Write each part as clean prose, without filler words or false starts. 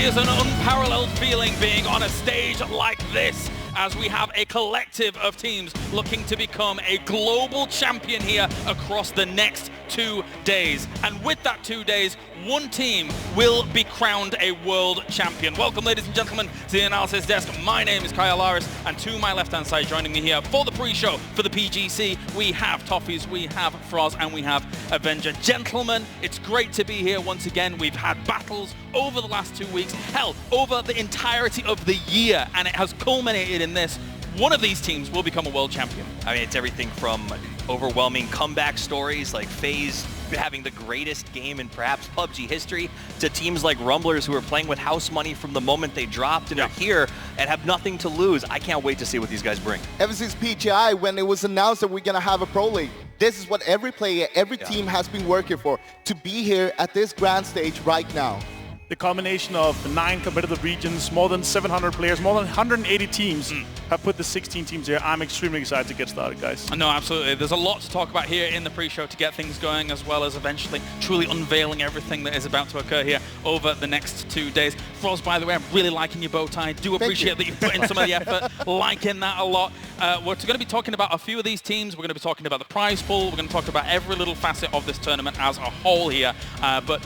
is an unparalleled feeling being on a stage like this, as we have a collective of teams looking to become a global champion here across the next 2 days. And with that 2 days, one team will be crowned a world champion. Welcome, ladies and gentlemen, to the analysis desk. My name is Kyle Laris, and to my left-hand side, joining me here for the pre-show for the PGC, we have Toffees, we have Froz, and we have Avenger. Gentlemen, it's great to be here once again. We've had battles over the last 2 weeks, hell, over the entirety of the year, and it has culminated in this. One of these teams will become a world champion. I mean, it's everything from overwhelming comeback stories like FaZe having the greatest game in perhaps PUBG history to teams like Rumblers who are playing with house money from the moment they dropped and are here and have nothing to lose. I can't wait to see what these guys bring. Ever since PGI, when it was announced that we're going to have a Pro League, this is what every player, every team has been working for, to be here at this grand stage right now. The combination of 9 competitive regions, more than 700 players, more than 180 teams have put the 16 teams here. I'm extremely excited to get started, guys. No, absolutely. There's a lot to talk about here in the pre-show to get things going, as well as eventually truly unveiling everything that is about to occur here over the next 2 days. Froz, by the way, I'm really liking your bow tie. Do appreciate that you put in some of the effort, liking that a lot. We're going to be talking about a few of these teams. We're going to be talking about the prize pool. We're going to talk about every little facet of this tournament as a whole here. But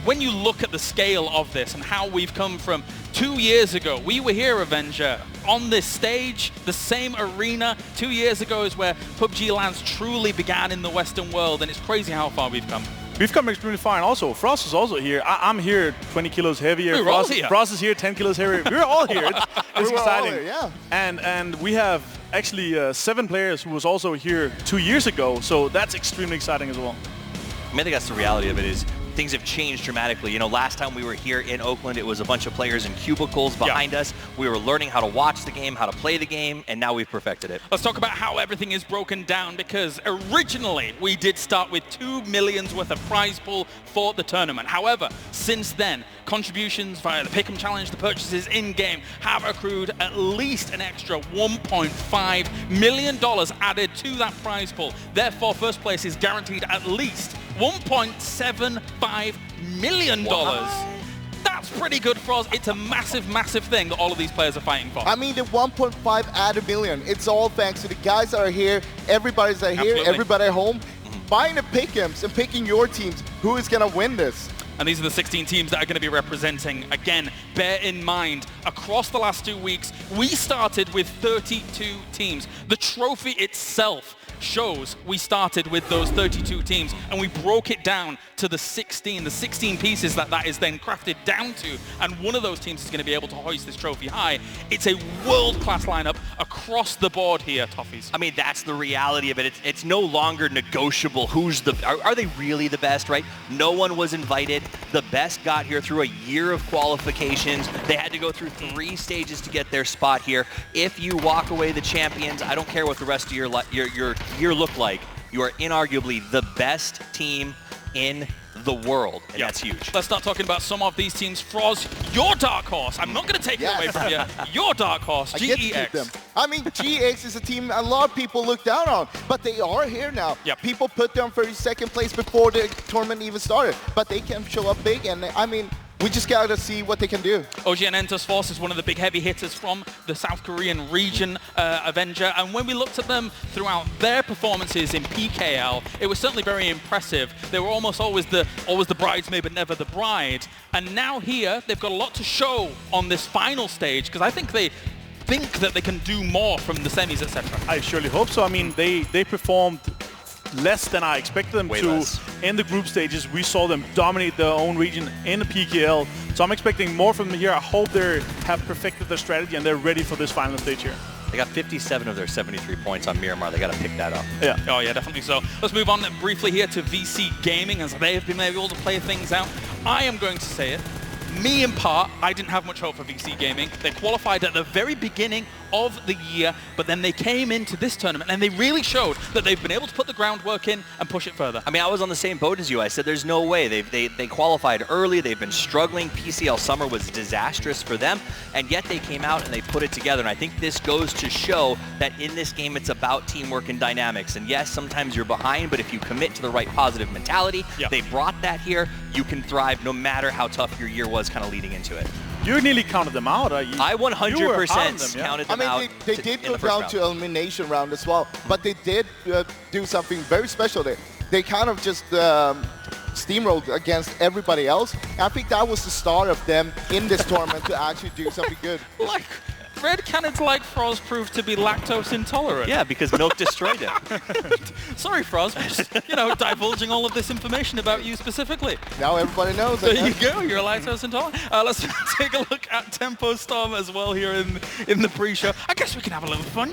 when you look at the scale of this and how we've come from 2 years ago, we were here, Avenger, on this stage, the same arena. 2 years ago is where PUBG Lands truly began in the Western world, and it's crazy how far we've come. We've come extremely far, and also Frost is also here. I'm here 20 kilos heavier. We're all here. Frost is here 10 kilos heavier. We're all here. It's exciting. Here, yeah. And we have actually 7 players who was also here 2 years ago, so that's extremely exciting as well. I think that's the reality of it is things have changed dramatically. You know, last time we were here in Oakland, it was a bunch of players in cubicles behind us. We were learning how to watch the game, how to play the game, and now we've perfected it. Let's talk about how everything is broken down, because originally we did start with 2 million's worth of prize pool for the tournament. However, since then, contributions via the Pick'em Challenge, the purchases in-game, have accrued at least an extra $1.5 million added to that prize pool. Therefore, first place is guaranteed at least $1.75 million. What? That's pretty good for us. It's a massive, massive thing that all of these players are fighting for. I mean, the 1.5 add a million. It's all thanks to the guys that are here, everybody's here, Absolutely. everybody at home, buying the pick'ems and picking your teams. Who is going to win this? And these are the 16 teams that are going to be representing. Again, bear in mind, across the last 2 weeks, we started with 32 teams. The trophy itself shows we started with those 32 teams, and we broke it down to the 16 pieces that is then crafted down to, and one of those teams is going to be able to hoist this trophy high. It's a world-class lineup across the board here, Toffees. I mean, that's the reality of it. It's no longer negotiable who's the... Are they really the best, right? No one was invited. The best got here through a year of qualifications. They had to go through 3 stages to get their spot here. If you walk away the champions, I don't care what the rest of your year look like, you are inarguably the best team in the world, and that's huge. Let's start talking about some of these teams. Froz, your dark horse. I'm not going to take it away from you. Your dark horse, I get to keep them. I mean, GEX is a team a lot of people look down on, but they are here now. People put them for second place before the tournament even started, but they can show up big, and I mean, we just got to see what they can do. OGN Entos Force is one of the big heavy hitters from the South Korean region, Avenger, and when we looked at them throughout their performances in PKL, it was certainly very impressive. They were almost always the bridesmaid but never the bride, and now here they've got a lot to show on this final stage, because I think that they can do more from the semis, etc. I surely hope so. I mean, they performed less than I expected them to in the group stages. We saw them dominate their own region in the PKL, so I'm expecting more from them here. I hope they have perfected their strategy and they're ready for this final stage here. They got 57 of their 73 points on Miramar. They got to pick that up. Yeah. Oh yeah, definitely so. Let's move on briefly here to VC Gaming, as they have been able to play things out. I am going to say it. Me in part, I didn't have much hope for VC Gaming. They qualified at the very beginning of the year, but then they came into this tournament and they really showed that they've been able to put the groundwork in and push it further. I mean, I was on the same boat as you. I said there's no way. They qualified early. They've been struggling. PCL summer was disastrous for them, and yet they came out and they put it together. And I think this goes to show that in this game, it's about teamwork and dynamics. And yes, sometimes you're behind, but if you commit to the right positive mentality, they brought that here, you can thrive no matter how tough your year was kind of leading into it. You nearly counted them out. I 100% counted them out. They did go down to elimination round as well, but they did do something very special there. They kind of just steamrolled against everybody else. I think that was the start of them in this tournament to actually do something good. Like, Red Cannons like Froz proved to be lactose intolerant. Yeah, because milk destroyed him. Sorry, Froz, we're just, divulging all of this information about you specifically. Now everybody knows. There you go, you're a lactose intolerant. Let's take a look at Tempo Storm as well here in the pre-show. I guess we can have a little fun,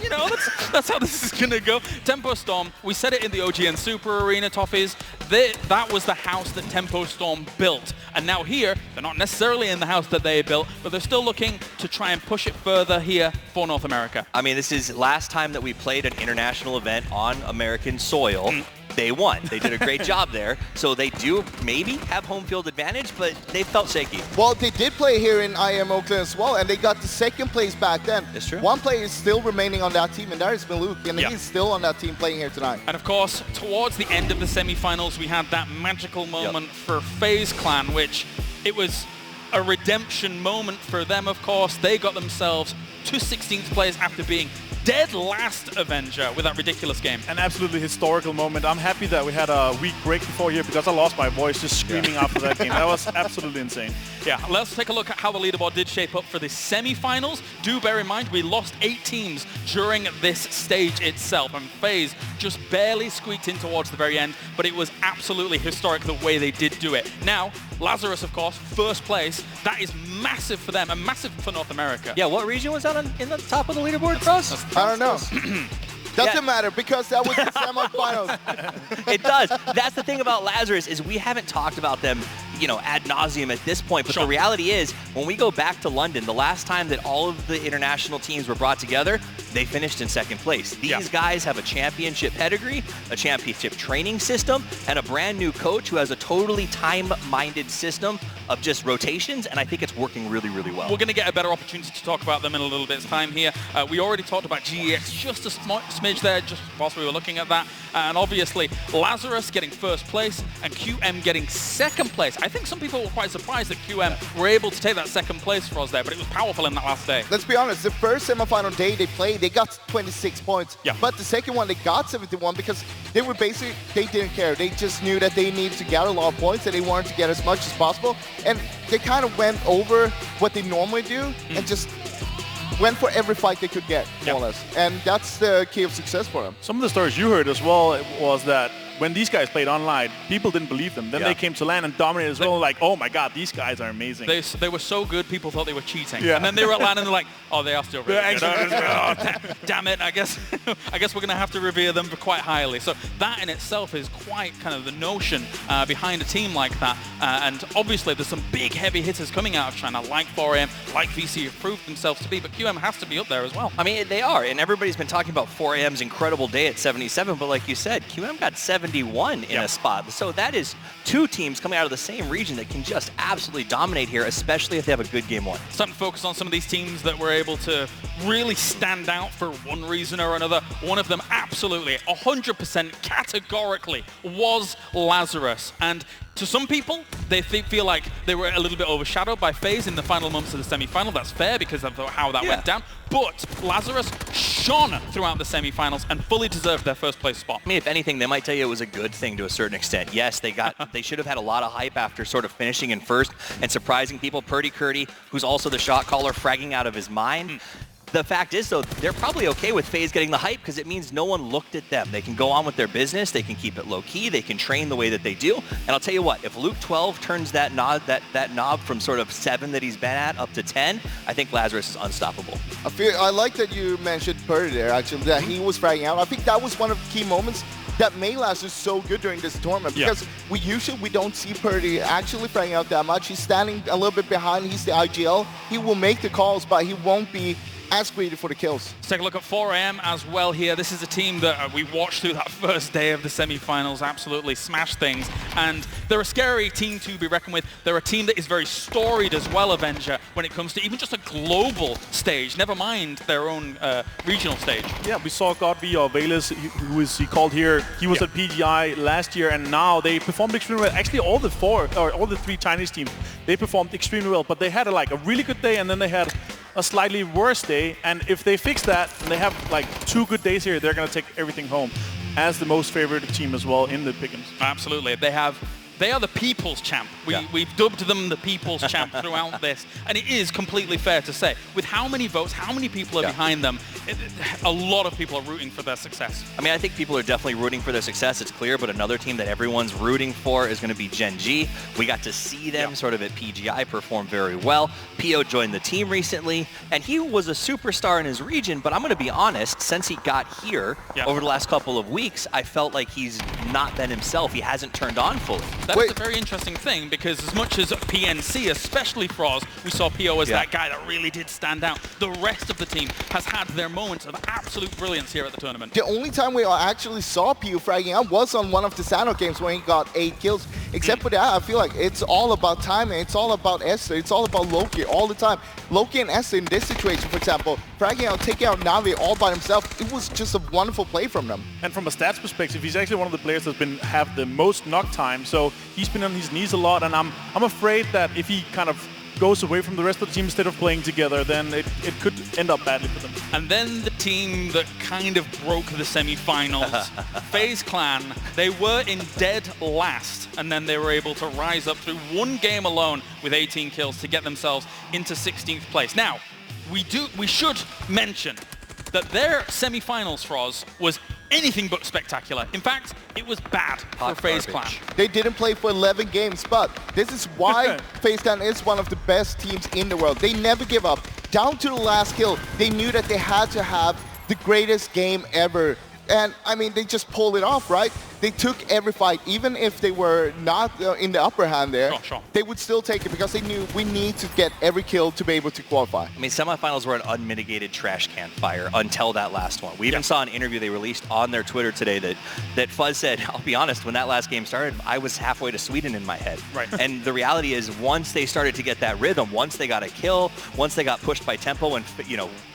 that's how this is going to go. Tempo Storm, we said it in the OGN Super Arena, Toffees. That was the house that Tempo Storm built. And now here, they're not necessarily in the house that they built, but they're still looking to try and push it further here for North America. I mean, this is last time that we played an international event on American soil. They won. They did a great job there. So they do maybe have home field advantage, but they felt shaky. Well, they did play here in IM Oakland as well, and they got the second place back then. It's true. One player is still remaining on that team, and that is Miluk, and he's still on that team playing here tonight. And of course, towards the end of the semifinals, we had that magical moment for FaZe Clan, which it was a redemption moment for them, of course. They got themselves to 16th place after being dead last Avenger with that ridiculous game. An absolutely historical moment. I'm happy that we had a week break before here because I lost my voice just screaming after that game. That was absolutely insane. Yeah, let's take a look at how the leaderboard did shape up for the semifinals. Do bear in mind, we lost 8 teams during this stage itself, and FaZe just barely squeaked in towards the very end, but it was absolutely historic the way they did do it. Now, Lazarus, of course, first place. That is massive for them and massive for North America. Yeah, what region was that in the top of the leaderboard for us? I don't know. Doesn't matter because that was the semifinals. It does. That's the thing about Lazarus is we haven't talked about them, ad nauseum at this point. But the reality is, when we go back to London, the last time that all of the international teams were brought together, they finished in second place. These guys have a championship pedigree, a championship training system, and a brand new coach who has a totally time-minded system of just rotations, and I think it's working really, really well. We're going to get a better opportunity to talk about them in a little bit's time here. We already talked about GEX just a smidge there, just whilst we were looking at that. And obviously, Lazarus getting first place and QM getting second place. I think some people were quite surprised that QM were able to take that second place for us there, but it was powerful in that last day. Let's be honest, the first semifinal day they played, they got 26 points. Yeah. But the second one, they got 71 because they were basically, they didn't care. They just knew that they needed to gather a lot of points and they wanted to get as much as possible. And they kind of went over what they normally do and just went for every fight they could get, more or less. And that's the key of success for them. Some of the stories you heard as well was that when these guys played online, people didn't believe them. Then they came to LAN and dominated as well. Like, oh my God, these guys are amazing. They were so good, people thought they were cheating. And then they were at LAN and they're like, oh, they are still really good. Damn it, I guess we're going to have to revere them quite highly. So that in itself is quite kind of the notion behind a team like that. And obviously, there's some big heavy hitters coming out of China, like 4AM, like VC, have proved themselves to be, but QM has to be up there as well. I mean, they are, and everybody's been talking about 4AM's incredible day at 77, but like you said, QM got 71 in a spot. So that is 2 teams coming out of the same region that can just absolutely dominate here, especially if they have a good game 1. Starting to focus on some of these teams that were able to really stand out for one reason or another. One of them absolutely 100% categorically was Lazarus. And to some people, they feel like they were a little bit overshadowed by FaZe in the final moments of the semi-final. That's fair because of how that went down. But Lazarus shone throughout the semi-finals and fully deserved their first place spot. I mean, if anything, they might tell you it was a good thing to a certain extent. Yes, they should have had a lot of hype after sort of finishing in first and surprising people. Purdy Curdy, who's also the shot caller, fragging out of his mind. The fact is, though, they're probably okay with FaZe getting the hype because it means no one looked at them. They can go on with their business. They can keep it low-key. They can train the way that they do. And I'll tell you what, if Luke 12 turns that knob from sort of 7 that he's been at up to 10, I think Lazarus is unstoppable. I like that you mentioned Purdy there, actually, that he was fragging out. I think that was one of the key moments that made Lazarus so good during this tournament because we don't see Purdy actually fragging out that much. He's standing a little bit behind. He's the IGL. He will make the calls, but he won't be as greedy for the kills. Let's take a look at 4AM as well here. This is a team that we watched through that first day of the semi-finals, absolutely smash things. And they're a scary team to be reckoned with. They're a team that is very storied as well, Avenger, when it comes to even just a global stage, never mind their own regional stage. Yeah, we saw Godby or Velas, who is he called here. He was at PGI last year, and now they performed extremely well. Actually, all the three Chinese teams, they performed extremely well. But they had a really good day, and then they had a slightly worse day. And if they fix that, and they have like 2 good days here, they're going to take everything home as the most favored team as well in the pick'ems. Absolutely. They are the people's champ. We've dubbed them the people's champ throughout this. And it is completely fair to say, with how many votes, how many people are behind them, a lot of people are rooting for their success. I mean, I think people are definitely rooting for their success, it's clear, but another team that everyone's rooting for is going to be Gen G. We got to see them sort of at PGI perform very well. PO joined the team recently, and he was a superstar in his region, but I'm going to be honest, since he got here over the last couple of weeks, I felt like he's not been himself. He hasn't turned on fully. That's a very interesting thing, because as much as PNC, especially Froz, we saw PO as that guy that really did stand out. The rest of the team has had their moments of absolute brilliance here at the tournament. The only time we actually saw PO fragging out was on one of the Sano games when he got 8 kills. Except for that, I feel like it's all about timing. It's all about Esther. It's all about Loki all the time. Loki and Esther in this situation, for example, fragging out, taking out Navi all by himself, it was just a wonderful play from them. And from a stats perspective, he's actually one of the players that's have the most knock time. So he's been on his knees a lot, and I'm afraid that if he kind of goes away from the rest of the team instead of playing together, then it could end up badly for them. And then the team that kind of broke the semi-finals, FaZe Clan, they were in dead last, and then they were able to rise up through 1 game alone with 18 kills to get themselves into 16th place. Now, we should mention that their semi-finals, Froz, was anything but spectacular. In fact, it was bad for FaZe Clan. They didn't play for 11 games, but this is why FaZe Clan is one of the best teams in the world. They never give up. Down to the last kill, they knew that they had to have the greatest game ever. And, I mean, they just pulled it off, right? They took every fight, even if they were not in the upper hand there, they would still take it because they knew we need to get every kill to be able to qualify. I mean, semifinals were an unmitigated trash can fire until that last one. We even saw an interview they released on their Twitter today that Fuzz said, I'll be honest, when that last game started, I was halfway to Sweden in my head. And the reality is, once they started to get that rhythm, once they got a kill, once they got pushed by tempo and,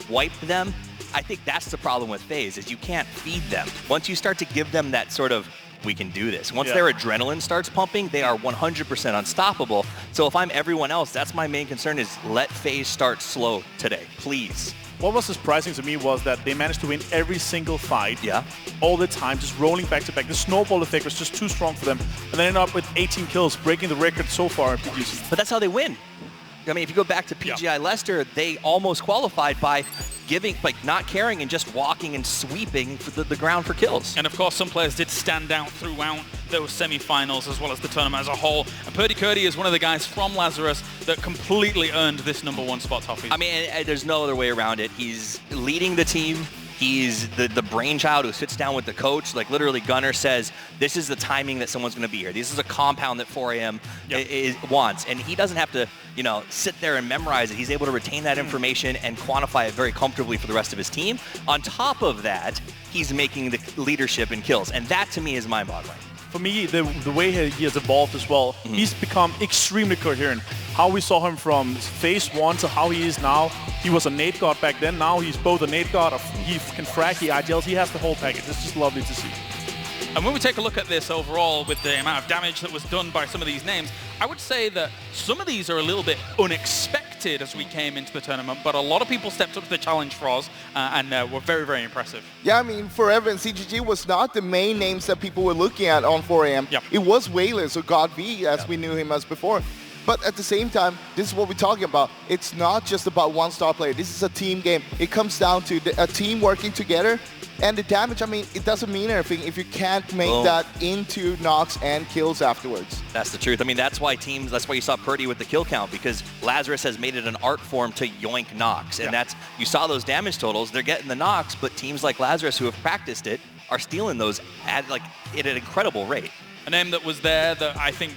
wiped them, I think that's the problem with FaZe, is you can't feed them. Once you start to give them that sort of, we can do this. Once their adrenaline starts pumping, they are 100% unstoppable. So if I'm everyone else, that's my main concern, is let FaZe start slow today, please. What was surprising to me was that they managed to win every single fight all the time, just rolling back to back. The snowball effect was just too strong for them. And they ended up with 18 kills, breaking the record so far in PGC. But that's how they win. I mean, if you go back to PGI Leicester, they almost qualified by not caring and just walking and sweeping the ground for kills. And of course, some players did stand out throughout those semi-finals as well as the tournament as a whole. And Purdy Curdy is one of the guys from Lazarus that completely earned this #1 spot, Toffee. I mean, there's no other way around it. He's leading the team. He's the brainchild who sits down with the coach. Like, literally, Gunnar says, this is the timing that someone's going to be here. This is a compound that 4AM wants. And he doesn't have to, sit there and memorize it. He's able to retain that information and quantify it very comfortably for the rest of his team. On top of that, he's making the leadership in kills. And that, to me, is mind-boggling. For me, the way he has evolved as well, he's become extremely coherent. How we saw him from phase 1 to how he is now. He was a nade god back then. Now he's both a nade god, he can frag, he IGLs, he has the whole package. It's just lovely to see. And when we take a look at this overall with the amount of damage that was done by some of these names, I would say that some of these are a little bit unexpected as we came into the tournament, but a lot of people stepped up to the challenge for us and were very, very impressive. Yeah, I mean, forever, and CGG was not the main names that people were looking at on 4AM. It was Wayless or God V, as we knew him as before. But at the same time, this is what we're talking about. It's not just about one star player. This is a team game. It comes down to a team working together. And the damage, I mean, it doesn't mean anything if you can't make that into knocks and kills afterwards. That's the truth. I mean, that's why you saw Purdy with the kill count, because Lazarus has made it an art form to yoink knocks. And you saw those damage totals. They're getting the knocks, but teams like Lazarus who have practiced it are stealing those at an incredible rate. A name that was there that I think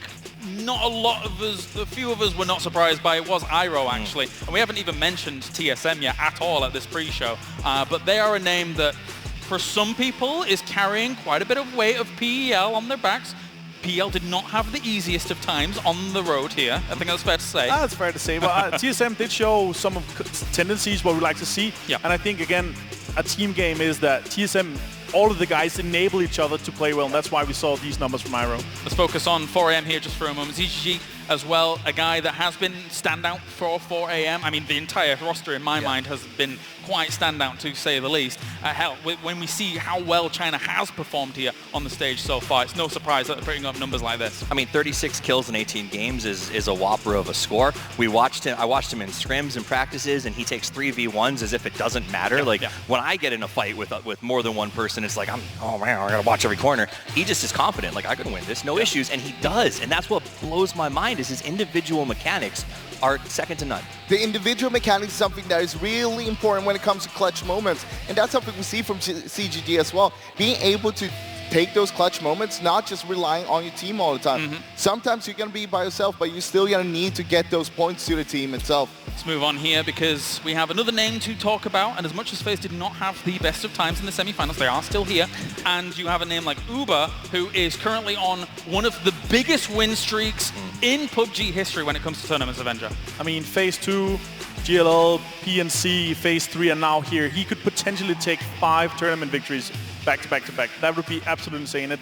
not a lot of us, a few of us were not surprised by was Iroh actually. And we haven't even mentioned TSM yet at all at this pre-show. But they are a name that for some people is carrying quite a bit of weight of PEL on their backs. PL did not have the easiest of times on the road here. I think that's fair to say. That's fair to say. But TSM did show some of tendencies what we like to see. Yeah. And I think, again, a team game is that TSM, all of the guys enable each other to play well, and that's why we saw these numbers from Iroh. Let's focus on 4AM here just for a moment. ZGG as well, a guy that has been standout for 4AM. I mean, the entire roster in my mind has been quite standout to say the least. Hell, when we see how well China has performed here on the stage so far, it's no surprise that they're putting up numbers like this. I mean, 36 kills in 18 games is a whopper of a score. I watched him in scrims and practices, and he takes 3v1s as if it doesn't matter. When I get in a fight with more than one person, it's like, oh man, I gotta watch every corner. He just is confident, like I can win this, no issues, and he does. And that's what blows my mind is his individual mechanics are second to none. The individual mechanics is something that is really important when it comes to clutch moments. And that's something we see from CGG as well. Being able to take those clutch moments, not just relying on your team all the time. Sometimes you're going to be by yourself, but you're still going to need to get those points to the team itself. Let's move on here because we have another name to talk about, and as much as FaZe did not have the best of times in the semifinals, they are still here. And you have a name like Uber, who is currently on one of the biggest win streaks in PUBG history when it comes to tournaments, Avenger. I mean, Phase 2, GLL, PNC, Phase 3, and now here. He could potentially take 5 tournament victories back to back to back. That would be absolutely insane.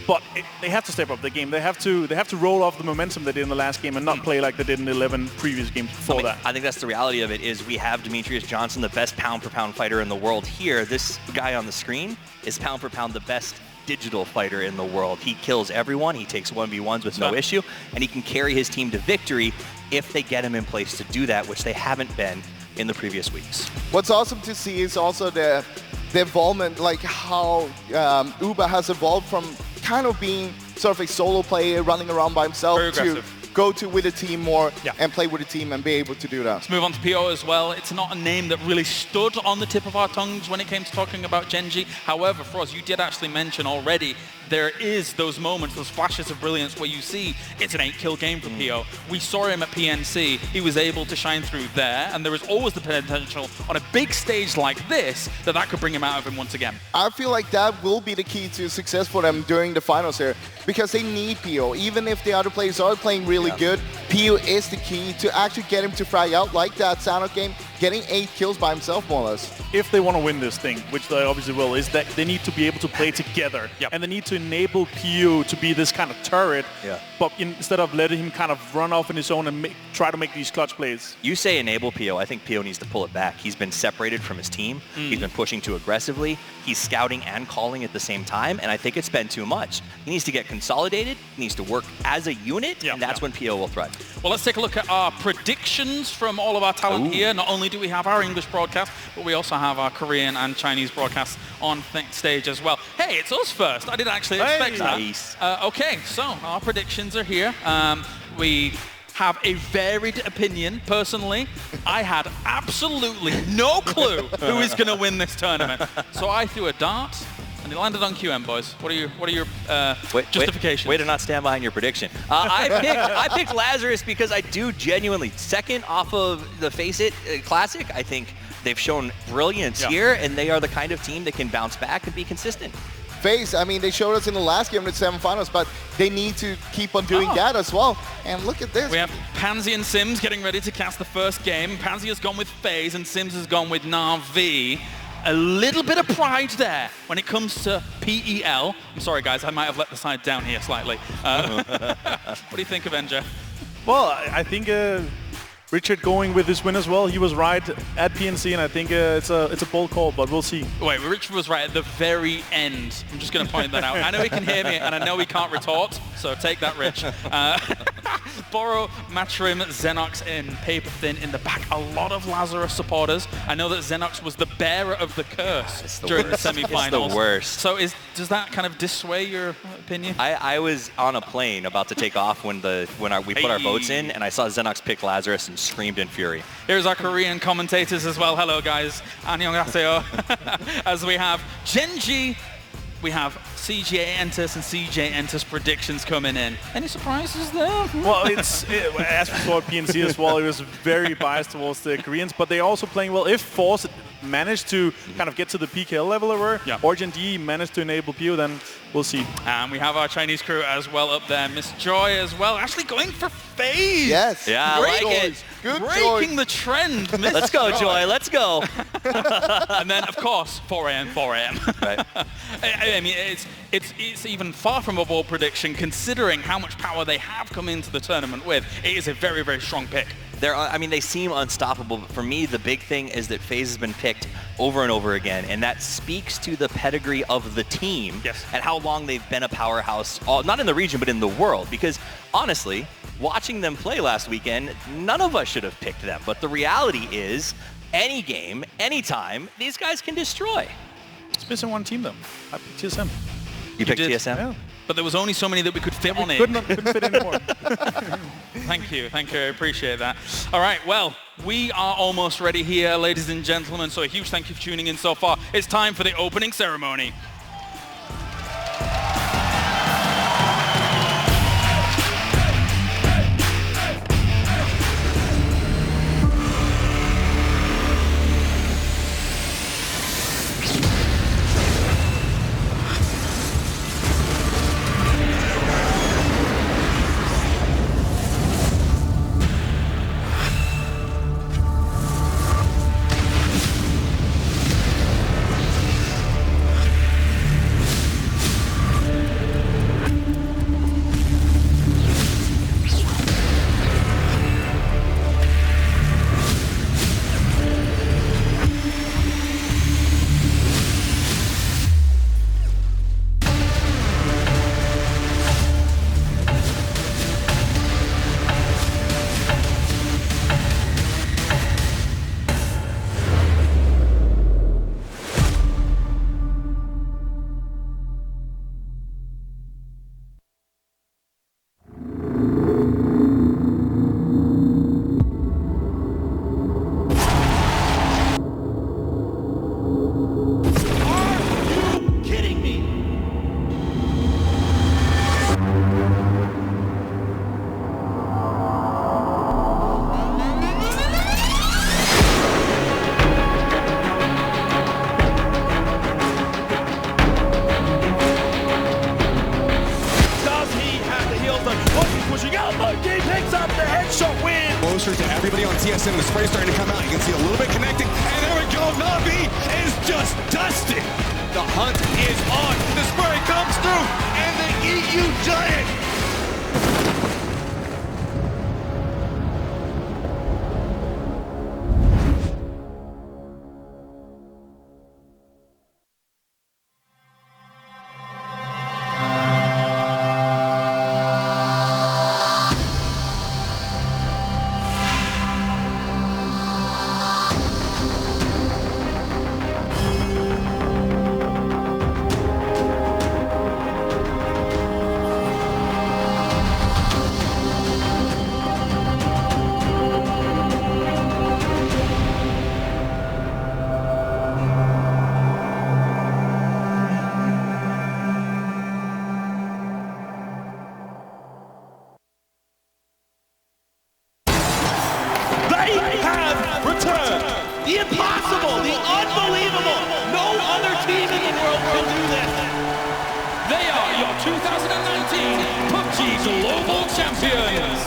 But they have to step up the game. They have to roll off the momentum they did in the last game and not play like they did in the 11 previous games before that. I think that's the reality of it is we have Demetrius Johnson, the best pound-for-pound fighter in the world here. This guy on the screen is pound-for-pound the best digital fighter in the world. He kills everyone. He takes 1v1s with no issue, and he can carry his team to victory if they get him in place to do that, which they haven't been in the previous weeks. What's awesome to see is also the involvement, like how Uber has evolved from kind of being sort of a solo player running around by himself to go to with a team more and play with a team and be able to do that. Let's move on to PO as well. It's not a name that really stood on the tip of our tongues when it came to talking about Genji. However, Froz, you did actually mention already there is those moments, those flashes of brilliance where you see it's an 8-kill game for PO. We saw him at PNC. He was able to shine through there, and there is always the potential on a big stage like this that could bring him out of him once again. I feel like that will be the key to success for them during the finals here, because they need PO. Even if the other players are playing really good, PO is the key to actually get him to frag out like that Sanok game, getting 8 kills by himself more or less. If they want to win this thing, which they obviously will, is that they need to be able to play together. And they need to enable PU to be this kind of turret, but instead of letting him kind of run off on his own and try to make these clutch plays. You say enable PO, I think PO needs to pull it back. He's been separated from his team. He's been pushing too aggressively. He's scouting and calling at the same time, and I think it's been too much. He needs to get consolidated. He needs to work as a unit, and that's when PO will thrive. Well, let's take a look at our predictions from all of our talent here. Not only do we have our English broadcast, but we also have our Korean and Chinese broadcasts on stage as well. Hey, it's us first. I didn't actually expect that. Okay, so our predictions are here. We have a varied opinion. Personally, I had absolutely no clue who is going to win this tournament. So I threw a dart, and it landed on QM, boys. What are your justifications? Way to not stand behind your prediction. I picked Lazarus because I do genuinely, second off of the Face It Classic, I think they've shown brilliance here, and they are the kind of team that can bounce back and be consistent. FaZe, I mean, they showed us in the last game in the semifinals, but they need to keep on doing that as well. And look at this. We have Pansy and Sims getting ready to cast the first game. Pansy has gone with FaZe, and Sims has gone with Na'Vi. A little bit of pride there when it comes to PEL. I'm sorry, guys, I might have let the side down here slightly. What do you think, Avenger? Well, I think Richard going with his win as well. He was right at PNC, and I think it's a bold call, but we'll see. Wait, Richard was right at the very end. I'm just going to point that out. I know he can hear me, and I know he can't retort, so take that, Rich. Boro, Matrim, Xenox in paper thin in the back. A lot of Lazarus supporters. I know that Xenox was the bearer of the curse during the semifinals. It's the worst. So does that kind of dissuade your opinion? I was on a plane about to take off when we put our votes in, and I saw Xenox pick Lazarus and screamed in fury. Here's our Korean commentators as well. Hello, guys. Annyeonghaseyo. As we have Genji we have CJ Entus and CJ Entus predictions coming in. Any surprises there? Well, as we saw at PNC as well, it was very biased towards the Koreans, but they're also playing well. If Force managed to kind of get to the PKL level over, or Gen D managed to enable PU, then we'll see. And we have our Chinese crew as well up there. Miss Joy as well, actually going for FaZe. Yes. Yeah, I like it. Good Breaking the trend, Miss Let's go, Joy. Let's go. And then, of course, 4 a.m., 4 a.m. Right. I mean, it's even far from a bold prediction, considering how much power they have come into the tournament with. It is a very, very strong pick. I mean, they seem unstoppable, but for me, the big thing is that FaZe has been picked over and over again, and that speaks to the pedigree of the team and how long they've been a powerhouse, not in the region, but in the world. Because, honestly, watching them play last weekend, none of us should have picked them. But the reality is, any game, anytime, these guys can destroy. It's missing one team, though. I picked TSM. You picked TSM? Yeah. But there was only so many that we could fit on it. Couldn't fit anymore. Thank you, I appreciate that. All right, well, we are almost ready here, ladies and gentlemen, so a huge thank you for tuning in so far. It's time for the opening ceremony. Closer to everybody on TSM. The spray starting to come out. You can see a little bit connecting. And there we go. Na'Vi is just dusted. The hunt is on. The spray comes through. And the EU Giant. The impossible, the unbelievable. No other team in the world can do this. They are your 2019 PUBG Global Champions.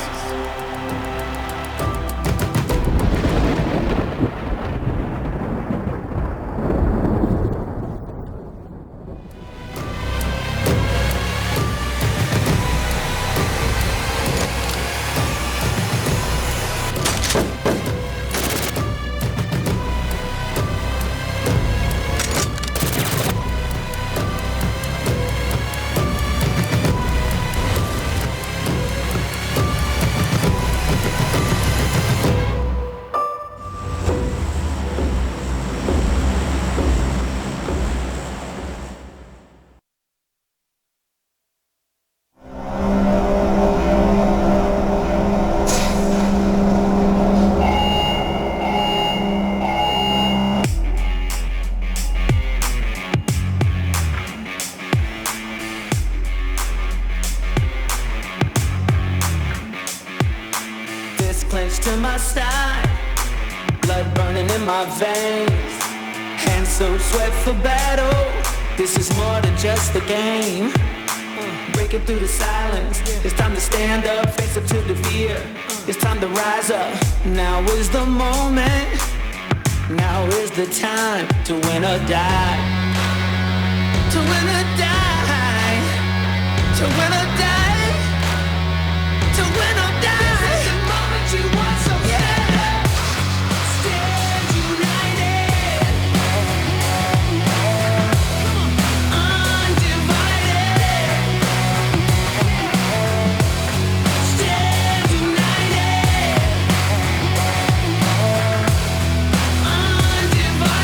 to my side, blood burning in my veins, hands soaked sweat for battle. This is more than just a game. Breaking through the silence, it's time to stand up, face up to the fear. It's time to rise up. Now is the moment. Now is the time to win or die. To win or die. To win or die. To win or die. This is the moment you want, so stand up. Stand united. Undivided. Stand united. Undivided.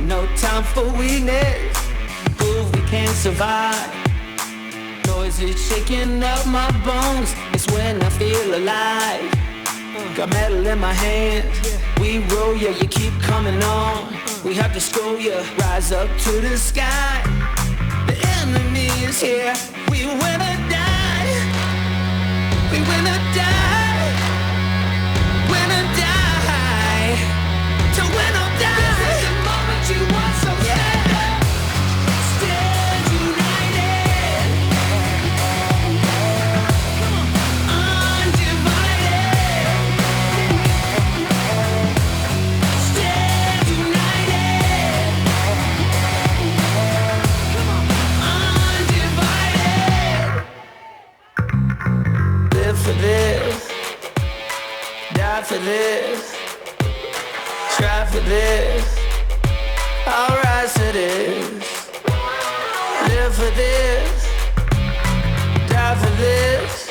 No time for weakness, prove we can survive. Noise is shaking up my bones, it's when I feel alive. Got metal in my hands, we roll ya, you keep coming on. We have to scroll ya, rise up to the sky. The enemy is here, we win or die. We win or die. Win or die. To win or die. This is the moment you want, so stand up. Stand united. Undivided. Stand united. Undivided. Live for this. Die for this. Try for this, I'll rise to this. Live for this, die for this.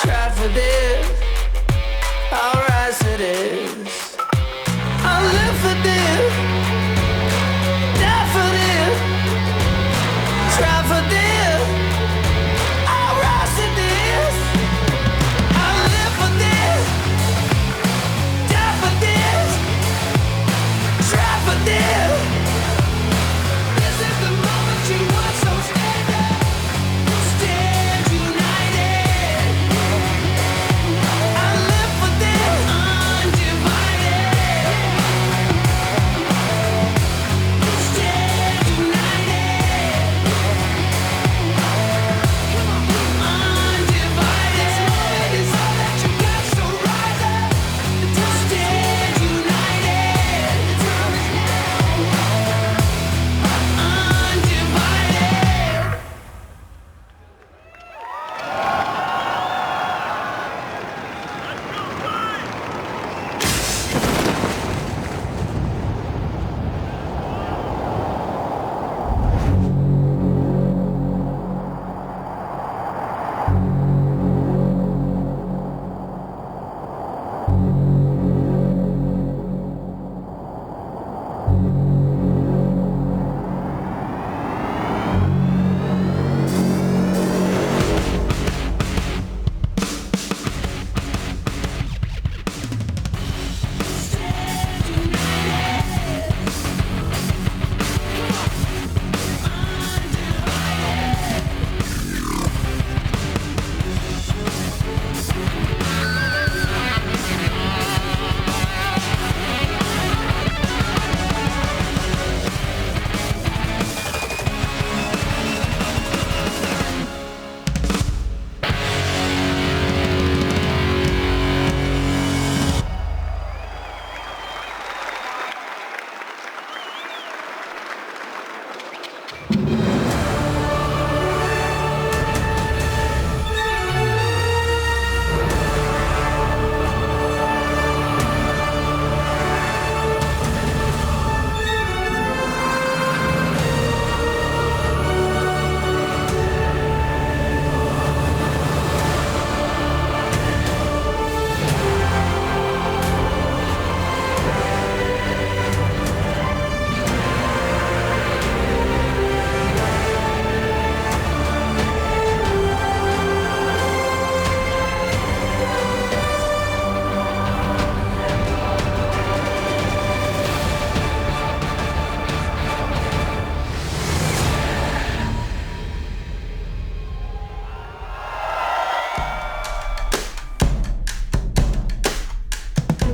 Try for this, I'll rise to this. I'll live for this, die for this. Try for this, I'll rise to this. I'll live for this. Try for this. This is the moment you want, so stand up. Stand united.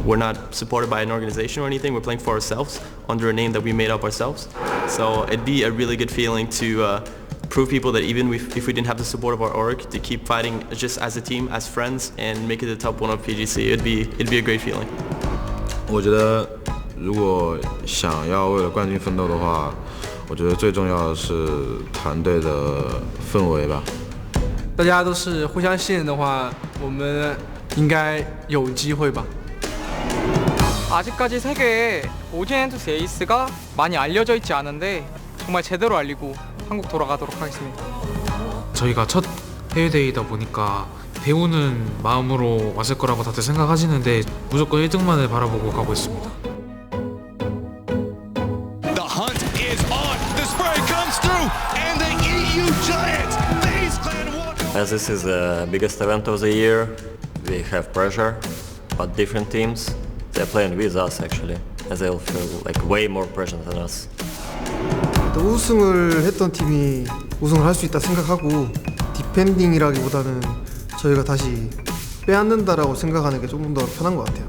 We're not supported by an organization or anything. We're playing for ourselves under a name that we made up ourselves. So it'd be a really good feeling to prove people that even if we didn't have the support of our org, to keep fighting just as a team, as friends, and make it the top one of PGC. It'd be a great feeling. 我觉得如果想要为了冠军奋斗的话，我觉得最重要的是团队的氛围吧。大家都是互相信任的话，我们应该有机会吧。 아직까지 세계에 OGN투스 에이스가 많이 알려져 있지 않은데 정말 제대로 알리고 한국 돌아가도록 하겠습니다. 저희가 첫 해외 대회이다 보니까 배우는 마음으로 왔을 거라고 다들 생각하시는데 무조건 1등만을 바라보고 가고 있습니다. The hunt is on. The spray comes through, and the EU Giants. As this is the biggest event of the year, we have pressure, but different teams, they're playing with us actually, as they'll feel like way more pressure than us. 우승을 했던 팀이 우승을 할 수 있다 생각하고 디펜딩이라기보다는 저희가 다시 빼앗는다라고 생각하는 게 조금 더 편한 것 같아요.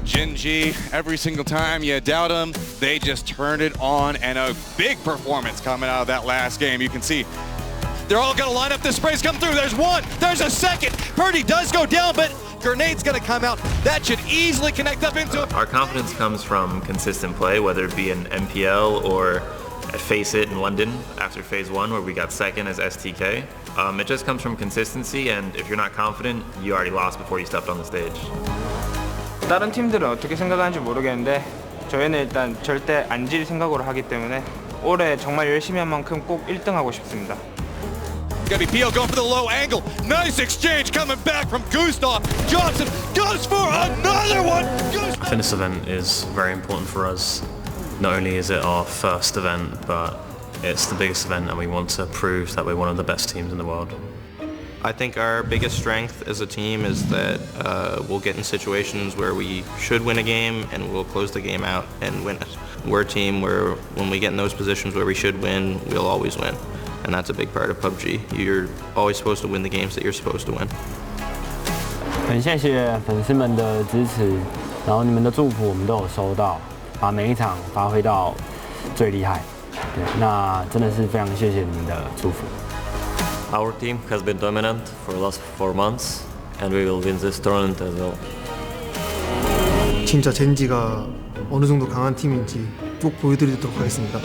Gen.G, every single time you doubt them, they just turned it on, and a big performance coming out of that last game. You can see they're all going to line up. The sprays come through. There's one. There's a second. Purdy does go down, but Grenade's going to come out. That should easily connect up into it. Our confidence comes from consistent play, whether it be in MPL or at Face It in London after Phase 1 where we got second as STK. It just comes from consistency, and if you're not confident, you already lost before you stepped on the stage. 다른 팀들은 어떻게 생각하는지 모르겠는데 저희는 일단 절대 안 질 생각으로 하기 때문에 올해 정말 열심히 한 만큼 꼭 1등하고 싶습니다. Gonna be Pio going for the low angle. Nice exchange coming back from Gustav. Johnson goes for another one. I think this event is very important for us. Not only is it our first event, but it's the biggest event, and we want to prove that we're one of the best teams in the world. I think our biggest strength as a team is that we'll get in situations where we should win a game and we'll close the game out and win it. We're a team where when we get in those positions where we should win, we'll always win. And that's a big part of PUBG. You're always supposed to win the games that you're supposed to win. 很谢谢粉丝们的支持，然后你们的祝福我们都有收到，把每一场发挥到最厉害。对，那真的是非常谢谢你们的祝福。 Our team has been dominant for the last 4 months, and we will win this tournament as well. 진짜 젠지가 어느 정도 강한 팀인지 꼭 보여드리도록 하겠습니다.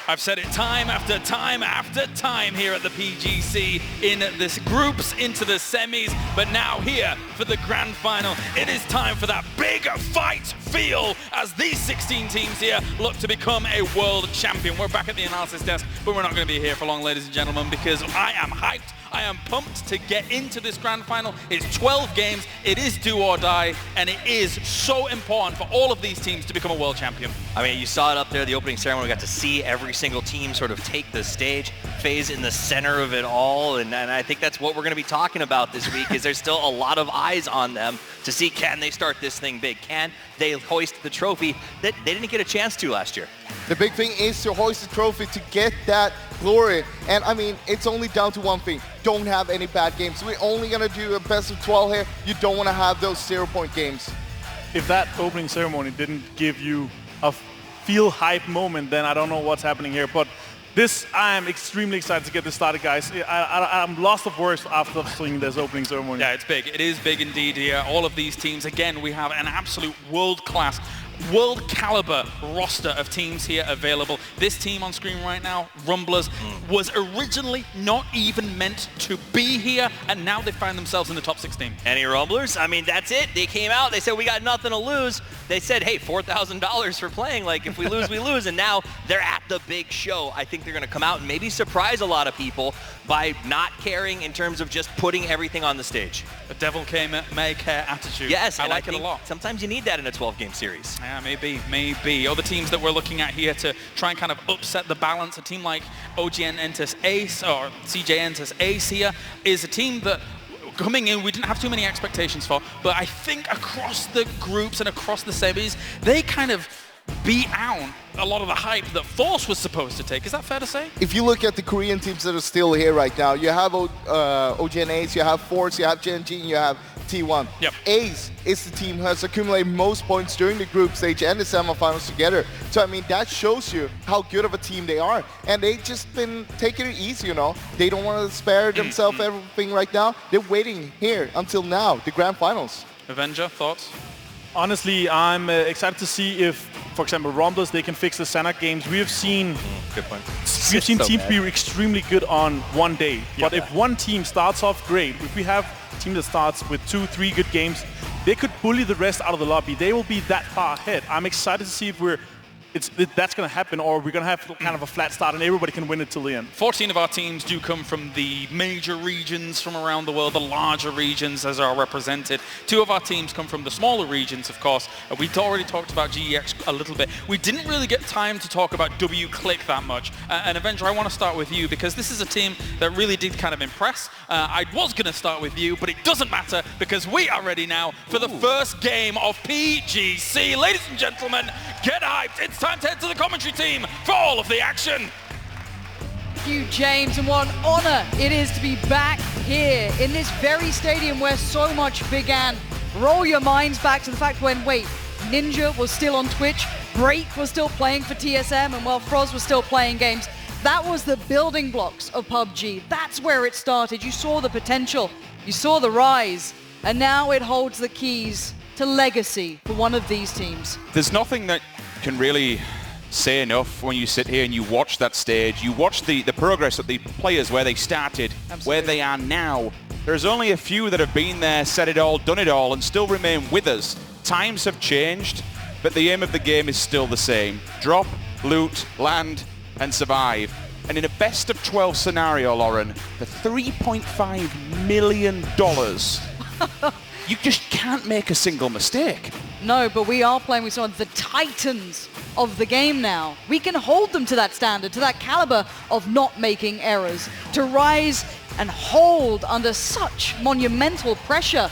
I've said it time after time after time here at the PGC, in the groups, into the semis, but now here for the grand final. It is time for that big fight feel as these 16 teams here look to become a world champion. We're back at the analysis desk, but we're not going to be here for long, ladies and gentlemen, because I am hyped. I am pumped to get into this grand final. It's 12 games, it is do or die, and it is so important for all of these teams to become a world champion. I mean, you saw it up there, the opening ceremony. We got to see every single team sort of take the stage, FaZe in the center of it all, and I think that's what we're going to be talking about this week, is there's still a lot of eyes on them to see, can they start this thing big? Can they hoist the trophy that they didn't get a chance to last year? The big thing is to hoist the trophy, to get that glory. And I mean, it's only down to one thing. Don't have any bad games. We're only going to do a best of 12 here. You don't want to have those 0-point games. If that opening ceremony didn't give you a feel hype moment, then I don't know what's happening here. But this, I am extremely excited to get this started, guys. I'm lost of words after seeing this opening ceremony. Yeah, it's big. It is big indeed here. All of these teams, again, we have an absolute world-class, world caliber roster of teams here available. This team on screen right now, Rumblers, was originally not even meant to be here, and now they find themselves in the top 16. Any Rumblers? I mean, that's it. They came out, they said, we got nothing to lose. They said, hey, $4,000 for playing. Like, if we lose, we lose. And now they're at the big show. I think they're going to come out and maybe surprise a lot of people by not caring in terms of just putting everything on the stage. A devil may care attitude. Yes, I and like I it a think lot. sometimes you need that in a 12-game series. Yeah, maybe. Other teams that we're looking at here to try and kind of upset the balance, a team like OGN Entus Ace or CJ Entus Ace here is a team that coming in, we didn't have too many expectations for, but I think across the groups and across the semis, they kind of beat out a lot of the hype that Force was supposed to take. Is that fair to say? If you look at the Korean teams that are still here right now, you have OGN-Ace, you have Force, you have Gen.G, and you have T1. Yep. Ace is the team who has accumulated most points during the group stage and the semifinals together. So, I mean, that shows you how good of a team they are. And they've just been taking it easy, you know. They don't want to spare themselves everything right now. They're waiting here until now, the grand finals. Avenger, thoughts? Honestly, I'm excited to see if, for example, Romblers, they can fix the Sanak games. We have seen good point. We've seen teams be extremely good on one day. Yeah. But if one team starts off great, if we have a team that starts with 2-3 good games, they could bully the rest out of the lobby. They will be that far ahead. I'm excited to see if that's going to happen, or we're going to have kind of a flat start and everybody can win it till the end. 14 of our teams do come from the major regions from around the world, the larger regions as are represented. 2 of our teams come from the smaller regions, of course. We'd already talked about GEX a little bit. We didn't really get time to talk about WClick that much. And Avenger, I want to start with you because this is a team that really did kind of impress. I was going to start with you, but it doesn't matter because we are ready now for the first game of PGC. Ladies and gentlemen, get hyped. It's time to head to the commentary team for all of the action. Thank you, James, and what an honor it is to be back here in this very stadium where so much began. Roll your minds back to the fact when, Ninja was still on Twitch, Break was still playing for TSM, and while Froz was still playing games. That was the building blocks of PUBG. That's where it started. You saw the potential, you saw the rise, and now it holds the keys to legacy for one of these teams. There's nothing that can really say enough when you sit here and you watch that stage. You watch the progress of the players, where they started, where they are now. There's only a few that have been there, said it all, done it all, and still remain with us. Times have changed, but the aim of the game is still the same. Drop, loot, land, and survive. And in a best of 12 scenario, Lauren, for $3.5 million, you just can't make a single mistake. No, but we are playing with some of the titans of the game now. We can hold them to that standard, to that caliber of not making errors, to rise and hold under such monumental pressure.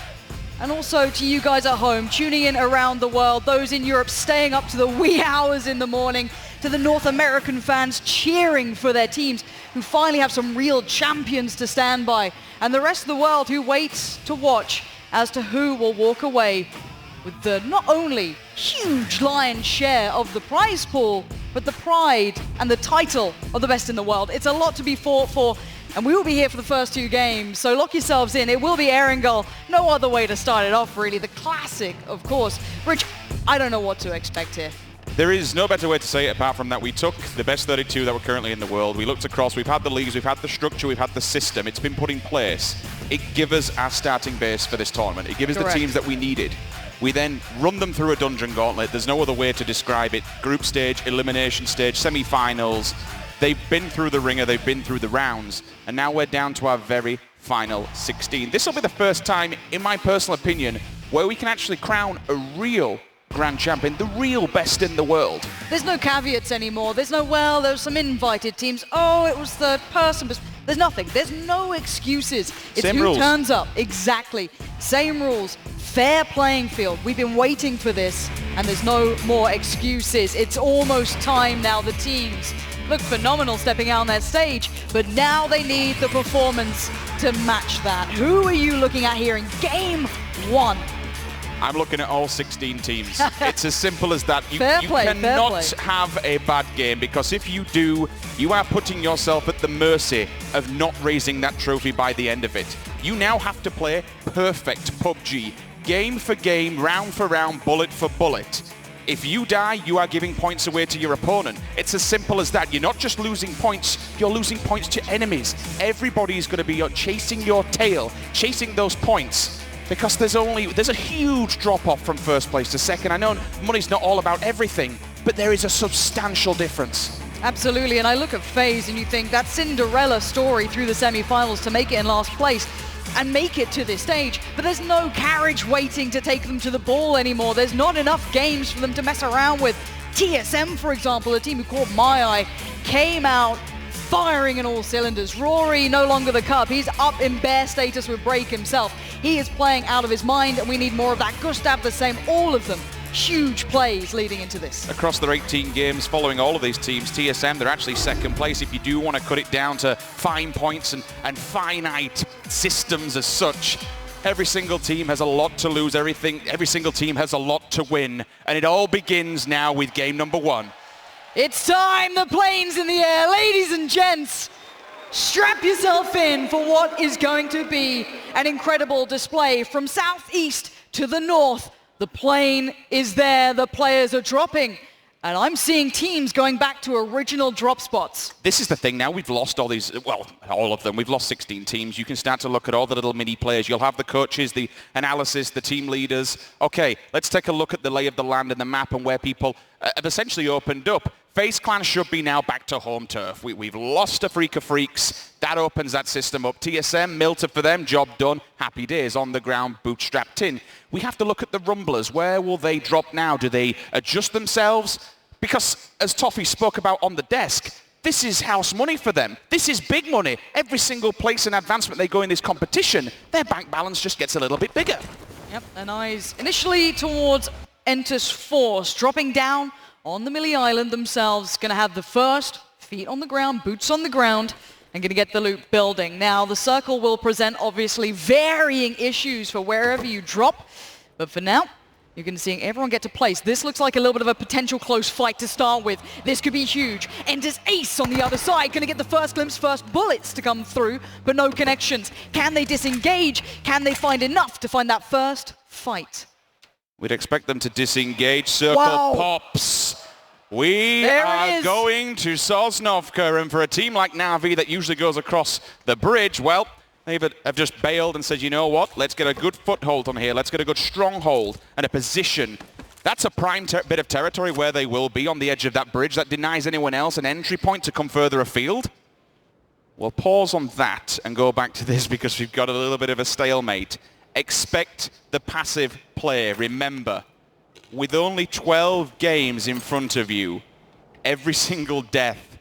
And also to you guys at home, tuning in around the world, those in Europe staying up to the wee hours in the morning, to the North American fans cheering for their teams, who finally have some real champions to stand by, and the rest of the world who waits to watch as to who will walk away with the not only huge lion's share of the prize pool, but the pride and the title of the best in the world. It's a lot to be fought for, and we will be here for the first 2 games, so lock yourselves in. It will be Erangel. No other way to start it off, really. The classic, of course. Rich, I don't know what to expect here. There is no better way to say it apart from that we took the best 32 that were currently in the world. We looked across, we've had the leagues, we've had the structure, we've had the system. It's been put in place. It gave us our starting base for this tournament. It gave us the teams that we needed. We then run them through a dungeon gauntlet. There's no other way to describe it. Group stage, elimination stage, semi-finals. They've been through the ringer, they've been through the rounds, and now we're down to our very final 16. This will be the first time, in my personal opinion, where we can actually crown a real grand champion, the real best in the world. There's no caveats anymore. There's no, there's some invited teams. Oh, it was third person. There's nothing. There's no excuses. It's Same who rules. turns up. Exactly. Same rules. Fair playing field. We've been waiting for this, and there's no more excuses. It's almost time now. The teams look phenomenal stepping out on that stage, but now they need the performance to match that. Who are you looking at here in game 1? I'm looking at all 16 teams. It's as simple as that. You Fair play. cannot have a bad game, because if you do, you are putting yourself at the mercy of not raising that trophy by the end of it. You now have to play perfect PUBG, game for game, round for round, bullet for bullet. If you die, you are giving points away to your opponent. It's as simple as that. You're not just losing points, you're losing points to enemies. Everybody is going to be chasing your tail, chasing those points. Because there's a huge drop-off from first place to second. I know money's not all about everything, but there is a substantial difference. Absolutely, and I look at FaZe and you think that Cinderella story through the semi-finals to make it in last place and make it to this stage, but there's no carriage waiting to take them to the ball anymore. There's not enough games for them to mess around with. TSM, for example, a team who caught my eye, came out firing in all cylinders. Rory no longer the cub. He's up in bear status with Break himself. He is playing out of his mind, and we need more of that. Gustav the same, all of them. Huge plays leading into this. Across their 18 games following all of these teams, TSM, they're actually second place. If you do want to cut it down to fine points and finite systems as such, every single team has a lot to lose, every single team has a lot to win, and it all begins now with game number 1. It's time, the plane's in the air. Ladies and gents, strap yourself in for what is going to be an incredible display from southeast to the north. The plane is there, the players are dropping, and I'm seeing teams going back to original drop spots. This is the thing now, we've lost all these, well, all of them. We've lost 16 teams. You can start to look at all the little mini players. You'll have the coaches, the analysis, the team leaders. Okay, let's take a look at the lay of the land and the map and where people have essentially opened up. FaZe Clan should be now back to home turf. We've lost a Freak of Freaks. That opens that system up. TSM, Milta for them, job done. Happy days, on the ground, bootstrapped in. We have to look at the Rumblers. Where will they drop now? Do they adjust themselves? Because, as Toffee spoke about on the desk, this is house money for them. This is big money. Every single place and advancement they go in this competition, their bank balance just gets a little bit bigger. Yep, and eyes initially towards Entus Force, dropping down on the Millie Island themselves, going to have the first feet on the ground, boots on the ground, and going to get the loot building. Now, the circle will present, obviously, varying issues for wherever you drop, but for now, you're going to see everyone get to place. This looks like a little bit of a potential close fight to start with. This could be huge. Enters Ace on the other side, going to get the first glimpse, first bullets to come through, but no connections. Can they disengage? Can they find enough to find that first fight? We'd expect them to disengage. Circle pops. We are going to Sosnovka, and for a team like Na'Vi that usually goes across the bridge, well, they have just bailed and said, you know what, let's get a good foothold on here. Let's get a good stronghold and a position. That's a prime bit of territory where they will be on the edge of that bridge. That denies anyone else an entry point to come further afield. We'll pause on that and go back to this because we've got a little bit of a stalemate. Expect the passive play. Remember, with only 12 games in front of you, every single death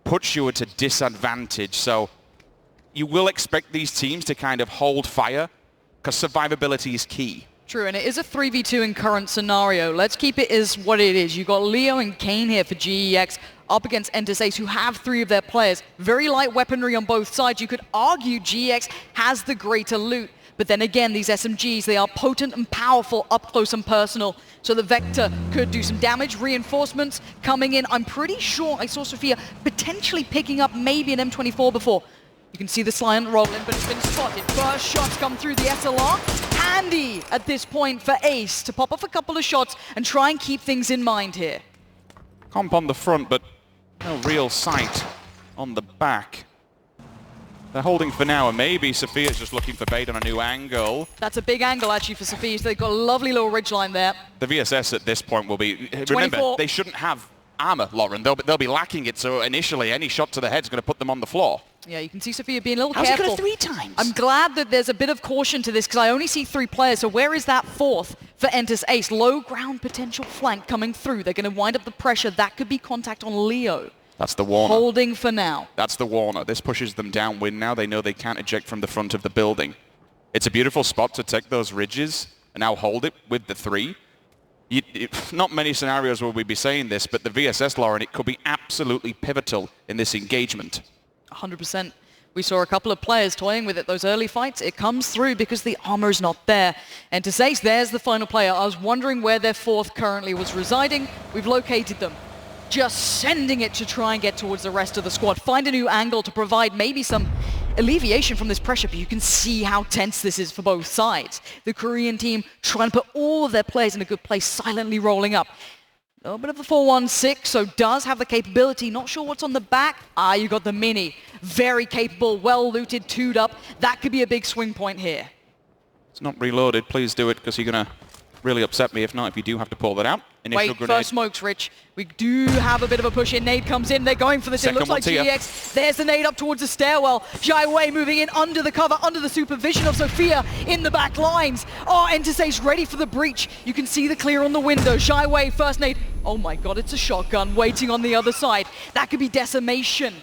puts you at a disadvantage. So you will expect these teams to kind of hold fire because survivability is key. True, and it is a 3v2 in current scenario. Let's keep it as what it is. You've got Leo and Kane here for GEX up against Entus Ace, who have 3 of their players. Very light weaponry on both sides. You could argue GEX has the greater loot. But then again, these SMGs, they are potent and powerful up close and personal. So the Vector could do some damage. Reinforcements coming in. I'm pretty sure I saw Sophia potentially picking up maybe an M24 before. You can see the slant rolling, but it's been spotted. First shots come through the SLR. Handy at this point for Ace to pop off a couple of shots and try and keep things in mind here. Comp on the front, but no real sight on the back. They're holding for now, and maybe Sophia's just looking for bait on a new angle. That's a big angle, actually, for Sophia. So they've got a lovely little ridgeline there. The VSS at this point will be... 24. Remember, they shouldn't have armor, Lauren. They'll be lacking it, so initially any shot to the head is going to put them on the floor. Yeah, you can see Sophia being a little How's careful. How's it got 3 times? I'm glad that there's a bit of caution to this because I only see 3 players. So where is that 4th for Entus Ace? Low ground potential flank coming through. They're going to wind up the pressure. That could be contact on Leo. That's the Warner. Holding for now. That's the Warner. This pushes them downwind now. They know they can't eject from the front of the building. It's a beautiful spot to take those ridges and now hold it with the 3. Not many scenarios will we be saying this, but the VSS, Lauren, it could be absolutely pivotal in this engagement. 100%. We saw a couple of players toying with it, those early fights. It comes through because the armor is not there. And to say there's the final player. I was wondering where their 4th currently was residing. We've located them. Just sending it to try and get towards the rest of the squad. Find a new angle to provide maybe some alleviation from this pressure, but you can see how tense this is for both sides. The Korean team trying to put all of their players in a good place, silently rolling up. A little bit of the 416, so does have the capability. Not sure what's on the back. You got the Mini. Very capable, well looted, 2'd up. That could be a big swing point here. It's not reloaded. Please do it, because you're going to really upset me if not, if you do have to pull that out. Initial Wait, grenade. first smokes, Rich. We do have a bit of a push in. Nade comes in. They're going for this. It looks like GX. There's the nade up towards the stairwell. Jai Wei moving in under the cover, under the supervision of Sophia in the back lines. Oh, Entus Ace ready for the breach. You can see the clear on the window. Jai Wei, first nade. Oh my god, it's a shotgun waiting on the other side. That could be decimation.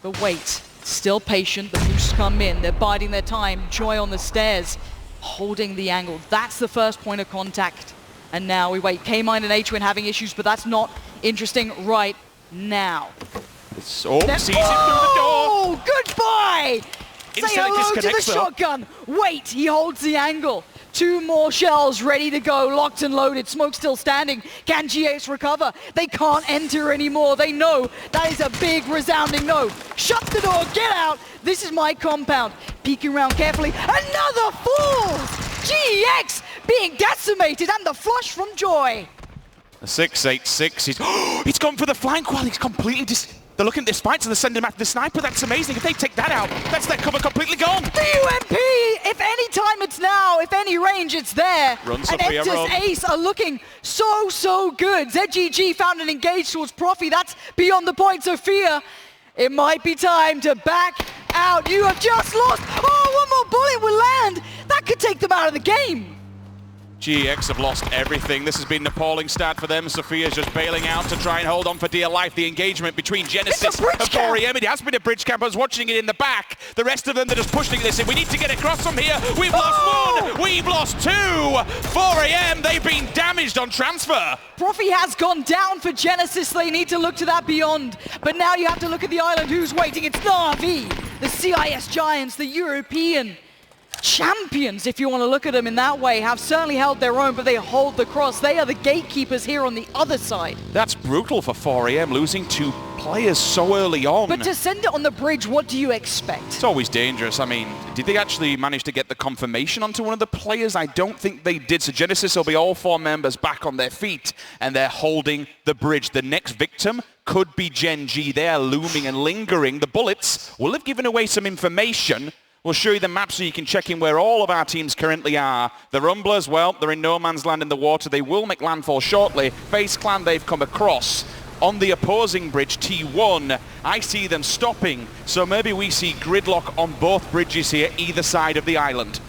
But wait, still patient. The boosts come in. They're biding their time. Joy on the stairs, holding the angle. That's the first point of contact. And now we wait. K-Mind and H-Win having issues, but that's not interesting right now. Oh, sees him through the door. Oh, goodbye! Say hello to the shotgun. Wait, he holds the angle. 2 more shells ready to go, locked and loaded. Smoke still standing. Can GX recover? They can't enter anymore. They know that is a big resounding no. Shut the door, get out. This is my compound. Peeking around carefully. Another falls! GX being decimated, and the flush from Joy. A 6-8-6. He's gone for the flank while he's completely they're looking at this fight, so they're sending him after the sniper. That's amazing. If they take that out, that's their cover completely gone. The UMP, if any time it's now, if any range it's there. Run, and Sophia, Eptus Ace are looking so good. ZGG found an engage towards Profi. That's beyond the point, Sophia. It might be time to back out. You have just lost. Oh, one more bullet will land. That could take them out of the game. GX have lost everything. This has been an appalling start for them. Sophia's just bailing out to try and hold on for dear life. The engagement between Genesis and 4AM. It has been a bridge camp. I was watching it in the back. The rest of them, they're just pushing this in. We need to get across from here. We've lost 1. We've lost 2. 4AM, they've been damaged on transfer. Profi has gone down for Genesis. They need to look to that beyond. But now you have to look at the island. Who's waiting? It's Na'Vi, the CIS Giants, the European champions, if you want to look at them in that way, have certainly held their own, but they hold the cross. They are the gatekeepers here on the other side. That's brutal for 4AM, losing 2 players so early on. But to send it on the bridge, what do you expect? It's always dangerous. I mean, did they actually manage to get the confirmation onto one of the players? I don't think they did. So Genesis will be all 4 members back on their feet, and they're holding the bridge. The next victim could be Gen G. They're looming and lingering. The bullets will have given away some information. We'll show you the map so you can check in where all of our teams currently are. The Rumblers, well, they're in no man's land in the water. They will make landfall shortly. FaZe Clan, they've come across. On the opposing bridge, T1, I see them stopping. So maybe we see gridlock on both bridges here, either side of the island.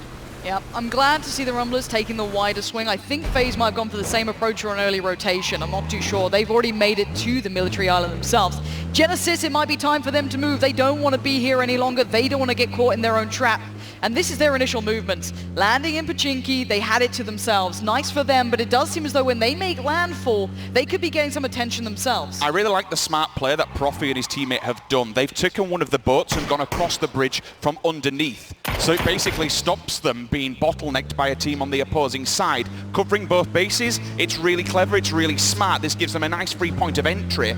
Yep, I'm glad to see the Rumblers taking the wider swing. I think FaZe might have gone for the same approach or an early rotation. I'm not too sure. They've already made it to the military island themselves. Genesis, it might be time for them to move. They don't want to be here any longer. They don't want to get caught in their own trap. And this is their initial movements. Landing in Pachinki, they had it to themselves. Nice for them, but it does seem as though when they make landfall, they could be getting some attention themselves. I really like the smart play that Profi and his teammate have done. They've taken one of the boats and gone across the bridge from underneath. So it basically stops them being bottlenecked by a team on the opposing side. Covering both bases, it's really clever, it's really smart. This gives them a nice free point of entry.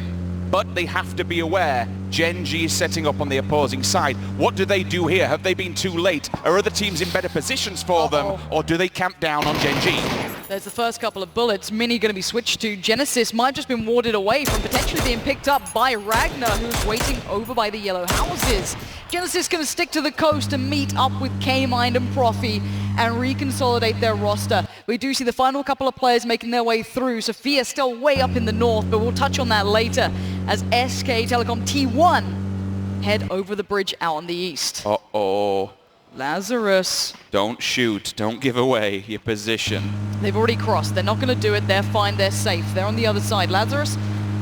But they have to be aware, Gen G is setting up on the opposing side. What do they do here? Have they been too late? Are other teams in better positions for them? Or do they camp down on Gen G? There's the first couple of bullets. Mini going to be switched to. Genesis might have just been warded away from potentially being picked up by Ragnar, who's waiting over by the yellow houses. Genesis going to stick to the coast and meet up with K-Mind and Profi and reconsolidate their roster. We do see the final couple of players making their way through. Sophia still way up in the north, but we'll touch on that later as SK Telecom T1 head over the bridge out on the east. Uh-oh. Lazarus. Don't shoot. Don't give away your position. They've already crossed. They're not going to do it. They're fine. They're safe. They're on the other side. Lazarus,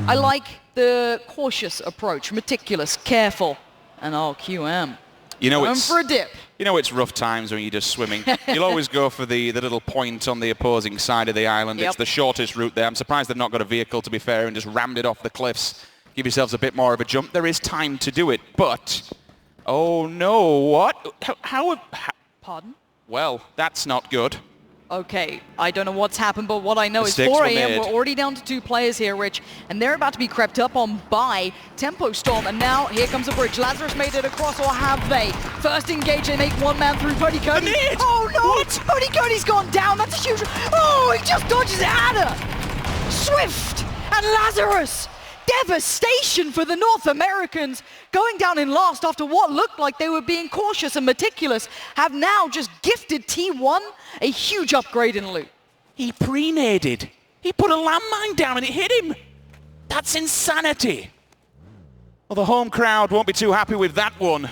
I like the cautious approach. Meticulous, careful. And QM. You know, going for a dip. You know it's rough times when you're just swimming. You'll always go for the little point on the opposing side of the island. It's the shortest route there. I'm surprised they've not got a vehicle, to be fair, and just rammed it off the cliffs. Give yourselves a bit more of a jump. There is time to do it, but... Oh no, what? How Pardon? Well, that's not good. Okay, I don't know what's happened, but what I know is Mistakes 4 were AM, made. we're already down to 2 players here, Rich, and they're about to be crept up on by Tempo Storm, and now here comes a bridge. Lazarus made it across, or have they? First engage, they make one man through. Pony Cody. Oh no! What? Pony Cody's gone down, that's a huge... Oh, he just dodges it at her! Swift and Lazarus! Devastation for the North Americans, going down in last after what looked like they were being cautious and meticulous, have now just gifted T1 a huge upgrade in loot. He pre-naded. He put a landmine down and it hit him. That's insanity. Well, the home crowd won't be too happy with that one.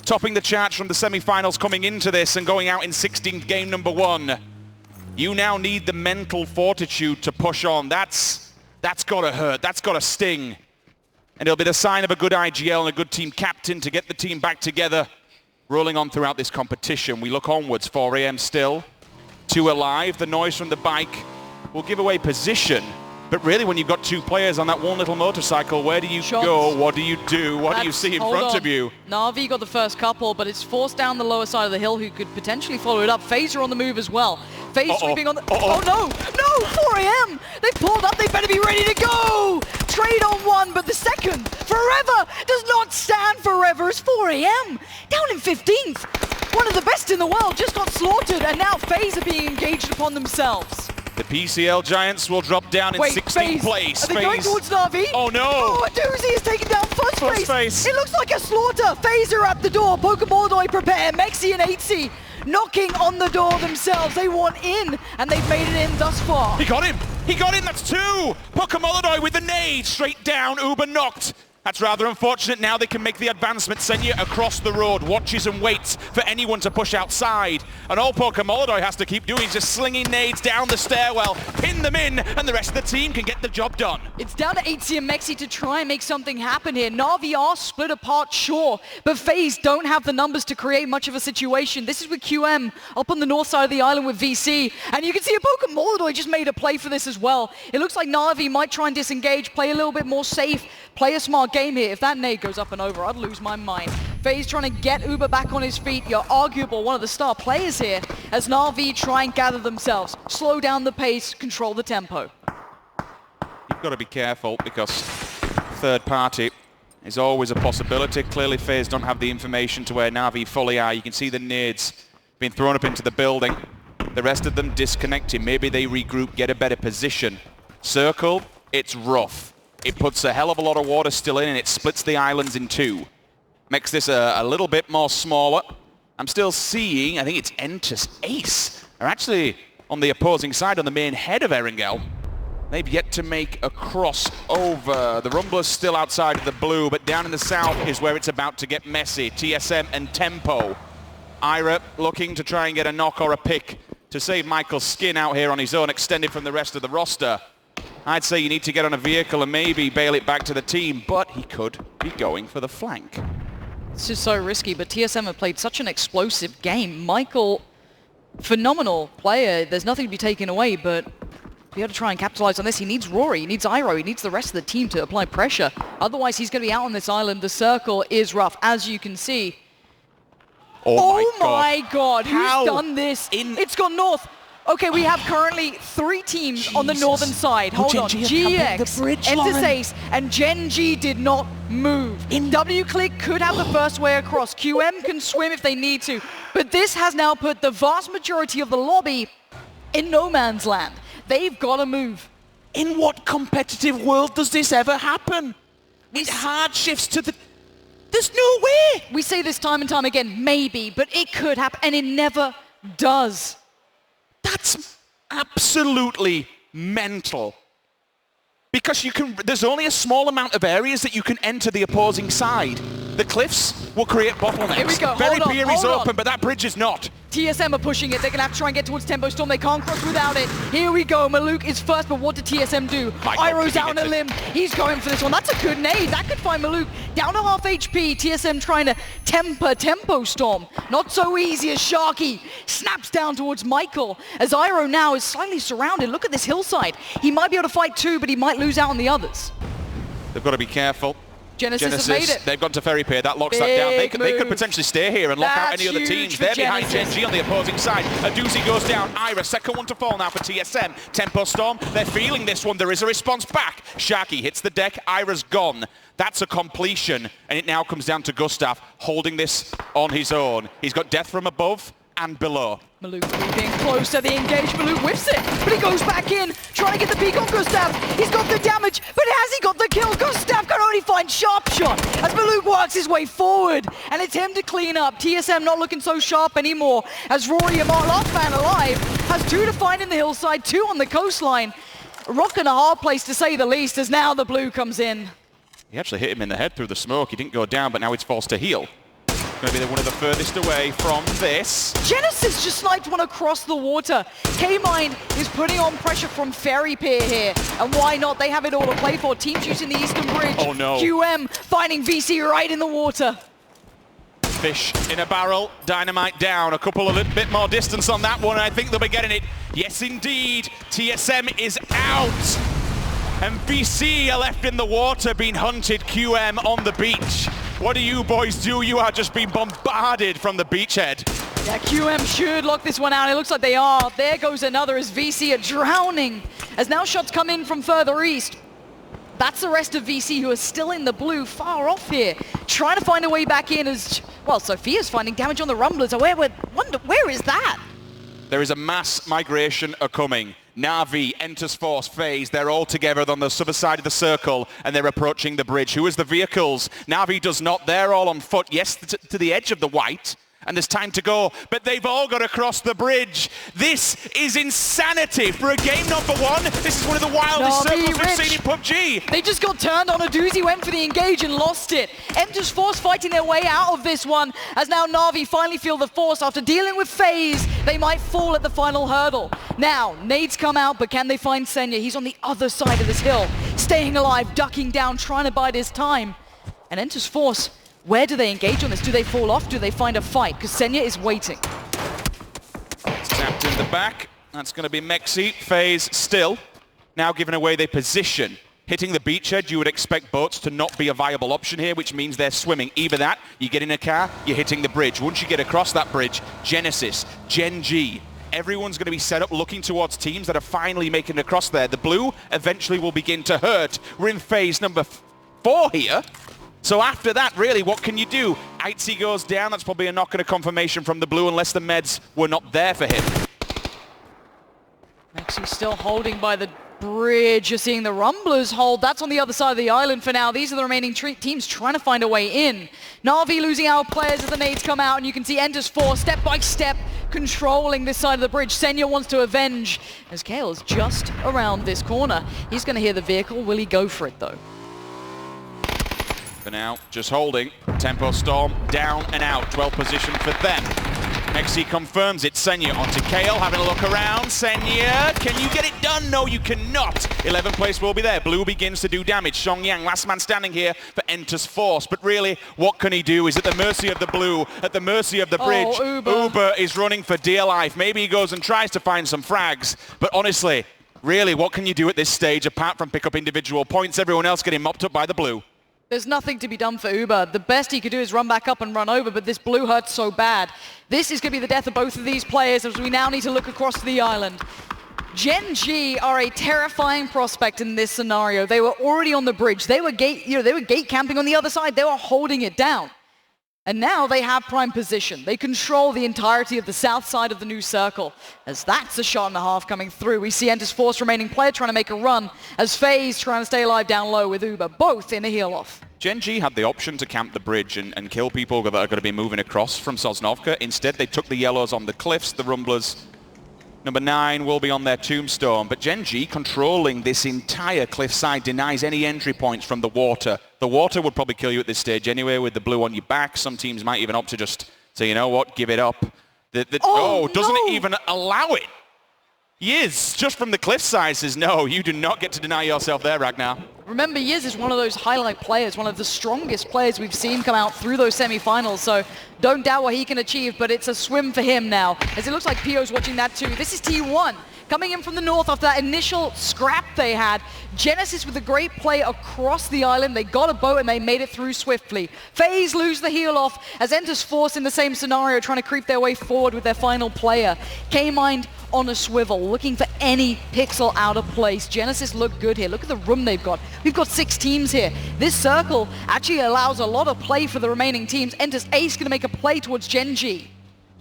Topping the charts from the semi-finals coming into this and going out in 16th game number 1. You now need the mental fortitude to push on. That's got to hurt. That's got to sting. And it'll be the sign of a good IGL and a good team captain to get the team back together, rolling on throughout this competition. We look onwards, 4 AM still. 2 alive, the noise from the bike will give away position. But really, when you've got 2 players on that one little motorcycle, where do you go? What do you do? What do you see in front of you? Na'Vi got the first couple, but it's forced down the lower side of the hill, who could potentially follow it up. Phaser on the move as well. Phase sweeping on the... Oh no! No! 4 AM! They pulled up, they better be ready to go! Trade on 1, but the second, Forever, does not stand forever as 4 AM. Down in 15th. One of the best in the world just got slaughtered, and now FaZe are being engaged upon themselves. The PCL Giants will drop down in 16th place. Are they going towards Na'Vi? Oh no! Oh, a doozy is taking down first face. It looks like a slaughter. Phaser at the door. Pokemon prepare. Mexi and 8C knocking on the door themselves. They want in, and they've made it in thus far. He got him! He got in, that's 2! Pokemon with the nade, straight down, Uber knocked. That's rather unfortunate. Now they can make the advancement. Senya across the road, watches and waits for anyone to push outside. And all Pokemon has to keep doing is just slinging nades down the stairwell, pin them in, and the rest of the team can get the job done. It's down to 8C and Mexi to try and make something happen here. Na'Vi are split apart, sure, but FaZe don't have the numbers to create much of a situation. This is with QM up on the north side of the island with VC, and you can see a Pokemon just made a play for this as well. It looks like Na'Vi might try and disengage, play a little bit more safe, play a smart game here. If that nade goes up and over, I'd lose my mind. FaZe trying to get Uber back on his feet. You're arguable one of the star players here as Na'Vi try and gather themselves, slow down the pace, control the tempo. You've got to be careful because third party is always a possibility. Clearly FaZe don't have the information to where Na'Vi fully are. You can see the nades being thrown up into the building. The rest of them disconnecting. Maybe they regroup, get a better position. Circle, it's rough. It puts a hell of a lot of water still in, and it splits the islands in 2. Makes this a little bit more smaller. I'm still seeing, I think it's Entus Ace are actually on the opposing side, on the main head of Erangel. They've yet to make a crossover. The Rumbler's still outside of the blue, but down in the south is where it's about to get messy. TSM and Tempo. Ira looking to try and get a knock or a pick to save Michael's skin out here on his own, extended from the rest of the roster. I'd say you need to get on a vehicle and maybe bail it back to the team, but he could be going for the flank. This is so risky, but TSM have played such an explosive game. Michael, phenomenal player. There's nothing to be taken away, but be able to try and capitalize on this. He needs Rory, he needs Iroh, he needs the rest of the team to apply pressure. Otherwise, he's going to be out on this island. The circle is rough, as you can see. Oh my god, who's done this? It's gone north. Okay, we have currently 3 teams on the northern side. Hold on, GX, Entus Ace, and Gen G did not move. W-Click could have the first way across. QM can swim if they need to. But this has now put the vast majority of the lobby in no man's land. They've got to move. In what competitive world does this ever happen? It hard shifts to the... There's no way! We say this time and time again, maybe, but it could happen, and it never does. That's absolutely mental. Because there's only a small amount of areas that you can enter the opposing side. The cliffs will create bottlenecks. Here we go. Very Pier is open, but that bridge is not. TSM are pushing it. They're going to have to try and get towards Tempo Storm. They can't cross without it. Here we go. Maluk is first, but what did TSM do? Iroh's out on a limb. He's going for this one. That's a good nade. That could find Maluk. Down to half HP. TSM trying to temper Tempo Storm. Not so easy as Sharky snaps down towards Michael. As Iroh now is slightly surrounded. Look at this hillside. He might be able to fight 2, but he might lose out on the others. They've got to be careful. Genesis has made it. They've gone to Ferry Pier. That locks that down. They could potentially stay here and lock out any other teams. They're behind Gen G on the opposing side. A doozy goes down. Ira, second one to fall now for TSM. Tempo Storm, they're feeling this one. There is a response back. Sharky hits the deck. Ira's gone. That's a completion. And it now comes down to Gustav holding this on his own. He's got death from above and below. Maluk creeping closer, the engage, Maluk whiffs it, but he goes back in, trying to get the peek on Gustav. He's got the damage, but has he got the kill? Gustav can only find Sharp Shot as Maluk works his way forward, and it's him to clean up. TSM not looking so sharp anymore, as Rory, our last man alive, has 2 to find in the hillside, 2 on the coastline. Rock in a hard place to say the least, as now the blue comes in. He actually hit him in the head through the smoke. He didn't go down, but now it's forced to heal. Going to be one of the furthest away from this. Genesis just sniped one across the water. K-Mind is putting on pressure from Ferry Pier here. And why not? They have it all to play for. Teams using the Eastern Bridge. Oh no. QM finding VC right in the water. Fish in a barrel, Dynamite down. A couple of bit more distance on that one. I think they'll be getting it. Yes, indeed. TSM is out. And VC are left in the water, being hunted. QM on the beach. What do you boys do? You are just being bombarded from the beachhead. Yeah, QM should lock this one out. It looks like they are. There goes another as VC are drowning. As now shots come in from further east. That's the rest of VC who are still in the blue, far off here. Trying to find a way back in as, well, Sophia's finding damage on the Rumblers. Where is that? There is a mass migration coming. Na'Vi, enters Force, FaZe, they're all together on the other side of the circle and they're approaching the bridge. Who is the vehicles? Na'Vi does not, they're all on foot, yes, to the edge of the white. And there's time to go, but they've all got to cross the bridge. This is insanity for a game number one. This is one of the wildest circles we've seen in PUBG. They just got turned on. A doozy went for the engage and lost it. Enters Force fighting their way out of this one, as now Na'Vi finally feel the force. After dealing with FaZe, they might fall at the final hurdle. Now, nades come out, but can they find Senya? He's on the other side of this hill, staying alive, ducking down, trying to bide his time. And enters Force. Where do they engage on this? Do they fall off? Do they find a fight? Because Senya is waiting. Snapped in the back. That's going to be Mexi. FaZe still. Now giving away their position. Hitting the beachhead, you would expect boats to not be a viable option here, which means they're swimming. Either that, you get in a car, you're hitting the bridge. Once you get across that bridge, Genesis, Gen G, everyone's going to be set up looking towards teams that are finally making it across there. The blue eventually will begin to hurt. We're in phase number 4 here. So after that, really, what can you do? Aitzi goes down. That's probably a knock and a confirmation from the blue, unless the meds were not there for him. Mexi still holding by the bridge. You're seeing the Rumblers hold. That's on the other side of the island for now. These are the remaining teams trying to find a way in. Na'Vi losing our players as the nades come out, and you can see Enters 4 step by step controlling this side of the bridge. Senya wants to avenge as Kale's just around this corner. He's going to hear the vehicle. Will he go for it, though? For now, just holding. Tempo Storm down and out. 12 position for them. Mexi confirms it. Senya onto Kale, having a look around. Senya, can you get it done? No, you cannot. 11th place will be there. Blue begins to do damage. Xiangyang, last man standing here for Enters Force. But really, what can he do? He's at the mercy of the blue, at the mercy of the bridge. Uber is running for dear life. Maybe he goes and tries to find some frags. But honestly, really, what can you do at this stage apart from pick up individual points? Everyone else getting mopped up by the blue. There's nothing to be done for Uber. The best he could do is run back up and run over, but this blue hurts so bad. This is going to be the death of both of these players as we now need to look across the island. Gen G are a terrifying prospect in this scenario. They were already on the bridge. They were gate camping on the other side. They were holding it down. And now they have prime position. They control the entirety of the south side of the new circle. As that's a shot and a half coming through. We see Enters Force remaining player trying to make a run, as FaZe trying to stay alive down low with Uber, both in a heal off. Gen G had the option to camp the bridge and kill people that are going to be moving across from Sosnovka. Instead, they took the yellows on the cliffs. The Rumblers, number 9, will be on their tombstone. But Gen G, controlling this entire cliffside, denies any entry points from the water. The water would probably kill you at this stage anyway, with the blue on your back. Some teams might even opt to just say, you know what, give it up. Doesn't it even allow it? Yiz, just from the cliffside, says, no, you do not get to deny yourself there, Ragnar. Remember, Yiz is one of those highlight players, one of the strongest players we've seen come out through those semi-finals, so don't doubt what he can achieve, but it's a swim for him now, as it looks like Pio's watching that too. This is T1, coming in from the north after that initial scrap they had. Genesis with a great play across the island. They got a boat and they made it through swiftly. FaZe lose the heal off, as Enters Force in the same scenario, trying to creep their way forward with their final player. K-Mind on a swivel, looking for any pixel out of place. Genesis look good here. Look at the room they've got. We've got 6 teams here. This circle actually allows a lot of play for the remaining teams. Enters Ace going to make a play towards Gen G.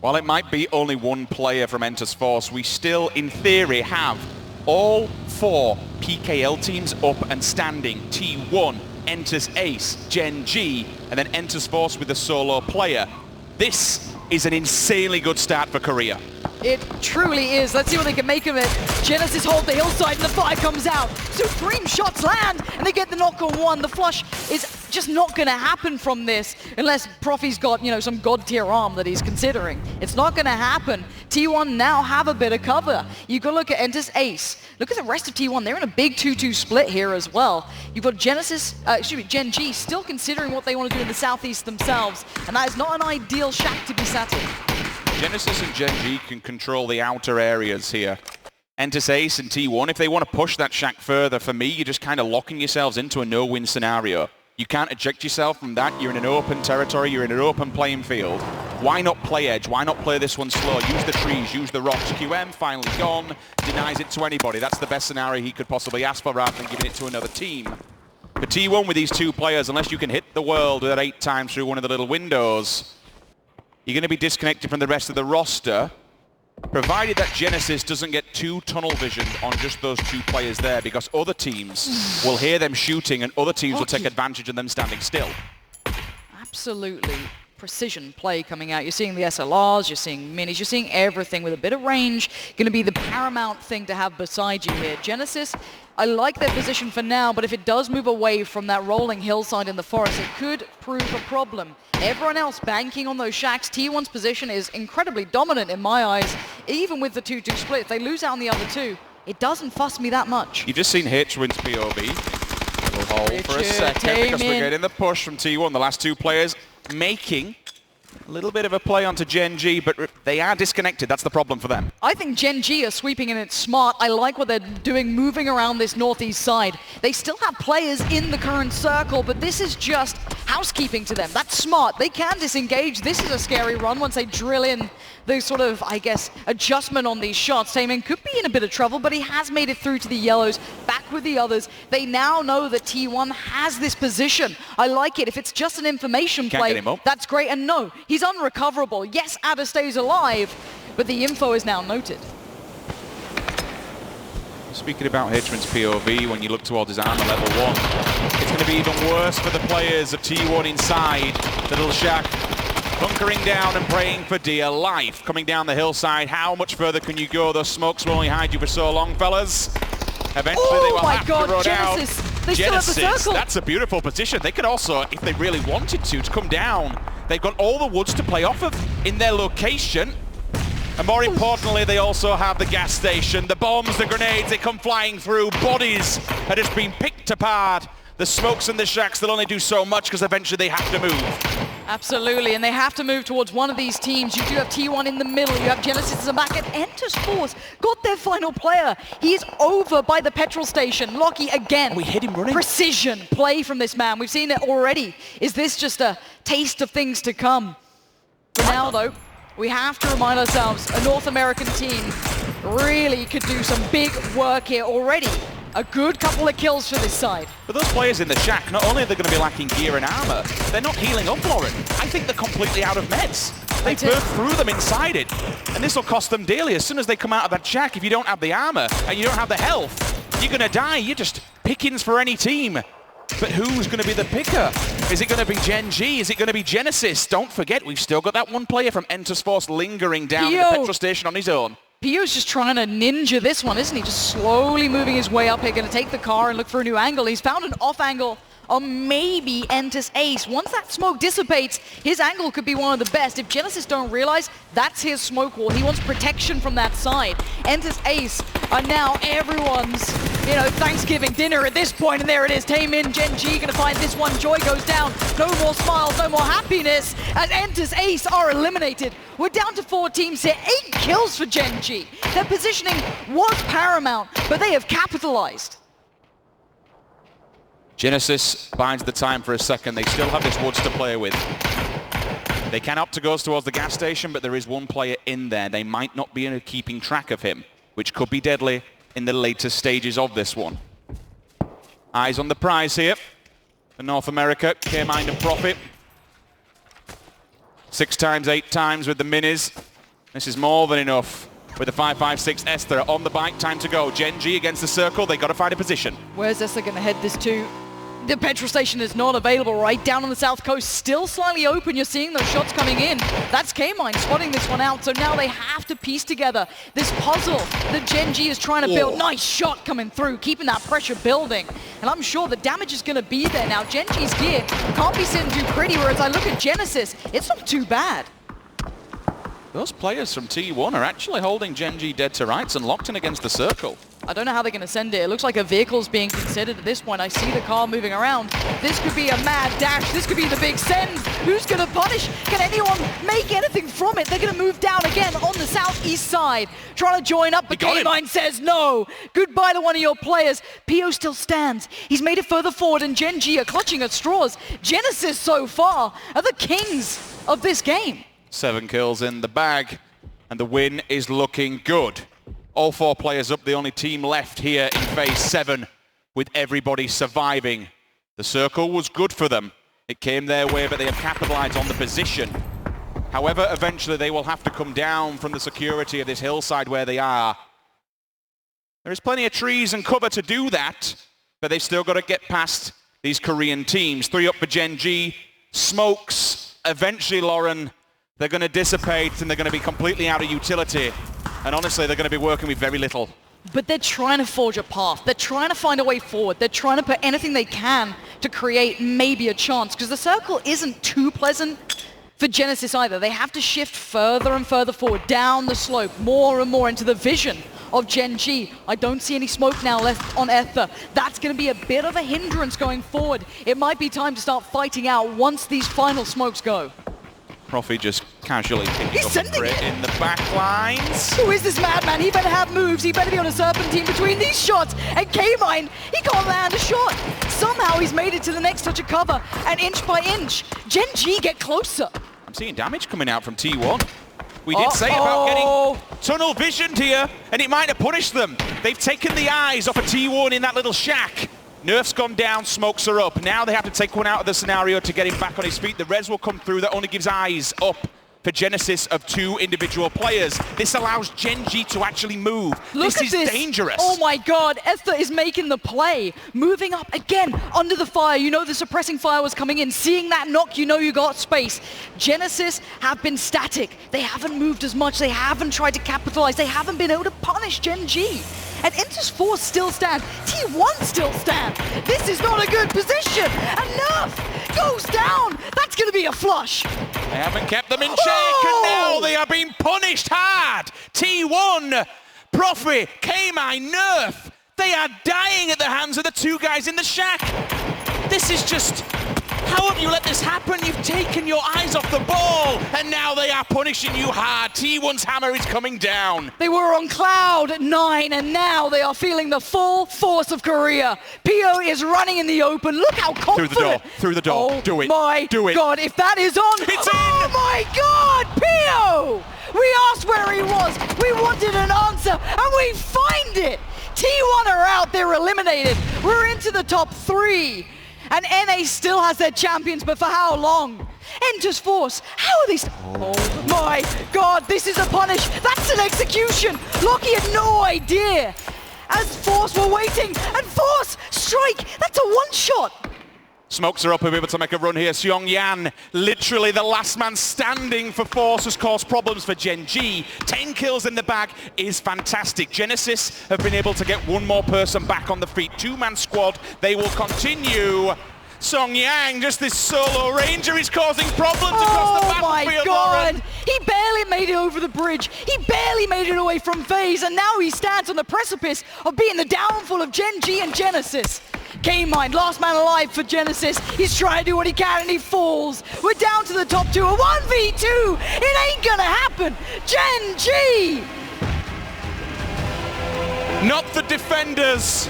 While it might be only one player from Enters Force, we still, in theory, have all 4 PKL teams up and standing. T1, Enters Ace, Gen G, and then Enters Force with a solo player. This is an insanely good start for Korea. It truly is. Let's see what they can make of it. Genesis hold the hillside and the fire comes out. Supreme shots land and they get the knock on one. The flush is just not going to happen from this unless Profi's got, some god tier arm that he's considering. It's not going to happen. T1 now have a bit of cover. You go look at Entus Ace. Look at the rest of T1. They're in a big 2-2 split here as well. You've got Gen G still considering what they want to do in the southeast themselves, and that is not an ideal shack to be sat in. Genesis and Gen G can control the outer areas here. Entus Ace and T1, if they want to push that shack further, for me, you're just kind of locking yourselves into a no-win scenario. You can't eject yourself from that. You're in an open territory. You're in an open playing field. Why not play edge? Why not play this one slow? Use the trees, use the rocks. QM finally gone, denies it to anybody. That's the best scenario he could possibly ask for rather than giving it to another team. For T1 with these two players, unless you can hit the world with that 8 times through one of the little windows, you're going to be disconnected from the rest of the roster, provided that Genesis doesn't get too tunnel visioned on just those 2 players there, because other teams will hear them shooting and other teams will take advantage of them standing still. Absolutely precision play coming out. You're seeing the SLRs, you're seeing minis, you're seeing everything with a bit of range. Going to be the paramount thing to have beside you here. Genesis, I like their position for now, but if it does move away from that rolling hillside in the forest, it could prove a problem. Everyone else banking on those shacks. T1's position is incredibly dominant in my eyes, even with the 2-2 split. If they lose out on the other 2, it doesn't fuss me that much. You've just seen RERUN's POV. We'll hold for a second because we're getting the push from T1. The last 2 players making a little bit of a play onto Gen G, but they are disconnected. That's the problem for them. I think Gen G are sweeping and it's smart. I like what they're doing, moving around this northeast side. They still have players in the current circle, but this is just housekeeping to them. That's smart. They can disengage. This is a scary run once they drill in the sort of, I guess, adjustment on these shots. Taemin could be in a bit of trouble, but he has made it through to the yellows, back with the others. They now know that T1 has this position. I like it. If it's just an information play, that's great. And no, he's unrecoverable. Yes, Ada stays alive, but the info is now noted. Speaking about RERUN's POV, when you look towards his armor level 1, it's going to be even worse for the players of T1 inside the little shack. Bunkering down and praying for dear life. Coming down the hillside, how much further can you go? Those smokes will only hide you for so long, fellas. Eventually they will have to run out. They still have the circle. That's a beautiful position. They could also, if they really wanted to come down, they've got all the woods to play off of in their location. And more importantly, they also have the gas station. The bombs, the grenades, they come flying through. Bodies are just being picked apart. The smokes and the shacks, they'll only do so much because eventually they have to move. Absolutely, and they have to move towards one of these teams. You do have T1 in the middle, you have Genesis in the back, and Entus Force got their final player. He is over by the petrol station. Lockie again. We hit him running. Precision play from this man. We've seen it already. Is this just a taste of things to come? For now, though, we have to remind ourselves, a North American team really could do some big work here already. A good couple of kills for this side. But those players in the shack, not only are they going to be lacking gear and armor, they're not healing up, Lauren. I think they're completely out of meds. They burst through them inside it, and this will cost them dearly. As soon as they come out of that shack, if you don't have the armor and you don't have the health, you're going to die. You're just pickings for any team. But who's going to be the picker? Is it going to be Gen G? Is it going to be Genesis? Don't forget, we've still got that one player from Entus Force lingering down at the petrol station on his own. Pio's just trying to ninja this one, isn't he? Just slowly moving his way up here, going to take the car and look for a new angle. He's found an off angle on maybe Entus Ace. Once that smoke dissipates, his angle could be one of the best. If Genesis don't realize, that's his smoke wall. He wants protection from that side. Entus Ace are now everyone's, Thanksgiving dinner at this point, and there it is. Taemin, Gen G gonna find this one. Joy goes down. No more smiles, no more happiness, as Entus Ace are eliminated. We're down to 4 teams here. 8 kills for Gen G. Their positioning was paramount, but they have capitalized. Genesis binds the time for a second. They still have this woods to play with. They can opt to go towards the gas station, but there is one player in there. They might not be keeping track of him, which could be deadly in the later stages of this one. Eyes on the prize here for North America. K-Mind and Profit. 6 times, 8 times with the minis. This is more than enough. With the 5.56 Esther on the bike, time to go. Gen G against the circle, they got to find a position. Where's Esther going to head this to? The petrol station is not available right down on the south coast, still slightly open. You're seeing those shots coming in. That's K-Mine spotting this one out, so now they have to piece together this puzzle that Gen G is trying to build. Nice shot coming through, keeping that pressure building. And I'm sure the damage is going to be there now. Gen G's gear can't be sitting too pretty, whereas I look at Genesis, it's not too bad. Those players from T1 are actually holding Gen G dead to rights and locked in against the circle. I don't know how they're going to send it. It looks like a vehicle's being considered at this point. I see the car moving around. This could be a mad dash. This could be the big send. Who's going to punish? Can anyone make anything from it? They're going to move down again on the southeast side, trying to join up, but K-Mine says no. Goodbye to one of your players. PO still stands. He's made it further forward, and Gen G are clutching at straws. Genesis so far are the kings of this game. 7 kills in the bag, and the win is looking good. All 4 players up, the only team left here in phase 7, with everybody surviving. The circle was good for them. It came their way, but they have capitalized on the position. However, eventually they will have to come down from the security of this hillside where they are. There is plenty of trees and cover to do that, but they've still got to get past these Korean teams. 3 up for Gen G, smokes, eventually Lauren, they're going to dissipate and they're going to be completely out of utility. And honestly, they're going to be working with very little. But they're trying to forge a path. They're trying to find a way forward. They're trying to put anything they can to create maybe a chance, because the circle isn't too pleasant for Genesis either. They have to shift further and further forward, down the slope, more and more into the vision of Gen G. I don't see any smoke now left on Ether. That's going to be a bit of a hindrance going forward. It might be time to start fighting out once these final smokes go. Profi just casually picking up a crit in the back lines. Who is this madman? He better have moves. He better be on a serpentine between these shots. And K-Mine, he can't land a shot. Somehow he's made it to the next touch of cover. And inch by inch, Gen G get closer. I'm seeing damage coming out from T1. We did say about getting tunnel visioned here, and it might have punished them. They've taken the eyes off of T1 in that little shack. Nerf's gone down, smokes are up. Now they have to take one out of the scenario to get him back on his feet. The res will come through. That only gives eyes up for Genesis of 2 individual players. This allows Gen G to actually move. Look this is dangerous. Oh my god, Ether is making the play. Moving up again under the fire. You know the suppressing fire was coming in. Seeing that knock, you know you got space. Genesis have been static. They haven't moved as much. They haven't tried to capitalize. They haven't been able to punish Gen G. And Intus Force still stand. T1 still stand. This is not a good position. And Nerf goes down. That's going to be a flush. They haven't kept them in check, and now they are being punished hard. T1, Profi, K-Mine, Nerf. They are dying at the hands of the 2 guys in the shack. This is just... How have you let this happen? You've taken your eyes off the ball, and now they are punishing you hard. T1's hammer is coming down. They were on cloud 9, and now they are feeling the full force of Korea. PO is running in the open. Look how confident. Through the door, do it. Do it. God, if that is on. It's oh in. My God, PO! We asked where he was. We wanted an answer, and we find it. T1 are out. They're eliminated. We're into the top 3. And NA still has their champions, but for how long? Enters Force. How are these? Oh my God, this is a punish. That's an execution. Loki had no idea. As Force were waiting, and Force strike. That's a one-shot. Smokes are up, we're able to make a run here. Seong Yan, literally the last man standing for Force, has caused problems for Gen G. 10 kills in the bag is fantastic. Genesis have been able to get one more person back on the feet. 2-man squad, they will continue. Song Yang, just this solo ranger, is causing problems across the battlefield. Oh my God! He barely made it over the bridge. He barely made it away from FaZe, and now he stands on the precipice of being the downfall of Gen G and Genesis. K-Mine, last man alive for Genesis. He's trying to do what he can and he falls. We're down to the top 2, a 1v2. It ain't gonna happen. Gen G! Not the defenders,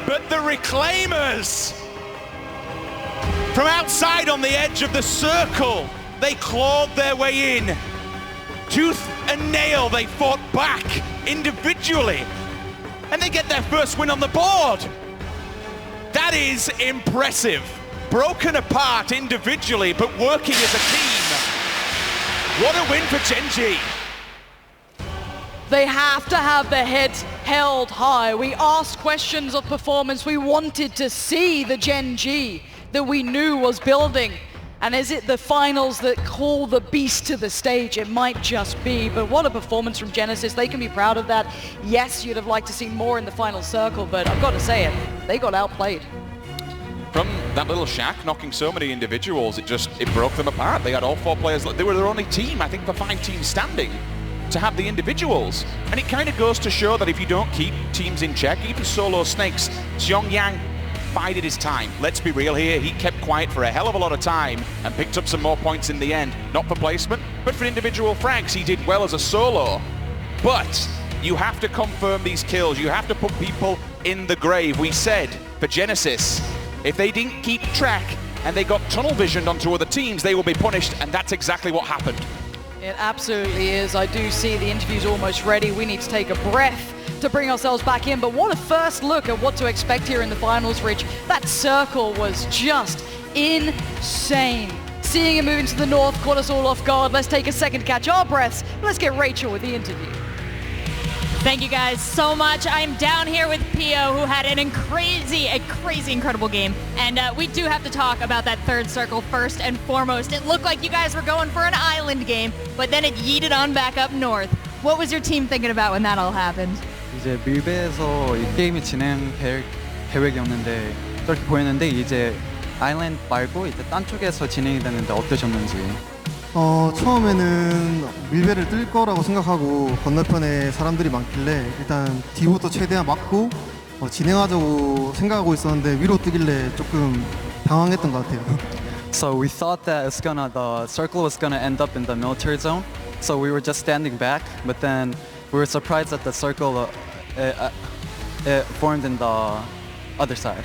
but the reclaimers. From outside on the edge of the circle, they clawed their way in. Tooth and nail, they fought back individually. And they get their first win on the board. That is impressive. Broken apart individually, but working as a team. What a win for Gen G. They have to have their heads held high. We asked questions of performance. We wanted to see the Gen G that we knew was building. And is it the finals that call the beast to the stage? It might just be, but what a performance from Genesis. They can be proud of that. Yes, you'd have liked to see more in the final circle, but I've got to say it, they got outplayed. From that little shack, knocking so many individuals, it broke them apart. They had all 4 players. They were their only team, I think, the 5 teams standing to have the individuals. And it kind of goes to show that if you don't keep teams in check, even solo snakes, Xiongyang bided his time. Let's be real here, he kept quiet for a hell of a lot of time and picked up some more points in the end. Not for placement, but for individual frags. He did well as a solo. But you have to confirm these kills. You have to put people in the grave. We said, for Genesis, if they didn't keep track and they got tunnel visioned onto other teams, they will be punished, and that's exactly what happened. It absolutely is. I do see the interview's almost ready. We need to take a breath to bring ourselves back in, but what a first look at what to expect here in the finals, Rich. That circle was just insane. Seeing it move into the north caught us all off guard. Let's take a second to catch our breaths. Let's get Rachel with the interview. Thank you guys so much. I'm down here with Pio, who had a crazy, incredible game. And we do have to talk about that third circle first and foremost. It looked like you guys were going for an island game, but then it yeeted on back up north. What was your team thinking about when that all happened? 이제 밀배에서 이 게임이 진행될 계획이었는데 그렇게 보였는데 이제 아일랜드 말고 이제 딴 쪽에서 진행이 됐는데 어떠셨는지? 처음에는 밀배를 뜰 거라고 생각하고 건너편에 사람들이 많길래 일단 뒤부터 최대한 막고 진행하자고 생각하고 있었는데 위로 뜨길래 조금 당황했던 것 같아요. So we thought that the circle was gonna end up in the military zone. So we were just standing back, but then we were surprised that the circle it formed in the other side.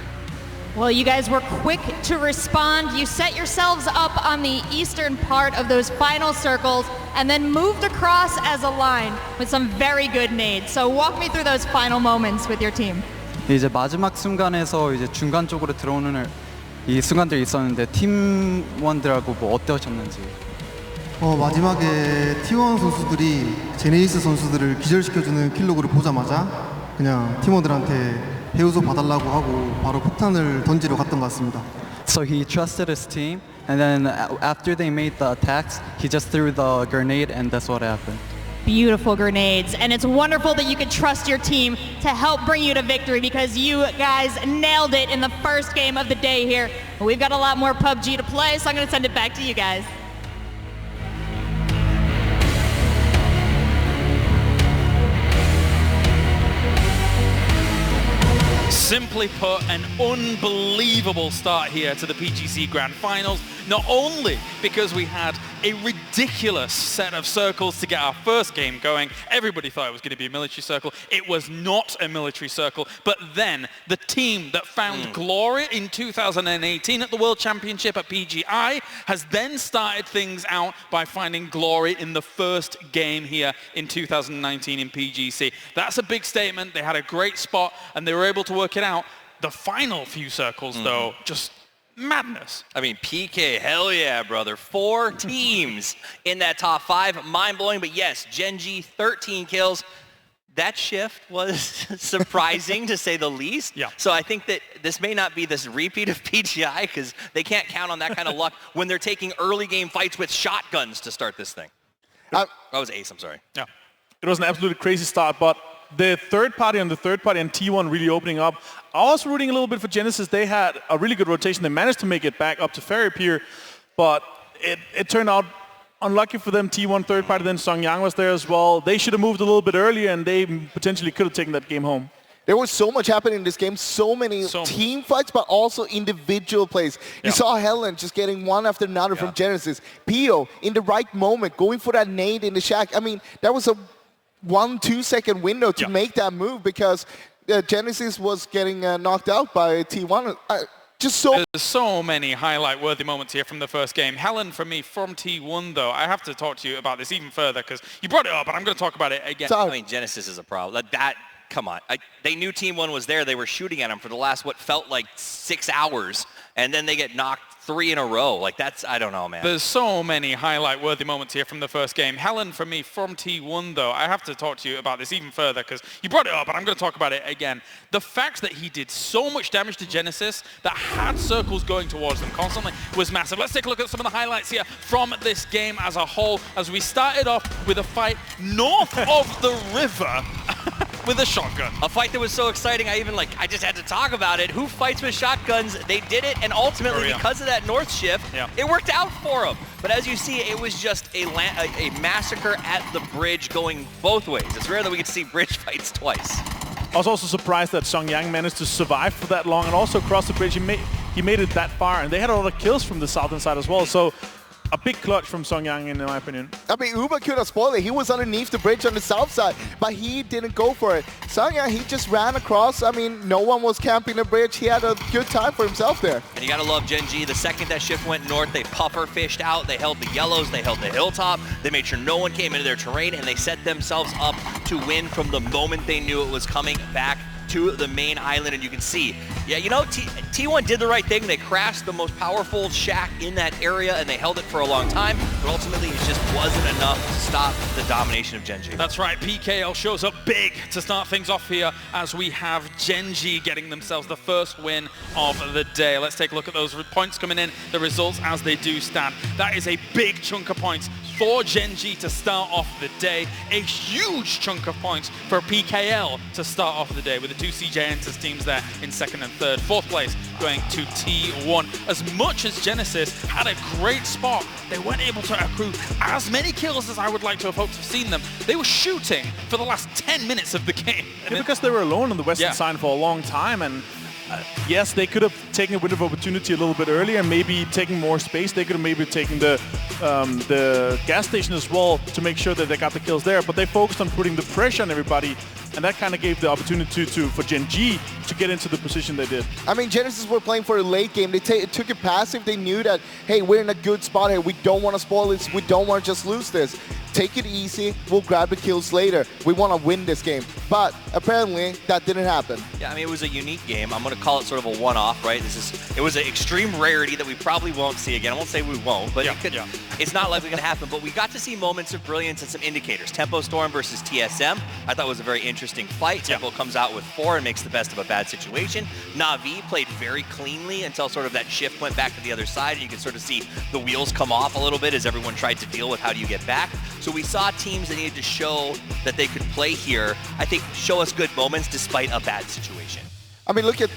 Well, you guys were quick to respond. You set yourselves up on the eastern part of those final circles and then moved across as a line with some very good nades. So walk me through those final moments with your team. 이제 마지막 순간에서 이제 중간 쪽으로 들어오는 이 순간들이 있었는데 팀원들하고 뭐 어떠셨는지? 마지막에 T1 선수들이 제네시스 선수들을 기절시켜주는 킬로그를 보자마자 그냥 팀원들한테 배우소 봐달라고 하고 바로 폭탄을 던지러 갔던 것 같습니다. So he trusted his team, and then after they made the attacks, he just threw the grenade, and that's what happened. Beautiful grenades, and it's wonderful that you could trust your team to help bring you to victory because you guys nailed it in the first game of the day here. We've got a lot more PUBG to play, so I'm going to send it back to you guys. Simply put, an unbelievable start here to the PGC Grand Finals, not only because we had a ridiculous set of circles to get our first game going. Everybody thought it was going to be a military circle. It was not a military circle, but then the team that found glory in 2018 at the World Championship at PGI has then started things out by finding glory in the first game here in 2019 in PGC. That's a big statement. They had a great spot and they were able to work it out. The final few circles, though, just madness. I mean, PK, hell yeah, brother. 4 teams in that top 5. Mind-blowing, but yes, Gen G, 13 kills. That shift was surprising, to say the least. Yeah. So I think that this may not be this repeat of PGI, because they can't count on that kind of luck when they're taking early game fights with shotguns to start this thing. That was Ace, I'm sorry. Yeah. It was an absolutely crazy start, but the third party and T1 really opening up. I was rooting a little bit for Genesis. They had a really good rotation. They managed to make it back up to Ferry Pier, but it turned out unlucky for them. T1 third party, then Xiongyang was there as well. They should have moved a little bit earlier, and they potentially could have taken that game home. There was so much happening in this game, so many team fights, but also individual plays. You saw Helen just getting one after another from Genesis. Pio, in the right moment, going for that nade in the shack. I mean, that was a 1-2 second window to make that move because Genesis was getting knocked out by T1. There's so many highlight-worthy moments here from the first game. Helen, for me, from T1, though, I have to talk to you about this even further because you brought it up, but I'm going to talk about it again. I mean, Genesis is a problem. Come on. They knew Team 1 was there. They were shooting at him for the last, what felt like 6 hours. and then they get knocked 3 in a row. Like, that's, I don't know, man. There's so many highlight-worthy moments here from the first game. Helen, for me, from T1, though, I have to talk to you about this even further, because you brought it up, and I'm going to talk about it again. The fact that he did so much damage to Genesis that had circles going towards them constantly was massive. Let's take a look at some of the highlights here from this game as a whole, as we started off with a fight north of the river with a shotgun. A fight that was so exciting, I just had to talk about it. Who fights with shotguns? They did it, and ultimately, because of that north shift, it worked out for them. But as you see, it was just a massacre at the bridge going both ways. It's rare that we get to see bridge fights twice. I was also surprised that Song Yang managed to survive for that long and also cross the bridge. He made it that far, and they had a lot of kills from the southern side as well. So a big clutch from Song Yang, in my opinion. I mean, Uber could have spoiled it. He was underneath the bridge on the south side, but he didn't go for it. Song Yang, he just ran across. I mean, no one was camping the bridge. He had a good time for himself there. And you gotta love Gen G. The second that shift went north, they puffer fished out. They held the yellows. They held the hilltop. They made sure no one came into their terrain, and they set themselves up to win from the moment they knew it was coming back to the main island. And you can see, yeah, you know, T1 did the right thing. They crashed the most powerful shack in that area, and they held it for a long time, but ultimately it just wasn't enough to stop the domination of Gen G. That's right, PKL shows up big to start things off here as we have Gen G getting themselves the first win of the day. Let's take a look at those points coming in, the results as they do stand. That is a big chunk of points for Gen G to start off the day. A huge chunk of points for PKL to start off the day, with the two CJ Enters teams there in second and third. Fourth place going to T1. As much as Genesis had a great spot, they weren't able to accrue as many kills as I would like to have hoped to have seen them. They were shooting for the last 10 minutes of the game. Yeah, because they were alone on the western side for a long time, and yes, they could have taken a window of opportunity a little bit earlier, maybe taking more space. They could have maybe taken the gas station as well to make sure that they got the kills there, but they focused on putting the pressure on everybody, and that kind of gave the opportunity for Gen G to get into the position they did. I mean, Genesis were playing for a late game. They took it passive. They knew that, hey, we're in a good spot here. We don't want to spoil this. We don't want to just lose this. Take it easy. We'll grab the kills later. We want to win this game. But apparently, that didn't happen. Yeah, I mean, it was a unique game. I'm going to call it sort of a one-off, right? It was an extreme rarity that we probably won't see again. I won't say we won't, but it's not likely going to happen. But we got to see moments of brilliance and some indicators. Tempo Storm versus TSM, I thought was a very interesting fight. Tempo comes out with 4 and makes the best of a bad situation. Na'Vi played very cleanly until sort of that shift went back to the other side, and you could sort of see the wheels come off a little bit as everyone tried to deal with how do you get back. So we saw teams that needed to show that they could play here, I think, show us good moments despite a bad situation. I mean, look at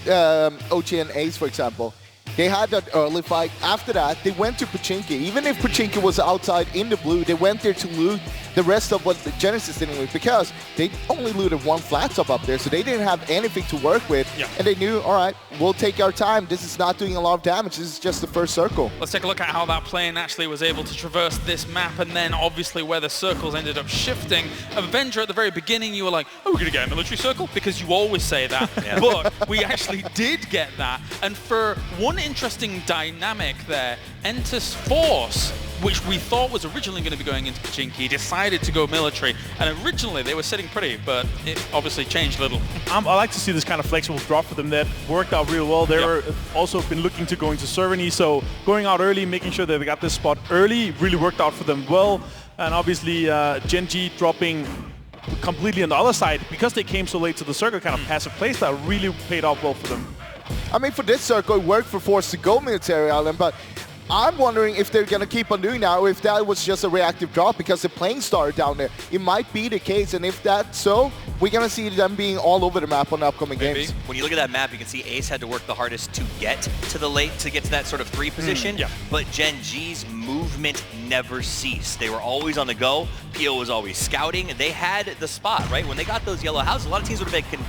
OG and Ace, for example. They had that early fight. After that, they went to Pachinki. Even if Pachinki was outside in the blue, they went there to loot the rest of what the Genesis didn't loot, because they only looted 1 flat top up there, so they didn't have anything to work with. And they knew, all right, we'll take our time. This is not doing a lot of damage. This is just the first circle. Let's take a look at how that plane actually was able to traverse this map, and then obviously where the circles ended up shifting. Avenger, at the very beginning, you were like, oh, we're going to get a military circle? Because you always say that. But we actually did get that. And for one interesting dynamic there, Entus Force, which we thought was originally going to be going into Pachinki, decided to go military. And originally they were sitting pretty, but it obviously changed a little. I like to see this kind of flexible drop for them. That worked out real well. They were also been looking to go into Cerveny, so going out early, making sure that they got this spot early, really worked out for them well. And obviously Gen G dropping completely on the other side, because they came so late to the circle, kind of passive place that really paid off well for them. I mean, for this circle, it worked for Force to go military island, but I'm wondering if they're going to keep on doing that, or if that was just a reactive drop because the plane started down there. It might be the case, and if that's so, we're going to see them being all over the map on the upcoming games. When you look at that map, you can see Ace had to work the hardest to get to the late, to get to that sort of 3 position, but Gen G's movement never ceased. They were always on the go. PO was always scouting, and they had the spot, right? When they got those yellow houses, a lot of teams would have been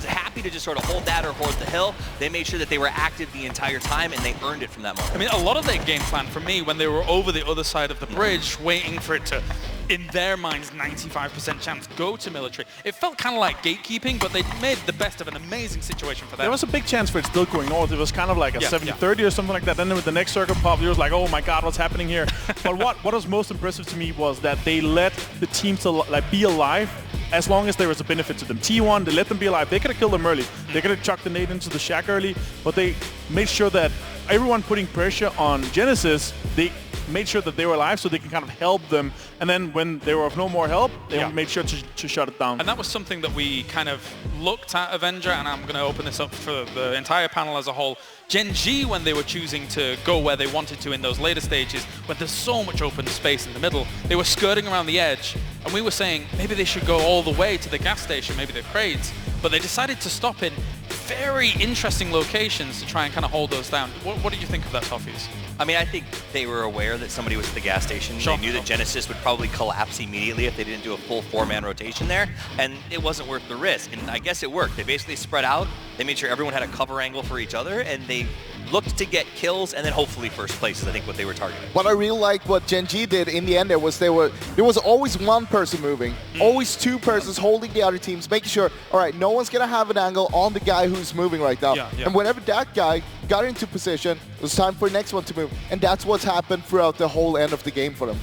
happy to just sort of hold that or hold the hill. They made sure that they were active the entire time, and they earned it from that moment. I mean, a lot of their game plan for me, when they were over the other side of the bridge, waiting for it to, in their minds, 95% chance go to military. It felt kind of like gatekeeping, but they made the best of an amazing situation for them. There was a big chance for it still going north. It was kind of like a 70-30 or something like that. Then with the next circle pop, it was like, oh my god, what's happening here? But what was most impressive to me was that they let the team to be alive as long as there was a benefit to them. T1, they let them be alive. They could have killed them early. They could have chucked the nade into the shack early, but they made sure that everyone putting pressure on Genesis, they made sure that they were alive so they can kind of help them. And then when they were of no more help, they made sure to shut it down. And that was something that we kind of looked at Avenger, and I'm going to open this up for the entire panel as a whole. Gen G, when they were choosing to go where they wanted to in those later stages, when there's so much open space in the middle, they were skirting around the edge, and we were saying maybe they should go all the way to the gas station, maybe the crates, but they decided to stop in very interesting locations to try and kind of hold those down. What did you think of that, Toffees? I mean, I think they were aware that somebody was at the gas station. Sure. They knew that Genesis would probably collapse immediately if they didn't do a full 4-man rotation there, and it wasn't worth the risk. And I guess it worked. They basically spread out. They made sure everyone had a cover angle for each other, and they looked to get kills, and then hopefully first place is, I think, what they were targeting. What I really liked what Gen G did in the end there was there was always one person moving, always two persons holding the other teams, making sure, all right, no one's going to have an angle on the guy who's moving right now. And whenever that guy got into position, it was time for the next one to move. And that's what's happened throughout the whole end of the game for them.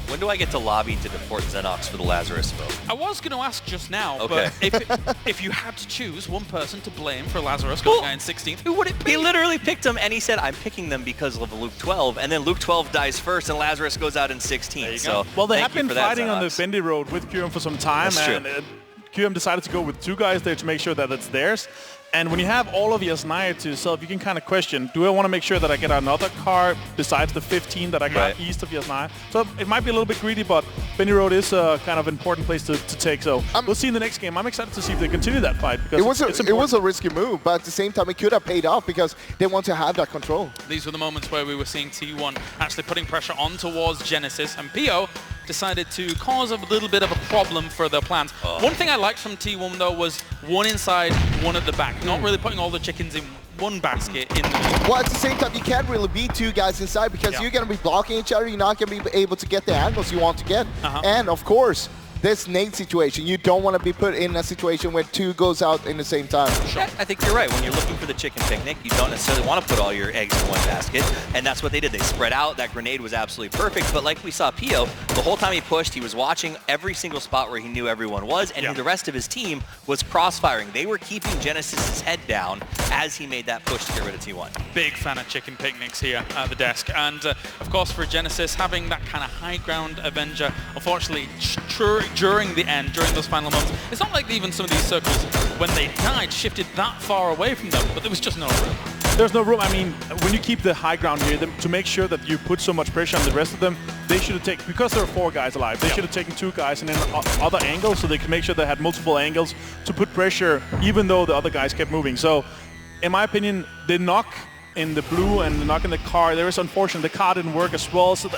When do I get to lobby to deport Xenox for the Lazarus vote? I was going to ask just now, okay. But if you had to choose one person to blame for Lazarus going in 16th, who would it be? He literally picked him, and he said, I'm picking them because of Luke 12, and then Luke 12 dies first, and Lazarus goes out in 16th. So well, they have been fighting on the Bendy Road with QM for some time, and QM decided to go with 2 guys there to make sure that it's theirs. And when you have all of Yasnaya to yourself, you can kind of question, do I want to make sure that I get another car besides the 15 that I got east of Yasnaya? So it might be a little bit greedy, but Benny Road is a kind of important place to take. So we'll see in the next game. I'm excited to see if they continue that fight. Because it was a risky move, but at the same time, it could have paid off because they want to have that control. These were the moments where we were seeing T1 actually putting pressure on towards Genesis, and PO decided to cause a little bit of a problem for their plans. One thing I liked from T1 though was one inside, one at the back. Not really putting all the chickens in one basket in the middle. Well, at the same time, you can't really be 2 guys inside because you're going to be blocking each other. You're not going to be able to get the angles you want to get. And of course, this nade situation, you don't want to be put in a situation where 2 goes out in the same time. Sure. I think you're right. When you're looking for the chicken picnic, you don't necessarily want to put all your eggs in one basket, and that's what they did. They spread out. That grenade was absolutely perfect, but like we saw Pio, the whole time he pushed, he was watching every single spot where he knew everyone was, and the rest of his team was crossfiring. They were keeping Genesis's head down as he made that push to get rid of T1. Big fan of chicken picnics here at the desk, and of course for Genesis, having that kind of high ground Avenger, unfortunately, during the end, during those final moments, it's not like even some of these circles, when they died, shifted that far away from them, but there was just no room. There's no room. I mean, when you keep the high ground here, to make sure that you put so much pressure on the rest of them, they should have taken, because there are 4 guys alive, they should have taken 2 guys and then other angles so they could make sure they had multiple angles to put pressure, even though the other guys kept moving. So, in my opinion, the knock in the blue and the knock in the car, there is unfortunate. The car didn't work as well, so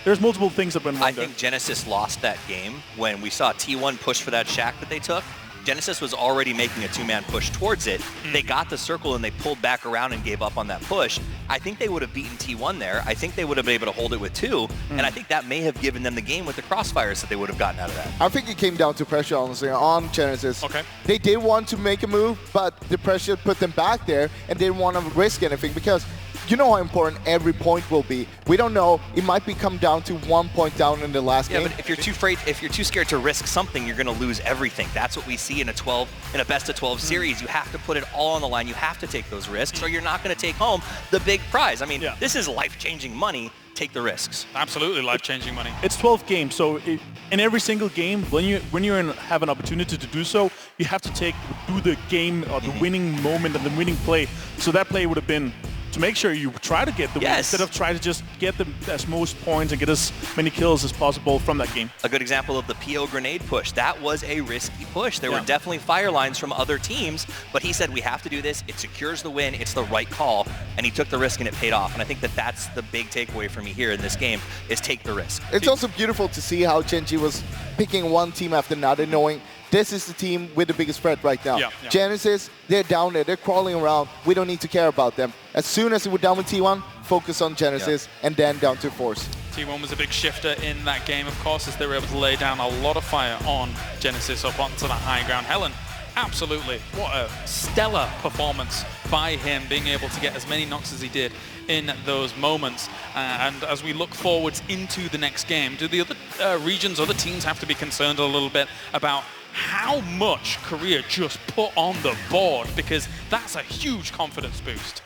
there's multiple things that went wrong there. I think Genesis lost that game when we saw T1 push for that shack that they took. Genesis was already making a 2-man push towards it. They got the circle and they pulled back around and gave up on that push. I think they would have beaten T1 there. I think they would have been able to hold it with 2, and I think that may have given them the game with the crossfires that they would have gotten out of that. I think it came down to pressure, honestly, on Genesis. They did want to make a move, but the pressure put them back there and didn't want to risk anything because you know how important every point will be. We don't know. It might come down to 1 point down in the last game. Yeah, but if you're too scared to risk something, you're going to lose everything. That's what we see in a best of 12 series. You have to put it all on the line. You have to take those risks, or you're not going to take home the big prize. I mean, this is life-changing money. Take the risks. Absolutely life-changing money. It's 12 games, so in every single game, when you have an opportunity to do so, you have to do the game or the winning moment and the winning play. So that play would have been to make sure you try to get the win instead of try to just get as most points and get as many kills as possible from that game. A good example of the PO grenade push. That was a risky push. There were definitely fire lines from other teams, but he said, we have to do this. It secures the win. It's the right call. And he took the risk and it paid off. And I think that's the big takeaway for me here in this game is take the risk. It's also beautiful to see how Gen G was picking one team after another, knowing this is the team with the biggest threat right now. Genesis, they're down there. They're crawling around. We don't need to care about them. As soon as we're done with T1, focus on Genesis and then down to Force. T1 was a big shifter in that game, of course, as they were able to lay down a lot of fire on Genesis up onto the high ground. Helen, absolutely. What a stellar performance by him, being able to get as many knocks as he did in those moments. And as we look forwards into the next game, do the other regions, other teams have to be concerned a little bit about how much Korea just put on the board? Because that's a huge confidence boost.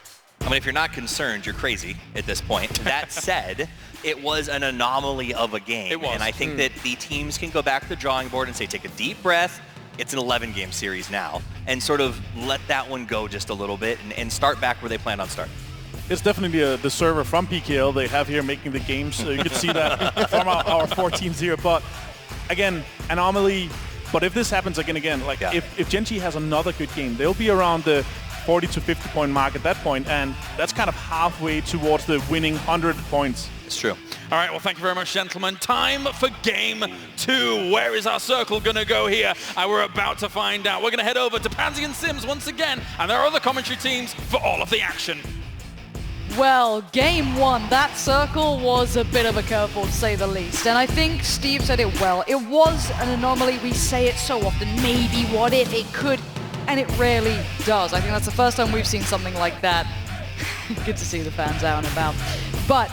I mean, if you're not concerned, you're crazy at this point. That said, it was an anomaly of a game. It was. And I think that the teams can go back to the drawing board and say, take a deep breath. It's an 11-game series now. And sort of let that one go just a little bit and start back where they planned on starting. It's definitely the server from PKL they have here making the games. So you can see that from our 4 teams here. But again, anomaly. But if this happens again, like if Gen.G has another good game, they'll be around the 40 to 50 point mark at that point, and that's kind of halfway towards the winning 100 points. It's true. All right, well, thank you very much, gentlemen. Time for game 2. Where is our circle going to go here? We're about to find out. We're going to head over to Pansy and Sims once again, and there are other commentary teams for all of the action. Well, game 1, that circle was a bit of a curveball to say the least. And I think Steve said it well. It was an anomaly. We say it so often. Maybe, what if, it could. And it rarely does. I think that's the first time we've seen something like that. Good to see the fans out and about. But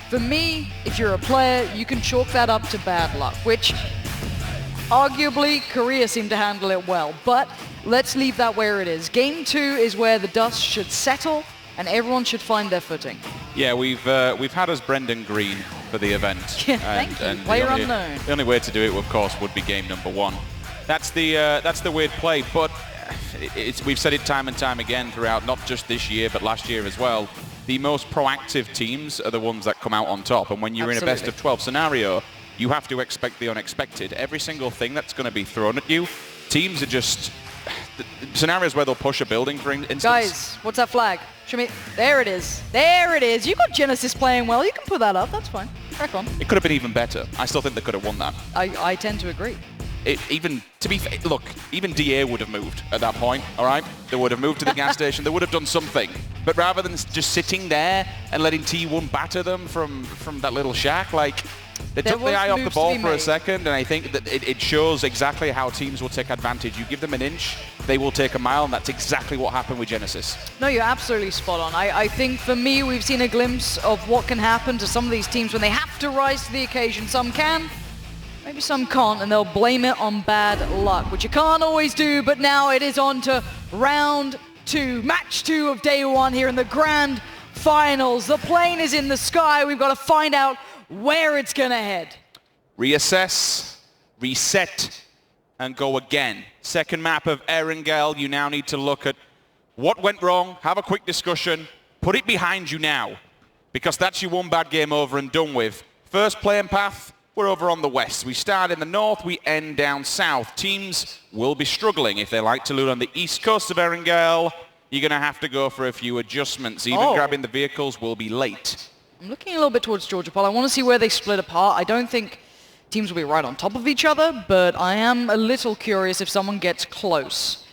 for me, if you're a player, you can chalk that up to bad luck, which arguably Korea seemed to handle it well. But let's leave that where it is. Game 2 is where the dust should settle and everyone should find their footing. Yeah, we've had us Brendan Green for the event. Yeah, thank you. Player unknown. The only way to do it, of course, would be game number 1. That's the weird play, but we've said it time and time again throughout, not just this year, but last year as well. The most proactive teams are the ones that come out on top, and when you're in a best of 12 scenario, you have to expect the unexpected. Every single thing that's going to be thrown at you, teams are just scenarios where they'll push a building, for instance. Guys, what's that flag? Show me. There it is. There it is. You got Genesis playing well. You can put that up. That's fine. Crack on. It could have been even better. I still think they could have won that. I tend to agree. Even DA would have moved at that point, all right? They would have moved to the gas station. They would have done something. But rather than just sitting there and letting T1 batter them from that little shack, like, they took the eye off the ball for a second, and I think that it shows exactly how teams will take advantage. You give them an inch, they will take a mile, and that's exactly what happened with Genesis. No, you're absolutely spot on. I think for me, we've seen a glimpse of what can happen to some of these teams when they have to rise to the occasion. Some can, maybe some can't, and they'll blame it on bad luck, which you can't always do, but now it is on to round 2, match 2 of day 1 here in the grand finals. The plane is in the sky. We've got to find out where it's going to head. Reassess, reset, and go again. Second map of Erangel. You now need to look at what went wrong, have a quick discussion, put it behind you now, because that's your one bad game over and done with. First playing path, we're over on the west. We start in the north, we end down south. Teams will be struggling. If they like to loot on the east coast of Erangel, you're going to have to go for a few adjustments. Even grabbing the vehicles will be late. I'm looking a little bit towards Georgia Paul. I want to see where they split apart. I don't think teams will be right on top of each other, but I am a little curious if someone gets close.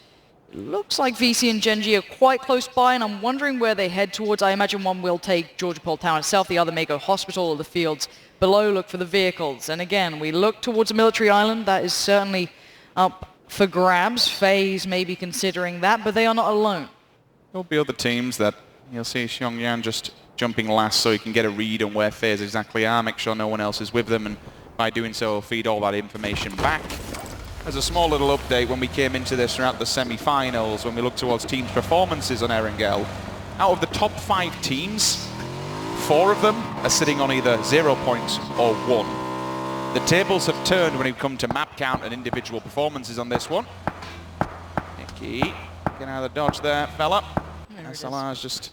It looks like VC and Gen.G are quite close by, and I'm wondering where they head towards. I imagine one will take Georgia Paul Town itself, the other may go Hospital or the fields below, look for the vehicles. And again, we look towards a military island. That is certainly up for grabs. FaZe may be considering that, but they are not alone. There'll be other teams that you'll see Xiongyan just jumping last so he can get a read on where FaZe exactly are, make sure no one else is with them, and by doing so, feed all that information back. As a small little update, when we came into this throughout the semi-finals, when we look towards teams' performances on Erangel, out of the top 5 teams, 4 of them are sitting on either 0 points or 1. The tables have turned when it comes to map count and individual performances on this one. Nicky, get out of the dodge there, fella. SLR's just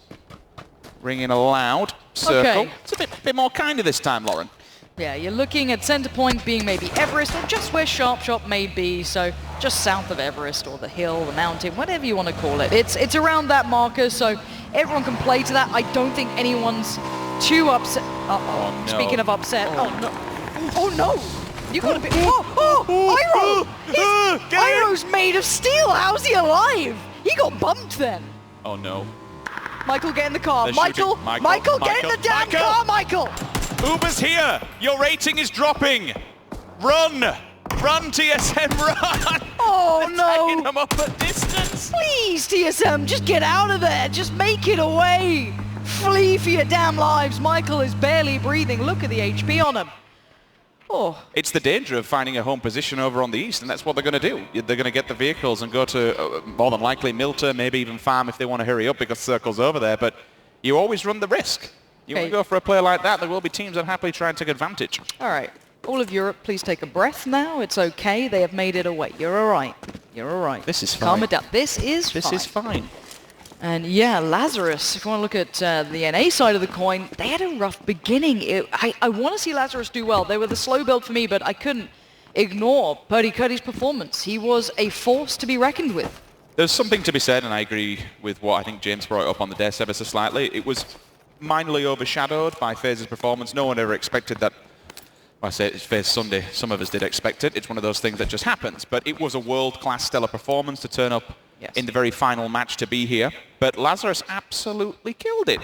ringing a loud circle. Okay. It's a bit more kinder this time, Lauren. Yeah, you're looking at center point being maybe Everest or just where Sharp Shop may be, so just south of Everest or the hill, the mountain, whatever you want to call it. It's around that marker, so everyone can play to that. I don't think anyone's too upset. Uh-oh. No. Speaking of upset, oh no. Oh no! You gotta be. Iroh! Iroh's made of steel. How's he alive? He got bumped then. Oh no. Michael, get in the car. They're Michael, shooting. Michael, get in the damn car, Michael! Uber's here. Your rating is dropping. Run. Run, TSM, run. Oh no. Taking them up a distance. Please, TSM, just get out of there. Just make it away. Flee for your damn lives. Michael is barely breathing. Look at the HP on him. Oh. It's the danger of finding a home position over on the east, and that's what they're going to do. They're going to get the vehicles and go to, more than likely, Milter, maybe even Farm if they want to hurry up because Circle's over there. But you always run the risk. You want to go for a play like that, there will be teams that happily try and take advantage. All right. All of Europe, please take a breath now. It's okay. They have made it away. You're all right. You're all right. This is fine. Calm it down. This is fine. And yeah, Lazarus, if you want to look at the NA side of the coin, they had a rough beginning. I want to see Lazarus do well. They were the slow build for me, but I couldn't ignore Purdy Curdy's performance. He was a force to be reckoned with. There's something to be said, and I agree with what I think James brought up on the desk ever so slightly. It was minorly overshadowed by FaZe's performance. No one ever expected that. I say it's FaZe Sunday. Some of us did expect it. It's one of those things that just happens. But it was a world-class stellar performance to turn up in the very final match to be here. But Lazarus absolutely killed it.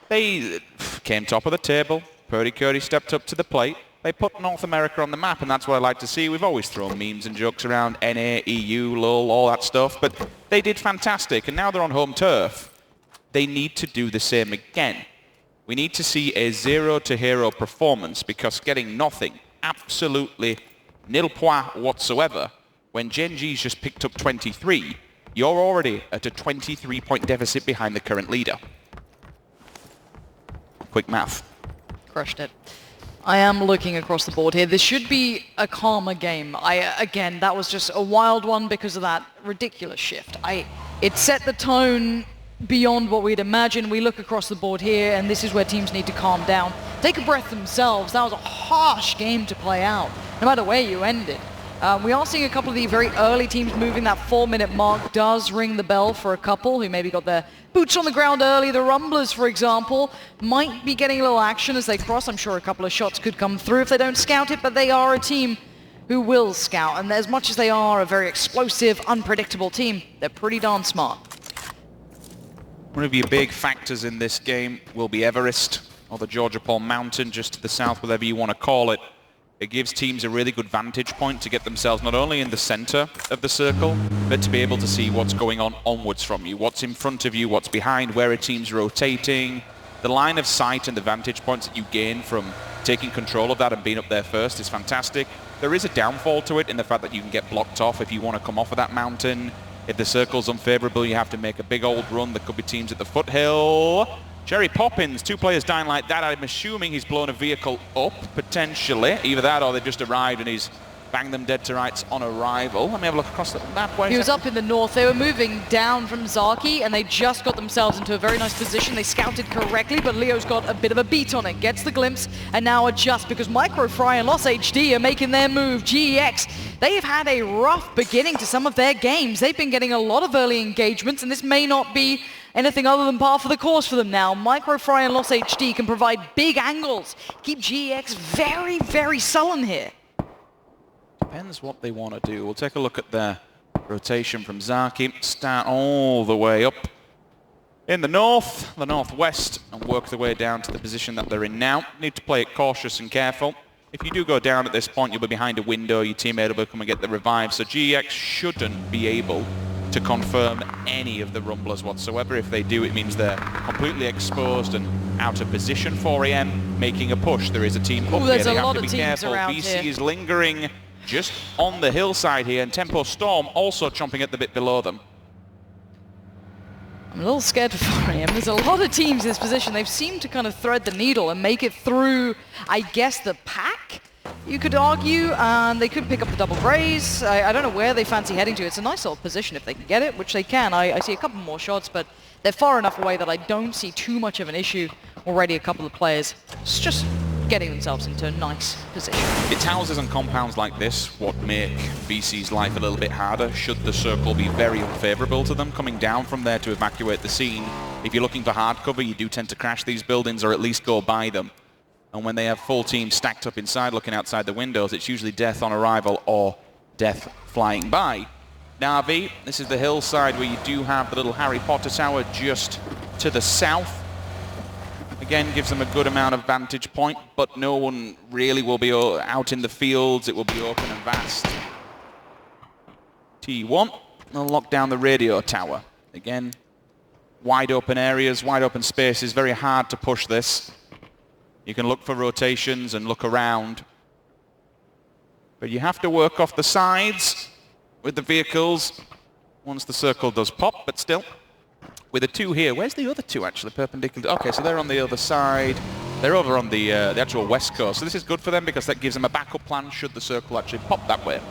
They came top of the table. Purdy Curdy stepped up to the plate. They put North America on the map, and that's what I like to see. We've always thrown memes and jokes around NA, EU, LOL, all that stuff. But they did fantastic, and now they're on home turf. They need to do the same again. We need to see a zero-to-hero performance, because getting nothing, absolutely nil point whatsoever, when Gen G's just picked up 23, you're already at a 23-point deficit behind the current leader. Quick math. Crushed it. I am looking across the board here. This should be a calmer game. Again, that was just a wild one because of that ridiculous shift. It set the tone beyond what we'd imagine. We look across the board here, and this is where teams need to calm down. Take a breath themselves. That was a harsh game to play out, no matter where you end it. We are seeing a couple of the very early teams moving. That 4-minute mark does ring the bell for a couple who maybe got their boots on the ground early. The Rumblers, for example, might be getting a little action as they cross. I'm sure a couple of shots could come through if they don't scout it, but they are a team who will scout. And as much as they are a very explosive, unpredictable team, they're pretty darn smart. One of your big factors in this game will be Everest, or the Georgia Paul Mountain, just to the south, whatever you want to call it. It gives teams a really good vantage point to get themselves not only in the center of the circle, but to be able to see what's going on onwards from you, what's in front of you, what's behind, where a team's rotating. The line of sight and the vantage points that you gain from taking control of that and being up there first is fantastic. There is a downfall to it in the fact that you can get blocked off if you want to come off of that mountain. If the circle's unfavorable, you have to make a big old run. There could be teams at the foothill. Jerry Poppins, 2 players dying like that. I'm assuming he's blown a vehicle up, potentially. Either that or they've just arrived and he's banged them dead to rights on arrival. Let me have a look across the map. He was up in the north. They were moving down from Zaki, and they just got themselves into a very nice position. They scouted correctly, but Leo's got a bit of a beat on it. Gets the glimpse, and now adjust because Microfry and Lost HD are making their move. GEX, they've had a rough beginning to some of their games. They've been getting a lot of early engagements, and this may not be anything other than par for the course for them now. Microfry and Lost HD can provide big angles. Keep GEX very, very sullen here. Depends what they want to do. We'll take a look at their rotation from Zaki. Start all the way up in the north, the northwest, and work their way down to the position that they're in now. Need to play it cautious and careful. If you do go down at this point, you'll be behind a window. Your teammate will come and get the revive. So GEX shouldn't be able to confirm any of the Rumblers whatsoever. If they do, it means they're completely exposed and out of position. 4 AM making a push. There is a team up here. They have to be careful. BC is lingering just on the hillside here, and Tempo Storm also chomping at the bit below them. I'm a little scared for 4 AM. There's a lot of teams in this position. They've seemed to kind of thread the needle and make it through, I guess, the pack, you could argue, and they could pick up the double graze. I don't know where they fancy heading to. It's a nice little position if they can get it, which they can. I see a couple more shots, but they're far enough away that I don't see too much of an issue. Already a couple of players just getting themselves into a nice position. It's houses and compounds like this what make BC's life a little bit harder should the circle be very unfavorable to them. Coming down from there to evacuate the scene, if you're looking for hard cover, you do tend to crash these buildings or at least go by them. And when they have full teams stacked up inside looking outside the windows, it's usually death on arrival or death flying by. Na'Vi, this is the hillside where you do have the little Harry Potter tower just to the south. Again, gives them a good amount of vantage point, but no one really will be out in the fields. It will be open and vast. T1, they'll lock down the radio tower. Again, wide open areas, wide open spaces, very hard to push this. You can look for rotations and look around. But you have to work off the sides with the vehicles once the circle does pop, but still, with the 2 here. Where's the other 2 actually perpendicular? Okay, so they're on the other side. They're over on the actual west coast. So this is good for them because that gives them a backup plan should the circle actually pop that way.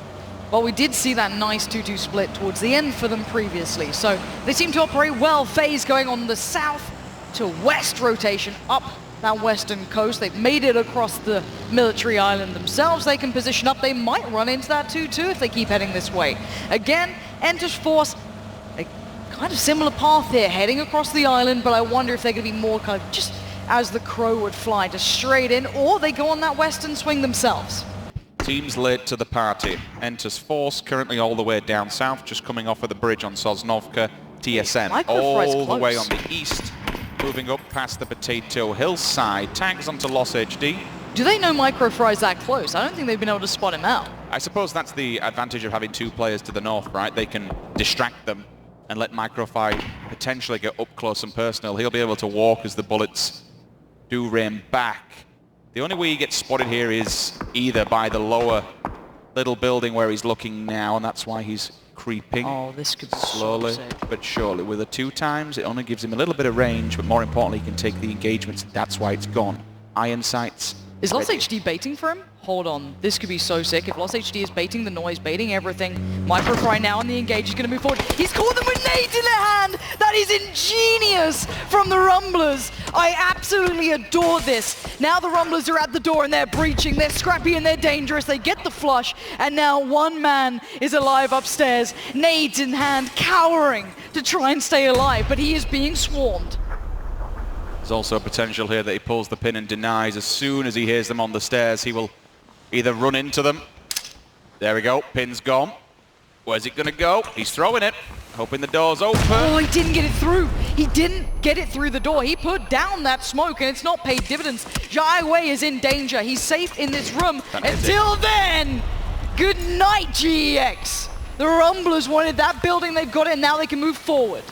Well, we did see that nice 2-2 split towards the end for them previously. So they seem to operate well. FaZe going on the south to west rotation up that western coast. They've made it across the military island themselves. They can position up. They might run into that 2-2 if they keep heading this way. Again, Enter's force, a kind of similar path here, heading across the island, but I wonder if they're going to be more kind of just as the crow would fly, just straight in, or they go on that western swing themselves. Teams late to the party. Enter's force currently all the way down south, just coming off of the bridge on Sosnovka. TSM all the way on the east, moving up past the Potato Hillside, tags onto Lost HD. Do they know Microfry's that close? I don't think they've been able to spot him out. I suppose that's the advantage of having 2 players to the north, right? They can distract them and let Microfry potentially get up close and personal. He'll be able to walk as the bullets do rain back. The only way he gets spotted here is either by the lower little building where he's looking now, and that's why he's creeping. Oh, this could be slowly so sick. but surely. With the 2 times, it only gives him a little bit of range, but more importantly, he can take the engagements. That's why it's gone. Iron sights. Is Lost HD baiting for him? Hold on, this could be so sick. If Lost HD is baiting the noise, baiting everything, Microfry now on the engage is going to move forward. He's caught them with nades in their hand! That is ingenious from the Rumblers. I absolutely adore this. Now the Rumblers are at the door and they're breaching. They're scrappy and they're dangerous. They get the flush, and now one man is alive upstairs, nades in hand, cowering to try and stay alive, but he is being swarmed. There's also potential here that he pulls the pin and denies. As soon as he hears them on the stairs, he will either run into them. There we go, pin's gone. Where's it gonna go? He's throwing it, hoping the door's open. Oh, he didn't get it through. He didn't get it through the door. He put down that smoke and it's not paid dividends. Jai Wei is in danger. He's safe in this room. Until then, good night, GEX. The Rumblers wanted that building, they've got it, and now they can move forward.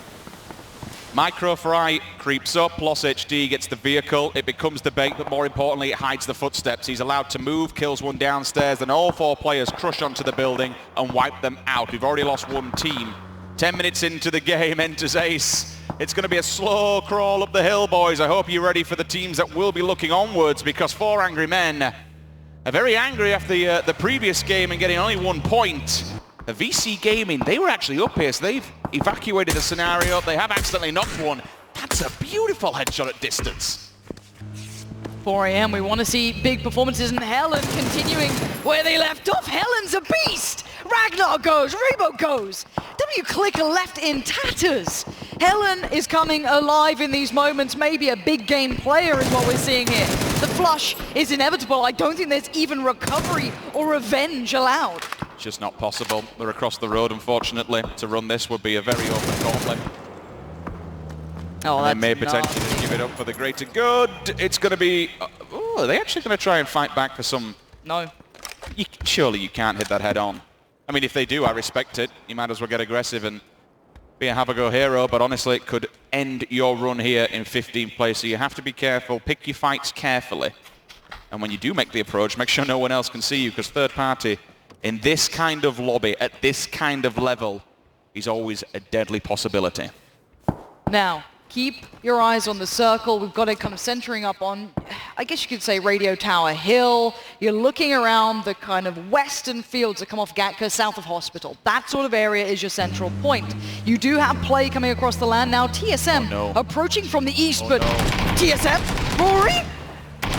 Microfry creeps up, Lost HD gets the vehicle, it becomes the bait, but more importantly, it hides the footsteps. He's allowed to move, kills one downstairs, and all 4 players crush onto the building and wipe them out. We've already lost 1 team. 10 minutes into the game, enters Ace. It's going to be a slow crawl up the hill, boys. I hope you're ready for the teams that will be looking onwards, because 4 angry men are very angry after the previous game and getting only 1 point. The VC Gaming, they were actually up here, so they've evacuated the scenario. They have accidentally knocked one. That's a beautiful headshot at distance. 4 AM, we want to see big performances, and Helen continuing where they left off. Helen's a beast! Ragnar goes, Rebo goes. W-Clicker left in tatters. Helen is coming alive in these moments. Maybe a big game player is what we're seeing here. The flush is inevitable. I don't think there's even recovery or revenge allowed. Just not possible. They're across the road, unfortunately. To run this would be a very open gauntlet. Oh, they may potentially just give it up for the greater good. It's going to be... Oh, are they actually going to try and fight back for some... No. Surely you can't hit that head on. I mean, if they do, I respect it. You might as well get aggressive and be a have-a-go hero, but honestly, it could end your run here in 15th place. So you have to be careful. Pick your fights carefully. And when you do make the approach, make sure no one else can see you, because third party... in this kind of lobby, at this kind of level, is always a deadly possibility. Now, keep your eyes on the circle. We've got it kind of centering up on, I guess you could say, Radio Tower Hill. You're looking around the kind of western fields that come off Gatka, south of Hospital. That sort of area is your central point. You do have play coming across the land now. TSM approaching from the east, but TSM? Rory?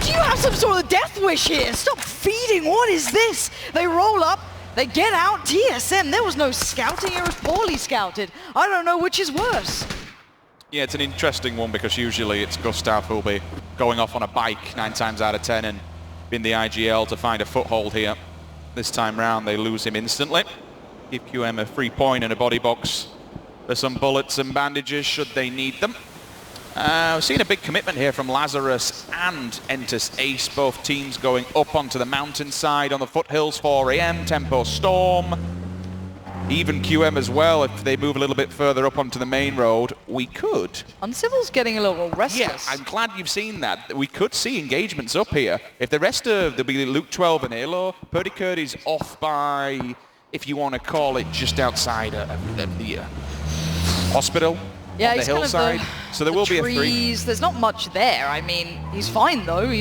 Do you have some sort of death wish here? Stop feeding, what is this? They roll up, they get out, TSM, there was no scouting, it was poorly scouted. I don't know which is worse. Yeah, it's an interesting one, because usually it's Gustav who'll be going off on a bike 9 times out of 10 and in the IGL to find a foothold here. This time round, they lose him instantly. Give QM a free point and a body box for some bullets and bandages should they need them. We've seen a big commitment here from Lazarus and Entus Ace, both teams going up onto the mountainside on the foothills. 4 AM, Tempo Storm. Even QM as well, if they move a little bit further up onto the main road, we could. Uncivil's getting a little restless. Yeah, I'm glad you've seen that. We could see engagements up here. If the rest of, there'll be Luke 12 and Halo, Purdy Curd is off by, if you want to call it, just outside of the hospital. Yeah, on the he's kind of hillside. So there will be a three. Trees. There's not much there. I mean, he's fine though.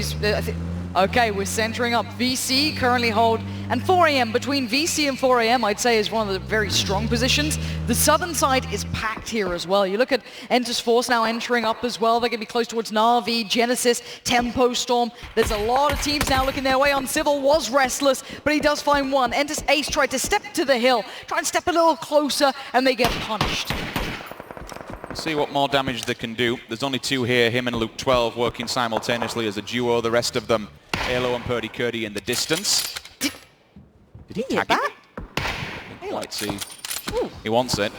Okay, we're centering up. VC currently hold, and 4AM, between VC and 4AM, I'd say is one of the very strong positions. The southern side is packed here as well. You look at Entus Force now entering up as well. They're going to be close towards Na'Vi, Genesis, Tempo Storm. There's a lot of teams now looking their way on. Civil was restless, but he does find one. Entus Ace tried to step to the hill, try and step a little closer, and they get punished. See what more damage they can do. There's only two here, him and Luke 12 working simultaneously as a duo. The rest of them, Halo and Purdy Curdy in the distance. Did he tag that? Let's see. He wants it.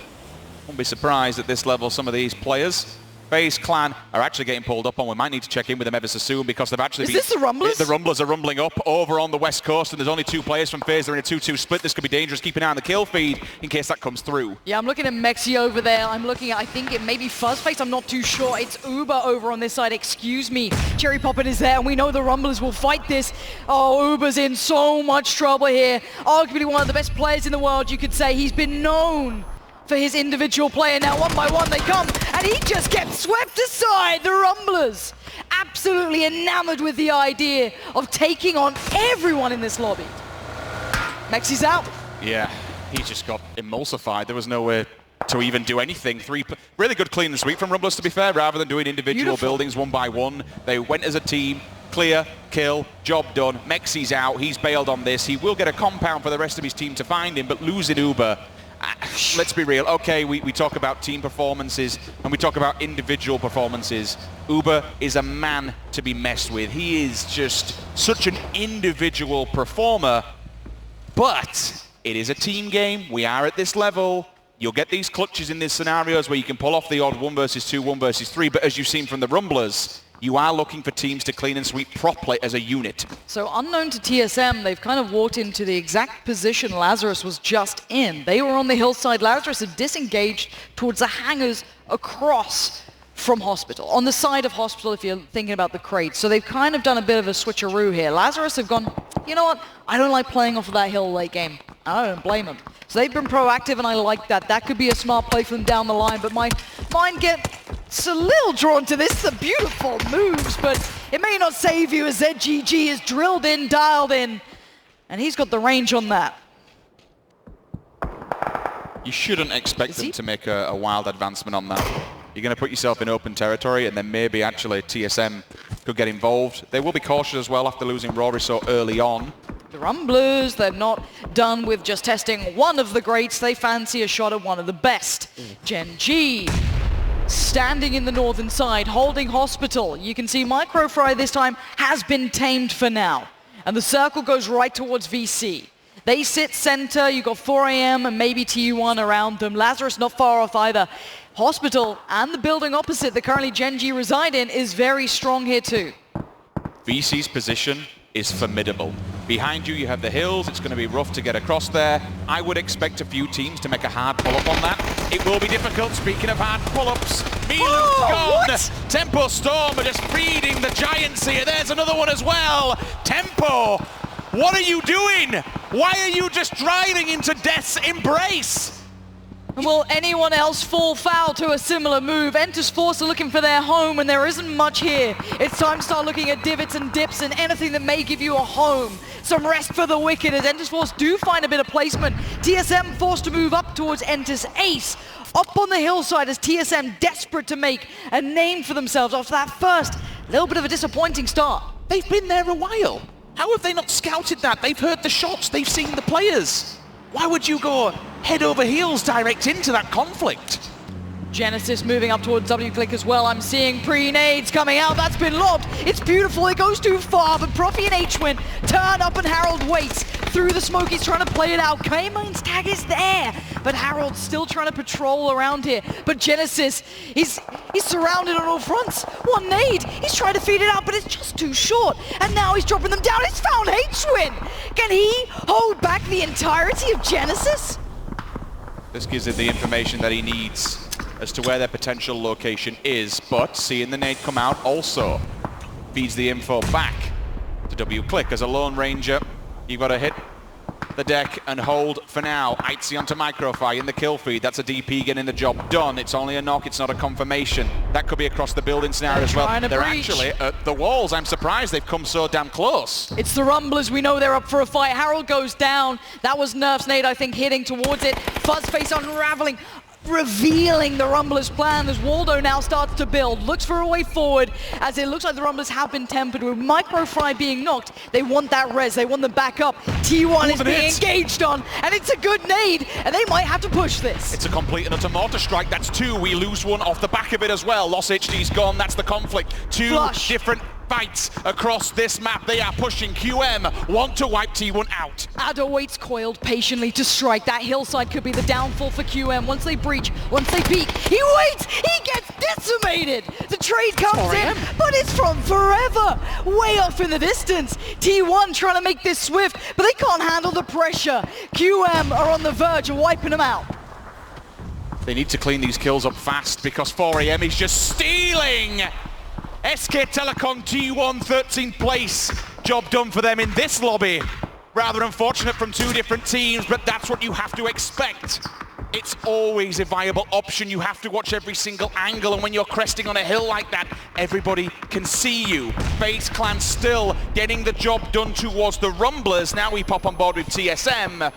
Won't be surprised at this level some of these players. FaZe Clan are actually getting pulled up on. We might need to check in with them ever so soon because they've actually been... Is this the Rumblers? The Rumblers are rumbling up over on the west coast, and there's only two players from FaZe. They're in a 2-2 split. This could be dangerous. Keep an eye on the kill feed in case that comes through. Yeah, I'm looking at Mexi over there. I'm looking at, I think it may be Fuzzface. I'm not too sure. It's Uber over on this side. Excuse me. Cherry Poppin is there, and we know the Rumblers will fight this. Oh, Uber's in so much trouble here. Arguably one of the best players in the world, you could say. He's been known for his individual play, and now one by one they come, and he just gets swept aside. The Rumblers absolutely enamored with the idea of taking on everyone in this lobby. Mexi's out. Yeah, he just got emulsified. There was nowhere to even do anything. Really good clean and sweep from Rumblers, to be fair, rather than doing individual buildings one by one. They went as a team. Clear, kill, job done. Mexi's out. He's bailed on this. He will get a compound for the rest of his team to find him, but losing Uber, let's be real. Okay, we talk about team performances and we talk about individual performances. Uber is a man to be messed with. He is just such an individual performer, but it is a team game. We are at this level. You'll get these clutches in these scenarios where you can pull off the odd 1 versus 2, 1 versus 3, but as you've seen from the Rumblers, you are looking for teams to clean and sweep properly as a unit. So unknown to TSM, they've kind of walked into the exact position Lazarus was just in. They were on the hillside. Lazarus had disengaged towards the hangars across from Hospital. On the side of Hospital, if you're thinking about the crates. So they've kind of done a bit of a switcheroo here. Lazarus have gone, you know what? I don't like playing off of that hill late game. I don't blame them. So they've been proactive, and I like that. That could be a smart play for them down the line, but my mind gets a little drawn to this. The beautiful moves, but it may not save you as ZGG is drilled in, dialed in, and he's got the range on that. You shouldn't expect them to make a wild advancement on that. You're going to put yourself in open territory, and then maybe actually TSM could get involved. They will be cautious as well after losing Rory so early on. The Rumblers, they're not done with just testing one of the greats. They fancy a shot at one of the best. Gen G standing in the northern side, holding Hospital. You can see Microfry this time has been tamed for now. And the circle goes right towards VC. They sit center. You got 4AM and maybe TU1 around them. Lazarus not far off either. Hospital and the building opposite that currently Gen G reside in is very strong here too. VC's position is formidable. Behind you, you have the hills. It's going to be rough to get across there. I would expect a few teams to make a hard pull-up on that. It will be difficult. Speaking of hard pull-ups, Milu's gone. Tempo Storm are just feeding the giants here. There's another one as well. Tempo, what are you doing? Why are you just driving into Death's embrace? Will anyone else fall foul to a similar move? Entus Force are looking for their home, and there isn't much here. It's time to start looking at divots and dips and anything that may give you a home. Some rest for the wicked as Entus Force do find a bit of placement. TSM forced to move up towards Entus Ace. Up on the hillside as TSM desperate to make a name for themselves after that first little bit of a disappointing start. They've been there a while. How have they not scouted that? They've heard the shots. They've seen the players. Why would you go head over heels direct into that conflict? Genesis moving up towards W-Click as well. I'm seeing pre-nades coming out. That's been lobbed. It's beautiful. It goes too far, but Profi and H-Win turn up and Harold waits through the smoke. He's trying to play it out. K-Main's tag is there, but Harold's still trying to patrol around here. But Genesis, he's surrounded on all fronts. One nade. He's trying to feed it out, but it's just too short. And now he's dropping them down. He's found H-Win. Can he hold back the entirety of Genesis? This gives it the information that he needs as to where their potential location is, but seeing the nade come out also feeds the info back to W-Click. As a Lone Ranger, you've got to hit the deck and hold for now. Itzy onto Microfy in the kill feed. That's a DP getting the job done. It's only a knock, it's not a confirmation. That could be across the building scenario as well. They're actually at the walls. I'm surprised they've come so damn close. It's the Rumblers. We know they're up for a fight. Harold goes down. That was Nerf's nade, I think, hitting towards it. Fuzzface unraveling, revealing the Rumblers' plan as Waldo now starts to build. Looks for a way forward as it looks like the Rumblers have been tempered. With Microfry being knocked, they want that res. They want them back up. T1 is being engaged on, and it's a good nade, and they might have to push this. It's a complete and utter mortar strike. That's two. We lose one off the back of it as well. Lost HD's gone. That's the conflict. Two different fights across this map. They are pushing. QM want to wipe T1 out. Ado waits coiled patiently to strike. That hillside could be the downfall for QM. Once they breach, once they peek, he waits, he gets decimated. The trade comes in, but it's from forever. Way off in the distance. T1 trying to make this swift, but they can't handle the pressure. QM are on the verge of wiping them out. They need to clean these kills up fast because 4AM is just stealing. SK Telecom T1 13th place. Job done for them in this lobby. Rather unfortunate from two different teams, but that's what you have to expect. It's always a viable option. You have to watch every single angle, and when you're cresting on a hill like that, everybody can see you. FaZe Clan still getting the job done towards the Rumblers. Now we pop on board with TSM.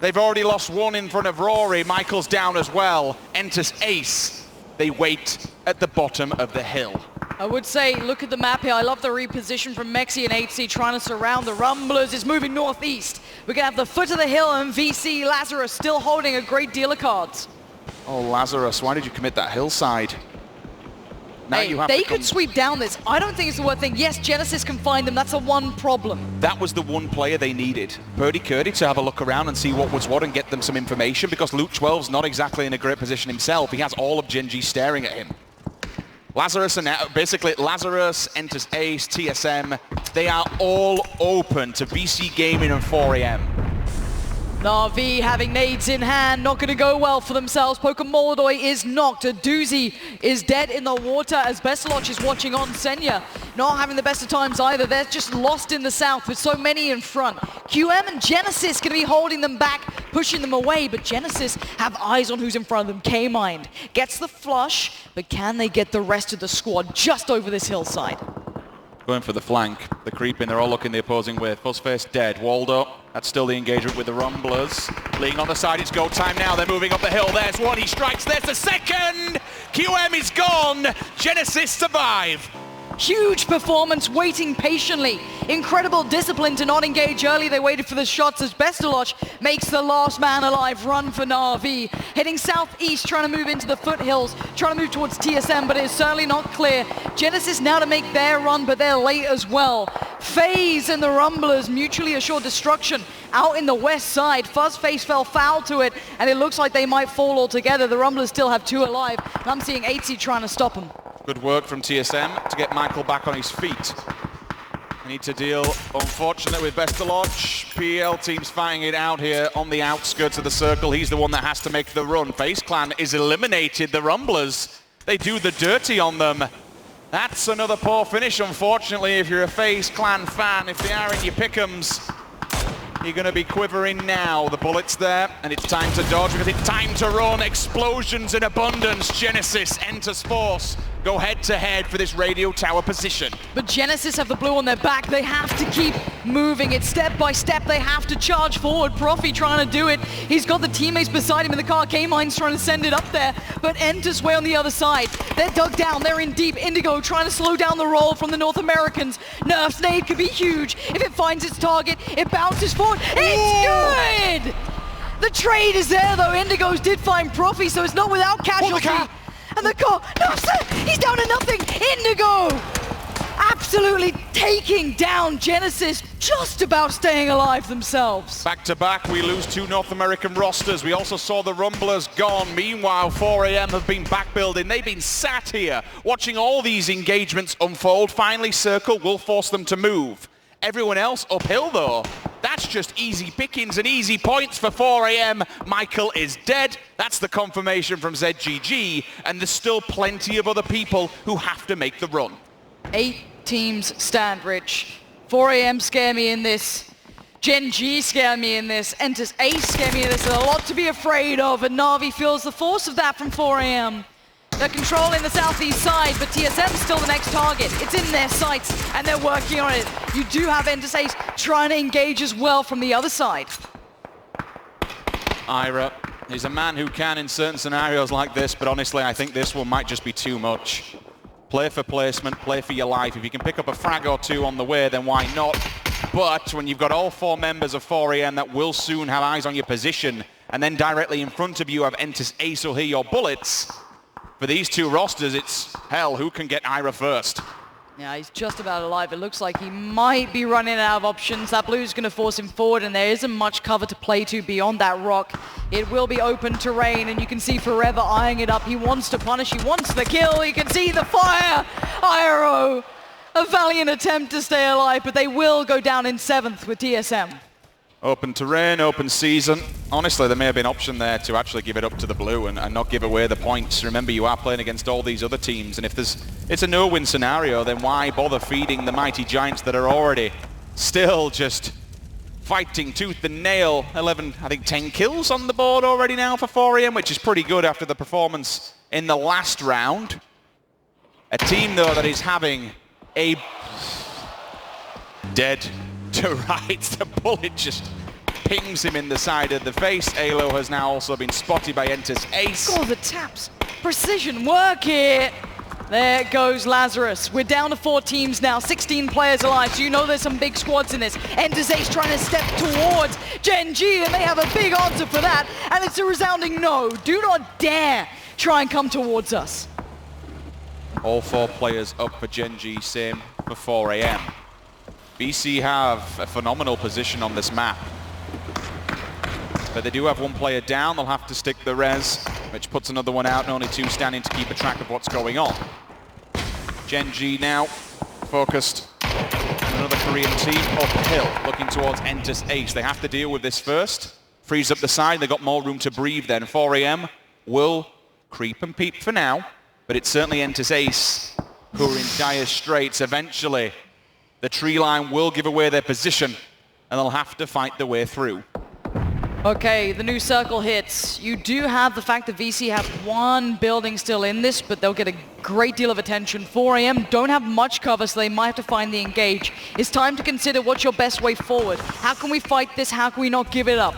They've already lost one in front of Rory. Michael's down as well. Enters Ace. They wait at the bottom of the hill. I would say, look at the map here. I love the reposition from Mexi and HC trying to surround the Rumblers. It's moving northeast. We're going to have the foot of the hill and VC Lazarus still holding a great deal of cards. Oh, Lazarus, why did you commit that hillside? Now Hey, you have they to could sweep down this. I don't think it's the worst thing. Yes, Genesis can find them. That's the one problem. That was the one player they needed. Purdy Curdy to have a look around and see what was what and get them some information, because Luke 12's not exactly in a great position himself. He has all of Gen G staring at him. Lazarus and basically Lazarus enters Ace, TSM. They are all open to BC Gaming and 4AM. Na'Vi having nades in hand, not going to go well for themselves. Pokemolodoy is knocked. A doozy is dead in the water as Besaloch is watching on. Senya not having the best of times either. They're just lost in the south with so many in front. QM and Genesis going to be holding them back, pushing them away, but Genesis have eyes on who's in front of them. K-Mind gets the flush, but can they get the rest of the squad just over this hillside? Going for the flank, the creeping, they're all looking the opposing way. Fuzzface dead, Waldo, that's still the engagement with the Rumblers. Leaning on the side, it's go time now, they're moving up the hill, there's one, he strikes, there's the second! QM is gone, Genesis survive. Huge performance, waiting patiently. Incredible discipline to not engage early. They waited for the shots as Besaloch makes the last man alive run for Na'Vi. Heading southeast, trying to move into the foothills, trying to move towards TSM, but it is certainly not clear. Genesis now to make their run, but they're late as well. FaZe and the Rumblers mutually assured destruction out in the west side. Fuzzface fell foul to it, and it looks like they might fall altogether. The Rumblers still have two alive, and I'm seeing 8C trying to stop them. Good work from TSM to get Michael back on his feet. They need to deal, unfortunately, with Besaloch. PL team's fighting it out here on the outskirts of the circle. He's the one that has to make the run. FaZe Clan is eliminated. The Rumblers, they do the dirty on them. That's another poor finish, unfortunately, if you're a FaZe Clan fan. If they are in your pick'ems, you're going to be quivering now. The bullet's there, and it's time to dodge because it's time to run. Explosions in abundance. Genesis enters Force. Go head-to-head for this radio tower position. But Genesis have the blue on their back. They have to keep moving it step by step. They have to charge forward. Profi trying to do it. He's got the teammates beside him in the car. K-Mine's trying to send it up there, but enters way on the other side. They're dug down. They're in deep. Indigo trying to slow down the roll from the North Americans. Nerf's nade could be huge. If it finds its target, it bounces forward. It's good! The trade is there, though. Indigos did find Profi, so it's not without casualty. And the car, no, sir, he's down to nothing. Indigo absolutely taking down Genesis, just about staying alive themselves. Back to back, we lose two North American rosters. We also saw the Rumblers gone. Meanwhile, 4AM have been back building. They've been sat here watching all these engagements unfold. Finally, Circle will force them to move. Everyone else uphill, though. That's just easy pickings and easy points for 4AM. Michael is dead. That's the confirmation from ZGG. And there's still plenty of other people who have to make the run. 8 teams stand, Rich. 4AM scare me in this. Gen G scare me in this, Enter's Ace scare me in this. There's a lot to be afraid of, and Na'Vi feels the force of that from 4AM. They're controlling the southeast side, but TSM's still the next target. It's in their sights, and they're working on it. You do have Enter's Ace trying to engage as well from the other side. Ira, he's a man who can in certain scenarios like this, but honestly, I think this one might just be too much. Play for placement, play for your life. If you can pick up a frag or two on the way, then why not? But when you've got all 4 members of 4AM that will soon have eyes on your position, and then directly in front of you have Enter's Ace who'll hear your bullets, for these 2 rosters, it's hell, who can get Ira first? Yeah, he's just about alive. It looks like he might be running out of options. That blue's going to force him forward, and there isn't much cover to play to beyond that rock. It will be open terrain, and you can see Forever eyeing it up. He wants to punish. He wants the kill. You can see the fire. Iro, a valiant attempt to stay alive, but they will go down in 7th with TSM. Open terrain, open season. Honestly, there may have been an option there to actually give it up to the blue and not give away the points. Remember, you are playing against all these other teams, and if it's a no-win scenario, then why bother feeding the mighty giants that are already still just fighting tooth and nail? 11, I think 10 kills on the board already now for 4AM, which is pretty good after the performance in the last round. A team, though, that is having a dead to rights. The bullet just pings him in the side of the face. Alo has now also been spotted by Enter's Ace. Oh, the taps. Precision work here. There goes Lazarus. We're down to 4 teams now, 16 players alive, so you know there's some big squads in this. Enter's Ace trying to step towards Gen G, and they have a big answer for that, and it's a resounding no. Do not dare try and come towards us. All 4 players up for Gen G, same for 4AM. BC have a phenomenal position on this map. But they do have 1 player down. They'll have to stick the res, which puts another one out, and only 2 standing to keep a track of what's going on. Gen G now focused on another Korean team uphill, looking towards Enter's Ace. They have to deal with this first. Freeze up the side. They've got more room to breathe then. 4AM will creep and peep for now, but it's certainly Enter's Ace who are in dire straits. Eventually, the tree line will give away their position, and they'll have to fight their way through. Okay, the new circle hits. You do have the fact that VC have 1 building still in this, but they'll get a great deal of attention. 4AM don't have much cover, so they might have to find the engage. It's time to consider what's your best way forward. How can we fight this? How can we not give it up?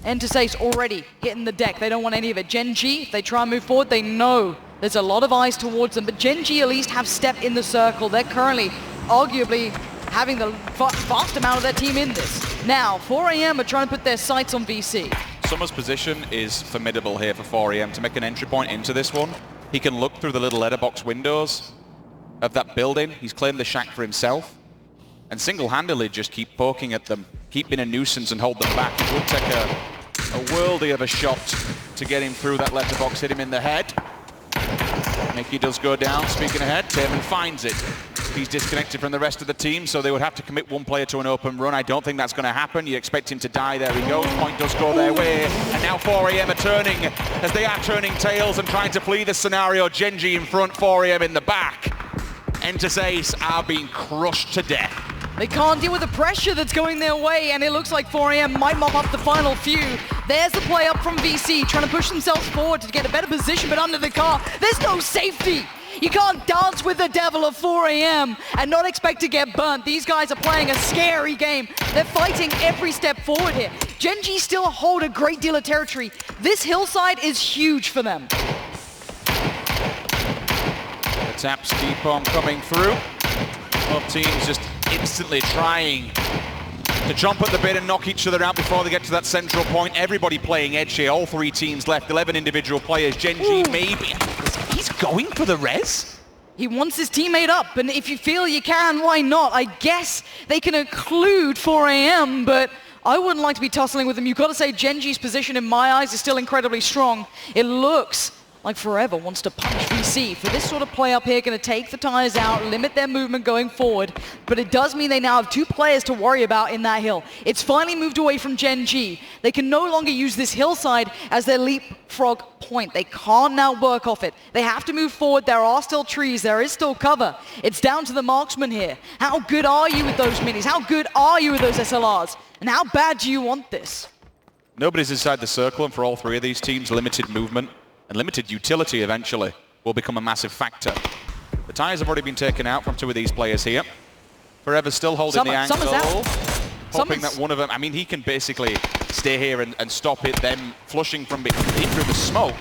Enter's Ace already hitting the deck. They don't want any of it. Gen G, if they try and move forward, they know there's a lot of eyes towards them, but Gen G at least have stepped in the circle. They're currently arguably having the vast amount of their team in this. Now, 4AM are trying to put their sights on VC. Summer's position is formidable here for 4AM to make an entry point into this one. He can look through the little letterbox windows of that building. He's claimed the shack for himself, and single-handedly just keep poking at them, keep being a nuisance and hold them back. It would take a worldie of a shot to get him through that letterbox, hit him in the head. Mickey does go down, speaking ahead, Taman finds it. He's disconnected from the rest of the team, so they would have to commit 1 player to an open run. I don't think that's going to happen. You expect him to die. There he goes. Point does go their way. And now 4AM are turning, as they are turning tails and trying to flee the scenario. Gen G in front, 4AM in the back. Enter's Ace are being crushed to death. They can't deal with the pressure that's going their way, and it looks like 4AM might mop up the final few. There's the play up from VC, trying to push themselves forward to get a better position, but under the car, there's no safety. You can't dance with the devil of 4AM and not expect to get burnt. These guys are playing a scary game. They're fighting every step forward here. Gen G still hold a great deal of territory. This hillside is huge for them. The taps keep on coming through. Both teams just instantly trying to jump at the bit and knock each other out before they get to that central point. Everybody playing edge here. All 3 teams left. 11 individual players. Gen G maybe. He's going for the res? He wants his teammate up, and if you feel you can, why not? I guess they can include 4AM, but I wouldn't like to be tussling with them. You've got to say Gen G's position in my eyes is still incredibly strong. It looks like Forever wants to punish VC. For this sort of play up here, going to take the tires out, limit their movement going forward, but it does mean they now have 2 players to worry about in that hill. It's finally moved away from Gen G. They can no longer use this hillside as their leapfrog point. They can't now work off it. They have to move forward. There are still trees. There is still cover. It's down to the marksman here. How good are you with those minis? How good are you with those SLRs? And how bad do you want this? Nobody's inside the circle, and for all three of these teams, limited movement and limited utility eventually will become a massive factor. The tires have already been taken out from two of these players here. Forever's still holding the angle, hoping that one of them, I mean, he can basically stay here and stop it, them flushing from in through the smoke.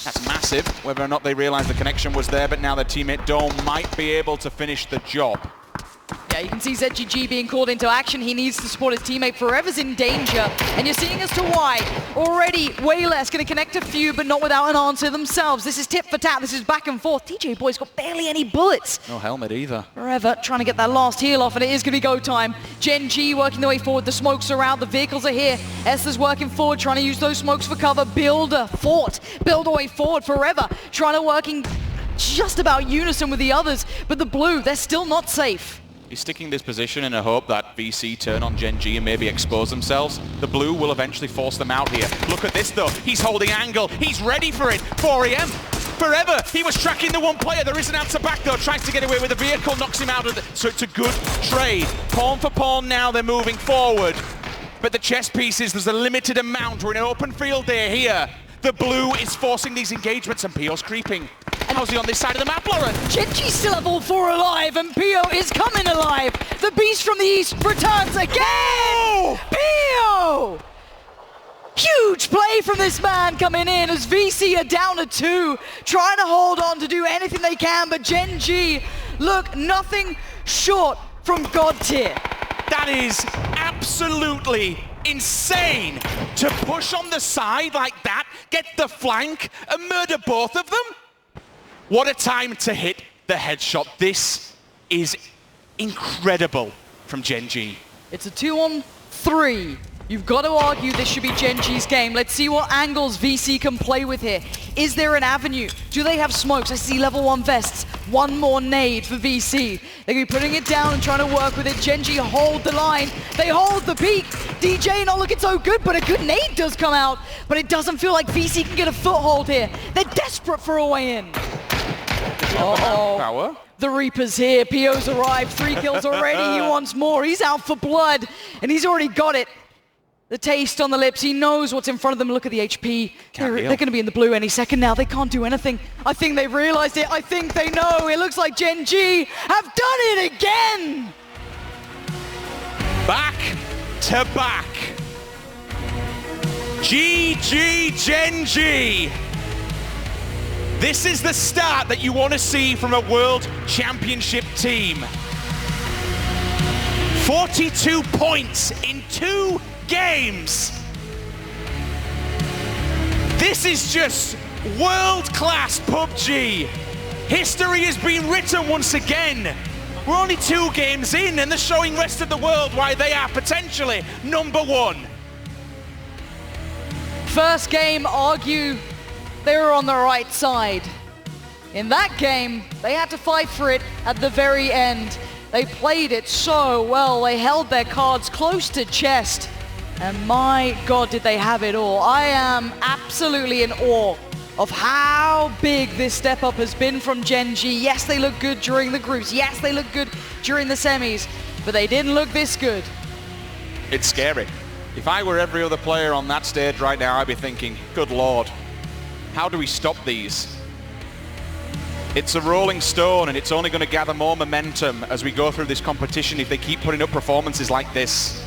That's massive, whether or not they realize the connection was there, but now their teammate Dome might be able to finish the job. Yeah, you can see ZGG being called into action. He needs to support his teammate. Forever's in danger, and you're seeing as to why. Already, way less going to connect a few, but not without an answer themselves. This is tit for tat. This is back and forth. DJ Boy's got barely any bullets. No helmet either. Forever trying to get that last heal off, and it is going to be go time. Gen G working their way forward. The smokes are out. The vehicles are here. Esther's working forward, trying to use those smokes for cover. Build a fort. Build a way forward. Forever trying to work in just about unison with the others, but the blue, they're still not safe. He's sticking this position in a hope that VC turn on Gen G and maybe expose themselves. The blue will eventually force them out here. Look at this though, he's holding angle, he's ready for it. 4 AM, Forever, he was tracking the one player, there is an answer back though, tries to get away with the vehicle, knocks him out of the, so it's a good trade. Pawn for pawn now, they're moving forward. But the chess pieces, there's a limited amount, we're in an open field there here. The blue is forcing these engagements and Pio's creeping. How's he on this side of the map, Lauren? Gen G still have all 4 alive, and Pio is coming alive. The beast from the east returns again! Oh! Pio! Huge play from this man coming in as VC are down to 2, trying to hold on to do anything they can, but Gen G look nothing short from God tier. That is absolutely insane to push on the side like that, get the flank, and murder both of them. What a time to hit the headshot. This is incredible from Gen G. It's a 2-on-3. You've got to argue this should be Gen G's game. Let's see what angles VC can play with here. Is there an avenue? Do they have smokes? I see level 1 vests. One more nade for VC. They're going to be putting it down and trying to work with it. Gen G hold the line. They hold the peak. DJ not looking so good, but a good nade does come out. But it doesn't feel like VC can get a foothold here. They're desperate for a way in. Power. The Reaper's here. Pio's arrived. 3 kills already. He wants more. He's out for blood, and he's already got it. The taste on the lips. He knows what's in front of them. Look at the HP. They're going to be in the blue any second now. They can't do anything. I think they've realized it. I think they know. It looks like Gen G have done it again. Back to back. GG Gen G. This is the start that you want to see from a World Championship team. 42 points in 2 games. This is just world-class PUBG. History has been written once again. We're only 2 games in and they're showing rest of the world why they are potentially #1. First game, argue they were on the right side. In that game, they had to fight for it at the very end. They played it so well. They held their cards close to chest. And my God, did they have it all. I am absolutely in awe of how big this step up has been from Gen G. Yes, they look good during the groups. Yes, they look good during the semis, but they didn't look this good. It's scary. If I were every other player on that stage right now, I'd be thinking, good Lord, how do we stop these? It's a rolling stone and it's only going to gather more momentum as we go through this competition if they keep putting up performances like this.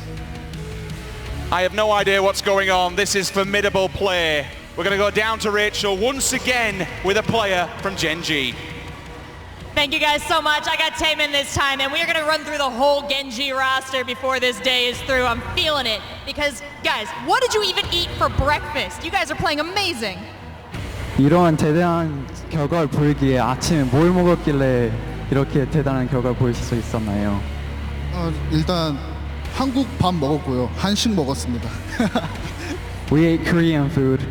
I have no idea what's going on. This is formidable play. We're going to go down to Rachel once again with a player from Gen G. Thank you guys so much. I got Taemin this time, and we are going to run through the whole Gen G roster before this day is through. I'm feeling it. Because, guys, what did you even eat for breakfast? You guys are playing amazing. 이런 대단한 결과를 보이기에 아침에 뭘 먹었길래 이렇게 대단한 결과를 보일 수 있었나요? 일단 한국 밥 먹었고요. 한식 먹었습니다. We ate Korean food.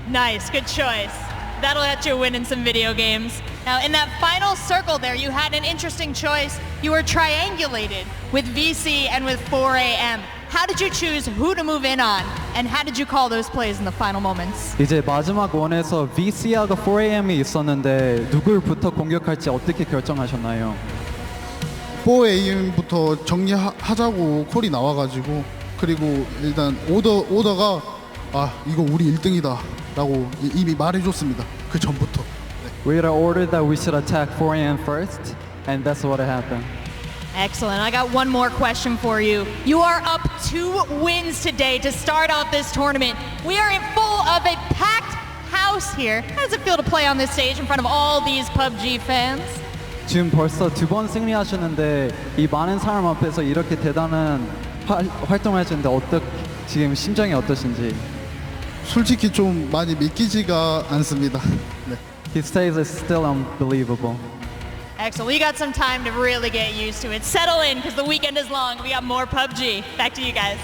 Nice, good choice. That'll let you win in some video games. Now, in that final circle there, you had an interesting choice. You were triangulated with VC and with 4 AM. How did you choose who to move in on? And how did you call those plays in the final moments? 이제 마지막 원에서 VC하고 4AM이 있었는데 누굴부터 공격할지 어떻게 결정하셨나요? 4AM부터 정리하자고 콜이 나와가지고 그리고 일단 오더가 이거 우리 1등이다라고 이미 말해줬습니다. 그 전부터. We had ordered that we should attack 4am first, and that's what happened. Excellent. I got one more question for you. You are up 2 wins today to start off this tournament. We are in full of a packed house here. How does it feel to play on this stage in front of all these PUBG fans? 지금 벌써 2번 승리하셨는데 이 많은 사람 앞에서 이렇게 대단한 활동을 하셨는데 지금 심정이 어떠신지? 솔직히 좀 많이 믿기지가 않습니다. 네. He says it's still unbelievable. Excellent. We got some time to really get used to it. Settle in because the weekend is long. We got more PUBG. Back to you guys.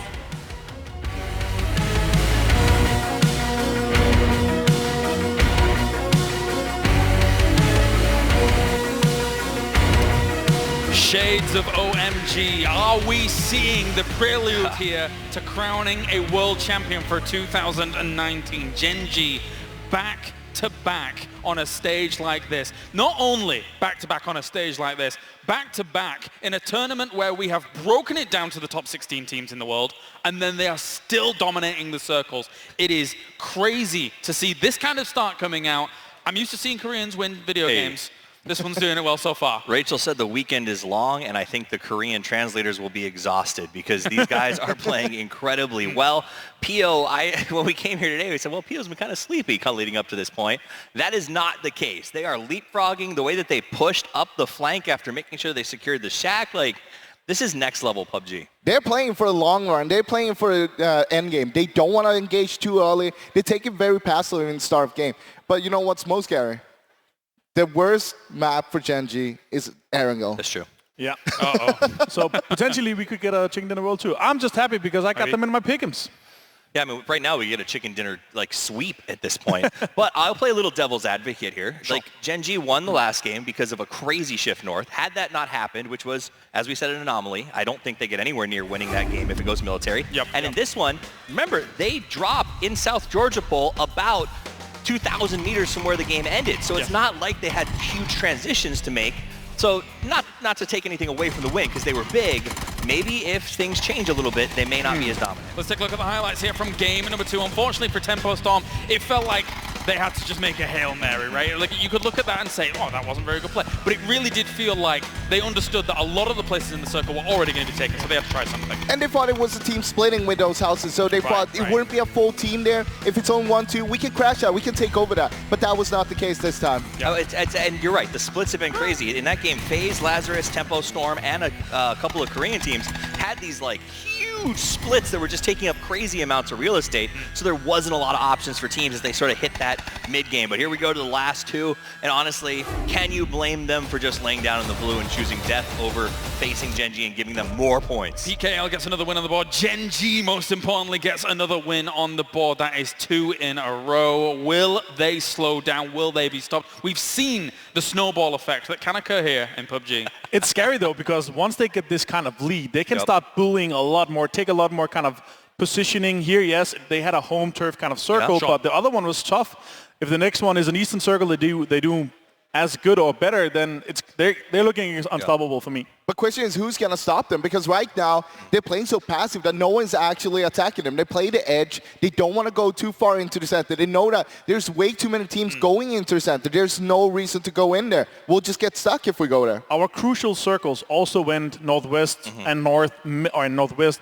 Shades of OMG. Are we seeing the prelude here to crowning a world champion for 2019? Gen.G back to back on a stage like this. Not only back to back on a stage like this, back to back in a tournament where we have broken it down to the top 16 teams in the world, and then they are still dominating the circles. It is crazy to see this kind of start coming out. I'm used to seeing Koreans win video games. This one's doing it well so far. Rachel said the weekend is long, and I think the Korean translators will be exhausted because these guys are playing incredibly well. Pio, when we came here today, we said, well, Pio's been kind of sleepy leading up to this point. That is not the case. They are leapfrogging the way that they pushed up the flank after making sure they secured the shack. Like, this is next level PUBG. They're playing for a long run. They're playing for an end game. They don't want to engage too early. They take it very passively in the start of the game. But you know what's most scary? The worst map for Gen.G is Erangel. That's true. Yeah. So potentially we could get a chicken dinner roll too. I'm just happy because I got them in my pick'ems. Yeah, I mean, right now we get a chicken dinner sweep at this point. But I'll play a little devil's advocate here. Sure. Gen.G won the last game because of a crazy shift north. Had that not happened, which was, as we said, an anomaly, I don't think they get anywhere near winning that game if it goes military. In this one, remember, they drop in South Georgia Pole about 2,000 meters from where the game ended. So it's not like they had huge transitions to make. So not to take anything away from the win because they were big. Maybe if things change a little bit, they may not be as dominant. Let's take a look at the highlights here from game number 2. Unfortunately for Tempo Storm, it felt like they had to just make a Hail Mary, right? Like, you could look at that and say, oh, that wasn't very good play. But it really did feel like they understood that a lot of the places in the circle were already going to be taken, so they had to try something. And they thought it was a team splitting with those houses, so they thought it wouldn't be a full team there. If it's only 1-2, we can crash out, we can take over that. But that was not the case this time. And you're right, the splits have been crazy. In that game, FaZe, Lazarus, Tempo Storm, and a couple of Korean teams had these huge splits that were just taking up crazy amounts of real estate, so there wasn't a lot of options for teams as they sort of hit that mid-game. But here we go to the last 2, and honestly, can you blame them for just laying down in the blue and choosing death over facing Gen.G and giving them more points? PKL gets another win on the board. Gen.G, most importantly, gets another win on the board. That is 2 in a row. Will they slow down? Will they be stopped? We've seen the snowball effect that can occur here in PUBG. It's scary, though, because once they get this kind of lead, they can start bullying a lot more, take a lot more kind of positioning here. Yes, they had a home turf kind of circle, but the other one was tough. If the next one is an Eastern Circle, they do as good or better, then they're looking unstoppable for me. But question is, who's going to stop them? Because right now, they're playing so passive that no one's actually attacking them. They play the edge. They don't want to go too far into the center. They know that there's way too many teams going into the center. There's no reason to go in there. We'll just get stuck if we go there. Our crucial circles also went northwest and northwest,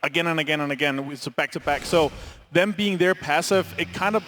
again and again and again. It's a back-to-back. So them being there passive, it kind of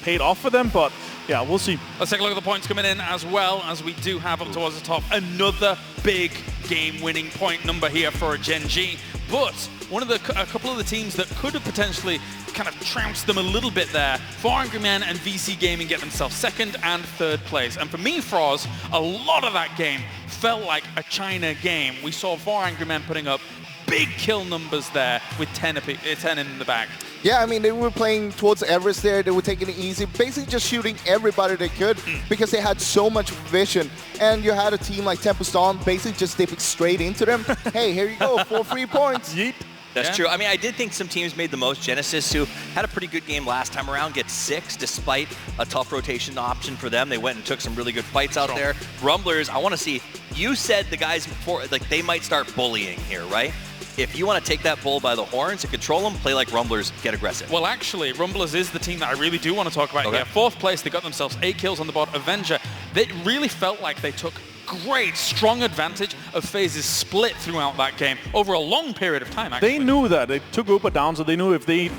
paid off for them, but yeah, we'll see. Let's take a look at the points coming in as well, as we do have up towards the top another big game-winning point number here for Gen.G. But a couple of the teams that could have potentially kind of trounced them a little bit there, 4 Angry Men and VC Gaming get themselves 2nd and 3rd place. And for me, Froz, a lot of that game felt like a China game. We saw 4 Angry Men putting up big kill numbers there with 10 in the back. Yeah, I mean, they were playing towards Everest there. They were taking it easy, basically just shooting everybody they could because they had so much vision. And you had a team like Tempo Storm basically just dipping straight into them. Hey, here you go, 4 free points. Yeet. That's true. I mean, I did think some teams made the most. Genesis, who had a pretty good game last time around, gets 6 despite a tough rotation option for them. They went and took some really good fights out there. Rumblers, I want to see, you said the guys before, they might start bullying here, right? if you want to take that bull by the horns and control them, play like Rumblers, get aggressive. Well, actually, Rumblers is the team that I really do want to talk about here. 4th place, they got themselves 8 kills on the bot. Avenger, they really felt like they took great, strong advantage of FaZe's split throughout that game over a long period of time, actually. They knew that. They took Upa down, so they knew if they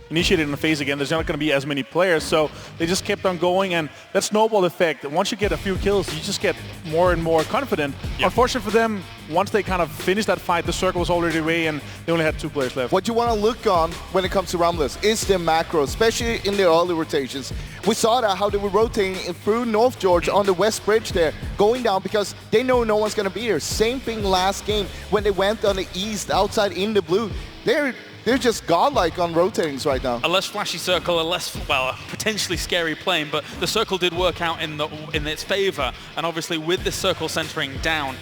initiated in the FaZe again, there's not going to be as many players, so they just kept on going, and that snowball effect, once you get a few kills, you just get more and more confident. Unfortunately for them, once they kind of finished that fight, the circle was already away, and they only had 2 players left. What you want to look on when it comes to Rumblers is their macro, especially in their early rotations. We saw that how they were rotating through North George on the West Bridge there, going down because they know no one's going to be here. Same thing last game when they went on the East, outside in the blue. They're just godlike on rotatings right now. A less flashy circle, a less, well, potentially scary plane, but the circle did work out in its favor. And obviously with the circle centering down,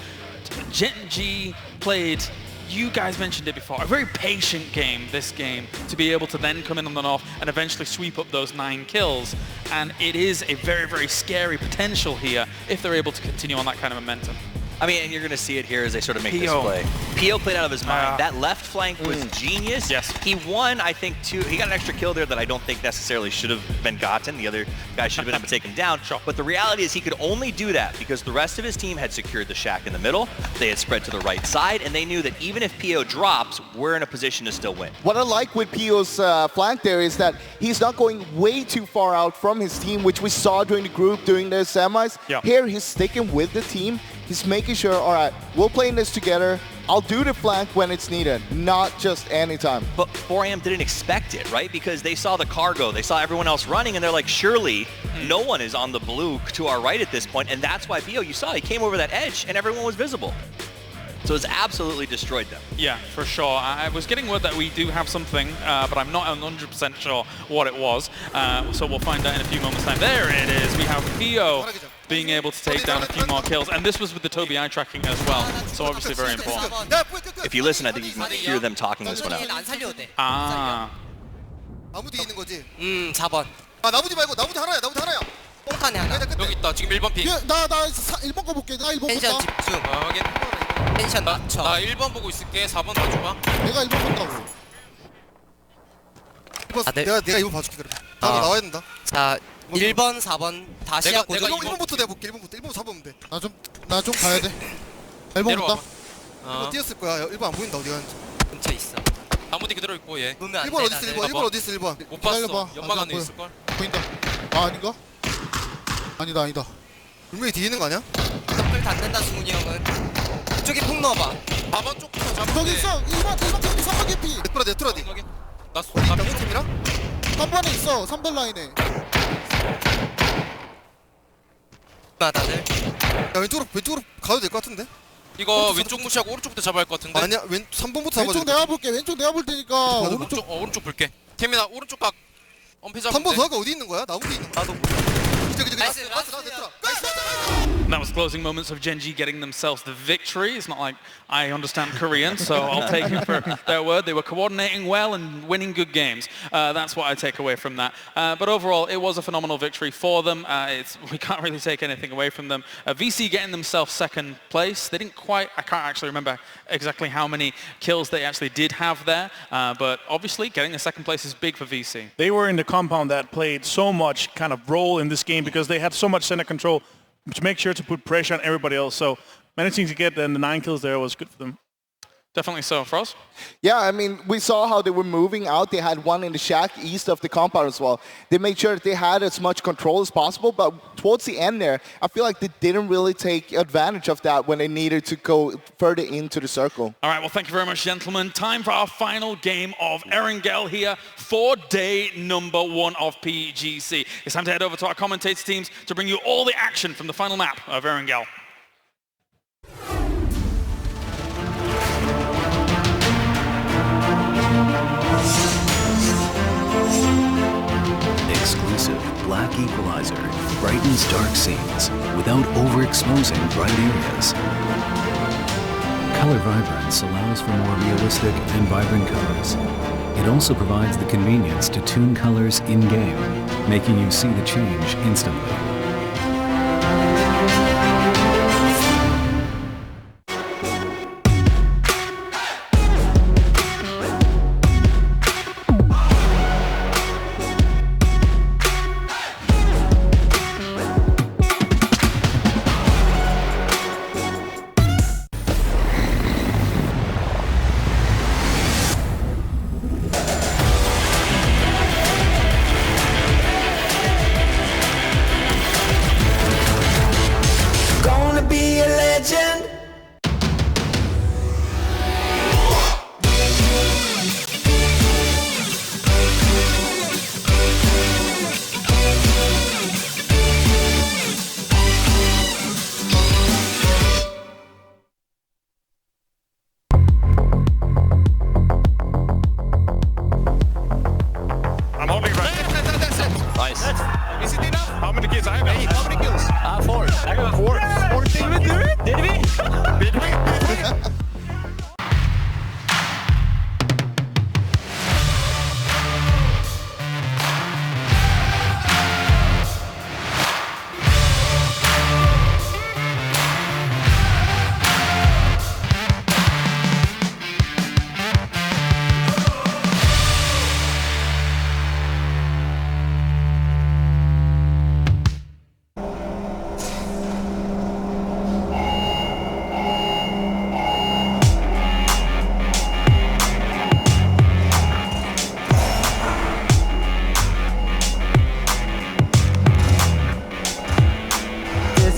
Gen G played, you guys mentioned it before, a very patient game, this game, to be able to then come in on the North and eventually sweep up those 9 kills. And it is a very, very scary potential here if they're able to continue on that kind of momentum. I mean, and you're going to see it here as they sort of make this play. PO played out of his mind. That left flank was genius. Yes. He won, I think, 2. He got an extra kill there that I don't think necessarily should have been gotten. The other guy should have been able to take him down. But the reality is he could only do that because the rest of his team had secured the shack in the middle. They had spread to the right side, and they knew that even if PO drops, we're in a position to still win. What I like with PO's flank there is that he's not going way too far out from his team, which we saw during the group, during the semis. Yeah. Here, he's sticking with the team. He's making sure, all right, we'll play in this together. I'll do the flank when it's needed, not just anytime. But 4AM didn't expect it, right? Because they saw the cargo, they saw everyone else running, and they're like, surely no one is on the blue to our right at this point, and that's why PO, you saw, he came over that edge, and everyone was visible. So it's absolutely destroyed them. Yeah, for sure. I was getting word that we do have something, but I'm not 100% sure what it was. So we'll find out in a few moments' time. There it is. We have PO being able to take down a few more kills. And this was with the Tobii eye tracking as well. So obviously very important. If you listen, I think you can hear them talking this one out. Ah. 나무뒤에 있는 거지? 4번. 아, 나무뒤 말고 나무뒤 하나야. 나무뒤 하나야. 뽕칸에 하나. 여기 있다. 지금 1번 핑. 나 1번 거 볼게. 나 1번 텐션 본다. 집중. 확인. 텐션 낮춰. 나 1번 보고 있을게. 4번 봐줘봐. 내가 1번 본다고. 내가 2번 봐줄게 그러면. 다음에 나와야 된다. 자, 1번, 4번 다시야 고정. 내가 1번부터 내볼게. 1번 잡으면 돼. 나 좀 가야 돼. 1번 본다. 1번 뛰었을 거야. 1번 안 보인다. 어디 가는지. 근처에 있어. 나무뒤 그대로 있고 얘. 1번 어디 있어? 1번 어디 있어? 1번. 못 봤어. 연막 안에 있을 걸. 보인다. 아, 아닌가? 아니다. 분명히 뒤에 있는 거 아니야? 덕들 닿는다 승훈이 형은. 이쪽에 폭 넣어봐. 4번 쪽부터 잡으면 저기 있어. 1번 개피, 3번 개피. 네트로디. 나 팀이랑? 3번에 있어. 3번 라인에. 다들. 야, 왼쪽으로 가도 될 것 같은데? 이거 왼쪽 무시하고 오른쪽부터 잡아야 할 것 같은데? 아니야, 3번부터 잡아야 돼. 왼쪽 내가 볼게. 왼쪽 내가 볼 테니까. 오른쪽 볼게. 태민아, 오른쪽 각 엄폐 잡으면 3번 더가 어디 있는 거야? 나무에 있는 거야? 나도 몰라. That was closing moments of Gen G getting themselves the victory. It's not like I understand Korean, so I'll take it for their word. They were coordinating well and winning good games. That's what I take away from that. But overall, it was a phenomenal victory for them. We can't really take anything away from them. VC getting themselves 2nd place. They didn't quite, I can't actually remember exactly how many kills they actually did have there. But obviously, getting the 2nd place is big for VC. They were in the compound that played so much kind of role in this game because they had so much center control to make sure to put pressure on everybody else. So managing to get the 9 kills there was good for them. Definitely so. Frost? Yeah, I mean, we saw how they were moving out. They had one in the shack east of the compound as well. They made sure that they had as much control as possible, but towards the end there, I feel like they didn't really take advantage of that when they needed to go further into the circle. All right, well, thank you very much, gentlemen. Time for our final game of Erangel here for day number 1 of PGC. It's time to head over to our commentator teams to bring you all the action from the final map of Erangel. Exclusive black equalizer brightens dark scenes without overexposing bright areas. Color vibrance allows for more realistic and vibrant colors. It also provides the convenience to tune colors in-game, making you see the change instantly.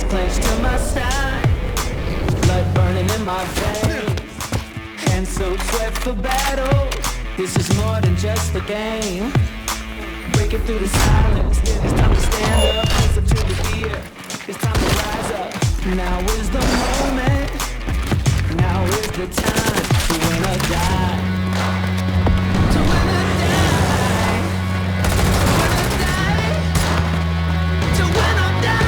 clenched to my side, blood burning in my veins, hands so sweat for battle. This is more than just a game. Breaking through the silence, it's time to stand up, listen to the fear. It's time to rise up. Now is the moment. Now is the time to win or die. To win or die. To win or die. To win or die.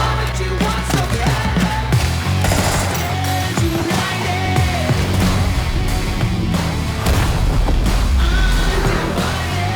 All that you want so bad. Stand united. Undivided.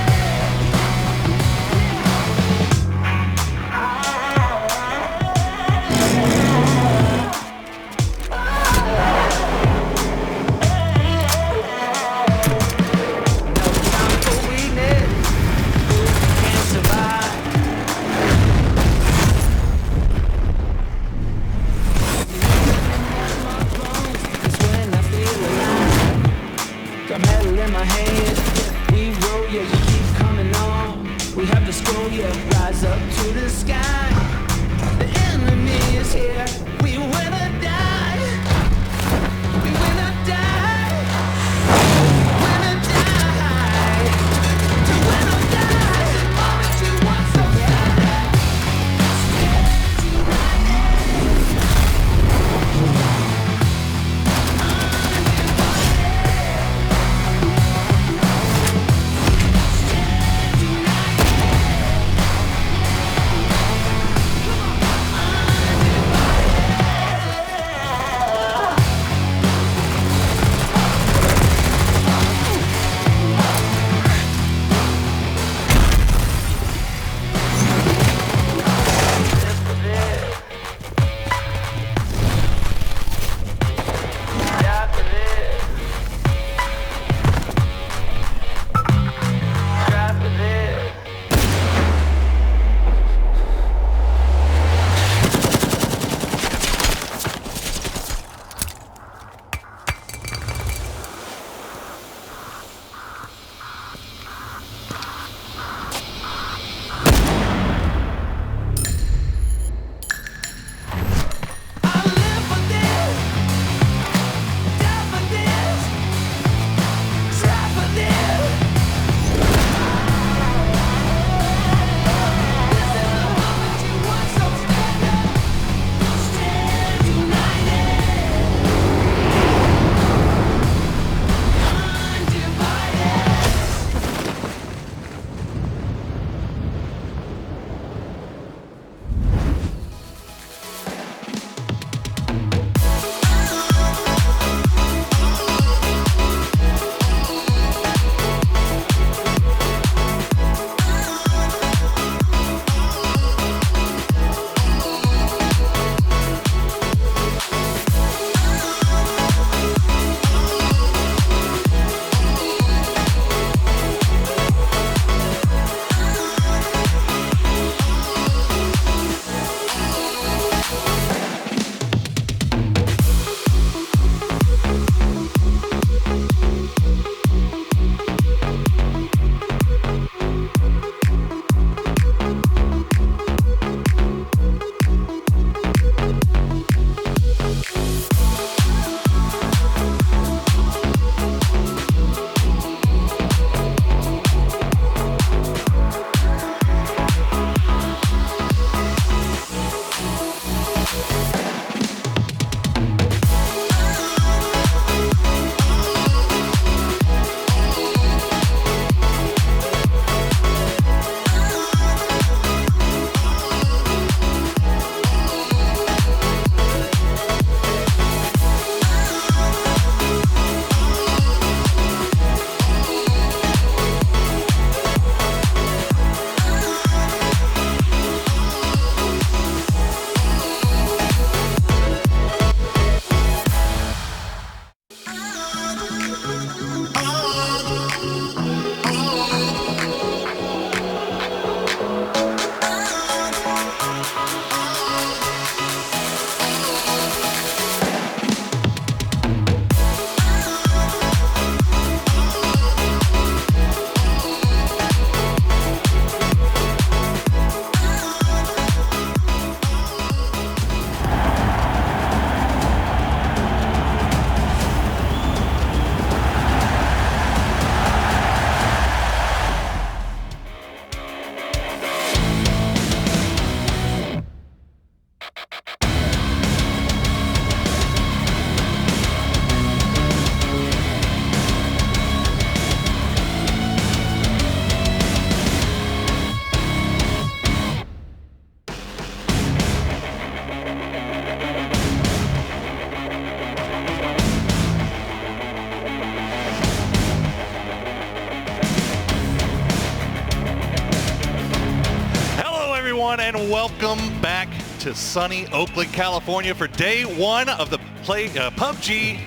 Welcome back to sunny Oakland, California for day one of the PUBG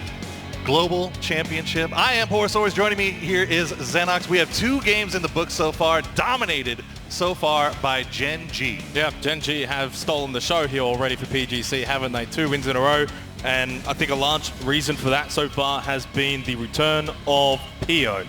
Global Championship. I am Horsaurus. Joining me here is Xenox. We have 2 games in the book so far, dominated so far by Gen G. Yeah, Gen G have stolen the show here already for PGC, haven't they? 2 wins in a row. And I think a large reason for that so far has been the return of Pio.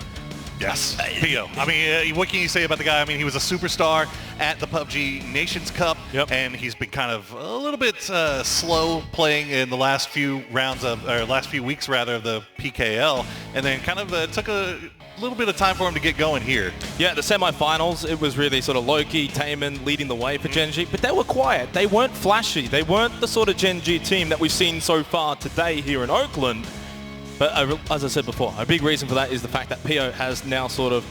Yes, Pio. I mean, what can you say about the guy? I mean, he was a superstar at the PUBG Nations Cup, and he's been kind of a little bit slow playing in the last few rounds of, or last few weeks rather, of the PKL, and then kind of took a little bit of time for him to get going here. Yeah, the semi-finals, it was really sort of Loki, Taman leading the way for Gen G, but they were quiet. They weren't flashy. They weren't the sort of Gen G team that we've seen so far today here in Oakland. But as I said before, a big reason for that is the fact that Pio has now sort of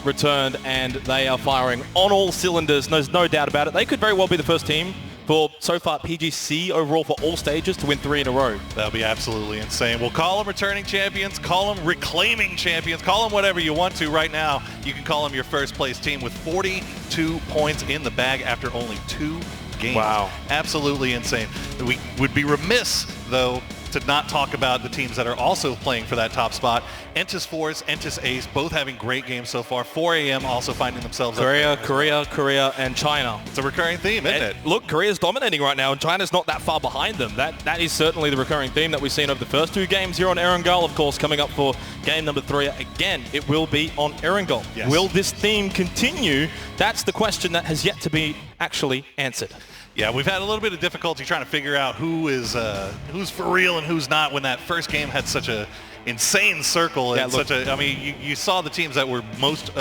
returned, and they are firing on all cylinders. There's no doubt about it. They could very well be the first team for, so far, PGC overall for all stages to win 3 in a row. That would be absolutely insane. We'll call them returning champions, call them reclaiming champions, call them whatever you want to right now. You can call them your first place team with 42 points in the bag after only 2 games. Wow. Absolutely insane. We would be remiss, though, to not talk about the teams that are also playing for that top spot. Entus Force, Entus Ace, both having great games so far. 4AM also finding themselves Korea, and China. It's a recurring theme, isn't it? Look, Korea's dominating right now, and China's not that far behind them. That is certainly the recurring theme that we've seen over the first 2 games here on Erangel. Of course, coming up for game number 3, again, it will be on Erangel. Yes. Will this theme continue? That's the question that has yet to be actually answered. Yeah, we've had a little bit of difficulty trying to figure out who's for real and who's not when that first game had such a insane circle and I mean, you saw the teams that were most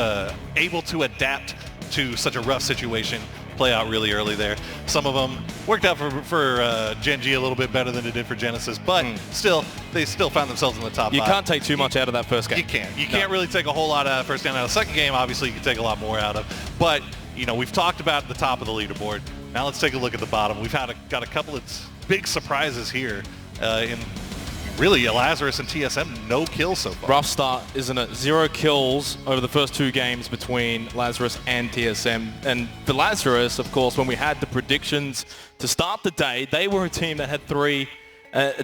able to adapt to such a rough situation play out really early there. Some of them worked out for Gen G a little bit better than it did for Genesis, but still, they still found themselves in the top 5. You can't take too much out of that first game. You can't. You can't really take a whole lot out of the first game. Out of the second game, obviously, you can take a lot more out of. But, you know, we've talked about the top of the leaderboard. Now let's take a look at the bottom. We've got a couple of big surprises here in really Lazarus and TSM, no kills so far. Rough start, isn't it? 0 kills over the first 2 games between Lazarus and TSM. And for Lazarus, of course, when we had the predictions to start the day, they were a team that had 3,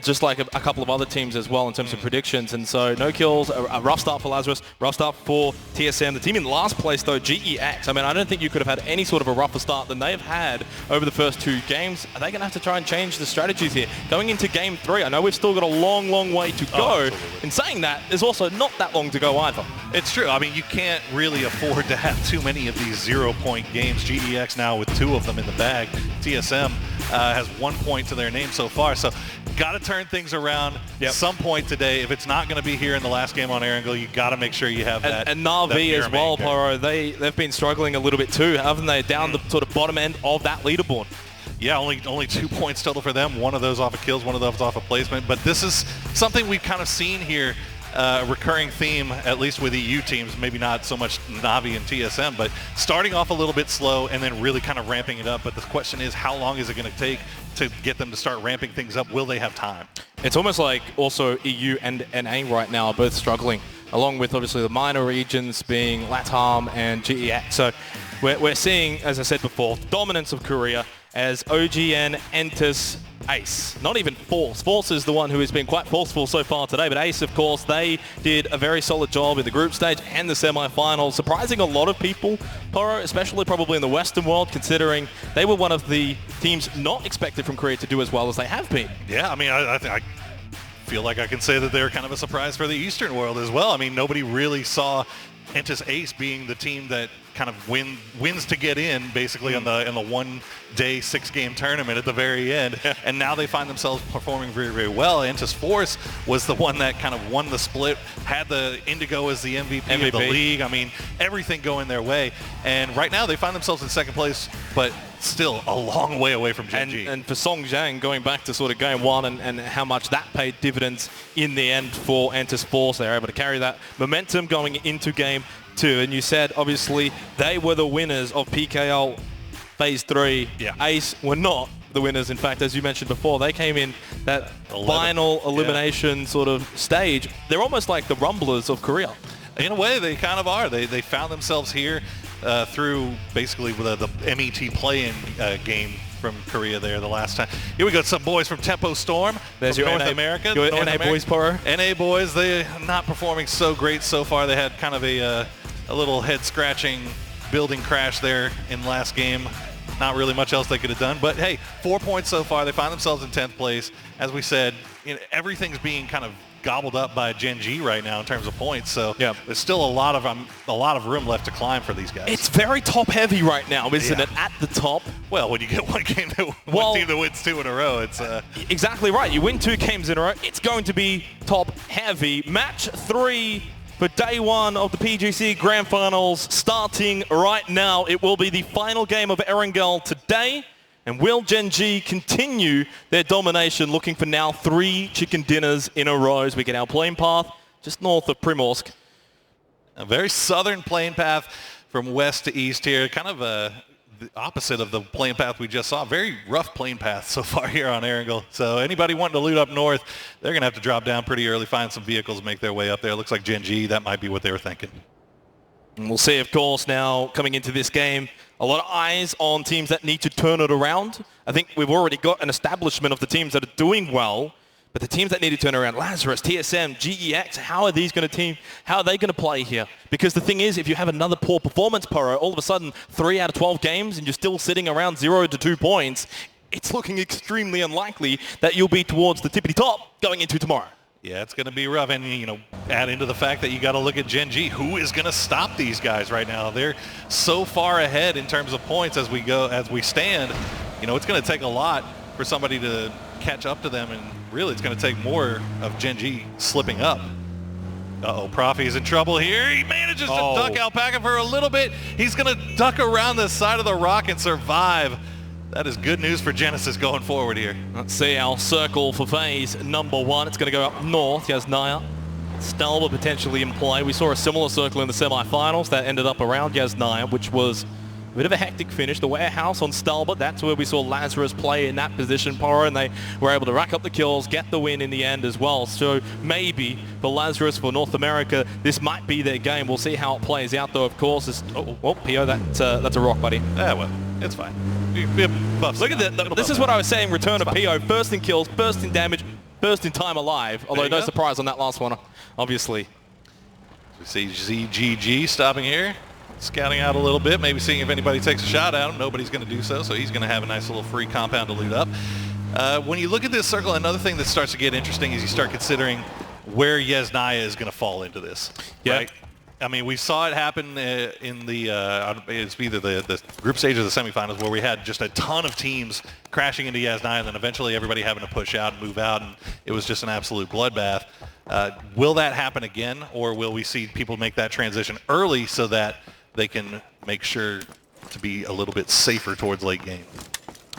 just like a couple of other teams as well in terms of predictions. And so no kills, a rough start for Lazarus, rough start for TSM. The team in last place, though, GEX. I mean, I don't think you could have had any sort of a rougher start than they've had over the first 2 games. Are they going to have to try and change the strategies here? Going into game 3, I know we've still got a long, long way to go. In saying that, there's also not that long to go either. It's true. I mean, you can't really afford to have too many of these 0-point games. GEX now with 2 of them in the bag. TSM has 1 point to their name so far. So got to turn things around at some point today. If it's not going to be here in the last game on Erangel, you got to make sure you have that. And Na'Vi as well, Pyro, they've been struggling a little bit too, haven't they? Down the sort of bottom end of that leaderboard. Yeah, only 2 points total for them. 1 of those off of kills, 1 of those off of placement. But this is something we've kind of seen here. Recurring theme, at least with EU teams, maybe not so much Na'Vi and TSM, but starting off a little bit slow and then really kind of ramping it up. But the question is, how long is it going to take to get them to start ramping things up? Will they have time? It's almost like also EU and NA right now are both struggling, along with obviously the minor regions being LATAM and GEX. So we're seeing, as I said before, dominance of Korea as OGN enters Ace. Not even Force. Force is the one who has been quite forceful so far today, but Ace, of course, they did a very solid job in the group stage and the semi-finals, surprising a lot of people, Poro, especially probably in the Western world, considering they were one of the teams not expected from Korea to do as well as they have been. Yeah, I mean, I feel like I can say that they're kind of a surprise for the Eastern world as well. I mean, nobody really saw Entus Ace being the team that kind of wins to get in, basically in the 1-day 6-game tournament at the very end. And now they find themselves performing very, very well. Entus Force was the one that kind of won the split, had the Indigo as the MVP of the league. I mean, everything going their way. And right now they find themselves in second place, but still a long way away from Gen G. And for Song Jiang, going back to sort of game 1 and how much that paid dividends in the end for Entus Force, they're able to carry that momentum going into game 2. And you said, obviously, they were the winners of PKL Phase 3. Yeah. Ace were not the winners. In fact, as you mentioned before, they came in that final elimination sort of stage. They're almost like the Rumblers of Korea. In a way, they kind of are. They found themselves here. through basically with the MET play-in game from Korea there the last time. Here we got some boys from Tempo Storm. There's from your North NA, America. your North NA America. boys, Poro. NA boys, they're not performing so great so far. They had kind of a little head-scratching building crash there in last game. Not really much else they could have done. But hey, 4 points so far. They find themselves in 10th place. As we said, everything's being kind of gobbled up by Gen G right now in terms of points. So there's still a lot of room left to climb for these guys. It's very top heavy right now, isn't it? At the top. Well, when you get one team that wins 2 in a row, it's exactly right. You win 2 games in a row, it's going to be top heavy. Match 3 for day 1 of the PGC Grand Finals starting right now. It will be the final game of Erangel today. And will Gen G continue their domination, looking for now 3 chicken dinners in a row as we get our plane path just north of Primorsk. A very southern plane path from west to east here, kind of the opposite of the plane path we just saw. Very rough plane path so far here on Erangel. So anybody wanting to loot up north, they're going to have to drop down pretty early, find some vehicles, make their way up there. Looks like Gen G, that might be what they were thinking. And we'll see, of course, now coming into this game, a lot of eyes on teams that need to turn it around. I think we've already got an establishment of the teams that are doing well, but the teams that need to turn around, Lazarus, TSM, GEX, how are they going to play here? Because the thing is, if you have another poor performance, Poro, all of a sudden 3 out of 12 games and you're still sitting around 0 to 2 points, it's looking extremely unlikely that you'll be towards the tippity top going into tomorrow. Yeah, it's going to be rough. And, add into the fact that you got to look at Gen G. Who is going to stop these guys right now? They're so far ahead in terms of points as we stand. It's going to take a lot for somebody to catch up to them. And really, it's going to take more of Gen G slipping up. Uh-oh, Profi's in trouble here. He manages to duck Alpaca for a little bit. He's going to duck around the side of the rock and survive. That is good news for Genesis going forward here. Let's see our circle for phase number 1. It's going to go up north. Yasnaya, Stalba potentially in play. We saw a similar circle in the semifinals that ended up around Yasnaya, which was a bit of a hectic finish. The warehouse on Stalba, that's where we saw Lazarus play in that position, Poro, and they were able to rack up the kills, get the win in the end as well. So maybe for Lazarus, for North America, this might be their game. We'll see how it plays out, though, of course. PO, that's a rock, buddy. Yeah, well, it's fine. Look at that. This is what I was saying, return of PO. First in kills, first in damage, first in time alive. Although no surprise on that last one, obviously. We see ZGG stopping here, scouting out a little bit, maybe seeing if anybody takes a shot at him. Nobody's going to do so, so he's going to have a nice little free compound to loot up. When you look at this circle, another thing that starts to get interesting is you start considering where Yasnaya is going to fall into this. Yeah. Right? I mean, we saw it happen in the it's either the group stage or the semifinals where we had just a ton of teams crashing into Yasnaya and then eventually everybody having to push out and move out, and it was just an absolute bloodbath. Will that happen again, or will we see people make that transition early so that they can make sure to be a little bit safer towards late game?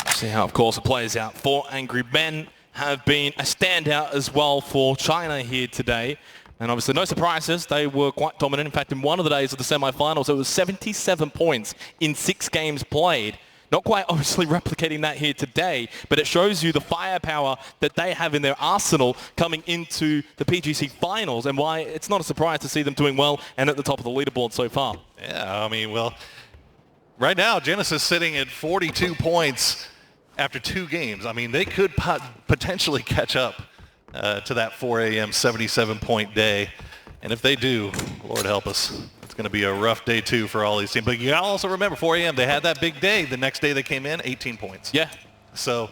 See how, of course, it plays out. 4 Angry Men have been a standout as well for China here today. And obviously, no surprises. They were quite dominant. In fact, in one of the days of the semifinals, it was 77 points in 6 games played. Not quite obviously replicating that here today, but it shows you the firepower that they have in their arsenal coming into the PGC finals and why it's not a surprise to see them doing well and at the top of the leaderboard so far. Yeah, I mean, well, right now, Genesis sitting at 42 points after 2 games. I mean, they could potentially catch up to that 4 a.m. 77-point day. And if they do, Lord help us, it's going to be a rough day 2 for all these teams. But you got to also remember, 4 a.m., they had that big day. The next day they came in, 18 points. Yeah. So,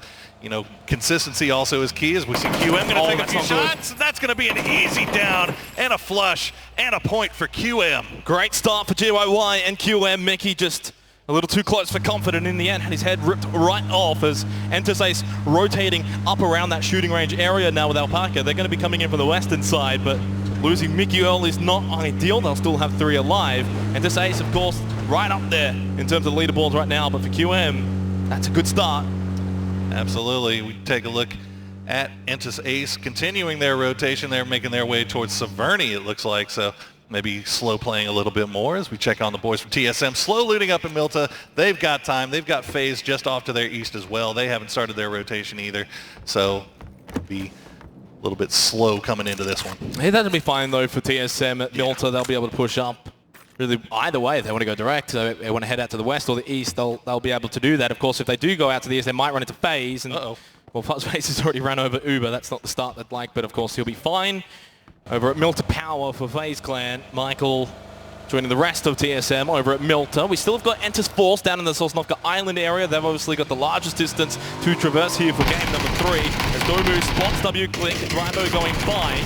consistency also is key as we see QM going to take a few shots. And that's going to be an easy down and a flush and a point for QM. Great start for GYY and QM. Mickey just a little too close for comfort, and in the end had his head ripped right off as Entasace rotating up around that shooting range area now with Alpaca. They're going to be coming in from the western side, but losing Mickey early is not ideal. They'll still have 3 alive. Entasace, of course, right up there in terms of leaderboards right now, but for QM, that's a good start. Absolutely. We take a look at Entasace continuing their rotation. They're making their way towards Severny, it looks like, so maybe slow playing a little bit more as we check on the boys from TSM. Slow looting up in Milta. They've got time. They've got FaZe just off to their east as well. They haven't started their rotation either. So be a little bit slow coming into this one. Hey, that'll be fine though for TSM at Milta. They'll be able to push up really either way if they want to go direct. So if they want to head out to the west or the east, they'll be able to do that. Of course, if they do go out to the east, they might run into FaZe. And well, FaZe has already ran over Uber. That's not the start they'd like, but of course he'll be fine. Over at Milta Power for FaZe Clan, Michael joining the rest of TSM over at Milta. We still have got Enter's Force down in the Sosnovka Island area. They've obviously got the largest distance to traverse here for game number 3. As Domu spots W-Click, Drivo going by.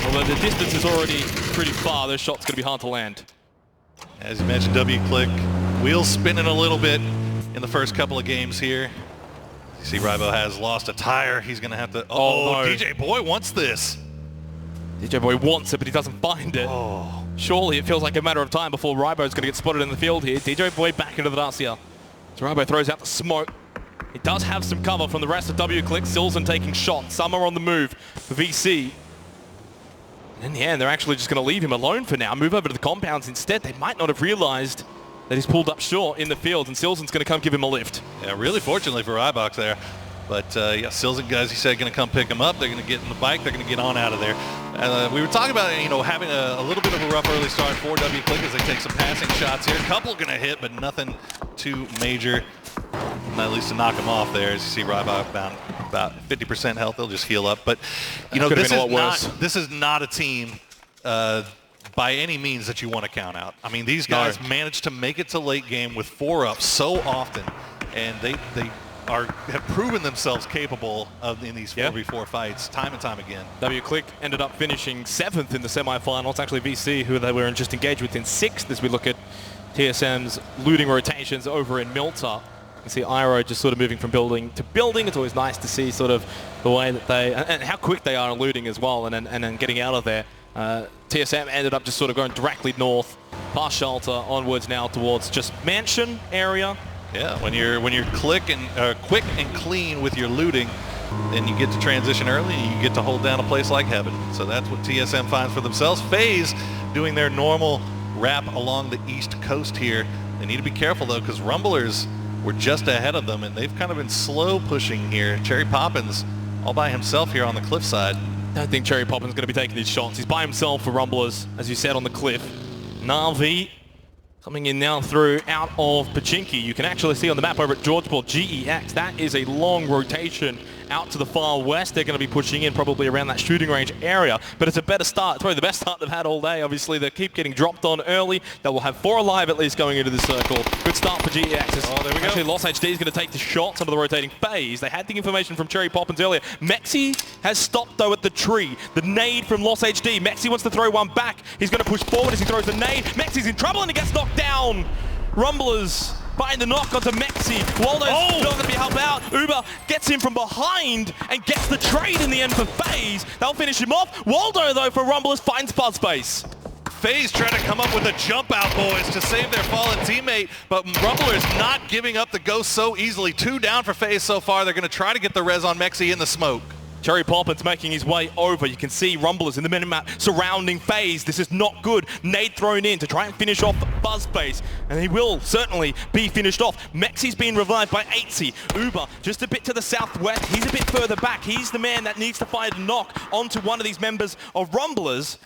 Although the distance is already pretty far, those shots going to be hard to land. As you mentioned, W-Click, wheels spinning a little bit in the first couple of games here. You see Rybo has lost a tire. He's going to have to... Oh, no. DJ Boy wants this. DJ Boy wants it, but he doesn't find it. Oh. Surely it feels like a matter of time before Rybo's going to get spotted in the field here. DJ Boy back into the Dacia. So Rybo throws out the smoke. He does have some cover from the rest of W-Click. Silzen taking shots. Some are on the move for VC. And in the end, they're actually just going to leave him alone for now. Move over to the compounds instead. They might not have realized that he's pulled up short in the field, and Silzen's going to come give him a lift. Yeah, really fortunately for Rybox there. But yeah, Silzen guys, he said, going to come pick him up. They're going to get in the bike. They're going to get on out of there. We were talking about, you know, having a little bit of a rough early start for W-Click as they take some passing shots here. A couple going to hit, but nothing too major. At least to knock him off there. As you see Rybox down about 50% health. They'll just heal up. But, you know, this is not a team by any means that you want to count out. I mean, these guys managed to make it to late game with 4 up so often. And they have proven themselves capable of in these 4v4 fights time and time again. W-Click ended up finishing 7th in the semifinals. Actually, VC, who they were just engaged with, in 6th as we look at TSM's looting rotations over in Milta. You can see Iro just sort of moving from building to building. It's always nice to see sort of the way that they, and how quick they are looting as well, and then getting out of there. TSM ended up just sort of going directly north, past Shelter, onwards now towards just Mansion area. Yeah, when you're quick and clean with your looting, then you get to transition early and you get to hold down a place like Heaven. So that's what TSM finds for themselves. FaZe doing their normal wrap along the east coast here. They need to be careful though, because Rumblers were just ahead of them and they've kind of been slow pushing here. Cherry Poppins all by himself here on the cliffside. I don't think Cherry Poppins is going to be taking these shots. He's by himself for Rumblers, as you said, on the cliff. Na'Vi coming in now through out of Pachinki. You can actually see on the map over at Georgeport, GEX, that is a long rotation out to the far west. They're going to be pushing in probably around that shooting range area, but it's a better start. It's probably the best start they've had all day. Obviously, they keep getting dropped on early. They will have 4 alive at least going into the circle. Good start for GEX. Oh, there we go. Actually, Lost HD is going to take the shots under the rotating phase. They had the information from Cherry Poppins earlier. Mexi has stopped, though, at the tree. The nade from Lost HD. Mexi wants to throw one back. He's going to push forward as he throws the nade. Mexi's in trouble, and he gets knocked down. Rumblers find the knock onto Mexi. Waldo's not going to be helped out. Uber gets him from behind and gets the trade in the end for FaZe. They'll finish him off. Waldo, though, for Rumblers finds Buzz Space. FaZe trying to come up with a jump out, boys, to save their fallen teammate, but Rumblers not giving up the ghost so easily. 2 down for FaZe so far. They're going to try to get the res on Mexi in the smoke. Cherry Poppins making his way over. You can see Rumblers in the minimap surrounding FaZe. This is not good. Nade thrown in to try and finish off Buzz Space, and he will certainly be finished off. Mexi's been revived by 8C. Uber just a bit to the southwest. He's a bit further back. He's the man that needs to find a knock onto one of these members of Rumblers,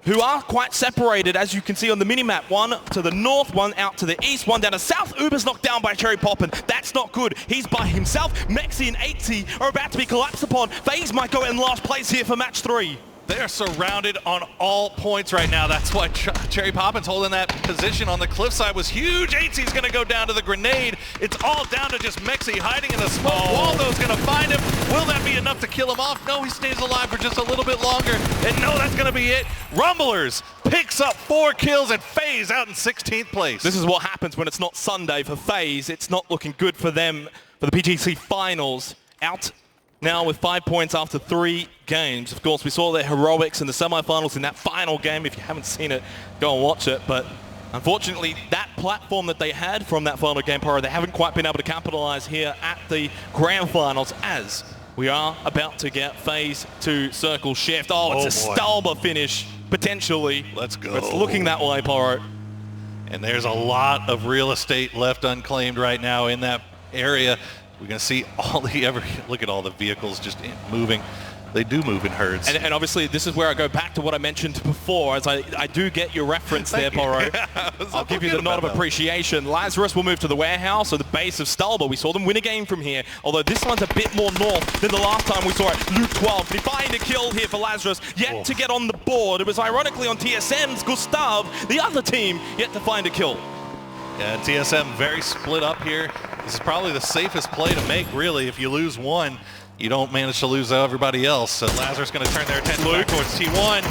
who are quite separated, as you can see on the minimap. One to the north, one out to the east, one down to south. Uber's knocked down by Cherry Poppin. That's not good. He's by himself. Mexi and 8T are about to be collapsed upon. FaZe might go in last place here for match 3. They are surrounded on all points right now. That's why Cherry Poppins holding that position on the cliffside was huge. 8C's going to go down to the grenade. It's all down to just Mexi hiding in the smoke. Waldo's going to find him. Will that be enough to kill him off? No, he stays alive for just a little bit longer. And no, that's going to be it. Rumblers picks up 4 kills and FaZe out in 16th place. This is what happens when it's not Sunday for FaZe. It's not looking good for them for the PGC finals. Out now with 5 points after 3 games. Of course, we saw their heroics in the semifinals in that final game. If you haven't seen it, go and watch it. But unfortunately, that platform that they had from that final game, Poro, they haven't quite been able to capitalize here at the grand finals, as we are about to get FaZe to circle shift. Oh, it's a Stalber finish, potentially. Let's go. It's looking that way, Poro. And there's a lot of real estate left unclaimed right now in that area. We're going to see all the look at all the vehicles just moving. they do move in herds. And obviously, this is where I go back to what I mentioned before, as I do get your reference there, Poro. I'll give you the nod of appreciation. Lazarus will move to the warehouse, or the base of Stalba. We saw them win a game from here, although this one's a bit more north than the last time we saw it. Luke 12, can he find a kill here for Lazarus? Yet to get on the board. It was ironically on TSM's Gustav, the other team, yet to find a kill. Yeah, TSM very split up here. This is probably the safest play to make, really. If you lose one, you don't manage to lose everybody else. So Lazarus going to turn their attention back towards T1.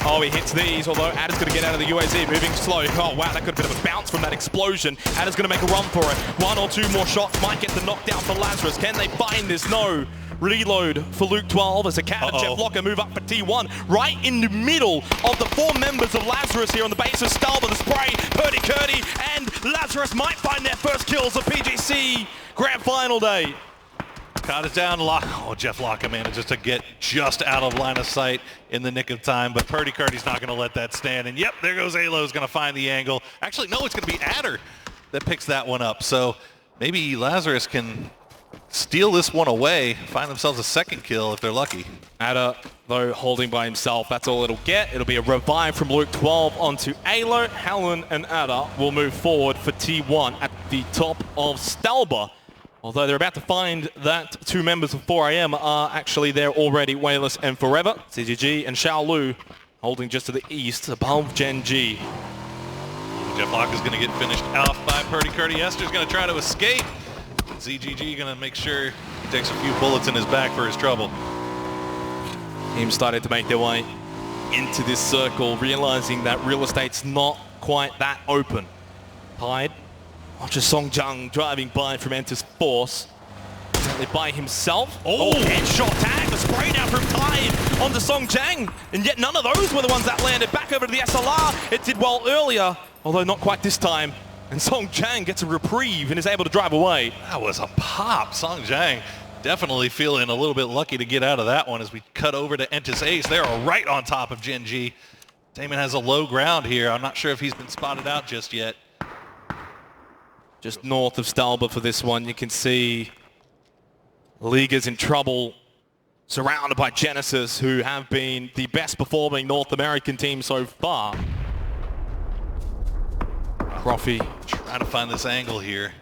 Oh, he hits these, although Ada's going to get out of the UAZ, moving slow. Oh, wow, that could have been a bounce from that explosion. Ada's going to make a run for it. One or two more shots might get the knockdown for Lazarus. Can they find this? No. Reload for Luke 12 as a cat and Jeff Locker move up for T1. Right in the middle of the 4 members of Lazarus here on the base of Stalba. The spray, Purdy Curdy, and Lazarus might find their first kills of PGC Grand Final day. Caught it down. Jeff Locker manages to get just out of line of sight in the nick of time, but Purdy Curdy's not going to let that stand. And yep, there goes Alo's going to find the angle. Actually, no, it's going to be Adder that picks that one up. So maybe Lazarus can steal this one away, find themselves a second kill if they're lucky. Adder, though, holding by himself. That's all it'll get. It'll be a revive from Luke 12 onto Alo. Helen and Adder will move forward for T1 at the top of Stalba. Although they're about to find that 2 members of 4AM are actually there already, Wayless and Forever. CGG and Xiaolu holding just to the east above Gen G. Jeff Lock is going to get finished off by Purdy Curdy. Esther's going to try to escape. ZGG going to make sure he takes a few bullets in his back for his trouble. Team started to make their way into this circle, realizing that real estate's not quite that open. Hyde. Watch Song Jung driving by from Enter's Force. Apparently by himself. Oh, headshot tag. The spray now from Tide onto Song Jang. And yet none of those were the ones that landed. Back over to the SLR. It did well earlier, although not quite this time. And Song Jang gets a reprieve and is able to drive away. That was a pop. Song Jang definitely feeling a little bit lucky to get out of that one as we cut over to Entis Ace. They're right on top of Gen G. Damon has a low ground here. I'm not sure if he's been spotted out just yet. Just north of Stalba for this one, you can see Liga's in trouble, surrounded by Genesis, who have been the best performing North American team so far. Profi trying to find this angle here.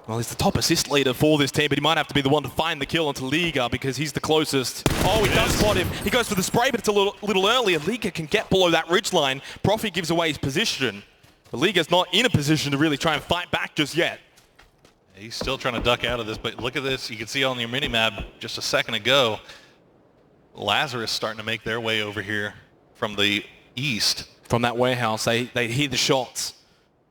Well, he's the top assist leader for this team, but he might have to be the one to find the kill onto Liga because he's the closest. Oh, he does spot him. He goes for the spray, but it's a little earlier. Liga can get below that ridgeline. Profi gives away his position. The Liga's not in a position to really try and fight back just yet. He's still trying to duck out of this, but look at this. You can see on your mini-map just a second ago, Lazarus starting to make their way over here from the east. From that warehouse, they hear the shots.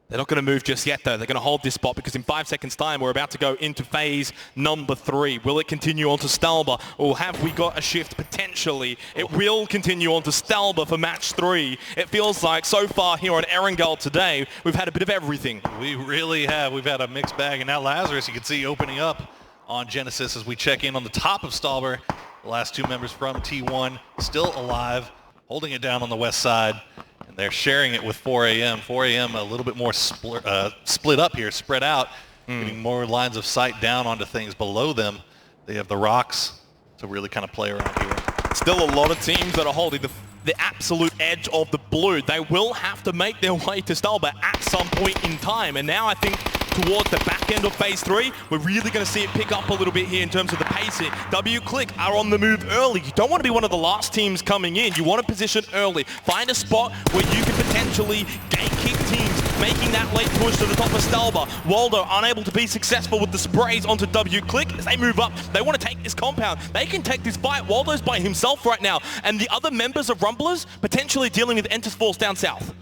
They're not going to move just yet, though. They're going to hold this spot because in 5 seconds' time, we're about to go into phase number 3. Will it continue on to Stalba, or have we got a shift potentially? It will continue on to Stalba for match 3. It feels like so far here on Erangel today, we've had a bit of everything. We really have. We've had a mixed bag, and now Lazarus, you can see opening up on Genesis as we check in on the top of Stalba. The last 2 members from T1 still alive, holding it down on the west side. And they're sharing it with 4AM. 4AM a little bit more split up here, spread out, getting more lines of sight down onto things below them. They have the rocks to really kind of play around here. Still a lot of teams that are holding the absolute edge of the blue. They will have to make their way to Stalba at some point in time. And now I think towards the back end of phase 3, we're really going to see it pick up a little bit here in terms of the pacing. W-Click are on the move early. You don't want to be one of the last teams coming in. You want to position early. Find a spot where you can potentially gatekeep teams making that late push to the top of Stalba. Waldo unable to be successful with the sprays onto W-Click as they move up. They want to take this compound. They can take this fight. Waldo's by himself right now. And the other members of Rumblers potentially dealing with Entis Force down south.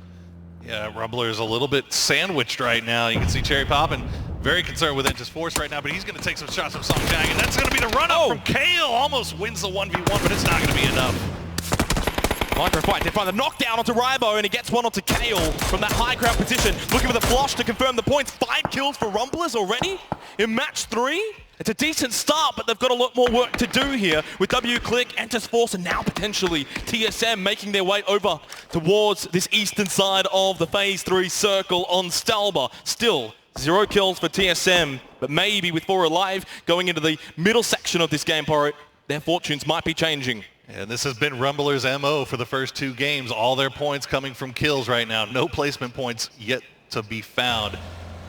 Yeah, Rumbler is a little bit sandwiched right now. You can see Cherry Poppin very concerned with Entis Force right now, but he's going to take some shots from Song Jang, and that's going to be the run-up from Kale. Almost wins the 1v1, but it's not going to be enough. Micro fight, they find the knockdown onto Rybo, and he gets one onto Kale from that high ground position. Looking for the flush to confirm the points. 5 kills for Rumblers already in match 3. It's a decent start, but they've got a lot more work to do here with W-Click, Entis Force, and now potentially TSM making their way over towards this eastern side of the phase 3 circle on Stalba. Still, 0 kills for TSM, but maybe with 4 alive going into the middle section of this game, Poro, their fortunes might be changing. And this has been Rumbler's MO for the first 2 games. All their points coming from kills right now. No placement points yet to be found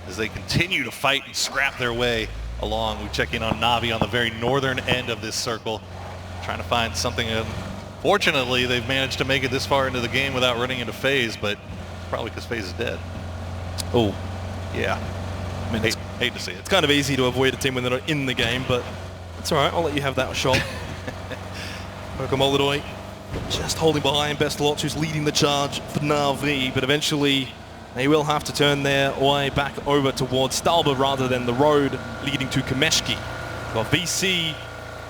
as they continue to fight and scrap their way along. We check in on Na'Vi on the very northern end of this circle, trying to find something. Fortunately, they've managed to make it this far into the game without running into FaZe, but probably because FaZe is dead. Oh. Yeah. I mean, hate to see it. It's kind of easy to avoid a team when they're not in the game, but it's all right. I'll let you have that shot. Pokomolodoy just holding behind Bestalot, who's leading the charge for Na'Vi, but eventually they will have to turn their way back over towards Stalba rather than the road leading to Kameshki. Got VC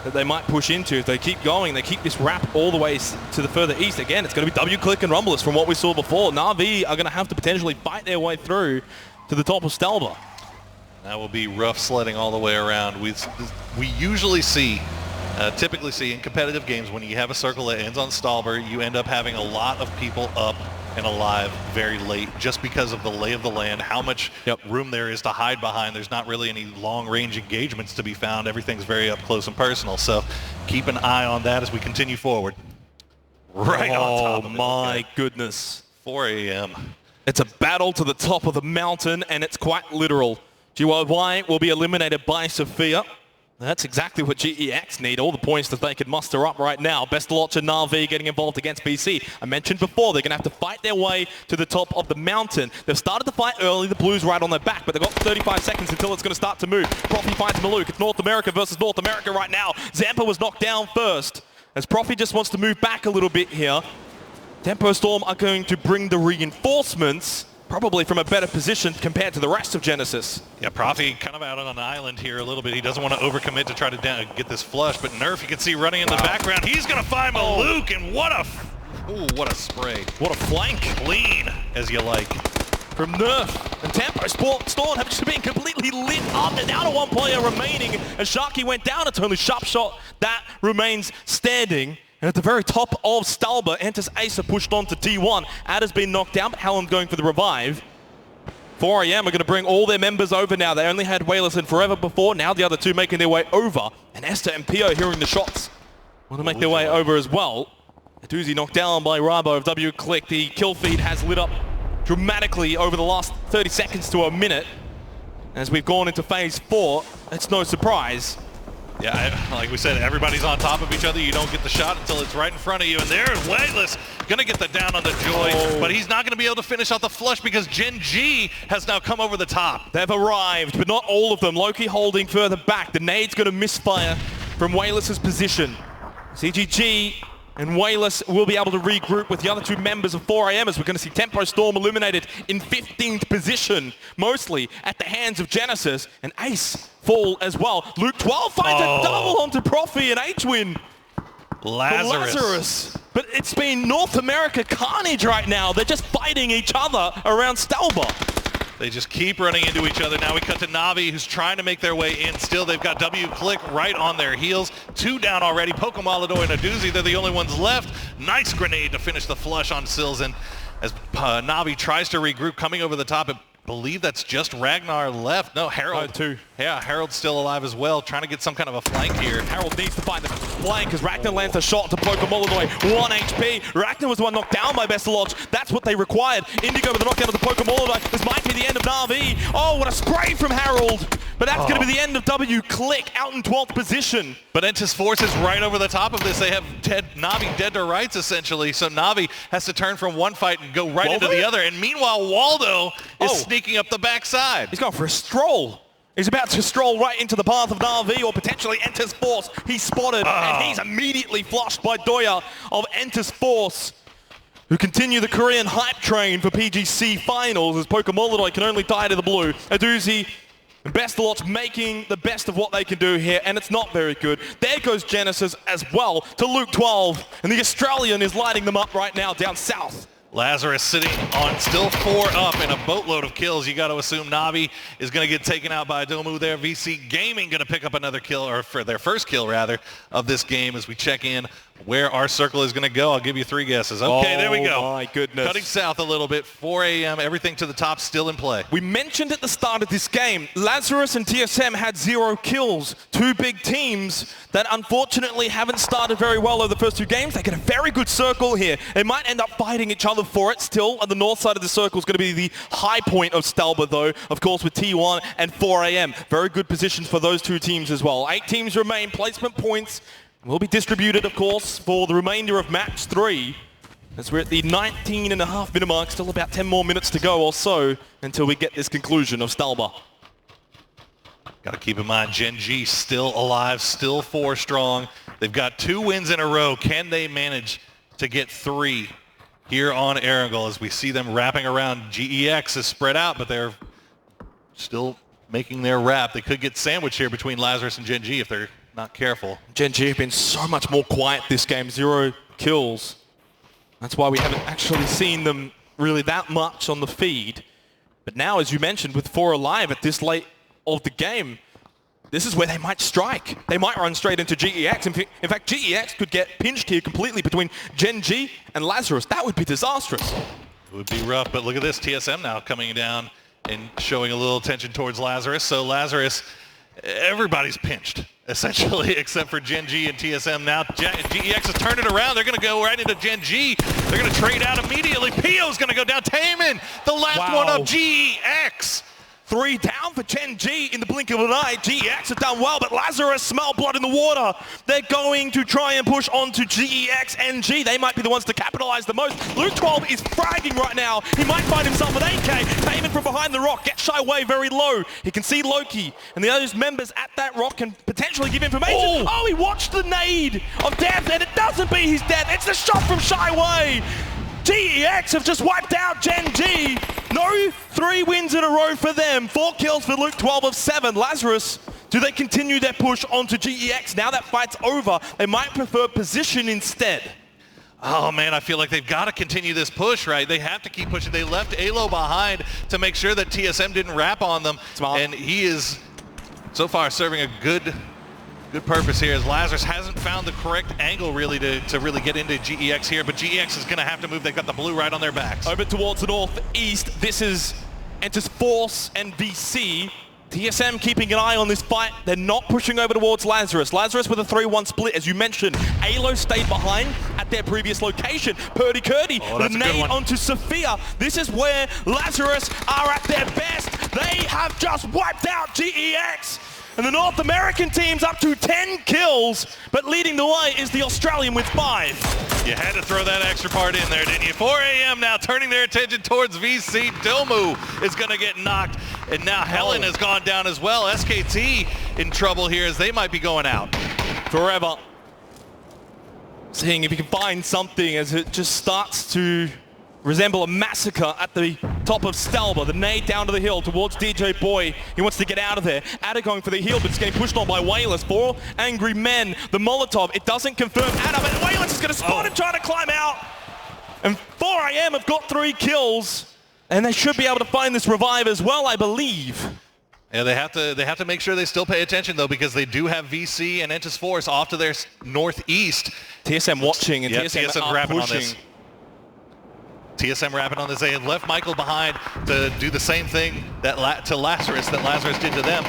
that they might push into if they keep going. They keep this wrap all the way to the further east. Again, it's going to be W-Click and Rumblers from what we saw before. Na'Vi are going to have to potentially fight their way through to the top of Stalba. That will be rough sledding all the way around. We usually see, typically see in competitive games, when you have a circle that ends on Stalber, you end up having a lot of people up and alive very late just because of the lay of the land, how much room there is to hide behind. There's not really any long-range engagements to be found. Everything's very up close and personal. So keep an eye on that as we continue forward. Right on top of it. Oh my goodness. 4 a.m. It's a battle to the top of the mountain, and it's quite literal. GY will be eliminated by Sophia. That's exactly what GEX need, all the points that they can muster up right now. Bestalot and Na'Vi getting involved against BC. I mentioned before, they're going to have to fight their way to the top of the mountain. They've started to fight early, the Blues right on their back, but they've got 35 seconds until it's going to start to move. Profi finds Maluk. It's North America versus North America right now. Zampa was knocked down first, as Profi just wants to move back a little bit here. Tempo Storm are going to bring the reinforcements, probably from a better position compared to the rest of Genesis. Yeah, Profi kind of out on an island here a little bit. He doesn't want to overcommit to try to get this flush, but Nerf, you can see running in the background. He's going to find Maluk, and what a spray. What a flank. Clean, as you like. From Nerf, and Tempo Storm have just been completely lit up. There's down to 1 player remaining, as Sharky went down. It's only Sharpshot that remains standing. And at the very top of Stalba, Entis Ace are pushed on to T1. Ad has been knocked down, but Hallam going for the revive. 4 AM are going to bring all their members over now. They only had Wayless and Forever before. Now the other two making their way over. And Esther and Pio hearing the shots want to make their way over as well. A doozy knocked down by Rabo of W-Click. The kill feed has lit up dramatically over the last 30 seconds to a minute. As we've gone into phase 4, it's no surprise. Yeah, like we said, everybody's on top of each other. You don't get the shot until it's right in front of you. And there's Wayless going to get the down on the Joy, but he's not going to be able to finish out the flush because Gen G has now come over the top. They've arrived, but not all of them. Loki holding further back. The nade's going to misfire from Wayless's position. CGG and Wayless will be able to regroup with the other two members of 4 AM as we're going to see Tempo Storm eliminated in 15th position, mostly at the hands of Genesis, and Ace fall as well. Luke 12 finds a double onto Profi and H-Win. Lazarus. But it's been North America carnage right now. They're just fighting each other around Stalba. They just keep running into each other. Now we cut to Na'Vi, who's trying to make their way in. Still, they've got W-Click right on their heels. 2 down already. Pokomolodoy and a doozy, they're the only ones left. Nice grenade to finish the flush on Silzen as Na'Vi tries to regroup, coming over the top. I believe that's just Ragnar left. No, Harold too. Yeah, Harold's still alive as well, trying to get some kind of a flank here. Harold needs to find the flank as Ragnar lands a shot to Pokomolodoy. 1 HP. Ragnar was the one knocked down by Bestalot. That's what they required. Indigo with the knockdown of the Pokomolodoy. This might be the end of Na'Vi. Oh, what a spray from Harold. But that's going to be the end of W-Click out in 12th position. But Entis Force is right over the top of this. They have Na'Vi dead to rights, essentially. So Na'Vi has to turn from one fight and go right into the other. And meanwhile, Waldo is sneaking up the backside. He's going for a stroll. He's about to stroll right into the path of Na'Vi or potentially Entis Force. He's spotted and he's immediately flushed by Doya of Entis Force, who continue the Korean hype train for PGC finals as Pokomolodoy can only die to the blue. Aduzi and Bestalot's making the best of what they can do here, and it's not very good. There goes Genesis as well to Luke 12, and the Australian is lighting them up right now down south. Lazarus sitting on still 4 up and a boatload of kills. You got to assume Na'Vi is going to get taken out by Domu there. VC Gaming going to pick up another kill, or for their first kill rather, of this game as we check in where our circle is going to go. I'll give you 3 guesses. Okay, there we go. Oh my goodness. Cutting south a little bit, 4 a.m., everything to the top still in play. We mentioned at the start of this game, Lazarus and TSM had 0 kills. 2 big teams that unfortunately haven't started very well over the first 2 games. They get a very good circle here. They might end up fighting each other for it still. On the north side of the circle is going to be the high point of Stalba though, of course with T1 and 4 a.m. Very good positions for those 2 teams as well. 8 teams remain, placement points will be distributed, of course, for the remainder of match 3. As we're at the 19.5-minute mark, still about 10 more minutes to go or so until we get this conclusion of Stalba. Got to keep in mind, Gen G still alive, still 4 strong. They've got 2 wins in a row. Can they manage to get 3 here on Erangel as we see them wrapping around? GEX is spread out, but they're still making their wrap. They could get sandwiched here between Lazarus and Gen G if they're not careful. Gen G have been so much more quiet this game, 0 kills. That's why we haven't actually seen them really that much on the feed. But now, as you mentioned, with 4 alive at this late of the game, this is where they might strike. They might run straight into GEX. In fact, GEX could get pinched here completely between Gen G and Lazarus. That would be disastrous. It would be rough, but look at this. TSM now coming down and showing a little attention towards Lazarus. So Lazarus, everybody's pinched, essentially, except for Gen G and TSM. Now GEX has turned it around. They're going to go right into Gen G. They're going to trade out immediately. Pio's going to go down. Taman, the last one of GEX. 3 down for Gen G in the blink of an eye. GEX have done well, but Lazarus smell blood in the water. They're going to try and push on to GEX and G. They might be the ones to capitalize the most. Luke 12 is fragging right now. He might find himself with AK. Taman from behind the rock gets shy away very low. He can see Loki, and the other members at that rock can potentially give information. Oh, he watched the nade of death, and it doesn't be his death. It's the shot from Shy Wei. GEX have just wiped out Gen G. No 3 wins in a row for them. 4 kills for Luke 12 of 7. Lazarus, do they continue their push onto GEX? Now that fight's over, they might prefer position instead. Oh man, I feel like they've got to continue this push, right? They have to keep pushing. They left Alo behind to make sure that TSM didn't wrap on them. Smart. And he is so far serving a good purpose here, as Lazarus hasn't found the correct angle really to really get into GEX here, but GEX is going to have to move. They've got the blue right on their backs. Over towards the northeast, this is enters Force and VC. TSM keeping an eye on this fight. They're not pushing over towards Lazarus. Lazarus with a 3-1 split, as you mentioned. Alo stayed behind at their previous location. Purdy Curdy, the nade onto Sophia. This is where Lazarus are at their best. They have just wiped out GEX. And the North American team's up to 10 kills, but leading the way is the Australian with 5. You had to throw that extra part in there, didn't you? 4 a.m. now turning their attention towards VC. Domu is going to get knocked, and now Helen has gone down as well. SKT in trouble here as they might be going out. Forever. Seeing if you can find something as it just starts to resemble a massacre at the top of Stalba. The nade down to the hill towards DJ Boy. He wants to get out of there. Ada going for the heal, but it's getting pushed on by Wayless. 4 angry men. The Molotov, it doesn't confirm Ada, but Wayless is going to spot him trying to climb out. And 4 AM have got 3 kills, and they should be able to find this revive as well, I believe. Yeah, they have to make sure they still pay attention though, because they do have VC and Entis Force off to their northeast. TSM watching, and TSM wrapping pushing. on this. TSM wrapping on this. They had left Michael behind to do the same thing to Lazarus that Lazarus did to them.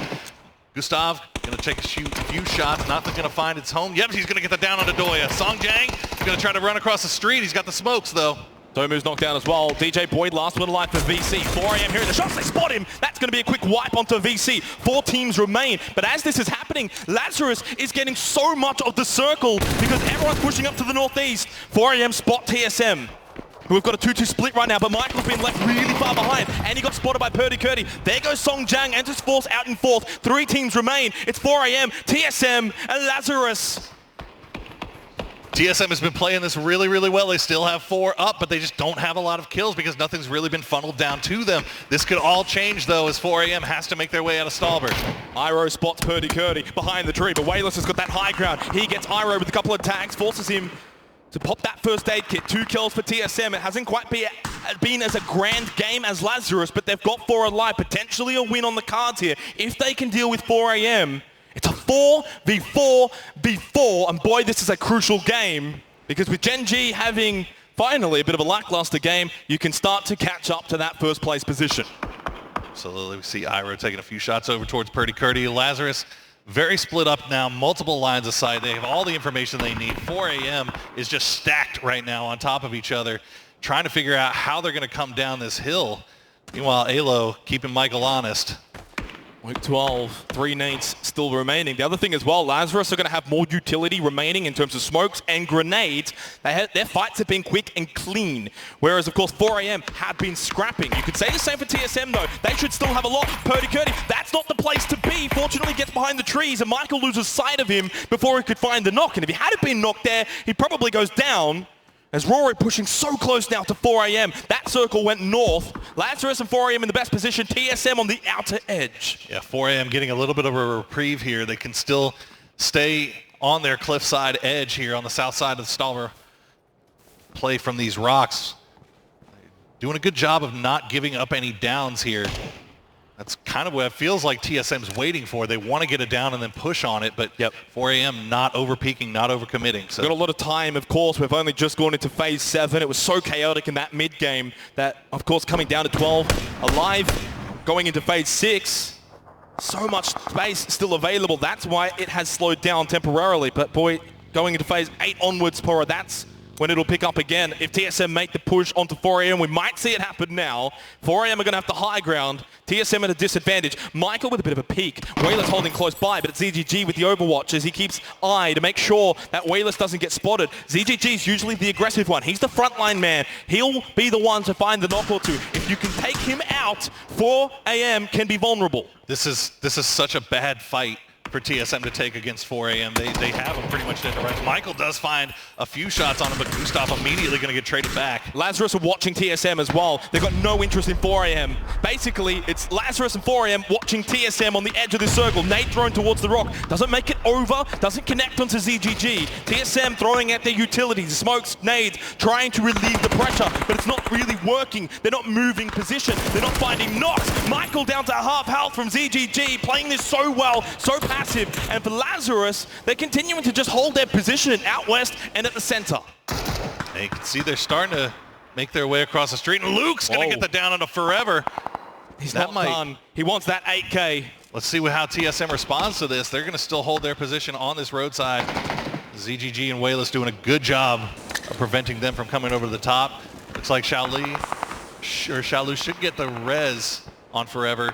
Gustav going to take a few shots. Nothing going to find its home. Yep, he's going to get that down on Adoya. Songjang is going to try to run across the street. He's got the smokes though. Domu's knocked down as well. DJ Boyd, last one alive for VC. 4 AM here in the shots. They spot him. That's going to be a quick wipe onto VC. 4 teams remain. But as this is happening, Lazarus is getting so much of the circle because everyone's pushing up to the northeast. 4 AM spot TSM. We've got a 2-2 split right now, but Michael's been left really far behind, and he got spotted by Purdy Curdy. There goes Song Jang, enters Force out in 4th. 3 teams remain. It's 4 AM, TSM, and Lazarus. TSM has been playing this really, really well. They still have 4 up, but they just don't have a lot of kills because nothing's really been funneled down to them. This could all change, though, as 4 AM has to make their way out of Stalbert. Iro spots Purdy Curdy behind the tree, but Wayless has got that high ground. He gets Iro with a couple of tags, forces him to pop that first aid kit. 2 kills for TSM. It hasn't quite been as a grand game as Lazarus, but they've got 4 alive. Potentially a win on the cards here. If they can deal with 4 AM, it's a 4v4v4, and boy, this is a crucial game, because with Gen G having finally a bit of a lackluster game, you can start to catch up to that first place position. Absolutely. We see Iroh taking a few shots over towards Purdy Curdy. Lazarus very split up now, multiple lines of sight. They have all the information they need. 4 a.m. is just stacked right now on top of each other, trying to figure out how they're going to come down this hill. Meanwhile, Alo keeping Michael honest. Week 12, 3 nades still remaining. The other thing as well, Lazarus are going to have more utility remaining in terms of smokes and grenades. Their fights have been quick and clean, whereas, of course, 4 a.m. have been scrapping. You could say the same for TSM, though. They should still have a lot. Purdy Curdy, that's not the place to be. Fortunately, gets behind the trees, and Michael loses sight of him before he could find the knock. And if he had been knocked there, he probably goes down. As Rory pushing so close now to 4 a.m. That circle went north. Lazarus and 4 a.m. in the best position. TSM on the outer edge. Yeah, 4 a.m. getting a little bit of a reprieve here. They can still stay on their cliffside edge here on the south side of the Stalmer. Play from these rocks. Doing a good job of not giving up any downs here. That's kind of what it feels like TSM's waiting for. They want to get it down and then push on it, but 4 a.m. not over-peaking, not over-committing. So. Got a lot of time, of course. We've only just gone into phase 7. It was so chaotic in that mid-game that, of course, coming down to 12, alive, going into phase 6, so much space still available. That's why it has slowed down temporarily. But, boy, going into phase 8 onwards, Pora, that's when it'll pick up again. If TSM make the push onto 4 a.m., we might see it happen now. 4 a.m. are going to have the high ground. TSM at a disadvantage. Michael with a bit of a peek. Wayless holding close by, but it's ZGG with the overwatch as he keeps eye to make sure that Wayless doesn't get spotted. ZGG is usually the aggressive one. He's the frontline man. He'll be the one to find the knock or two. If you can take him out, 4 a.m. can be vulnerable. This is such a bad fight for TSM to take against 4 a.m. They have him pretty much dead to rights. Michael does find a few shots on him, but Gustav immediately going to get traded back. Lazarus are watching TSM as well. They've got no interest in 4 a.m. Basically, it's Lazarus and 4 a.m. watching TSM on the edge of this circle. Nade thrown towards the rock. Doesn't make it over. Doesn't connect onto ZGG. TSM throwing at their utilities. Smokes, nades, trying to relieve the pressure, but it's not really working. They're not moving position. They're not finding knocks. Michael down to half health from ZGG, playing this so well, so passive. And for Lazarus, they're continuing to just hold their position out west and at the center. And you can see they're starting to make their way across the street, and Luke's going to get the down onto Forever. He's not done. He wants that 8K. Let's see how TSM responds to this. They're going to still hold their position on this roadside. ZGG and Wayless doing a good job of preventing them from coming over to the top. Looks like Xiaolu should get the res on Forever.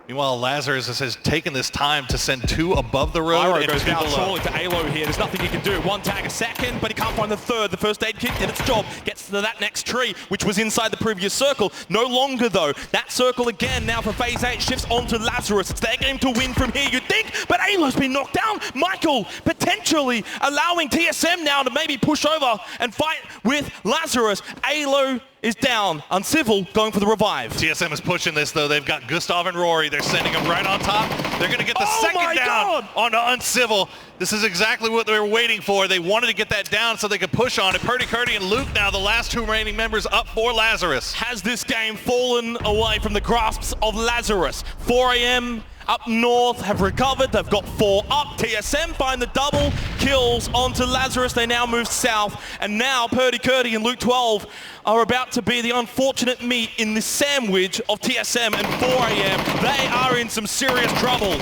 Meanwhile, Lazarus has taken this time to send 2 above the road. Iroh goes down surely to Alo here. There's nothing he can do. One tag a second, but he can't find the third. The first aid kit did its job. Gets to that next tree, which was inside the previous circle. No longer, though. That circle again now for phase 8 shifts onto Lazarus. It's their game to win from here, you'd think, but Alo's been knocked down. Michael potentially allowing TSM now to maybe push over and fight with Lazarus. Alo is down. Uncivil going for the revive. TSM is pushing this, though. They've got Gustav and Rory. They're sending them right on top. They're going to get the second down onto Uncivil. This is exactly what they were waiting for. They wanted to get that down so they could push on it. Purdy Curdy and Luke now, the last 2 remaining members up for Lazarus. Has this game fallen away from the grasps of Lazarus? 4 a.m. up north have recovered. They've got 4 up. TSM find the double kills onto Lazarus. They now move south. And now Purdy Curdy and Luke 12 are about to be the unfortunate meat in the sandwich of TSM and 4 a.m. They are in some serious trouble.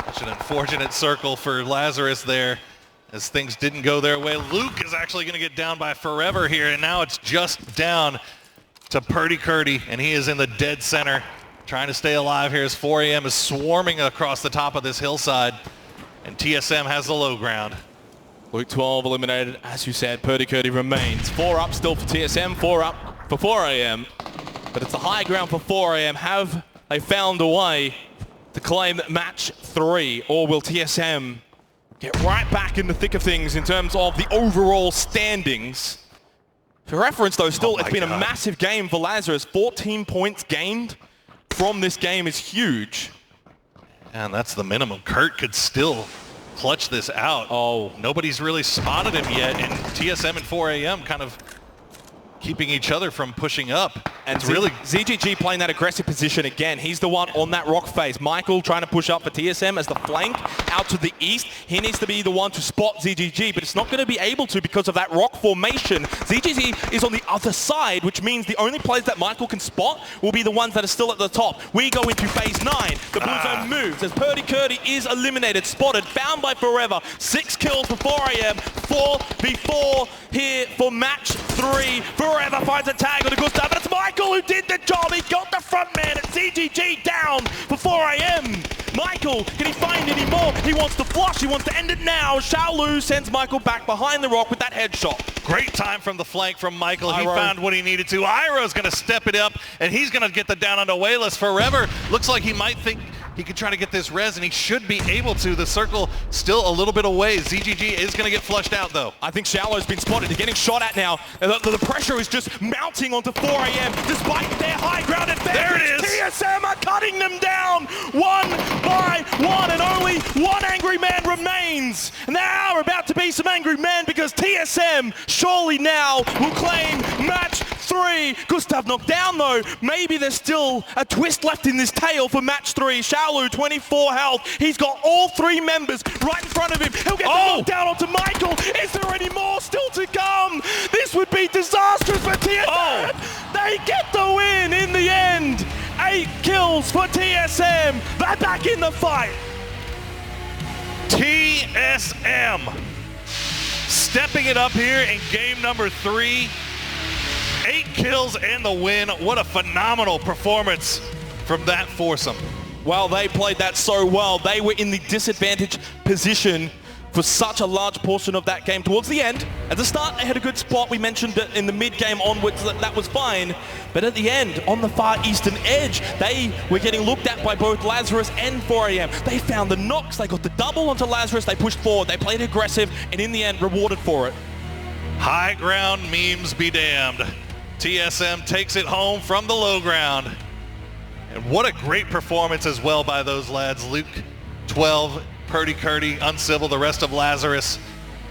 Such an unfortunate circle for Lazarus there, as things didn't go their way. Luke is actually going to get down by Forever here, and now it's just down to Purdy Curdy, and he is in the dead center, trying to stay alive here as 4 a.m. is swarming across the top of this hillside, and TSM has the low ground. Luke 12 eliminated, as you said. Purdy Curdy remains. 4 up still for TSM, 4 up for 4 a.m. But it's the high ground for 4 a.m. Have they found a way to claim match 3, or will TSM get right back in the thick of things in terms of the overall standings? For reference, though, still it's been a massive game for Lazarus. 14 points gained from this game is huge. And that's the minimum. Kurt could still clutch this out. Oh, nobody's really spotted him yet, and TSM and 4 a.m. kind of keeping each other from pushing up. And ZGG playing that aggressive position again. He's the one on that rock phase. Michael trying to push up for TSM as the flank out to the east. He needs to be the one to spot ZGG, but it's not going to be able to because of that rock formation. ZGG is on the other side, which means the only players that Michael can spot will be the ones that are still at the top. We go into phase 9. The blue zone moves as Purdy Curdy is eliminated, spotted, found by Forever. 6 kills for 4AM, 4v4 here for match 3. Forever finds a tag on the Gustav, but it's Michael who did the job. He got the front man at ZGG down for 4AM. Michael, can he find any more? He wants to flush, he wants to end it now. Xiaolu sends Michael back behind the rock with that headshot. Great time from the flank from Michael. He found what he needed to. Iroh's going to step it up, and he's going to get the down on Awayless. Forever looks like he might think he could try to get this res, and he should be able to. The circle still a little bit away. ZGG is going to get flushed out, though. I think Xiaolu's been spotted. They're getting shot at now. The pressure is just mounting onto 4AM, despite their high ground advantage. There it is. TSM are cutting them down one by one, and only one angry man remains. Now are about to be some angry men because TSM surely now will claim match 3. Gustav knocked down, though. Maybe there's still a twist left in this tale for match 3. Xiaolu, 24 health. He's got all 3 members right in front of him. He'll get the knockdown onto Michael. Is there any more still to come? This would be disastrous for TSM. They get the win in the end. 8 kills for TSM. They're back in the fight. TSM stepping it up here in game number 3. 8 kills and the win. What a phenomenal performance from that foursome. Well, they played that so well. They were in the disadvantaged position for such a large portion of that game towards the end. At the start, they had a good spot. We mentioned that in the mid-game onwards that was fine. But at the end, on the far eastern edge, they were getting looked at by both Lazarus and 4AM. They found the knocks. They got the double onto Lazarus. They pushed forward. They played aggressive, and in the end, rewarded for it. High ground memes be damned. TSM takes it home from the low ground. And what a great performance as well by those lads. Luke, 12, Purdy Curdy, Uncivil, the rest of Lazarus.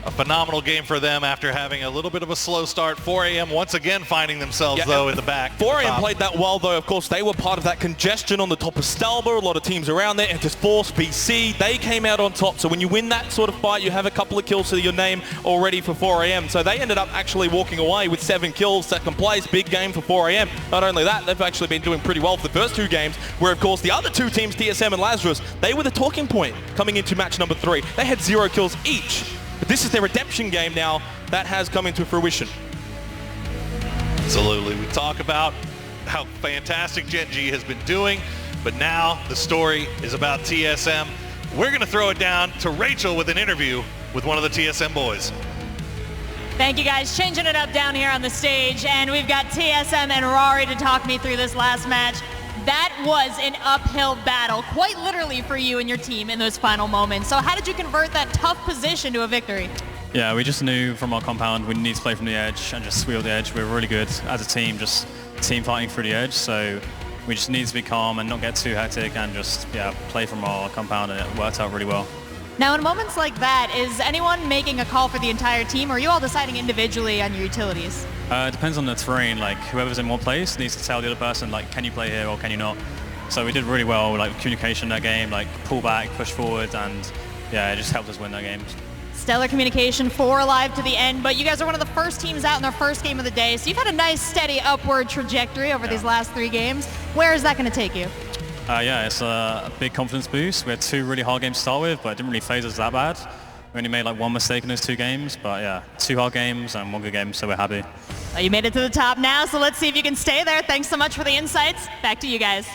A phenomenal game for them after having a little bit of a slow start. 4AM once again finding themselves, though, in the back. 4AM played that well, though. Of course, they were part of that congestion on the top of Stalba. A lot of teams around there. Into Force, BC. They came out on top. So when you win that sort of fight, you have a couple of kills to your name already for 4AM. So they ended up actually walking away with 7 kills, second place. Big game for 4AM. Not only that, they've actually been doing pretty well for the first 2 games, where, of course, the other 2 teams, TSM and Lazarus, they were the talking point coming into match number 3. They had 0 kills each. But this is their redemption game now. That has come into fruition. Absolutely. We talk about how fantastic Gen G has been doing, but now the story is about TSM. We're going to throw it down to Rachel with an interview with one of the TSM boys. Thank you, guys. Changing it up down here on the stage, and we've got TSM and Rari to talk me through this last match. That was an uphill battle, quite literally for you and your team in those final moments. So how did you convert that tough position to a victory? Yeah, we just knew from our compound we need to play from the edge and just wheel the edge. We're really good as a team, just team fighting through the edge. So we just need to be calm and not get too hectic and just play from our compound, and it worked out really well. Now, in moments like that, is anyone making a call for the entire team, or are you all deciding individually on your utilities? It depends on the terrain. Like, whoever's in one place needs to tell the other person, like, can you play here or can you not? So we did really well, like, communication in that game, like, pull back, push forward, and yeah, it just helped us win that game. Stellar communication, 4 alive to the end, but you guys are one of the first teams out in their first game of the day, so you've had a nice, steady upward trajectory over these last 3 games. Where is that going to take you? Yeah, it's a big confidence boost. We had 2 really hard games to start with, but it didn't really phase us that bad. We only made like 1 mistake in those 2 games, but yeah, 2 hard games and 1 good game, so we're happy. Well, you made it to the top now, so let's see if you can stay there. Thanks so much for the insights. Back to you guys.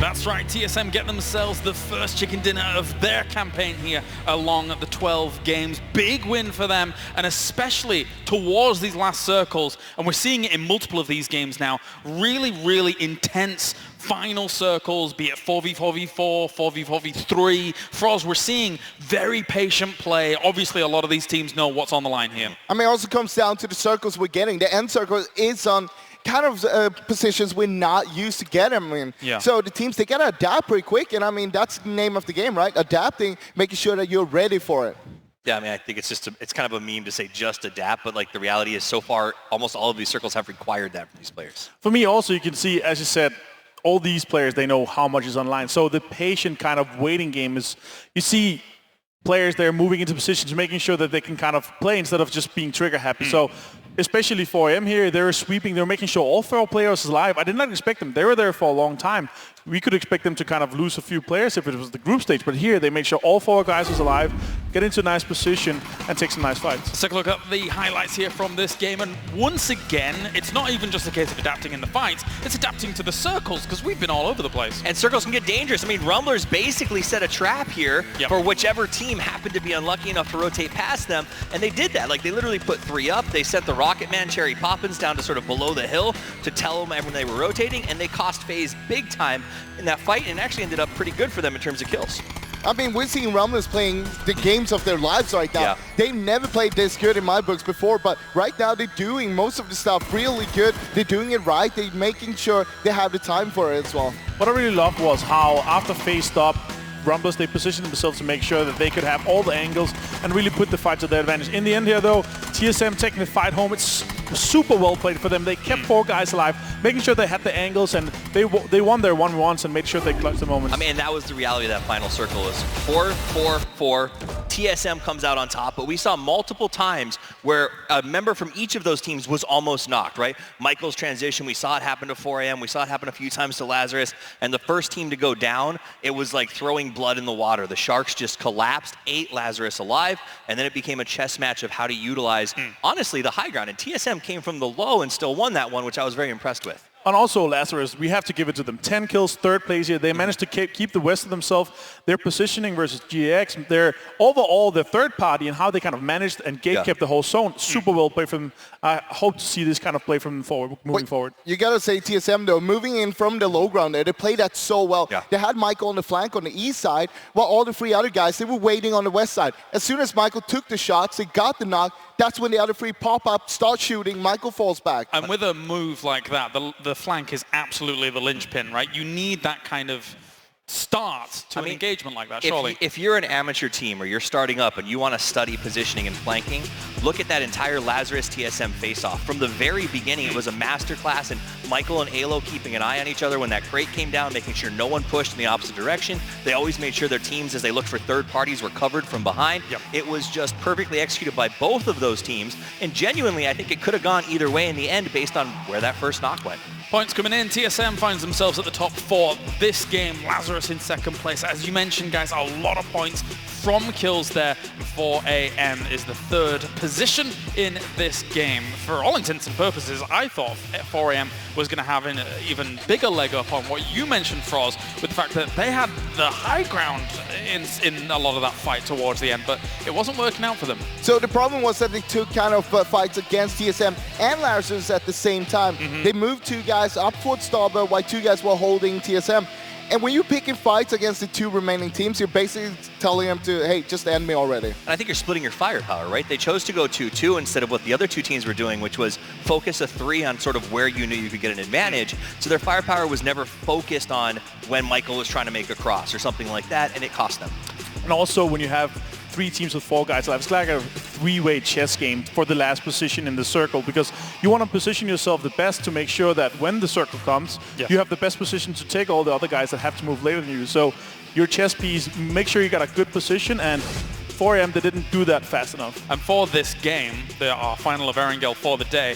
That's right, TSM get themselves the first chicken dinner of their campaign here along the 12 games. Big win for them, and especially towards these last circles. And we're seeing it in multiple of these games now. Really, really intense final circles, be it 4v4v4, 4v4v3. Froz, we're seeing very patient play. Obviously, a lot of these teams know what's on the line here. I mean, it also comes down to the circles we're getting. The end circle is on kind of positions we're not used to getting in. So the teams, they got to adapt pretty quick. And I mean, that's the name of the game, right? Adapting, making sure that you're ready for it. Yeah, I mean, I think it's just it's kind of a meme to say just adapt, but like the reality is so far, almost all of these circles have required that from these players. For me also, you can see, as you said, all these players, they know how much is online. So the patient kind of waiting game is, you see players, they're moving into positions, making sure that they can kind of play instead of just being trigger happy. So especially for M here, they're sweeping, they're making sure all 4 players is alive. I did not expect them. They were there for a long time. We could expect them to kind of lose a few players if it was the group stage, but here they made sure all 4 guys was alive, get into a nice position, and take some nice fights. Let's take a look at the highlights here from this game, and once again, it's not even just a case of adapting in the fights, it's adapting to the circles, because we've been all over the place. And circles can get dangerous. I mean, Rumblers basically set a trap here for whichever team happened to be unlucky enough to rotate past them, and they did that. Like, they literally put 3 up, they sent the Rocket Man, Cherry Poppins down to sort of below the hill to tell them when they were rotating, and they cost FaZe big time in that fight, and actually ended up pretty good for them in terms of kills. I mean, we're seeing Rumblers playing the games of their lives right now. They've never played this good in my books before, but right now they're doing most of the stuff really good. They're doing it right. They're making sure they have the time for it as well. What I really loved was how after FaZe stopped, Rumblers, they positioned themselves to make sure that they could have all the angles and really put the fight to their advantage. In the end here, though, TSM taking the fight home. It's super well played for them. They kept 4 guys alive, making sure they had the angles, and they won their 1v1s and made sure they clutched the moments. I mean, and that was the reality of that final circle is 4-4-4. TSM comes out on top, but we saw multiple times where a member from each of those teams was almost knocked, right? Michael's transition, we saw it happen to 4AM, we saw it happen a few times to Lazarus, and the first team to go down, it was like throwing blood in the water. The Sharks just collapsed, ate Lazarus alive, and then it became a chess match of how to utilize, honestly, the high ground. And TSM came from the low and still won that one, which I was very impressed with. And also Lazarus, we have to give it to them. 10 kills, 3rd place here. They managed to keep the West to themselves. Their positioning versus GX, their overall, the third party and how they kind of managed and kept the whole zone. Super well played from them. I hope to see this kind of play from them moving forward. You got to say TSM, though, moving in from the low ground there, they played that so well. They had Michael on the flank on the east side, while all the 3 other guys, they were waiting on the west side. As soon as Michael took the shots, they got the knock, that's when the other 3 pop up, start shooting, Michael falls back. And with a move like that, the flank is absolutely the linchpin, right? You need that kind of start to an engagement like that, surely. If you're an amateur team or you're starting up and you want to study positioning and flanking, look at that entire Lazarus TSM face-off. From the very beginning, it was a masterclass, and Michael and Alo keeping an eye on each other when that crate came down, making sure no one pushed in the opposite direction. They always made sure their teams, as they looked for third parties, were covered from behind. It was just perfectly executed by both of those teams, and genuinely, I think it could have gone either way in the end based on where that first knock went. Points coming in. TSM finds themselves at the top 4 this game. Lazarus in 2nd place. As you mentioned, guys, a lot of points from kills there. 4AM is the 3rd position in this game. For all intents and purposes, I thought 4AM was going to have an even bigger leg up on what you mentioned, Froz, with the fact that they had the high ground in a lot of that fight towards the end, but it wasn't working out for them. So the problem was that they took kind of fights against TSM and Lazarus at the same time. They moved 2 guys up towards Starboard while 2 guys were holding TSM. And when you're picking fights against the 2 remaining teams, you're basically telling them to, hey, just end me already. And I think you're splitting your firepower, right? They chose to go 2-2 instead of what the other 2 teams were doing, which was focus a 3 on sort of where you knew you could get an advantage. So their firepower was never focused on when Michael was trying to make a cross or something like that, and it cost them. And also when you have 3 teams with 4 guys alive, it's like a 3-way chess game for the last position in the circle, because you want to position yourself the best to make sure that when the circle comes, you have the best position to take all the other guys that have to move later than you. So your chess piece, make sure you got a good position, and 4AM, they didn't do that fast enough. And for this game, our final of Erangel for the day,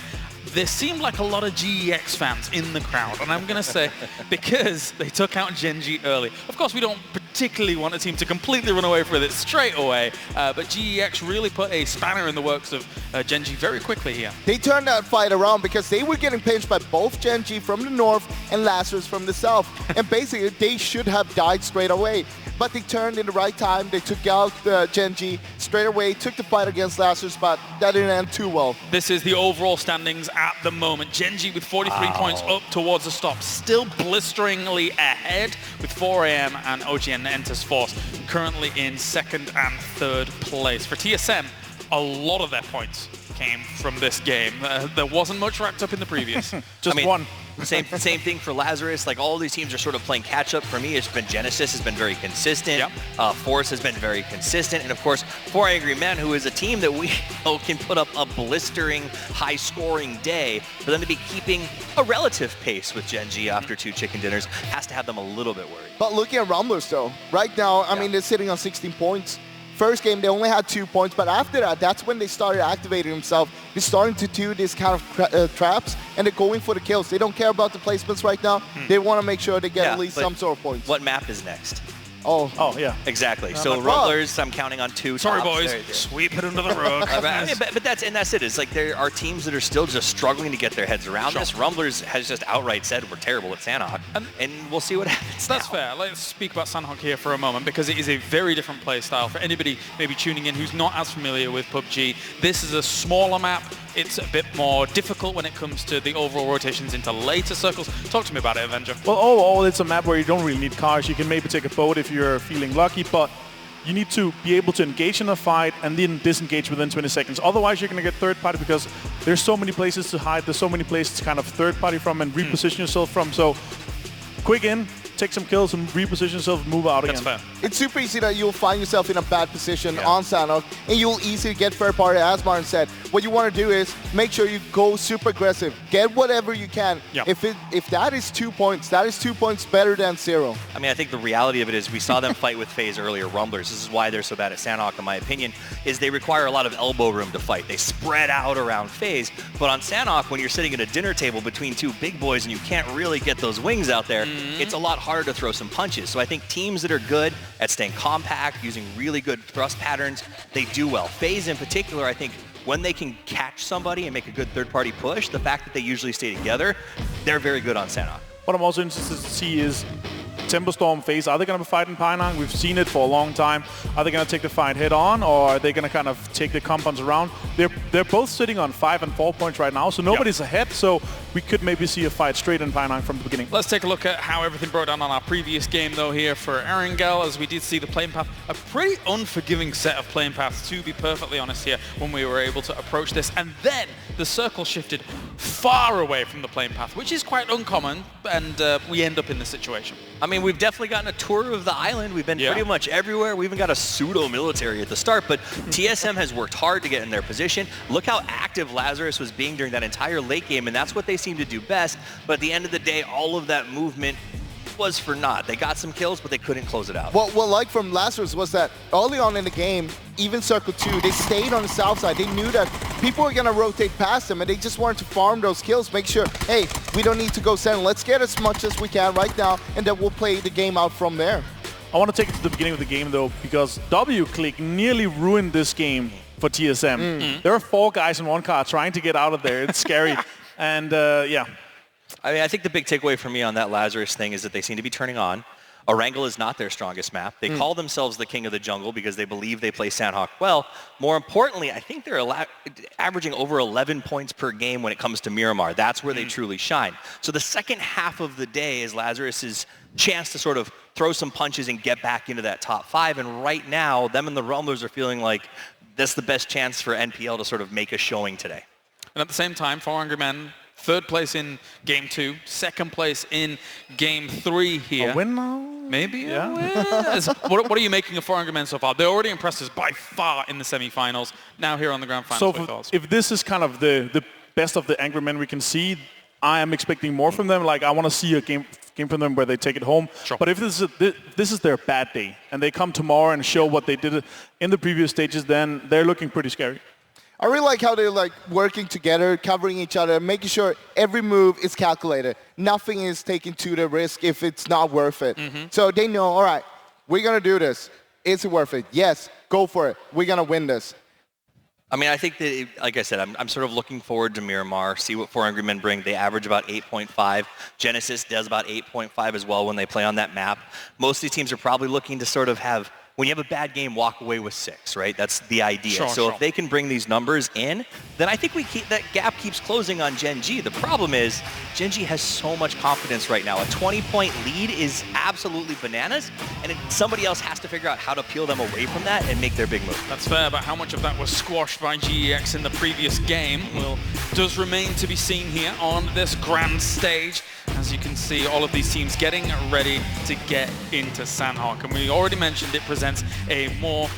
there seemed like a lot of GEX fans in the crowd, and I'm going to say because they took out Genji early. Of course, we don't particularly want a team to completely run away with it straight away, but GEX really put a spanner in the works of Genji very quickly here. They turned that fight around because they were getting pinched by both Genji from the north and Lazarus from the south, and basically they should have died straight away. But they turned in the right time. They took out Genji straight away, took the fight against Lazarus, but that didn't end too well. This is the overall standings at the moment. Genji with 43 points up towards the stop, still blisteringly ahead with 4AM and OGN Enters Force currently in 2nd and 3rd place. For TSM, a lot of their points came from this game. There wasn't much wrapped up in the previous. Just one. Same thing for Lazarus. Like, all these teams are sort of playing catch up. For me, it's been Genesis has been very consistent. Yep. Force has been very consistent. And of course, 4 Angry Men, who is a team that we know can put up a blistering, high-scoring day. For them to be keeping a relative pace with Gen G after 2 chicken dinners has to have them a little bit worried. But looking at Rumblers, though, right now, I mean, they're sitting on 16 points. First game, they only had 2 points, but after that, that's when they started activating themselves. They're starting to do this kind of traps, and they're going for the kills. They don't care about the placements right now. They want to make sure they get at least some sort of points. What map is next? Oh, yeah. Exactly. So Rumblers, I'm counting on 2 Sorry, tops. boys. Sweep it under the rug. but that's it. It's like there are teams that are still just struggling to get their heads around this. Rumblers has just outright said we're terrible at Sanhok, and we'll see what happens. That's fair. Let's speak about Sanhok here for a moment, because it is a very different play style. For anybody maybe tuning in who's not as familiar with PUBG, this is a smaller map. It's a bit more difficult when it comes to the overall rotations into later circles. Talk to me about it, Avenger. Well, overall, it's a map where you don't really need cars. You can maybe take a boat if you're feeling lucky, but you need to be able to engage in a fight and then disengage within 20 seconds. Otherwise, you're going to get third party, because there's so many places to hide. There's so many places to kind of third party from and reposition yourself from. So quick in, take some kills and reposition yourself, move out again. That's fair. It's super easy that you'll find yourself in a bad position on Sanhok, and you'll easily get third party, as Martin said. What you want to do is make sure you go super aggressive. Get whatever you can. If that is 2 points, that is 2 points better than 0. I mean, I think the reality of it is we saw them fight with FaZe earlier, Rumblers. This is why they're so bad at Sanhok, in my opinion, is they require a lot of elbow room to fight. They spread out around FaZe, but on Sanhok, when you're sitting at a dinner table between 2 big boys and you can't really get those wings out there, it's a lot harder to throw some punches. So I think teams that are good at staying compact, using really good thrust patterns, they do well. FaZe in particular, I think, when they can catch somebody and make a good third-party push, the fact that they usually stay together, they're very good on Sanhok. What I'm also interested to see is Timberstorm FaZe. Are they going to fight in Pinang? We've seen it for a long time. Are they going to take the fight head on, or are they going to kind of take the compounds around? They're both sitting on 5 and 4 points right now, so nobody's ahead. So we could maybe see a fight straight in Pinang from the beginning. Let's take a look at how everything broke down on our previous game, though, here for Erangel, as we did see the playing path. A pretty unforgiving set of playing paths, to be perfectly honest here, when we were able to approach this. And then the circle shifted far away from the playing path, which is quite uncommon, and we end up in this situation. I mean, we've definitely gotten a tour of the island. We've been pretty much everywhere. We even got a pseudo-military at the start, but TSM has worked hard to get in their position. Look how active Lazarus was being during that entire late game, and that's what they seem to do best. But at the end of the day, all of that movement was for naught. They got some kills, but they couldn't close it out. What like from Lazarus was that early on in the game, even Circle 2, they stayed on the south side. They knew that people were going to rotate past them, and they just wanted to farm those kills, make sure, hey, we don't need to go center. Let's get as much as we can right now, and then we'll play the game out from there. I want to take it to the beginning of the game, though, because W-Click nearly ruined this game for TSM. There are 4 guys in one car trying to get out of there. It's scary. And, yeah. I mean, I think the big takeaway for me on that Lazarus thing is that they seem to be turning on. Erangel is not their strongest map. They call themselves the king of the jungle because they believe they play Sanhok well. More importantly, I think they're averaging over 11 points per game when it comes to Miramar. That's where they truly shine. So the second half of the day is Lazarus's chance to sort of throw some punches and get back into that top 5. And right now, them and the Rumblers are feeling like that's the best chance for NPL to sort of make a showing today. And at the same time, 4 Angry Men, 3rd place in Game 2, 2nd place in Game 3 here. A win now? Maybe a win. What are you making of 4 Angry Men so far? They already impressed us by far in the semi-finals. Now here on the grand finals. So if this is kind of the best of the Angry Men we can see, I am expecting more from them. Like, I want to see a game from them where they take it home. Sure. But if this is their bad day, and they come tomorrow and show what they did in the previous stages, then they're looking pretty scary. I really like how they're like working together, covering each other, making sure every move is calculated. Nothing is taken to the risk if it's not worth it. So they know, all right, we're going to do this. Is it worth it? Yes, go for it. We're going to win this. I mean, I think that, like I said, I'm sort of looking forward to Miramar, see what 4 Angry Men bring. They average about 8.5. Genesis does about 8.5 as well when they play on that map. Most of these teams are probably looking to sort of have when you have a bad game, walk away with 6, right? That's the idea. Sure, so sure. if they can bring these numbers in, then I think that gap keeps closing on Gen G. The problem is Gen G has so much confidence right now. A 20-point lead is absolutely bananas, and somebody else has to figure out how to peel them away from that and make their big move. That's fair, but how much of that was squashed by GEX in the previous game does remain to be seen here on this grand stage. As you can see, all of these teams getting ready to get into Sanhok. And we already mentioned it presents a more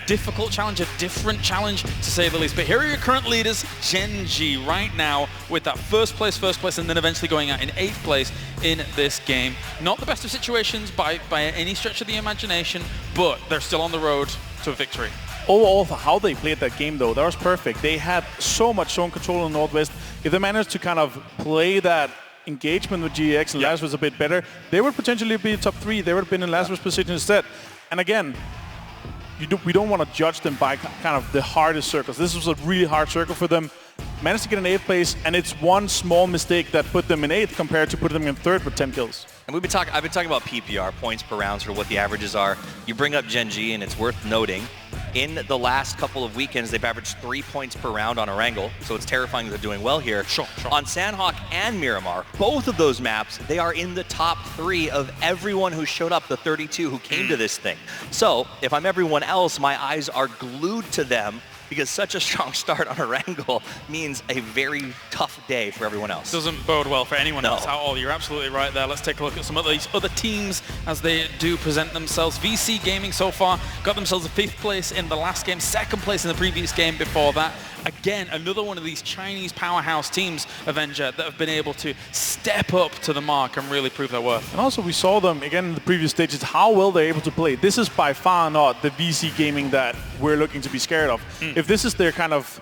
difficult challenge, a different challenge to say the least. But here are your current leaders, Gen G, right now with that first place, and then eventually going out in 8th place in this game. Not the best of situations by any stretch of the imagination, but they're still on the road to a victory. Overall, for how they played that game, though, that was perfect. They had so much zone control in Northwest. If they managed to kind of play that engagement with GEX and Lazarus a bit better, they would potentially be top 3. They would have been in Lazarus' position instead. And again, we don't want to judge them by kind of the hardest circles. This was a really hard circle for them. Managed to get an 8th place, and it's one small mistake that put them in 8th compared to putting them in 3rd with 10 kills. And I've been talking about PPR, points per round, sort of what the averages are. You bring up Gen G, and it's worth noting, in the last couple of weekends, they've averaged 3 points per round on Erangel, so it's terrifying they're doing well here. Sure. On Sanhok and Miramar, both of those maps, they are in the top 3 of everyone who showed up, the 32 who came to this thing. So if I'm everyone else, my eyes are glued to them, because such a strong start on Erangel means a very tough day for everyone else. Doesn't bode well for anyone else at all. You're absolutely right there. Let's take a look at some of these other teams as they do present themselves. VC Gaming so far got themselves a 5th place in the last game, 2nd place in the previous game before that. Again, another one of these Chinese powerhouse teams, Avenger, that have been able to step up to the mark and really prove their worth. And also we saw them, again, in the previous stages, how well they're able to play. This is by far not the VC Gaming that we're looking to be scared of. If this is their kind of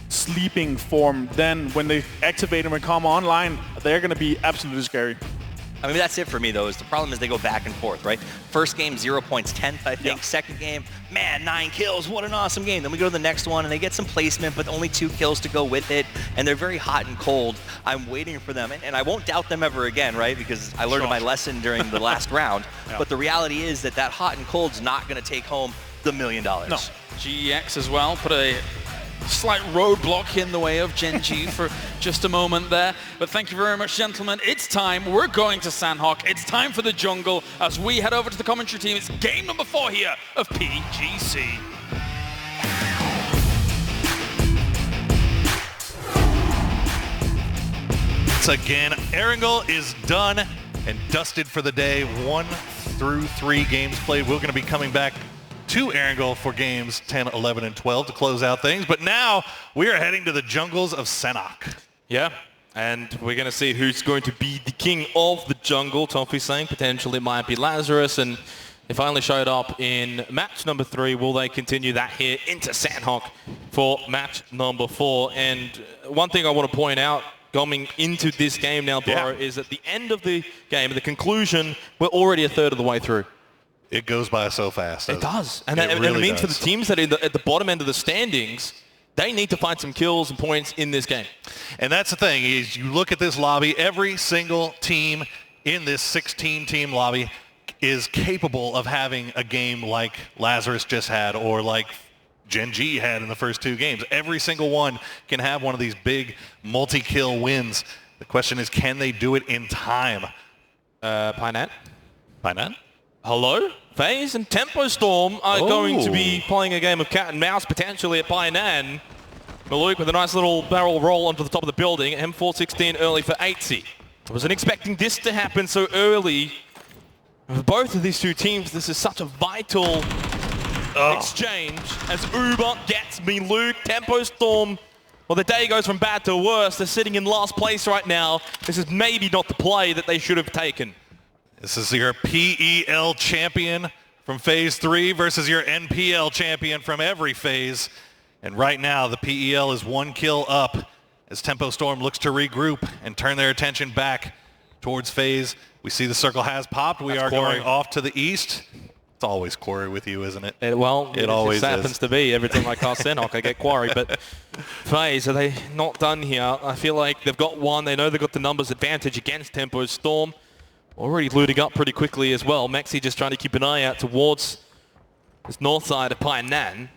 sleeping form, then when they activate them and come online, they're going to be absolutely scary. I mean, that's it for me, though. The problem is they go back and forth, right? First game, 0 points, 10th, I think. Second game, man, 9 kills. What an awesome game. Then we go to the next one, and they get some placement, but only 2 kills to go with it. And they're very hot and cold. I'm waiting for them, and I won't doubt them ever again, right? Because I learned my lesson during the last round. But the reality is that hot and cold's not going to take home the $1 million. No. GEX as well put a slight roadblock in the way of Gen G for just a moment there. But thank you very much, gentlemen. It's time. We're going to Sanhok. It's time for the jungle as we head over to the commentary team. It's game number 4 here of PGC. Once again, Erangel is done and dusted for the day. 1 through 3 games played. We're going to be coming back to Erangel for games 10, 11, and 12 to close out things. But now we are heading to the jungles of Sanhok. Yeah, and we're going to see who's going to be the king of the jungle. Toffee's saying potentially it might be Lazarus, and they finally showed up in match number 3. Will they continue that here into Sanhok for match number 4? And one thing I want to point out going into this game now, Bro, is at the end of the game, at the conclusion, we're already a third of the way through. It goes by so fast. It does. And it really means for the teams that are at the bottom end of the standings, they need to find some kills and points in this game. And that's the thing, is you look at this lobby, every single team in this 16-team lobby is capable of having a game like Lazarus just had, or like Gen G had in the first 2 games. Every single one can have one of these big multi-kill wins. The question is, can they do it in time? Pinat? Hello? FaZe and Tempo Storm are going to be playing a game of cat and mouse potentially at Painan. Malouk with a nice little barrel roll onto the top of the building. M416 early for 8C. I wasn't expecting this to happen so early. For both of these 2 teams, this is such a vital exchange as Uber gets Malouk. Tempo Storm, well, the day goes from bad to worse. They're sitting in last place right now. This is maybe not the play that they should have taken. This is your PEL champion from Phase 3 versus your NPL champion from every phase. And right now, the PEL is 1 kill up as Tempo Storm looks to regroup and turn their attention back towards FaZe. We see the circle has popped. We are going off to the east. It's always Quarry with you, isn't it? It always happens to be. Every time I cast Sanhok, I get Quarry. But FaZe, are they not done here? I feel like they've got one. They know they've got the numbers advantage against Tempo Storm. Already looting up pretty quickly as well. Maxi just trying to keep an eye out towards This north side of Painan.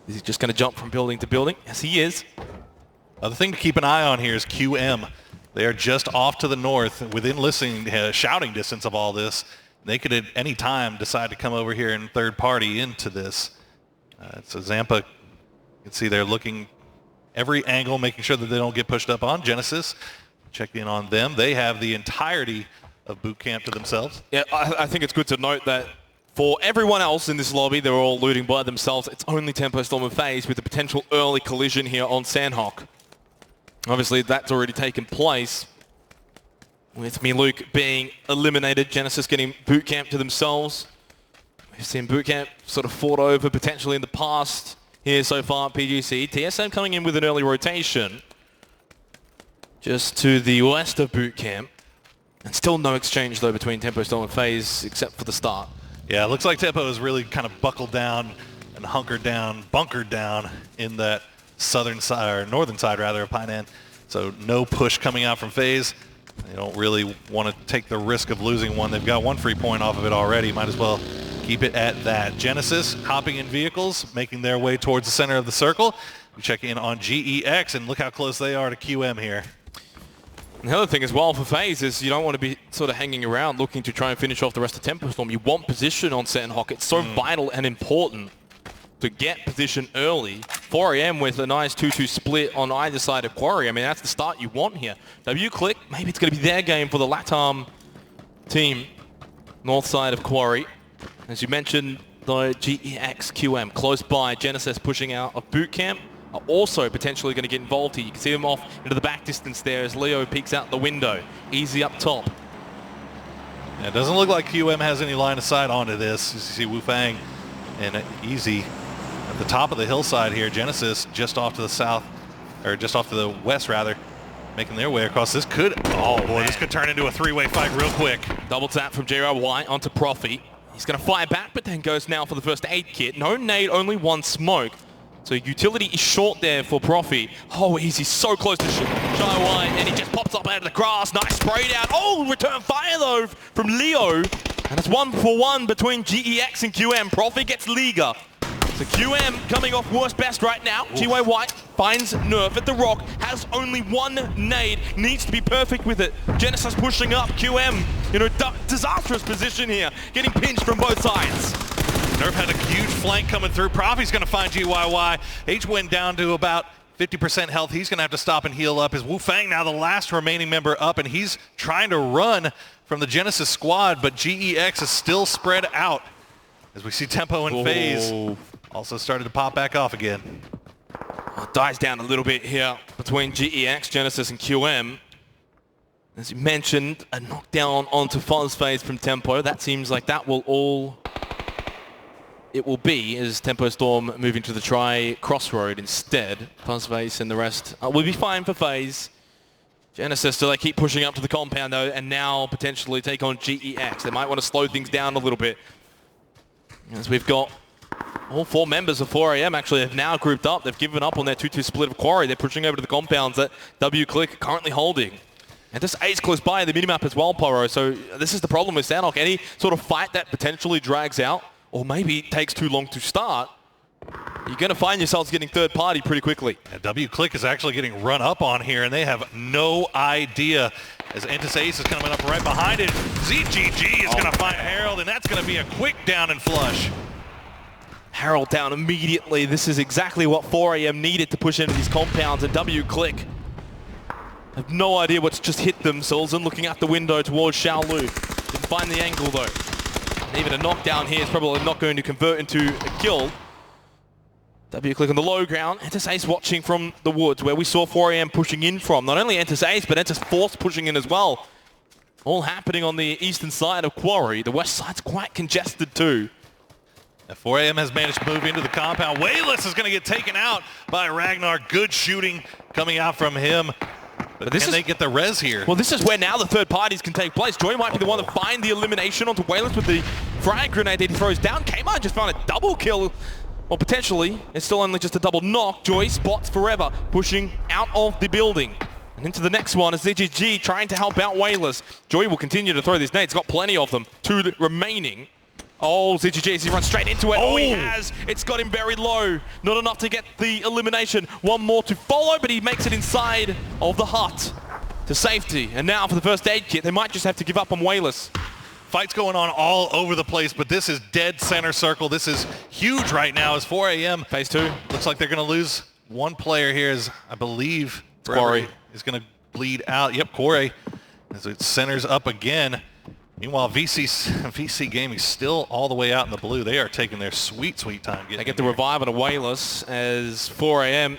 Is he just going to jump from building to building? Yes, he is. Other thing to keep an eye on here is QM. They are just off to the north, within shouting distance of all this. They could at any time decide to come over here and third party into this. So Zampa, you can see they're looking every angle, making sure that they don't get pushed up on. Genesis, check in on them. They have the entirety of boot camp to themselves. Yeah, I think it's good to note that for everyone else in this lobby, they're all looting by themselves. It's only Tempo Storm and FaZe with a potential early collision here on Sandhawk. Obviously, that's already taken place. With Luke being eliminated, Genesis getting boot camp to themselves. We've seen boot camp sort of fought over potentially in the past here so far at PGC. TSM coming in with an early rotation just to the west of boot camp. And still no exchange though between Tempo Storm and FaZe except for the start. Yeah, it looks like Tempo is really kind of buckled down and hunkered down, bunkered down in that southern side, or northern side rather, of Painan. So no push coming out from FaZe. They don't really want to take the risk of losing one. They've got 1 free point off of it already. Might as well keep it at that. Genesis hopping in vehicles, making their way towards the center of the circle. We check in on GEX, and look how close they are to QM here. And the other thing as well for FaZe is you don't want to be sort of hanging around looking to try and finish off the rest of Tempo Storm. You want position on Sandhawk. It's so vital and important to get position early. 4 AM with a nice 2-2 split on either side of Quarry. I mean, that's the start you want here. W-Click, maybe it's going to be their game for the LATAM team, north side of Quarry. As you mentioned, the GEX QM close by. Genesis pushing out of boot camp are also potentially going to get involved here. You can see them off into the back distance there as Leo peeks out the window. Easy up top. Yeah, it doesn't look like QM has any line of sight onto this. You see Wu Fang and Easy at the top of the hillside here. Genesis just off to the south, or just off to the west rather, making their way across. This could, oh boy, this could turn into a three-way fight real quick. Double tap from J.R. White onto Profi. He's going to fire back, but then goes now for the first aid kit. No nade, only one smoke. So utility is short there for Profi. Oh, Easy so close to Shy White, and he just pops up out of the grass. Nice spray down. Oh, return fire though from Leo. And it's 1-for-1 between GEX and QM. Profi gets Liga. So QM coming off worst best right now. G-Way White finds Nerf at the rock, has only one nade, needs to be perfect with it. Genesis pushing up, QM in a disastrous position here, getting pinched from both sides. Nerf had a huge flank coming through. Profi's going to find GYY. H went down to about 50% health. He's going to have to stop and heal up. Is Wu Fang now the last remaining member up, and he's trying to run from the Genesis squad, but GEX is still spread out. As we see Tempo and FaZe also started to pop back off again. Well, it dies down a little bit here between GEX, Genesis, and QM. As you mentioned, a knockdown onto FaZe from Tempo. That seems like that will all it will be, as Tempo Storm moving to the crossroad instead. FaZe and the rest will be fine for FaZe. Genesis still, they keep pushing up to the compound though, and now potentially take on GEX. They might want to slow things down a little bit. As we've got all 4 members of 4 AM actually have now grouped up. They've given up on their 2-2 split of Quarry. They're pushing over to the compounds that W-Click currently holding. And this Ace close by the minimap as well, Pyro. So this is the problem with Sandhawk. Any sort of fight that potentially drags out, or maybe takes too long to start, you're going to find yourselves getting third party pretty quickly. And W-Click is actually getting run up on here, and they have no idea. As Entis Ace is coming up right behind it, ZGG is going to find Harold, and that's going to be a quick down and flush. Harold down immediately. This is exactly what 4 AM needed to push into these compounds, and W-Click have no idea what's just hit themselves, and looking out the window towards Xiaolu. Didn't find the angle though. And even a knockdown here is probably not going to convert into a kill. W-Click on the low ground. Entis Ace watching from the woods, where we saw 4 AM pushing in from. Not only Entis Ace, but Entis Force pushing in as well. All happening on the eastern side of Quarry. The west side's quite congested too. 4 AM has managed to move into the compound. Wayless is going to get taken out by Ragnar. Good shooting coming out from him. But can they get the res here? Well, this is where now the third parties can take place. Joy might be the one to find the elimination onto Wayless with the frag grenade that he throws down. Kmart just found a double kill. Well, potentially, it's still only just a double knock. Joy spots forever, pushing out of the building. And into the next one is ZGG trying to help out Wayless. Joy will continue to throw these nades. Got plenty of them. 2 remaining. Oh, ZGG, he runs straight into it. Oh, he has. It's got him very low. Not enough to get the elimination. One more to follow, but he makes it inside of the hut to safety. And now for the first aid kit, they might just have to give up on Wayless. Fights going on all over the place, but this is dead center circle. This is huge right now as 4 a.m. Phase 2. Looks like they're going to lose one player here as I believe Quarry is going to bleed out. Yep, Quarry as it centers up again. Meanwhile, VC Gaming still all the way out in the blue. They are taking their sweet time. They get the revive on a Wayless as 4 a.m.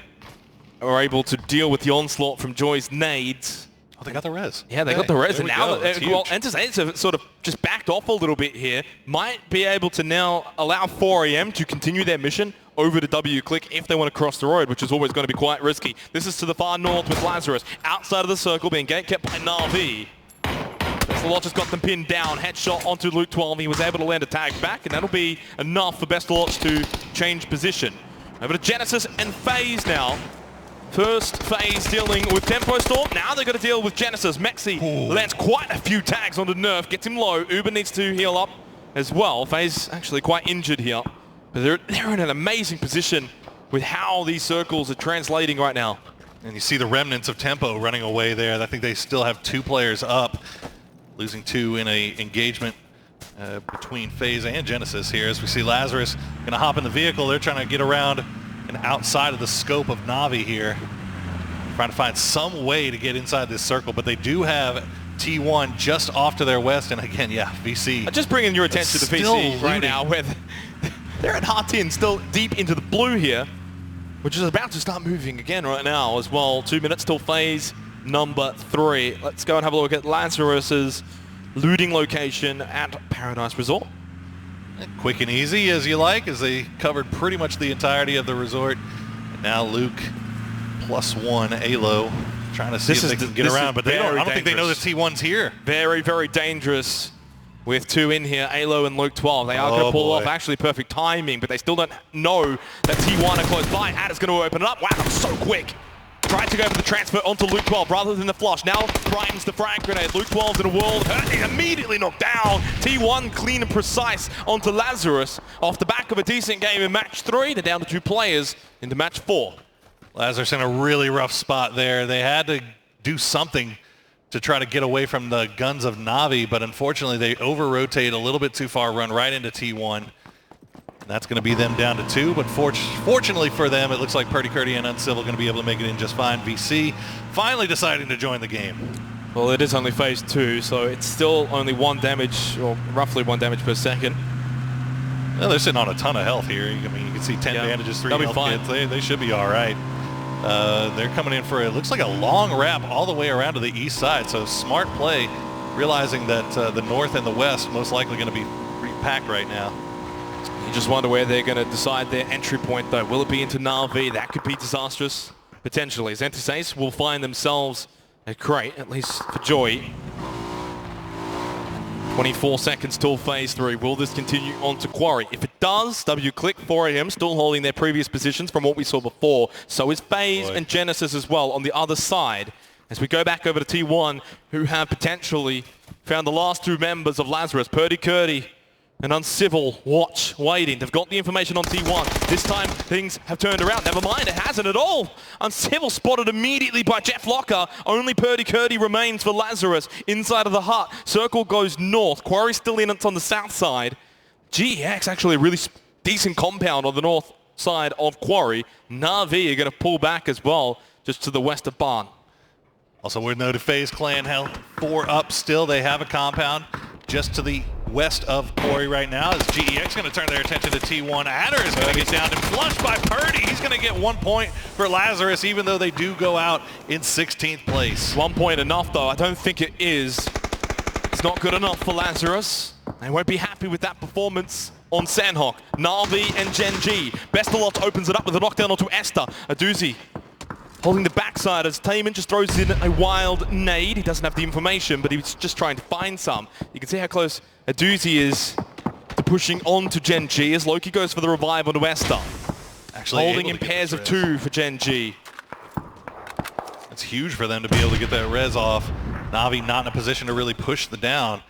are able to deal with the onslaught from Joy's nades. Oh, they got the res. Yeah, they got the res. And now, Entis Ace have sort of just backed off a little bit here. Might be able to now allow 4 a.m. to continue their mission over to W-Click if they want to cross the road, which is always going to be quite risky. This is to the far north with Lazarus. Outside of the circle, being gate-kept by Na'Vi. Bestalot has got them pinned down. Headshot onto Luke 12. He was able to land a tag back, and that'll be enough for Bestalot to change position. Over to Genesis and FaZe now. First FaZe dealing with Tempo Storm. Now they've got to deal with Genesis. Mexi lands quite a few tags onto Nerf. Gets him low. Uber needs to heal up as well. FaZe actually quite injured here. But they're in an amazing position with how these circles are translating right now. And you see the remnants of Tempo running away there. I think they still have 2 players up. Losing 2 in a engagement between FaZe and Genesis here. As we see Lazarus going to hop in the vehicle. They're trying to get around and outside of the scope of Na'Vi here. Trying to find some way to get inside this circle, but they do have T1 just off to their west. And again, yeah, VC. Just bringing your attention to VC right now, where they're at Hart in, still deep into the blue here, which is about to start moving again right now as well. 2 minutes till phase number 3. Let's go and have a look at Lazarus's looting location at Paradise Resort. Quick and easy as you like, as they covered pretty much the entirety of the resort. And now Luke +1 Alo trying to see if they can get around, but I don't think they know the T1's here. Very, very dangerous with 2 in here, Alo and Luke 12. They are going to pull off actually perfect timing, but they still don't know that T1 are close by. Adder's going to open it up. Wow, that was so quick. Tried to go for the transfer onto Luke 12 rather than the flush. Now primes the frag grenade. Luke 12's in a world of hurt. He's immediately knocked down. T1 clean and precise onto Lazarus. Off the back of a decent game in match 3, they're down to 2 players into match 4. Lazarus in a really rough spot there. They had to do something to try to get away from the guns of Na'Vi, but unfortunately they over-rotate a little bit too far, run right into T1. And that's going to be them down to 2, but fortunately for them, it looks like Purdy Curdy and Uncivil going to be able to make it in just fine. VC finally deciding to join the game. Well, it is only phase 2, so it's still only 1 damage, or roughly 1 damage per second. Well, they're sitting on a ton of health here. I mean, you can see 10 bandages, 3 health kits. They should be all right. They're coming in for, it looks like a long wrap all the way around to the east side, so smart play, realizing that the north and the west most likely going to be repacked right now. You just wonder where they're going to decide their entry point, though. Will it be into Na'Vi? That could be disastrous, potentially. As Entis Ace will find themselves a crate, at least for Joy. 24 seconds till phase 3. Will this continue on to Quarry? If it does, W-Click, 4 a.m. still holding their previous positions from what we saw before. So is FaZe and Genesis as well on the other side. As we go back over to T1, who have potentially found the last 2 members of Lazarus, Purdy Curdy and Uncivil, waiting. They've got the information on T1. This time, things have turned around. Never mind, it hasn't at all. Uncivil spotted immediately by Jeff Locker. Only Purdy Curdy remains for Lazarus inside of the hut. Circle goes north. Quarry's still in, it's on the south side. GX actually a really decent compound on the north side of Quarry. Na'Vi are going to pull back as well, just to the west of Barn. Also, we're noted FaZe Clan held 4 up still. They have a compound just to the west of Quarry right now. As GEX going to turn their attention to T1. Adder is going to get down and flushed by Purdy. He's going to get 1 point for Lazarus, even though they do go out in 16th place. 1 point enough, though. I don't think it is. It's not good enough for Lazarus. They won't be happy with that performance on Sandhawk. Na'Vi and Gen G. Bestalot opens it up with a knockdown onto Esther. Aduzi holding the backside as Taman just throws in a wild nade. He doesn't have the information, but he's just trying to find some. You can see how close Aduzi is to pushing on to Gen G as Loki goes for the revive onto Esther. Actually holding in pairs of 2 for Gen G. It's huge for them to be able to get that res off. Na'Vi not in a position to really push the down.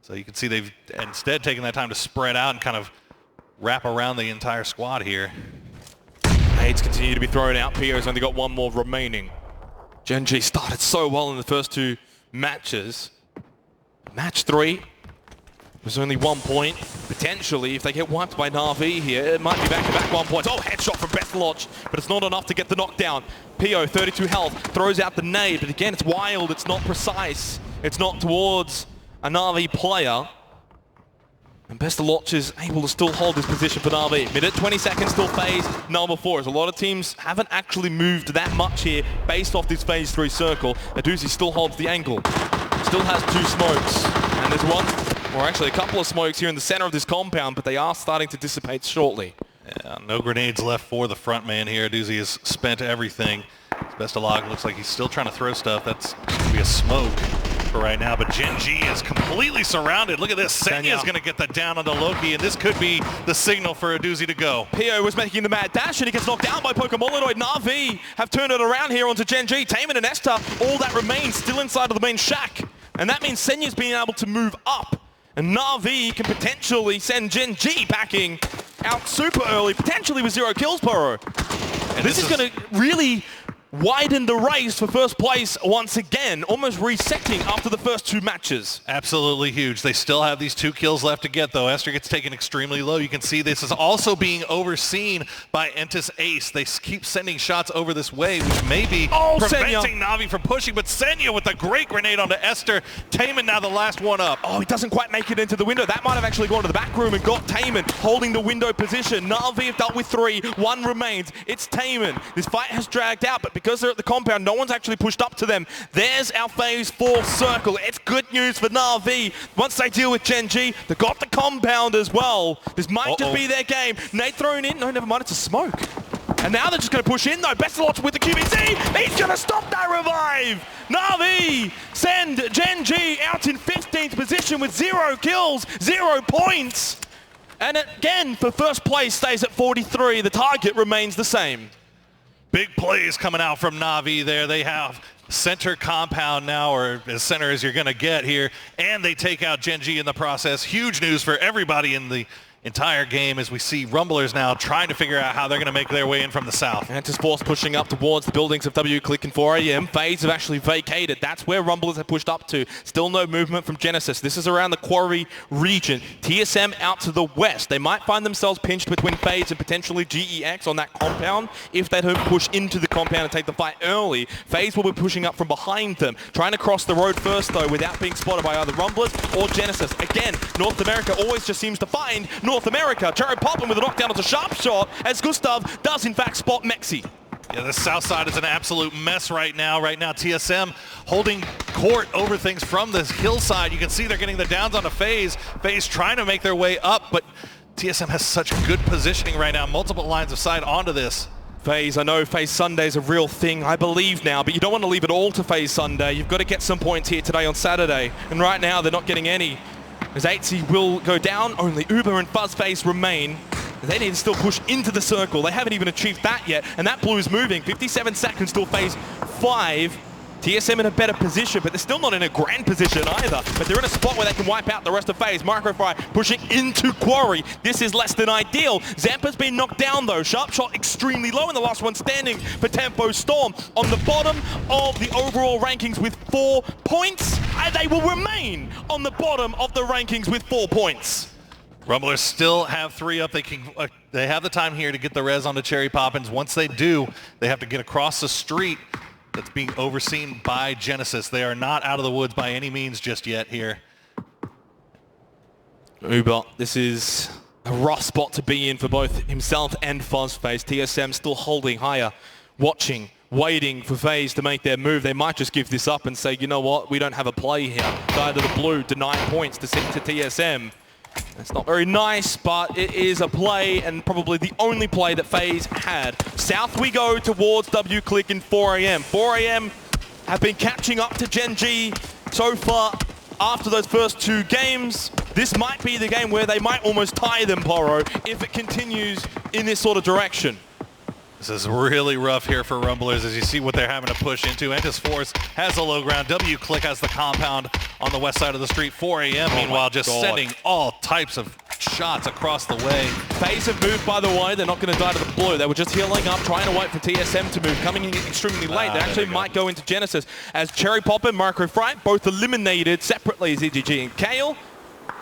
So you can see they've instead taken that time to spread out and kind of wrap around the entire squad here. Nades continue to be thrown out. PO's only got one more remaining. Gen G started so well in the first 2 matches. Match 3 was only 1 point. Potentially, if they get wiped by Na'Vi here, it might be back-to-back 1 points. Oh, headshot from Bethelotch, but it's not enough to get the knockdown. PO, 32 health, throws out the nade, but again, it's wild, it's not precise. It's not towards a Na'Vi player. And Bethelotch is able to still hold his position for Na'Vi. Minute 20 seconds still phase number 4. As a lot of teams haven't actually moved that much here based off this phase 3 circle. Aduzi still holds the angle. Still has 2 smokes. And there's one, or actually a couple of smokes here in the center of this compound, but they are starting to dissipate shortly. Yeah, no grenades left for the front man here. Aduzi has spent everything. Bestalog looks like he's still trying to throw stuff. That's going to be a smoke for right now, but Gen G is completely surrounded. Look at this. Senya's going to get that down onto Loki, and this could be the signal for Aduzi to go. PO was making the mad dash, and he gets knocked down by Pokemolonoid. Na'Vi have turned it around here onto Gen G. Taman and Esther, all that remains still inside of the main shack. And that means Senya's being able to move up. And Na'Vi can potentially send Gen G backing out super early, potentially with 0 kills, Poro. And this is going to really widen the race for first place once again, almost resetting after the first 2 matches. Absolutely huge. They still have these 2 kills left to get, though. Esther gets taken extremely low. You can see this is also being overseen by Entis Ace. They keep sending shots over this way, which may be preventing Na'Vi from pushing, but Senya with a great grenade onto Esther. Taman now the last one up. Oh, he doesn't quite make it into the window. That might have actually gone to the back room and got Taman holding the window position. Na'Vi have dealt with 3. 1 remains. It's Taman. This fight has dragged out, but because they're at the compound, no one's actually pushed up to them. There's our phase 4 circle. It's good news for Na'Vi. Once they deal with Gen G, they got the compound as well. This might just be their game. Nate thrown in. No, never mind. It's a smoke. And now they're just going to push in, though. Bestalotch with the QBC. He's going to stop that revive. Na'Vi send Gen G out in 15th position with 0 kills, 0 points. And again, for first place, stays at 43. The target remains the same. Big plays coming out from Na'Vi there. They have center compound now, or as center as you're going to get here, and they take out Gen G in the process. Huge news for everybody in the entire game as we see Rumblers now trying to figure out how they're going to make their way in from the south. Antis Force pushing up towards the buildings of WClick and 4AM. FaZe have actually vacated. That's where Rumblers have pushed up to. Still no movement from Genesis. This is around the Quarry region. TSM out to the west. They might find themselves pinched between FaZe and potentially GEX on that compound. If they don't push into the compound and take the fight early, FaZe will be pushing up from behind them. Trying to cross the road first, though, without being spotted by either Rumblers or Genesis. Again, North America always just seems to find North America. Jared Poppin with a knockdown as a sharp shot as Gustav does in fact spot Mexi. Yeah, the south side is an absolute mess right now. Right now, TSM holding court over things from this hillside. You can see they're getting the downs on a FaZe. FaZe trying to make their way up, but TSM has such good positioning right now. Multiple lines of sight onto this. FaZe, I know FaZe Sunday is a real thing, I believe now, but you don't want to leave it all to FaZe Sunday. You've got to get some points here today on Saturday, and right now they're not getting any. As 8C will go down, only Uber and Fuzzface remain. They need to still push into the circle. They haven't even achieved that yet, and that blue is moving. 57 seconds till phase 5. TSM in a better position, but they're still not in a grand position either. But they're in a spot where they can wipe out the rest of phase. Microfry pushing into Quarry. This is less than ideal. Zampa's been knocked down though. Sharp shot extremely low, and the last one standing for Tempo Storm on the bottom of the overall rankings with 4 points. And they will remain on the bottom of the rankings with 4 points. Rumblers still have 3 up. They have the time here to get the res onto Cherry Poppins. Once they do, they have to get across the street that's being overseen by Genesis. They are not out of the woods by any means just yet here. Uber, this is a rough spot to be in for both himself and Fuzzface. TSM still holding higher, watching, waiting for FaZe to make their move. They might just give this up and say, you know what, we don't have a play here. Side of the blue, deny points to TSM. It's not very nice, but it is a play, and probably the only play that FaZe had. South we go towards WClick and 4AM. 4AM have been catching up to Gen G so far after those first 2 games. This might be the game where they might almost tie them, Poro, if it continues in this sort of direction. This is really rough here for Rumblers as you see what they're having to push into. Entis Force has the low ground. W-Click has the compound on the west side of the street. 4 a.m. meanwhile just sending all types of shots across the way. FaZe have moved, by the way. They're not going to die to the blue. They were just healing up, trying to wait for TSM to move, coming in extremely late. They actually might go into Genesis as Cherry Pop and Micro Fright both eliminated separately, ZGG and Kale.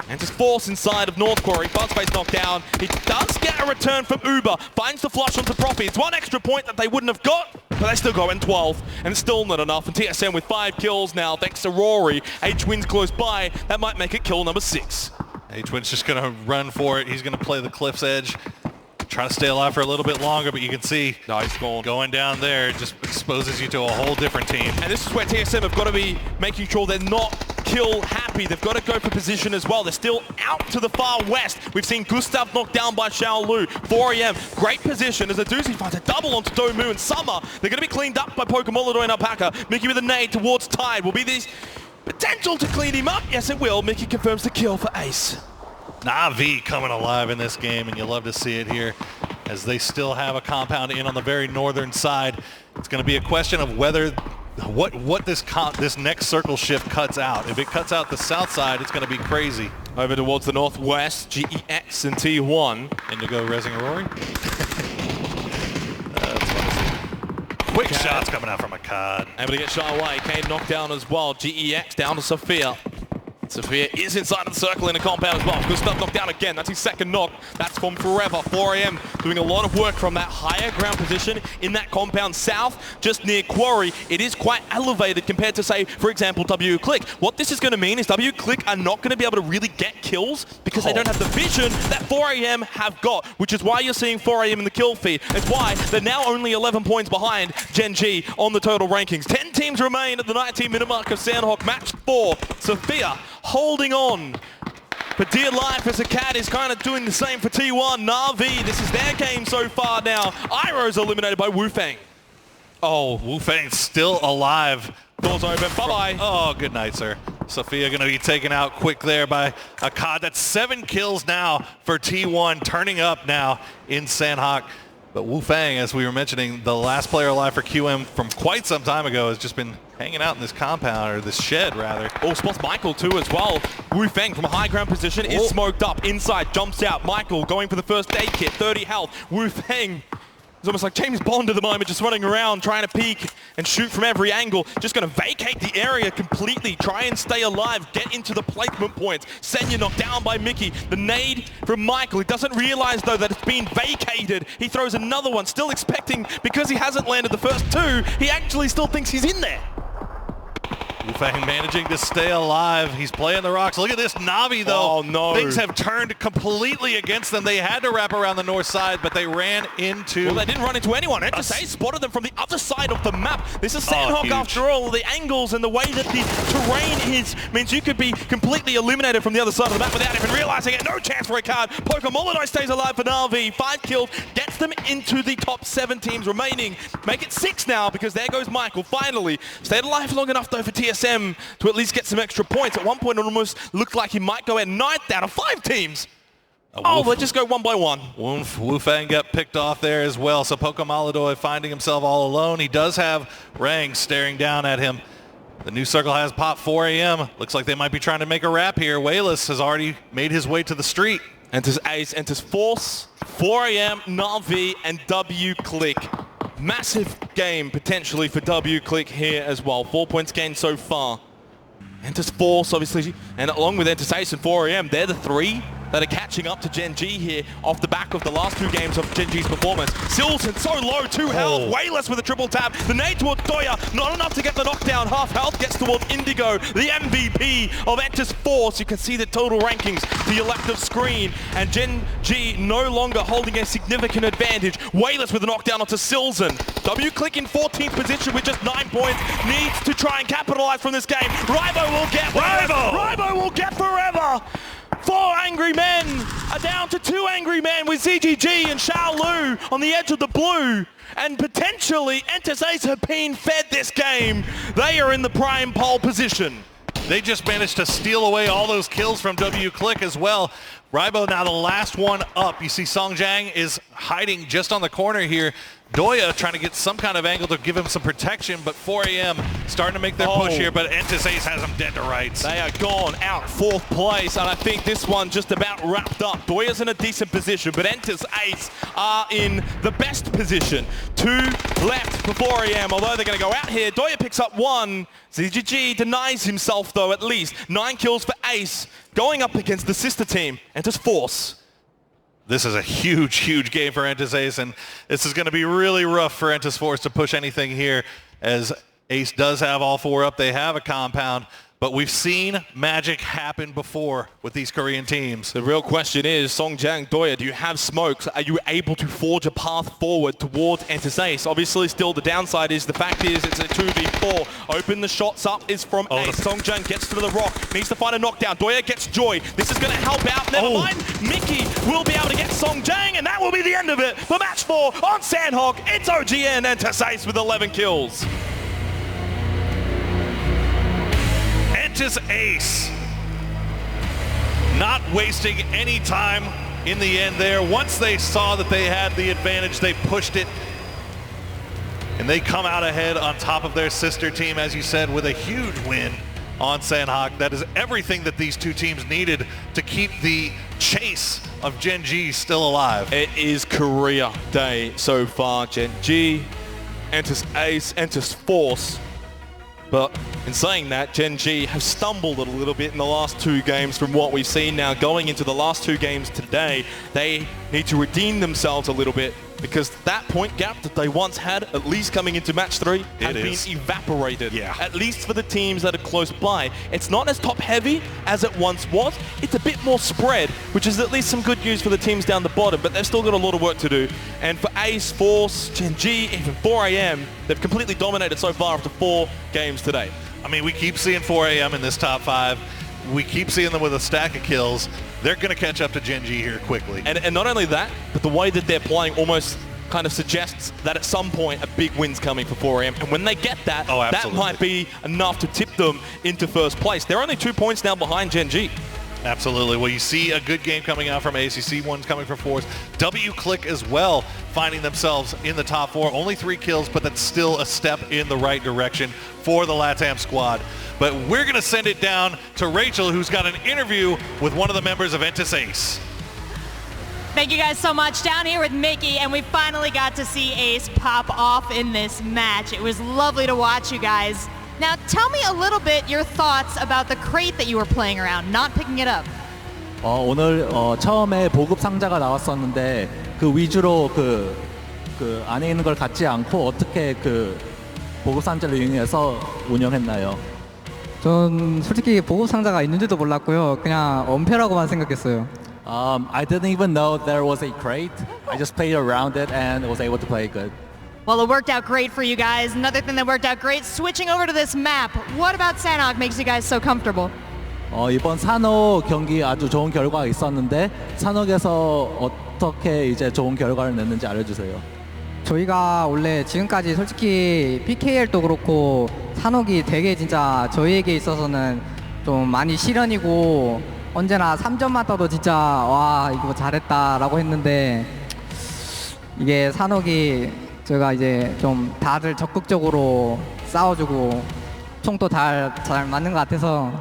And just Force inside of North Quarry. Buzzface knocked down. He does get a return from Uber. Finds the flush onto Profi. It's one extra point that they wouldn't have got, but they still go in 12th. And it's still not enough. And TSM with 5 kills now, thanks to Rory. H-Win's close by. That might make it kill number 6. H-Win's just going to run for it. He's going to play the cliff's edge. Try to stay alive for a little bit longer, but you can see going down there just exposes you to a whole different team. And this is where TSM have got to be making sure they're not kill happy. They've got to go for position as well. They're still out to the far west. We've seen Gustav knocked down by Xiao Lu. 4 a.m. Great position as a doozy finds a double onto Domu and Summer. They're going to be cleaned up by Pokemon and Alpaca. Mickey with a nade towards Tide. Will be this potential to clean him up. Yes, it will. Mickey confirms the kill for Ace. Na'Vi coming alive in this game, and you love to see it here as they still have a compound in on the very northern side. It's going to be a question of whether what this next circle shift cuts out. If it cuts out the south side, it's going to be crazy. Over towards the northwest, GEX and T1. Indigo resing Rory. Quick shots coming out from Akkad. Able to get shot away. Kane knocked down as well. GEX down to Sophia. Sophia is inside of the circle in the compound as well. Gustav knocked down again. That's his second knock. That's from Forever. 4 a.m. doing a lot of work from that higher ground position in that compound south, just near Quarry. It is quite elevated compared to, say, for example, W-Click. What this is going to mean is W-Click are not going to be able to really get kills because they don't have the vision that 4 a.m. have got, which is why you're seeing 4 a.m. in the kill feed. It's why they're now only 11 points behind Gen G on the total rankings. 10 teams remain at the 19-minute mark of Sandhawk match 4. Sophia holding on for dear life as Akkad is kind of doing the same for T1. Na'Vi, this is their game so far now. Iroh's eliminated by Wufang. Oh, Wufang's still alive. Doors open, bye-bye. Oh, good night, sir. Sophia going to be taken out quick there by Akkad. That's 7 kills now for T1, turning up now in Sandhawk. But Wufang, as we were mentioning, the last player alive for QM from quite some time ago has just been hanging out in this compound, or this shed, rather. Oh, spots Michael too as well. Wufang from a high ground position is smoked up. Inside, jumps out. Michael going for the first aid kit, 30 health. Wufang is almost like James Bond at the moment, just running around, trying to peek and shoot from every angle. Just going to vacate the area completely, try and stay alive, get into the placement points. Senya knocked down by Mickey. The nade from Michael. He doesn't realize, though, that it's been vacated. He throws another one, still expecting, because he hasn't landed the first 2, he actually still thinks he's in there. Wufang managing to stay alive. He's playing the rocks. Look at this Na'Vi, though. Oh, no. Things have turned completely against them. They had to wrap around the north side, but they ran into... Well, they didn't run into anyone. NTSA spotted them from the other side of the map. This is Sandhawk after all. The angles and the way that the terrain is means you could be completely eliminated from the other side of the map without even realizing it. No chance for Akkad. Pokemon stays alive for Na'Vi. 5 kills, gets them into the top 7 teams remaining. Make it 6 now because there goes Michael. Finally, stayed alive long enough, though, for TSM to at least get some extra points. At one point, it almost looked like he might go at 9th out of 5 teams. Let's just go one by one. Wufang got picked off there as well, so Pokemon finding himself all alone. He does have Rang staring down at him. The new circle has popped 4 a.m. Looks like they might be trying to make a wrap here. Wayless has already made his way to the street. Enters Ace, enters Force, 4 a.m., Na'Vi, and W-Click. Massive game potentially for W-Click here as well. 4 points gained so far. Enters Force, obviously, and along with Enters Ace and 4 a.m., they're the 3 that are catching up to Gen G here off the back of the last 2 games of Gen G's performance. Silson so low, 2 health, Wayless with a triple tap. The nade towards Doya, not enough to get the knockdown. Half health gets towards Indigo, the MVP of Enters Force. You can see the total rankings to your left of screen, and Gen G no longer holding a significant advantage. Wayless with a knockdown onto Silson. W-Click in 14th position with just 9 points, needs to try and capitalize from this game. Rybo will get Rybo will get Forever. 4 angry men are down to 2 angry men with ZGG and Xiao Lu on the edge of the blue. And potentially, Enters Ace have been fed this game. They are in the prime pole position. They just managed to steal away all those kills from W-Click as well. Rybo now the last one up. You see Song Jiang is hiding just on the corner here. Doya trying to get some kind of angle to give him some protection, but 4AM starting to make their push here, but Entis Ace has them dead to rights. They are gone out 4th place, and I think this one just about wrapped up. Doya's in a decent position, but Entis Ace are in the best position. 2 left for 4AM, although they're going to go out here. Doya picks up 1. ZGG denies himself, though, at least. 9 kills for Ace, going up against the sister team, Entis Force. This is a huge, huge game for Entis Ace, and this is going to be really rough for Entis Force to push anything here, as Ace does have all 4 up. They have a compound, but we've seen magic happen before with these Korean teams. The real question is, Songjang, Doya, do you have smokes? Are you able to forge a path forward towards Entis Ace? Obviously, still the downside is, the fact is, it's a 2v4. Open the shots up is from Ace. Songjang gets to the rock, needs to find a knockdown. Doya gets Joy. This is going to help out. Never mind. Mickey will be able to get Songjang, and that will be the end of it for match 4 on Sandhog. It's OGN Entis Ace with 11 kills. Entis Ace not wasting any time in the end there. Once they saw that they had the advantage, they pushed it, and they come out ahead on top of their sister team, as you said, with a huge win on Sandhog. That is everything that these two teams needed to keep the chase of Gen G still alive. It is career day so far. Gen G, Entis Ace, Entis Force. But in saying that, Gen G have stumbled a little bit in the last 2 games from what we've seen. Now going into the last 2 games today, they need to redeem themselves a little bit, because that point gap that they once had, at least coming into match 3, has been evaporated. Yeah. At least for the teams that are close by. It's not as top heavy as it once was. It's a bit more spread, which is at least some good news for the teams down the bottom, but they've still got a lot of work to do. And for Ace, Force, Gen G, even 4AM, they've completely dominated so far after 4 games today. I mean, we keep seeing 4AM in this top 5. We keep seeing them with a stack of kills. They're going to catch up to Gen G here quickly. And not only that, but the way that they're playing almost kind of suggests that at some point a big win's coming for 4AM. And when they get that, that might be enough to tip them into 1st place. They're only 2 points now behind Gen G. Absolutely. Well, you see a good game coming out from Ace. You see ones coming from Force. W-Click as well, finding themselves in the top 4. Only 3 kills, but that's still a step in the right direction for the LATAM squad. But we're going to send it down to Rachel, who's got an interview with one of the members of Entis Ace. Thank you guys so much. Down here with Mickey, and we finally got to see Ace pop off in this match. It was lovely to watch you guys. Now, tell me a little bit your thoughts about the crate that you were playing around, not picking it up. 오늘 처음에 보급 상자가 나왔었는데 그 위주로 그 안에 있는 걸 갖지 않고 어떻게 그 보급 상자를 이용해서 운영했나요? 전 솔직히 보급 상자가 있는지도 몰랐고요. 그냥 엄폐라고만 생각했어요. I didn't even know there was a crate. I just played around it and was able to play good. Well, it worked out great for you guys. Another thing that worked out great, switching over to this map. What about Sandhog makes you guys so comfortable? 이번 산옥 경기 아주 좋은 결과가 있었는데 산옥에서 어떻게 이제 좋은 결과를 냈는지 알려주세요. 저희가 원래 지금까지 솔직히 PKL도 그렇고 산옥이 되게 진짜 저희에게 있어서는 좀 많이 시련이고 언제나 3점만 떠도 진짜 와 이거 잘했다라고 했는데 이게 산옥이 제가 이제 좀 다들 적극적으로 싸워주고 총도 잘 맞는 것 같아서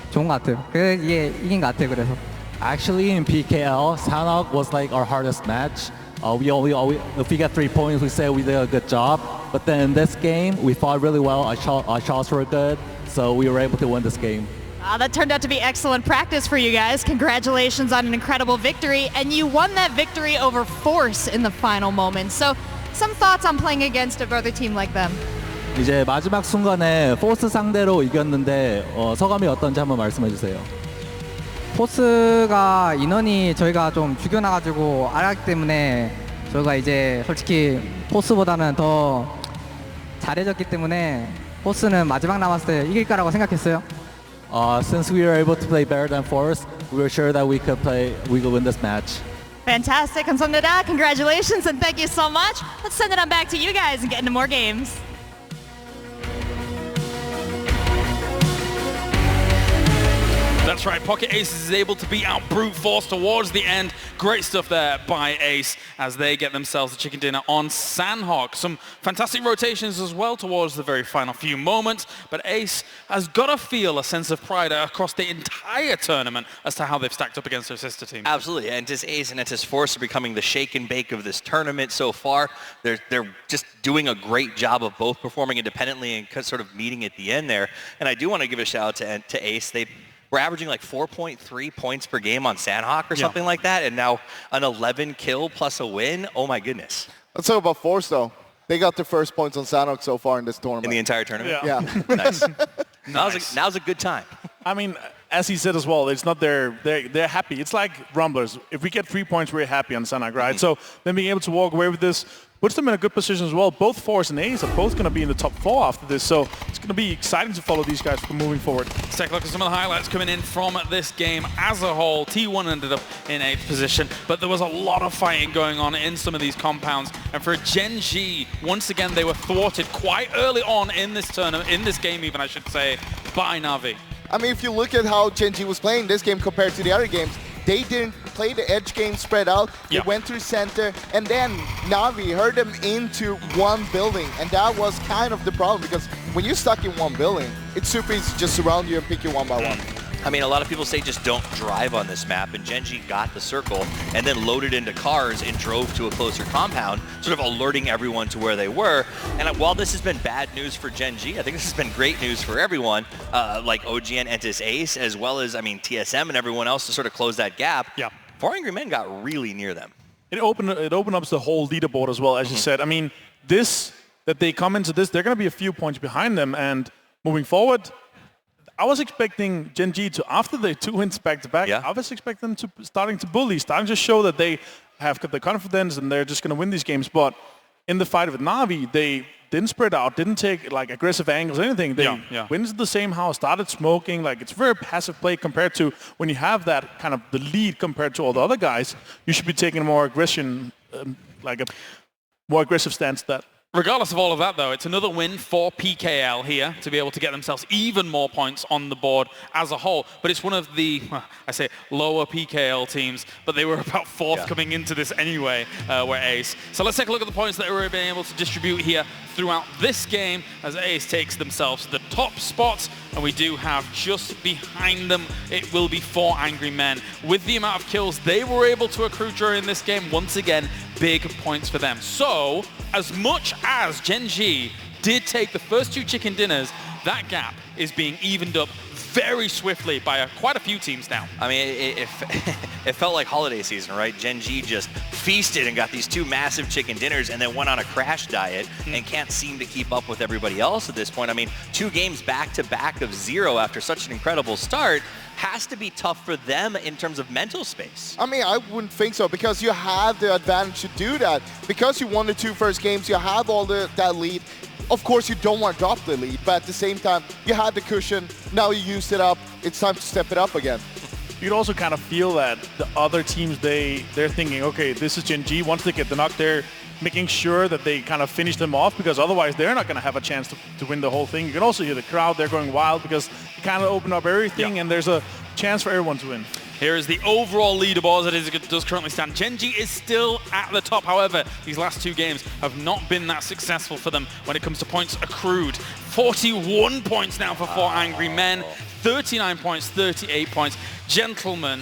좋은 것 같아요. 그래서 이게 이긴 것 같아요. 그래서. Actually, in PKL, Sandhog was like our hardest match. If we get 3 points, we say we did a good job. But then in this game, we fought really well. Our shots were good, so we were able to win this game. That turned out to be excellent practice for you guys. Congratulations on an incredible victory, and you won that victory over Force in the final moments. So, some thoughts on playing against a brother team like them? 이제 마지막 순간에 포스 상대로 이겼는데 소감이 어떤지 한번 말씀해 주세요. 포스가 인원이 저희가 좀 죽여놔가지고 알았기 때문에 저희가 이제 솔직히 포스보다는 더 잘해졌기 때문에 포스는 마지막 남았을 때 이길 거라고 생각했어요. Since we were able to play better than Force, we were sure that we could win this match. Fantastic. 감사합니다. Congratulations and thank you so much. Let's send it on back to you guys and get into more games. That's That's right, Pocket Aces is able to beat out Brute Force towards the end. Great stuff there by Ace as they get themselves a chicken dinner on Sandhawk. Some fantastic rotations as well towards the very final few moments, but Ace has got to feel a sense of pride across the entire tournament as to how they've stacked up against their sister team. Absolutely, Entis Ace and Entis Force are becoming the shake and bake of this tournament so far. They're just doing a great job of both performing independently and sort of meeting at the end there. And I do want to give a shout out to Ace. They were averaging like 4.3 points per game on Sandhawk or something like that, and now an 11 kill plus a win. Oh my goodness. Let's talk about Force though. They got their first points on Sandhawk so far in this tournament. In the entire tournament? Yeah. Nice. Now's a good time. I mean, as he said as well, it's not they're happy. It's like Rumblers. If we get 3 points, we're happy on Sandhawk, right? So then being able to walk away with this puts them in a good position as well. Both Force and Ace are both going to be in the top 4 after this, so it's going to be exciting to follow these guys moving forward. Let's take a look at some of the highlights coming in from this game as a whole. T1 ended up in 8th position, but there was a lot of fighting going on in some of these compounds. And for Gen G, once again, they were thwarted quite early on in this tournament, in this game even, I should say, by Na'Vi. I mean, if you look at how Gen G was playing this game compared to the other games, they didn't play the edge game spread out. They went through center, and then Na'Vi heard them into one building, and that was kind of the problem, because when you're stuck in one building, it's super easy to just surround you and pick you one by one. I mean, a lot of people say just don't drive on this map, and Gen G got the circle and then loaded into cars and drove to a closer compound, sort of alerting everyone to where they were. And while this has been bad news for Gen G, I think this has been great news for everyone, like OGN, Entis Ace, as well as, I mean, TSM and everyone else to sort of close that gap. Yeah. 4 Angry Men got really near them. It opened up the whole leaderboard as well, as you said. I mean, that they come into this, they're going to be a few points behind them, and moving forward, I was expecting Gen G to, after the 2 wins back-to-back, I was expecting them to starting to show that they have got the confidence and they're just going to win these games. But in the fight with Na'Vi, they didn't spread out, didn't take like aggressive angles or anything. They went into the same house, started smoking. Like, it's very passive play compared to when you have that kind of the lead compared to all the other guys. You should be taking a more aggression, like a more aggressive stance. That. Regardless of all of that, though, it's another win for PKL here to be able to get themselves even more points on the board as a whole. But it's one of the, well, I say, lower PKL teams, but they were about 4th coming into this anyway, were Ace. So let's take a look at the points that they were being able to distribute here throughout this game as Ace takes themselves the top spot. And we do have just behind them, it will be 4 Angry Men. With the amount of kills they were able to accrue during this game, once again, big points for them. So, as much as Gen G did take the first 2 chicken dinners, that gap is being evened up very swiftly by quite a few teams now. I mean, it felt like holiday season, right? Gen G just feasted and got these 2 massive chicken dinners and then went on a crash diet and can't seem to keep up with everybody else at this point. I mean, 2 games back-to-back of 0 after such an incredible start has to be tough for them in terms of mental space. I mean, I wouldn't think so, because you have the advantage to do that. Because you won the 2 first games, you have all that lead. Of course, you don't want to drop the lead, but at the same time, you had the cushion, now you used it up, it's time to step it up again. You'd also kind of feel that the other teams, they're thinking, okay, this is Gen G, once they get the knock, they're making sure that they kind of finish them off, because otherwise they're not going to have a chance to win the whole thing. You can also hear the crowd, they're going wild, because you kind of open up everything, and there's a chance for everyone to win. Here is the overall leaderboard as it does currently stand. Gen G is still at the top. However, these last 2 games have not been that successful for them when it comes to points accrued. 41 points now for 4 Angry Men. 39 points, 38 points. Gentlemen,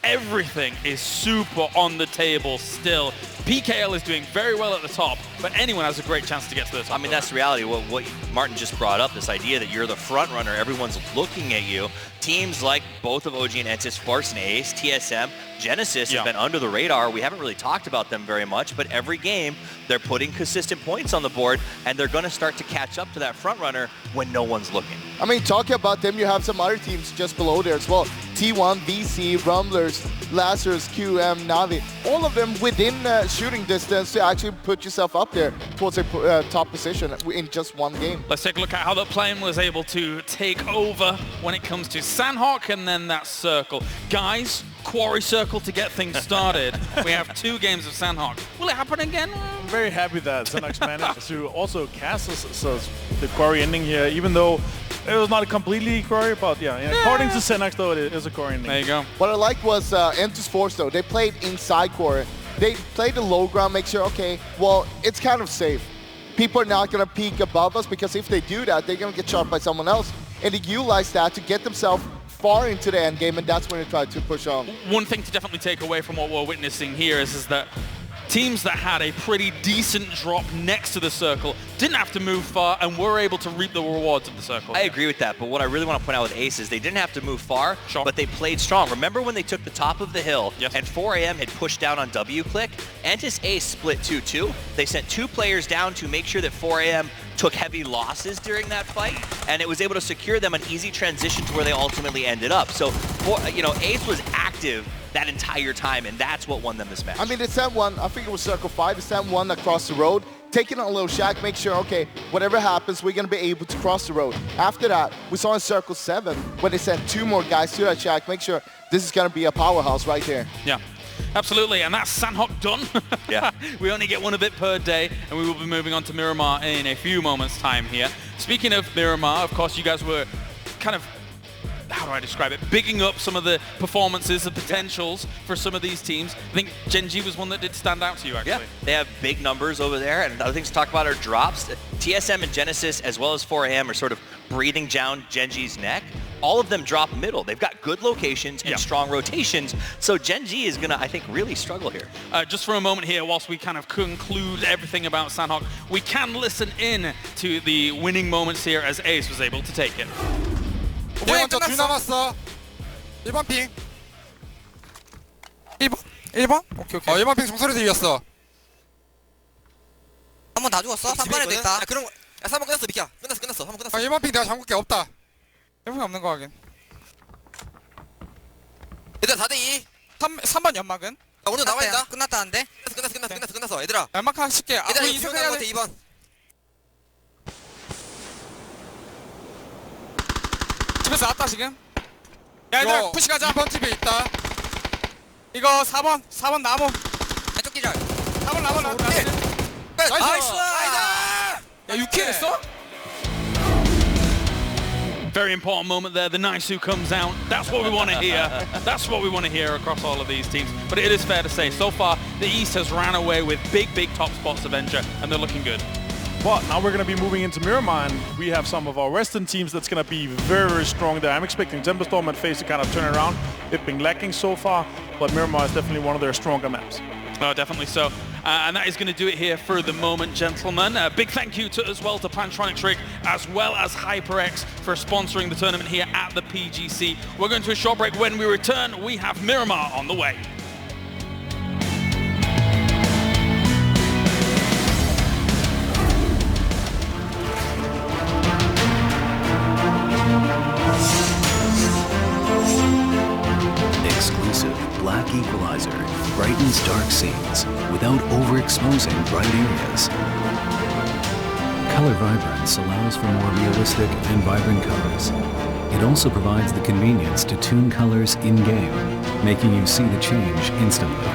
everything is super on the table still. PKL is doing very well at the top, but anyone has a great chance to get to the top. I mean, that's the reality. What Martin just brought up, this idea that you're the front runner, everyone's looking at you. Teams like both of OG and Entis, Force and Ace, TSM, Genesis have been under the radar. We haven't really talked about them very much, but every game they're putting consistent points on the board, and they're going to start to catch up to that front runner when no one's looking. I mean, talking about them, you have some other teams just below there as well. T1, VC, Rumblers, Lazarus, QM, Na'Vi, all of them within shooting distance to actually put yourself up there towards a top position in just one game. Let's take a look at how the plane was able to take over when it comes to Sandhawk and then that circle. Guys, quarry circle to get things started. We have 2 games of Sandhawk. Will it happen again? I'm very happy that Sandhawk's managed to also cast us the quarry ending here, even though It was not a completely Corey, but yeah. According to Senax, though, it is a Corey ending. There you go. What I liked was Entus Force, though. They played inside core. They played the low ground, make sure, okay, well, it's kind of safe. People are not going to peek above us because if they do that, they're going to get shot by someone else. And they utilize that to get themselves far into the end game, and that's when they try to push on. One thing to definitely take away from what we're witnessing here is that teams that had a pretty decent drop next to the circle didn't have to move far and were able to reap the rewards of the circle. I agree with that, but what I really want to point out with Ace is they didn't have to move far, but they played strong. Remember when they took the top of the hill and 4AM had pushed down on W-click? Entus Ace split 2-2. They sent 2 players down to make sure that 4AM took heavy losses during that fight, and it was able to secure them an easy transition to where they ultimately ended up. So, Ace was active that entire time, and that's what won them this match. I mean, they sent one, I think it was Circle 5, they sent one across the road, taking a little shack, make sure, okay, whatever happens, we're going to be able to cross the road. After that, we saw in Circle 7, when they sent 2 more guys to that shack, make sure this is going to be a powerhouse right there. Yeah. Absolutely, and that's Sanhok done. Yeah. We only get one of it per day, and we will be moving on to Miramar in a few moments' time here. Speaking of Miramar, of course, you guys were kind of, how do I describe it, bigging up some of the performances, the potentials for some of these teams. I think Gen.G was one that did stand out to you, actually. Yeah, they have big numbers over there, and other things to talk about are drops. TSM and Genesis, as well as 4AM, are sort of breathing down Gen.G's neck. All of them drop middle. They've got good locations and strong rotations, so Gen.G is going to, I think, really struggle here. Just for a moment here, whilst we kind of conclude everything about Sanhok, we can listen in to the winning moments here as Ace was able to take it. 먼저 둘 남았어. 1번 핑. 1번? 오케이. 1번 핑 종소리도 이겼어. 3번 다 죽었어? 3번에도 있다. 야, 그럼 3번 끝났어, 미키야. 끝났어. 3번 끝났어. 1번 핑 내가 잠글 게 없다. 1번 없는 거 하긴. 얘들아 4대2. 3번 연막은? 오늘 나와있다. 끝났다는데? 끝났어. 얘들아. 연막 하나 칠게. 얘들아 이거 해야 돼. 2번. 집에서 왔다 지금. 야 얘들아 푸시 가자. 2번 집에 있다. 이거 4번 나무. 왼쪽 기절. 4번 나무. 나이스. 야 6킬 했어? Very important moment there. The Naisu comes out. That's what we want to hear. That's what we want to hear across all of these teams. But it is fair to say, so far, the East has ran away with big top spots of Avenger, and they're looking good. But now we're going to be moving into Miramar, and we have some of our Western teams that's going to be very strong there. I'm expecting Temperstorm and FaZe to kind of turn around. They've been lacking so far, but Miramar is definitely one of their stronger maps. Oh, definitely so. And that is going to do it here for the moment, gentlemen. Big thank you as well to Plantronics Rig, as well as HyperX for sponsoring the tournament here at the PGC. We're going to a short break. When we return, we have Miramar on the way. Exclusive black equalizer brightens dark scenes without overexposing bright areas. Color vibrance allows for more realistic and vibrant colors. It also provides the convenience to tune colors in-game, making you see the change instantly.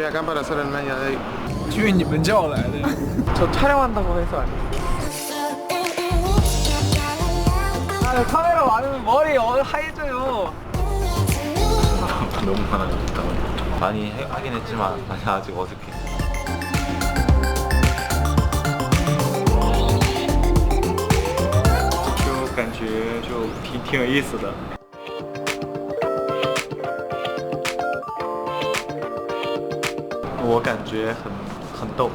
voy a acá para hacer el maña de ahí. 주인님 먼저 올라야 돼. 저 촬영한다고 해서 안 돼. 아, 카메라 많으면 머리 하얘져요. 너무 편하게 됐다. 많이 하긴 했지만 아직 어색해. 就感觉就挺有意思的。我感觉很逗。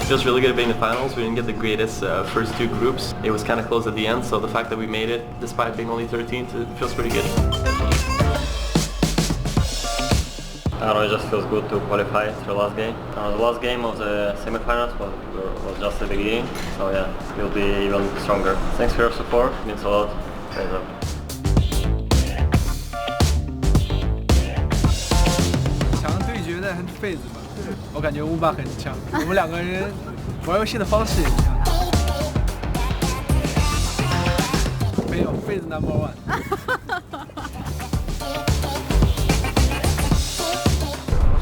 Feels really good being in the finals. We didn't get the greatest first two groups. It was kind of close at the end, so the fact that we made it, despite being only 13th, it feels pretty good. I don't know, it just feels good to qualify to the last game. The last game of the semifinals was just the beginning, so yeah, we'll be even stronger. Thanks for your support, it means a lot. Praise up. 强对决的痱子吧，我感觉乌巴很强，我们两个人玩游戏的方式也像。没有，痱子 No.1。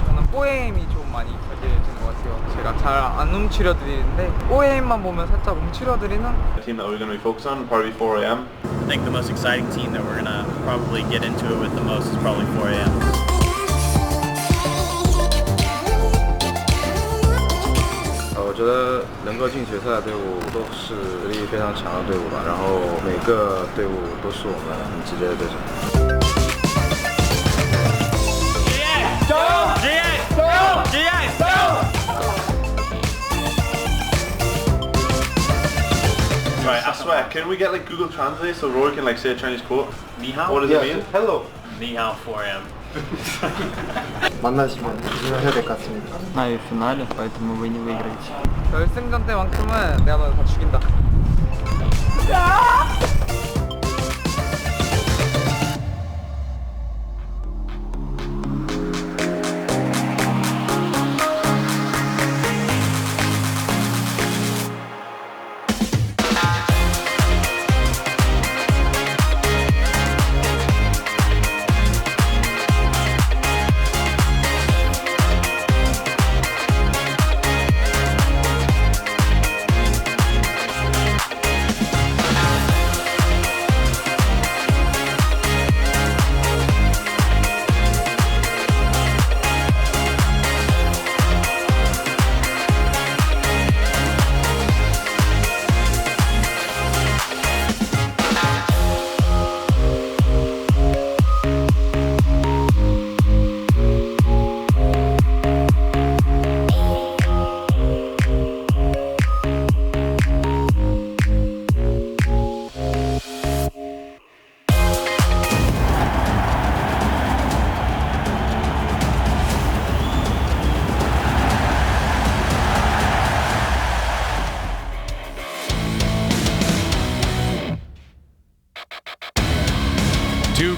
저는 뽀에임이 좀 많이 견뎌지는 것 같아요. 제가 잘 안 움츠려드리는데 뽀에임만 보면 살짝 움츠려드리는. The team that we're going to be focused on probably 4 a.m. I think the most exciting team that we're going to probably get into it with the most is probably 4 a.m. 我觉得能够进决赛的队伍都是实力非常强的队伍吧，然后每个队伍都是我们很直接的对手。Right, I swear, can we get like Google Translate so Rory can like say a Chinese quote? Ni hao? What does it mean? Hello. Ni hao 4 a.m. 만나시면 조심하셔야 될 것 같습니다. 나의 финале, поэтому вы не выиграете. 결승전 때만큼은 내가 너를 다 죽인다.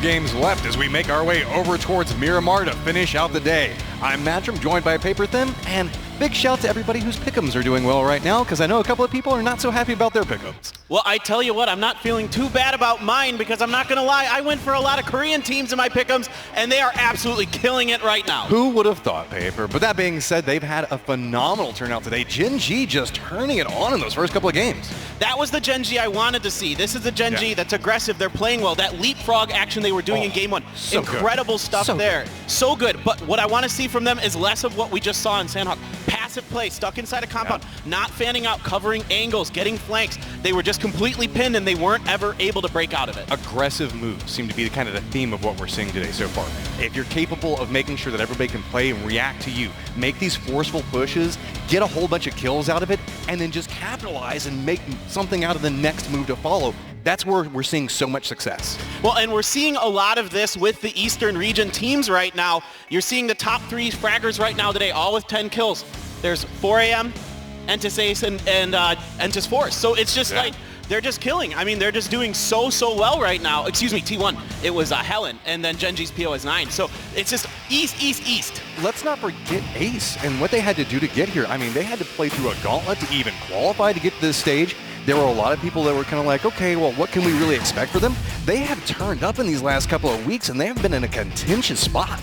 Games left as we make our way over towards Miramar to finish out the day. I'm Matrim, joined by Paperthin, and big shout to everybody whose pick'ems are doing well right now, because I know a couple of people are not so happy about their pick'ems. Well, I tell you what, I'm not feeling too bad about mine, because I'm not going to lie, I went for a lot of Korean teams in my pick'ems, and they are absolutely killing it right now. Who would have thought, Paper? But that being said, they've had a phenomenal turnout today. Gen G just turning it on in those first couple of games. That was the Gen G I wanted to see. This is the Gen G that's aggressive. They're playing well. That leapfrog action they were doing in Game 1, so incredible stuff there. So good. But what I want to see from them is less of what we just saw in Sandhawk. Passive play, stuck inside a compound, not fanning out, covering angles, getting flanks. They were just completely pinned and they weren't ever able to break out of it. Aggressive moves seem to be kind of the theme of what we're seeing today so far. If you're capable of making sure that everybody can play and react to you, make these forceful pushes, get a whole bunch of kills out of it, and then just capitalize and make something out of the next move to follow, that's where we're seeing so much success. Well, and we're seeing a lot of this with the Eastern region teams right now. You're seeing the top 3 fraggers right now today, all with 10 kills. There's 4 a.m., Entis Ace, and Entis Force. So it's just like they're just killing. I mean, they're just doing so well right now. Excuse me, T1. It was Helen, and then Genji's POS 9. So it's just east. Let's not forget Ace and what they had to do to get here. I mean, they had to play through a gauntlet to even qualify to get to this stage. There were a lot of people that were kind of like, okay, well, what can we really expect for them? They have turned up in these last couple of weeks, and they have been in a contentious spot.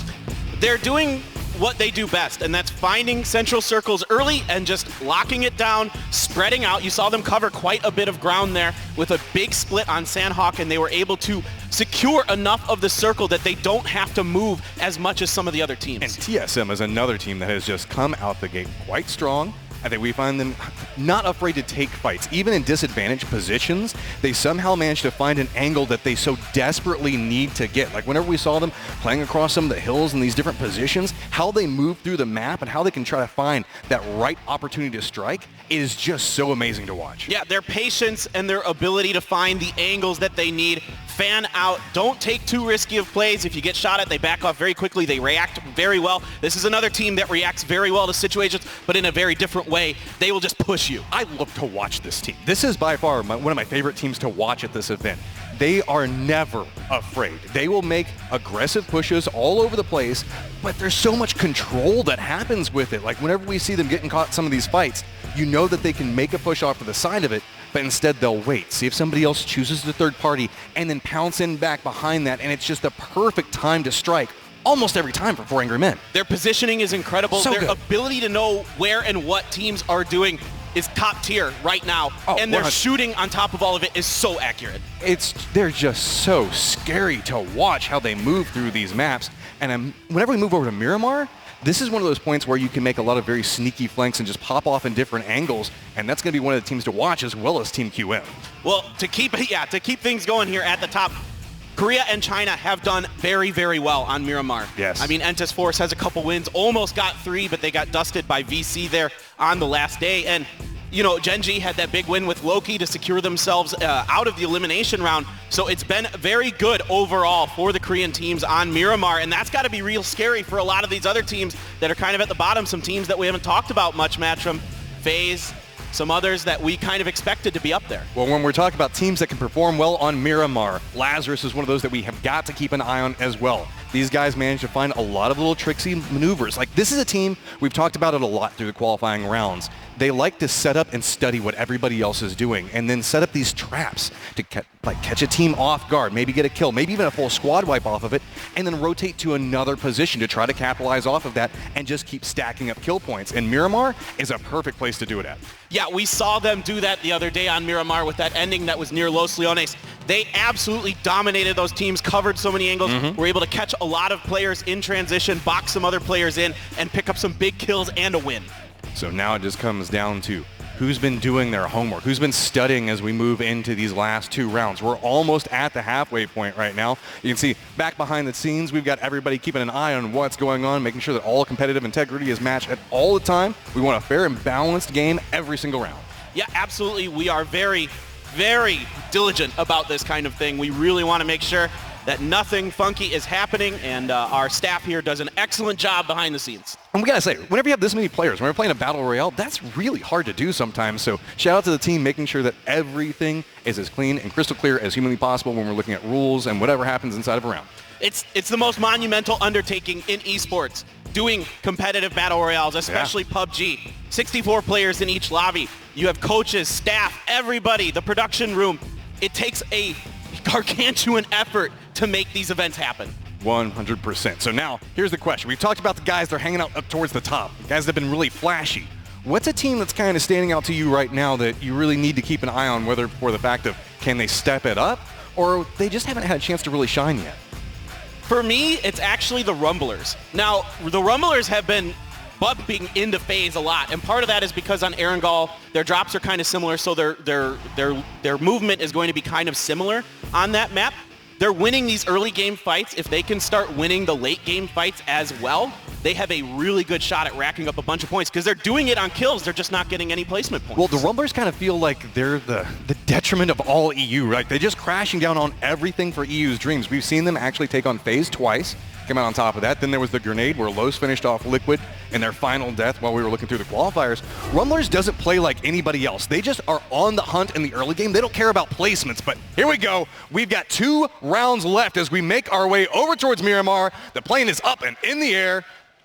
They're doing what they do best, and that's finding central circles early and just locking it down, spreading out. You saw them cover quite a bit of ground there with a big split on Sandhawk, and they were able to secure enough of the circle that they don't have to move as much as some of the other teams. And TSM is another team that has just come out the gate quite strong. I think we find them not afraid to take fights. Even in disadvantaged positions, they somehow manage to find an angle that they so desperately need to get. Like whenever we saw them playing across some of the hills in these different positions, how they move through the map and how they can try to find that right opportunity to strike is just so amazing to watch. Yeah, their patience and their ability to find the angles that they need. Fan out. Don't take too risky of plays. If you get shot at, they back off very quickly. They react very well. This is another team that reacts very well to situations, but in a very different way. They will just push you. I love to watch this team. This is by far one of my favorite teams to watch at this event. They are never afraid. They will make aggressive pushes all over the place, but there's so much control that happens with it. Like whenever we see them getting caught in some of these fights, you know that they can make a push off to the side of it, but instead they'll wait, see if somebody else chooses the third party, and then pounce in back behind that, and it's just the perfect time to strike almost every time for 4 Angry Men. Their positioning is incredible. So Their good. ability to know where and what teams are doing is top tier right now, and their 100. shooting on top of all of it is so accurate. They're just so scary to watch how they move through these maps, and whenever we move over to Miramar, this is one of those points where you can make a lot of very sneaky flanks and just pop off in different angles, and that's going to be one of the teams to watch as well as Team QM. Well, to keep things going here at the top, Korea and China have done very well on Miramar. Yes. I mean, Entis Force has a couple wins, almost got 3, but they got dusted by VC there on the last day. And, you know, Genji had that big win with Loki to secure themselves out of the elimination round. So it's been very good overall for the Korean teams on Miramar, and that's got to be real scary for a lot of these other teams that are kind of at the bottom, some teams that we haven't talked about much, Matchroom, FaZe, some others that we kind of expected to be up there. Well, when we're talking about teams that can perform well on Miramar, Lazarus is one of those that we have got to keep an eye on as well. These guys manage to find a lot of little tricksy maneuvers. Like, this is a team, we've talked about it a lot through the qualifying rounds. They like to set up and study what everybody else is doing and then set up these traps to catch a team off guard, maybe get a kill, maybe even a full squad wipe off of it, and then rotate to another position to try to capitalize off of that and just keep stacking up kill points. And Miramar is a perfect place to do it at. Yeah, we saw them do that the other day on Miramar with that ending that was near Los Leones. They absolutely dominated those teams, covered so many angles, were able to catch a lot of players in transition, box some other players in, and pick up some big kills and a win. So now it just comes down to who's been doing their homework, who's been studying as we move into these last 2 rounds. We're almost at the halfway point right now. You can see back behind the scenes, we've got everybody keeping an eye on what's going on, making sure that all competitive integrity is matched at all the time. We want a fair and balanced game every single round. Yeah, absolutely. We are very diligent about this kind of thing. We really want to make sure that nothing funky is happening, and our staff here does an excellent job behind the scenes. And we gotta say, whenever you have this many players, when we're playing a battle royale, that's really hard to do sometimes. So shout out to the team making sure that everything is as clean and crystal clear as humanly possible when we're looking at rules and whatever happens inside of a round. It's the most monumental undertaking in esports, doing competitive battle royales, especially PUBG. 64 players in each lobby. You have coaches, staff, everybody, the production room. It takes a gargantuan effort to make these events happen. 100%. So now, here's the question. We've talked about the guys that are hanging out up towards the top, the guys that have been really flashy. What's a team that's kind of standing out to you right now that you really need to keep an eye on, whether for the fact of can they step it up, or they just haven't had a chance to really shine yet? For me, it's actually the Rumblers. Now, the Rumblers have been bumping into FaZe a lot, and part of that is because on Erangel, their drops are kind of similar, so their movement is going to be kind of similar on that map. They're winning these early game fights. If they can start winning the late game fights as well, they have a really good shot at racking up a bunch of points because they're doing it on kills. They're just not getting any placement points. Well, the Rumblers kind of feel like they're the detriment of all EU, right? They're just crashing down on everything for EU's dreams. We've seen them actually take on FaZe twice. came out on top of that. Then there was the grenade where Los finished off Liquid in their final death while we were looking through the qualifiers. Rumblers doesn't play like anybody else. They just are on the hunt in the early game. They don't care about placements, but here we go. We've got 2 rounds left as we make our way over towards Miramar. The plane is up and in the air.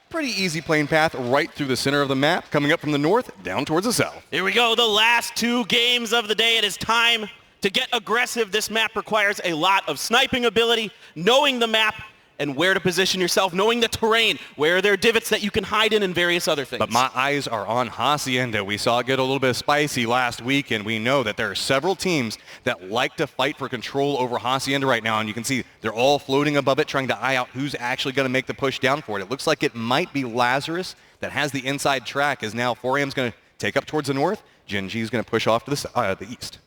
Pretty easy plane path right through the center of the map, coming up from the north, down towards the south. Here we go, the last 2 games of the day. It is time to get aggressive. This map requires a lot of sniping ability, knowing the map, and where to position yourself, knowing the terrain, where there are divots that you can hide in and various other things. But my eyes are on Hacienda. We saw it get a little bit spicy last week, and we know that there are several teams that like to fight for control over Hacienda right now, and you can see they're all floating above it, trying to eye out who's actually going to make the push down for it. It looks like it might be Lazarus that has the inside track, as now 4AM's going to take up towards the north. Gen G is going to push off to the east.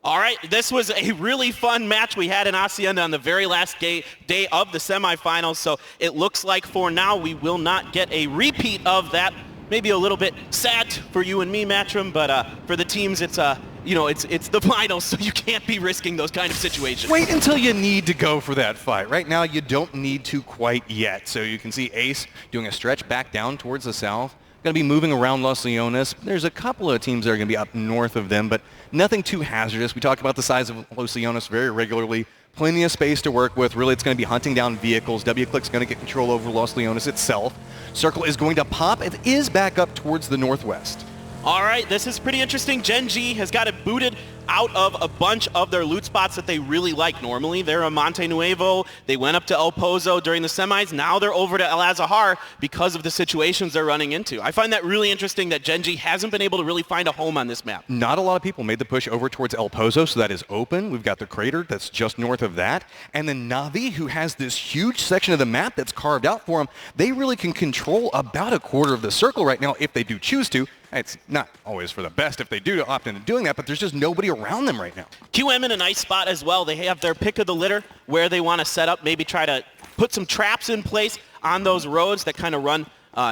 All right, this was a really fun match we had in Hacienda on the very last day of the semifinals, so it looks like for now we will not get a repeat of that. Maybe a little bit sad for you and me, Matrim, but for the teams, it's it's the finals, so you can't be risking those kind of situations. Wait until you need to go for that fight. Right now, you don't need to quite yet. So you can see Ace doing a stretch back down towards the south. Going to be moving around Los Leones. There's a couple of teams that are going to be up north of them, but nothing too hazardous. We talk about the size of Los Leones very regularly. Plenty of space to work with. Really, it's going to be hunting down vehicles. W-Click's going to get control over Los Leones itself. Circle is going to pop. It is back up towards the northwest. All right, this is pretty interesting. Gen G has got it booted out of a bunch of their loot spots that they really like normally. They're a Monte Nuevo. They went up to El Pozo during the semis. Now they're over to El Azahar because of the situations they're running into. I find that really interesting that Gen G hasn't been able to really find a home on this map. Not a lot of people made the push over towards El Pozo, so that is open. We've got the crater that's just north of that. And then Navi, who has this huge section of the map that's carved out for them, they really can control about a quarter of the circle right now if they do choose to. It's not always for the best if they do opt into doing that, but there's just nobody around them right now. QM in a nice spot as well. They have their pick of the litter where they want to set up, maybe try to put some traps in place on those roads that kind of run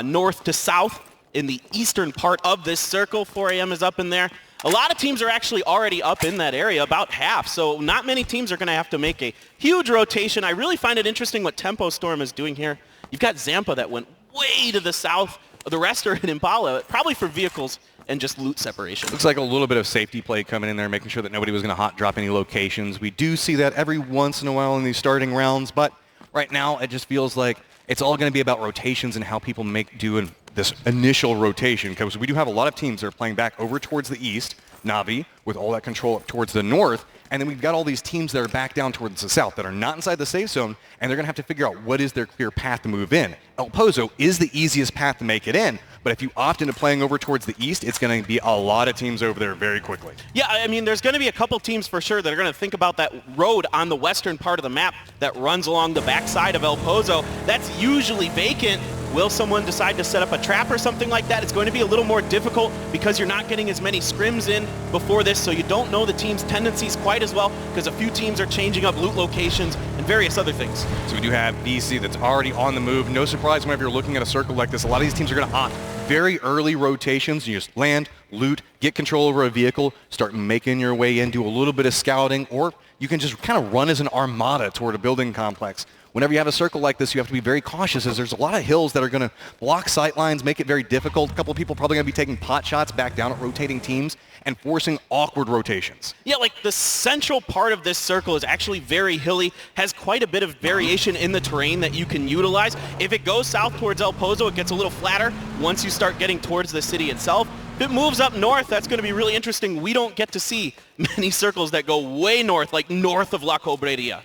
north to south in the eastern part of this circle. 4AM is up in there. A lot of teams are actually already up in that area, about half, so not many teams are going to have to make a huge rotation. I really find it interesting what Tempo Storm is doing here. You've got Zampa that went way to the south. The rest are in Impala, probably for vehicles and just loot separation. Looks like a little bit of safety play coming in there, making sure that nobody was going to hot drop any locations. We do see that every once in a while in these starting rounds, but right now it just feels like it's all going to be about rotations and how people make do in this initial rotation, because we do have a lot of teams that are playing back over towards the east, Navi, with all that control up towards the north, and then we've got all these teams that are back down towards the south that are not inside the safe zone, and they're going to have to figure out what is their clear path to move in. El Pozo is the easiest path to make it in, but if you opt into playing over towards the east, it's going to be a lot of teams over there very quickly. Yeah, I mean, there's going to be a couple teams for sure that are going to think about that road on the western part of the map that runs along the backside of El Pozo. That's usually vacant. Will someone decide to set up a trap or something like that? It's going to be a little more difficult because you're not getting as many scrims in before this, so you don't know the team's tendencies quite as well because a few teams are changing up loot locations and various other things. So we do have BC that's already on the move. No surprise whenever you're looking at a circle like this, a lot of these teams are going to opt very early rotations. You just land, loot, get control over a vehicle, start making your way in, do a little bit of scouting, or you can just kind of run as an armada toward a building complex. Whenever you have a circle like this, you have to be very cautious as there's a lot of hills that are going to block sight lines, make it very difficult. A couple of people probably going to be taking pot shots back down at rotating teams and forcing awkward rotations. Yeah, like the central part of this circle is actually very hilly, has quite a bit of variation in the terrain that you can utilize. If it goes south towards El Pozo, it gets a little flatter once you start getting towards the city itself. If it moves up north, that's going to be really interesting. We don't get to see many circles that go way north, like north of La Cobreria.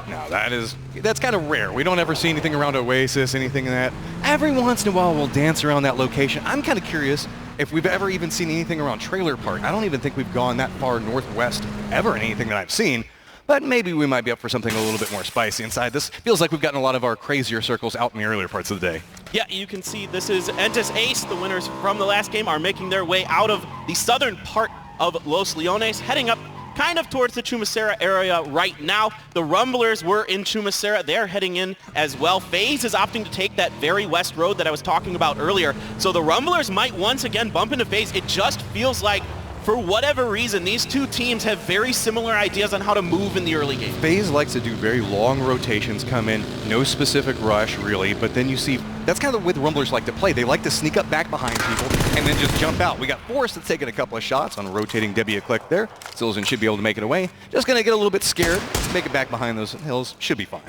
No, that's kind of rare. We don't ever see anything around Oasis, anything in that. Every once in a while, we'll dance around that location. I'm kind of curious if we've ever even seen anything around Trailer Park. I don't even think we've gone that far northwest ever in anything that I've seen, but maybe we might be up for something a little bit more spicy inside. This feels like we've gotten a lot of our crazier circles out in the earlier parts of the day. Yeah, you can see this is Entis Ace. The winners from the last game are making their way out of the southern part of Los Leones, heading up kind of towards the Chumacera area right now. The Rumblers were in Chumacera. They're heading in as well. FaZe is opting to take that very west road that I was talking about earlier. So the Rumblers might once again bump into FaZe. It just feels like For whatever reason, these two teams have very similar ideas on how to move in the early game. FaZe likes to do very long rotations, come in, no specific rush really, but then you see, that's kind of the way the Rumblers like to play. They like to sneak up back behind people and then just jump out. We got Forrest that's taking a couple of shots on a rotating W click there. Silzen should be able to make it away. Just going to get a little bit scared, make it back behind those hills, should be fine.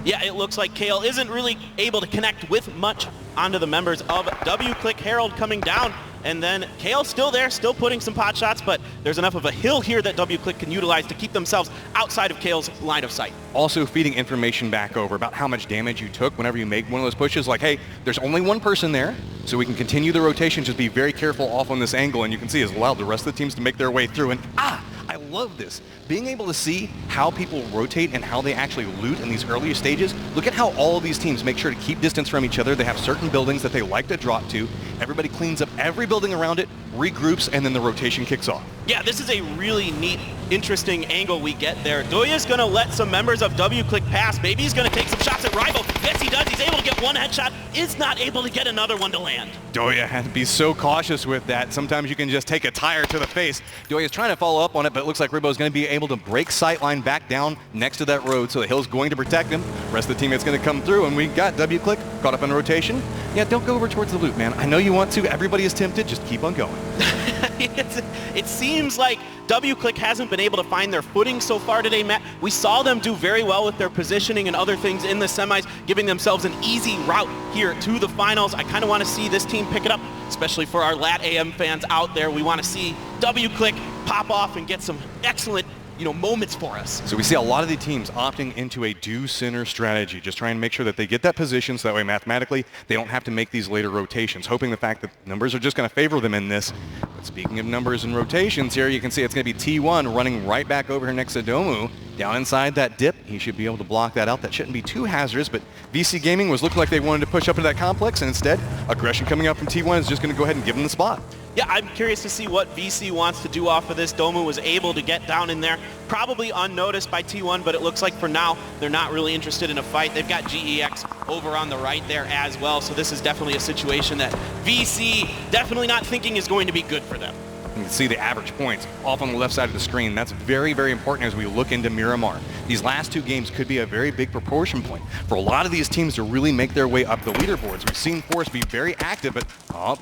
Yeah, it looks like Kale isn't really able to connect with much onto the members of W-Click. Herald coming down, and then Kale still there, still putting some pot shots, but there's enough of a hill here that W-Click can utilize to keep themselves outside of Kale's line of sight. Also feeding information back over about how much damage you took whenever you make one of those pushes, like, hey, there's only one person there, so we can continue the rotation, just be very careful off on this angle, and you can see has allowed the rest of the teams to make their way through, and I love this. Being able to see how people rotate and how they actually loot in these earlier stages. Look at how all of these teams make sure to keep distance from each other. They have certain buildings that they like to drop to. Everybody cleans up every building around it, regroups, and then the rotation kicks off. Yeah, this is a really neat, interesting angle we get there. Doya's going to let some members of W-Click pass. Maybe he's going to take some shots at Rival. Yes, he does. He's able to get one headshot. Is not able to get another one to land. Doya has to be so cautious with that. Sometimes you can just take a tire to the face. Doya's trying to follow up on it, but it looks like Ribo's going to be able to break sightline back down next to that road, so the hill's going to protect him. Rest of the teammate's going to come through, and we got W-Click caught up in rotation. Yeah, don't go over towards the loop, man. I know you want to. Everybody is tempted. Just keep on going. It seems like W-Click hasn't been able to find their footing so far today, Matt. We saw them do very well with their positioning and other things in the semis, giving themselves an easy route here to the finals. I kind of want to see this team pick it up, especially for our Lat AM fans out there. We want to see W-Click pop off and get some excellent moments for us. So we see a lot of the teams opting into a do center strategy, just trying to make sure that they get that position so that way mathematically they don't have to make these later rotations, hoping the fact that numbers are just going to favor them in this. But speaking of numbers and rotations here, you can see it's going to be T1 running right back over here next to Domu. Down inside that dip, he should be able to block that out. That shouldn't be too hazardous, but VC Gaming was looking like they wanted to push up into that complex, and instead, aggression coming up from T1 is just going to go ahead and give them the spot. Yeah, I'm curious to see what VC wants to do off of this. Domu was able to get down in there, probably unnoticed by T1, but it looks like for now, they're not really interested in a fight. They've got GEX over on the right there as well, so this is definitely a situation that VC definitely not thinking is going to be good for them. You can see the average points off on the left side of the screen. That's very, very important as we look into Miramar. These last two games could be a very big proportion point for a lot of these teams to really make their way up the leaderboards. We've seen Force be very active, but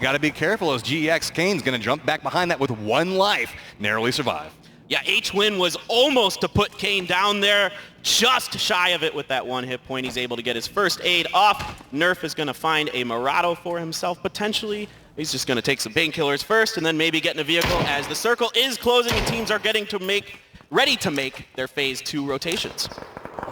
got to be careful as GX Kane's going to jump back behind that with one life, narrowly survive. Yeah, H-Win was almost to put Kane down there, just shy of it with that one hit point. He's able to get his first aid off. Nerf is going to find a Murado for himself potentially. He's just going to take some painkillers first and then maybe get in a vehicle as the circle is closing and teams are getting to ready to make their phase 2 rotations.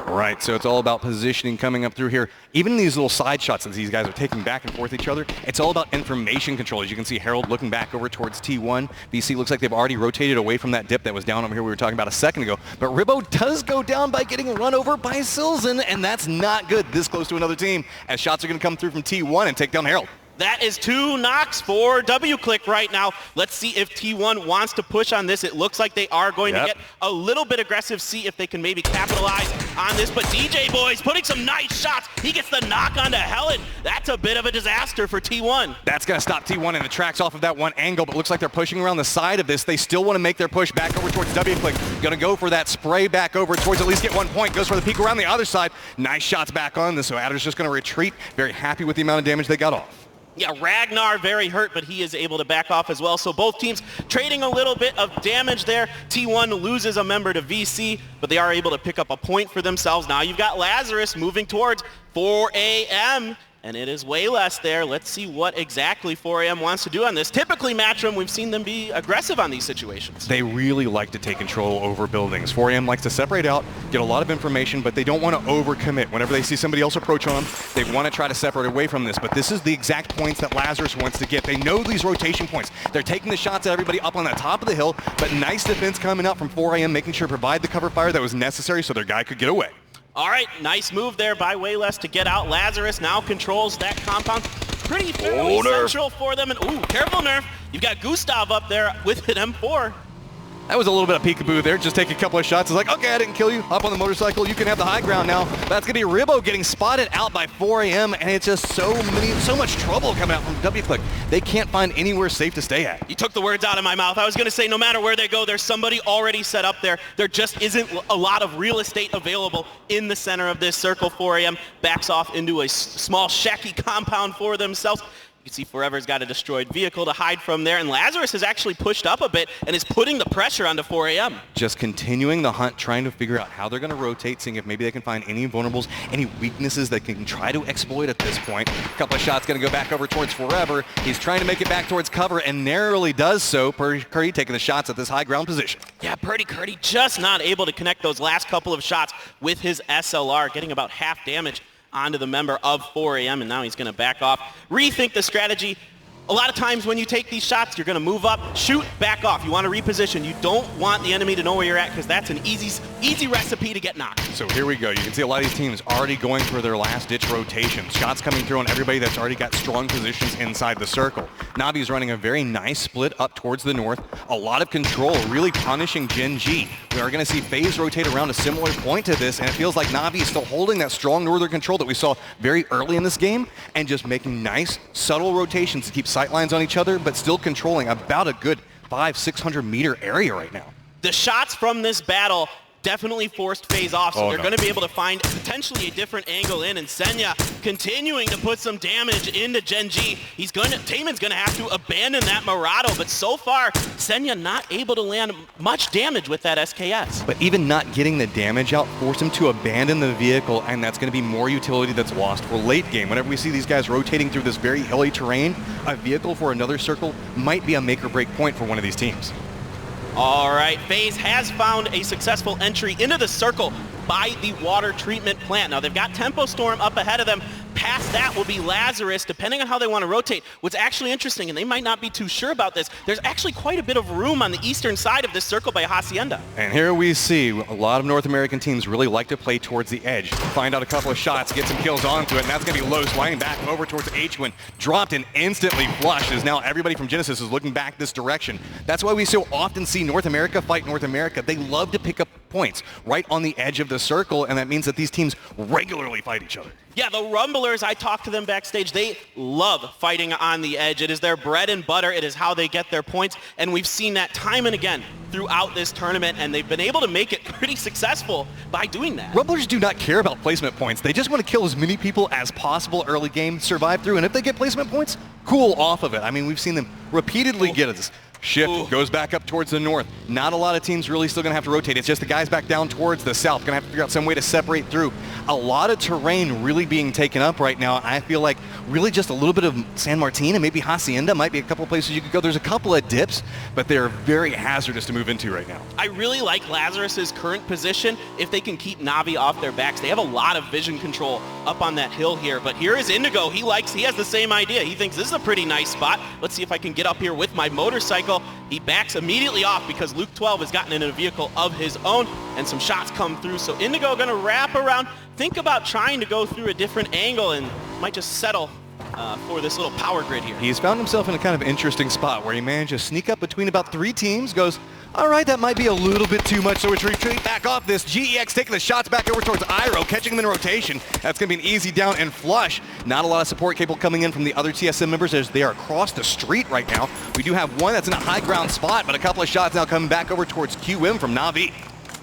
Right, so it's all about positioning coming up through here. Even these little side shots that these guys are taking back and forth each other, it's all about information control. As you can see, Harold looking back over towards T1. VC looks like they've already rotated away from that dip that was down over here we were talking about a second ago. But Ribo does go down by getting run over by Silzen, and that's not good this close to another team, as shots are going to come through from T1 and take down Harold. That is 2 knocks for W-Click right now. Let's see if T1 wants to push on this. It looks like they are going to get a little bit aggressive, see if they can maybe capitalize on this. But DJ Boy's putting some nice shots. He gets the knock onto Helen. That's a bit of a disaster for T1. That's going to stop T1 in the tracks off of that one angle, but looks like they're pushing around the side of this. They still want to make their push back over towards W-Click. Going to go for that spray back over towards at least get 1 point. Goes for the peek around the other side. Nice shots back on this, so Adder's just going to retreat. Very happy with the amount of damage they got off. Yeah, Ragnar very hurt, but he is able to back off as well. So both teams trading a little bit of damage there. T1 loses a member to VC, but they are able to pick up a point for themselves. Now you've got Lazarus moving towards 4AM, and it is way less there. Let's see what exactly 4AM wants to do on this. Typically, Matchroom, we've seen them be aggressive on these situations. They really like to take control over buildings. 4AM likes to separate out, get a lot of information, but they don't want to overcommit. Whenever they see somebody else approach on them, they want to try to separate away from this. But this is the exact points that Lazarus wants to get. They know these rotation points. They're taking the shots at everybody up on the top of the hill, but nice defense coming out from 4AM, making sure to provide the cover fire that was necessary so their guy could get away. All right, nice move there by Wayless to get out. Lazarus now controls that compound. Pretty fairly central for them. And ooh, careful, Nerf. You've got Gustav up there with an M4. That was a little bit of peekaboo there. Just take a couple of shots. It's like, okay, I didn't kill you. Hop on the motorcycle. You can have the high ground now. That's going to be Ribbo getting spotted out by 4AM, and it's just so much trouble coming out from WClick. They can't find anywhere safe to stay at. You took the words out of my mouth. I was going to say no matter where they go, there's somebody already set up there. There just isn't a lot of real estate available in the center of this circle. 4AM backs off into a small shacky compound for themselves. You can see Forever's got a destroyed vehicle to hide from there, and Lazarus has actually pushed up a bit and is putting the pressure onto 4AM. Just continuing the hunt, trying to figure out how they're going to rotate, seeing if maybe they can find any vulnerables, any weaknesses they can try to exploit at this point. A couple of shots going to go back over towards Forever. He's trying to make it back towards cover and narrowly does so. Purdy taking the shots at this high ground position. Yeah, Purdy just not able to connect those last couple of shots with his SLR, getting about half damage onto the member of 4AM, and now he's going to back off. Rethink the strategy. A lot of times when you take these shots, you're going to move up, shoot, back off. You want to reposition. You don't want the enemy to know where you're at because that's an easy recipe to get knocked. So here we go. You can see a lot of these teams already going for their last-ditch rotations. Shots coming through on everybody that's already got strong positions inside the circle. Navi's running a very nice split up towards the north. A lot of control, really punishing Gen G. We are going to see FaZe rotate around a similar point to this, and it feels like Navi is still holding that strong northern control that we saw very early in this game and just making nice, subtle rotations to keep sightlines on each other, but still controlling about a good 500-600 meter area right now. The shots from this battle definitely forced FaZe off, so they're going to be able to find potentially a different angle in, and Senya continuing to put some damage into Gen G. Taemin's going to have to abandon that Murado, but so far, Senya not able to land much damage with that SKS. But even not getting the damage out forced him to abandon the vehicle, and that's going to be more utility that's lost for late game. Whenever we see these guys rotating through this very hilly terrain, a vehicle for another circle might be a make or break point for one of these teams. All right, FaZe has found a successful entry into the circle by the water treatment plant. Now, they've got Tempo Storm up ahead of them. Past that will be Lazarus, depending on how they want to rotate. What's actually interesting, and they might not be too sure about this, there's actually quite a bit of room on the eastern side of this circle by Hacienda. And here we see a lot of North American teams really like to play towards the edge. Find out a couple of shots, get some kills onto it, and that's going to be Los lining back over towards HWin. Dropped and instantly flushed as now everybody from Genesis is looking back this direction. That's why we so often see North America fight North America. They love to pick up points right on the edge of the circle, and that means that these teams regularly fight each other. Yeah, the Rumblers, I talked to them backstage. They love fighting on the edge. It is their bread and butter. It is how they get their points, and we've seen that time and again throughout this tournament, and they've been able to make it pretty successful by doing that. Rumblers do not care about placement points. They just want to kill as many people as possible early game, survive through, and if they get placement points, cool off of it. I mean, we've seen them repeatedly get this. Shift goes back up towards the north. Not a lot of teams really still going to have to rotate. It's just the guys back down towards the south. Going to have to figure out some way to separate through. A lot of terrain really being taken up right now. I feel like really just a little bit of San Martin and maybe Hacienda might be a couple of places you could go. There's a couple of dips, but they're very hazardous to move into right now. I really like Lazarus's current position if they can keep Navi off their backs. They have a lot of vision control up on that hill here, but here is Indigo. He has the same idea. He thinks this is a pretty nice spot. Let's see if I can get up here with my motorcycle. He backs immediately off because Luke 12 has gotten in a vehicle of his own, and some shots come through. So Indigo going to wrap around, think about trying to go through a different angle, and might just settle for this little power grid here. He's found himself in a kind of interesting spot where he managed to sneak up between about 3 teams, goes, all right, that might be a little bit too much, so we retreat back off this. GEX taking the shots back over towards Iroh, catching him in rotation. That's going to be an easy down and flush. Not a lot of support cable coming in from the other TSM members as they are across the street right now. We do have one that's in a high ground spot, but a couple of shots now coming back over towards QM from Na'Vi.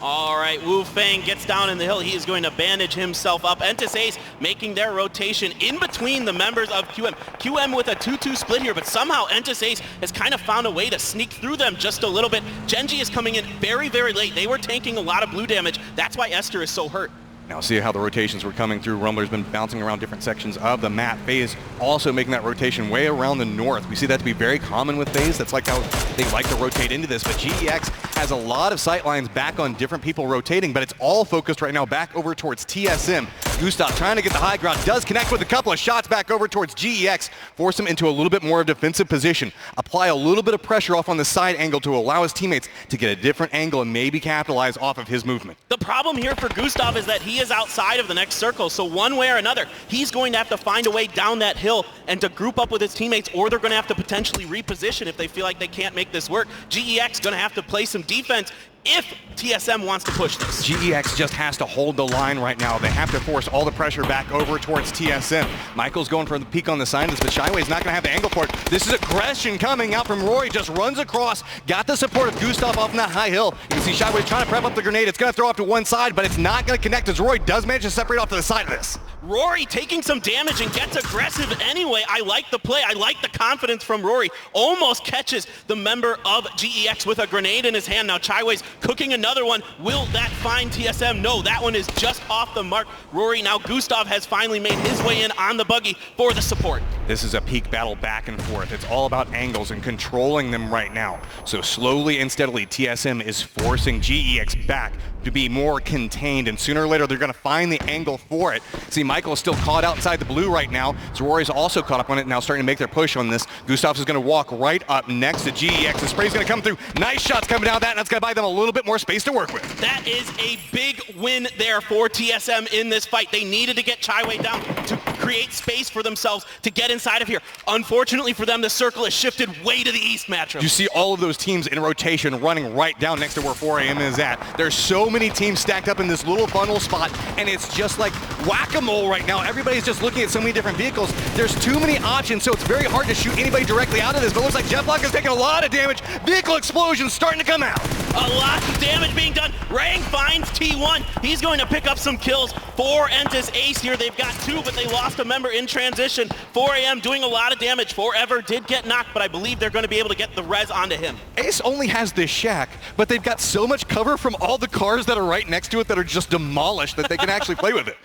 All right, Wu Fang gets down in the hill. He is going to bandage himself up. Entis Ace making their rotation in between the members of QM. QM with a 2-2 split here, but somehow Entis Ace has kind of found a way to sneak through them just a little bit. Gen G is coming in very, very late. They were tanking a lot of blue damage. That's why Esther is so hurt. Now see how the rotations were coming through. Rumbler's been bouncing around different sections of the map. FaZe also making that rotation way around the north. We see that to be very common with FaZe. That's like how they like to rotate into this. But GEX has a lot of sight lines back on different people rotating, but it's all focused right now back over towards TSM. Gustav trying to get the high ground, does connect with a couple of shots back over towards GEX, force him into a little bit more of a defensive position, apply a little bit of pressure off on the side angle to allow his teammates to get a different angle and maybe capitalize off of his movement. The problem here for Gustav is that he is outside of the next circle, so one way or another, he's going to have to find a way down that hill and to group up with his teammates, or they're going to have to potentially reposition if they feel like they can't make this work. GEX going to have to play some defense if TSM wants to push this. GEX just has to hold the line right now. They have to force all the pressure back over towards TSM. Michael's going for the peek on the side of this, but Shyway's not going to have the angle for it. This is aggression coming out from Rory, just runs across, got the support of Gustav off on that high hill. You can see Shyway's trying to prep up the grenade. It's going to throw off to one side, but it's not going to connect as Rory does manage to separate off to the side of this. Rory taking some damage and gets aggressive anyway. I like the play. I like the confidence from Rory. Almost catches the member of GEX with a grenade in his hand. Now Chaiwei's cooking another one. Will that find TSM? No, that one is just off the mark. Rory, now Gustav has finally made his way in on the buggy for the support. This is a peak battle back and forth. It's all about angles and controlling them right now. So slowly and steadily, TSM is forcing GEX back to be more contained, and sooner or later they're going to find the angle for it. See, Michael is still caught outside the blue right now, so Rory's also caught up on it, now starting to make their push on this. Gustav is going to walk right up next to GEX. The spray's going to come through. Nice shots coming down that, and that's going to buy them a little bit more space to work with. That is a big win there for TSM in this fight. They needed to get Chaiwei down to create space for themselves to get inside of here. Unfortunately for them, the circle has shifted way to the east, Matchup. You see all of those teams in rotation running right down next to where 4AM is at. There's so many teams stacked up in this little funnel spot, and it's just like whack-a-mole right now. Everybody's just looking at so many different vehicles. There's too many options, so it's very hard to shoot anybody directly out of this, but it looks like Jetblock is taking a lot of damage. Vehicle explosions starting to come out. A lot of damage being done. Rang finds T1. He's going to pick up some kills for Entis Ace here. They've got two, but they lost a member in transition. 4AM doing a lot of damage. Forever did get knocked, but I believe they're going to be able to get the res onto him. Ace only has this shack, but they've got so much cover from all the cars that are right next to it that are just demolished that they can actually play with it.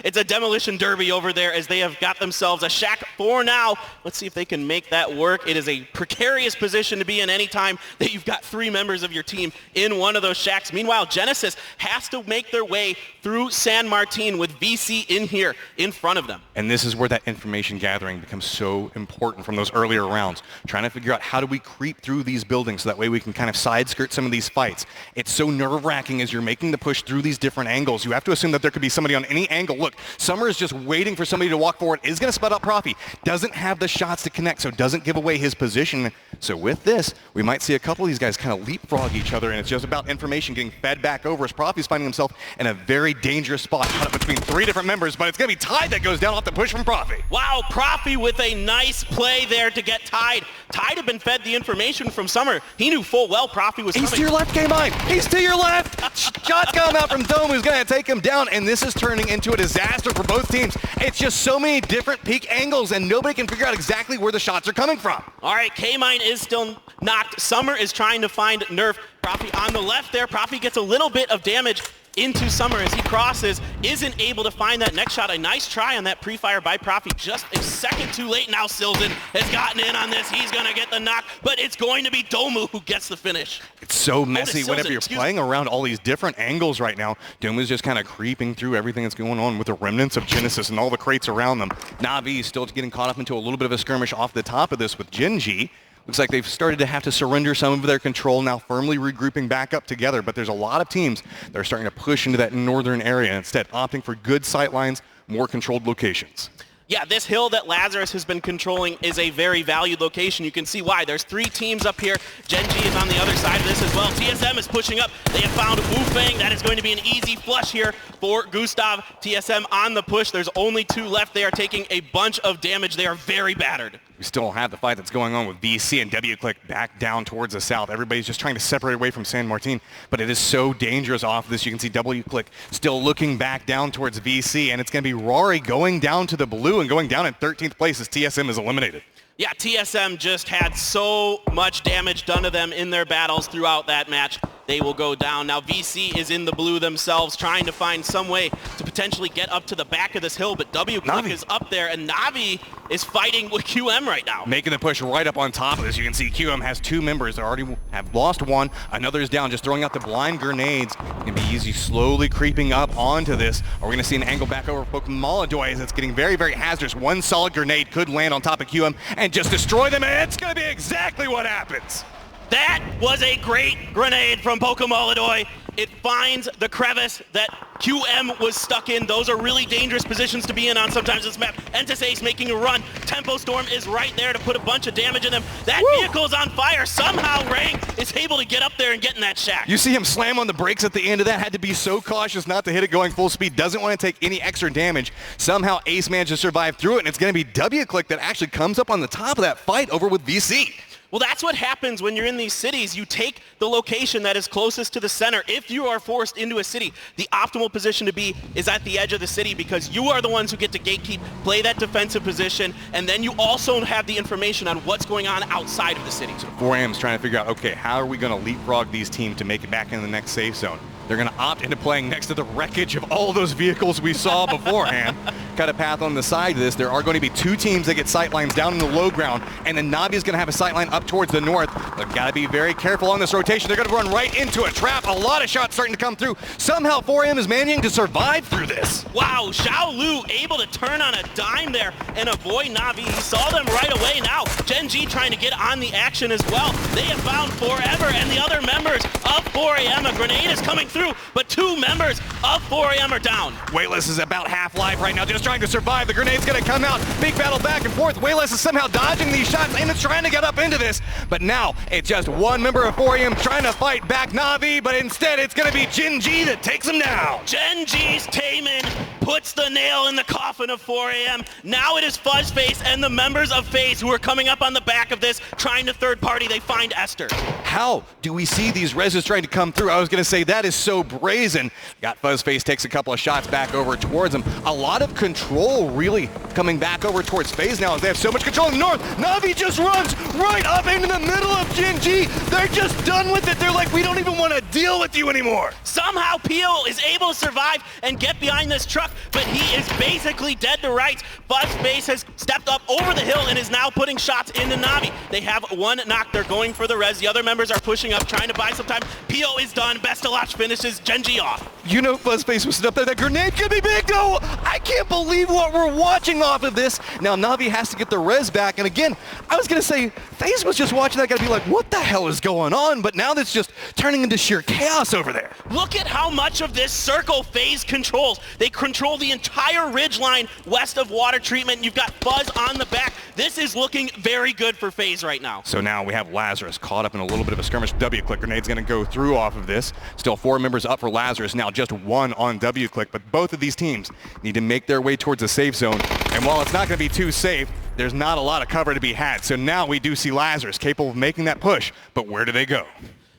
It's a demolition derby over there as they have got themselves a shack for now. Let's see if they can make that work. It is a precarious position to be in any time that you've got three members of your team in one of those shacks. Meanwhile, Genesis has to make their way through San Martin with VC in here in front of them. And this is where that information gathering becomes so important from those earlier rounds. Trying to figure out how do we creep through these buildings so that way we can kind of side skirt some of these fights. It's so nerve-wracking as you're making the push through these different angles. You have to assume that there could be somebody on any angle. Look, Summer is just waiting for somebody to walk forward, is going to spud up Profi. Doesn't have the shots to connect, so doesn't give away his position. So with this, we might see a couple of these guys kind of leapfrog each other, and it's just about information getting fed back over as Profi's finding himself in a very dangerous spot, caught up between three different members, but it's going to be Tide that goes down off the push from Profi. Wow, Profi with a nice play there to get Tide. Tide had been fed the information from Summer. He knew full well Profi was coming. He's to your left, K-Mine. He's to your left. Shots come out from Dome, who's going to take him down, and this is turning into a disaster for both teams. It's just so many different peak angles, and nobody can figure out exactly where the shots are coming from. All right, K-Mine is still knocked. Summer is trying to find Nerf. Profi on the left there. Profi gets a little bit of damage into Summer as he crosses, isn't able to find that next shot. A nice try on that pre-fire by Profi, just a second too late. Now Silden has gotten in on this. He's going to get the knock, but it's going to be Domu who gets the finish. It's so messy whenever you're playing around all these different angles right now. Domu is just kind of creeping through everything that's going on with the remnants of Genesis and all the crates around them. Na'Vi is still getting caught up into a little bit of a skirmish off the top of this with Genji. Looks like they've started to have to surrender some of their control, now firmly regrouping back up together, but there's a lot of teams that are starting to push into that northern area, instead opting for good sight lines, more controlled locations. Yeah, this hill that Lazarus has been controlling is a very valued location. You can see why. There's three teams up here. Genji is on the other side of this as well. TSM is pushing up. They have found Wu Feng. That is going to be an easy flush here for Gustav. TSM on the push. There's only two left. They are taking a bunch of damage. They are very battered. We still have the fight that's going on with VC and WClick back down towards the south. Everybody's just trying to separate away from San Martin, but it is so dangerous off this. You can see WClick still looking back down towards VC, and it's going to be Rory going down to the blue and going down in 13th place as TSM is eliminated. Yeah, TSM just had so much damage done to them in their battles throughout that match. they will go down. Now VC is in the blue themselves, trying to find some way to potentially get up to the back of this hill, but W-Click is up there, and Navi is fighting with QM right now. Making the push right up on top of this. You can see QM has 2 members that already have lost one. Another is down, just throwing out the blind grenades. It's going to be easy, slowly creeping up onto this. Are we going to see an angle back over Pokemon as it's getting very, very hazardous. One solid grenade could land on top of QM and just destroy them, and it's going to be exactly what happens. That was a great grenade from Pokemon. It finds the crevice that QM was stuck in. Those are really dangerous positions to be in on sometimes this map. Entis Ace making a run. Tempo Storm is right there to put a bunch of damage in them. That vehicle is on fire. Somehow Rang is able to get up there and get in that shack. You see him slam on the brakes at the end of that. Had to be so cautious not to hit it going full speed. Doesn't want to take any extra damage. Somehow Ace managed to survive through it, and it's going to be W-Click that actually comes up on the top of that fight over with VC. Well, that's what happens when you're in these cities. You take the location that is closest to the center. If you are forced into a city, the optimal position to be is at the edge of the city, because you are the ones who get to gatekeep, play that defensive position, and then you also have the information on what's going on outside of the city. So 4AM is trying to figure out, okay, how are we going to leapfrog these teams to make it back into the next safe zone? They're going to opt into playing next to the wreckage of all those vehicles we saw beforehand. Cut a path on the side of this. There are going to be 2 teams that get sight lines down in the low ground, and then Navi is going to have a sight line up towards the north. They've got to be very careful on this rotation. They're going to run right into a trap. A lot of shots starting to come through. Somehow 4AM is managing to survive through this. Wow, Xiao Lu able to turn on a dime there and avoid Navi. He saw them right away now. Gen G trying to get on the action as well. They have found Forever and the other members of 4AM. A grenade is coming through, but 2 members of 4AM are down. Wayless is about half life right now, just trying to survive. The grenade's going to come out. Big battle back and forth. Wayless is somehow dodging these shots and it's trying to get up into this. But now it's just one member of 4AM trying to fight back Navi, but instead it's going to be Gen G that takes him down. Gen G's Taemin puts the nail in the coffin of 4AM. Now it is Fuzzface and the members of FaZe who are coming up on the back of this, trying to third party. They find Esther. How do we see these reses trying to come through? I was going to say that is so brazen. Got Fuzzface, takes a couple of shots back over towards him. A lot of control really coming back over towards FaZe now as they have so much control in the north. Navi just runs right up into the middle of Gen G. They're just done with it. They're like, we don't even want to deal with you anymore. Somehow Pio is able to survive and get behind this truck, but he is basically dead to rights. Fuzzface has stepped up over the hill and is now putting shots into Navi. They have 1 knock. They're going for the res. The other members are pushing up, trying to buy some time. Pio is done. Bestalach finishes Gen G off. You know Fuzzface was up there. That grenade could be big, though. I can't believe what we're watching off of this. Now Navi has to get the res back. And again, I was going to say, FaZe was just watching that guy be like, what the hell is going on? But now that's just turning into sheer chaos over there. Look at how much of this circle FaZe controls. They control the entire ridgeline west of water treatment. You've got Fuzz on the back. This is looking very good for FaZe right now. So now we have Lazarus caught up in a little bit of a skirmish. W-Click grenade's going to go through off of this. Still 4 members up for Lazarus. Now just 1 on W-Click. But both of these teams need to make their way towards the safe zone. And while it's not going to be too safe, there's not a lot of cover to be had. So now we do see Lazarus capable of making that push. But where do they go?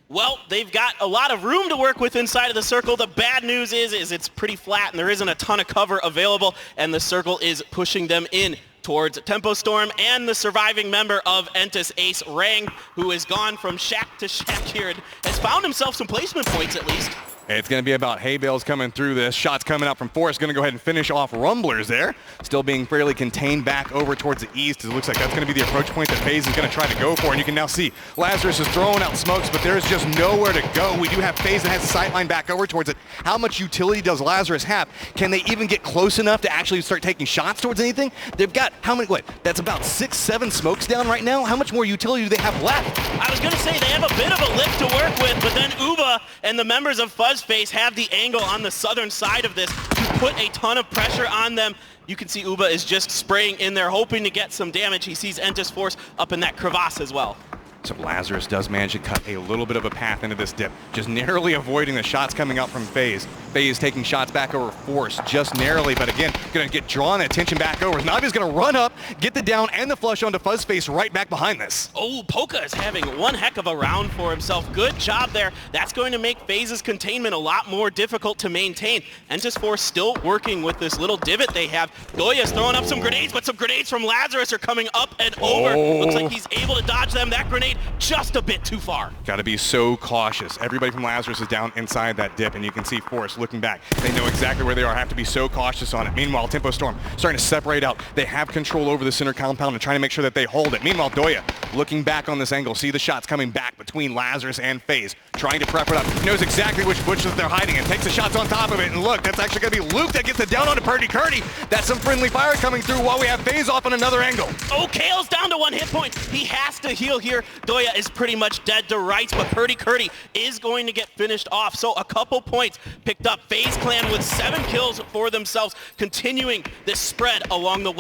Well, they've got a lot of room to work with inside of the circle. The bad news is it's pretty flat and there isn't a ton of cover available, and the circle is pushing them in towards Tempo Storm and the surviving member of Entis Ace, Rang, who has gone from shack to shack here and has found himself some placement points at least. It's going to be about hay bales coming through this. Shots coming out from Forrest. Going to go ahead and finish off Rumblers there. Still being fairly contained back over towards the east. It looks like that's going to be the approach point that FaZe is going to try to go for. And you can now see Lazarus is throwing out smokes, but there's just nowhere to go. We do have FaZe that has a sight line back over towards it. How much utility does Lazarus have? Can they even get close enough to actually start taking shots towards anything? They've got, how many, what? That's about 6, 7 smokes down right now. How much more utility do they have left? I was going to say they have a bit of a lift to work with, but then Uba and the members of Fuzzface have the angle on the southern side of this to put a ton of pressure on them. You can see Uba is just spraying in there, hoping to get some damage. He sees Entis Force up in that crevasse as well. So Lazarus does manage to cut a little bit of a path into this dip, just narrowly avoiding the shots coming out from FaZe. FaZe taking shots back over Force just narrowly, but again, going to get drawn attention back over. Navi's going to run up, get the down and the flush onto Fuzzface right back behind this. Oh, Poka is having one heck of a round for himself. Good job there. That's going to make FaZe's containment a lot more difficult to maintain. Entis Force still working with this little divot they have. Goya's throwing up some grenades, but some grenades from Lazarus are coming up and over. Looks like he's able to dodge them. That grenade grenade just a bit too far. Got to be so cautious. Everybody from Lazarus is down inside that dip, and you can see Force looking back. They know exactly where they are, have to be so cautious on it. Meanwhile, Tempo Storm starting to separate out. They have control over the center compound and trying to make sure that they hold it. Meanwhile, Doya looking back on this angle, see the shots coming back between Lazarus and FaZe, trying to prep it up. He knows exactly which bushes they're hiding and takes the shots on top of it. And look, that's actually going to be Luke that gets it down onto Purdy Curdy. That's some friendly fire coming through while we have FaZe off on another angle. Oh, Kale's down to 1 hit point. He has to heal here. Doya is pretty much dead to rights, but Purdy Curdy is going to get finished off. So a couple points picked up. FaZe Clan with 7 kills for themselves, continuing this spread along the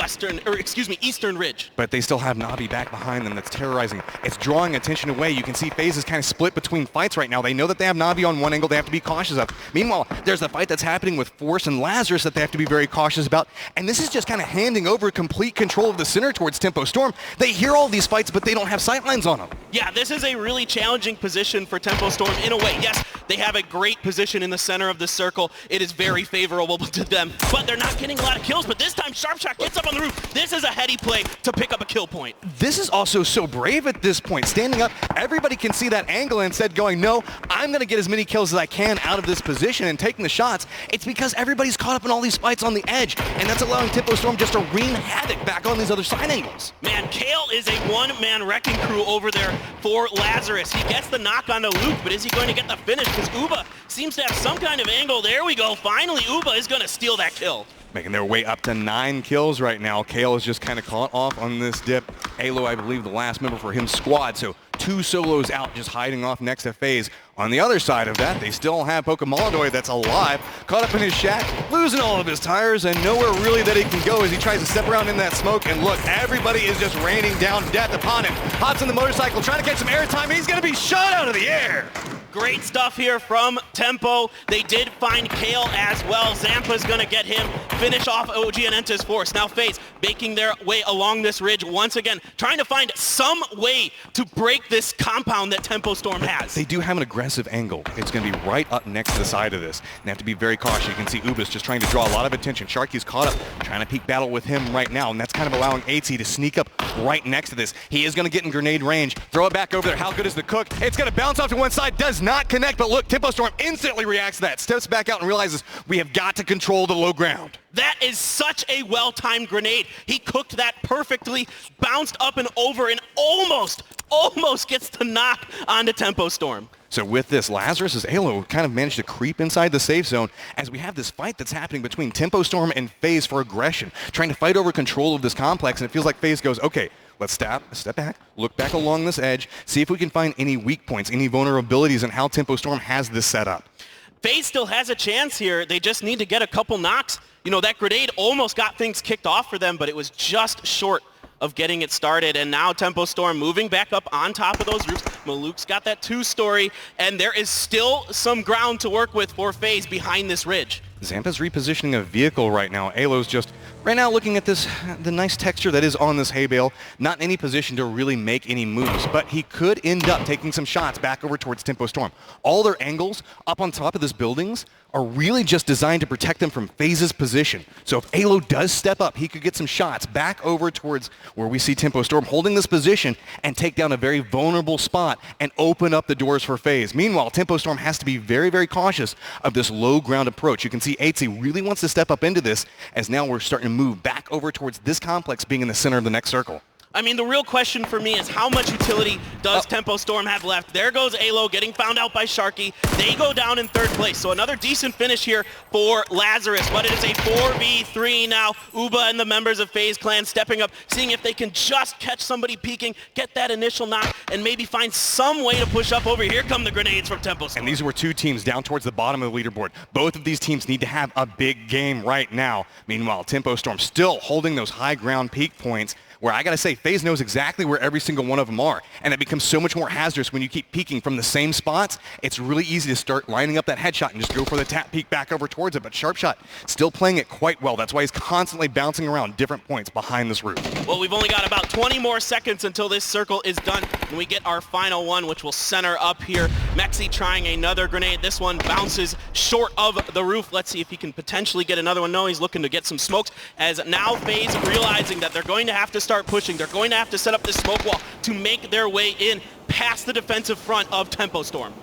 eastern ridge. But they still have Navi back behind them that's terrorizing. It's drawing attention away. You can see FaZe is kind of split between fights right now. They know that they have Navi on one angle they have to be cautious of. Meanwhile, there's a fight that's happening with Force and Lazarus that they have to be very cautious about. And this is just kind of handing over complete control of the center towards Tempo Storm. They hear all these fights, but they don't have sightlines on them. Yeah, this is a really challenging position for Tempo Storm in a way. Yes, they have a great position in the center of the circle. It is very favorable to them, but they're not getting a lot of kills. But this time, Sharpshot gets up on the roof. This is a heady play to pick up a kill point. This is also so brave at this point. Standing up, everybody can see that angle and instead going, no, I'm going to get as many kills as I can out of this position and taking the shots. It's because everybody's caught up in all these fights on the edge, and that's allowing Tempo Storm just to wreak havoc back on these other side angles. Man, Kale is a one-man wrecking crew over there for Lazarus. He gets the knock on to Luke, but is he going to get the finish? Because Uba seems to have some kind of angle. There we go. Finally, Uba is going to steal that kill. Making their way up to 9 kills right now. Kale is just kind of caught off on this dip. Alo, I believe, the last member for his squad, so 2 solos out, just hiding off next to FaZe. On the other side of that, they still have Pokemaladoy that's alive, caught up in his shack, losing all of his tires, and nowhere really that he can go as he tries to step around in that smoke. And look, everybody is just raining down death upon him. Hops on the motorcycle, trying to catch some airtime. He's going to be shot out of the air. Great stuff here from Tempo. They did find Kale as well. Zampa's gonna get him, finish off OG and Enta's Force. Now FaZe making their way along this ridge once again, trying to find some way to break this compound that Tempo Storm has. They do have an aggressive angle. It's gonna be right up next to the side of this. They have to be very cautious. You can see Ubis just trying to draw a lot of attention. Sharky's caught up, trying to peek battle with him right now, and that's kind of allowing AT to sneak up right next to this. He is gonna get in grenade range, throw it back over there. How good is the cook? It's gonna bounce off to one side, does not connect, but look, Tempo Storm instantly reacts to that, steps back out and realizes we have got to control the low ground. That is such a well-timed grenade. He cooked that perfectly, bounced up and over, and almost gets the knock onto Tempo Storm. So with this, Lazarus' Halo kind of managed to creep inside the safe zone as we have this fight that's happening between Tempo Storm and FaZe for aggression, trying to fight over control of this complex, and it feels like FaZe goes, okay, let's step back, look back along this edge, see if we can find any weak points, any vulnerabilities in how Tempo Storm has this set up. FaZe still has a chance here. They just need to get a couple knocks. You know, that grenade almost got things kicked off for them, but it was just short of getting it started. And now Tempo Storm moving back up on top of those roofs. Maluk's got that 2-story, and there is still some ground to work with for FaZe behind this ridge. Zampa's repositioning a vehicle right now. Alo's just right now looking at this, the nice texture that is on this hay bale, not in any position to really make any moves, but he could end up taking some shots back over towards Tempo Storm. All their angles up on top of this buildings are really just designed to protect them from FaZe's position. So if Alo does step up, he could get some shots back over towards where we see Tempo Storm holding this position and take down a very vulnerable spot and open up the doors for FaZe. Meanwhile, Tempo Storm has to be very, very cautious of this low ground approach. You can see ATC really wants to step up into this as now we're starting to move back over towards this complex being in the center of the next circle. I mean, the real question for me is how much utility does Tempo Storm have left? There goes Alo getting found out by Sharky. They go down in 3rd place. So another decent finish here for Lazarus, but it is a 4v3 now. Uba and the members of FaZe Clan stepping up, seeing if they can just catch somebody peeking, get that initial knock, and maybe find some way to push up over. Here come the grenades from Tempo Storm. And these were 2 teams down towards the bottom of the leaderboard. Both of these teams need to have a big game right now. Meanwhile, Tempo Storm still holding those high ground peak points, where I gotta say, FaZe knows exactly where every single one of them are, and it becomes so much more hazardous when you keep peeking from the same spots. It's really easy to start lining up that headshot and just go for the tap peek back over towards it, but Sharpshot still playing it quite well. That's why he's constantly bouncing around different points behind this roof. Well, we've only got about 20 more seconds until this circle is done, and we get our final one, which will center up here. Mexi trying another grenade. This one bounces short of the roof. Let's see if he can potentially get another one. No, he's looking to get some smokes, as now FaZe realizing that they're going to have to start pushing. They're going to have to set up this smoke wall to make their way in past the defensive front of Tempo Storm.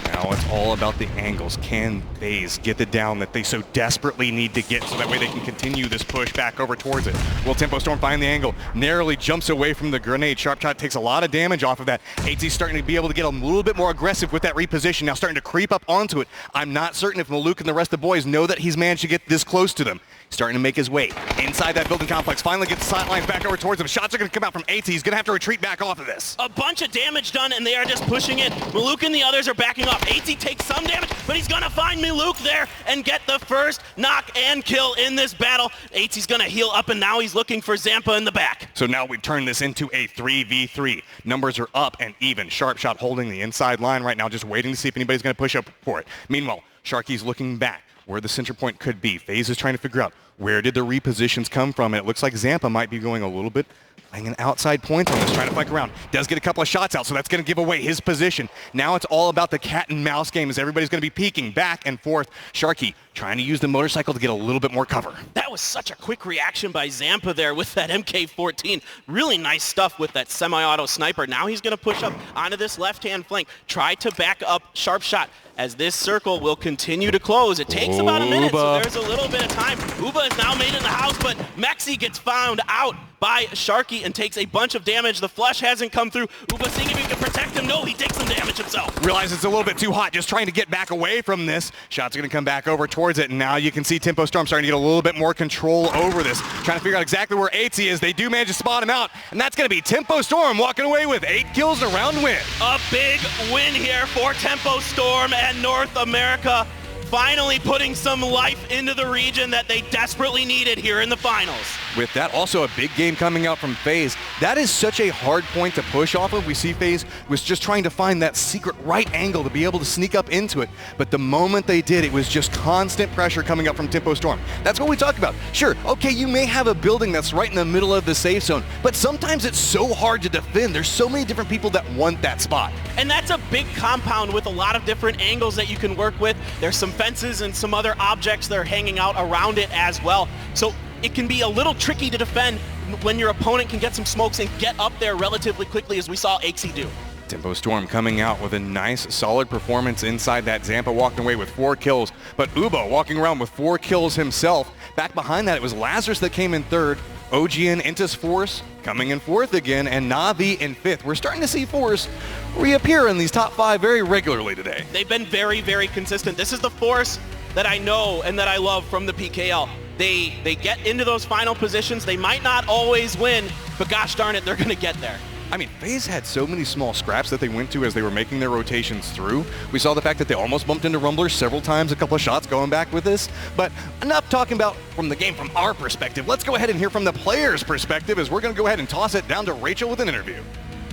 Now it's all about the angles. Can FaZe get the down that they so desperately need to get so that way they can continue this push back over towards it? Will Tempo Storm find the angle? Narrowly jumps away from the grenade. Sharpshot takes a lot of damage off of that. AT's starting to be able to get a little bit more aggressive with that reposition. Now starting to creep up onto it. I'm not certain if Maluk and the rest of the boys know that he's managed to get this close to them. Starting to make his way inside that building complex. Finally gets the sidelines back over towards him. Shots are going to come out from AT. He's going to have to retreat back off of this. A bunch of damage done, and they are just pushing in. Maluk and the others are backing up. AT takes some damage, but he's going to find Maluk there and get the first knock and kill in this battle. AT's going to heal up, and now he's looking for Zampa in the back. So now we turn this into a 3v3. Numbers are up and even. Sharpshot holding the inside line right now, just waiting to see if anybody's going to push up for it. Meanwhile, Sharky's looking back where the center point could be. FaZe is trying to figure out where did the repositions come from, and it looks like Zampa might be going a little bit playing an outside point on this, trying to flank around. Does get a couple of shots out, so that's going to give away his position. Now it's all about the cat and mouse game as everybody's going to be peeking back and forth. Sharky trying to use the motorcycle to get a little bit more cover. That was such a quick reaction by Zampa there with that MK14. Really nice stuff with that semi-auto sniper. Now he's going to push up onto this left-hand flank, try to back up Sharpshot as this circle will continue to close. It takes about a minute, so there's a little bit of time. Uba is now made in the house, but Mexi gets found out by Sharky and takes a bunch of damage. The flush hasn't come through. Uba seeing if he can protect him. No, he takes some damage himself. Realize it's a little bit too hot, just trying to get back away from this. Shots are going to come back over towards it, and now you can see Tempo Storm starting to get a little bit more control over this. Trying to figure out exactly where AT is. They do manage to spot him out, and that's going to be Tempo Storm walking away with 8 kills and a round win. A big win here for Tempo Storm and North America, finally putting some life into the region that they desperately needed here in the finals. With that, also a big game coming out from FaZe. That is such a hard point to push off of. We see FaZe was just trying to find that secret right angle to be able to sneak up into it. But the moment they did, it was just constant pressure coming up from Tempo Storm. That's what we talk about. Sure, okay, you may have a building that's right in the middle of the safe zone, but sometimes it's so hard to defend. There's so many different people that want that spot. And that's a big compound with a lot of different angles that you can work with. There's some fences and some other objects that are hanging out around it as well. So it can be a little tricky to defend when your opponent can get some smokes and get up there relatively quickly, as we saw Axie do. Tempo Storm coming out with a nice, solid performance inside that. Zampa walking away with 4 kills, but Ubo walking around with 4 kills himself. Back behind that, it was Lazarus that came in 3rd, OGN, Intus Force coming in 4th again, and Navi in 5th. We're starting to see Force reappear in these top 5 very regularly today. They've been very, very consistent. This is the Force that I know and that I love from the PKL. They get into those final positions. They might not always win, but gosh darn it, they're going to get there. I mean, FaZe had so many small scraps that they went to as they were making their rotations through. We saw the fact that they almost bumped into Rumblers several times, a couple of shots going back with this. But enough talking about from the game from our perspective. Let's go ahead and hear from the players' perspective as we're going to go ahead and toss it down to Rachel with an interview.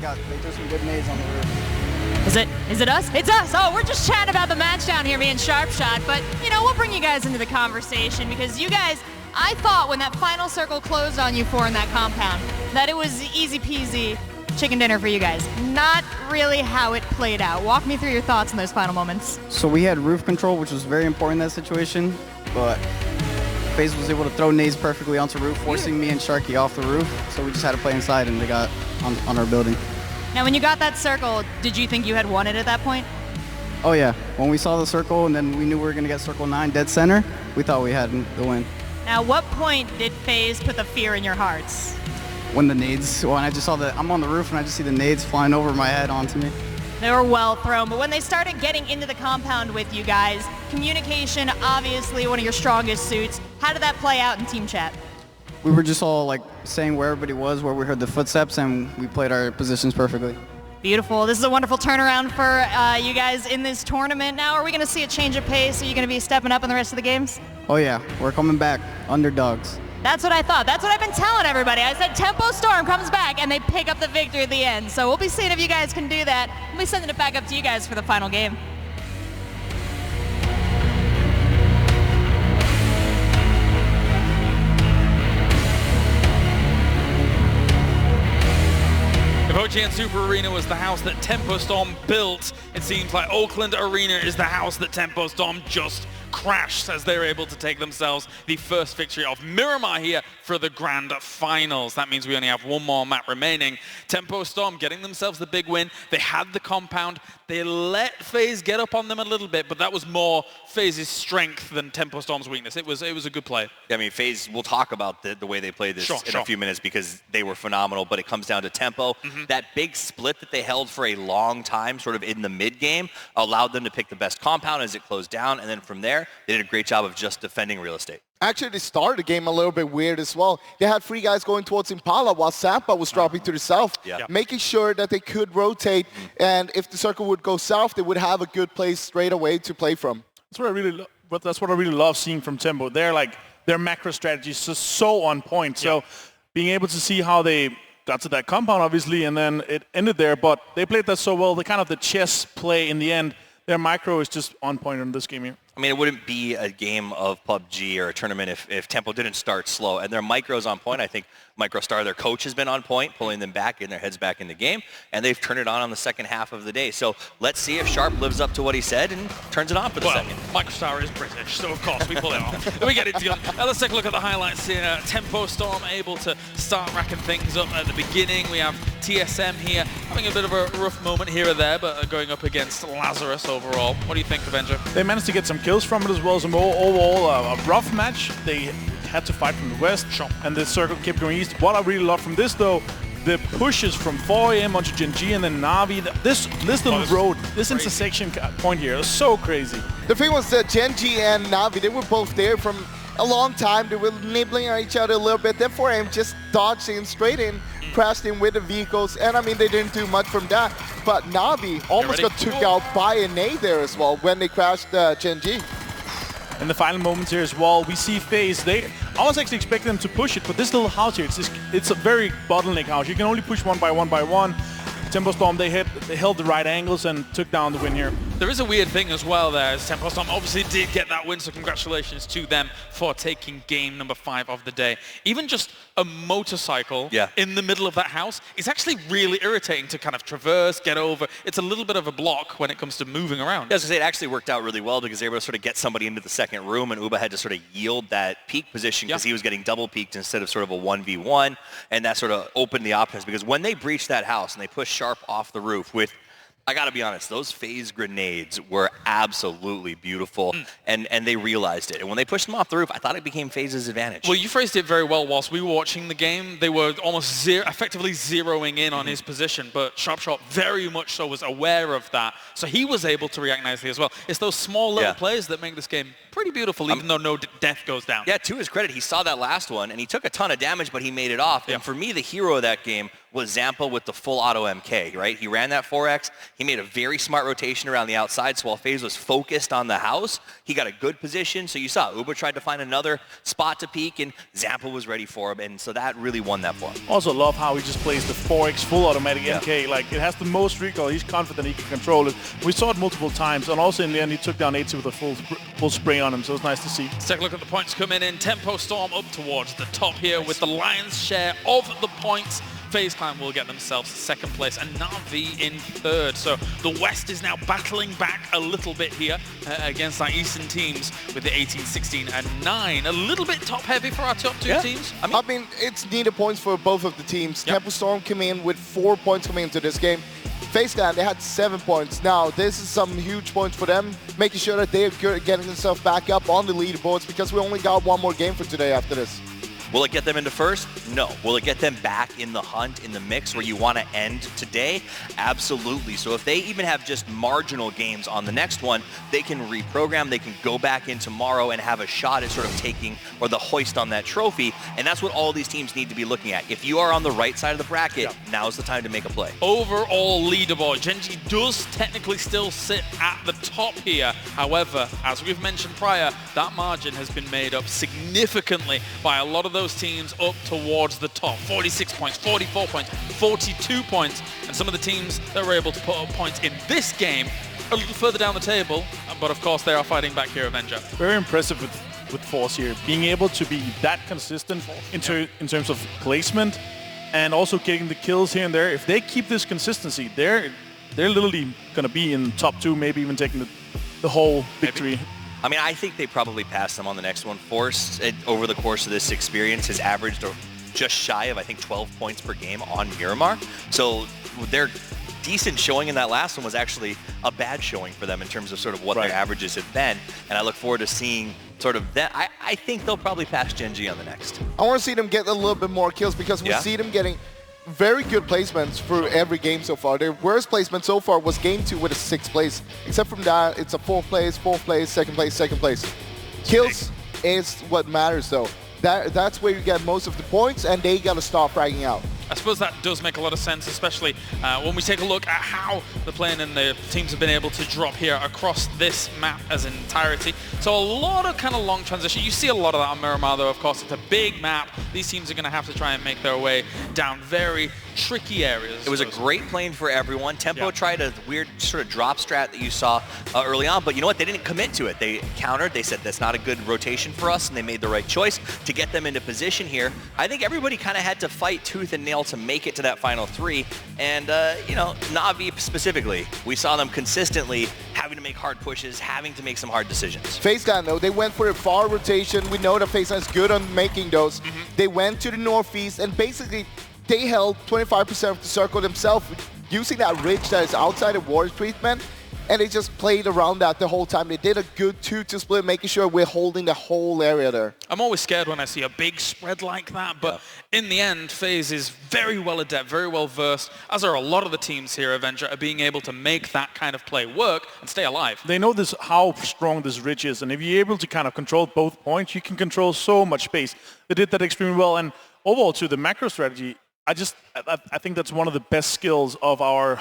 Yeah, they threw some good nades on the roof. Is it us? It's us. Oh, we're just chatting about the match down here, me and Sharpshot. But, you know, we'll bring you guys into the conversation because you guys, I thought when that final circle closed on you 4 in that compound, that it was easy peasy chicken dinner for you guys. Not really how it played out. Walk me through your thoughts in those final moments. So we had roof control, which was very important in that situation, but FaZe was able to throw nades perfectly onto roof, forcing me and Sharky off the roof. So we just had to play inside, and they got on our building. Now, when you got that circle, did you think you had won it at that point? Oh yeah, when we saw the circle and then we knew we were gonna get circle 9 dead center, we thought we had the win. Now, what point did FaZe put the fear in your hearts? When the nades, when I just saw I'm on the roof and I just see the nades flying over my head onto me. They were well thrown, but when they started getting into the compound with you guys, communication, obviously one of your strongest suits. How did that play out in team chat? We were just all like saying where everybody was, where we heard the footsteps, and we played our positions perfectly. Beautiful. This is a wonderful turnaround for you guys in this tournament. Now, are we going to see a change of pace? Are you going to be stepping up in the rest of the games? Oh yeah, we're coming back, underdogs. That's what I thought. That's what I've been telling everybody. I said Tempo Storm comes back and they pick up the victory at the end. So we'll be seeing if you guys can do that. We'll be sending it back up to you guys for the final game. If OGN Super Arena was the house that Tempo Storm built, it seems like Oakland Arena is the house that Tempo Storm just crashed as they were able to take themselves the first victory of Miramar here for the grand finals. That means we only have one more map remaining. Tempo Storm getting themselves the big win. They had the compound. They let FaZe get up on them a little bit, but that was more FaZe's strength than Tempo Storm's weakness. It was a good play. I mean, FaZe, we'll talk about the way they played this in a few minutes because they were phenomenal, but it comes down to tempo. That big split that they held for a long time, sort of in the mid-game, allowed them to pick the best compound as it closed down, and then from there, they did a great job of just defending real estate. Actually, they started the game a little bit weird as well. They had 3 guys going towards Impala while Sampa was dropping to the south, making sure that they could rotate, and if the circle would go south, they would have a good place straight away to play from. That's what I really love seeing from Tempo. Their macro strategy is just so on point. So being able to see how they got to that compound, obviously, and then it ended there, but they played that so well. The chess play in the end, their micro is just on point in this game here. I mean, it wouldn't be a game of PUBG or a tournament if Tempo didn't start slow. And their micro's on point. I think MicroStar, their coach, has been on point, pulling them back, getting their heads back in the game. And they've turned it on the second half of the day. So let's see if Sharp lives up to what he said and turns it on for the second. MicroStar is British, so of course we pull it off. We get it together. Now let's take a look at the highlights here. Tempo Storm able to start racking things up at the beginning. We have TSM here having a bit of a rough moment here or there, but going up against Lazarus overall. What do you think, Avenger? They managed to get some kills from it as well. So overall, a rough match. They had to fight from the west, and the circle kept going east. What I really love from this, though, the pushes from 4 AM onto Gen G and then Na'Vi. This little road, this intersection point here is so crazy. The thing was that Gen G and Na'Vi, they were both there from a long time. They were nibbling at each other a little bit. Then 4 AM just dodged in straight in, crashed in with the vehicles, and I mean, they didn't do much from that. But Na'Vi almost got took out by a nade there as well when they crashed Gen G. In the final moments here as well, we see FaZe. I was actually expecting them to push it, but this little house here, it's a very bottleneck house. You can only push one by one. Tempo Storm, they held the right angles and took down the win here. There is a weird thing as well there, as Tempo Storm obviously did get that win, so congratulations to them for taking game number 5 of the day. Even just a motorcycle in the middle of that house is actually really irritating to kind of traverse, get over. It's a little bit of a block when it comes to moving around. Yeah, I was gonna say, it actually worked out really well because they were able to sort of get somebody into the second room, and Uba had to sort of yield that peak position because he was getting double peaked instead of sort of a 1v1, and that sort of opened the options because when they breached that house and they pushed Sharp off the roof with, I gotta be honest, those FaZe grenades were absolutely beautiful, and they realized it. And when they pushed them off the roof, I thought it became FaZe's advantage. Well, you phrased it very well. Whilst we were watching the game, they were almost effectively zeroing in on his position, but Sharpshot very much so was aware of that, so he was able to react nicely as well. It's those small little plays that make this game pretty beautiful, even though no death goes down. Yeah, to his credit, he saw that last one, and he took a ton of damage, but he made it off. And for me, the hero of that game was Zampa with the full auto MK, right? He ran that 4X. He made a very smart rotation around the outside, so while FaZe was focused on the house, he got a good position. So you saw Uber tried to find another spot to peek, and Zampa was ready for him, and so that really won that for him. Also love how he just plays the 4X full automatic MK. Like, it has the most recoil. He's confident he can control it. We saw it multiple times, and also in the end, he took down 80 with a full spray on him, so it's nice to see. Let's take a look at the points coming in. Tempo Storm up towards the top here with the lion's share of the points. FaZe Clan will get themselves second place and Na'Vi in third. So the West is now battling back a little bit here against our Eastern teams with the 18, 16, and 9. A little bit top heavy for our top two teams. I mean, it's needed points for both of the teams. Tempo Storm came in with 4 points coming into this game. FaZe Clan, they had 7 points. Now, this is some huge points for them, making sure that they're getting themselves back up on the leaderboards because we only got 1 more game for today after this. Will it get them into first? No. Will it get them back in the hunt, in the mix where you want to end today? Absolutely. So if they even have just marginal games on the next one, they can reprogram, they can go back in tomorrow and have a shot at sort of taking or the hoist on that trophy. And that's what all these teams need to be looking at. If you are on the right side of the bracket, now's the time to make a play. Overall leaderboard, Gen G does technically still sit at the top here. However, as we've mentioned prior, that margin has been made up significantly by a lot of those teams up towards the top. 46 points, 44 points, 42 points, and some of the teams that were able to put up points in this game a little further down the table, but of course they are fighting back here, Avenger. Very impressive with Force here, being able to be that consistent in terms of placement and also getting the kills here and there. If they keep this consistency, they're literally going to be in top 2, maybe even taking the whole victory. I mean, I think they probably passed them on the next one. Force, over the course of this experience, has averaged just shy of, I think, 12 points per game on Miramar. So their decent showing in that last one was actually a bad showing for them in terms of sort of what their averages have been. And I look forward to seeing sort of that. I think they'll probably pass Gen G on the next. I want to see them get a little bit more kills because we see them getting very good placements for every game so far. Their worst placement so far was game 2 with a 6th place. Except from that, it's a 4th place, 4th place, 2nd place, 2nd place. Kills is what matters though. That's where you get most of the points, and they got to start fragging out. I suppose that does make a lot of sense, especially when we take a look at how the playing and the teams have been able to drop here across this map as an entirety. So a lot of kind of long transition. You see a lot of that on Miramar, though, of course. It's a big map. These teams are going to have to try and make their way down very tricky areas. It was a great plane for everyone. Tempo tried a weird sort of drop strat that you saw early on, but you know what? They didn't commit to it. They countered. They said, that's not a good rotation for us, and they made the right choice to get them into position here. I think everybody kind of had to fight tooth and nail to make it to that final 3, and you know, Na'Vi specifically, we saw them consistently having to make hard pushes, having to make some hard decisions. FaZe though, they went for a far rotation. We know that FaZe is good on making those. They went to the northeast, and basically they held 25% of the circle themselves using that ridge that is outside of water treatment, and they just played around that the whole time. They did a good 2-2 split, making sure we're holding the whole area there. I'm always scared when I see a big spread like that, but in the end, FaZe is very well adept, very well versed, as are a lot of the teams here, Avenger, are being able to make that kind of play work and stay alive. They know this how strong this ridge is, and if you're able to kind of control both points, you can control so much space. They did that extremely well, and overall to the macro strategy, I think that's one of the best skills of our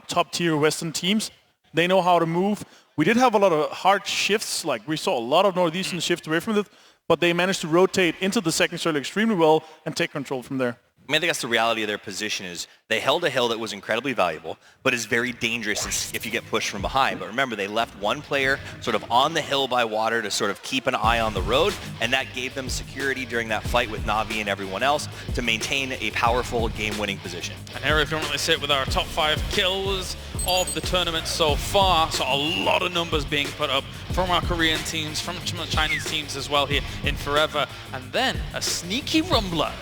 top-tier Western teams. They know how to move. We did have a lot of hard shifts, like we saw a lot of Northeastern shift away from it, but they managed to rotate into the second circle extremely well and take control from there. I mean, I think that's the reality of their position is they held a hill that was incredibly valuable, but is very dangerous if you get pushed from behind. But remember, they left one player sort of on the hill by water to sort of keep an eye on the road, and that gave them security during that fight with Na'Vi and everyone else to maintain a powerful game-winning position. And here we currently sit with our top 5 kills of the tournament so far. So a lot of numbers being put up from our Korean teams, from the Chinese teams as well here in Forever. And then a sneaky rumbler.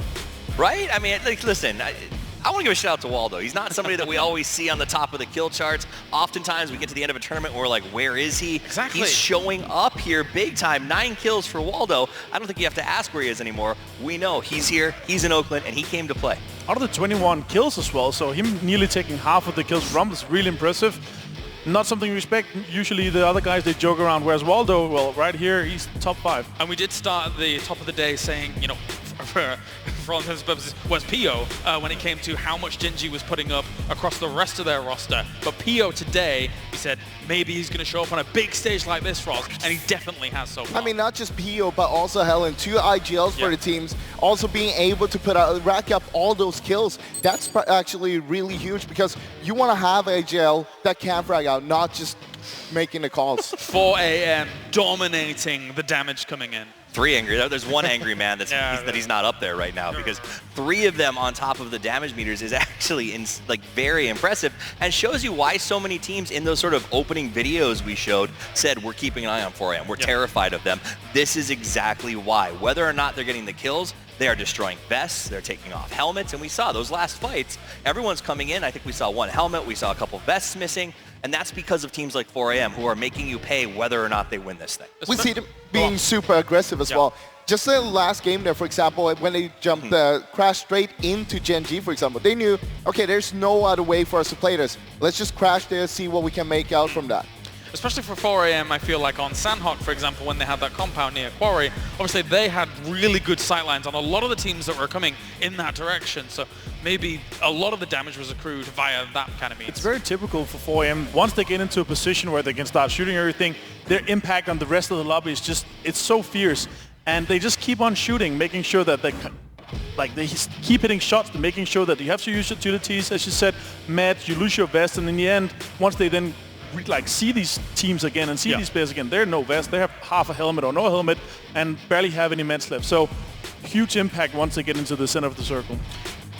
Right? I mean, like, listen, I want to give a shout out to Waldo. He's not somebody that we always see on the top of the kill charts. Oftentimes we get to the end of a tournament and we're like, where is he? Exactly. He's showing up here big time. 9 kills for Waldo. I don't think you have to ask where he is anymore. We know he's here, he's in Oakland, and he came to play. Out of the 21 kills as well, so him nearly taking half of the kills from Rumble is really impressive. Not something you respect. Usually the other guys, they joke around, whereas Waldo, well, right here, he's top 5. And we did start at the top of the day saying, you know, for all intents and purposes, was PO when it came to how much Gen G was putting up across the rest of their roster. But PO today, he said maybe he's going to show up on a big stage like this for us, and he definitely has so far. I mean, not just PO, but also Helen, 2 IGLs for the teams, also being able to rack up all those kills. That's actually really huge because you want to have IGL that can frag out, not just making the calls. 4 AM dominating the damage coming in. 3 angry. There's one angry man that he's not up there right now because 3 of them on top of the damage meters is actually very impressive and shows you why so many teams in those sort of opening videos we showed said we're keeping an eye on 4AM. We're terrified of them. This is exactly why. Whether or not they're getting the kills, they are destroying vests, they're taking off helmets, and we saw those last fights, everyone's coming in. I think we saw 1 helmet, we saw a couple vests missing, and that's because of teams like 4AM who are making you pay whether or not they win this thing. We see them being super aggressive as well. Just the last game there, for example, when they jumped, crashed straight into Gen G, for example, they knew, okay, there's no other way for us to play this. Let's just crash there, see what we can make out from that. Especially for 4AM, I feel like on Sandhawk, for example, when they had that compound near Quarry, obviously they had really good sightlines on a lot of the teams that were coming in that direction. So maybe a lot of the damage was accrued via that kind of means. It's very typical for 4AM. Once they get into a position where they can start shooting everything, their impact on the rest of the lobby is just, it's so fierce. And they just keep on shooting, making sure that they keep hitting shots, making sure that you have to use utilities, as you said, Matt, you lose your vest, and in the end, once they then see these teams again and see these players again, they're no vest, they have half a helmet or no helmet and barely have any meds left. So huge impact once they get into the center of the circle.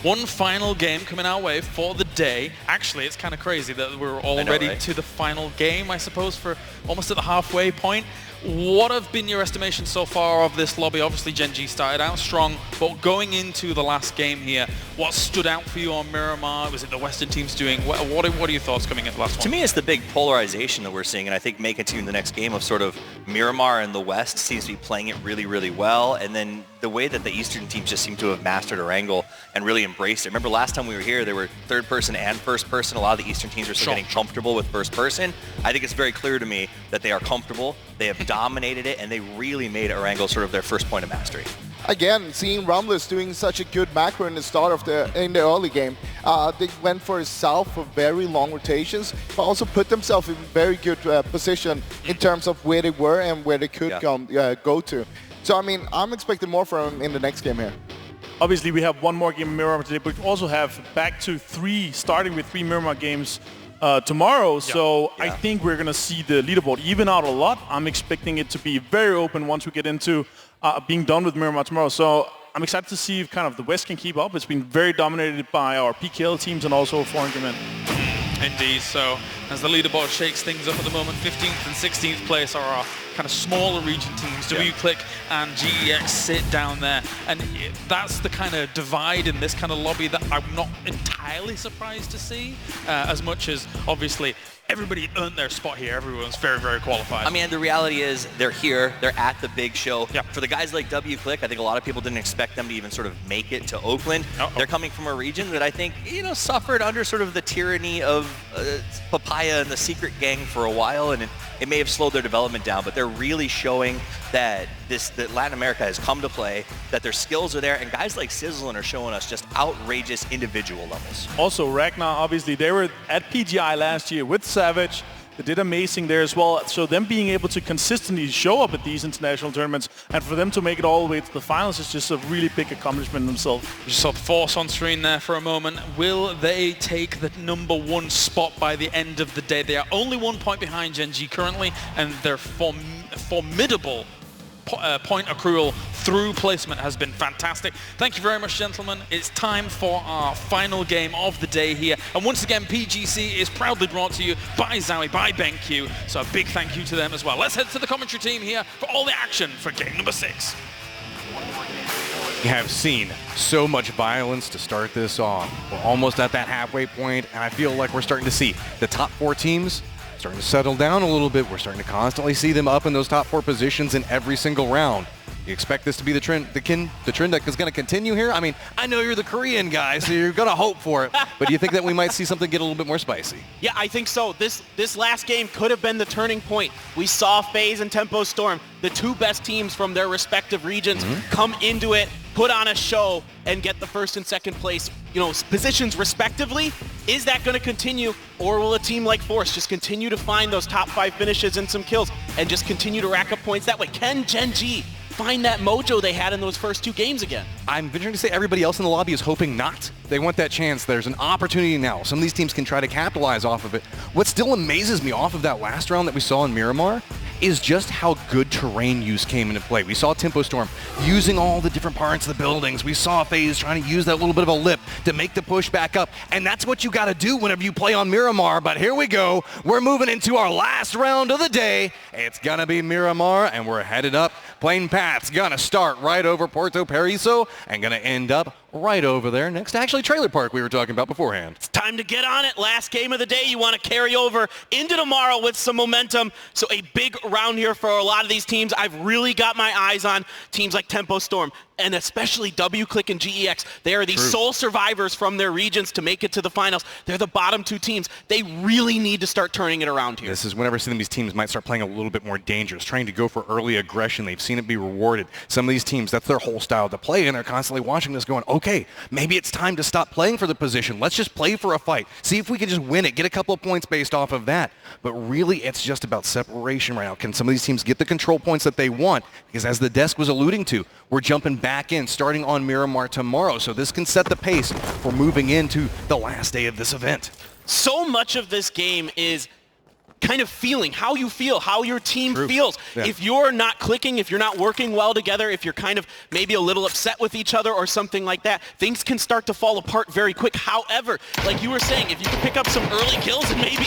One final game coming our way for the day. Actually, it's kind of crazy that we're already to the final game, I suppose, for almost at the halfway point. What have been your estimations so far of this lobby? Obviously, Gen G started out strong, but going into the last game here, what stood out for you on Miramar? Was it the Western teams doing? What are your thoughts coming into the last one? To me, it's the big polarization that we're seeing, and I think making it to the next game of sort of Miramar and the West seems to be playing it really, really well, and then the way that the Eastern teams just seem to have mastered Erangel and really embraced it. Remember last time we were here, there were third person and first person. A lot of the Eastern teams are still getting comfortable with first person. I think it's very clear to me that they are comfortable. They have dominated it, and they really made Erangel sort of their first point of mastery. Again, seeing Rumblers doing such a good macro in the start of the early game, they went for a south for very long rotations, but also put themselves in very good position in terms of where they were and where they could go to. So I mean, I'm expecting more from them in the next game here. Obviously, we have one more game in Miramar today, but we also have back to starting with 3 Miramar games tomorrow. So I think we're going to see the leaderboard even out a lot. I'm expecting it to be very open once we get into being done with Miramar tomorrow. So I'm excited to see if kind of the West can keep up. It's been very dominated by our PKL teams and also foreign game. Indeed. So as the leaderboard shakes things up at the moment, 15th and 16th place are our kind of smaller region teams. WClick and GEX sit down there, and that's the kind of divide in this kind of lobby that I'm not entirely surprised to see, as much as obviously everybody earned their spot here. Everyone's very, very qualified. I mean, the reality is they're here. They're at the big show. For the guys like WClick, I think a lot of people didn't expect them to even sort of make it to Oakland. They're coming from a region that I think, suffered under sort of the tyranny of Papaya and the Secret Gang for a while, and it may have slowed their development down, but they're really showing that that Latin America has come to play, that their skills are there, and guys like Sizzlin are showing us just outrageous individual levels. Also, Ragnar, obviously, they were at PGI last year with Savage. They did amazing there as well. So them being able to consistently show up at these international tournaments and for them to make it all the way to the finals is just a really big accomplishment themselves. You saw Force on screen there for a moment. Will they take the #1 spot by the end of the day? They are only 1 point behind Gen G currently, and their formidable point accrual through placement has been fantastic. Thank you very much, gentlemen. It's time for our final game of the day here. And once again, PGC is proudly brought to you by Zowie, by BenQ. So a big thank you to them as well. Let's head to the commentary team here for all the action for game number 6. We have seen so much violence to start this off. We're almost at that halfway point, and I feel like we're starting to see the top 4 teams starting to settle down a little bit. We're starting to constantly see them up in those top 4 positions in every single round. You expect this to be the trend that is going to continue here? I mean, I know you're the Korean guy, so you're going to hope for it, but do you think that we might see something get a little bit more spicy? Yeah, I think so. This last game could have been the turning point. We saw FaZe and Tempo Storm, the 2 best teams from their respective regions, come into it, put on a show, and get the first and second place, positions respectively. Is that going to continue, or will a team like Force just continue to find those top 5 finishes and some kills and just continue to rack up points that way? Can Gen G find that mojo they had in those first 2 games again? I'm venturing to say everybody else in the lobby is hoping not. They want that chance. There's an opportunity now. Some of these teams can try to capitalize off of it. What still amazes me off of that last round that we saw in Miramar is just how good terrain use came into play. We saw Tempo Storm using all the different parts of the buildings. We saw FaZe trying to use that little bit of a lip to make the push back up. And that's what you got to do whenever you play on Miramar. But here we go. We're moving into our last round of the day. It's going to be Miramar, and we're headed up. Plane path's going to start right over Puerto Paraiso and going to end up right over there next to actually Trailer Park we were talking about beforehand. It's time to get on it. Last game of the day. You want to carry over into tomorrow with some momentum. So a big round here for a lot of these teams. I've really got my eyes on teams like Tempo Storm and especially WClick and GEX. They are the sole survivors from their regions to make it to the finals. They're the bottom 2 teams. They really need to start turning it around here. This is whenever some of these teams might start playing a little bit more dangerous, trying to go for early aggression. They've seen it be rewarded. Some of these teams, that's their whole style to play, and they're constantly watching this going, okay, maybe it's time to stop playing for the position. Let's just play for a fight. See if we can just win it, get a couple of points based off of that. But really, it's just about separation right now. Can some of these teams get the control points that they want? Because as the desk was alluding to, we're jumping back in, starting on Miramar tomorrow. So this can set the pace for moving into the last day of this event. So much of this game is kind of feeling, how you feel, how your team feels. Yeah. If you're not clicking, if you're not working well together, if you're kind of maybe a little upset with each other or something like that, things can start to fall apart very quick. However, like you were saying, if you can pick up some early kills and maybe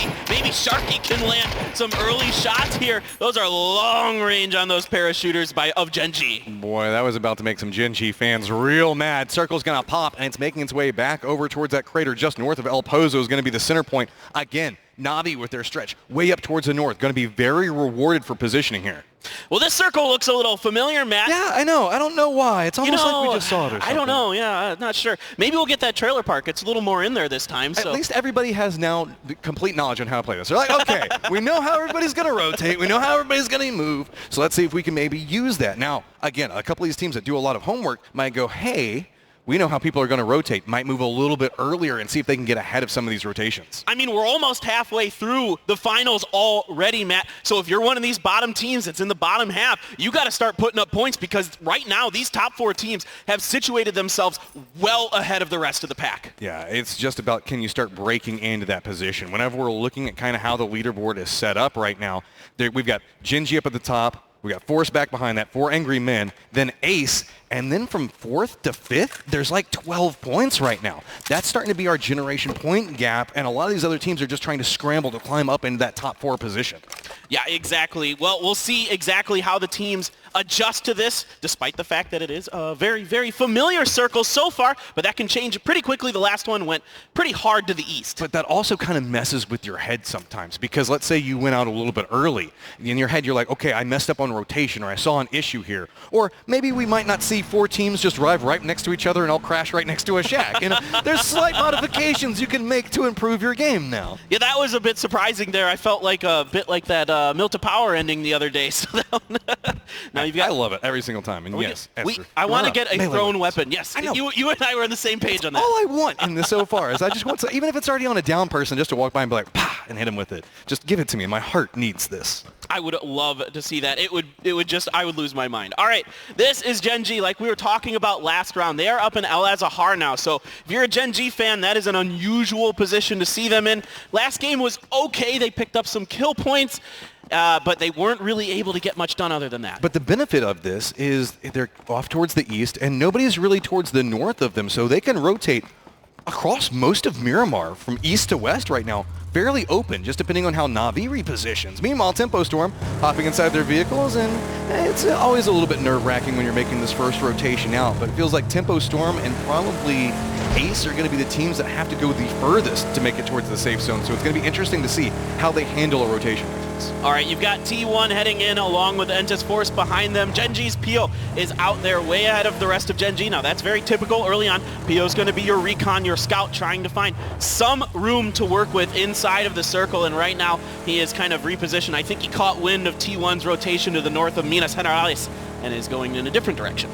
Sharky can land some early shots here, those are long range on those parachuters of Gen G. Boy, that was about to make some Gen G fans real mad. Circle's going to pop, and it's making its way back over towards that crater just north of El Pozo is going to be the center point. Again, Na'Vi with their stretch way up towards the north. Going to be very rewarded for positioning here. Well, this circle looks a little familiar, Matt. Yeah, I know. I don't know why. It's almost like we just saw it or something. I don't know. Yeah, I'm not sure. Maybe we'll get that trailer park. It's a little more in there this time. At least everybody has now complete knowledge on how to play this. They're like, okay, we know how everybody's going to rotate. We know how everybody's going to move. So let's see if we can maybe use that. Now, again, a couple of these teams that do a lot of homework might go, hey, we know how people are going to rotate, might move a little bit earlier and see if they can get ahead of some of these rotations. I mean, we're almost halfway through the finals already, Matt. So if you're one of these bottom teams that's in the bottom half, you got to start putting up points because right now these top 4 teams have situated themselves well ahead of the rest of the pack. Yeah, it's just about can you start breaking into that position. Whenever we're looking at kind of how the leaderboard is set up right now, we've got Gen G up at the top. We got Force back behind that, 4 Angry Men, then Ace, and then from 4th to 5th, there's like 12 points right now. That's starting to be our generation point gap, and a lot of these other teams are just trying to scramble to climb up into that top 4 position. Yeah, exactly. Well, we'll see exactly how the teams adjust to this, despite the fact that it is a very, very familiar circle so far, but that can change pretty quickly. The last one went pretty hard to the east. But that also kind of messes with your head sometimes, because let's say you went out a little bit early. In your head, you're like, okay, I messed up on rotation, or I saw an issue here. Or maybe we might not see 4 teams just drive right next to each other and all crash right next to a shack. You know, there's slight modifications you can make to improve your game now. Yeah, that was a bit surprising there. I felt like a bit like that Milta Power ending the other day. So now you've got. I love it every single time. And yes, I want to get a thrown weapon. Yes, I know. You and I were on the same page on that. All I want in this so far is I just want to, even if it's already on a down person, just to walk by and be like, pah, and hit him with it. Just give it to me. My heart needs this. I would love to see that. I would lose my mind. All right, this is Gen G, like we were talking about last round. They are up in El Azahar now, so if you're a Gen G fan, that is an unusual position to see them in. Last game was okay. They picked up some kill points, but they weren't really able to get much done other than that. But the benefit of this is they're off towards the east, and nobody's really towards the north of them, so they can rotate across most of Miramar from east to west right now. Fairly open, just depending on how Na'Vi repositions. Meanwhile, Tempo Storm hopping inside their vehicles, and it's always a little bit nerve-wracking when you're making this first rotation out, but it feels like Tempo Storm and probably Ace are going to be the teams that have to go the furthest to make it towards the safe zone, so it's going to be interesting to see how they handle a rotation like this. All right, you've got T1 heading in along with Entis Force behind them. Gen G's Pio is out there way ahead of the rest of Gen G. Now, that's very typical early on. Pio's going to be your recon, your scout, trying to find some room to work with inside of the circle, and right now he is kind of repositioned. I think he caught wind of T1's rotation to the north of Minas Generales and is going in a different direction.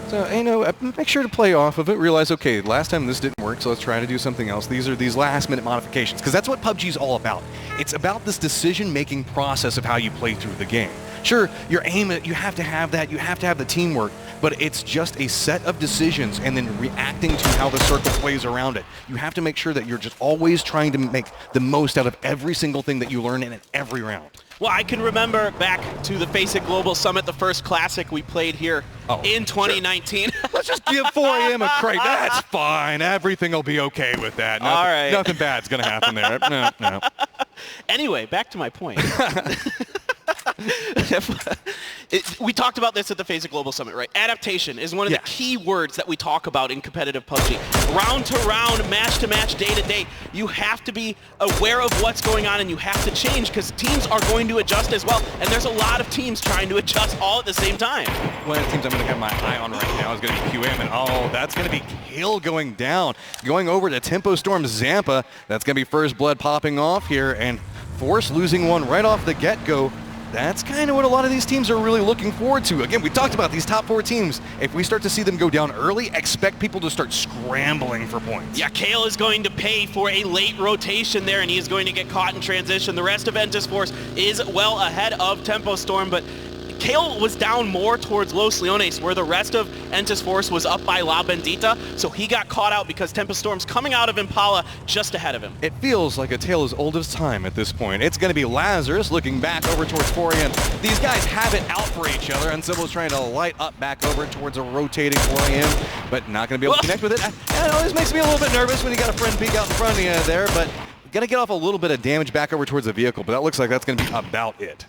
So, you know, make sure to play off of it. Realize, okay, last time this didn't work, so let's try to do something else. These are these last-minute modifications, because that's what PUBG's all about. It's about this decision-making process of how you play through the game. Sure, your aim, you have to have that, you have to have the teamwork, but it's just a set of decisions and then reacting to how the circle plays around it. You have to make sure that you're just always trying to make the most out of every single thing that you learn in every round. Well, I can remember back to the Face It Global Summit, the first Classic we played here in 2019. Sure. Let's just give 4AM a crate. That's fine. Everything will be okay with that. Nothing, all right. Nothing bad's going to happen there. No. Anyway, back to my point. We talked about this at the Face It Global Summit, right? Adaptation is one of the key words that we talk about in competitive PUBG. Round to round, match to match, day to day, you have to be aware of what's going on and you have to change because teams are going to adjust as well. And there's a lot of teams trying to adjust all at the same time. One of the teams I'm going to have my eye on right now is going to be QM, and oh, that's going to be Kill going down. Going over to Tempo Storm Zampa, that's going to be First Blood popping off here, and Force losing one right off the get-go. That's kind of what a lot of these teams are really looking forward to. Again, we talked about these top 4 teams. If we start to see them go down early, expect people to start scrambling for points. Yeah, Kale is going to pay for a late rotation there, and he is going to get caught in transition. The rest of Entis Force is well ahead of Tempo Storm, but Kale was down more towards Los Leones, where the rest of Entis Force was up by La Bendita, so he got caught out because Tempest Storm's coming out of Impala just ahead of him. It feels like a tale as old as time at this point. It's going to be Lazarus looking back over towards Forian. These guys have it out for each other, and Sybil's trying to light up back over towards a rotating Forian, but not going to be able to connect with it. It always makes me a little bit nervous when you got a friend peek out in front of you there, but going to get off a little bit of damage back over towards the vehicle, but that looks like that's going to be about it.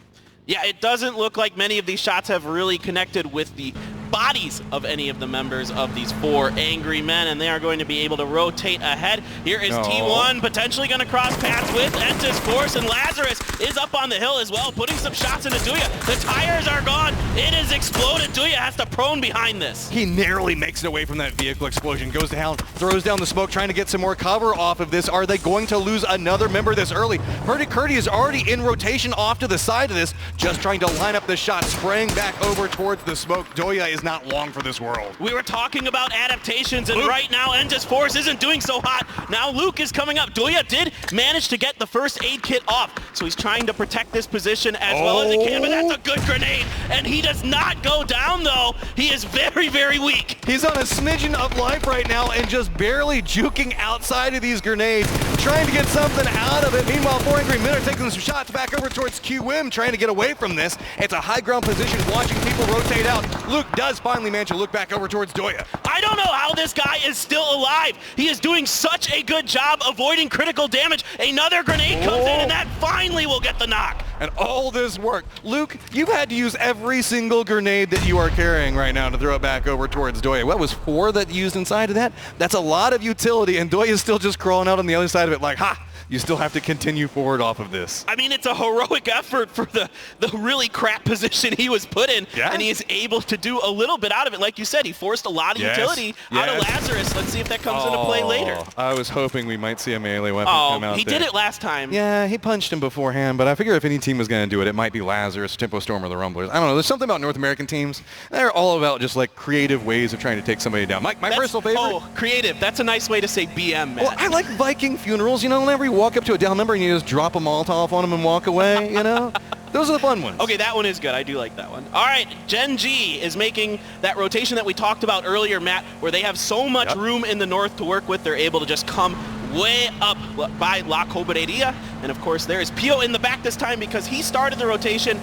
Yeah, it doesn't look like many of these shots have really connected with the bodies of any of the members of these 4 angry men, and they are going to be able to rotate ahead. Here is T1 potentially going to cross paths with Entis Force, and Lazarus is up on the hill as well, putting some shots into Duya. The tires are gone. It has exploded. Duya has to prone behind this. He narrowly makes it away from that vehicle explosion, goes down, throws down the smoke, trying to get some more cover off of this. Are they going to lose another member this early? Curdy is already in rotation off to the side of this, just trying to line up the shot, spraying back over towards the smoke. Doya is not long for this world. We were talking about adaptations, and right now Entis Force isn't doing so hot. Now Luke is coming up. Doya did manage to get the first aid kit off, so he's trying to protect this position as well as he can, but that's a good grenade, and he does not go down though. He is very, very weak. He's on a smidgen of life right now and just barely juking outside of these grenades, trying to get something out of it. Meanwhile, 4 angry men are taking some shots back over towards QM, trying to get away from this. It's a high ground position, watching people rotate out. Luke does finally manage to look back over towards Doya. I don't know how this guy is still alive. He is doing such a good job avoiding critical damage. Another grenade comes in, and that finally will get the knock. And all this work. Luke, you've had to use every single grenade that you are carrying right now to throw it back over towards Doya. What was 4 that you used inside of that? That's a lot of utility, and Doya is still just crawling out on the other side of it like, ha! You still have to continue forward off of this. I mean, it's a heroic effort for the really crap position he was put in, and he is able to do a little bit out of it. Like you said, he forced a lot of utility out of Lazarus. Let's see if that comes into play later. I was hoping we might see a melee weapon come out he there. did it last time. Yeah, he punched him beforehand, but I figure if any team was going to do it, it might be Lazarus, Tempo Storm, or the Rumblers. I don't know. There's something about North American teams. They're all about just like creative ways of trying to take somebody down. My personal favorite. Oh, creative. That's a nice way to say BM, man. Well, I like Viking funerals. You know, whenever you walk up to a down member and you just drop a Molotov on them and walk away, you know? Those are the fun ones. Okay, that one is good. I do like that one. All right, Gen G is making that rotation that we talked about earlier, Matt, where they have so much room in the north to work with. They're able to just come way up by La Cobreria. And of course, there is Pio in the back this time because he started the rotation,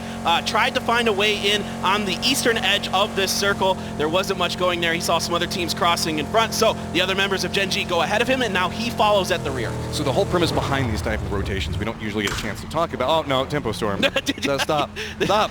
tried to find a way in on the eastern edge of this circle. There wasn't much going there. He saw some other teams crossing in front. So the other members of Gen G go ahead of him, and now he follows at the rear. So the whole premise behind these type of rotations, we don't usually get a chance to talk about. Oh, no, Tempo Storm. So stop.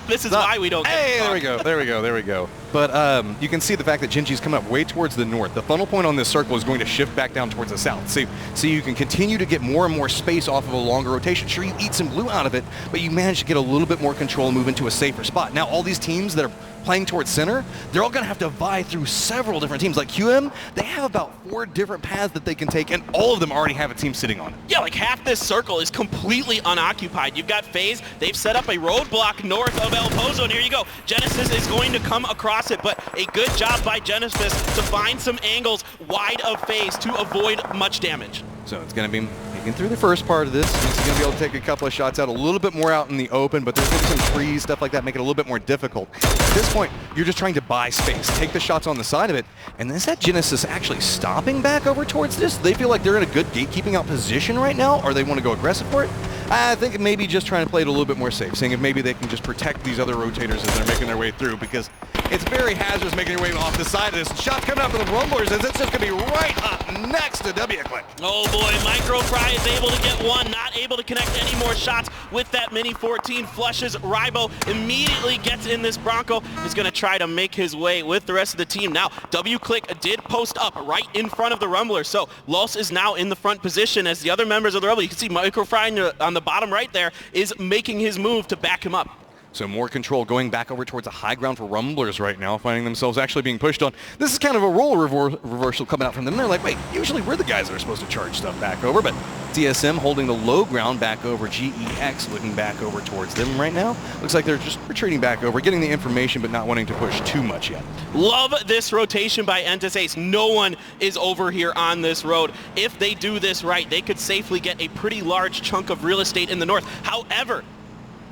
This is why we don't get Hey, there we go. But you can see the fact that Gen G's coming up way towards the north. The funnel point on this circle is going to shift back down towards the south. So you can continue to get more and more space off of a longer rotation. Sure, you eat some blue out of it, but you manage to get a little bit more control and move into a safer spot. Now, all these teams that are playing towards center, they're all going to have to vie through several different teams. Like QM, they have about 4 different paths that they can take, and all of them already have a team sitting on it. Yeah, like half this circle is completely unoccupied. You've got FaZe. They've set up a roadblock north of El Pozo, and here you go. Genesis is going to come across it, but a good job by Genesis to find some angles wide of FaZe to avoid much damage. So it's going to be making through the first part of this. He's going to be able to take a couple of shots out, a little bit more out in the open, but there's going to be some trees, stuff like that, make it a little bit more difficult. At this point, you're just trying to buy space, take the shots on the side of it, and is that Genesis actually stopping back over towards this? Do they feel like they're in a good gatekeeping out position right now, or they want to go aggressive for it? I think maybe just trying to play it a little bit more safe, seeing if maybe they can just protect these other rotators as they're making their way through, because it's very hazardous making your way off the side of this. Shot coming out for the Rumblers as it's just going to be right up next to W-Click. Oh boy, Microfry is able to get one, not able to connect any more shots with that Mini 14. Flushes Rybo, immediately gets in this Bronco. He's going to try to make his way with the rest of the team. Now, W-Click did post up right in front of the Rumblers, so Los is now in the front position as the other members of the Rebel, you can see Microfry on the bottom right there, is making his move to back him up. So more control going back over towards the high ground for Rumblers right now, finding themselves actually being pushed on. This is kind of a role reversal coming out from them. They're like, wait, usually we're the guys that are supposed to charge stuff back over, but TSM holding the low ground back over. GEX looking back over towards them right now. Looks like they're just retreating back over, getting the information, but not wanting to push too much yet. Love this rotation by Entis Ace. No one is over here on this road. If they do this right, they could safely get a pretty large chunk of real estate in the north. However,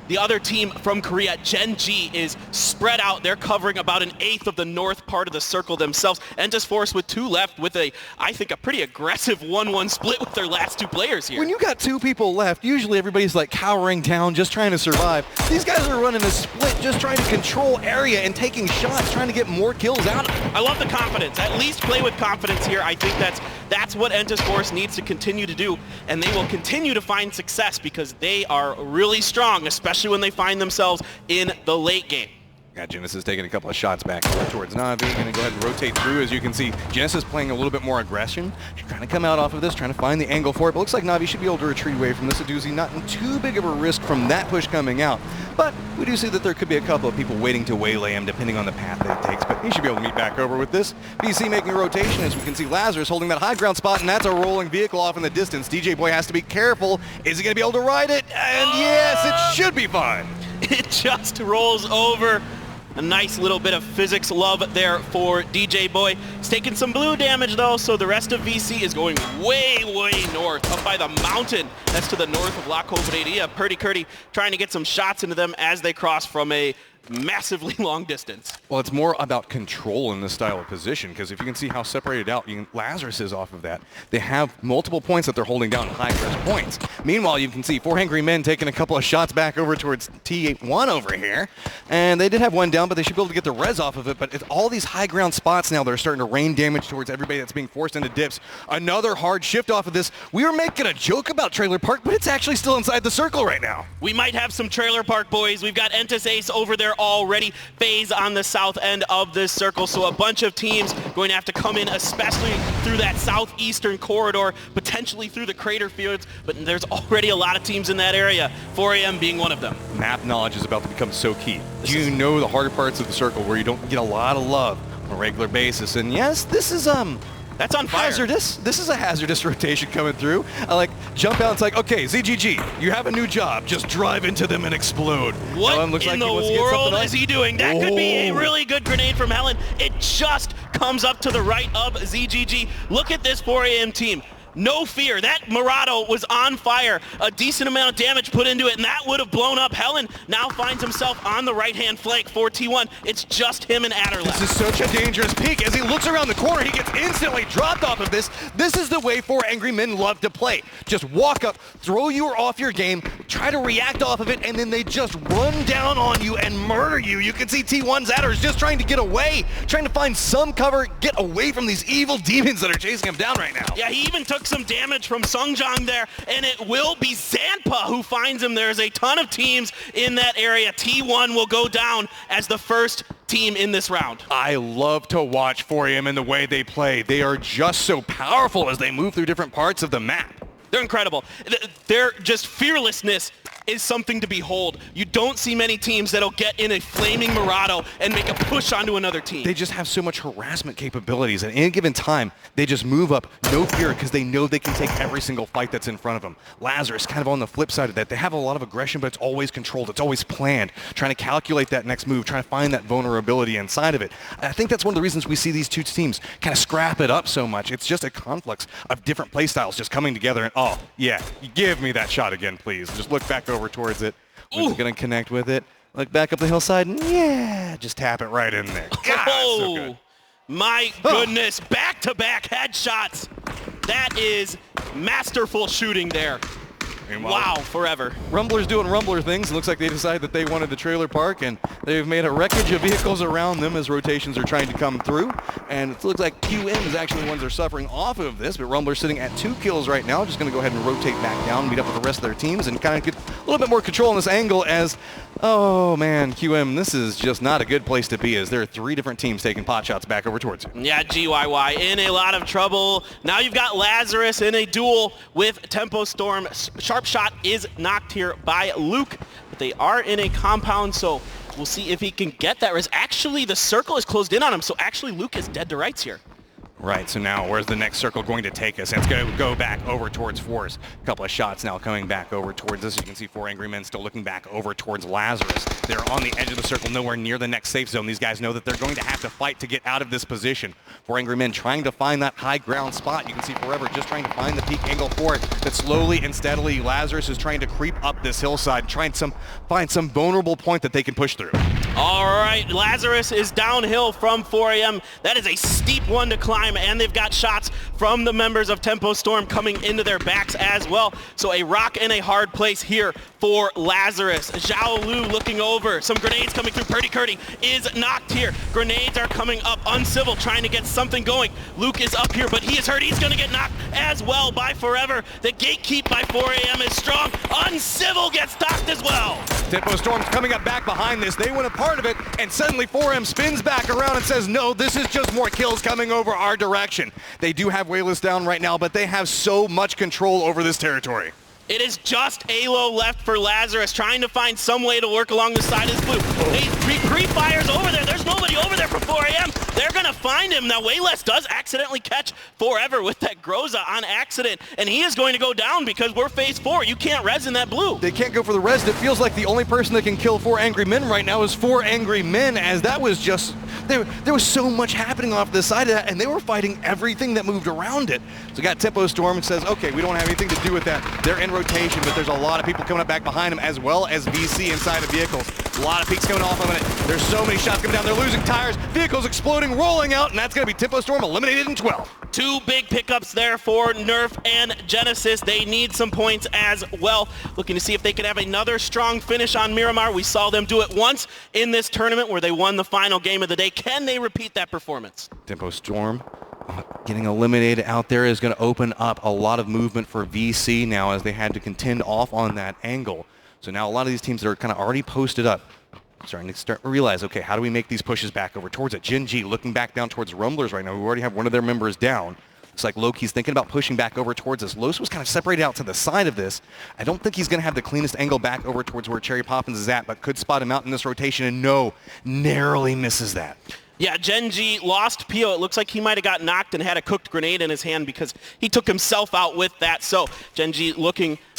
The other team from Korea, Gen G, is spread out. They're covering about 1/8 of the north part of the circle themselves. Entis Force with 2 left with I think, a pretty aggressive 1-1 split with their last 2 players here. When you got 2 people left, usually everybody's like cowering down, just trying to survive. These guys are running a split, just trying to control area and taking shots, trying to get more kills out of it. I love the confidence. At least play with confidence here. I think that's what Entis Force needs to continue to do, and they will continue to find success because they are really strong, especially when they find themselves in the late game. Got Genesis taking a couple of shots back over towards Na'Vi. Going to go ahead and rotate through. As you can see, Genesis playing a little bit more aggression. She's trying to come out off of this, trying to find the angle for it. But looks like Na'Vi should be able to retreat away from this. Aduzi not in too big of a risk from that push coming out. But we do see that there could be a couple of people waiting to waylay him depending on the path that it takes. But he should be able to meet back over with this. BC making a rotation as we can see Lazarus holding that high ground spot, and that's a rolling vehicle off in the distance. DJ Boy has to be careful. Is he going to be able to ride it? And yes, it should be fine. It just rolls over. A nice little bit of physics love there for DJ Boy. He's taking some blue damage though, so the rest of VC is going way, way north, up by the mountain. That's to the north of La Cobreria. Purdy Curdy trying to get some shots into them as they cross from a massively long distance. Well, it's more about control in this style of position, because if you can see how separated out Lazarus is off of that, they have multiple points that they're holding down, high-press points. Meanwhile, you can see 4 Hangry Men taking a couple of shots back over towards T1 over here, and they did have one down, but they should be able to get the res off of it. But it's all these high ground spots now that are starting to rain damage towards everybody that's being forced into dips. Another hard shift off of this. We were making a joke about Trailer Park, but it's actually still inside the circle right now. We might have some Trailer Park boys. We've got Entis Ace over there already. FaZe on the south end of this circle, so a bunch of teams going to have to come in, especially through that southeastern corridor, potentially through the crater fields, but there's already a lot of teams in that area, 4 AM being one of them. Map knowledge is about to become so key. You know the harder parts of the circle where you don't get a lot of love on a regular basis, and yes, this is that's on fire. Hazardous. This is a hazardous rotation coming through. I like jump out. It's like, okay, ZGG, you have a new job. Just drive into them and explode. What in the world is he doing? That could be a really good grenade from Helen. It just comes up to the right of ZGG. Look at this 4 AM team. No fear. That Murado was on fire. A decent amount of damage put into it, and that would have blown up. Helen now finds himself on the right-hand flank for T1. It's just him and Adder left. This is such a dangerous peek. As he looks around the corner, he gets instantly dropped off of this. This is the way 4 Angry Men love to play. Just walk up, throw you off your game, try to react off of it, and then they just run down on you and murder you. You can see T1's Adder is just trying to get away, trying to find some cover, get away from these evil demons that are chasing him down right now. Yeah, he even took some damage from Sungjong there, and it will be Zanpa who finds him. There's a ton of teams in that area. T1 will go down as the first team in this round. I love to watch 4 AM and the way they play. They are just so powerful as they move through different parts of the map. They're incredible. Their just fearlessness is something to behold. You don't see many teams that'll get in a flaming Murado and make a push onto another team. They just have so much harassment capabilities. At any given time, they just move up, no fear, because they know they can take every single fight that's in front of them. Lazarus, kind of on the flip side of that, they have a lot of aggression, but it's always controlled. It's always planned, trying to calculate that next move, trying to find that vulnerability inside of it. I think that's one of the reasons we see these two teams kind of scrap it up so much. It's just a conflux of different play styles just coming together, and oh, yeah, give me that shot again, please. Just look back over towards it. We're going to connect with it. Look back up the hillside, and yeah, just tap it right in there. God, so good. My goodness, back-to-back headshots. That is masterful shooting there. Wow, forever. Rumbler's doing Rumbler things. It looks like they decided that they wanted the trailer park, and they've made a wreckage of vehicles around them as rotations are trying to come through. And it looks like QM is actually the ones that are suffering off of this, but Rumbler's sitting at 2 kills right now. Just going to go ahead and rotate back down, meet up with the rest of their teams, and kind of get a little bit more control on this angle as, oh man, QM, this is just not a good place to be as there are 3 different teams taking pot shots back over towards you. Yeah, GYY in a lot of trouble. Now you've got Lazarus in a duel with Tempo Storm. Sharp shot is knocked here by Luke, but they are in a compound, so we'll see if he can get that res. Actually, the circle is closed in on him, so actually Luke is dead to rights here. Right, so now where's the next circle going to take us? It's going to go back over towards Force. A couple of shots now coming back over towards us. You can see 4 Angry Men still looking back over towards Lazarus. They're on the edge of the circle, nowhere near the next safe zone. These guys know that they're going to have to fight to get out of this position. 4 Angry Men trying to find that high ground spot. You can see Forever just trying to find the peak angle for it. But slowly and steadily, Lazarus is trying to creep up this hillside, trying to find some vulnerable point that they can push through. All right, Lazarus is downhill from 4AM. That is a steep one to climb, and they've got shots from the members of Tempo Storm coming into their backs as well. So a rock and a hard place here for Lazarus. Zhao Lu looking over. Some grenades coming through. Purdy Curdy is knocked here. Grenades are coming up. Uncivil trying to get something going. Luke is up here, but he is hurt. He's going to get knocked as well by Forever. The gatekeep by 4AM is strong. Uncivil gets knocked as well. Tempo Storm's coming up back behind this. They want a part of it, and suddenly 4M spins back around and says, no, this is just more kills coming over our direction. They do have Wayless down right now, but they have so much control over this territory. It is just Alo left for Lazarus, trying to find some way to work along the side of his blue. He pre-fires over there. There's nobody over there for 4AM. They're going to find him. Now, Wayless does accidentally catch Forever with that Groza on accident, and he is going to go down because we're phase 4. You can't res in that blue. They can't go for the res. It feels like the only person that can kill 4 Angry Men right now is 4 Angry Men, as that was just... There was so much happening off the side of that, and they were fighting everything that moved around it. So we got Tempo Storm and says, okay, we don't have anything to do with that. They're in rotation, but there's a lot of people coming up back behind them, as well as VC inside the vehicles. A lot of peaks coming off of it. There's so many shots coming down. They're losing tires. Vehicles exploding, rolling out, and that's going to be Tempo Storm eliminated in 12. 2 big pickups there for Nerf and Genesis. They need some points as well. Looking to see if they can have another strong finish on Miramar. We saw them do it once in this tournament where they won the final game of the day. Can they repeat that performance? Tempo Storm getting eliminated out there is going to open up a lot of movement for VC now, as they had to contend off on that angle. So now a lot of these teams that are kind of already posted up starting to realize, okay, how do we make these pushes back over towards it? Gen G looking back down towards Rumblers right now. We already have one of their members down. Looks like Loki's thinking about pushing back over towards us. Los was kind of separated out to the side of this. I don't think he's going to have the cleanest angle back over towards where Cherry Poppins is at, but could spot him out in this rotation, and no, narrowly misses that. Yeah, Gen G lost Pio. It looks like he might have got knocked and had a cooked grenade in his hand because he took himself out with that. So Gen G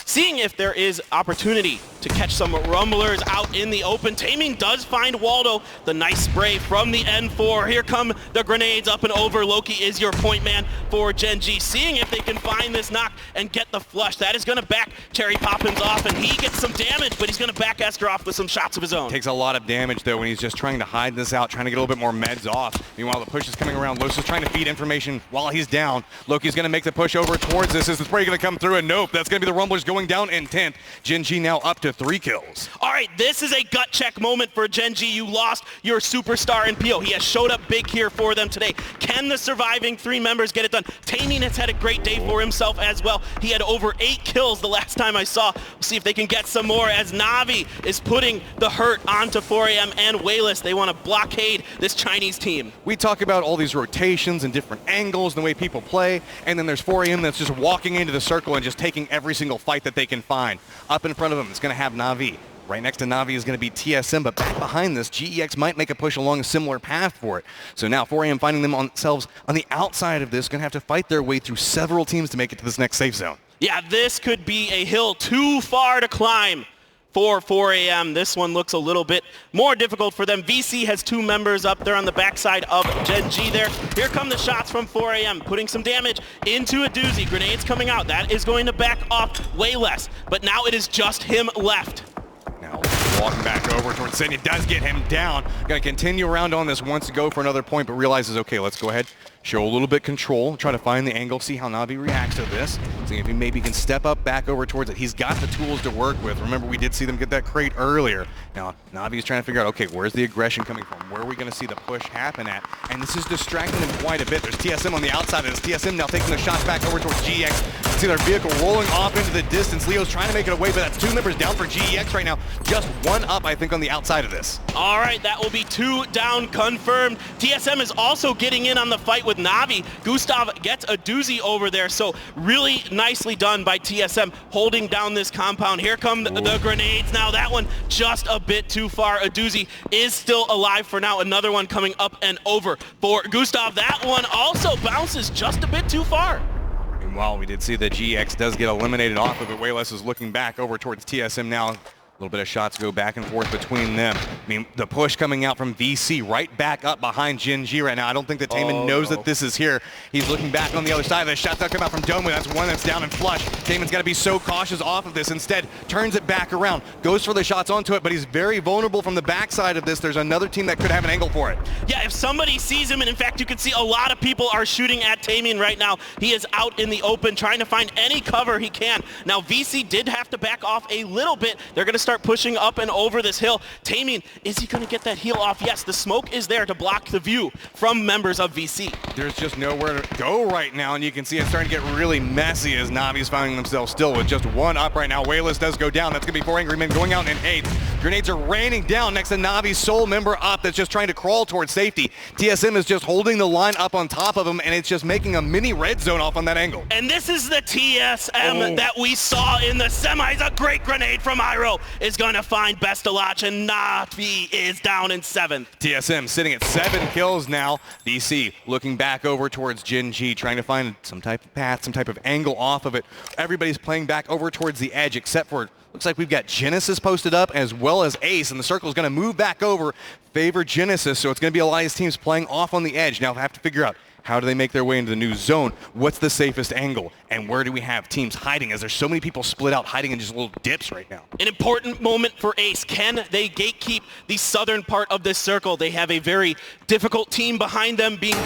seeing if there is opportunity to catch some Rumblers out in the open. Taming does find Waldo. The nice spray from the N4. Here come the grenades up and over. Loki is your point man for Gen G. Seeing if they can find this knock and get the flush. That is going to back Cherry Poppins off, and he gets some damage, but he's going to back Esther off with some shots of his own. Takes a lot of damage, though, when he's just trying to hide this out, trying to get a little bit more meds off. Meanwhile, the push is coming around. Los is trying to feed information while he's down. Loki's going to make the push over towards this. Is the spray going to come through? And nope, that's going to be the Rumblers going down in 10th. Gen G now up to 3 kills. All right, this is a gut check moment for Gen G. You lost your superstar in Pio. He has showed up big here for them today. Can the surviving 3 members get it done? Taming has had a great day for himself as well. He had over 8 kills the last time I saw. We'll see if they can get some more, as Navi is putting the hurt onto 4AM and Wayless. They want to blockade this Chinese team. We talk about all these rotations and different angles and the way people play, and then there's 4AM that's just walking into the circle and just taking every single fight that they can find. Up in front of them, it's going to have Navi. Right next to Navi is going to be TSM, but back behind this, GEX might make a push along a similar path for it. So now 4AM finding themselves on the outside of this, going to have to fight their way through several teams to make it to this next safe zone. Yeah, this could be a hill too far to climb for 4AM. This one looks a little bit more difficult for them. VC has 2 members up there on the backside of Gen G there. Here come the shots from 4AM, putting some damage into a doozy. Grenades coming out. That is going to back off Wayless, but now it is just him left. Now walking back over towards Sydney, does get him down. Going to continue around on this, wants to go for another point, but realizes, okay, let's go ahead, show a little bit control, try to find the angle, see how Navi reacts to this, see if he maybe can step up back over towards it. He's got the tools to work with. Remember, we did see them get that crate earlier. Now, Navi's trying to figure out, okay, where's the aggression coming from? Where are we going to see the push happen at? And this is distracting them quite a bit. There's TSM on the outside of this. TSM now taking the shots back over towards GEX. You can see their vehicle rolling off into the distance. Leo's trying to make it away, but that's 2 members down for GEX right now. Just 1 up, I think, on the outside of this. All right, that will be 2 down confirmed. TSM is also getting in on the fight with with Na'Vi. Gustav gets a doozy over there, so really nicely done by TSM holding down this compound. Here come the grenades now. That one just a bit too far. A doozy is still alive for now. Another one coming up and over for Gustav. That one also bounces just a bit too far. Meanwhile, we did see that GX does get eliminated off of it. Wayless is looking back over towards TSM now. A little bit of shots go back and forth between them. I mean, the push coming out from VC right back up behind Gen G right now. I don't think that Taemin knows that this is here. He's looking back on the other side. The shots that come out from Dome, that's one that's down and flush. Taemin's got to be so cautious off of this. Instead, turns it back around, goes for the shots onto it, but he's very vulnerable from the backside of this. There's another team that could have an angle for it. Yeah, if somebody sees him, and in fact, you can see a lot of people are shooting at Taemin right now. He is out in the open, trying to find any cover he can. Now, VC did have to back off a little bit. They're going to start pushing up and over this hill. Taemin, is he going to get that heal off? Yes, the smoke is there to block the view from members of VC. There's just nowhere to go right now, and you can see it's starting to get really messy as Navi's finding themselves still with just one up right now. Wayless does go down. That's going to be 4 Angry Men going out in 8. Grenades are raining down next to Navi's sole member up that's just trying to crawl towards safety. TSM is just holding the line up on top of him, and it's just making a mini red zone off on that angle. And this is the TSM that we saw in the semis. A great grenade from Iroh is going to find Bestalach, and Navi is down in 7th. TSM sitting at 7 kills now. VC looking back over towards Gen G, trying to find some type of path, some type of angle off of it. Everybody's playing back over towards the edge, except for, looks like we've got Genesis posted up as well as Ace, and the circle is going to move back over, favor Genesis, so it's going to be a lot of these teams playing off on the edge. Now have to figure out, how do they make their way into the new zone? What's the safest angle? And where do we have teams hiding, as there's so many people split out hiding in just little dips right now? An important moment for Ace. Can they gatekeep the southern part of this circle? They have a very difficult team behind them, being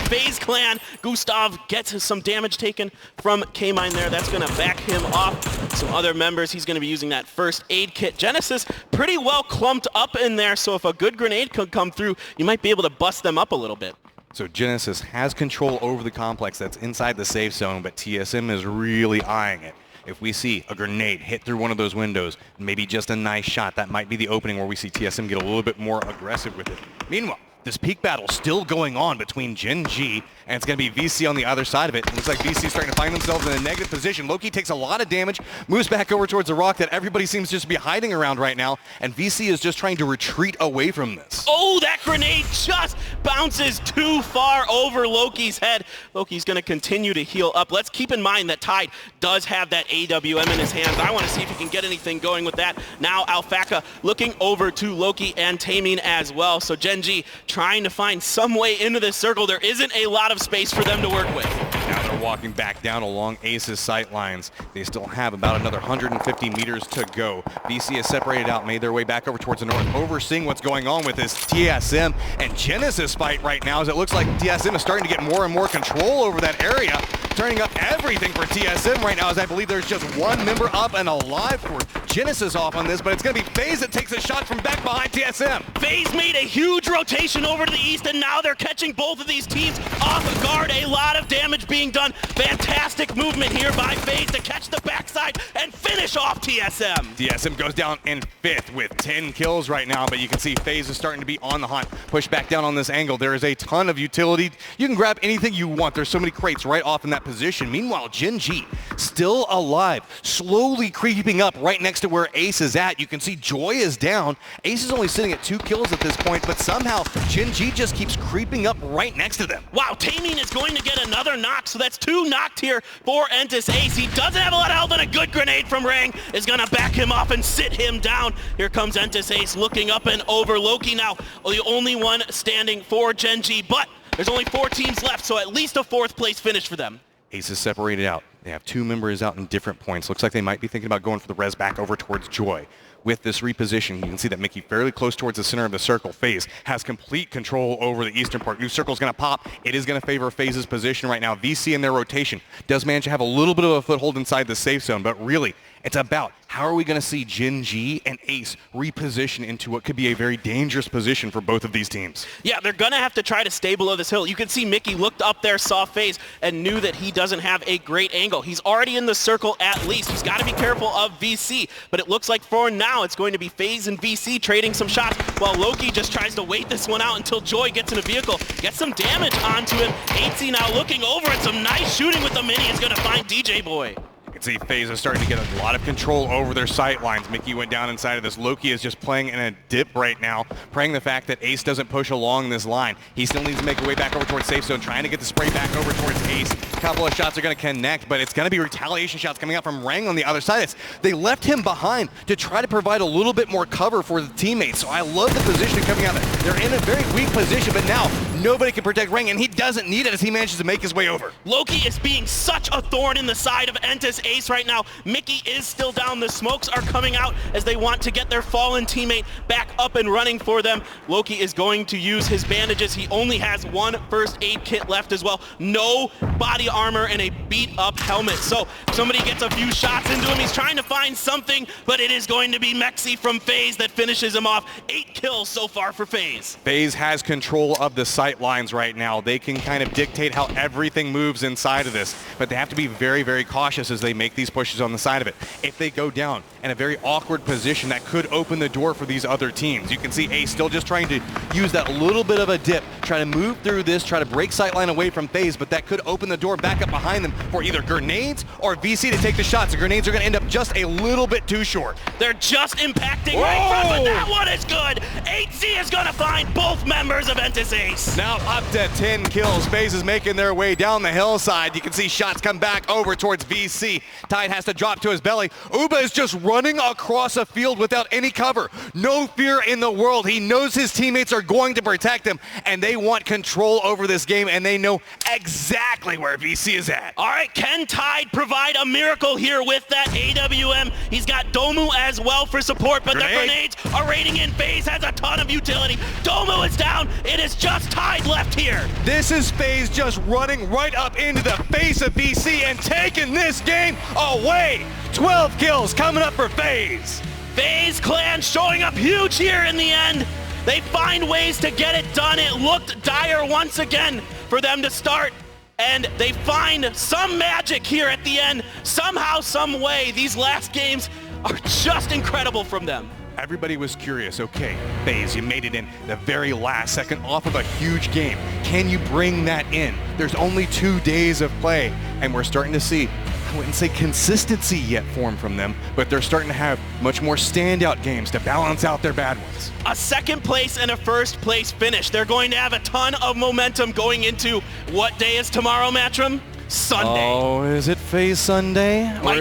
FaZe Clan. Gustav gets some damage taken from K-Mine there. That's going to back him off. Some other members, he's going to be using that first aid kit. Genesis pretty well clumped up in there, so if a good grenade could come through, you might be able to bust them up a little bit. So Genesis has control over the complex that's inside the safe zone, but TSM is really eyeing it. If we see a grenade hit through one of those windows, maybe just a nice shot, that might be the opening where we see TSM get a little bit more aggressive with it. Meanwhile, this peak battle still going on between Gen G, and it's going to be VC on the other side of it. It looks like VC is starting to find themselves in a negative position. Loki takes a lot of damage, moves back over towards the rock that everybody seems just to be hiding around right now, and VC is just trying to retreat away from this. Oh, that grenade just bounces too far over Loki's head. Loki's going to continue to heal up. Let's keep in mind that Tide does have that AWM in his hands. I want to see if he can get anything going with that. Now Alphaka looking over to Loki and Taemin as well. So Gen G trying to find some way into this circle. There isn't a lot of space for them to work with. Now they're walking back down along Ace's sight lines. They still have about another 150 meters to go. VC has separated out, made their way back over towards the north. Overseeing what's going on with this TSM and Genesis fight right now, as it looks like TSM is starting to get more and more control over that area, turning up everything for TSM right now, as I believe there's just one member up and alive for Genesis off on this, but it's going to be FaZe that takes a shot from back behind TSM. FaZe made a huge rotation over to the east, and now they're catching both of these teams off guard. A lot of damage being done. Fantastic movement here by FaZe to catch the backside and finish off TSM. TSM goes down in 5th with 10 kills right now, but you can see FaZe is starting to be on the hunt. Push back down on this angle. There is a ton of utility. You can grab anything you want. There's so many crates right off in that position. Meanwhile, Gen G still alive, slowly creeping up right next to where Ace is at. You can see Joy is down. Ace is only sitting at 2 kills at this point, but somehow Gen G just keeps creeping up right next to them. Wow, Taemin is going to get another knock, so that's 2 knocked here for Entis Ace. He doesn't have a lot of health, and a good grenade from Rang is going to back him off and sit him down. Here comes Entis Ace looking up and over. Loki now the only one standing for Gen G, but there's only 4 teams left, so at least a 4th place finish for them. Ace is separated out. They have 2 members out in different points. Looks like they might be thinking about going for the res back over towards Joy. With this reposition, you can see that Mickey fairly close towards the center of the circle. FaZe has complete control over the eastern part. New circle is going to pop. It is going to favor FaZe's position right now. VC in their rotation does manage to have a little bit of a foothold inside the safe zone, but really, It's about how are we going to see Gen G and Ace reposition into what could be a very dangerous position for both of these teams. Yeah, they're going to have to try to stay below this hill. You can see Mickey looked up there, saw FaZe, and knew that he doesn't have a great angle. He's already in the circle at least. He's got to be careful of VC, but it looks like for now it's going to be FaZe and VC trading some shots while Loki just tries to wait this one out until Joy gets in a vehicle, gets some damage onto him. 8C now looking over at some nice shooting with the mini is going to find DJ Boy. You can see FaZe is starting to get a lot of control over their sight lines. Mickey went down inside of this. Loki is just playing in a dip right now, praying the fact that Ace doesn't push along this line. He still needs to make a way back over towards safe zone, trying to get the spray back over towards Ace. A couple of shots are going to connect, but it's going to be retaliation shots coming out from Rang on the other side. They left him behind to try to provide a little bit more cover for the teammates, so I love the position coming out. They're in a very weak position, but now nobody can protect Rang, and he doesn't need it as he manages to make his way over. Loki is being such a thorn in the side of Entis Ace right now. Mickey is still down. The smokes are coming out as they want to get their fallen teammate back up and running for them. Loki is going to use his bandages. He only has one first aid kit left as well. No body armor and a beat up helmet. So somebody gets a few shots into him. He's trying to find something, but it is going to be Mexi from FaZe that finishes him off. 8 kills so far for FaZe. FaZe has control of the sight lines right now. They can kind of dictate how everything moves inside of this, but they have to be very, very cautious as they make these pushes on the side of it. If they go down in a very awkward position, that could open the door for these other teams. You can see Ace still just trying to use that little bit of a dip, try to move through this, try to break sightline away from FaZe, but that could open the door back up behind them for either grenades or VC to take the shots. The grenades are going to end up just a little bit too short. They're just impacting right front, but that one is good. 8Z is going to find both members of Entis Ace. Now up to 10 kills. FaZe is making their way down the hillside. You can see shots come back over towards VC. Tide has to drop to his belly. Uba is just running across a field without any cover. No fear in the world. He knows his teammates are going to protect him, and they want control over this game, and they know exactly where VC is at. All right, can Tide provide a miracle here with that AWM? He's got Domu as well for support, but the grenades are raiding in. FaZe has a ton of utility. Domu is down. It is just Tide left here. This is FaZe just running right up into the face of VC and taking this game away. 12 kills coming up for FaZe. FaZe clan showing up huge here in the end. They find ways to get it done. It looked dire once again for them to start, and they find some magic here at the end. Somehow, some way, these last games are just incredible from them. Everybody was curious. Okay, FaZe, you made it in the very last second off of a huge game. Can you bring that in? There's only 2 days of play, and we're starting to see, I wouldn't say consistency yet form from them, but they're starting to have much more standout games to balance out their bad ones. A second place and a first place finish. They're going to have a ton of momentum going into what day is tomorrow, Matchroom? Sunday. Oh, is it FaZe Sunday? Might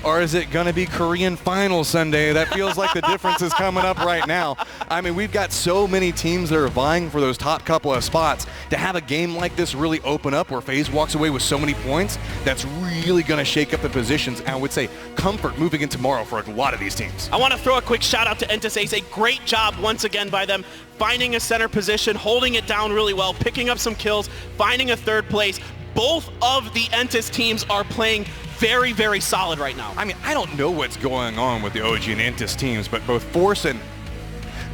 or is it gonna be Korean Final Sunday? That feels like the difference is coming up right now. I mean, we've got so many teams that are vying for those top couple of spots. To have a game like this really open up where FaZe walks away with so many points, that's really gonna shake up the positions, and I would say comfort moving in tomorrow for a lot of these teams. I want to throw a quick shout out to Entis Ace. A great job once again by them, finding a center position, holding it down really well, picking up some kills, finding a third place. Both of the Entis teams are playing very, very solid right now. I mean, I don't know what's going on with the OG and Entis teams, but both Force and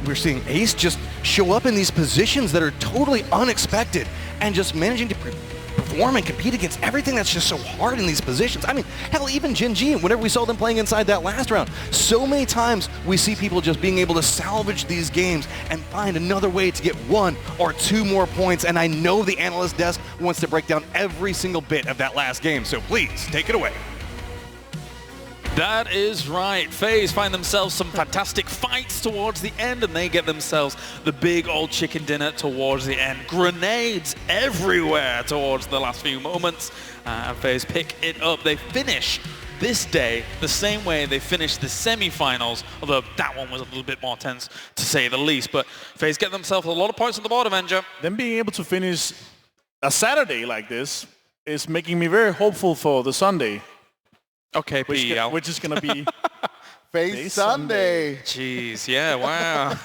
we're seeing Ace just show up in these positions that are totally unexpected and just managing to perform and compete against everything that's just so hard in these positions. I mean, hell, even Gen G, whenever we saw them playing inside that last round, so many times we see people just being able to salvage these games and find another way to get 1 or 2 more points, and I know the analyst desk wants to break down every single bit of that last game, so please, take it away. That is right. FaZe find themselves some fantastic fights towards the end, and they get themselves the big old chicken dinner towards the end. Grenades everywhere towards the last few moments, and FaZe pick it up. They finish this day the same way they finished the semi-finals, although that one was a little bit more tense to say the least. But FaZe get themselves a lot of points on the board, Avenger. Them being able to finish a Saturday like this is making me very hopeful for the Sunday. Okay, PEL. Which is going to be FaZe Sunday. Jeez, yeah, wow.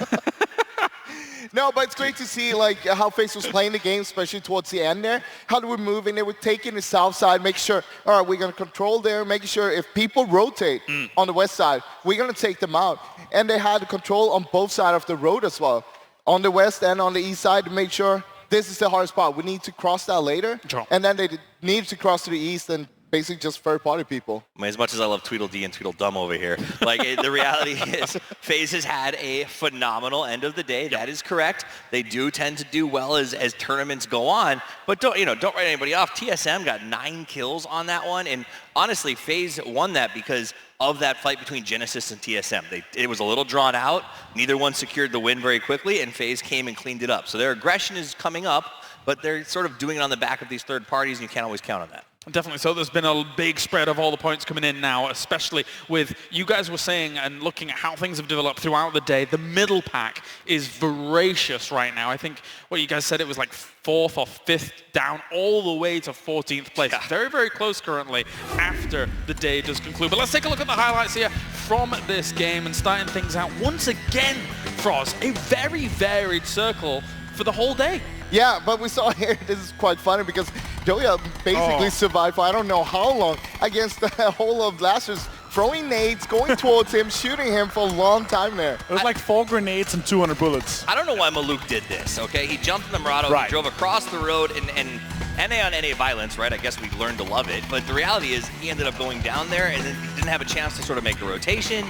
No, but it's great to see like how FaZe was playing the game, especially towards the end there. How they were moving, they were taking the south side, make sure, all right, we're going to control there, making sure if people rotate on the west side, we're going to take them out. And they had control on both sides of the road as well, on the west and on the east side, to make sure this is the hardest part. We need to cross that later. Sure. And then they need to cross to the east and basically just third-party people. I mean, as much as I love Tweedledee and Tweedledum over here, like the reality is FaZe has had a phenomenal end of the day. That is correct. They do tend to do well as tournaments go on, but don't write anybody off. TSM got 9 kills on that one, and honestly, FaZe won that because of that fight between Genesis and TSM. It was a little drawn out. Neither one secured the win very quickly, and FaZe came and cleaned it up. So their aggression is coming up, but they're sort of doing it on the back of these third parties, and you can't always count on that. Definitely. So there's been a big spread of all the points coming in now, especially with, you guys were saying and looking at how things have developed throughout the day, the middle pack is voracious right now. I think what you guys said, it was like 4th or 5th down all the way to 14th place. Yeah. Very, very close currently after the day does conclude. But let's take a look at the highlights here from this game and starting things out once again, Froz, a very varied circle for the whole day. Yeah, but we saw here, this is quite funny because Joya basically survived for I don't know how long against the whole of Lazarus, throwing nades, going towards him, shooting him for a long time there. It was like 4 grenades and 200 bullets. I don't know why Maluk did this, okay? He jumped in the Murado, he drove across the road, and NA on NA violence, right? I guess we learned to love it, but the reality is he ended up going down there and then he didn't have a chance to sort of make a rotation.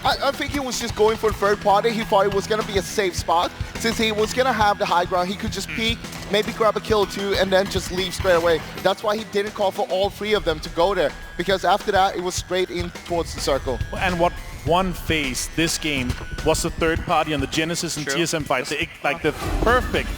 I think he was just going for third party. He thought it was going to be a safe spot. Since he was going to have the high ground, he could just peek, maybe grab a kill or 2, and then just leave straight away. That's why he didn't call for all 3 of them to go there, because after that, it was straight in towards the circle. And what won FaZe this game was the third party on the Genesis and TSM fight. Like the perfect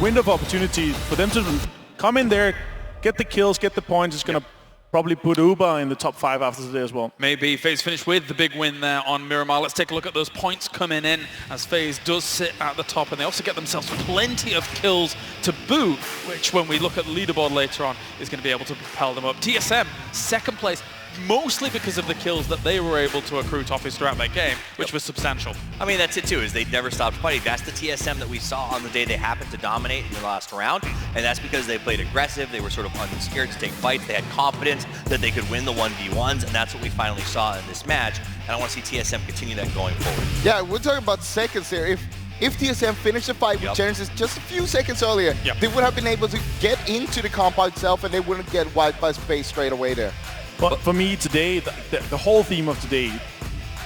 window of opportunity for them to come in there, get the kills, get the points. It's going to probably put Uber in the top 5 after today as well. Maybe. FaZe finished with the big win there on Miramar. Let's take a look at those points coming in as FaZe does sit at the top, and they also get themselves plenty of kills to boot, which when we look at the leaderboard later on is going to be able to propel them up. TSM, 2nd place, mostly because of the kills that they were able to accrue Toffees throughout that game, which was substantial. I mean, that's it too, is they never stopped fighting. That's the TSM that we saw on the day they happened to dominate in the last round, and that's because they played aggressive, they were sort of unscared to take fights, they had confidence that they could win the 1v1s, and that's what we finally saw in this match, and I want to see TSM continue that going forward. Yeah, we're talking about seconds here. If TSM finished the fight with Genesis just a few seconds earlier, they would have been able to get into the compound itself, and they wouldn't get wiped by space straight away there. But for me today, the whole theme of today,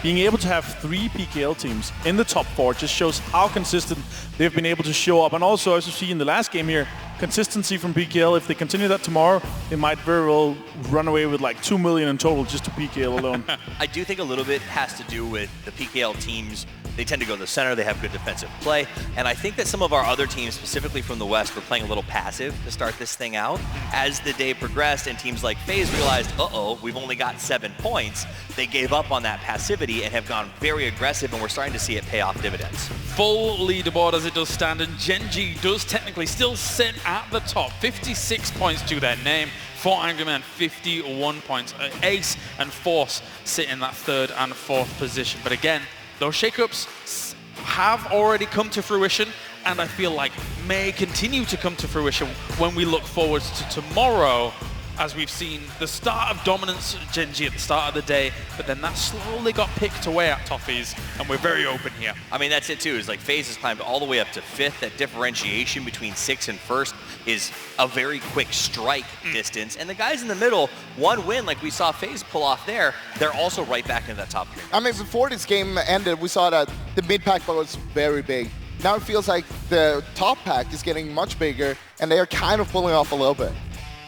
being able to have 3 PKL teams in the top 4 just shows how consistent they've been able to show up. And also, as you see in the last game here, consistency from PKL. If they continue that tomorrow, they might very well run away with like 2 million in total just to PKL alone. I do think a little bit has to do with the PKL teams. They tend to go to the center, they have good defensive play, and I think that some of our other teams, specifically from the West, were playing a little passive to start this thing out. As the day progressed and teams like FaZe realized, uh-oh, we've only got 7 points, they gave up on that passivity and have gone very aggressive, and we're starting to see it pay off dividends. Full leaderboard as it does stand, and Gen.G does technically still sit at the top, 56 points to their name. For Angry Man, 51 points. Ace and Force sit in that 3rd and 4th position, but again, those shakeups have already come to fruition, and I feel like may continue to come to fruition when we look forward to tomorrow, as we've seen the start of dominance Gen.G at the start of the day, but then that slowly got picked away at Toffees, and we're very open here. I mean, that's it too, is like FaZe has climbed all the way up to 5th. That differentiation between 6th and 1st is a very quick strike distance, and the guys in the middle, 1 win like we saw FaZe pull off there, they're also right back into that top 3. I mean, before this game ended, we saw that the mid pack was very big. Now it feels like the top pack is getting much bigger, and they are kind of pulling off a little bit.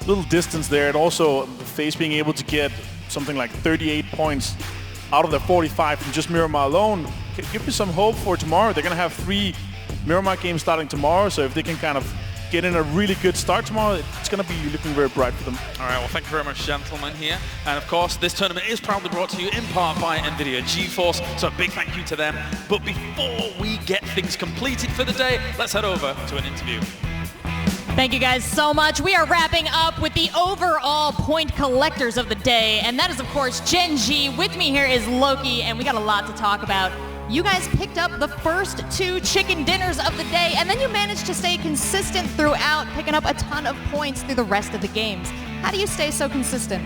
Little distance there, and also FaZe being able to get something like 38 points out of their 45 from just Miramar alone. Give me some hope for tomorrow. They're going to have 3 Miramar games starting tomorrow, so if they can kind of get in a really good start tomorrow, it's going to be looking very bright for them. All right, well, thank you very much, gentlemen, here. And of course, this tournament is proudly brought to you in part by NVIDIA GeForce, so a big thank you to them. But before we get things completed for the day, let's head over to an interview. Thank you guys so much. We are wrapping up with the overall point collectors of the day, and that is, of course, Gen.G. With me here is Loki, and we got a lot to talk about. You guys picked up the first 2 chicken dinners of the day, and then you managed to stay consistent throughout, picking up a ton of points through the rest of the games. How do you stay so consistent?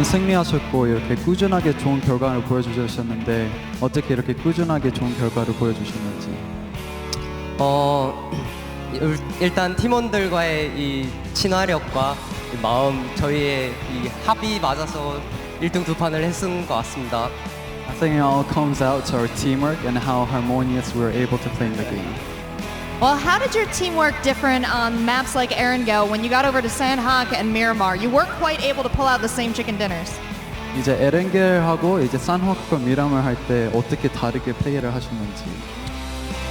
승리하셨고 이렇게 꾸준하게 좋은 결과를 보여주셨는데 어떻게 이렇게 꾸준하게 좋은 결과를 보여주셨는지. 일단 팀원들과의 이 친화력과 이 마음, 저희의 이 합이 맞아서 1등 2판을 했은 것 같습니다. I think it all comes out to our teamwork and how harmonious we were able to play in the game. Well, how did your teamwork different on maps like Erangel when you got over to Sandhawk and Miramar? You weren't quite able to pull out the same chicken dinners. 이제 에렌겔하고 이제 산호크과 미라말 할 때 어떻게 다르게 플레이를 하셨는지.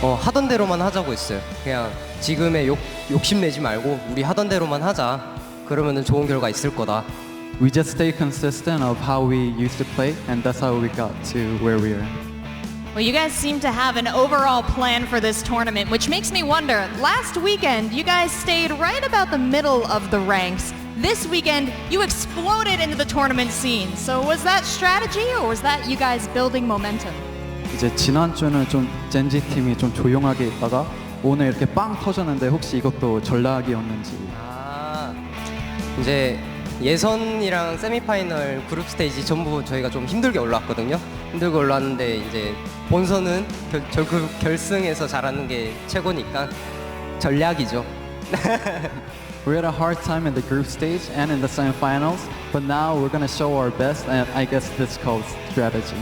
하던 대로만 하자고 했어요. 그냥 지금의 욕심 내지 말고 우리 하던 대로만 하자. 그러면은 좋은 결과 있을 거다. We just stay consistent of how we used to play, and that's how we got to where we are. Well, you guys seem to have an overall plan for this tournament, which makes me wonder, last weekend you guys stayed right about the middle of the ranks. This weekend you exploded into the tournament scene. So was that strategy or was that you guys building momentum? 이제 지난주는 좀 젠지 팀이 좀 조용하게 있다가 오늘 이렇게 빵 터졌는데 혹시 이것도 전략이었는지. 이제 예선이랑 세미파이널 그룹 스테이지 전부 저희가 좀 힘들게 올라왔거든요. 힘들게 올라왔는데 이제 본선은 결승에서 잘하는 게 최고니까 전략이죠. We had a hard time in the group stage and in the semifinals, but now we're gonna show our best, and I guess this calls strategy.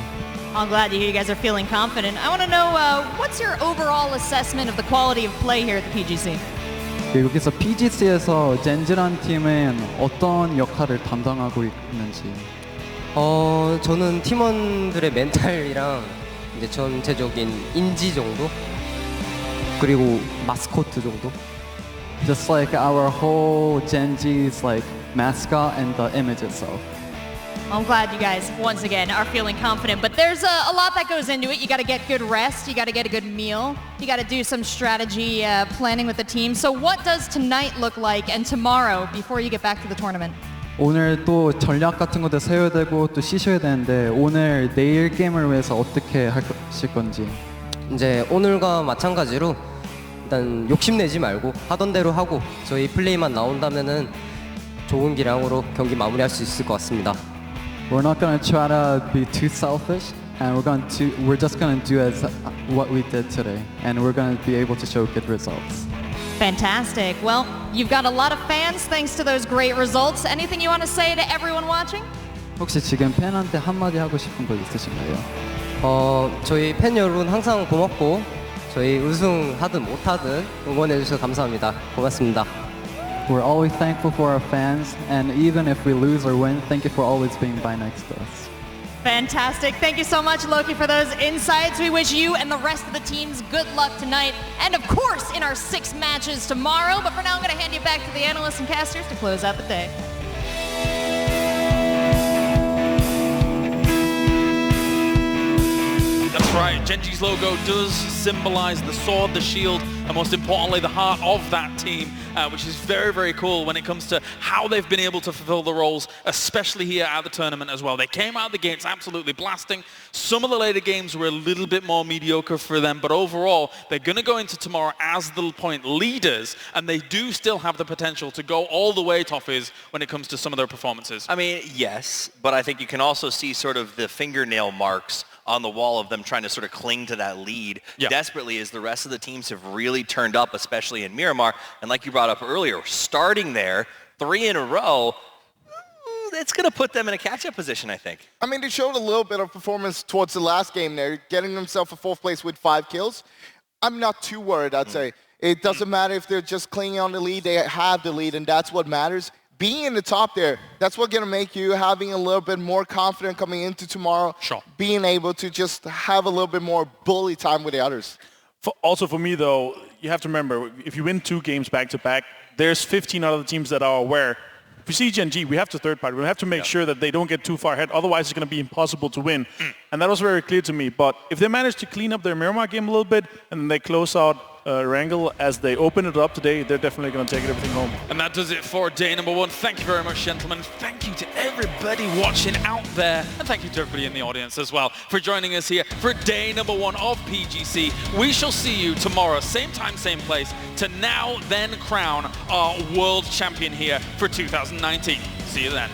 I'm glad to hear you guys are feeling confident. I want to know what's your overall assessment of the quality of play here at the PGC? 여기서 PGC에서 젠지란 팀은 어떤 역할을 담당하고 있는지. 저는 팀원들의 멘탈이랑 이제 전체적인 인지 정도 그리고 마스코트 정도. Just like our whole Genji's like mascot and the image itself. I'm glad you guys, once again, are feeling confident, but there's a lot that goes into it. You got to get good rest, you got to get a good meal, you got to do some strategy planning with the team. So what does tonight look like and tomorrow before you get back to the tournament? 오늘 또 전략 같은 것도 세워야 되고 또 쉬셔야 되는데 오늘 내일 게임을 위해서 어떻게 하실 건지. 이제 오늘과 마찬가지로 일단 욕심내지 말고 하던 대로 하고 저희 플레이만 나온다면은 좋은 기량으로 경기 마무리할 수 있을 것 같습니다. We're not going to try to be too selfish, and we're just going to do as what we did today, and we're going to be able to show good results. Fantastic. Well, you've got a lot of fans thanks to those great results. Anything you want to say to everyone watching? 혹시 지금 팬한테 한마디 하고 싶은 거 있으신가요? 저희 팬 여러분 항상 고맙고 저희 우승하든 못하든 응원해 주셔서 감사합니다. 고맙습니다. We're always thankful for our fans, and even if we lose or win, thank you for always being by next to us. Fantastic. Thank you so much, Loki, for those insights. We wish you and the rest of the teams good luck tonight, and of course in our 6 matches tomorrow. But for now, I'm going to hand you back to the analysts and casters to close out the day. That's right, Genji's logo does symbolize the sword, the shield, and most importantly, the heart of that team, which is very, very cool when it comes to how they've been able to fulfill the roles, especially here at the tournament as well. They came out of the gates absolutely blasting. Some of the later games were a little bit more mediocre for them, but overall, they're going to go into tomorrow as the point leaders, and they do still have the potential to go all the way, Toffees, when it comes to some of their performances. I mean, yes, but I think you can also see sort of the fingernail marks on the wall of them trying to sort of cling to that lead desperately as the rest of the teams have really turned up, especially in Miramar. And like you brought up earlier, starting there, 3 in a row, it's going to put them in a catch-up position, I think. I mean, they showed a little bit of performance towards the last game there, getting themselves a 4th place with 5 kills. I'm not too worried, I'd say. It doesn't matter if they're just clinging on the lead, they have the lead, and that's what matters. Being in the top there, that's what's going to make you having a little bit more confident coming into tomorrow. Sure. Being able to just have a little bit more bully time with the others. Also for me, though, you have to remember, if you win 2 games back-to-back, there's 15 other teams that are aware. If we see Gen G, we have to third party. We have to make sure that they don't get too far ahead. Otherwise, it's going to be impossible to win. And that was very clear to me. But if they manage to clean up their Miramar game a little bit, and then they close out Erangel, as they open it up today, they're definitely going to take everything home. And that does it for day number 1. Thank you very much, gentlemen. Thank you to everybody watching out there. And thank you to everybody in the audience as well for joining us here for day number 1 of PGC. We shall see you tomorrow, same time, same place, to now then crown our world champion here for 2019. See you then.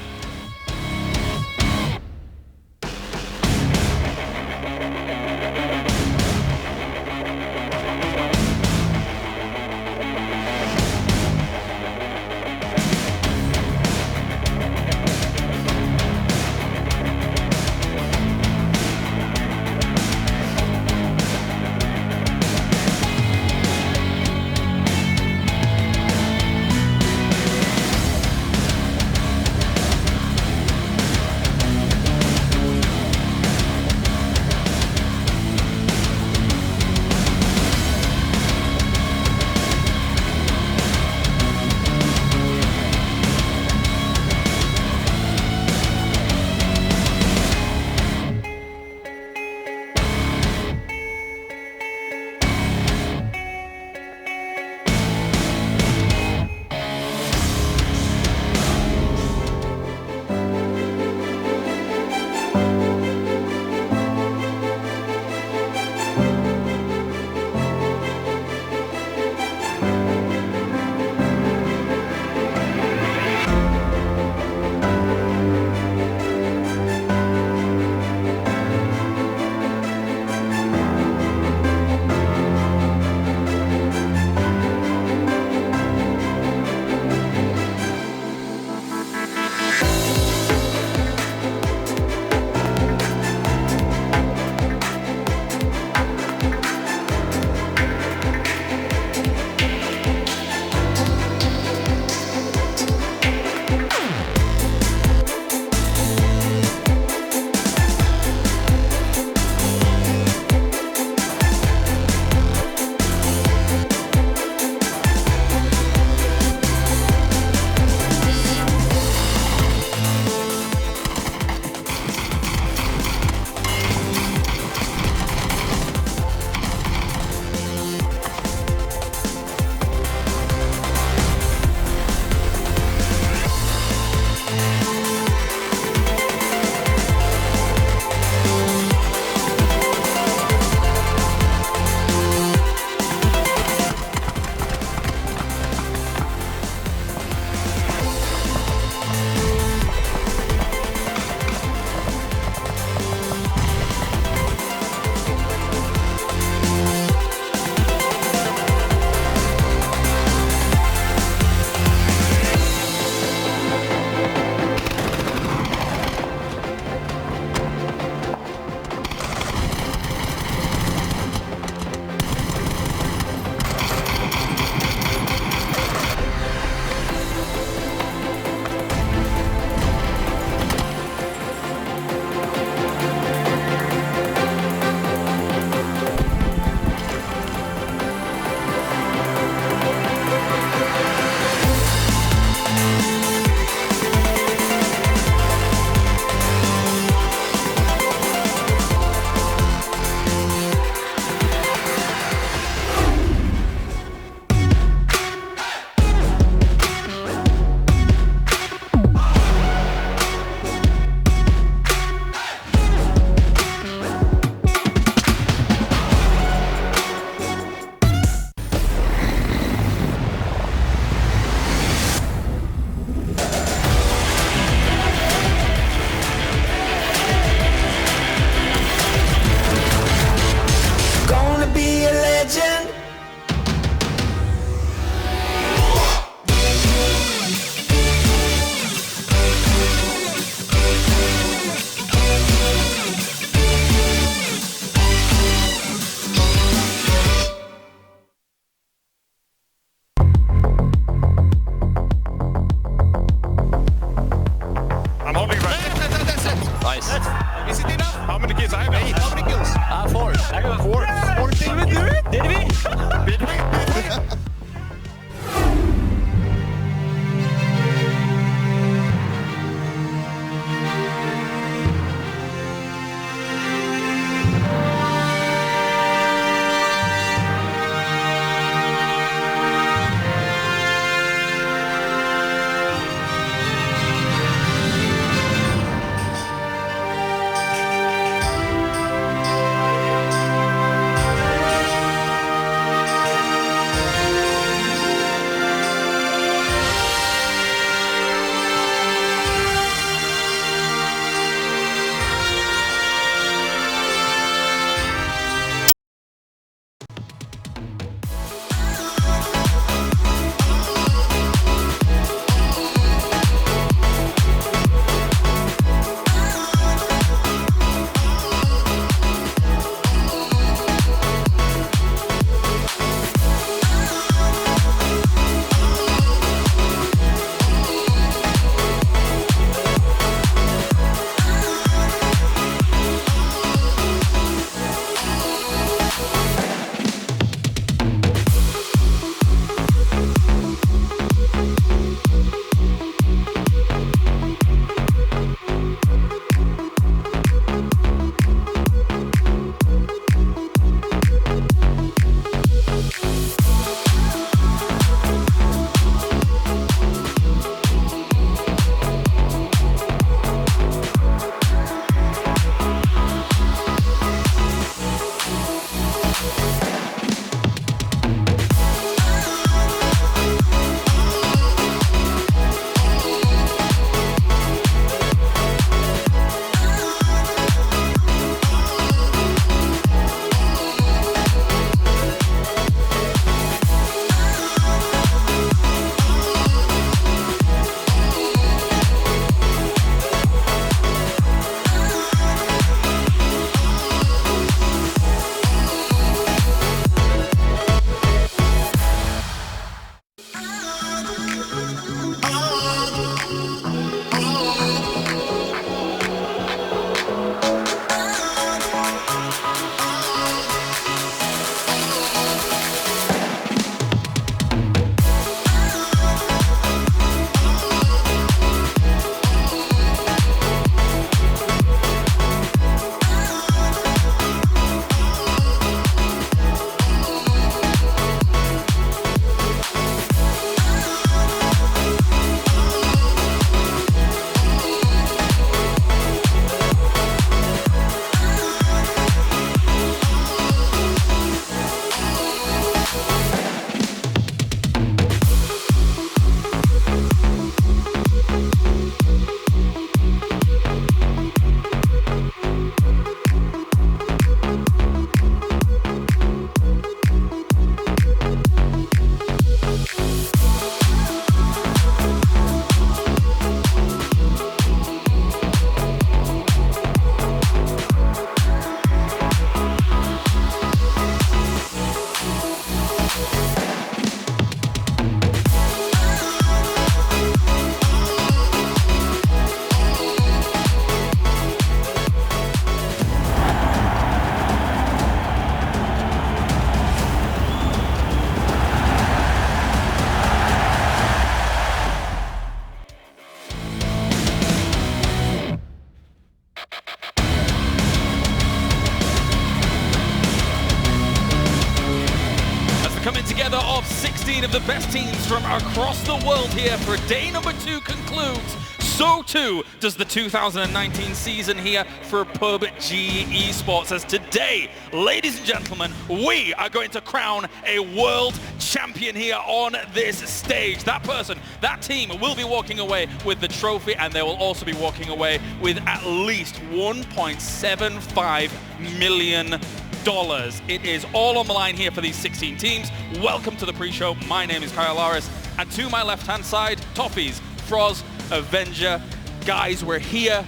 together of 16 of the best teams from across the world here for day number 2 concludes. So too does the 2019 season here for PUBG Esports, as today, ladies and gentlemen, we are going to crown a world champion here on this stage. That person, that team will be walking away with the trophy, and they will also be walking away with at least $1.75 million. It is all on the line here for these 16 teams. Welcome to the pre-show. My name is Kyle Laris, and to my left-hand side, Toffees, Froz, Avenger. Guys, we're here.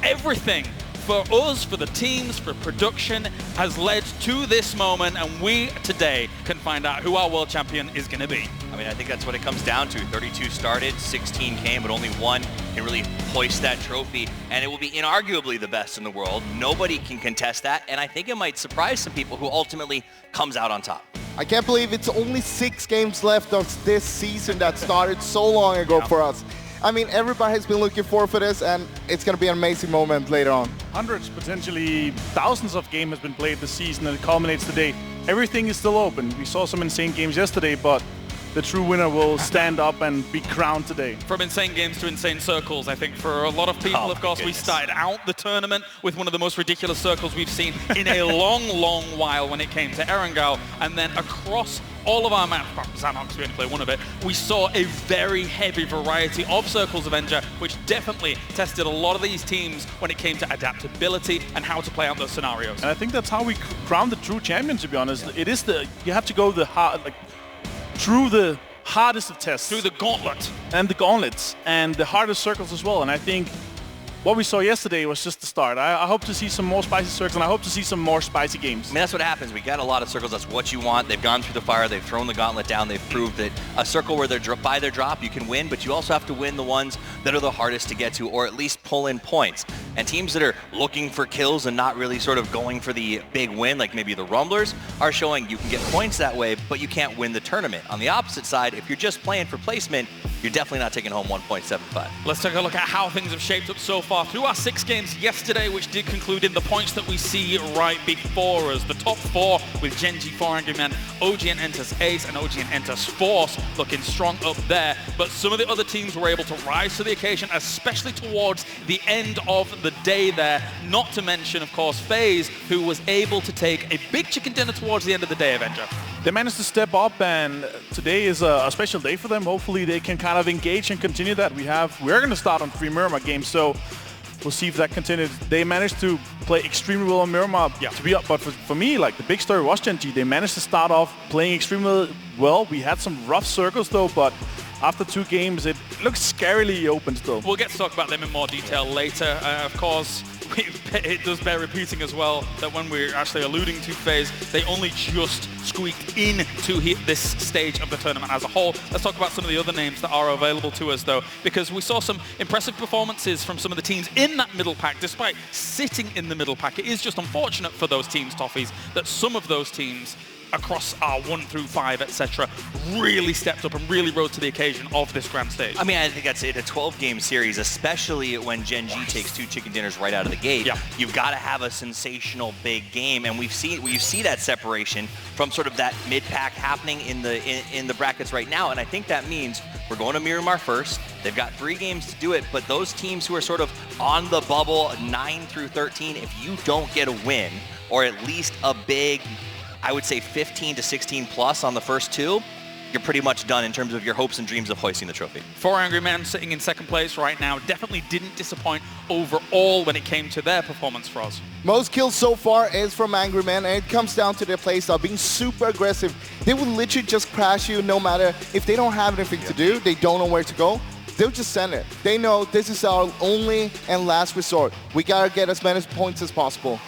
Everything for us, for the teams, for production has led to this moment, and we today can find out who our world champion is going to be. I mean, I think that's what it comes down to. 32 started, 16 came, but only one can really hoist that trophy, and it will be inarguably the best in the world. Nobody can contest that, and I think it might surprise some people who ultimately comes out on top. I can't believe it's only 6 games left of this season that started so long ago for us. I mean, everybody has been looking forward for this, and it's going to be an amazing moment later on. Hundreds, potentially thousands of games has been played this season, and it culminates today. Everything is still open. We saw some insane games yesterday, but the true winner will stand up and be crowned today. From insane games to insane circles, I think for a lot of people, of course, we started out the tournament with one of the most ridiculous circles we've seen in a long, long while when it came to Erangel, and then across all of our maps, Xanox, we only play one of it, we saw a very heavy variety of circles of Avenger, which definitely tested a lot of these teams when it came to adaptability and how to play out those scenarios. And I think that's how we crown the true champion, to be honest. It is you have to go the hard, like, through the hardest of tests. Through the gauntlet. And the gauntlets, and the hardest circles as well. And I think what we saw yesterday was just the start. I hope to see some more spicy circles, and I hope to see some more spicy games. I mean, that's what happens. We got a lot of circles. That's what you want. They've gone through the fire. They've thrown the gauntlet down. They've proved that a circle where they're by their drop, you can win, but you also have to win the ones that are the hardest to get to, or at least pull in points. And teams that are looking for kills and not really sort of going for the big win, like maybe the Rumblers, are showing you can get points that way, but you can't win the tournament. On the opposite side, if you're just playing for placement, you're definitely not taking home 1.75. Let's take a look at how things have shaped up so far through our 6 games yesterday, which did conclude in the points that we see right before us. The top 4 with Genji, 4 Angry Men, OG and Entus Ace, and OG and Entus Force looking strong up there. But some of the other teams were able to rise to the occasion, especially towards the end of the day there. Not to mention, of course, FaZe, who was able to take a big chicken dinner towards the end of the day, Avenger. They managed to step up, and today is a special day for them. Hopefully they can kind of engage and continue that. We're going to start on 3 Miramar games, so we'll see if that continues. They managed to play extremely well on Miramar to be up, but for me, like, the big story was Genji. They managed to start off playing extremely well. We had some rough circles though, but after 2 games, it looks scarily open still. We'll get to talk about them in more detail later. Of course, it does bear repeating as well that when we're actually alluding to FaZe, they only just squeaked into this stage of the tournament as a whole. Let's talk about some of the other names that are available to us, though, because we saw some impressive performances from some of the teams in that middle pack, despite sitting in the middle pack. It is just unfortunate for those teams, Toffees, that some of those teams across our 1 through 5, etc., really stepped up and really rose to the occasion of this grand stage. I mean, I think that's it. A 12-game series, especially when Genji takes 2 chicken dinners right out of the gate. You've got to have a sensational big game, and you see that separation from sort of that mid-pack happening in the brackets right now. And I think that means we're going to Miramar first. They've got 3 games to do it, but those teams who are sort of on the bubble 9 through 13, if you don't get a win, or at least a big, I would say 15 to 16 plus on the first 2, you're pretty much done in terms of your hopes and dreams of hoisting the trophy. 4 Angry Men sitting in 2nd place right now definitely didn't disappoint overall when it came to their performance for us. Most kills so far is from Angry Men, and it comes down to their playstyle, being super aggressive. They will literally just crash you no matter if they don't have anything to do, they don't know where to go. They'll just send it. They know this is our only and last resort. We gotta get as many points as possible.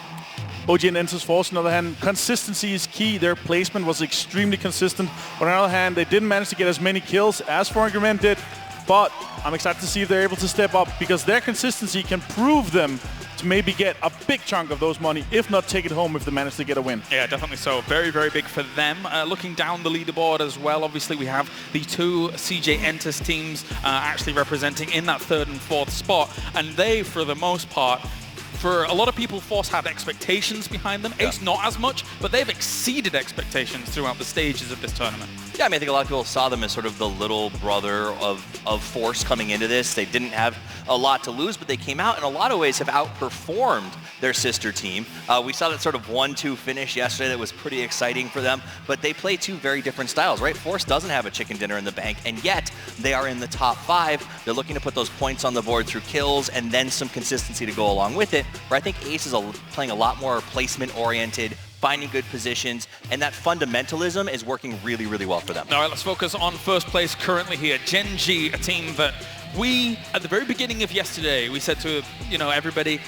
OG and Entus Force, on the other hand, consistency is key. Their placement was extremely consistent. On the other hand, they didn't manage to get as many kills as 4 Angry Men did, but I'm excited to see if they're able to step up, because their consistency can prove them to maybe get a big chunk of those money, if not take it home if they manage to get a win. Yeah, definitely so. Very, very big for them. Looking down the leaderboard as well, obviously we have the 2 CJ Entus teams actually representing in that 3rd and 4th spot, and they, for the most part, for a lot of people, Force had expectations behind them. Ace not as much, but they've exceeded expectations throughout the stages of this tournament. Yeah, I mean, I think a lot of people saw them as sort of the little brother of Force coming into this. They didn't have a lot to lose, but they came out in a lot of ways have outperformed their sister team. We saw that sort of 1-2 finish yesterday that was pretty exciting for them, but they play two very different styles, right? Force doesn't have a chicken dinner in the bank, and yet they are in the top 5. They're looking to put those points on the board through kills and then some consistency to go along with it, where I think Ace is playing a lot more placement-oriented, finding good positions, and that fundamentalism is working really, really well for them. All right, let's focus on first place currently here. Gen G, a team that we, at the very beginning of yesterday, we said to, everybody,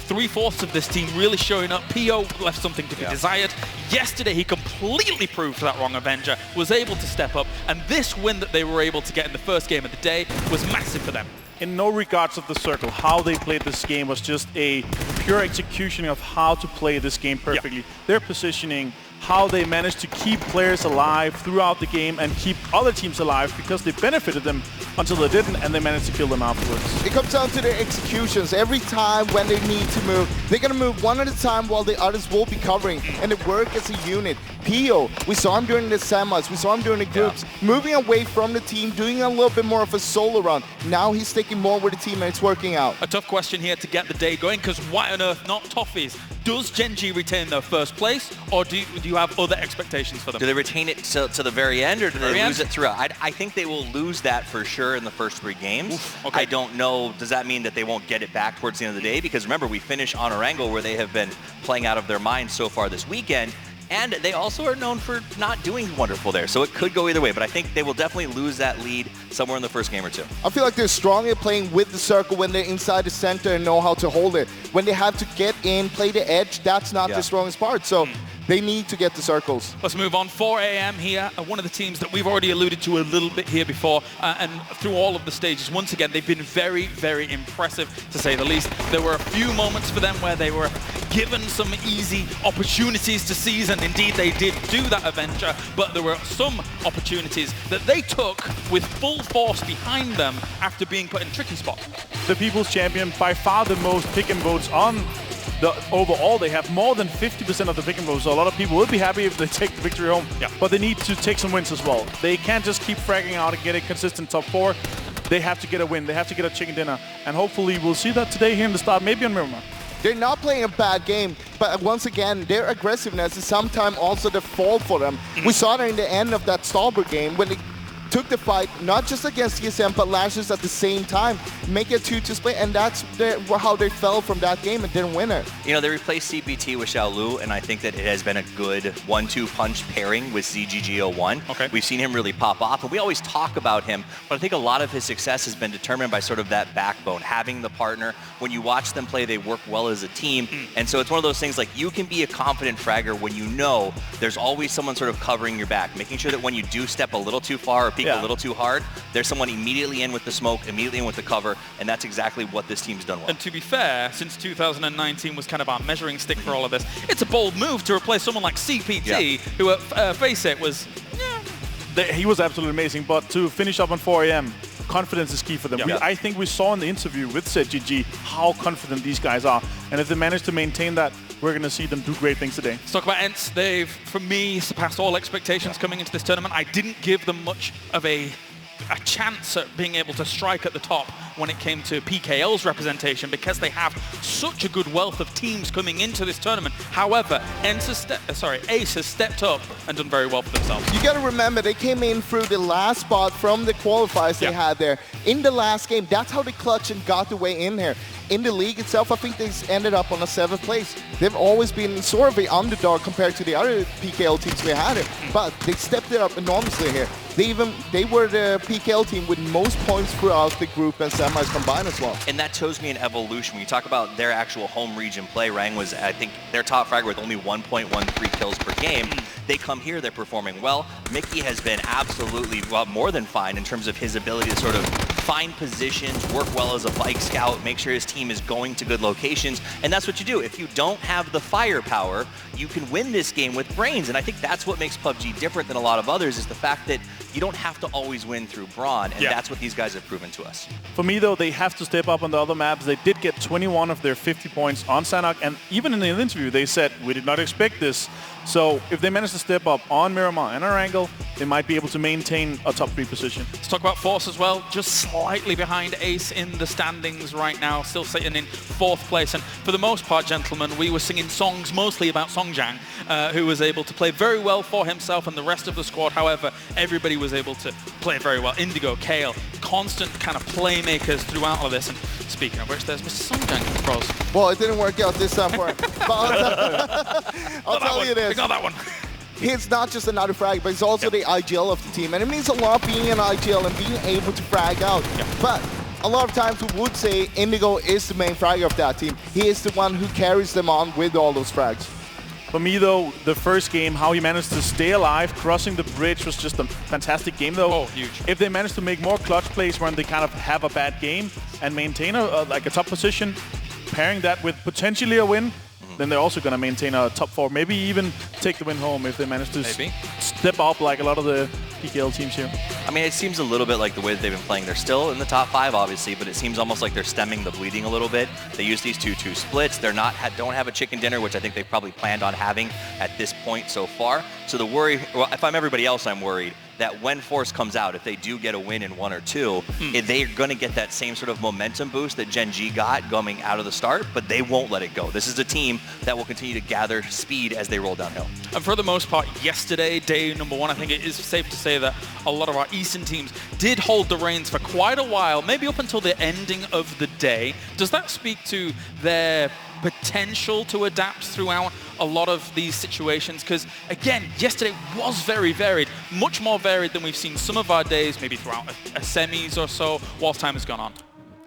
3/4 of this team really showing up. PO left something to be desired. Yesterday, he completely proved that wrong. Avenger was able to step up, and this win that they were able to get in the first game of the day was massive for them. In no regards of the circle, how they played this game was just a pure execution of how to play this game perfectly. Their positioning, how they managed to keep players alive throughout the game and keep other teams alive because they benefited them until they didn't, and they managed to kill them afterwards. It comes down to their executions. Every time when they need to move, they're going to move one at a time while the others will be covering, and they work as a unit. Pio, we saw him during the semis, we saw him during the groups, moving away from the team, doing a little bit more of a solo run. Now he's sticking more with the team, and it's working out. A tough question here to get the day going, because why on earth not Toffees? Does Gen G retain their first place, or do you have other expectations for them? Do they retain it to the very end, or do they lose it throughout? I think they will lose that for sure in the first 3 games. Oof, okay. I don't know, does that mean that they won't get it back towards the end of the day? Because remember, we finish on a Wrangle where they have been playing out of their minds so far this weekend, and they also are known for not doing wonderful there, so it could go either way, but I think they will definitely lose that lead somewhere in the first game or 2. I feel like they're strong at playing with the circle when they're inside the center and know how to hold it. When they have to get in, play the edge, that's not the strongest part, so they need to get the circles. Let's move on. 4 a.m. here. One of the teams that we've already alluded to a little bit here before, and through all of the stages, once again, they've been very, very impressive, to say the least. There were a few moments for them where they were given some easy opportunities to seize, and indeed they did do that, Avenger, but there were some opportunities that they took with full force behind them after being put in a tricky spot. The People's Champion, by far the most pick and votes on overall. They have more than 50% of the pick and votes, so a lot of people will be happy if they take the victory home. But they need to take some wins as well. They can't just keep fragging out and get a consistent top 4. They have to get a win. They have to get a chicken dinner. And hopefully we'll see that today here in the start, maybe on Miramar. They're not playing a bad game, but once again, their aggressiveness is sometimes also the fault for them. We saw that in the end of that Stalber game when they took the fight, not just against TSM, but Lashes at the same time, make it 2-2 split, and that's how they fell from that game and didn't win it. They replaced CPT with Xiaolu, and I think that it has been a good 1-2 punch pairing with ZGG01. Okay. We've seen him really pop off, and we always talk about him, but I think a lot of his success has been determined by sort of that backbone, having the partner. When you watch them play, they work well as a team, and so it's one of those things like you can be a confident fragger when you know there's always someone sort of covering your back, making sure that when you do step a little too far or peek a little too hard, there's someone immediately in with the smoke, immediately in with the cover, and that's exactly what this team's done well. And to be fair, since 2019 was kind of our measuring stick for all of this, it's a bold move to replace someone like CPT, who at face it was... He was absolutely amazing, but to finish up on 4 a.m., confidence is key for them. I think we saw in the interview with ZGG how confident these guys are, and if they manage to maintain that, we're going to see them do great things today. Let's talk about Ents. They've, for me, surpassed all expectations coming into this tournament. I didn't give them much of a chance at being able to strike at the top when it came to PKL's representation because they have such a good wealth of teams coming into this tournament. However, Ace has stepped up and done very well for themselves. You got to remember, they came in through the last spot from the qualifiers they had there. In the last game, that's how they clutched and got the way in here. In the league itself, I think they ended up on a 7th place. They've always been sort of an underdog compared to the other PKL teams we had it, but they stepped it up enormously here. They were the PKL team with most points throughout the group and semis combined as well. And that shows me an evolution. When you talk about their actual home region play, Rang was, I think, their top fragger with only 1.13 kills per game. They come here, they're performing well. Mickey has been absolutely, well, more than fine in terms of his ability to sort of find positions, work well as a bike scout, make sure his team is going to good locations, and that's what you do. If you don't have the firepower, you can win this game with brains, and I think that's what makes PUBG different than a lot of others, is the fact that you don't have to always win through brawn, and that's what these guys have proven to us. For me, though, they have to step up on the other maps. They did get 21 of their 50 points on Sanhok, and even in the interview, they said, we did not expect this. So if they manage to step up on Miramar and Erangel, they might be able to maintain a top 3 position. Let's talk about Force as well, just slightly behind Ace in the standings right now, still sitting in 4th place. And for the most part, gentlemen, we were singing songs mostly about Songjang, who was able to play very well for himself and the rest of the squad. However, everybody was able to play very well. Indigo, Kale, constant kind of playmakers throughout all of this. And speaking of which, there's Mr. Songjang, Pros. Well, it didn't work out this time for him. But I'll tell you this. We got that one. He's not just another frag, but he's also the IGL of the team. And it means a lot being an IGL and being able to frag out. But a lot of times we would say Indigo is the main fragger of that team. He is the one who carries them on with all those frags. For me, though, the first game, how he managed to stay alive, crossing the bridge was just a fantastic game, though. Oh, huge. If they manage to make more clutch plays when they kind of have a bad game and maintain a top position, pairing that with potentially a win, then they're also going to maintain a top 4, maybe even take the win home if they manage to step up like a lot of the PKL teams here. I mean, it seems a little bit like the way that they've been playing. They're still in the top 5, obviously, but it seems almost like they're stemming the bleeding a little bit. They use these 2-2 splits. They're not don't have a chicken dinner, which I think they've probably planned on having at this point so far. So the worry, well, if I'm everybody else, I'm worried that when Force comes out, if they do get a win in 1 or 2, they're going to get that same sort of momentum boost that Gen G got coming out of the start, but they won't let it go. This is a team that will continue to gather speed as they roll downhill. And for the most part, yesterday, day number 1, I think it is safe to say that a lot of our Eastern teams did hold the reins for quite a while, maybe up until the ending of the day. Does that speak to their potential to adapt throughout a lot of these situations? Because again, yesterday was very varied, much more varied than we've seen some of our days, maybe throughout a semis or so, whilst time has gone on.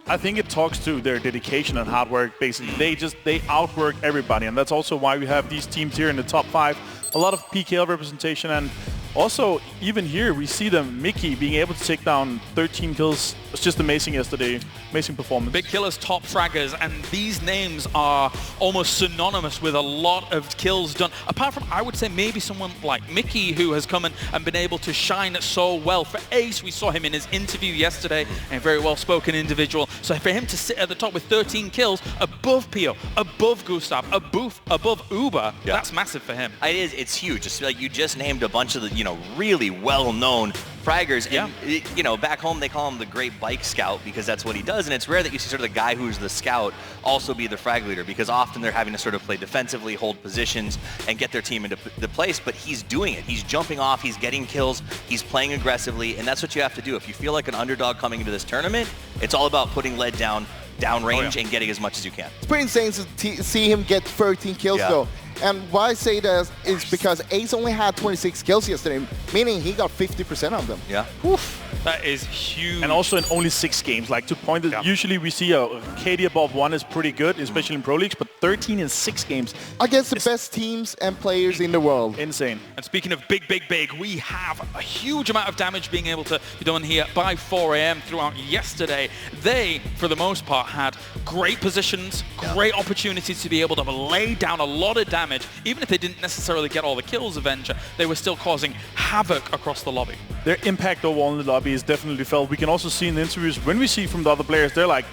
I think it talks to their dedication and hard work, basically. They outwork everybody, and that's also why we have these teams here in the top 5. A lot of PKL representation, and also even here we see them, Mickey being able to take down 13 kills. It was just amazing yesterday. Amazing performance. Big killers, top fraggers, and these names are almost synonymous with a lot of kills done. Apart from, I would say, maybe someone like Mickey, who has come in and been able to shine so well. For Ace, we saw him in his interview yesterday, a very well-spoken individual. So for him to sit at the top with 13 kills, above Pio, above Gustav, above Uber, that's massive for him. It is. It's huge. It's like you just named a bunch of the, really well-known fraggers. And, back home they call him the Great Bike Scout because that's what he does. And it's rare that you see sort of the guy who's the scout also be the frag leader, because often they're having to sort of play defensively, hold positions, and get their team into the place. But he's doing it. He's jumping off. He's getting kills. He's playing aggressively. And that's what you have to do. If you feel like an underdog coming into this tournament, it's all about putting lead downrange and getting as much as you can. It's pretty insane to see him get 13 kills, though. And why I say that is because Ace only had 26 kills yesterday, meaning he got 50% of them. Yeah. Oof. That is huge. And also in only 6 games. Like, to point that usually we see a KD above 1 is pretty good, especially in Pro Leagues, but 13 in 6 games. Against the best teams and players in the world. Insane. And speaking of big, we have a huge amount of damage being able to be done here by 4 AM throughout yesterday. They, for the most part, had great positions, great opportunities to be able to lay down a lot of damage. Even if they didn't necessarily get all the kills, Avenger, they were still causing havoc across the lobby. Their impact overall in the lobby is definitely felt. We can also see in the interviews, when we see from the other players, they're like,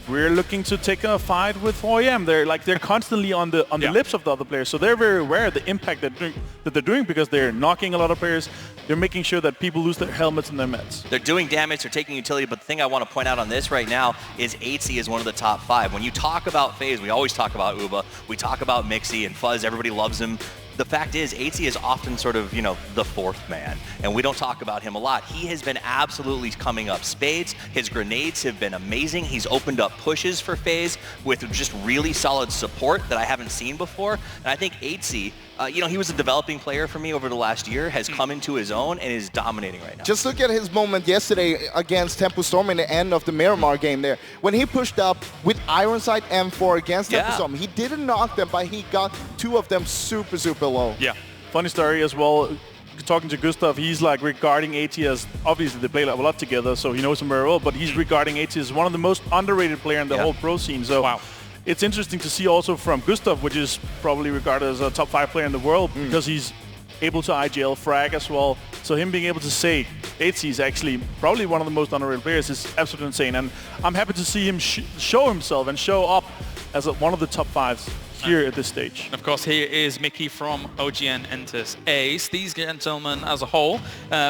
we're looking to take a fight with 4AM. They're constantly on the lips of the other players, so they're very aware of the impact that they're doing because they're knocking a lot of players. They're making sure that people lose their helmets and their meds. They're doing damage, they're taking utility, but the thing I want to point out on this right now is 8C is one of the top 5. When you talk about FaZe, we always talk about Uba, we talk about Mixie and Fuzz, everybody loves him. The fact is, 8C is often sort of, the 4th man, and we don't talk about him a lot. He has been absolutely coming up spades. His grenades have been amazing. He's opened up pushes for FaZe with just really solid support that I haven't seen before. And I think 8C, he was a developing player for me over the last year, has come into his own and is dominating right now. Just look at his moment yesterday against Tempo Storm in the end of the Miramar game there. When he pushed up with Ironside M4 against Tempo Storm, he didn't knock them, but he got 2 of them super low. Yeah. Funny story as well. Talking to Gustav, he's like regarding AT as, obviously they play a lot together, so he knows him very well, but he's regarding AT as one of the most underrated player in the whole pro scene. So it's interesting to see also from Gustav, which is probably regarded as a top 5 player in the world because he's able to IGL frag as well. So him being able to say 8C is actually probably one of the most underrated players is absolutely insane. And I'm happy to see him show himself and show up as one of the top 5s. here at this stage. Of course, here is Mickey from OGN Entus Ace. These gentlemen as a whole,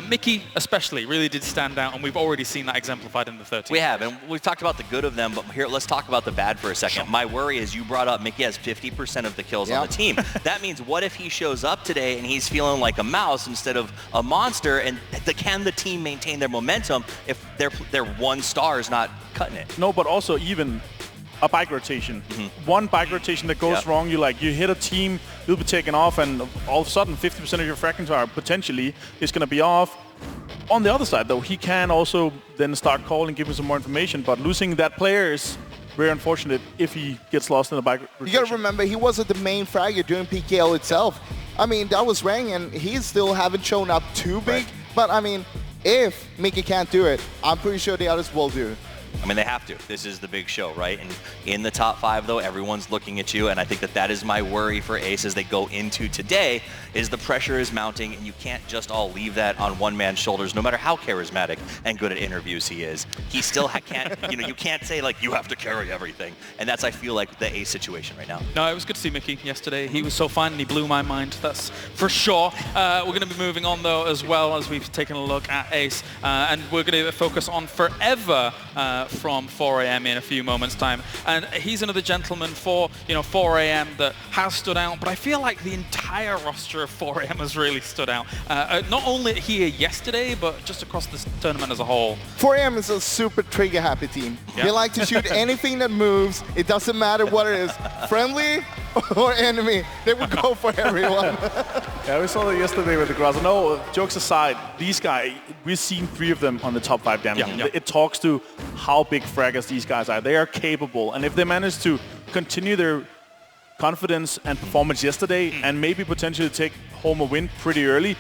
Mickey especially, really did stand out, and we've already seen that exemplified in the 13th. We have, and we've talked about the good of them, but here, let's talk about the bad for a second. Sure. My worry is you brought up Mickey has 50% of the kills on the team. That means what if he shows up today and he's feeling like a mouse instead of a monster, and can the team maintain their momentum if their one star is not cutting it? No, but also even a bike rotation. One bike rotation that goes wrong, you hit a team, you'll be taken off, and all of a sudden 50% of your fragments are potentially is going to be off. On the other side, though, he can also then start calling, giving some more information, but losing that player is very unfortunate if he gets lost in the bike rotation. You got to remember, he wasn't the main fragger during PKL itself. I mean, that was Rang, and he still haven't shown up too big, but I mean, if Mickey can't do it, I'm pretty sure the others will do it. I mean, they have to. This is the big show, right? And in the top 5, though, everyone's looking at you, and I think that is my worry for Ace as they go into today, is the pressure is mounting, and you can't just all leave that on one man's shoulders, no matter how charismatic and good at interviews he is. He still can't, you can't say, like, you have to carry everything. And that's, I feel like, the Ace situation right now. No, it was good to see Mickey yesterday. He was so fun, and he blew my mind, that's for sure. We're going to be moving on, though, as well, as we've taken a look at Ace, and we're going to focus on Forever, from 4 a.m. in a few moments' time. And he's another gentleman for 4 a.m. that has stood out, but I feel like the entire roster of 4 a.m. has really stood out. Not only here yesterday, but just across this tournament as a whole. 4 a.m. is a super trigger-happy team. Yeah. They like to shoot anything that moves. It doesn't matter what it is, friendly or enemy. They would go for everyone. Yeah, we saw that yesterday with the Grass. No, jokes aside, these guys, we've seen 3 of them on the top 5 damage. Yeah. It talks to how big fraggers these guys are. They are capable, and if they manage to continue their confidence and performance yesterday and maybe potentially take home a win pretty early,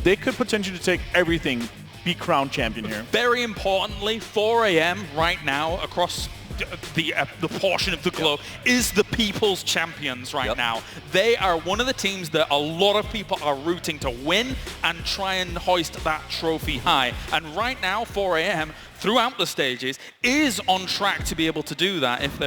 they could potentially take everything, be crowned champion here. Very importantly, 4 a.m. right now across the portion of the globe is the people's champions right now. They are one of the teams that a lot of people are rooting to win and try and hoist that trophy high. And right now, 4 a.m. throughout the stages is on track to be able to do that. If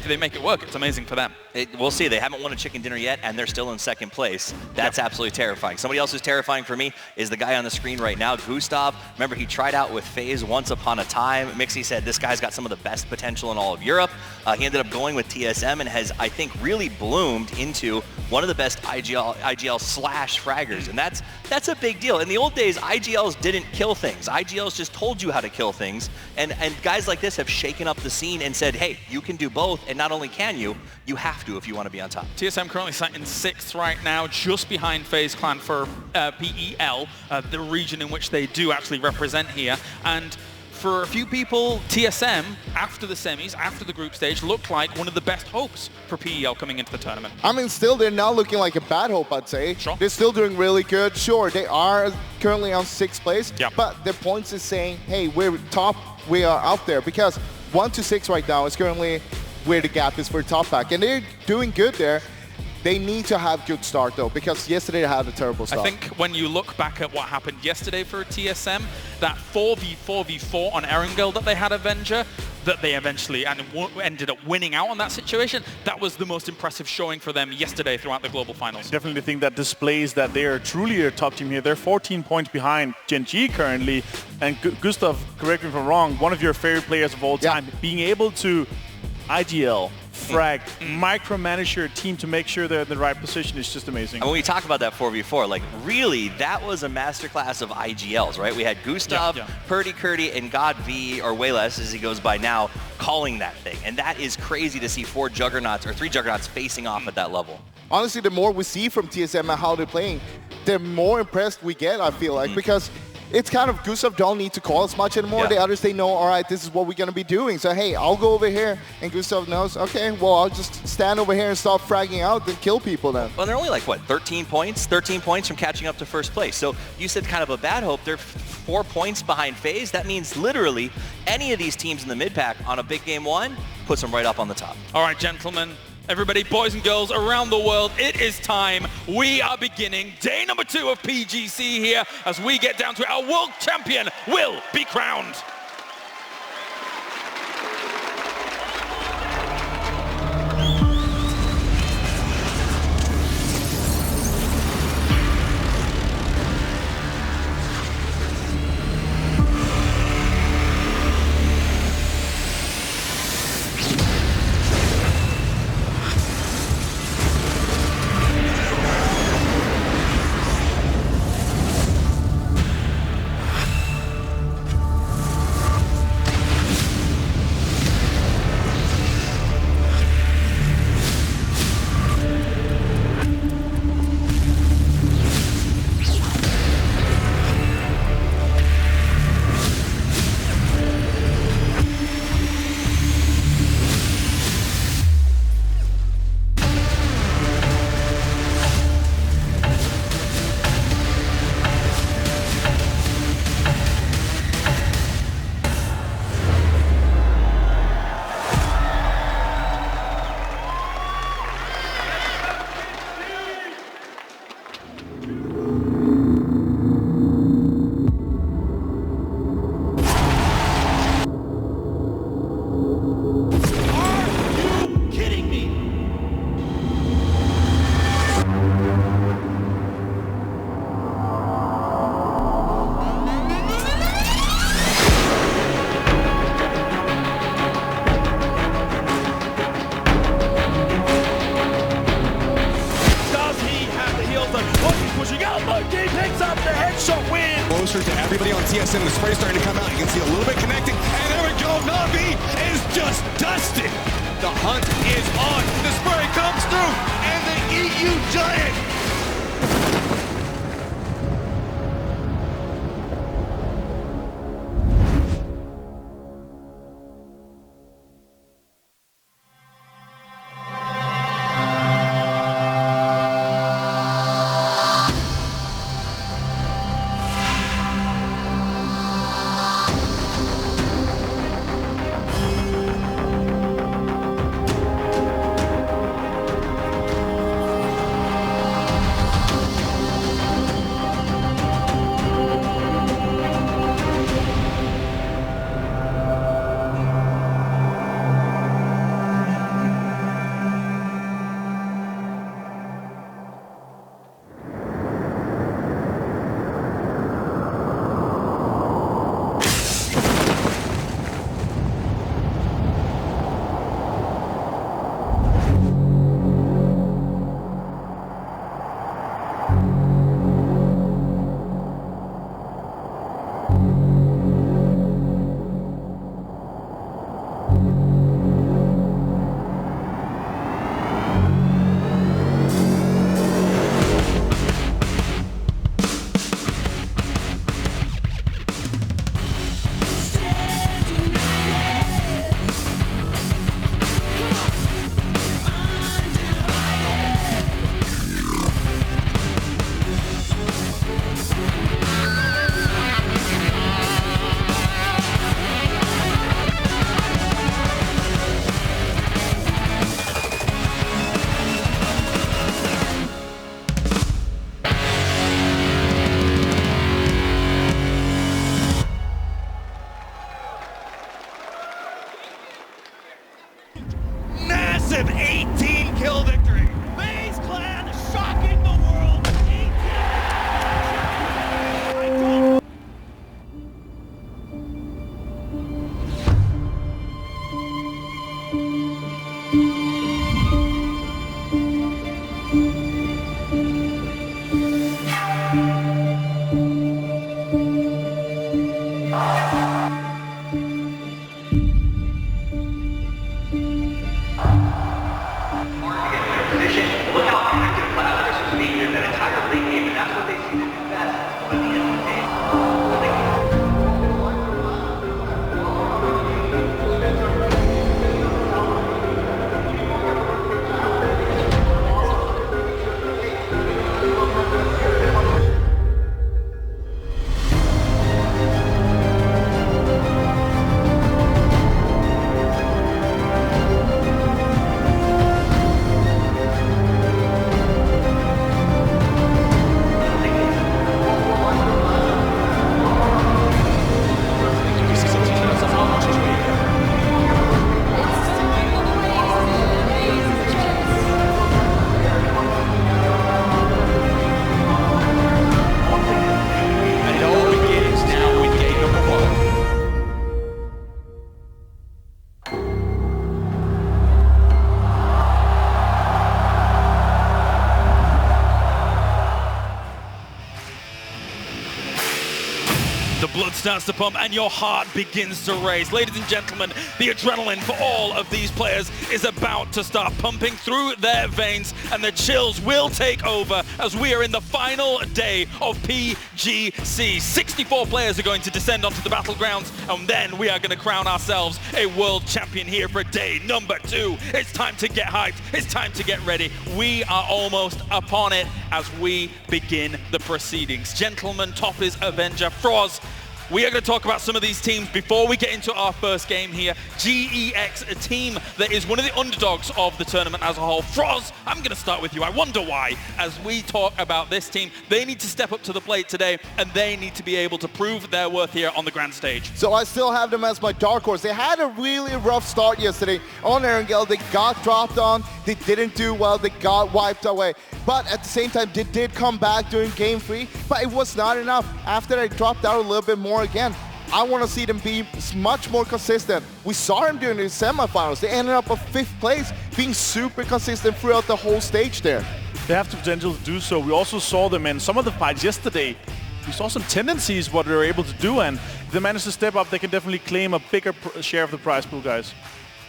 they make it work, it's amazing for them. We'll see. They haven't won a chicken dinner yet, and they're still in 2nd place. That's absolutely terrifying. Somebody else who's terrifying for me is the guy on the screen right now, Gustav. Remember, he tried out with FaZe once upon a time. Mixie said this guy's got some of the best potential in all of Europe. He ended up going with TSM and has, I think, really bloomed into one of the best IGL slash fraggers, and that's a big deal. In the old days, IGLs didn't kill things. IGLs just told you how to kill things, and guys like this have shaken up the scene and said, hey, you can do both, and not only can you have to if you want to be on top. TSM currently sat in 6th right now, just behind FaZe Clan for PEL, the region in which they do actually represent here. And for a few people, TSM, after the semis, after the group stage, looked like one of the best hopes for PEL coming into the tournament. I mean, still, they're not looking like a bad hope, I'd say. Sure. They're still doing really good. Sure, they are currently on 6th place, but their points is saying, hey, we're top, we are out there, because 1 to 6 right now is currently where the gap is for top pack, and they're doing good there. They need to have good start, though, because yesterday they had a terrible start. I think when you look back at what happened yesterday for TSM, that 4v4v4 on Erangel that they had Avenger, that they eventually ended up winning out on that situation, that was the most impressive showing for them yesterday throughout the global finals. Definitely think that displays that they are truly a top team here. They're 14 points behind Gen G currently, and Gustav, correct me if I'm wrong, one of your favorite players of all time, being able to IGL, frag, micromanage your team to make sure they're in the right position is just amazing. And when we talk about that 4v4, like really, that was a masterclass of IGLs, right? We had Gustav, Purdy Curdy, and God V, or way less as he goes by now, calling that thing. And that is crazy to see 3 Juggernauts facing off at that level. Honestly, the more we see from TSM and how they're playing, the more impressed we get, I feel like, because it's kind of Gustav don't need to call as much anymore. The others, they know, all right, this is what we're going to be doing. So, hey, I'll go over here. And Gustav knows, okay, well, I'll just stand over here and start fragging out and kill people then. Well, they're only like, what, 13 points? 13 points from catching up to 1st place. So you said kind of a bad hope. They're 4 points behind FaZe. That means literally any of these teams in the mid-pack on a big game 1 puts them right up on the top. All right, gentlemen. Everybody, boys and girls around the world, it is time. We are beginning day number 2 of PGC here as we get down to it. Our world champion will be crowned. Closing out, Monkey picks up the headshot win. Closer to everybody on TSM, and the spray starting to come out. You can see a little bit connecting, and there we go. Na'Vi is just dusted. The hunt is on. The spray comes through, and the EU Giant. Massive 18-kill victory. FaZe Clan shocking the world. 18. The blood starts to pump and your heart begins to race. Ladies and gentlemen, the adrenaline for all of these players is about to start pumping through their veins, and the chills will take over as we are in the final day of PGC. 64 players are going to descend onto the battlegrounds, and then we are going to crown ourselves a world champion here for day number 2. It's time to get hyped. It's time to get ready. We are almost upon it as we begin the proceedings. Gentlemen, Toppers, Avenger, Froz, we are going to talk about some of these teams before we get into our first game here. GEX, a team that is one of the underdogs of the tournament as a whole. Froz, I'm going to start with you. I wonder why, as we talk about this team, they need to step up to the plate today, and they need to be able to prove their worth here on the grand stage. So I still have them as my dark horse. They had a really rough start yesterday on Erangel. They got dropped on. They didn't do well. They got wiped away. But at the same time, they did come back during game 3, but it was not enough. After they dropped out a little bit more again, I want to see them be much more consistent. We saw them during the semifinals. They ended up at 5th place, being super consistent throughout the whole stage there. They have the potential to do so. We also saw them in some of the fights yesterday. We saw some tendencies what they were able to do, and if they manage to step up, they can definitely claim a bigger share of the prize pool, guys.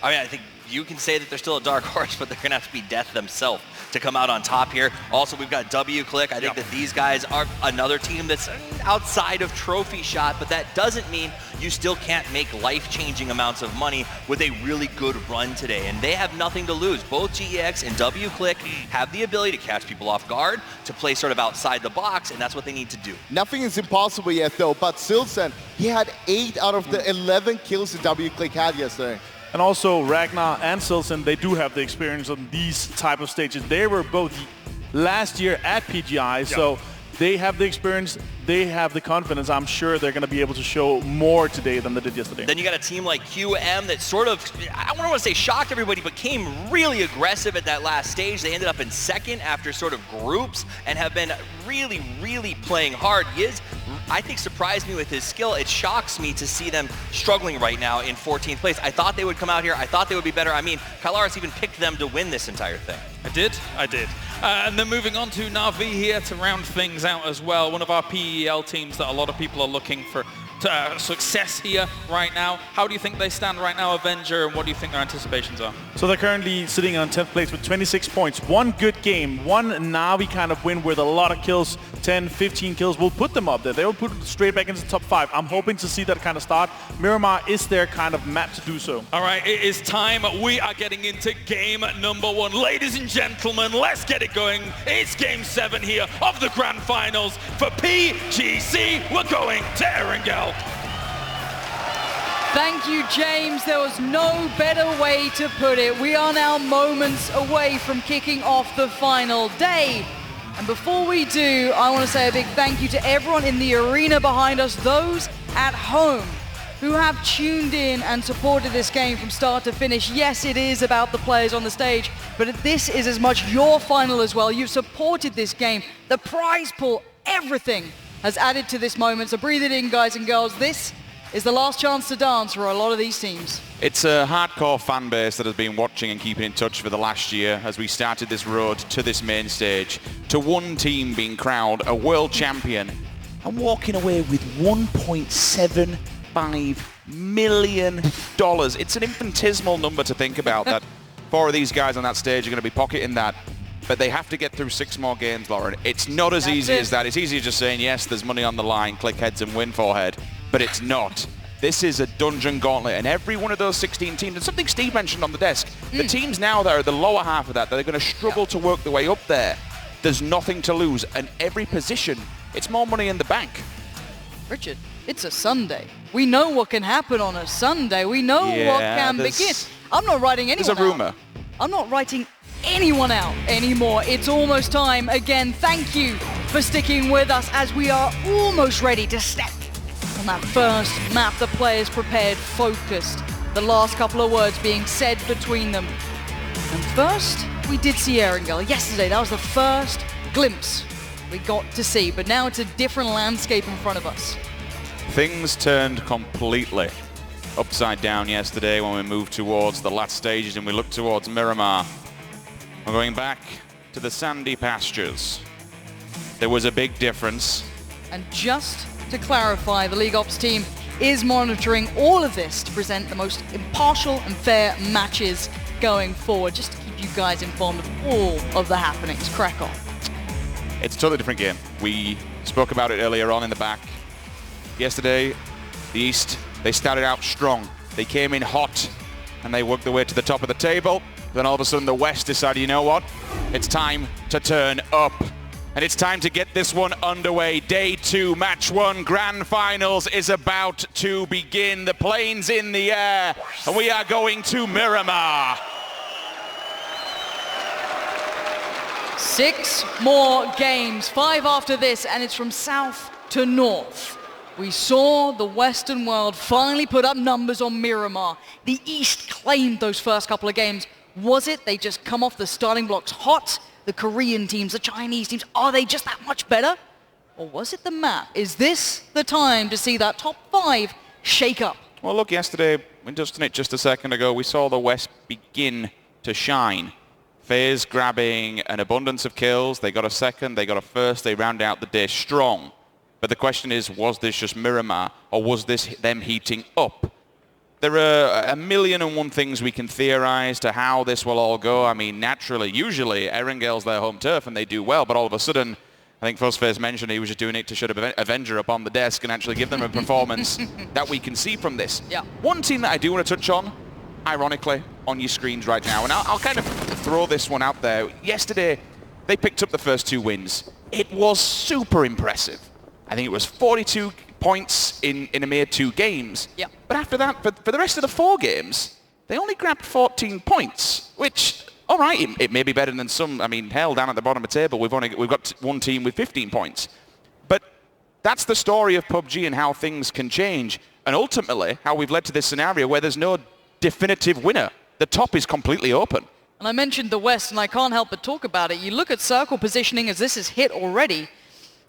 I mean, I think you can say that they're still a dark horse, but they're going to have to be death themselves to come out on top here. Also, we've got W-Click. I think that these guys are another team that's outside of trophy shot, but that doesn't mean you still can't make life-changing amounts of money with a really good run today. And they have nothing to lose. Both GEX and W-Click have the ability to catch people off guard, to play sort of outside the box, and that's what they need to do. Nothing is impossible yet, though, but Silsen, he had 8 out of the 11 kills that W-Click had yesterday. And also Ragnar and Silsen, they do have the experience on these type of stages. They were both last year at PGI, so they have the experience, they have the confidence. I'm sure they're going to be able to show more today than they did yesterday. Then you got a team like QM that sort of, I don't want to say shocked everybody, but came really aggressive at that last stage. They ended up in second after sort of groups and have been really, really playing hard. He is, I think, surprised me with his skill. It shocks me to see them struggling right now in 14th place. I thought they would come out here. I thought they would be better. I mean, Kylaris even picked them to win this entire thing. I did. And then moving on to Na'Vi here to round things out as well. One of our PEL teams that a lot of people are looking for success here right now. How do you think they stand right now, Avenger, and what do you think their anticipations are? So they're currently sitting on 10th place with 26 points. One good game, one Na'Vi kind of win with a lot of kills, 10, 15 kills, will put them up there. They will put it straight back into the top 5. I'm hoping to see that kind of start. Miramar is their kind of map to do so. All right, it is time. We are getting into game number 1. Ladies and gentlemen, let's get it going. It's game 7 here of the grand finals for PGC. We're going to Erangel. Thank you, James. There was no better way to put it. We are now moments away from kicking off the final day. And before we do, I want to say a big thank you to everyone in the arena behind us, those at home who have tuned in and supported this game from start to finish. Yes, it is about the players on the stage, but this is as much your final as well. You've supported this game. The prize pool, everything has added to this moment. So breathe it in, guys and girls. This is the last chance to dance for a lot of these teams. It's a hardcore fan base that has been watching and keeping in touch for the last year as we started this road to this main stage, to one team being crowned a world champion and walking away with $1.75 million. It's an infinitesimal number to think about that 4 of these guys on that stage are going to be pocketing that. But they have to get through 6 more games, Lauren. It's not as easy as that. It's easy just saying, yes, there's money on the line, click heads and win forehead. But it's not. This is a dungeon gauntlet, and every one of those 16 teams, and something Steve mentioned on the desk, the teams now that are the lower half of that, they're going to struggle to work their way up there. There's nothing to lose, and every position, it's more money in the bank. Richard, it's a Sunday. We know what can happen on a Sunday. We know what can begin. I'm not writing anyone out. There's a rumor. I'm not writing anyone out anymore. It's almost time. Again, thank you for sticking with us as we are almost ready to step on that first map. The players prepared, focused. The last couple of words being said between them. And first, we did see Erangel yesterday. That was the first glimpse we got to see, but now it's a different landscape in front of us. Things turned completely upside down yesterday when we moved towards the last stages and we looked towards Miramar. We're going back to the sandy pastures. There was a big difference. And just to clarify, the League Ops team is monitoring all of this to present the most impartial and fair matches going forward, just to keep you guys informed of all of the happenings. Crack on. It's a totally different game. We spoke about it earlier on in the back. Yesterday, the East, they started out strong. They came in hot and they worked their way to the top of the table. Then all of a sudden the West decided, you know what? It's time to turn up. And it's time to get this one underway. Day 2, match 1, grand finals is about to begin. The plane's in the air, and we are going to Miramar. 6 more games, 5 after this, and it's from south to north. We saw the Western world finally put up numbers on Miramar. The East claimed those first couple of games. Was it they just come off the starting blocks hot? The Korean teams, the Chinese teams, are they just that much better? Or was it the map? Is this the time to see that top 5 shake up? Well, look, yesterday, we touched on it just a second ago, we saw the West begin to shine. FaZe grabbing an abundance of kills. They got a second, they got a first, they round out the day strong. But the question is, was this just Miramar, or was this them heating up? There are a million and one things we can theorize to how this will all go. I mean, naturally, usually, Erengel's their home turf and they do well, but all of a sudden, I think FaZe mentioned he was just doing it to shut Avenger up on the desk and actually give them a performance that we can see from this. Yeah. One team that I do want to touch on, ironically, on your screens right now, and I'll kind of throw this one out there. Yesterday, they picked up the first 2 wins. It was super impressive. I think it was 42 points in a mere 2 games. Yeah. But after that, for the rest of the 4 games, they only grabbed 14 points, which, all right, it may be better than some. I mean, hell, down at the bottom of the table, we've got one team with 15 points. But that's the story of PUBG and how things can change, and ultimately how we've led to this scenario where there's no definitive winner. The top is completely open. And I mentioned the West, and I can't help but talk about it. You look at circle positioning as this is hit already.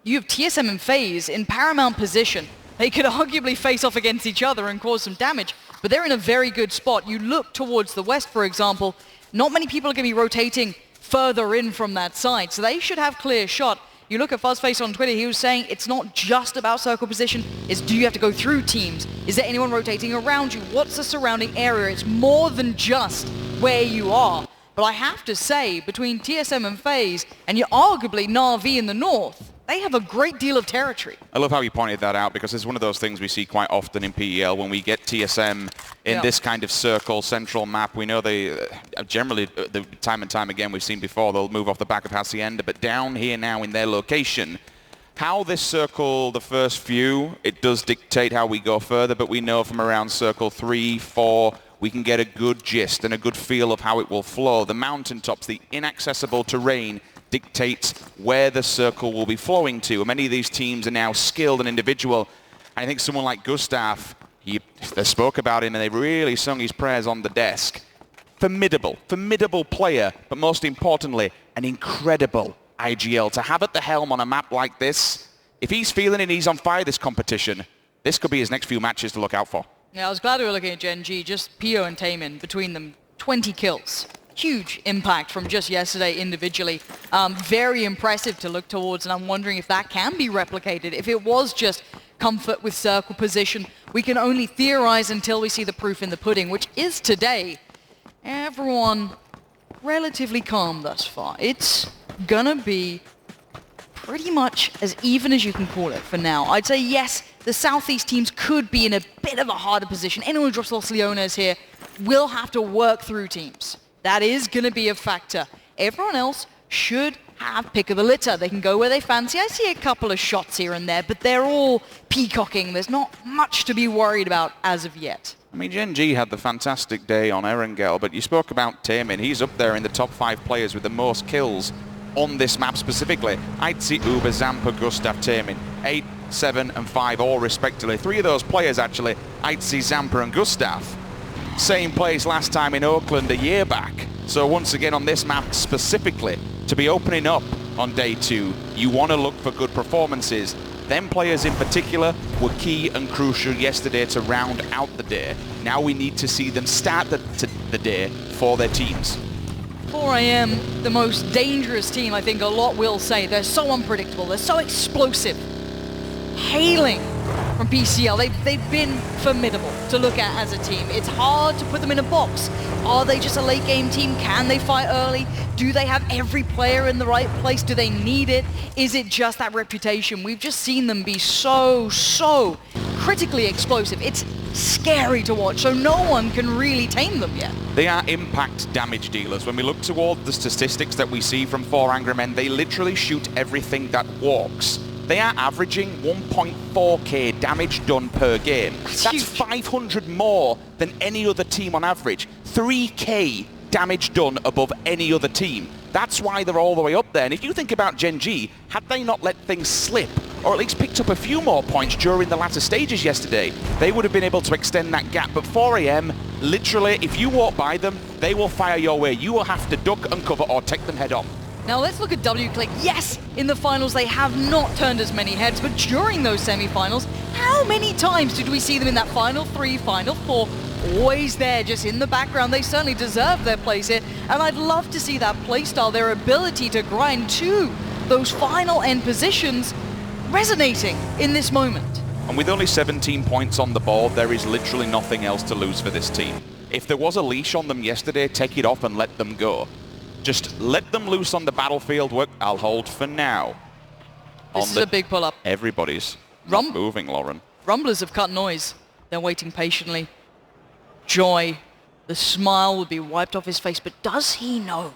You have TSM and FaZe in paramount position. They could arguably face off against each other and cause some damage, but they're in a very good spot. You look towards the West, for example, not many people are going to be rotating further in from that side, so they should have clear shot. You look at Fuzzface on Twitter, he was saying it's not just about circle position, it's do you have to go through teams? Is there anyone rotating around you? What's the surrounding area? It's more than just where you are. But I have to say, between TSM and FaZe, and you're arguably Na'Vi in the north, they have a great deal of territory. I love how you pointed that out, because it's one of those things we see quite often in PEL when we get TSM in this kind of circle, central map. We know they generally, time and time again, we've seen before, they'll move off the back of Hacienda, but down here now in their location, how this circle, the first few, it does dictate how we go further, but we know from around circle 3, 4, we can get a good gist and a good feel of how it will flow. The mountaintops, the inaccessible terrain, dictates where the circle will be flowing to. And many of these teams are now skilled and individual. And I think someone like Gustav, they spoke about him and they really sung his prayers on the desk. Formidable player, but most importantly, an incredible IGL. To have at the helm on a map like this, if he's feeling it, he's on fire this competition, this could be his next few matches to look out for. Yeah, I was glad we were looking at Gen G, just Pio and Taemin, between them, 20 kills. Huge impact from just yesterday individually. Very impressive to look towards, and I'm wondering if that can be replicated. If it was just comfort with circle position, we can only theorize until we see the proof in the pudding, which is today. Everyone relatively calm thus far. It's gonna be pretty much as even as you can call it for now. I'd say yes, the Southeast teams could be in a bit of a harder position. Anyone who drops Los Leones here will have to work through teams. That is going to be a factor. Everyone else should have pick of the litter. They can go where they fancy. I see a couple of shots here and there, but they're all peacocking. There's not much to be worried about as of yet. I mean, Gen G had the fantastic day on Erangel, but you spoke about Taemin. He's up there in the top 5 players with the most kills on this map specifically. Aitzi, Uber, Zampa, Gustav, Taemin. 8, 7, and 5 all respectively. 3 of those players actually, Aitzi, Zampa, and Gustav. Same place last time in Oakland a year back. So once again on this map specifically, to be opening up on day 2, you want to look for good performances. Them players in particular were key and crucial yesterday to round out the day. Now we need to see them start the day for their teams. 4 AM, the most dangerous team, I think a lot will say. They're so unpredictable, they're so explosive. Hailing from PCL, they've been formidable to look at as a team. It's hard to put them in a box. Are they just a late game team? Can they fight early? Do they have every player in the right place? Do they need it? Is it just that reputation? We've just seen them be so critically explosive. It's scary to watch, so no one can really tame them yet. They are impact damage dealers. When we look toward the statistics that we see from 4 Angry Men, they literally shoot everything that walks. They are averaging 1.4k damage done per game. That's 500 more than any other team on average. 3k damage done above any other team. That's why they're all the way up there. And if you think about Gen G, had they not let things slip, or at least picked up a few more points during the latter stages yesterday, they would have been able to extend that gap. But 4 AM, literally, if you walk by them, they will fire your way. You will have to duck and cover or take them head on. Now let's look at WClick. Yes, in the finals they have not turned as many heads, but during those semi-finals, how many times did we see them in that final 3, final 4 always there, just in the background. They certainly deserve their place here, and I'd love to see that playstyle, their ability to grind to those final end positions, resonating in this moment. And with only 17 points on the board, there is literally nothing else to lose for this team. If there was a leash on them yesterday, take it off and let them go. Just let them loose on the battlefield. I'll hold for now. This is a big pull-up. Everybody's not moving, Lauren. Rumblers have cut noise. They're waiting patiently. Joy, the smile would be wiped off his face, but does he know?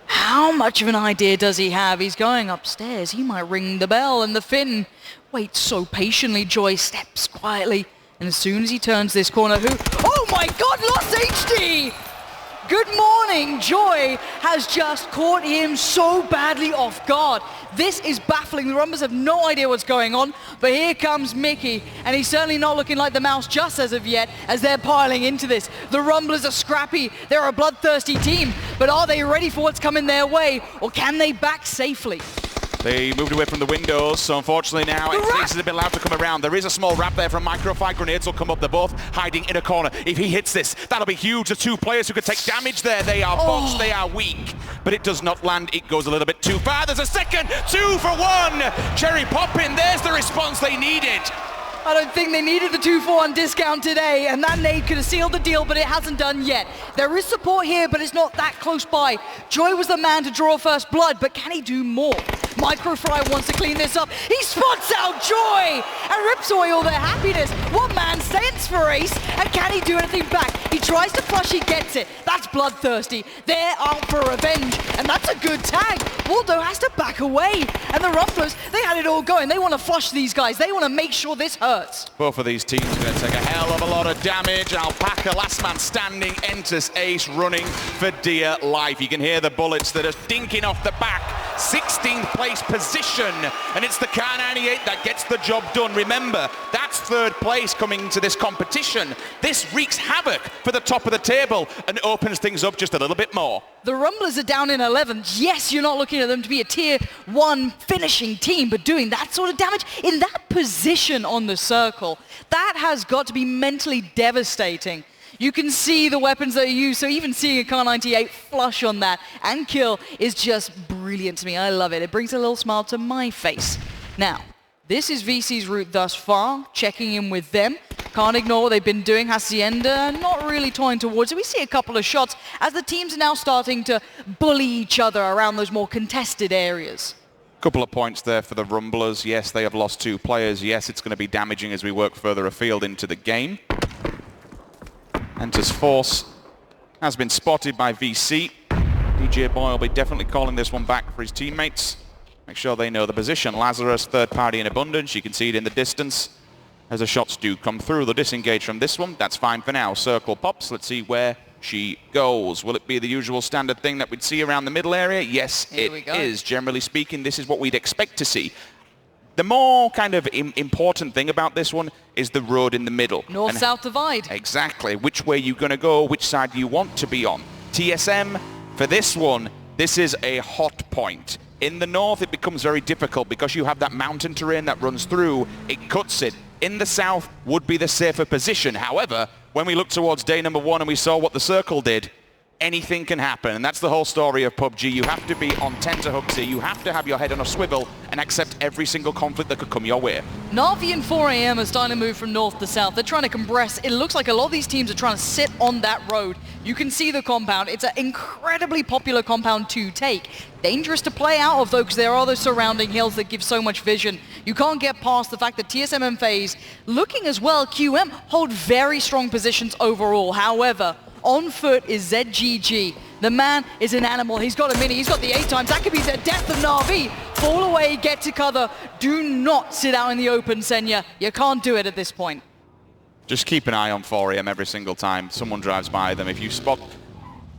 How much of an idea does he have? He's going upstairs. He might ring the bell, and the Finn waits so patiently. Joy steps quietly, and as soon as he turns this corner, oh my God, lost HD! Good morning, Joy has just caught him so badly off guard. This is baffling. The Rumblers have no idea what's going on, but here comes Mickey, and he's certainly not looking like the mouse just as of yet, as they're piling into this. The Rumblers are scrappy. They're a bloodthirsty team, but are they ready for what's coming their way, or can they back safely? They moved away from the windows, so unfortunately now it takes it a bit loud to come around. There is a small wrap there from Microfight. Grenades will come up. They're both hiding in a corner. If he hits this, that'll be huge. The two players who could take damage there. They are boxed, they are weak. But it does not land. It goes a little bit too far. There's a second. 2 for 1. Cherry popping. There's the response they needed. I don't think they needed the 2-for-1 discount today, and that nade could have sealed the deal, but it hasn't done yet. There is support here, but it's not that close by. Joy was the man to draw first blood, but can he do more? Microfry wants to clean this up. He spots out Joy and rips away all their happiness. One man stands for ace, and can he do anything back? He tries to flush, he gets it. That's bloodthirsty. They're out for revenge, and that's a good tag. Waldo has to back away, and the Rumblers, they had it all going. They want to flush these guys. They want to make sure this hurts. Both of these teams are going to take a hell of a lot of damage. Alpaca, last man standing, enters ace, running for dear life. You can hear the bullets that are dinking off the back. 16th place position, and it's the Car 98 that gets the job done. Remember, that's 3rd place coming into this competition. This wreaks havoc for the top of the table and opens things up just a little bit more. The Rumblers are down in 11th. Yes, you're not looking at them to be a tier 1 finishing team, but doing that sort of damage in that position on the circle, that has got to be mentally devastating. You can see the weapons that are used, so even seeing a Car 98 flush on that and kill is just brilliant to me. I love it. It brings a little smile to my face. Now, this is VC's route thus far, checking in with them. Can't ignore what they've been doing. Hacienda not really toying towards it. We see a couple of shots as the teams are now starting to bully each other around those more contested areas. Couple of points there for the Rumblers. Yes, they have lost 2 players. Yes, it's going to be damaging as we work further afield into the game. Enters Force has been spotted by VC. DJ Boy will be definitely calling this one back for his teammates. Make sure they know the position. Lazarus, 3rd party in abundance. You can see it in the distance as the shots do come through. They'll disengage from this one. That's fine for now. Circle pops. Let's see where she goes. Will it be the usual standard thing that we'd see around the middle area? Yes, it is. Generally speaking, this is what we'd expect to see. The more kind of important thing about this one is the road in the middle. North-south divide. Exactly. Which way you're going to go, which side you want to be on. TSM, for this one, this is a hot point. In the north, it becomes very difficult because you have that mountain terrain that runs through. It cuts it. In the south would be the safer position. However, when we look towards day number 1 and we saw what the circle did, anything can happen, and that's the whole story of PUBG. You have to be on tenterhooks here. You have to have your head on a swivel and accept every single conflict that could come your way. Na'Vi and 4AM are starting to move from north to south. They're trying to compress. It looks like a lot of these teams are trying to sit on that road. You can see the compound. It's an incredibly popular compound to take. Dangerous to play out of, though, because there are those surrounding hills that give so much vision. You can't get past the fact that TSM and FaZe, looking as well, QM, hold very strong positions overall. However, on foot is ZGG. The man is an animal. He's got a mini. He's got the 8 times. That could be the death of Na'Vi. Fall away, get to cover. Do not sit out in the open, Senya. You can't do it at this point. Just keep an eye on 4AM every single time someone drives by them. If you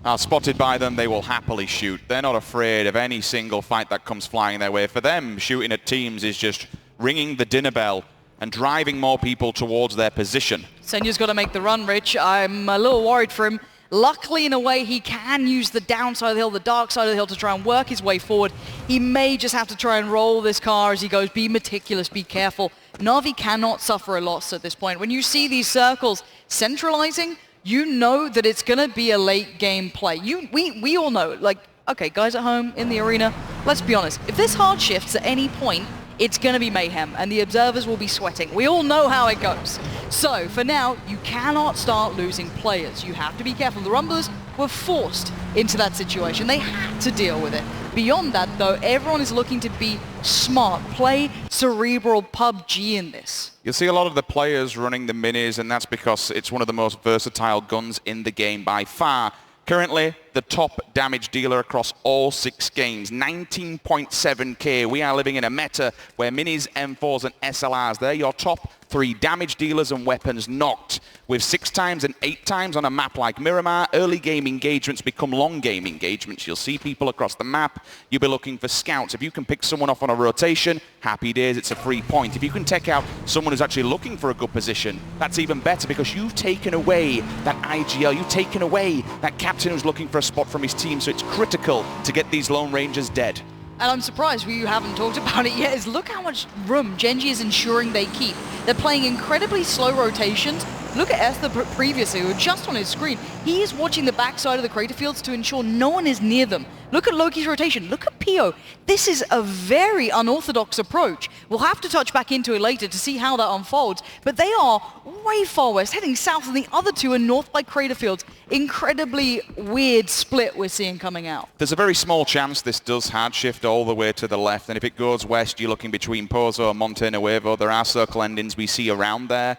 are spotted by them, they will happily shoot. They're not afraid of any single fight that comes flying their way. For them, shooting at teams is just ringing the dinner bell and driving more people towards their position. Senya's got to make the run, Rich. I'm a little worried for him. Luckily, in a way, he can use the downside of the hill, the dark side of the hill to try and work his way forward. He may just have to try and roll this car as he goes. Be meticulous, be careful. Na'Vi cannot suffer a loss at this point. When you see these circles centralizing, you know that it's going to be a late game play. We all know, like, okay, guys at home in the arena, let's be honest. If this hard shifts at any point, it's going to be mayhem, and the observers will be sweating. We all know how it goes. So, for now, you cannot start losing players. You have to be careful. The Rumblers were forced into that situation. They had to deal with it. Beyond that, though, everyone is looking to be smart, play cerebral PUBG in this. You'll see a lot of the players running the minis, and that's because it's one of the most versatile guns in the game by far. Currently, the top damage dealer across all 6 games, 19.7k. We are living in a meta where minis, M4s, and SLRs, they're your top 3 damage dealers and weapons knocked. With 6 times and 8 times on a map like Miramar, early game engagements become long game engagements. You'll see people across the map. You'll be looking for scouts. If you can pick someone off on a rotation, happy days, it's a free point. If you can take out someone who's actually looking for a good position, that's even better because you've taken away that IGL. You've taken away that captain who's looking for a spot from his team, so it's critical to get these Lone Rangers dead. And I'm surprised we haven't talked about it yet, is look how much room Genji is ensuring they keep. They're playing incredibly slow rotations. Look at Esther previously, who was just on his screen. He is watching the backside of the crater fields to ensure no one is near them. Look at Loki's rotation. Look at Pio. This is a very unorthodox approach. We'll have to touch back into it later to see how that unfolds. But they are way far west, heading south, and the other 2 are north by crater fields. Incredibly weird split we're seeing coming out. There's a very small chance this does hard shift all the way to the left, and if it goes west, you're looking between Pozo and Monte Nuevo. There are circle endings we see around there.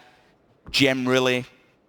Generally,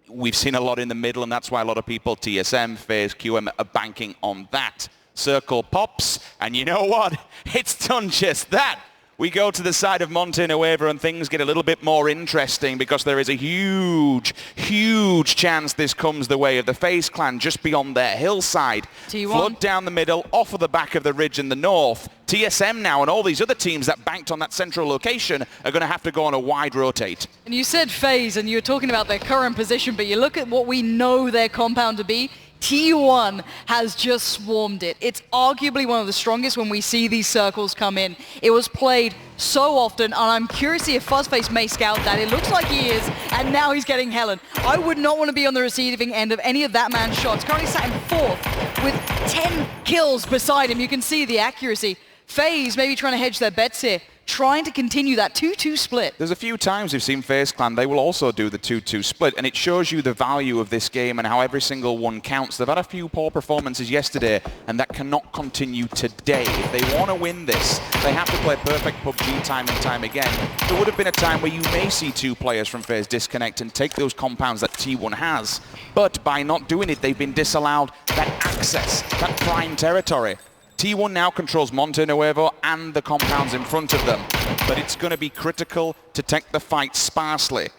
we've seen a lot in the middle, and that's why a lot of people, TSM, FaZe, QM, are banking on that. Circle pops, and you know what? It's done just that. We go to the side of Monte Nuevo and things get a little bit more interesting because there is a huge, huge chance this comes the way of the FaZe clan just beyond their hillside. T1. Flood down the middle, off of the back of the ridge in the north. TSM now and all these other teams that banked on that central location are going to have to go on a wide rotate. And you said FaZe, and you were talking about their current position, but you look at what we know their compound to be. T1 has just swarmed it. It's arguably one of the strongest when we see these circles come in. It was played so often, and I'm curious if Fuzzface may scout that. It looks like he is, and now he's getting Helen. I would not want to be on the receiving end of any of that man's shots. Currently sat in 4th with 10 kills beside him. You can see the accuracy. FaZe maybe trying to hedge their bets here, trying to continue that 2-2 split. There's a few times we've seen FaZe Clan, they will also do the 2-2 split, and it shows you the value of this game and how every single one counts. They've had a few poor performances yesterday, and that cannot continue today. If they want to win this, they have to play perfect PUBG time and time again. There would have been a time where you may see 2 players from FaZe disconnect and take those compounds that T1 has, but by not doing it, they've been disallowed that access, that prime territory. T1 now controls Monte Nuevo and the compounds in front of them, but it's going to be critical to take the fight sparsely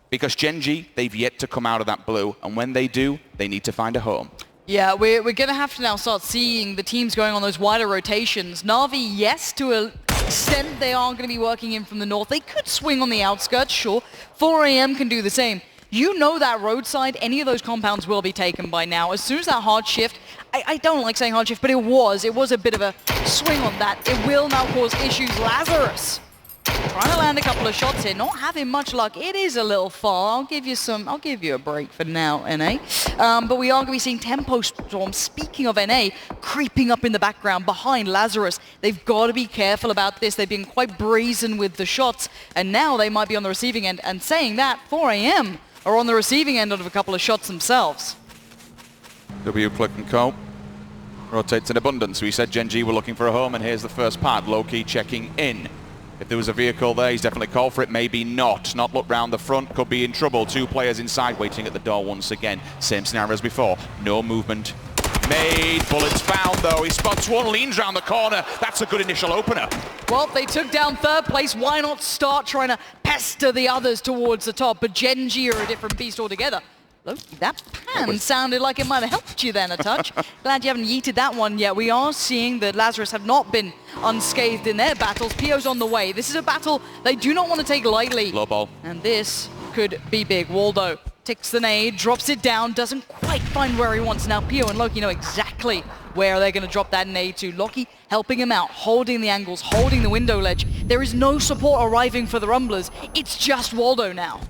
because Genji, they've yet to come out of that blue, and when they do, they need to find a home. Yeah, we're going to have to now start seeing the teams going on those wider rotations. Na'Vi, yes, to an extent they are going to be working in from the north. They could swing on the outskirts, sure. 4 AM can do the same. You know that roadside, any of those compounds will be taken by now. As soon as that hard shift, I don't like saying hard shift, but it was a bit of a swing on that. It will now cause issues. Lazarus trying to land a couple of shots here, not having much luck. It is a little far. I'll give you a break for now, NA. But we are going to be seeing Tempo Storm, speaking of NA, creeping up in the background behind Lazarus. They've got to be careful about this. They've been quite brazen with the shots, and now they might be on the receiving end. And saying that, 4 AM are on the receiving end of a couple of shots themselves. W Click and Co. rotates in abundance. We said Genji were looking for a home, and here's the first part. Loki checking in. If there was a vehicle there, he's definitely called for it. Maybe not. Not look round the front. Could be in trouble. 2 players inside waiting at the door once again. Same scenario as before. No movement made. Bullets found, though. He spots one, leans round the corner. That's a good initial opener. Well, they took down 3rd place. Why not start trying to pester the others towards the top? But Genji are a different beast altogether. Look, that pan sounded like it might have helped you then a touch. Glad you haven't yeeted that one yet. We are seeing that Lazarus have not been unscathed in their battles. Pio's on the way. This is a battle they do not want to take lightly. Low ball. And this could be big. Waldo Takes the nade, drops it down, doesn't quite find where he wants. Now Pio and Loki know exactly where they're going to drop that nade to. Loki helping him out, holding the angles, holding the window ledge. There is no support arriving for the Rumblers. It's just Waldo now.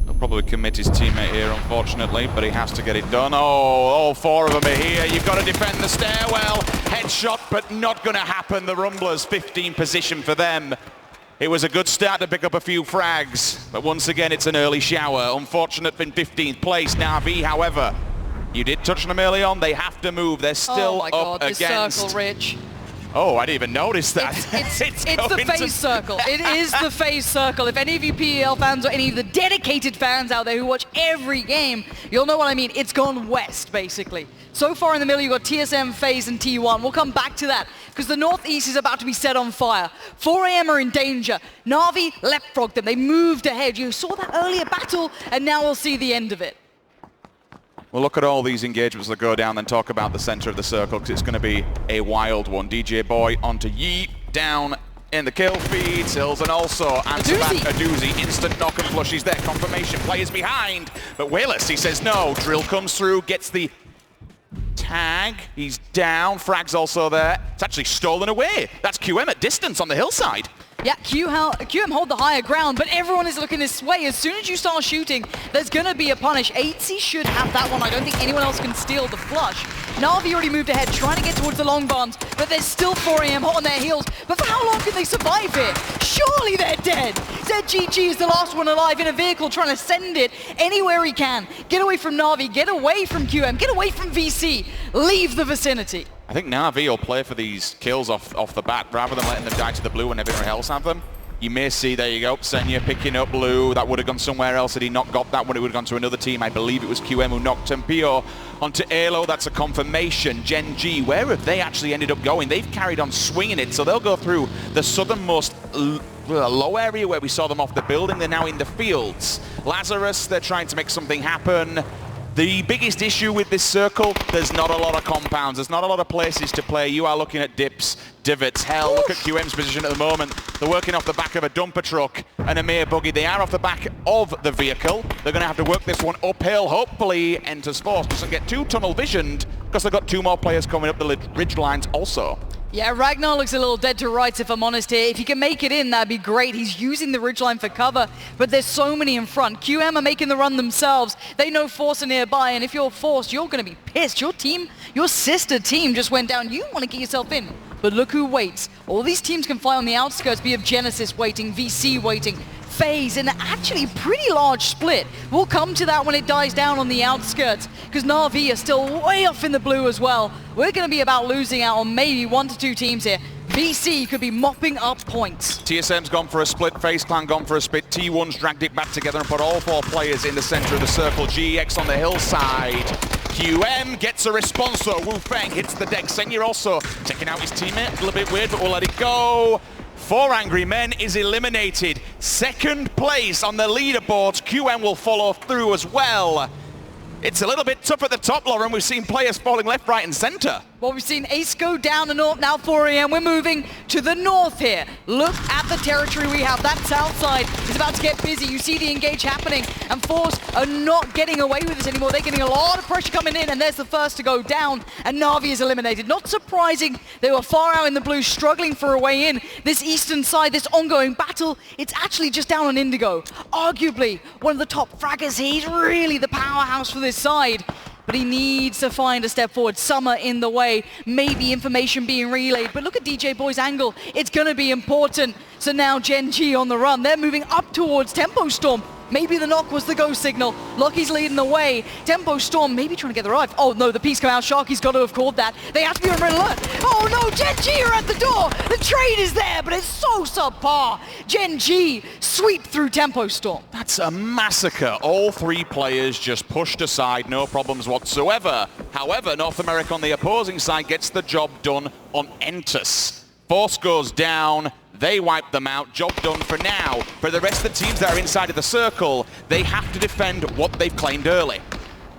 He'll probably commit his teammate here, unfortunately, but he has to get it done. Oh, all four of them are here. You've got to defend the stairwell. Headshot, but not going to happen. The Rumblers, 15 position for them. It was a good start to pick up a few frags, but once again, it's an early shower. Unfortunate in 15th place. Na'Vi, however, you did touch on them early on. They have to move. They're still up against... Oh my god, this circle, Rich. Oh, I didn't even notice that. It's the phase circle. It is the phase circle. If any of you PEL fans or any of the dedicated fans out there who watch every game, you'll know what I mean. It's gone west, basically. So far in the middle, you've got TSM, FaZe, and T1. We'll come back to that, because the Northeast is about to be set on fire. 4 AM are in danger. Na'Vi leapfrogged them. They moved ahead. You saw that earlier battle, and now we'll see the end of it. We'll look at all these engagements that go down, then talk about the center of the circle, because it's going to be a wild one. DJ Boy onto Yeet, down in the kill feed. Sills and also answer back a doozy. Instant knock and flush. He's there. Confirmation. Players behind. But Willis, he says no. Drill comes through, gets the tag. He's down. Frag's also there. It's actually stolen away. That's QM at distance on the hillside. Yeah, QM hold the higher ground, but everyone is looking this way. As soon as you start shooting, there's going to be a punish. 8C should have that one. I don't think anyone else can steal the flush. Na'Vi already moved ahead, trying to get towards the long bombs, but there's still 4 AM hot on their heels. But for how long can they survive here? Surely they're dead. ZGG is the last one alive in a vehicle, trying to send it anywhere he can. Get away from Na'Vi, get away from QM, get away from VC. Leave the vicinity. I think Na'Vi will play for these kills off the bat rather than letting them die to the blue when everyone else have them. You may see, there you go, Senya picking up blue. That would have gone somewhere else had he not got that one. It would have gone to another team. I believe it was QM who knocked him. Pio onto Alo. That's a confirmation. Gen G, where have they actually ended up going? They've carried on swinging it, so they'll go through the southernmost low area where we saw them off the building. They're now in the fields. Lazarus, they're trying to make something happen. The biggest issue with this circle, there's not a lot of compounds. There's not a lot of places to play. You are looking at dips, divots. Hell, look at QM's position at the moment. They're working off the back of a dumper truck and a mere buggy. They are off the back of the vehicle. They're going to have to work this one uphill. Hopefully, Enters Force doesn't get too tunnel visioned, because they've got 2 more players coming up the ridge lines also. Yeah, Ragnar looks a little dead to rights, if I'm honest here. If he can make it in, that'd be great. He's using the ridgeline for cover, but there's so many in front. QM are making the run themselves. They know Force are nearby, and if you're Force, you're going to be pissed. Your team, your sister team just went down. You want to get yourself in, but look who waits. All these teams can fight on the outskirts. We have Genesis waiting, VC waiting, FaZe, and actually pretty large split. We'll come to that when it dies down on the outskirts, because Na'Vi are still way off in the blue as well. We're going to be about losing out on maybe 1 to 2 teams here. VC could be mopping up points. TSM's gone for a split, FaZe Clan gone for a split, T1's dragged it back together and put all 4 players in the center of the circle. GX on the hillside. QM gets a response though. Wu Feng hits the deck. Senya also taking out his teammate. A little bit weird, but we'll let it go. 4 Angry Men is eliminated. 2nd place on the leaderboards. QM will follow through as well. It's a little bit tough at the top, Lauren. We've seen players falling left, right, and center. Well, we've seen Ace go down and up, now 4 AM. We're moving to the north here. Look at the territory we have. That south side is about to get busy. You see the engage happening, and Force are not getting away with this anymore. They're getting a lot of pressure coming in, and there's the first to go down, and Na'Vi is eliminated. Not surprising. They were far out in the blue, struggling for a way in. This eastern side, this ongoing battle, it's actually just down on Indigo. Arguably one of the top fraggers here. He's really the powerhouse for this side. But he needs to find a step forward. Summer in the way, maybe information being relayed. But look at DJ Boy's angle. It's going to be important. So now Gen G on the run. They're moving up towards Tempo Storm. Maybe the knock was the go signal. Lucky's leading the way. Tempo Storm maybe trying to get the revive. Oh no, the piece come out. Sharky's got to have called that. They have to be on red alert. Oh no, Gen G are at the door. The trade is there, but it's so subpar. Gen G sweep through Tempo Storm. That's a massacre. All 3 players just pushed aside, no problems whatsoever. However, North America on the opposing side gets the job done on Entus. Force goes down. They wipe them out. Job done for now. For the rest of the teams that are inside of the circle, they have to defend what they've claimed early.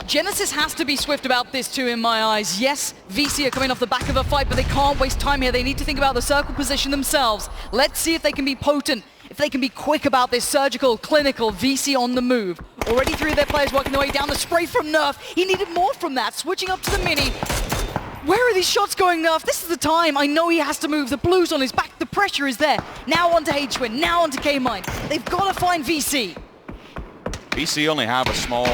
Genesis has to be swift about this too, in my eyes. Yes, VC are coming off the back of a fight, but they can't waste time here. They need to think about the circle position themselves. Let's see if they can be potent, if they can be quick about this surgical, clinical, VC on the move. Already 3 of their players working their way down. The spray from Nerf. He needed more from that. Switching up to the mini. Where are these shots going, Nerf? This is the time. I know he has to move. The blue's on his back. The pressure is there. Now onto H-Win. Now onto K-Mine. They've got to find VC. VC only have a small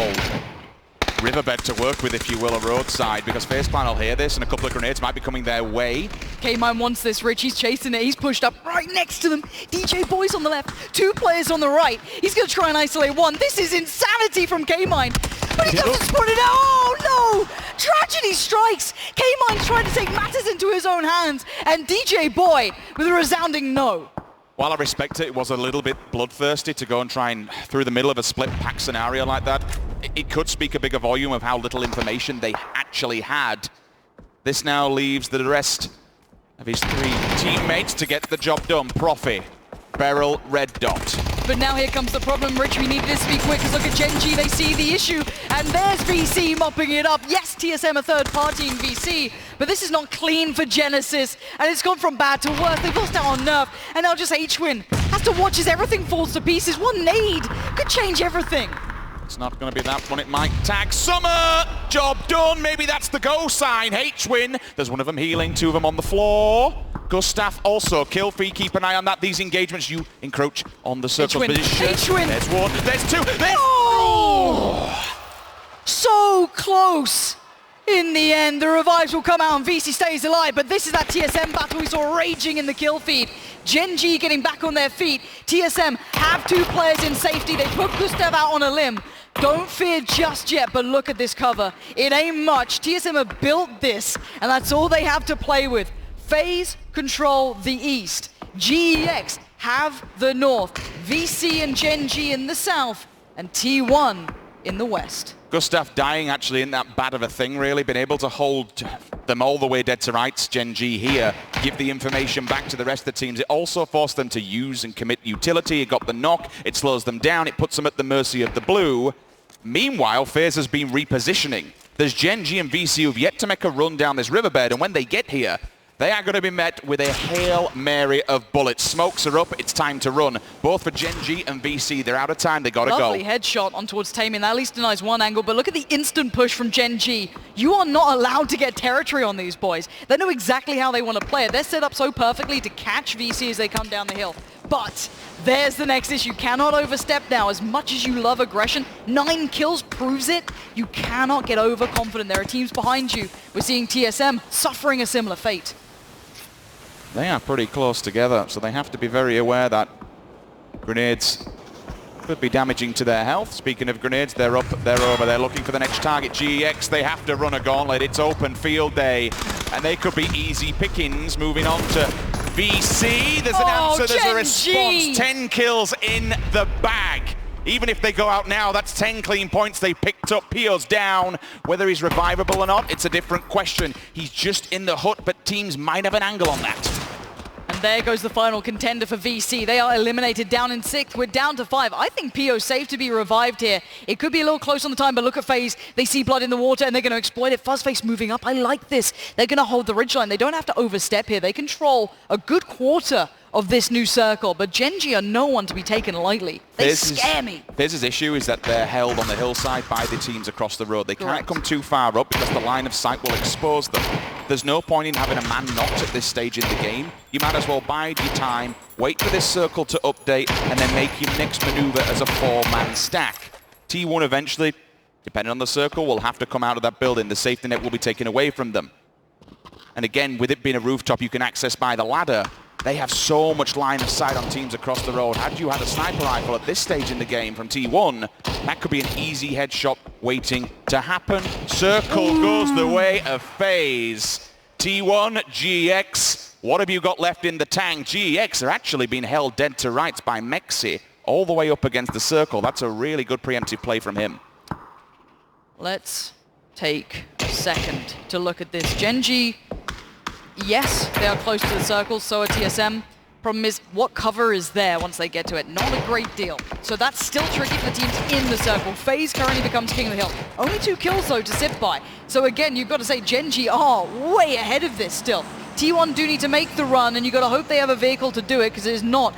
riverbed to work with, if you will, a roadside, because Faceplan will hear this and a couple of grenades might be coming their way. K-Mine wants this, Rich. He's chasing it. He's pushed up right next to them. DJ Boy's on the left. 2 players on the right. He's going to try and isolate 1. This is insanity from K-Mine. But he doesn't spot it out. Oh, no! Tragedy strikes. K-Mine's trying to take matters into his own hands. And DJ Boy with a resounding no. While I respect it, it was a little bit bloodthirsty to go and try and, through the middle of a split pack scenario like that, it could speak a bigger volume of how little information they actually had. This now leaves the rest of his 3 teammates to get the job done. Profi, Beryl, Red Dot. But now here comes the problem, Rich. We need this to be quick, because look at Gen G. They see the issue, and there's VC mopping it up. Yes, TSM a third party in VC, but this is not clean for Genesis, and it's gone from bad to worse. They've lost out on Nerf, and now just H-Win has to watch as everything falls to pieces. 1 nade could change everything. It's not going to be that one. It might tag Summer. Job done. Maybe that's the go sign. H-Win. There's one of them healing, 2 of them on the floor. Gustav also kill free. Keep an eye on that. These engagements, you encroach on the circle position. H-Win. There's 1. There's 2. There's... Oh! So close. In the end, the revives will come out and VC stays alive, but this is that TSM battle we saw raging in the kill feed. Gen G getting back on their feet. TSM have 2 players in safety. They put Gustav out on a limb. Don't fear just yet, but look at this cover. It ain't much. TSM have built this, and that's all they have to play with. FaZe control the east. GEX have the north. VC and Gen G in the south, and T1 in the west. Gustav dying actually in that bad of a thing, really. Been able to hold them all the way dead to rights. Gen G here, give the information back to the rest of the teams. It also forced them to use and commit utility. It got the knock, it slows them down, it puts them at the mercy of the blue. Meanwhile, FaZe has been repositioning. There's Gen G and VC who've yet to make a run down this riverbed, and when they get here, they are going to be met with a Hail Mary of bullets. Smokes are up, it's time to run. Both for Gen G and VC, they're out of time, they got to go. Lovely headshot on towards Taemin. That at least denies 1 angle, but look at the instant push from Gen G. You are not allowed to get territory on these boys. They know exactly how they want to play it. They're set up so perfectly to catch VC as they come down the hill. But there's the next issue. Cannot overstep now. As much as you love aggression, 9 kills proves it. You cannot get overconfident. There are teams behind you. We're seeing TSM suffering a similar fate. They are pretty close together, so they have to be very aware that grenades could be damaging to their health. Speaking of grenades, they're up, they're over, they're looking for the next target. GEX, they have to run a gauntlet. It's open field day, and they could be easy pickings. Moving on to VC. There's an answer, there's a response. 10 kills in the bag. Even if they go out now, that's 10 clean points they picked up. Pio's down. Whether he's revivable or not, it's a different question. He's just in the hut, but teams might have an angle on that. And there goes the final contender for VC. They are eliminated down in 6th. We're down to 5. I think Pio's safe to be revived here. It could be a little close on the time, but look at FaZe. They see blood in the water, and they're going to exploit it. Fuzzface moving up. I like this. They're going to hold the ridgeline. They don't have to overstep here. They control a good quarter of this new circle, but Gen G are no one to be taken lightly. They scare me. FaZe's issue is that they're held on the hillside by the teams across the road. They can't come too far up because the line of sight will expose them. There's no point in having a man knocked at this stage in the game. You might as well bide your time, wait for this circle to update, and then make your next maneuver as a 4-man stack. T1 eventually, depending on the circle, will have to come out of that building. The safety net will be taken away from them. And again, with it being a rooftop you can access by the ladder, they have so much line of sight on teams across the road. Had you had a sniper rifle at this stage in the game from T1, that could be an easy headshot waiting to happen. Circle goes the way of FaZe. T1, GX, what have you got left in the tank? GX are actually being held dead to rights by Mexi all the way up against the circle. That's a really good preemptive play from him. Let's take a second to look at this. Gen G, yes, they are close to the circle, so are TSM. Problem is, what cover is there once they get to it? Not a great deal. So that's still tricky for the teams in the circle. FaZe currently becomes king of the hill. Only 2 kills, though, to sit by. So again, you've got to say Gen G are way ahead of this still. T1 do need to make the run, and you've got to hope they have a vehicle to do it, because there's not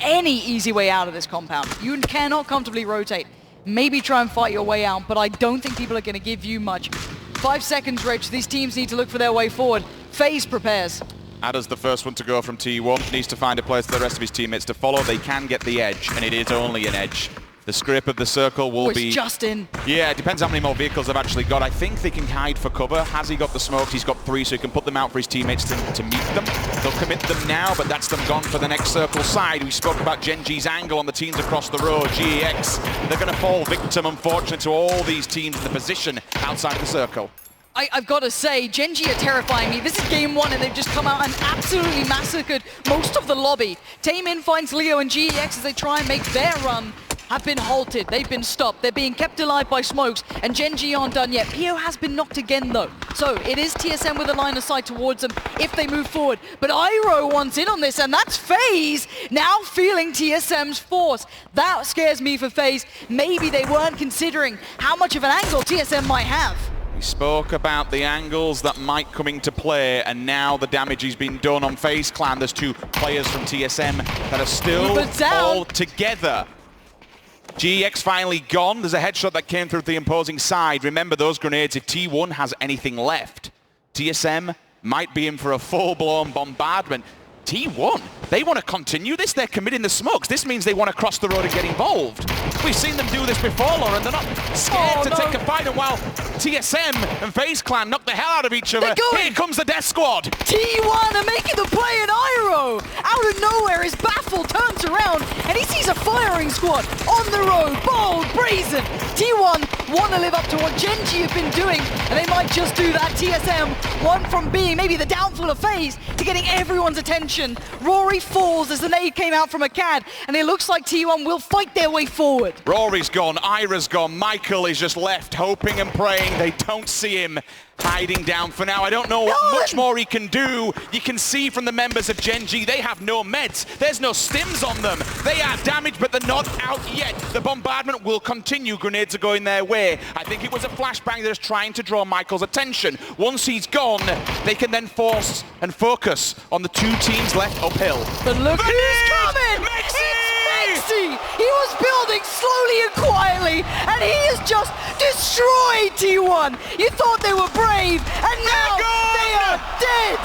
any easy way out of this compound. You cannot comfortably rotate. maybe try and fight your way out, but I don't think people are going to give you much. 5 seconds, Rich. These teams need to look for their way forward. FaZe prepares. Ada's the first one to go from T1. Needs to find a place for the rest of his teammates to follow. They can get the edge, and it is only an edge. The scrape of the circle will be... just in. Yeah, it depends how many more vehicles they've actually got. I think they can hide for cover. Has he got the smokes? He's got 3, so he can put them out for his teammates to meet them. They'll commit them now, but that's them gone for the next circle side. We spoke about Gen G's angle on the teams across the road. GEX, they're going to fall victim, unfortunately, to all these teams in the position outside of the circle. I've got to say, Gen G are terrifying me. This is game 1 and they've just come out and absolutely massacred most of the lobby. Taemin finds Leo and GEX as they try and make their run. Have been halted, they've been stopped, they're being kept alive by smokes, and Gen G aren't done yet. PO has been knocked again though, so it is TSM with a line of sight towards them if they move forward. But Iroh wants in on this, and that's FaZe now feeling TSM's force. That scares me for FaZe. Maybe they weren't considering how much of an angle TSM might have. We spoke about the angles that might come into play, and now the damage has been done on FaZe Clan. There's 2 players from TSM that are still all together. GEX finally gone. There's a headshot that came through the opposing side. Remember those grenades if T1 has anything left. TSM might be in for a full-blown bombardment. T1, they want to continue this. They're committing the smokes. This means they want to cross the road and get involved. We've seen them do this before, Lauren. They're not scared to take a fight. And while TSM and FaZe Clan knock the hell out of each other, here comes the Death Squad. T1 are making the play in Iroh. Out of nowhere, his baffle turns around and he sees a firing squad on the road. Bold, brazen. T1 want to live up to what Gen G have been doing, and they might just do that. TSM, one from being maybe the downfall of FaZe to getting everyone's attention. Rory falls as the nade came out from a CAD, and it looks like T1 will fight their way forward. Rory's gone, Ira's gone, Michael is just left hoping and praying they don't see him hiding down for now. I don't know what much more he can do. You can see from the members of Gen G, they have no meds. There's no stims on them. They are damaged, but they're not out yet. The bombardment will continue. Grenades are going their way. I think it was a flashbang that is trying to draw Michael's attention. Once he's gone, they can then force and focus on the 2 teams left uphill. But look who's coming! Mexi! He was building slowly and quietly, and he has just destroyed T1. You thought they were brave, and now they are dead.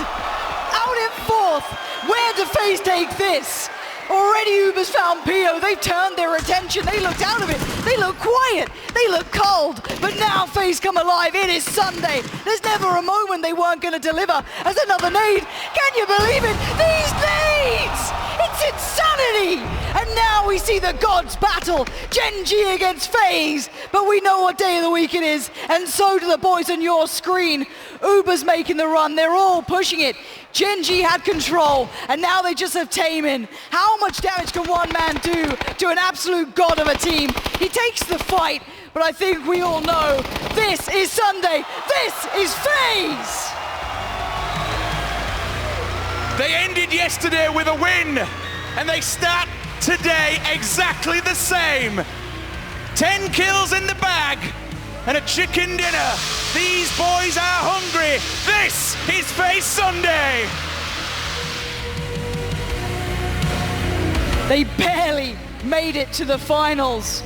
Out in 4th. Where do FaZe take this? Already Uber's found PO. They've turned their attention. They looked out of it. They look quiet. They look cold. But now FaZe come alive. It is Sunday. There's never a moment they weren't going to deliver. As another nade. Can you believe it? These nades! It's insanity! And now we see the gods battle. Gen G against FaZe. But we know what day of the week it is. And so do the boys on your screen. Uber's making the run. They're all pushing it. Gen G had control, and now they just have Taemin. How much damage can one man do to an absolute god of a team? He takes the fight, but I think we all know this is Sunday. This is FaZe! They ended yesterday with a win, and they start today exactly the same. 10 kills in the bag and a chicken dinner. These boys are hungry. This is FaZe Sunday. They barely made it to the finals.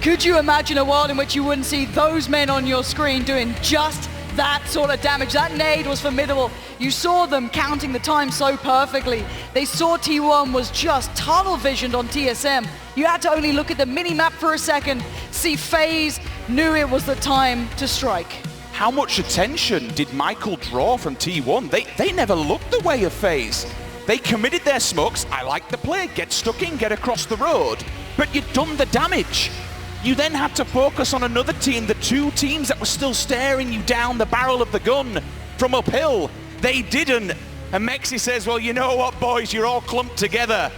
Could you imagine a world in which you wouldn't see those men on your screen doing just that sort of damage? That nade was formidable. You saw them counting the time so perfectly. They saw T1 was just tunnel visioned on TSM. You had to only look at the mini-map for a second, see FaZe, knew it was the time to strike. How much attention did Michael draw from T1? They never looked the way of FaZe. They committed their smokes. I like the play. Get stuck in, get across the road. But you'd done the damage. You then had to focus on another team, the 2 teams that were still staring you down the barrel of the gun from uphill. They didn't. And Mexi says, well, you know what, boys? You're all clumped together.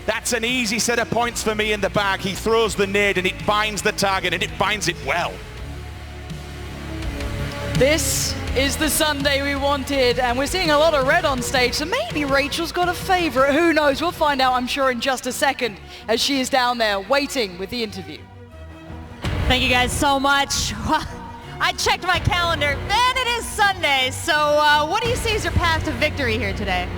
That's an easy set of points for me in the bag. He throws the nade and it finds the target, and it finds it well. This is the Sunday we wanted, and we're seeing a lot of red on stage, so maybe Rachel's got a favorite. Who knows? We'll find out, I'm sure, in just a second, as she is down there waiting with the interview. Thank you guys so much. I checked my calendar, and it is Sunday, so what do you see as your path to victory here today?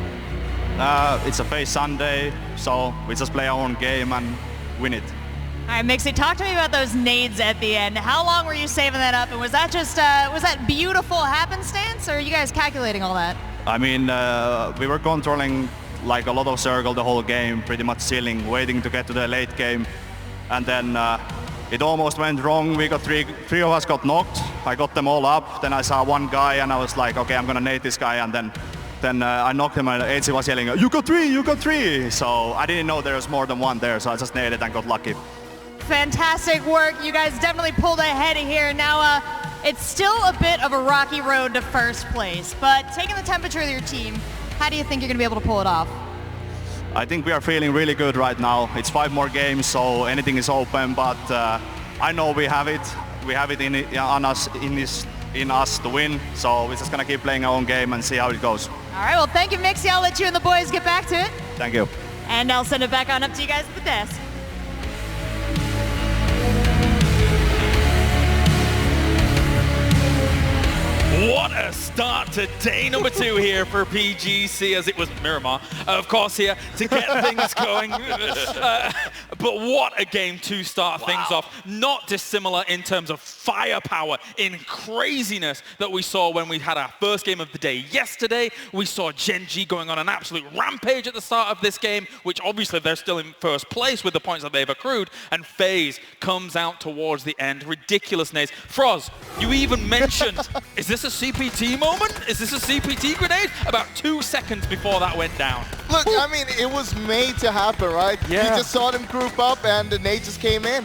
It's a FaZe Sunday, so we just play our own game and win it. All right, Mixie, talk to me about those nades at the end. How long were you saving that up? And was that just, was that beautiful happenstance, or are you guys calculating all that? I mean, we were controlling like a lot of circle the whole game, pretty much sealing, waiting to get to the late game. And then it almost went wrong. We got three of us got knocked. I got them all up. Then I saw one guy and I was like, okay, I'm gonna nade this guy. And then I knocked him and AC was yelling, you got three, you got three. So I didn't know there was more than one there. So I just naded and got lucky. Fantastic work. You guys definitely pulled ahead here. Now, it's still a bit of a rocky road to first place, but taking the temperature of your team, how do you think you're going to be able to pull it off? I think we are feeling really good right now. It's 5 more games, so anything is open, but I know we have it. We have it in us to win, so we're just going to keep playing our own game and see how it goes. All right, well, thank you, Mixie. I'll let you and the boys get back to it. Thank you. And I'll send it back on up to you guys at the desk. What a start to day number 2 here for PGC, as it was Miramar, of course, here to get things going. But what a game to start things off. Not dissimilar in terms of firepower, in craziness that we saw when we had our first game of the day yesterday. We saw Gen G going on an absolute rampage at the start of this game, which obviously they're still in first place with the points that they've accrued. And FaZe comes out towards the end. Ridiculous nades. Froz, you even mentioned, is this a CPT moment? Is this a CPT grenade? About 2 seconds before that went down. Look, I mean, it was made to happen, right? Yeah. You just saw them group up and the nade just came in.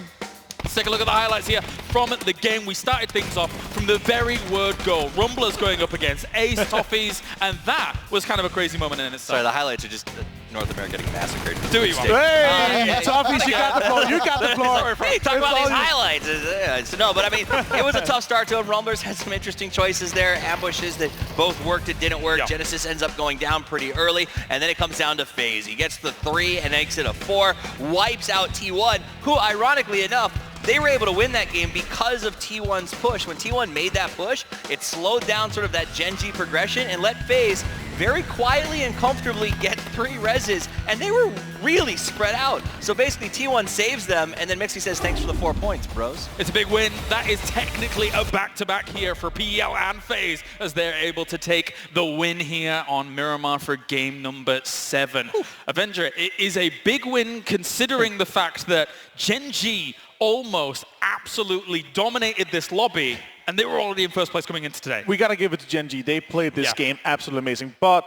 Let's take a look at the highlights here from the game. We started things off from the very word go. Rumblers going up against Ace, Toffees, and that was kind of a crazy moment in itself. Sorry, the highlights are just North America getting massacred. Do you want? Hey, Toffees, you got the floor. You got the floor. Hey, talk about these highlights. No, but I mean, it was a tough start to them. Rumblers had some interesting choices there, ambushes that both worked and didn't work. Yeah. Genesis ends up going down pretty early, and then it comes down to FaZe. He gets the 3 and makes it a 4, wipes out T1, who, ironically enough, they were able to win that game because of T1's push. When T1 made that push, it slowed down sort of that Gen G progression and let FaZe very quietly and comfortably get 3 reses, and they were really spread out. So basically T1 saves them, and then Mixie says, thanks for the 4 points, bros. It's a big win. That is technically a back-to-back here for PEL and FaZe, as they're able to take the win here on Miramar for game number 7. Avenger, it is a big win considering the fact that Gen G almost absolutely dominated this lobby, and they were already in first place coming into today. We got to give it to Gen G. They played this game absolutely amazing. But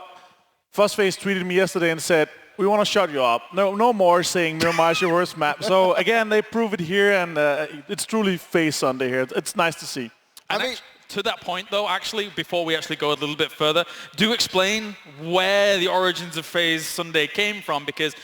FuzzFace tweeted me yesterday and said, we want to shut you up. No more saying Miramar is your worst map. So again, they prove it here, and it's truly FaZe Sunday here. It's nice to see. I mean, to that point, though, actually, before we actually go a little bit further, do explain where the origins of FaZe Sunday came from, because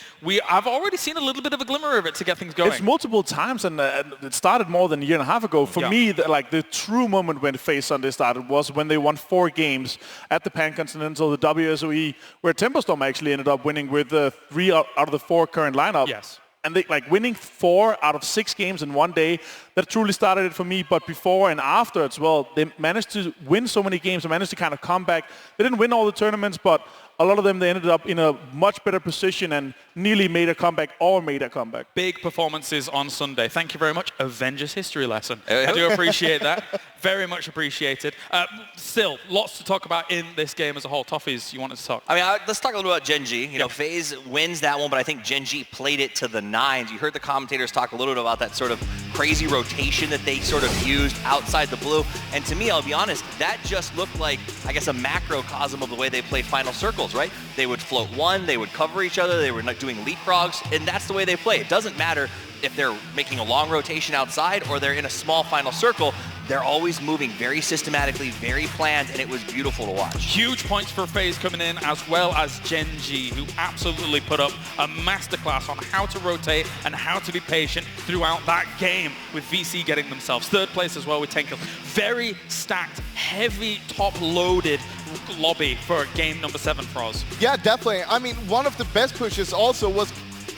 I've already seen a little bit of a glimmer of it to get things going. It's multiple times, and it started more than a year and a half ago. For me, the true moment when FaZe Sunday started was when they won 4 games at the Pan-Continental, the WSOE, where Temperstorm actually ended up winning with 3 out of the 4 current lineup. Yes. And they winning 4 out of 6 games in one day, that truly started it for me. But before and after as well, they managed to win so many games. They managed to kind of come back. They didn't win all the tournaments, but a lot of them, they ended up in a much better position and nearly made a comeback or made a comeback. Big performances on Sunday. Thank you very much. Avengers history lesson. I do appreciate that. Very much appreciated. Still, lots to talk about in this game as a whole. Toffees, you wanted to talk? I mean, let's talk a little about Gen G. You know, FaZe wins that one, but I think Gen G played it to the 9s. You heard the commentators talk a little bit about that sort of crazy rotation that they sort of used outside the blue. And to me, I'll be honest, that just looked like, I guess, a macrocosm of the way they played Final Circles, right? They would float 1, they would cover each other, they were not doing leapfrogs, and that's the way they play. It doesn't matter if they're making a long rotation outside or they're in a small final circle. They're always moving very systematically, very planned, and it was beautiful to watch. Huge points for FaZe coming in, as well as Gen G, who absolutely put up a masterclass on how to rotate and how to be patient throughout that game, with VC getting themselves 3rd place as well with 10 kills. Very stacked, heavy, top-loaded lobby for game number 7 for us. Yeah, definitely. I mean, one of the best pushes also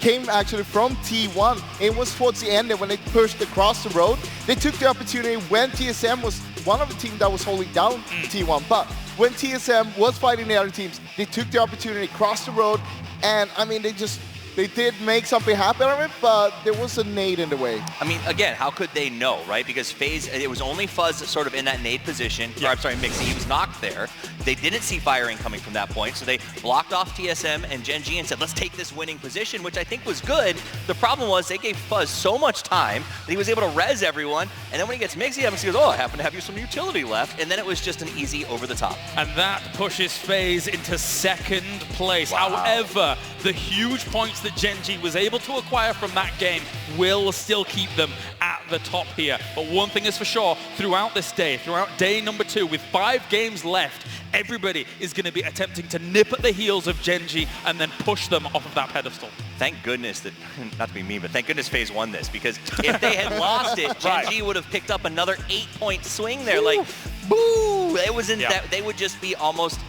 came actually from T1. It was towards the end, and when they pushed across the road, they took the opportunity when TSM was one of the teams that was holding down T1. But when TSM was fighting the other teams, they took the opportunity, crossed the road, and I mean, they just They did make something happen out of it, but there was a nade in the way. I mean, again, how could they know, right? Because FaZe, it was only Fuzz sort of in that nade position. Or, I'm sorry, Mixie, he was knocked there. They didn't see firing coming from that point, so they blocked off TSM and Gen G and said, let's take this winning position, which I think was good. The problem was they gave Fuzz so much time that he was able to res everyone, and then when he gets Mixie, Mixie goes, oh, I happen to have you some utility left, and then it was just an easy over the top. And that pushes FaZe into second place. Wow. However, the huge points that Gen G was able to acquire from that game will still keep them at the top here. But one thing is for sure, throughout this day, throughout day number 2, with 5 games left, everybody is going to be attempting to nip at the heels of Gen G and then push them off of that pedestal. Thank goodness that, not to be mean, but thank goodness FaZe won this, because if they had lost it, Gen G would have picked up another 8-point swing there. Like, boo! It wasn't that, they would just be almost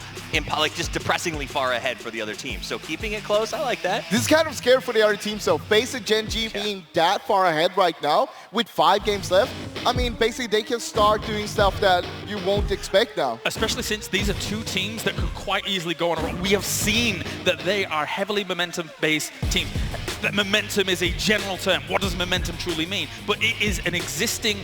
like just depressingly far ahead for the other team. So keeping it close, I like that. This is kind of scary for the other team. So FaZe and Gen G being that far ahead right now with 5 games left, I mean, basically they can start doing stuff that you won't expect now. Especially since these are 2 teams that could quite easily go on a run. We have seen that they are heavily momentum-based teams. That momentum is a general term. What does momentum truly mean? But it is an existing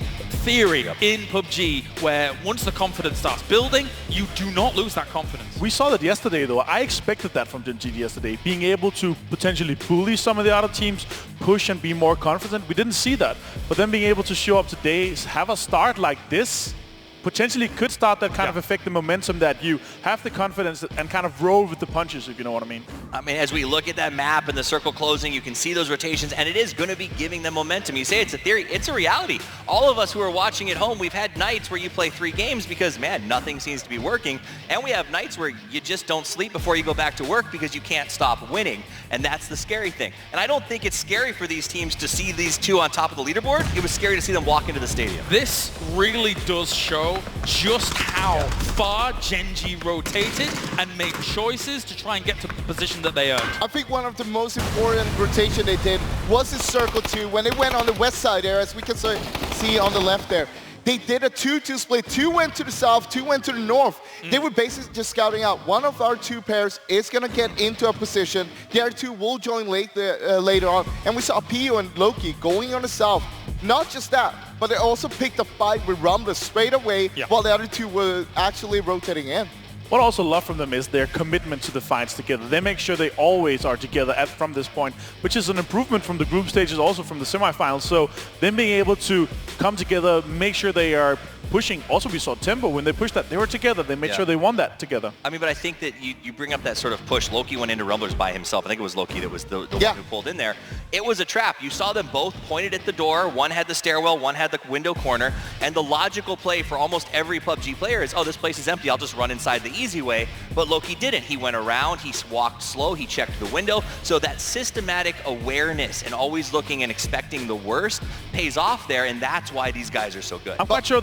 theory in PUBG where once the confidence starts building, you do not lose that confidence. We saw that yesterday, though. I expected that from Gen G yesterday, being able to potentially bully some of the other teams, push and be more confident. We didn't see that. But then being able to show up today, have a start like this, potentially could start that kind of effect, the momentum that you have the confidence and kind of roll with the punches, if you know what I mean. I mean, as we look at that map and the circle closing, you can see those rotations, and it is going to be giving them momentum. You say it's a theory, it's a reality. All of us who are watching at home, we've had nights where you play 3 games because, man, nothing seems to be working, and we have nights where you just don't sleep before you go back to work because you can't stop winning, and that's the scary thing. And I don't think it's scary for these teams to see these 2 on top of the leaderboard. It was scary to see them walk into the stadium. This really does show just how far Gen G rotated and made choices to try and get to the position that they earned. I think one of the most important rotation they did was in Circle 2 when they went on the west side there, as we can see on the left there. They did a 2-2 split. 2 went to the south, 2 went to the north. They were basically just scouting out. One of our 2 pairs is going to get into a position. The other 2 will join later on. And we saw PU and Loki going on the south. Not just that, but they also picked a fight with Rumble straight away while the other 2 were actually rotating in. What I also love from them is their commitment to the fights together. They make sure they always are together from this point, which is an improvement from the group stages, also from the semifinals. So them being able to come together, make sure they are pushing. Also, we saw Tempo, when they pushed that, they were together. They made sure they won that together. I mean, but I think that you bring up that sort of push. Loki went into Rumblers by himself. I think it was Loki that was the one who pulled in there. It was a trap. You saw them both pointed at the door. One had the stairwell, one had the window corner. And the logical play for almost every PUBG player is, oh, this place is empty. I'll just run inside the easy way. But Loki didn't. He went around. He walked slow. He checked the window. So that systematic awareness and always looking and expecting the worst pays off there. And that's why these guys are so good. I'm quite sure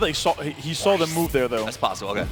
he saw them move there, though. That's possible. Okay.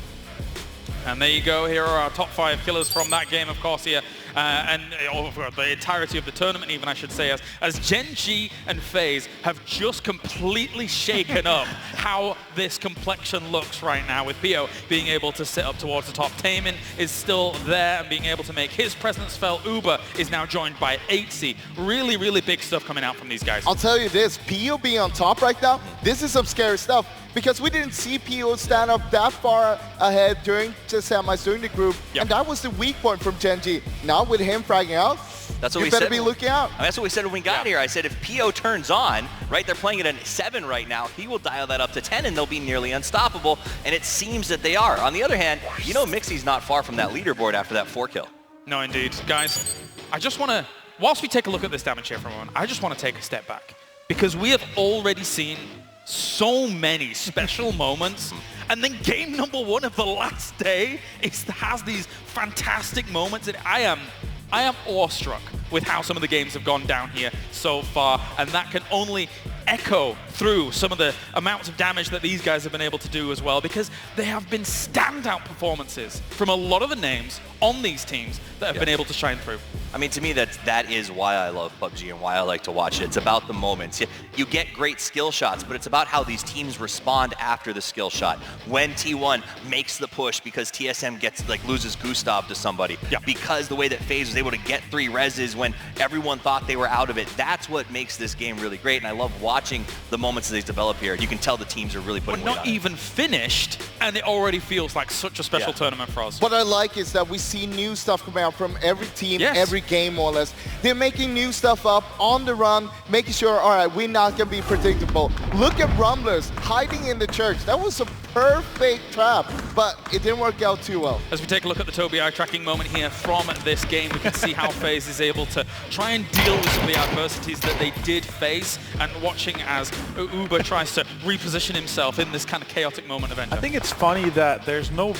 And there you go. Here are our top 5 killers from that game, of course, here. And over the entirety of the tournament, even, I should say, as Gen G and FaZe have just completely shaken up how this complexion looks right now, with Pio being able to sit up towards the top. Taemin is still there and being able to make his presence felt. Uber is now joined by 8C. Really, really big stuff coming out from these guys. I'll tell you this, Pio being on top right now, this is some scary stuff, because we didn't see Pio stand up that far ahead during the semis, during the group, and that was the weak point from Gen G. Now with him fragging out, that's what you we better said. be looking out. I mean, that's what we said when we got here. I said if Pio turns on, right, they're playing it at 7 right now, he will dial that up to 10 and they'll be nearly unstoppable, and it seems that they are. On the other hand, you know Mixie's not far from that leaderboard after that 4 kill. No, indeed. Guys, I just want to, whilst we take a look at this damage here for a moment, I just want to take a step back, because we have already seen so many special moments, and then game number 1 of the last day has these fantastic moments, and I am awestruck with how some of the games have gone down here so far, and that can only echo through some of the amounts of damage that these guys have been able to do as well, because they have been standout performances from a lot of the names on these teams that have been able to shine through. I mean, to me, that is why I love PUBG and why I like to watch it. It's about the moments. You get great skill shots, but it's about how these teams respond after the skill shot. When T1 makes the push because TSM loses Gustav to somebody, because the way that FaZe was able to get 3 reses when everyone thought they were out of it, that's what makes this game really great. And I love watching the moments that they develop here. You can tell the teams are really putting We're not even finished, and it already feels like such a special tournament for us. What I like is that we see new stuff coming out from every team, every game more or less. They're making new stuff up on the run, making sure, all right, we're not going to be predictable. Look at Rumblers hiding in the church. That was a perfect trap, but it didn't work out too well. As we take a look at the Tobii eye tracking moment here from this game, we can see how FaZe is able to try and deal with some of the adversities that they did face, and watching as Uber tries to reposition himself in this kind of chaotic moment of Enter. I think it's funny that there's no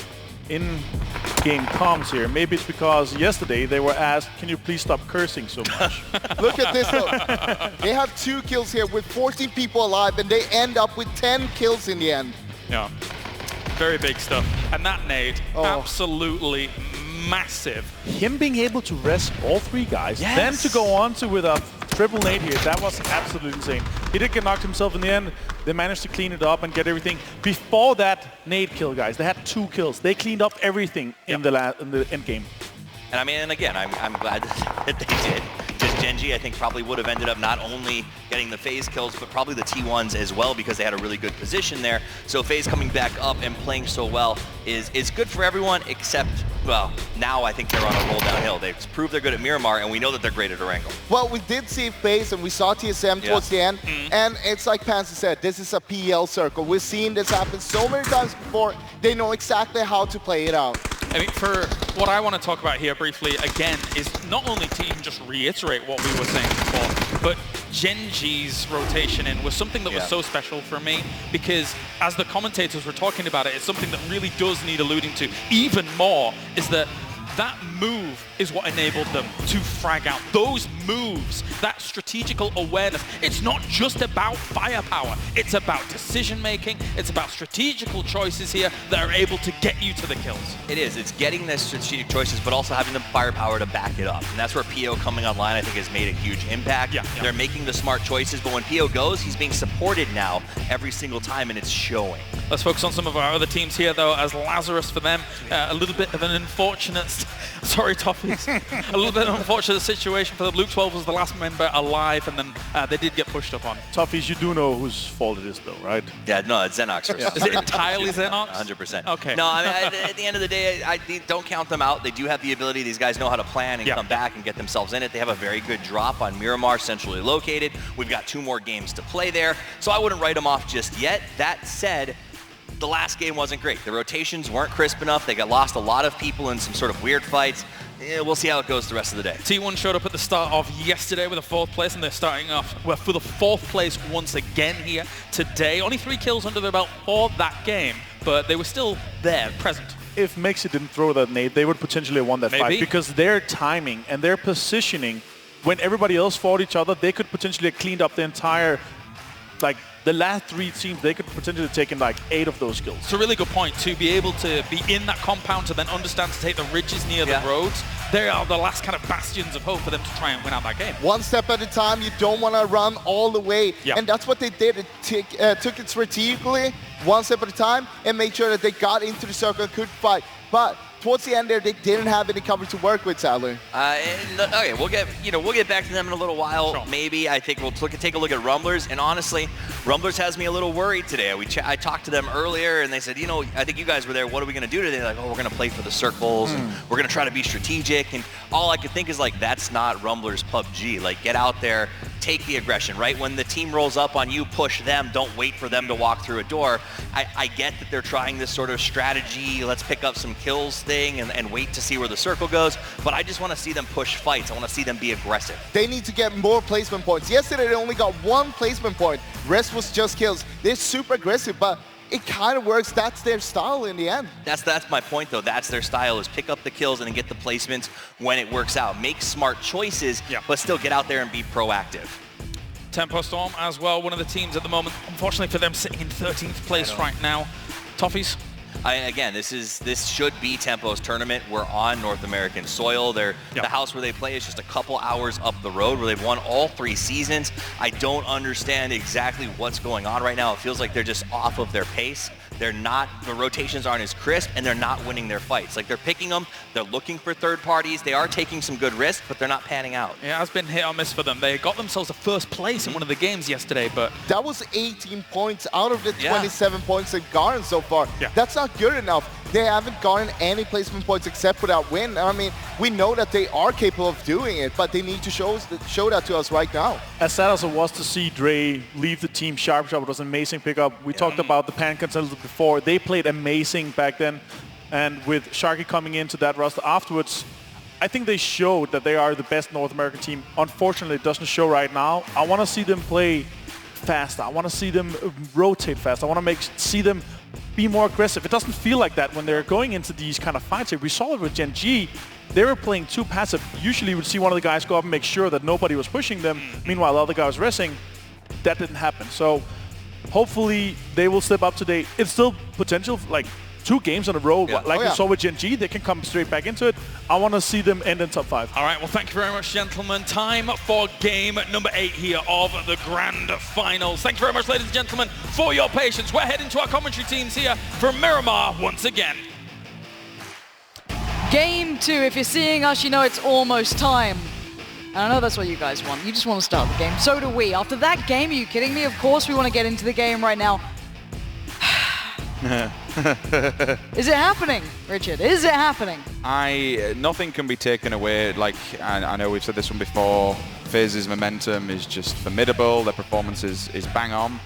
in-game comms here. Maybe it's because yesterday they were asked, can you please stop cursing so much? Look at this though. They have 2 kills here with 14 people alive, and they end up with 10 kills in the end. Yeah, very big stuff. And that nade, absolutely massive. Him being able to rest all 3 guys, then to go on to with a triple nade here, that was absolutely insane. He did get knocked himself in the end. They managed to clean it up and get everything. Before that nade kill, guys, they had 2 kills. They cleaned up everything in the end game. And I mean, and again, I'm glad that they did. Because Gen.G, I think, probably would have ended up not only getting the FaZe kills, but probably the T1s as well, because they had a really good position there. So FaZe coming back up and playing so well is good for everyone, except, well, now I think they're on a roll downhill. They've proved they're good at Miramar, and we know that they're great at Erangel. Well, we did see FaZe, and we saw TSM towards the end, and it's like Pansy said, this is a PL circle. We've seen this happen so many times before. They know exactly how to play it out. I mean, for what I want to talk about here briefly, again, is not only to even just reiterate what we were saying before, but Gen.G's rotation in was something that was so special for me, because as the commentators were talking about it, it's something that really does need alluding to even more, is that move is what enabled them to frag out. Those moves, that strategical awareness, it's not just about firepower. It's about decision-making. It's about strategical choices here that are able to get you to the kills. It is. It's getting the strategic choices, but also having the firepower to back it up. And that's where PO coming online, I think, has made a huge impact. They're making the smart choices, but when PO goes, he's being supported now every single time, and it's showing. Let's focus on some of our other teams here, though, as Lazarus for them, a little bit of an unfortunate, sorry, Toffees, a little bit of an unfortunate situation for them. Luke 12 was the last member alive, and then they did get pushed up on. Toffees, you do know whose fault it is, though, right? Yeah, no, it's Xenox. Is it entirely Xenox? 100%. Okay. No, I mean, at the end of the day, I don't count them out. They do have the ability. These guys know how to plan and come back and get themselves in it. They have a very good drop on Miramar, centrally located. We've got 2 more games to play there, so I wouldn't write them off just yet. That said, the last game wasn't great. The rotations weren't crisp enough. They got lost a lot of people in some sort of weird fights. We'll see how it goes the rest of the day. T1 showed up at the start of yesterday with a 4th place, and they're starting off for the 4th place once again here today. Only 3 kills under their belt for that game, but they were still there, present. If Mexi didn't throw that nade, they would potentially have won that fight, because their timing and their positioning, when everybody else fought each other, they could potentially have cleaned up the entire, like, the last 3 teams, they could potentially have taken like 8 of those kills. It's a really good point, to be able to be in that compound, to then understand to take the ridges near the roads. They are the last kind of bastions of hope for them to try and win out that game. One step at a time. You don't want to run all the way. And that's what they did. It took it strategically, one step at a time, and made sure that they got into the circle and could fight. But towards the end there, they didn't have any cover to work with, sadly. Okay, we'll get back to them in a little while. Maybe I think we'll take a look at Rumblers. And honestly, Rumblers has me a little worried today. I talked to them earlier, and they said, you know, I think you guys were there. What are we going to do today? They're like, oh, we're going to play for the circles, and we're going to try to be strategic. And all I could think is like, that's not Rumblers PUBG. Like, get out there, take the aggression, right? When the team rolls up on you, push them. Don't wait for them to walk through a door. I get that they're trying this sort of strategy. Let's pick up some kills thing and wait to see where the circle goes. But I just want to see them push fights. I want to see them be aggressive. They need to get more placement points. Yesterday, they only got 1 placement point. Rest was just kills. They're super aggressive, but it kind of works. That's their style in the end. That's my point, though. That's their style, is pick up the kills and get the placements when it works out. Make smart choices, but still get out there and be proactive. Tempo Storm as well, one of the teams at the moment, unfortunately for them, sitting in 13th place right now. Toffees? Again, this should be Tempo's tournament. We're on North American soil. The house where they play is just a couple hours up the road, where they've won all 3 seasons. I don't understand exactly what's going on right now. It feels like they're just off of their pace. They're not, the rotations aren't as crisp, and they're not winning their fights. Like, they're picking them, they're looking for third parties, they are taking some good risks, but they're not panning out. Yeah, it has been hit or miss for them. They got themselves a first place in one of the games yesterday, but... That was 18 points out of the 27 points they've gotten so far. That's not good enough. They haven't gotten any placement points except for that win. I mean, we know that they are capable of doing it, but they need to show that to us right now. As sad as it was to see Dre leave the team, Sharp it was an amazing pickup. We talked about the Pan Contenders before. They played amazing back then, and with Sharky coming into that roster afterwards, I think they showed that they are the best North American team. Unfortunately, it doesn't show right now. I want to see them play faster. I want to see them rotate fast. I want to see them be more aggressive. It doesn't feel like that when they're going into these kind of fights. We saw it with Gen G. They were playing too passive. Usually you would see one of the guys go up and make sure that nobody was pushing them. Meanwhile, the other guy was resting. That didn't happen. So hopefully they will step up today. It's still potential, like 2 games in a row. Like we saw with Gen G, they can come straight back into it. I want to see them end in top 5. All right, well, thank you very much, gentlemen. Time for game number 8 here of the grand finals. Thank you very much, ladies and gentlemen, for your patience. We're heading to our commentary teams here from Miramar once again. Game 2, if you're seeing us, you know it's almost time. And I know that's what you guys want. You just want to start the game. So do we. After that game, are you kidding me? Of course we want to get into the game right now. Is it happening, Richard? Is it happening? Nothing can be taken away. Like, I know we've said this one before. FaZe's momentum is just formidable. Their performance is bang on.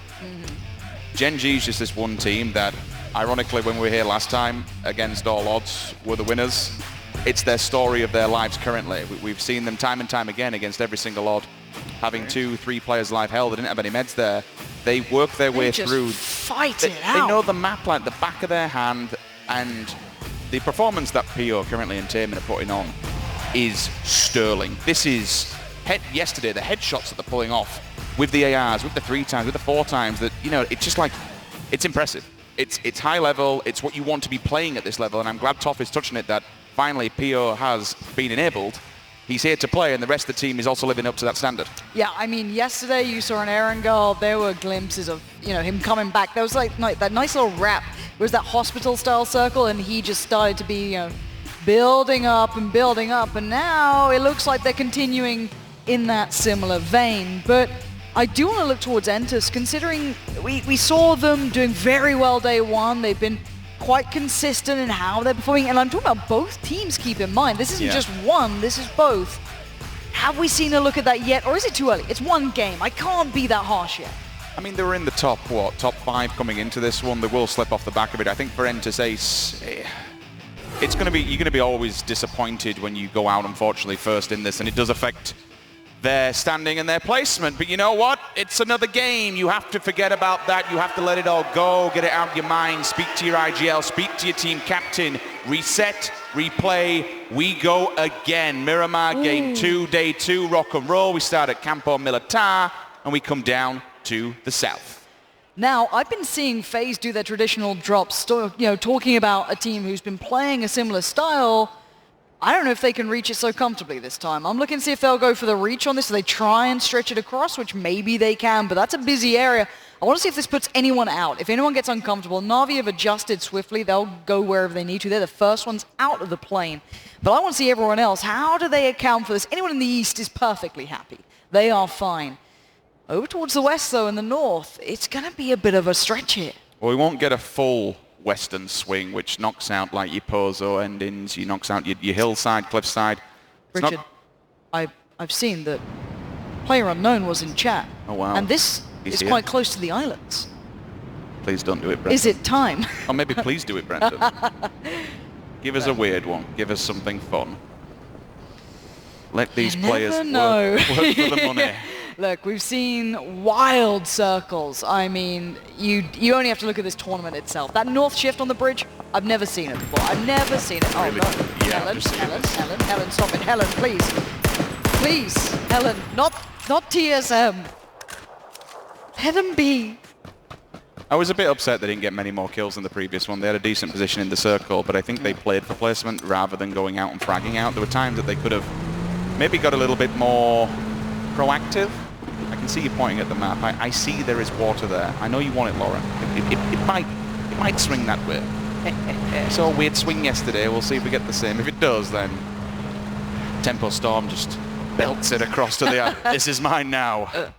Gen G is just this one team that, ironically, when we were here last time, against all odds, were the winners. It's their story of their lives currently. We've seen them time and time again against every single odd, having 2-3 players live held. They didn't have any meds there. They work their way through. Fight it out. They know the map like the back of their hand, and the performance that PO currently and Taman are putting on is sterling. This is yesterday, the headshots that they're pulling off with the ARs, with the 3 times, with the 4 times, that, you know, it's just like, it's impressive. It's high level, it's what you want to be playing at this level, and I'm glad Toff is touching it, that finally PO has been enabled. He's here to play, and the rest of the team is also living up to that standard. Yeah, I mean, yesterday you saw an Erangel, there were glimpses of, you know, him coming back. There was like that nice little wrap. It was that hospital-style circle, and he just started to be, you know, building up, and now it looks like they're continuing in that similar vein. But I do want to look towards Entus, considering we saw them doing very well day 1. They've been quite consistent in how they're performing, and I'm talking about both teams, keep in mind. This isn't just one, this is both. Have we seen a look at that yet, or is it too early? It's one game, I can't be that harsh yet. I mean, they were in the top 5 coming into this one. They will slip off the back of it. I think for Entus Ace, it's going to be, you're going to be always disappointed when you go out, unfortunately, first in this, and it does affect their standing and their placement. But you know what? It's another game. You have to forget about that. You have to let it all go, get it out of your mind, speak to your IGL, speak to your team captain, reset, replay, we go again. Miramar, game 2, day 2, rock and roll. We start at Campo Militar, and we come down to the south. Now, I've been seeing FaZe do their traditional drops, you know, talking about a team who's been playing a similar style. I don't know if they can reach it so comfortably this time. I'm looking to see if they'll go for the reach on this, so they try and stretch it across, which maybe they can, but that's a busy area. I want to see if this puts anyone out. If anyone gets uncomfortable, Na'Vi have adjusted swiftly. They'll go wherever they need to. They're the first ones out of the plane. But I want to see everyone else. How do they account for this? Anyone in the east is perfectly happy. They are fine. Over towards the west, though, in the north, it's going to be a bit of a stretch here. Well, we won't get a full western swing, which knocks out like your Pozo endings, you knocks out your hillside, cliffside. Richard, I've seen that PlayerUnknown was in chat. Oh, wow. And this is quite close to the islands. Please don't do it, Brendan. Is it time? Or maybe please do it, Brendan. Give us a weird one. Give us something fun. Let these players work for the money. Look, we've seen wild circles. I mean, you only have to look at this tournament itself. That north shift on the bridge, I've never seen it before. I've never seen it. Really? Oh, no. Yeah, Helen, stop it. Helen, please. Please, Helen, not TSM. Let him be. I was a bit upset they didn't get many more kills than the previous one. They had a decent position in the circle, but I think they played for placement rather than going out and fragging out. There were times that they could have maybe got a little bit more proactive. I can see you pointing at the map. I see there is water there. I know you want it, Lauren. It might swing that way. Saw a weird swing yesterday. We'll see if we get the same. If it does, then Tempo Storm just belts it across to the this is mine now.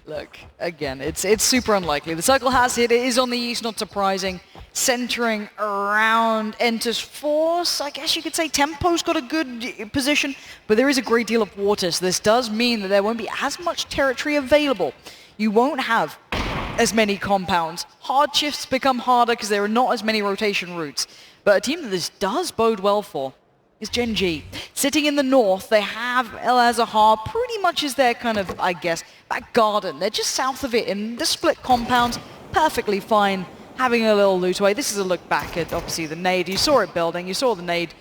Look, again, it's super unlikely. The circle has hit. It is on the east, not surprising. Centering around enters Force. I guess you could say Tempo's got a good position, but there is a great deal of water, so this does mean that there won't be as much territory available. You won't have as many compounds. Hard shifts become harder because there are not as many rotation routes. But a team that this does bode well for is Gen G. Sitting in the north, they have El Azahar pretty much as their kind of, I guess, back garden. They're just south of it in the split compounds, perfectly fine, having a little loot away. This is a look back at, obviously, the nade. You saw it building. You saw the nade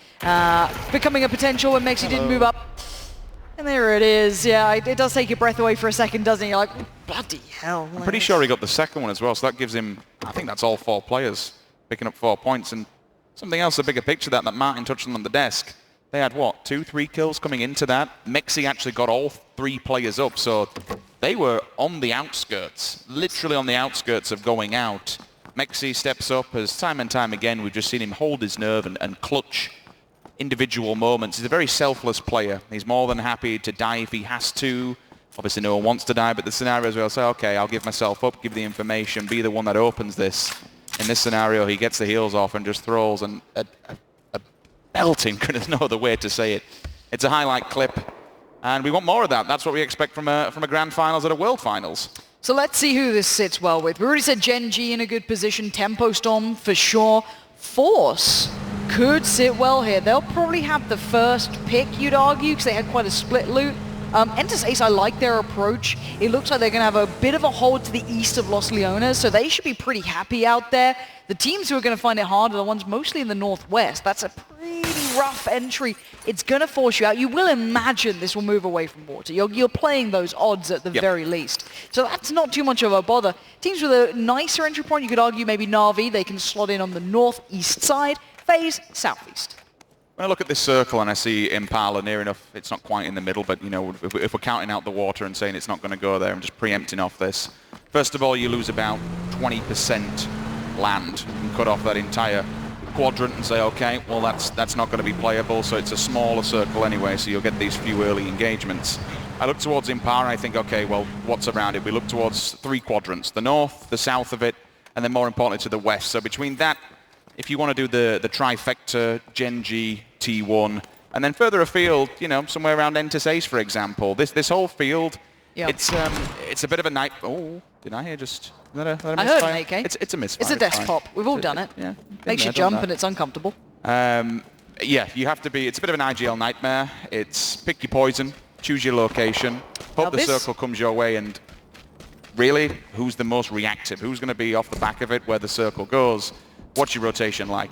becoming a potential when Mexi didn't move up. And there it is. Yeah, it does take your breath away for a second, doesn't it? You're like, bloody hell. I'm pretty sure he got the second one as well, so that gives him, I think that's all 4 players picking up 4 points. And something else, a bigger picture that Martin touched on the desk. They had, what, 2-3 kills coming into that? Mexi actually got all 3 players up, so they were on the outskirts, literally on the outskirts of going out. Mexi steps up as time and time again, we've just seen him hold his nerve and clutch individual moments. He's a very selfless player. He's more than happy to die if he has to. Obviously no one wants to die, but the scenarios where I'll say, okay, I'll give myself up, give the information, be the one that opens this. In this scenario, he gets the heals off and just throws a belting, there's no other way to say it. It's a highlight clip, and we want more of that. That's what we expect from a grand finals at a world finals. So let's see who this sits well with. We already said Gen G in a good position, Tempo Storm for sure. Force could sit well here. They'll probably have the first pick, you'd argue, because they had quite a split loot. Entus Ace, I like their approach. It looks like they're going to have a bit of a hold to the east of Los Leones, so they should be pretty happy out there. The teams who are going to find it hard are the ones mostly in the northwest. That's a pretty rough entry. It's going to force you out. You will imagine this will move away from water. You're playing those odds at the very least. So that's not too much of a bother. Teams with a nicer entry point, you could argue maybe Na'Vi. They can slot in on the northeast side. FaZe, southeast. When I look at this circle and I see Impala near enough, it's not quite in the middle, but you know, if we're counting out the water and saying it's not going to go there, I'm just preempting off this. First of all, you lose about 20% land. You can cut off that entire quadrant and say, okay, well that's not going to be playable, so it's a smaller circle anyway, so you'll get these few early engagements. I look towards Impala and I think, okay, well, what's around it? We look towards 3 quadrants, the north, the south of it, and then more importantly to the west. So between that, if you want to do the trifecta, Gen G, T1, and then further afield, you know, somewhere around Entus Ace, for example, this whole field, it's a bit of a night. Oh, did I hear just? Is that a misfire? I heard an AK. It's a misfire. It's a desk pop. We've all done it. Yeah, makes you jump and it's uncomfortable. Yeah, you have to be. It's a bit of an IGL nightmare. It's pick your poison, choose your location, hope the circle comes your way, and really, who's the most reactive? Who's going to be off the back of it where the circle goes? What's your rotation like?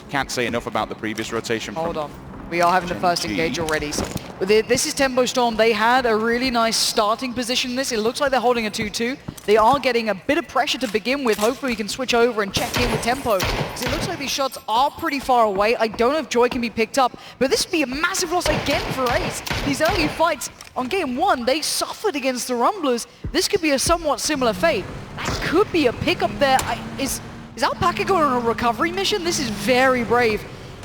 Can't say enough about the previous rotation. Hold on. We are having the first engage already. So this is Tempo Storm. They had a really nice starting position in this. It looks like they're holding a 2-2. They are getting a bit of pressure to begin with. Hopefully we can switch over and check in with Tempo, because it looks like these shots are pretty far away. I don't know if Joy can be picked up, but this would be a massive loss again for Ace. These early fights on game 1, they suffered against the Rumblers. This could be a somewhat similar fate. That could be a pickup there. Is Alpaca going on a recovery mission? This is very brave.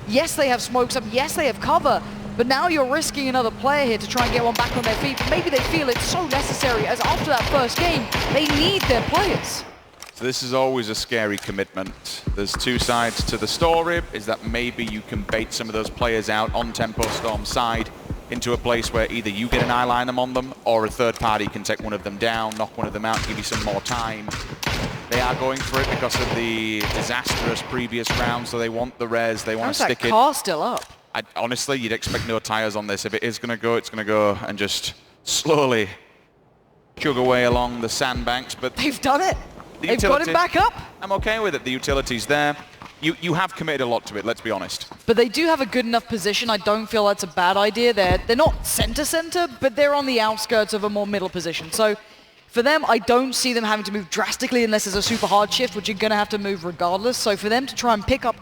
Yes, they have smokes up. Yes, they have cover. But now you're risking another player here to try and get one back on their feet. Maybe they feel it's so necessary, as after that first game, they need their players. So this is always a scary commitment. There's 2 sides to the story, is that maybe you can bait some of those players out on Tempo Storm's side into a place where either you get an eye line on them, or a third party can take one of them down, knock one of them out, give you some more time. They are going for it because of the disastrous previous round, so they want the res, they want to stick it. How's that car still up? Honestly, you'd expect no tires on this. If it is going to go, it's going to go and just slowly chug away along the sandbanks. But they've done it. They've got it back up. I'm okay with it. The utility's there. You have committed a lot to it, let's be honest. But they do have a good enough position. I don't feel that's a bad idea. They're not center, but they're on the outskirts of a more middle position. So For them, I don't see them having to move drastically unless there's a super hard shift, which you're going to have to move regardless. So for them to try and pick up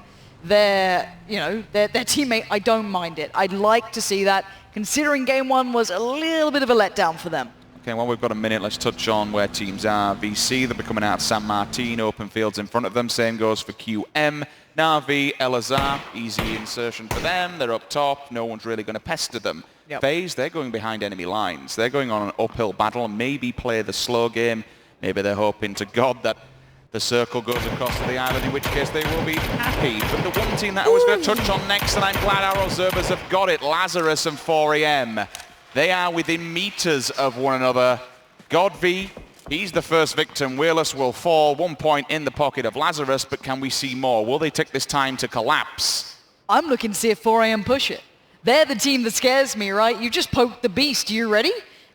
their teammate, I don't mind it. I'd like to see that, considering game one was a little bit of a letdown for them. Okay, well, we've got a minute. Let's touch on where teams are. VC, they'll be coming out of San Martin, open fields in front of them. Same goes for QM. Na'Vi, Elazar, easy insertion for them. They're up top. No one's really going to pester them. Yep. FaZe, they're going behind enemy lines. They're going on an uphill battle and maybe play the slow game. Maybe they're hoping to God that the circle goes across to the island, in which case they will be happy. But the one team that I was going to touch on next, and I'm glad our observers have got it, Lazarus and 4AM. They are within meters of one another. Godv, he's the first victim. Wheelus will fall. 1 point in the pocket of Lazarus, but can we see more? Will they take this time to collapse? I'm looking to see if 4AM push it. They're the team that scares me, right? You just poked the beast. You ready?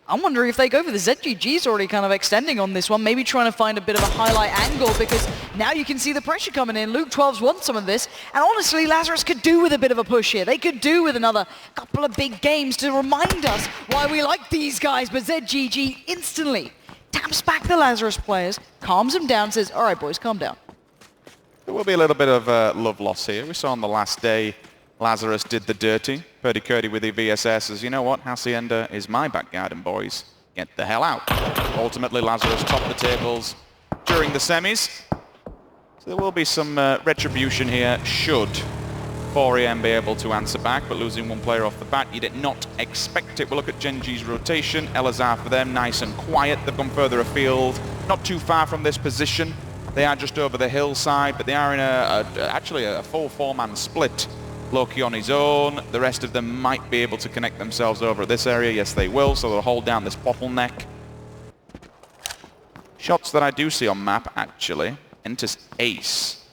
I'm wondering if they go for the ZGG's already kind of extending on this one, maybe trying to find a bit of a highlight angle, because now you can see the pressure coming in. Luke 12's won some of this, and honestly, Lazarus could do with a bit of a push here. They could do with another couple of big games to remind us why we like these guys, but ZGG instantly taps back the Lazarus players, calms them down, says, all right, boys, calm down. There will be a little bit of love loss here. We saw on the last day, Lazarus did the dirty. Purdy Curdy with the VSS says, you know what, Hacienda is my back garden, boys. Get the hell out. Ultimately, Lazarus topped the tables during the semis. So there will be some retribution here, should 4AM be able to answer back, but losing one player off the bat, you did not expect it. We'll look at Gen G's rotation. Elazar for them, nice and quiet. They've gone further afield, not too far from this position. They are just over the hillside, but they are in actually a full four-man split. Loki on his own. The rest of them might be able to connect themselves over at this area. Yes, they will, so they'll hold down this bottleneck. Shots that I do see on map, actually. Enters Ace.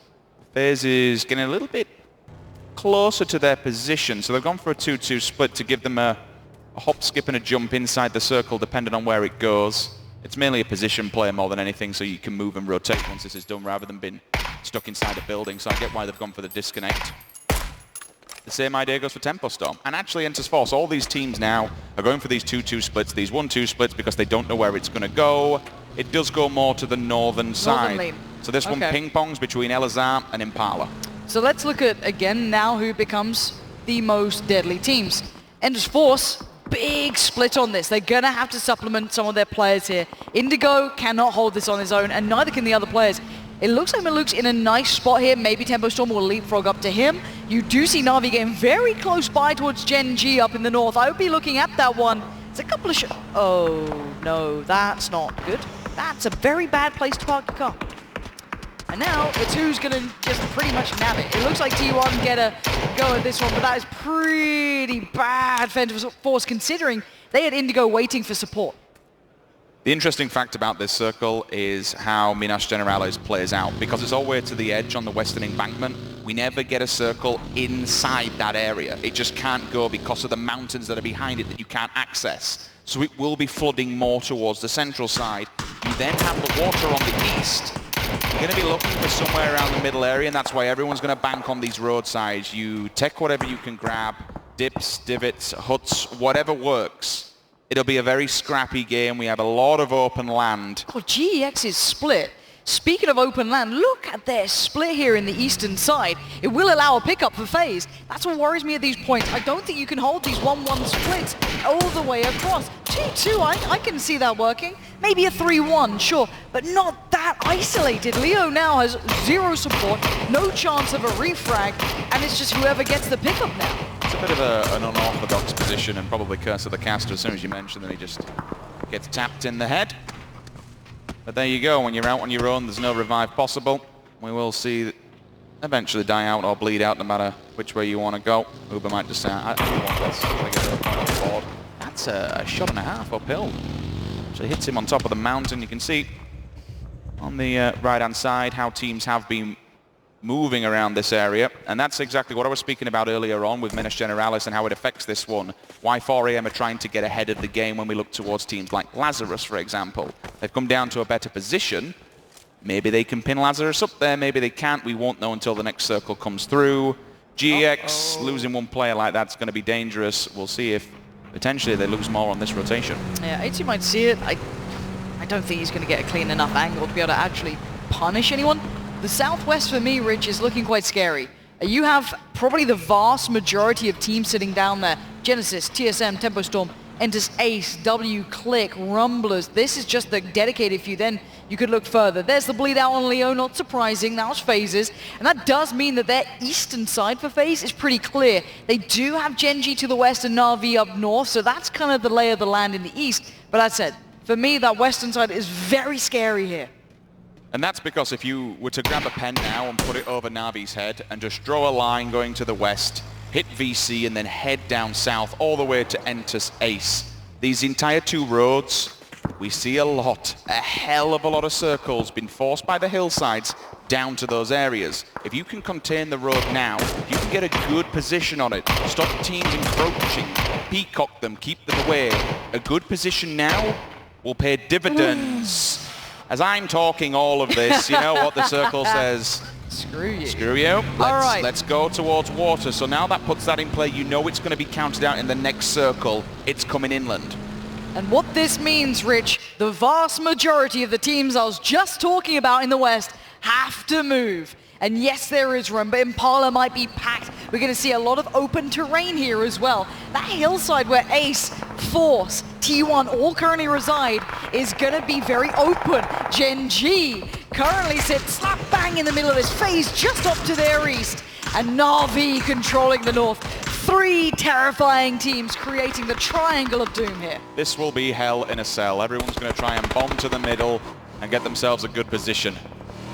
FaZe is getting a little bit closer to their position, so they've gone for a 2-2 split to give them a hop, skip, and a jump inside the circle, depending on where it goes. It's mainly a position play more than anything, so you can move and rotate once this is done, rather than being stuck inside a building, so I get why they've gone for the disconnect. The same idea goes for Tempo Storm, and actually Enters Force. All these teams now are going for these 2-2 splits, these 1-2 splits, because they don't know where it's going to go. It does go more to the northern side. lane. So this one ping-pongs between Elazar and Impala. So let's look at, again, now who becomes the most deadly teams. Enters Force, big split on this. They're going to have to supplement some of their players here. Indigo cannot hold this on his own, and neither can the other players. It looks like Maluk's in a nice spot here. Maybe Tempo Storm will leapfrog up to him. You do see Na'Vi getting very close by towards Gen G up in the north. I would be looking at that one. It's a couple of oh, no, that's not good. That's a very bad place to park the car. And now it's who's going to just pretty much nab it. It looks like T1 get a go at this one, but that is pretty bad for Enters Force, considering they had Indigo waiting for support. The interesting fact about this circle is how Minas Generalis plays out, because it's all the way to the edge on the western embankment. We never get a circle inside that area. It just can't go because of the mountains that are behind it that you can't access. So it will be flooding more towards the central side. You then have the water on the east. You're going to be looking for somewhere around the middle area, and that's why everyone's going to bank on these roadsides. You take whatever you can grab, dips, divots, huts, whatever works. It'll be a very scrappy game. We have a lot of open land. Oh, GEX is split. Speaking of open land, look at their split here in the eastern side. It will allow a pickup for FaZe. That's what worries me at these points. I don't think you can hold these 1-1 splits all the way across. 2-2, I can see that working. Maybe a 3-1, sure, but not that isolated. Leo now has zero support, no chance of a refrag, and it's just whoever gets the pickup now. It's a bit of an unorthodox position, and probably Curse of the Caster. As soon as you mention that, he just gets tapped in the head. But there you go, when you're out on your own, there's no revive possible. We will see eventually die out or bleed out no matter which way you want to go. Uber might just say, I want this. I get a point on the board. That's a shot and a half uphill. So it hits him on top of the mountain. You can see on the right-hand side how teams have been moving around this area, and that's exactly what I was speaking about earlier on with Minas Generalis and how it affects this one. Why 4AM are trying to get ahead of the game when we look towards teams like Lazarus, for example. They've come down to a better position. Maybe they can pin Lazarus up there, maybe they can't. We won't know until the next circle comes through. GX, losing one player like that's going to be dangerous. We'll see if potentially they lose more on this rotation. Yeah, AT might see it. I I don't think he's going to get a clean enough angle to be able to actually punish anyone. The Southwest for me, Rich, is looking quite scary. You have probably the vast majority of teams sitting down there. Genesis, TSM, Tempo Storm, Entus Ace, W, Click, Rumblers. This is just the dedicated few. Then you could look further. There's the bleed out on Leo, not surprising. That was FaZe's. And that does mean that their eastern side for FaZe is pretty clear. They do have Gen.G to the west and Na'Vi up north, so that's kind of the lay of the land in the east. But that said, for me, that western side is very scary here. And that's because if you were to grab a pen now and put it over Na'Vi's head and just draw a line going to the west, hit VC and then head down south all the way to Entus Ace. These entire 2 roads, we see a lot, a hell of a lot of circles being forced by the hillsides down to those areas. If you can contain the road now, if you can get a good position on it, stop teams encroaching, peacock them, keep them away, a good position now will pay dividends. As I'm talking all of this, you know what the circle says? Screw you. Screw you. Let's go towards water. So now that puts that in play, you know it's going to be counted out in the next circle. It's coming inland. And what this means, Rich, the vast majority of the teams I was just talking about in the West have to move. And yes, there is room, but Impala might be packed. We're going to see a lot of open terrain here as well. That hillside where Ace, Force, T1 all currently reside is going to be very open. Gen.G currently sits slap bang in the middle of this phase, just off to their east. And Na'Vi controlling the north. 3 terrifying teams creating the triangle of doom here. This will be hell in a cell. Everyone's going to try and bomb to the middle and get themselves a good position.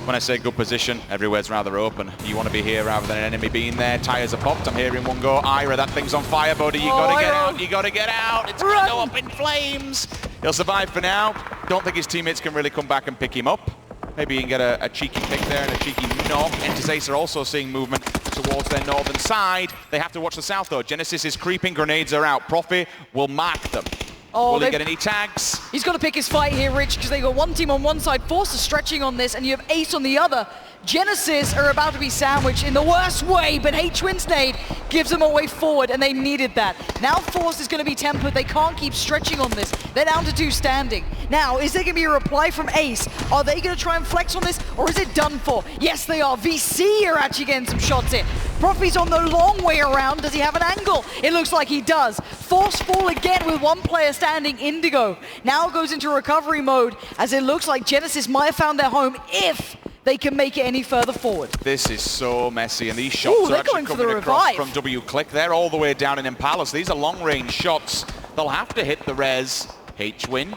When I say good position, everywhere's rather open. You want to be here rather than an enemy being there. Tires are popped. I'm hearing one go. Ira, that thing's on fire, buddy. You gotta get out. You gotta get out. It's gonna go up in flames. He'll survive for now. Don't think his teammates can really come back and pick him up. Maybe he can get a cheeky pick there and a cheeky knock. Entus Ace are also seeing movement towards their northern side. They have to watch the south though. Genesis is creeping. Grenades are out. Profi will mark them. Oh, will he get any tags? He's got to pick his fight here, Rich, because they got one team on one side, Force is stretching on this, and you have Ace on the other. Genesis are about to be sandwiched in the worst way, but H-Win's nade gives them a way forward, and they needed that. Now Force is going to be tempered. They can't keep stretching on this. They're down to 2 standing. Now, is there going to be a reply from Ace? Are they going to try and flex on this, or is it done for? Yes, they are. VC are actually getting some shots in. Profi's on the long way around. Does he have an angle? It looks like he does. Force fall again with 1 player standing. Indigo now goes into recovery mode, as it looks like Genesis might have found their home if they can make it any further forward. This is so messy, and these shots are actually coming across from W Click. They're all the way down in Impala, so these are long-range shots. They'll have to hit the res. H-Win.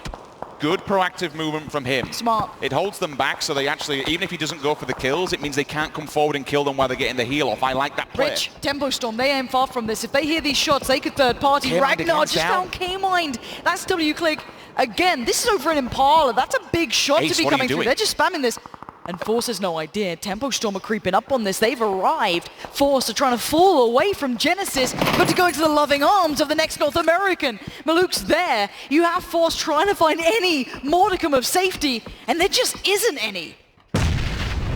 Good proactive movement from him. Smart. It holds them back, so they actually, even if he doesn't go for the kills, it means they can't come forward and kill them while they're getting the heal off. I like that play. Rich, Tempo Storm, they ain't far from this. If they hear these shots, they could third party. Ragnar just found K-Mind. That's W Click. Again, this is over an Impala. That's a big shot Ace, to be coming through. They're just spamming this. And Force has no idea. Tempo Storm are creeping up on this. They've arrived. Force are trying to fall away from Genesis, but to go into the loving arms of the next North American. Maluk's there. You have Force trying to find any modicum of safety, and there just isn't any.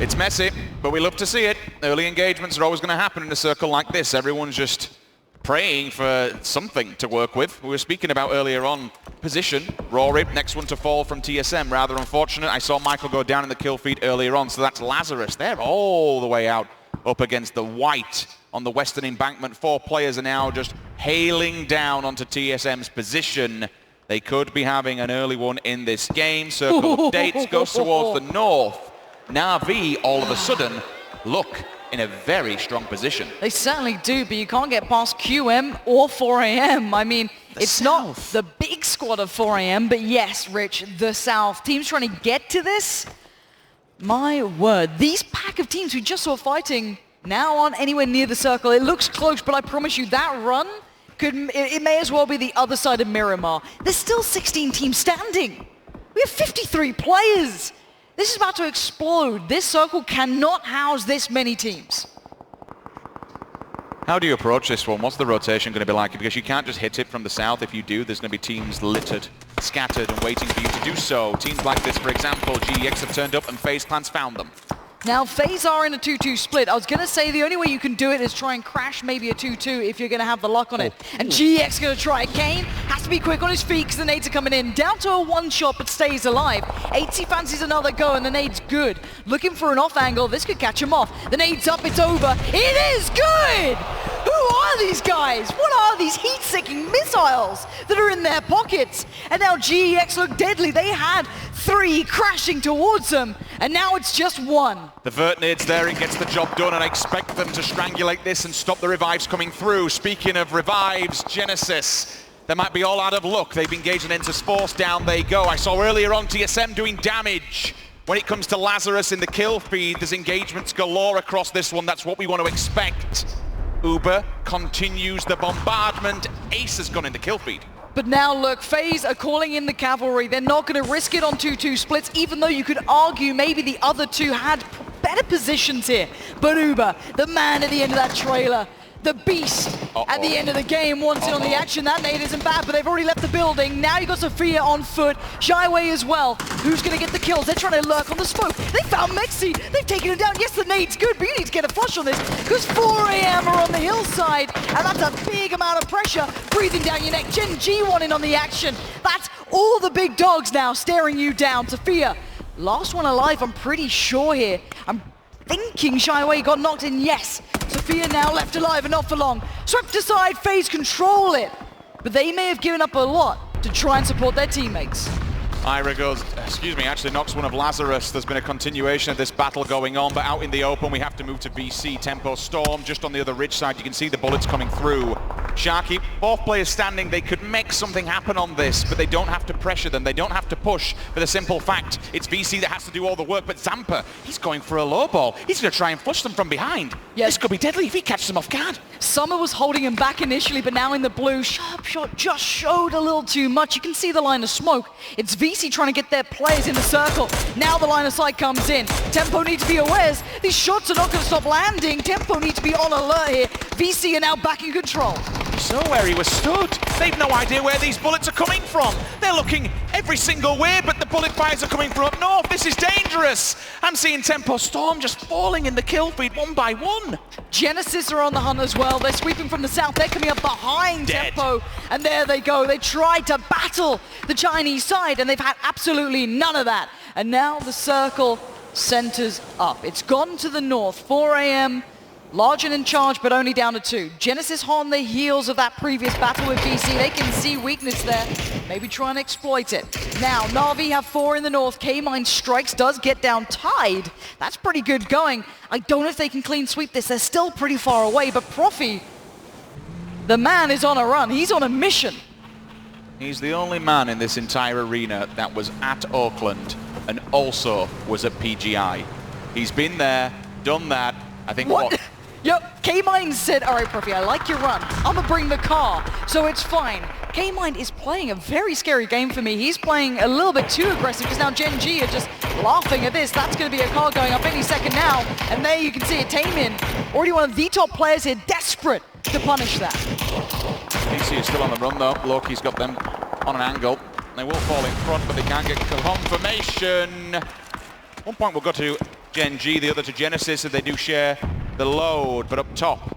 It's messy, but we love to see it. Early engagements are always going to happen in a circle like this. Everyone's just praying for something to work with. We were speaking about earlier on position. Rory, next one to fall from TSM. Rather unfortunate. I saw Michael go down in the kill feed earlier on, so that's Lazarus. They're all the way out up against the white on the western embankment. 4 players are now just hailing down onto TSM's position. They could be having an early one in this game. Circle of dates goes towards the north. Na'Vi all of a sudden look in a very strong position. They certainly do, but you can't get past QM or 4AM. I mean, it's not the big squad of 4AM, but yes, Rich, the South. Teams trying to get to this? My word, these pack of teams we just saw fighting now aren't anywhere near the circle. It looks close, but I promise you that run, it may as well be the other side of Miramar. There's still 16 teams standing. We have 53 players. This is about to explode. This circle cannot house this many teams. How do you approach this one? What's the rotation going to be like? Because you can't just hit it from the south. If you do, there's going to be teams littered, scattered, and waiting for you to do so. Teams like this, for example, GEX have turned up and FaZe Clan's found them. Now, FaZe are in a 2-2 split. I was going to say the only way you can do it is try and crash maybe a 2-2 if you're going to have the luck on it. And GX going to try. Kane has to be quick on his feet because the nades are coming in. Down to a one-shot, but stays alive. 80 fancies another go, and the nade's good. Looking for an off angle. This could catch him off. The nade's up, it's over. It is good! Who are these guys? What are these heat-seeking missiles that are in their pockets? And now GEX look deadly. They had 3 crashing towards them, and now it's just 1. The vert nades there, it gets the job done, and I expect them to strangulate this and stop the revives coming through. Speaking of revives, Genesis, they might be all out of luck. They've engaged an Enter Force, down they go. I saw earlier on TSM doing damage. When it comes to Lazarus in the kill feed, there's engagements galore across this one. That's what we want to expect. Uber continues the bombardment. Ace has gone in the kill feed. But now look, FaZe are calling in the cavalry. They're not going to risk it on 2-2 splits, even though you could argue maybe the other two had better positions here. But Uber, the man at the end of that trailer, the beast at the end of the game, wants in on the action. That nade isn't bad, but they've already left the building. Now you got Sophia on foot, Shyway as well. Who's going to get the kills? They're trying to lurk on the smoke. They found Mexi. They've taken him down. Yes, the nade's good, but you need to get a flush on this because 4 AM are on the hillside, and that's a big amount of pressure breathing down your neck. Gen G wanting on the action. That's all the big dogs now staring you down. Sophia, last one alive, I'm pretty sure here. I'm thinking Shyway got knocked in, yes. Sophia now left alive and not for long. Swept aside, FaZe control it. But they may have given up a lot to try and support their teammates. Ira goes, actually knocks one of Lazarus. There's been a continuation of this battle going on, but out in the open we have to move to VC. Tempo Storm just on the other ridge side. You can see the bullets coming through. Sharky, both players standing. They could make something happen on this, but they don't have to pressure them. They don't have to push for the simple fact it's VC that has to do all the work. But Zampa, he's going for a low ball. He's going to try and flush them from behind. Yes. This could be deadly if he catches them off guard. Summer was holding him back initially, but now in the blue, Sharp Shot just showed a little too much. You can see the line of smoke. It's VC trying to get their players in the circle. Now the line of sight comes in. Tempo needs to be aware. These shots are not going to stop landing. Tempo needs to be on alert here. VC are now back in control. So where he was stood. They've no idea where these bullets are coming from. They're looking every single way, but the bullet fires are coming from up north. This is dangerous. I'm seeing Tempo Storm just falling in the kill feed one by one. Genesis are on the hunt as well. They're sweeping from the south. They're coming up behind Tempo. And there they go. They tried to battle the Chinese side, and they've had absolutely none of that. And now the circle centers up. It's gone to the north. 4 AM. Large and in charge, but only down to 2. Genesis on the heels of that previous battle with VC. They can see weakness there. Maybe try and exploit it. Now, Na'Vi have 4 in the north. K-Mine strikes, does get down tied. That's pretty good going. I don't know if they can clean sweep this. They're still pretty far away, but Profi, the man is on a run. He's on a mission. He's the only man in this entire arena that was at Auckland and also was at PGI. He's been there, done that. I think what? Yep, K-Mine said, all right, Profi, I like your run. I'm gonna bring the car, so it's fine. K-Mine is playing a very scary game for me. He's playing a little bit too aggressive because now Gen G are just laughing at this. That's gonna be a car going up any second now. And there you can see it, Taemin, already one of the top players here, desperate to punish that. DC is still on the run though. Loki's got them on an angle. They will fall in front, but they can't get confirmation. One point will go to Gen G, the other to Genesis, and they do share the load. But up top,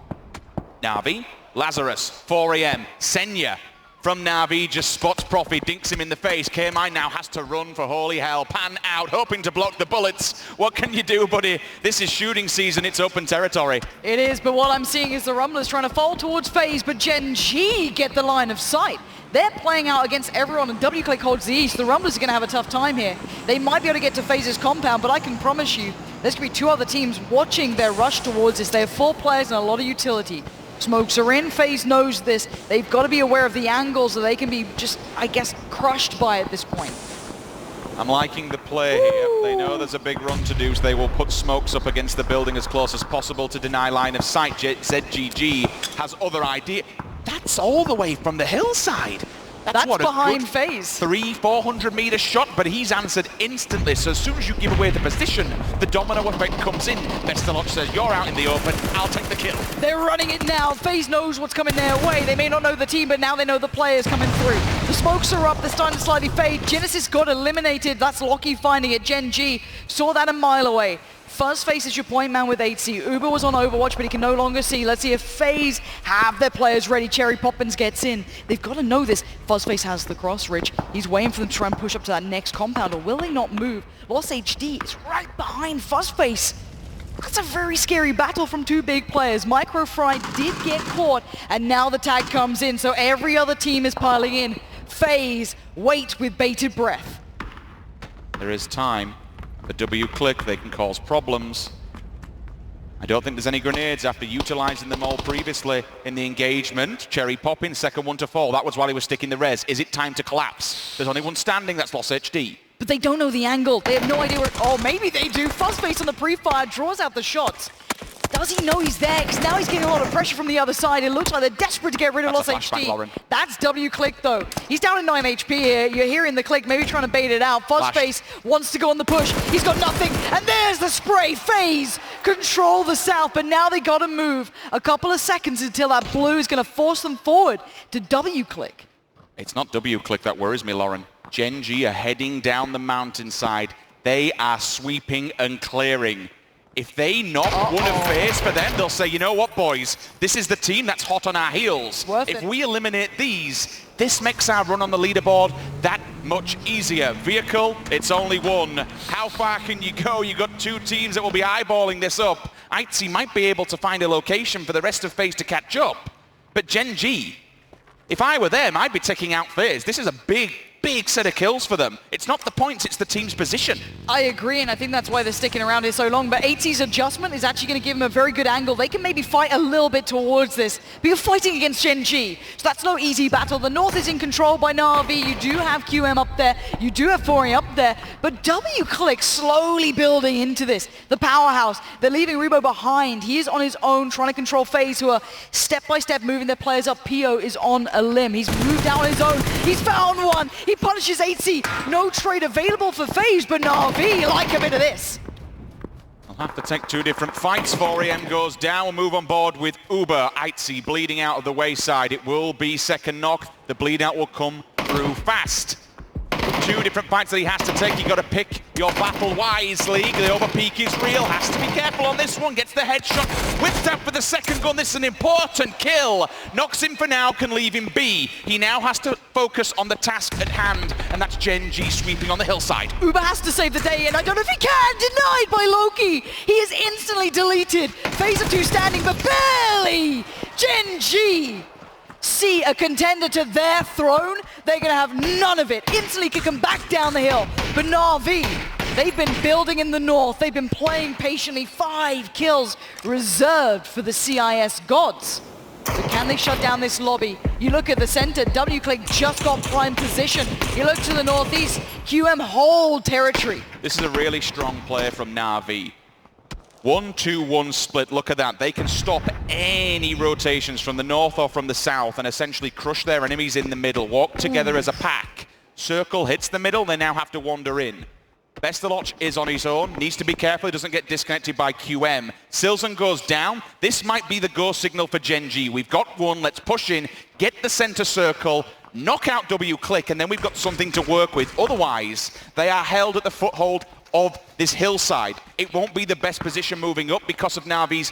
Na'Vi, Lazarus, 4 AM, Senya from Na'Vi just spots Profi, dinks him in the face. K-Mine now has to run for holy hell, pan out, hoping to block the bullets. What can you do, buddy? This is shooting season, it's open territory. It is, but what I'm seeing is the Rumblers trying to fall towards FaZe, but Gen G get the line of sight. They're playing out against everyone, and W-Click holds the east. The Rumblers are going to have a tough time here. They might be able to get to FaZe's compound, but I can promise you, there's going to be 2 other teams watching their rush towards this. They have 4 players and a lot of utility. Smokes are in, FaZe knows this. They've got to be aware of the angles, so they can be just, I guess, crushed by at this point. I'm liking the play here. They know there's a big run to do, so they will put smokes up against the building as close as possible to deny line of sight. ZGG has other ideas. That's all the way from the hillside. That's what behind FaZe. 300-400 meter shot, but he's answered instantly. So as soon as you give away the position, the domino effect comes in. Vestalot says, you're out in the open, I'll take the kill. They're running it now. FaZe knows what's coming their way. They may not know the team, but now they know the players coming through. The smokes are up, they're starting to slightly fade. Genesis got eliminated, that's Loki finding it. Gen G saw that a mile away. Fuzzface is your point man with 8C. Uber was on Overwatch, but he can no longer see. Let's see if FaZe have their players ready. Cherry Poppins gets in. They've got to know this. Fuzzface has the cross, Rich. He's waiting for them to try and push up to that next compound, or will they not move? Lost HD is right behind Fuzzface. That's a very scary battle from two big players. Microfry did get caught, and now the tag comes in, so every other team is piling in. FaZe wait with bated breath. There is time. For W-Click, they can cause problems. I don't think there's any grenades after utilizing them all previously in the engagement. Cherry Poppins, second one to fall. That was while he was sticking the res. Is it time to collapse? There's only one standing, that's Lost HD. But they don't know the angle. They have no idea where... Oh, maybe they do. Fuzzface on the pre-fire draws out the shots. Does he know he's there? Because now he's getting a lot of pressure from the other side. It looks like they're desperate to get rid of Lost HD. Lauren. That's W-Click, though. He's down in 9 HP here. You're hearing the click, maybe trying to bait it out. Fuzzface wants to go on the push. He's got nothing. And there's the spray. FaZe control the south, but now they got to move a couple of seconds until that blue is going to force them forward to W-Click. It's not W-Click that worries me, Lauren. Gen G are heading down the mountainside. They are sweeping and clearing. If they knock one of FaZe for them, they'll say, you know what, boys? This is the team that's hot on our heels. If we eliminate these, this makes our run on the leaderboard that much easier. Vehicle, it's only one. How far can you go? You got two teams that will be eyeballing this up. ITZY might be able to find a location for the rest of FaZe to catch up. But Gen G, if I were them, I'd be taking out FaZe. This is a big set of kills for them. It's not the points, it's the team's position. I agree, and I think that's why they're sticking around here so long, but 8C's adjustment is actually going to give them a very good angle. They can maybe fight a little bit towards this, but you're fighting against Gen G, so that's no easy battle. The North is in control by Na'Vi. You do have QM up there, you do have Fori up there, but W-Click slowly building into this. The powerhouse, they're leaving Rebo behind. He is on his own, trying to control FaZe, who are step-by-step moving their players up. PO is on a limb. He's moved out on his own. He's found one. He punishes 8C. No trade available for FaZe, but Na'Vi like a bit of this. I'll have to take two different fights. 4am goes down. We'll move on board with Uber. ITZY bleeding out of the wayside. It will be second knock. The bleed out will come through fast. Two different fights that he has to take. You got to pick your battle wisely. The overpeak is real. Has to be careful on this one. Gets the headshot. Whips out for the second gun. This is an important kill. Knocks him for now. Can leave him be. He now has to focus on the task at hand, and that's Gen G sweeping on the hillside. Uber has to save the day, and I don't know if he can. Denied by Loki. He is instantly deleted. FaZe are two standing, but barely. Gen G see a contender to their throne. They're going to have none of it. Instantly kick them back down the hill. But Na'Vi, they've been building in the north. They've been playing patiently. 5 kills reserved for the CIS gods. So can they shut down this lobby? You look at the center, W-Click just got prime position. You look to the northeast, QM hold territory. This is a really strong player from Na'Vi. 1-2-1 split, look at that. They can stop any rotations from the north or from the south and essentially crush their enemies in the middle. Walk together as a pack. Circle hits the middle, they now have to wander in. Bestaloch is on his own, needs to be careful he doesn't get disconnected by QM. Silson goes down. This might be the go signal for Gen G. We've got one, let's push in, get the center circle, knock out W-Click, and then we've got something to work with. Otherwise, they are held at the foothold of this hillside. It won't be the best position moving up because of Na'Vi's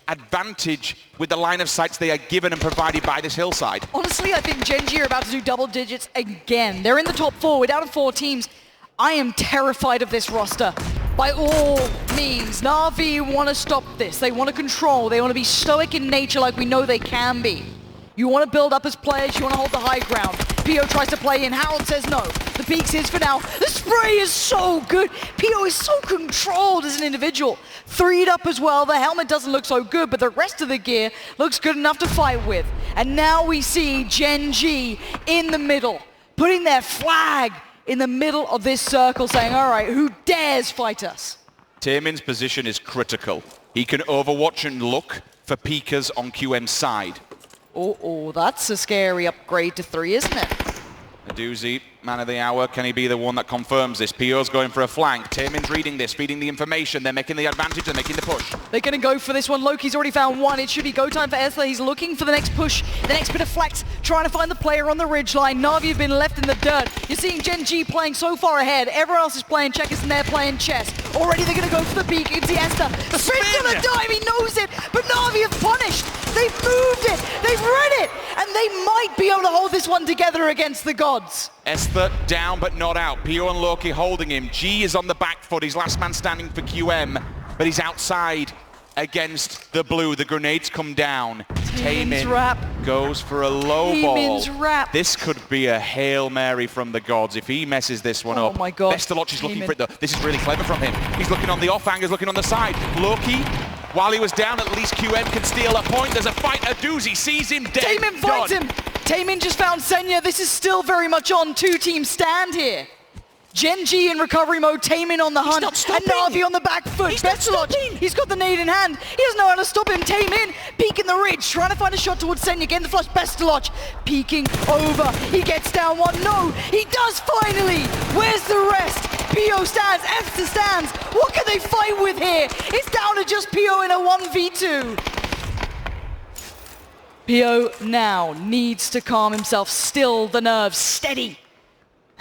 advantage with the line of sights they are given and provided by this hillside. Honestly, I think Gen G are about to do double digits again. They're in the top 4. We're down to 4 teams. I am terrified of this roster. By all means, Na'Vi want to stop this. They want to control. They want to be stoic in nature like we know they can be. You want to build up as players. You want to hold the high ground. PO tries to play in. Harold says no. The peaks is for now. The spray is so good. PO is so controlled as an individual. 3'd up as well. The helmet doesn't look so good, but the rest of the gear looks good enough to fight with. And now we see Gen G in the middle, putting their flag in the middle of this circle, saying, all right, who dares fight us? Taemin's position is critical. He can overwatch and look for peekers on QM's side. Oh, that's a scary upgrade to 3, isn't it? A doozy. man of the hour. Can he be the one that confirms this? Pio's going for a flank. Taemin's reading this, feeding the information. They're making the advantage. They're making the push. They're going to go for this one. Loki's already found one. It should be go time for Esla. He's looking for the next push, the next bit of flex, trying to find the player on the ridgeline. Na'Vi have been left in the dirt. You're seeing Gen G playing so far ahead. Everyone else is playing checkers and they're playing chess. Already they're going to go for the beak. It's the Esther. The spin's going to dive. He knows it. But Na'Vi have punished. They've moved it. They've read it. And they might be able to hold this one together against the gods. Esther down but not out. Pio and Loki holding him. G is on the back foot. He's last man standing for QM, but he's outside against the blue. The grenades come down. Taemin goes for a low ball. This could be a Hail Mary from the gods if he messes this one up. Oh my god. Bestaloch is looking for it though. This is really clever from him. He's looking on the off-hangers, looking on the side. Loki, while he was down, at least QM can steal a point. There's a fight. A doozy sees him dead. Taemin fights him. Taemin just found Senya. This is still very much on two-team stand here. Gen G in recovery mode, Taemin on the hunt, and Na'Vi on the back foot. Bestaloch, he's got the nade in hand. He doesn't know how to stop him. Taemin peeking the ridge, trying to find a shot towards Senya. Getting the flush. Bestaloch peeking over. He gets down one. No, he does finally. Where's the rest? Pio stands, Efta stands. What can they fight with here? It's down to just Pio in a 1v2. Pio now needs to calm himself, still the nerves, steady.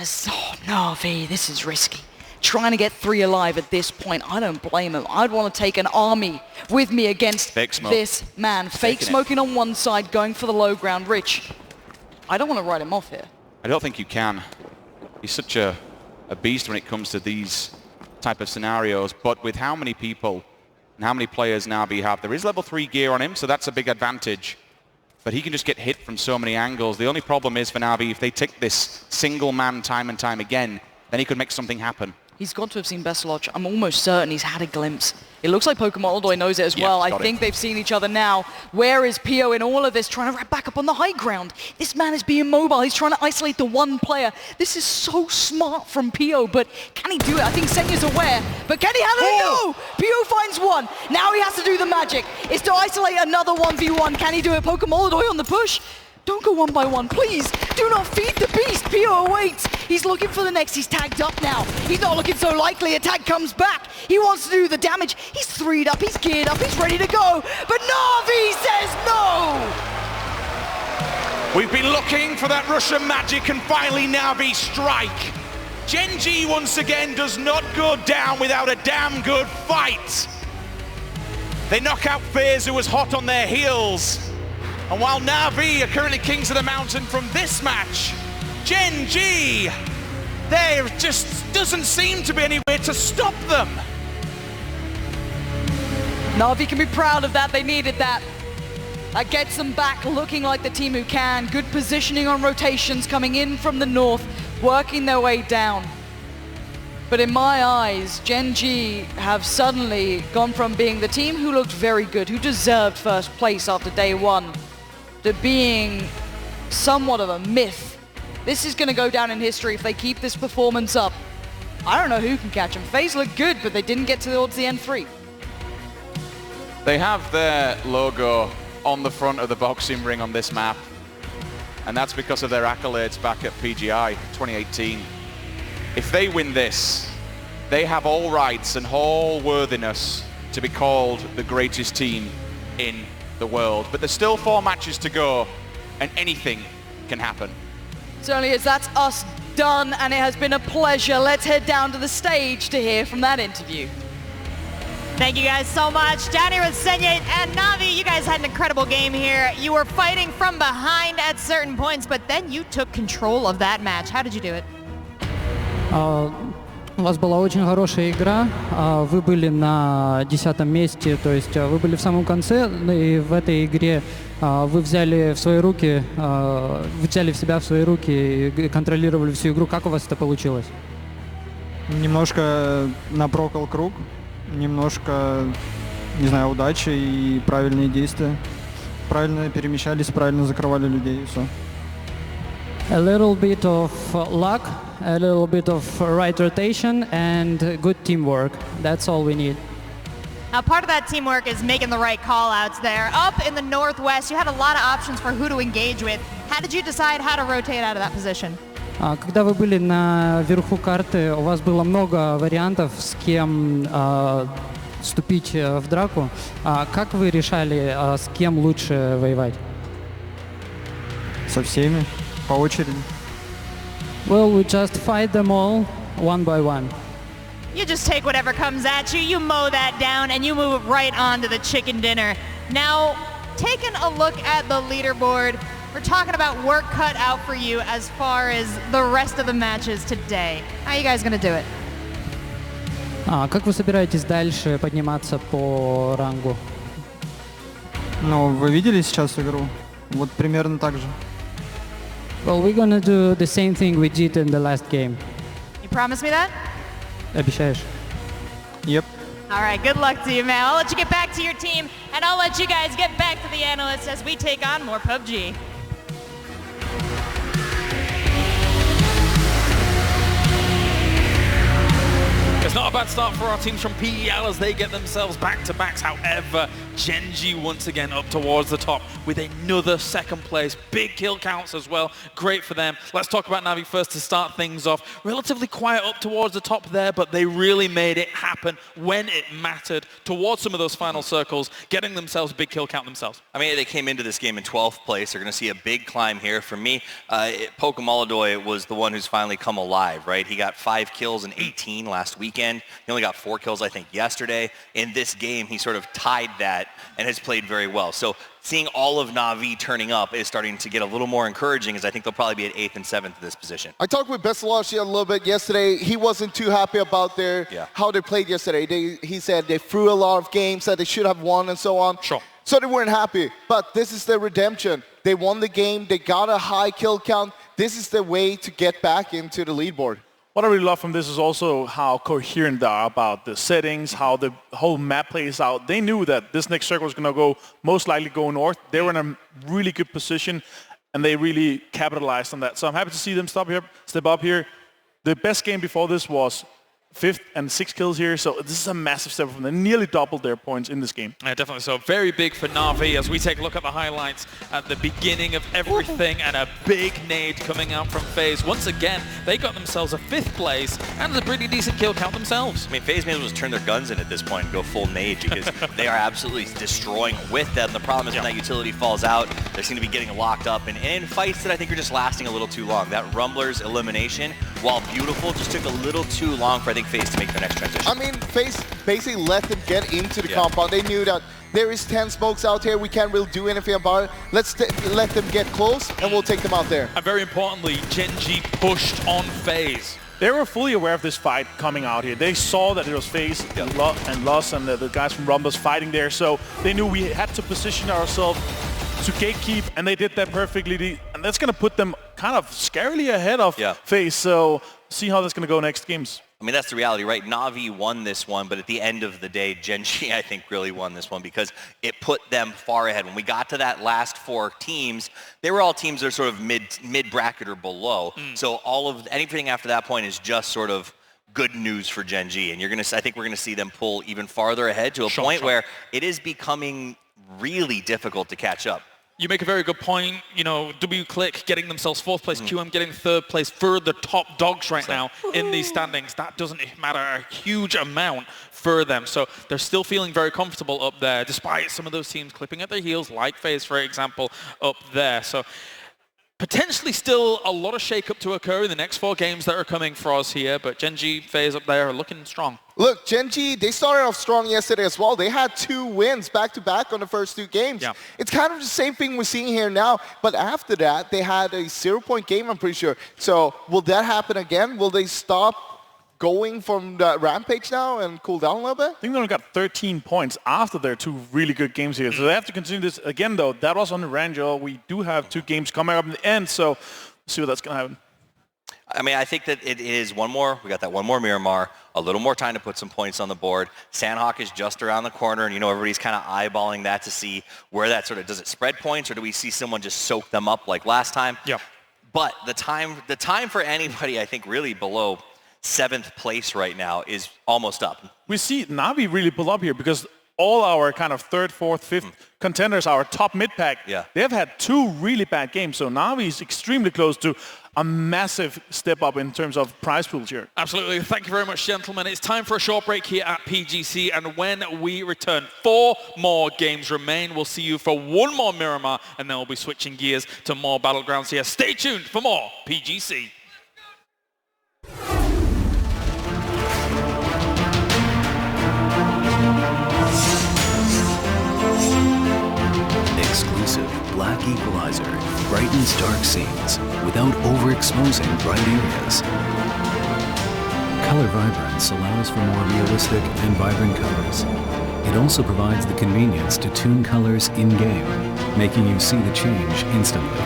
Oh, Na'Vi, this is risky. Trying to get 3 alive at this point, I don't blame him. I'd want to take an army with me against this man. Fake smoking on one side, going for the low ground. Rich, I don't want to write him off here. I don't think you can. He's such a beast when it comes to these type of scenarios, but with how many people and how many players Na'Vi have, there is level 3 gear on him, so that's a big advantage. But he can just get hit from so many angles. The only problem is for Na'Vi, if they take this single man time and time again, then he could make something happen. He's got to have seen Bestaloch. I'm almost certain he's had a glimpse. It looks like Pokemon Aldoy knows it as well. I think they've seen each other now. Where is Pio in all of this? Trying to wrap back up on the high ground. This man is being mobile. He's trying to isolate the one player. This is so smart from Pio, but can he do it? I think Senya's aware, but can he handle it? No! Pio finds one. Now he has to do the magic. It's to isolate another 1v1. Can he do it? Pokemon Aldoy on the push. Don't go one by one, please. Do not feed the beast. Pio awaits. He's looking for the next. He's tagged up now. He's not looking so likely. A tag comes back. He wants to do the damage. He's 3'd up. He's geared up. He's ready to go. But Na'Vi says no. We've been looking for that Russian magic and finally Na'Vi strike. Gen G once again does not go down without a damn good fight. They knock out FaZe, who was hot on their heels. And while Na'Vi are currently kings of the mountain from this match, Gen G, there just doesn't seem to be any way to stop them. Na'Vi can be proud of that. They needed that. That gets them back looking like the team who can. Good positioning on rotations coming in from the north, working their way down. But in my eyes, Gen G have suddenly gone from being the team who looked very good, who deserved first place after day one, to being somewhat of a myth. This is going to go down in history if they keep this performance up. I don't know who can catch them. FaZe looked good, but they didn't get towards the end free. They have their logo on the front of the boxing ring on this map, and that's because of their accolades back at PGI 2018. If they win this, they have all rights and all worthiness to be called the greatest team in the world. But there's still 4 matches to go, and anything can happen. Certainly is. That's us done, and it has been a pleasure. Let's head down to the stage to hear from that interview. Thank you guys so much. Down here with Senya and Na'Vi, you guys had an incredible game here. You were fighting from behind at certain points, but then you took control of that match. How did you do it? У вас была очень хорошая игра, вы были на 10-м месте, то есть вы были в самом конце, и в этой игре вы взяли в свои руки, взяли себя в свои руки и контролировали всю игру. Как у вас это получилось? Немножко напрокал круг, немножко, не знаю, удачи и правильные действия. Правильно перемещались, правильно закрывали людей, и все. A little bit of luck, a little bit of right rotation, and good teamwork. That's all we need. Now, part of that teamwork is making the right call-outs there. Up in the northwest, you had a lot of options for who to engage with. How did you decide how to rotate out of that position? Когда вы были наверху карты, у вас было много вариантов, с кем вступить в драку. Как вы решали, с кем лучше воевать? Со всеми, по очереди. Well, we just fight them all, one by one. You just take whatever comes at you, you mow that down, and you move right on to the chicken dinner. Now, taking a look at the leaderboard, we're talking about work cut out for you as far as the rest of the matches today. How are you guys going to do it? Как вы собираетесь дальше подниматься по рангу? Ну, вы видели сейчас игру? Вот примерно так же. Well, we're gonna do the same thing we did in the last game. You promise me that? Обещаешь? Yep. All right, good luck to you, man. I'll let you get back to your team, and I'll let you guys get back to the analysts as we take on more PUBG. It's not a bad start for our teams from PEL as they get themselves back-to-backs. However, Gen.G once again up towards the top with another second place. Big kill counts as well. Great for them. Let's talk about Na'Vi first to start things off. Relatively quiet up towards the top there, but they really made it happen when it mattered towards some of those final circles, getting themselves a big kill count themselves. I mean, they came into this game in 12th place. They're going to see a big climb here. For me, Pokemolodoy was the one who's finally come alive, right? He got 5 kills in 18 last weekend. He only got 4 kills, I think, yesterday. In this game, he sort of tied that and has played very well. So seeing all of Na'Vi turning up is starting to get a little more encouraging, as I think they'll probably be at 8th and 7th in this position. I talked with Besalashi a little bit yesterday. He wasn't too happy about how they played yesterday. He said they threw a lot of games that they should have won and so on. Sure. So they weren't happy. But this is their redemption. They won the game. They got a high kill count. This is the way to get back into the leaderboard. What I really love from this is also how coherent they are about the settings, how the whole map plays out. They knew that this next circle was going to most likely go north. They were in a really good position, and they really capitalized on that. So I'm happy to see them step up here. The best game before this was 5th and 6 kills here, so this is a massive step from them. They nearly doubled their points in this game. Yeah, definitely so. Very big for Na'Vi as we take a look at the highlights at the beginning of everything, and a big nade coming out from FaZe. Once again, they got themselves a 5th place and a pretty decent kill count themselves. I mean, FaZe may as well just turn their guns in at this point and go full nade because they are absolutely destroying with them. The problem is when that utility falls out, they seem to be getting locked up in fights that I think are just lasting a little too long. That Rumbler's elimination, while beautiful, just took a little too long for, I think, FaZe to make their next transition. I mean, FaZe basically let them get into the compound. They knew that there is 10 smokes out here. We can't really do anything about it. Let's let them get close, and we'll take them out there. And very importantly, Gen.G pushed on FaZe. They were fully aware of this fight coming out here. They saw that it was FaZe and Loss and the guys from Rumbles fighting there, so they knew we had to position ourselves to gatekeep, and they did that perfectly. And that's going to put them kind of scarily ahead of FaZe, so see how that's going to go next games. I mean, that's the reality, right? Na'Vi won this one, but at the end of the day, Gen.G, I think, really won this one because it put them far ahead. When we got to that last 4 teams, they were all teams that are sort of mid-bracket or below. So anything after that point is just sort of good news for Gen.G. And I think we're going to see them pull even farther ahead to a point where it is becoming really difficult to catch up. You make a very good point. You know, WClick getting themselves 4th place, QM getting 3rd place for the top dogs right now in these standings. That doesn't matter a huge amount for them. So they're still feeling very comfortable up there, despite some of those teams clipping at their heels, like FaZe, for example, up there. So potentially still a lot of shake-up to occur in the next 4 games that are coming for us here, but Gen.G, FaZe up there are looking strong. Look, Gen.G, they started off strong yesterday as well. They had 2 wins back-to-back on the first 2 games. Yeah. It's kind of the same thing we're seeing here now, but after that, they had a 0-point game, I'm pretty sure. So will that happen again? Will they stop going from the rampage now and cool down a little bit? I think they only got 13 points after their 2 really good games here. So they have to continue this again, though. That was on the Rangel. We do have 2 games coming up in the end, so we'll see what that's going to happen. I mean, I think that it is one more. We got that one more Miramar, a little more time to put some points on the board. Sandhawk is just around the corner, and, you know, everybody's kind of eyeballing that to see where that sort of, does it spread points, or do we see someone just soak them up like last time? Yeah. But the time for anybody, I think, really below 7th place right now is almost up. We see Na'Vi really pull up here because all our kind of third, fourth, fifth contenders, our top mid-pack, they have had 2 really bad games. So Na'Vi is extremely close to a massive step up in terms of prize pools here. Absolutely. Thank you very much, gentlemen. It's time for a short break here at PGC, and when we return, 4 more games remain. We'll see you for 1 more Miramar, and then we'll be switching gears to more Battlegrounds here. Stay tuned for more PGC. Exclusive Black Equalizer brightens dark scenes without overexposing bright areas. Color Vibrance allows for more realistic and vibrant colors. It also provides the convenience to tune colors in-game, making you see the change instantly.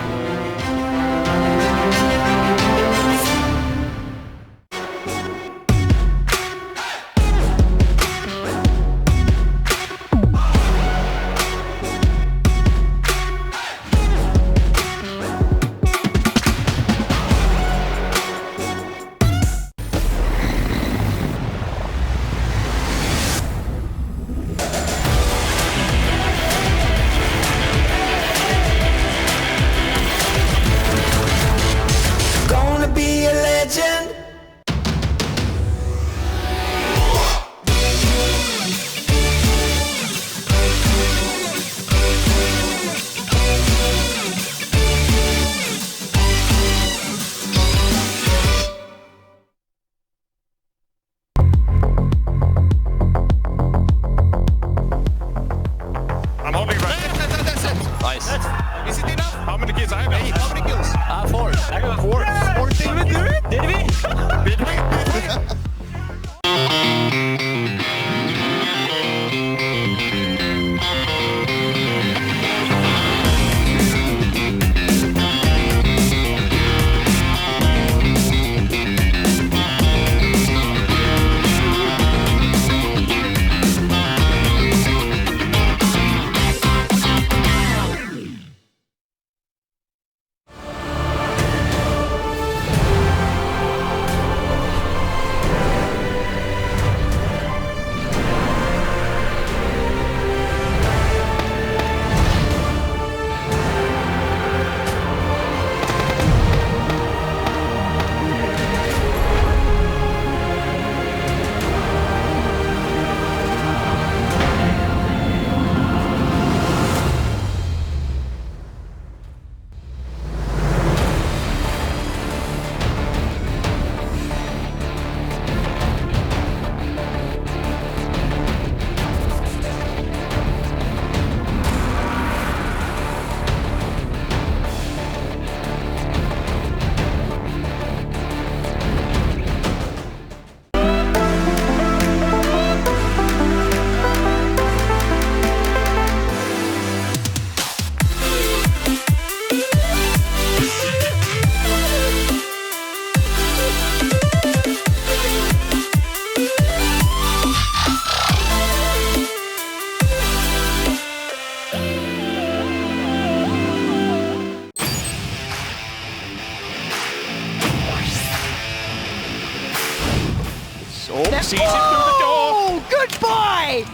sees him through the door. Oh, goodbye!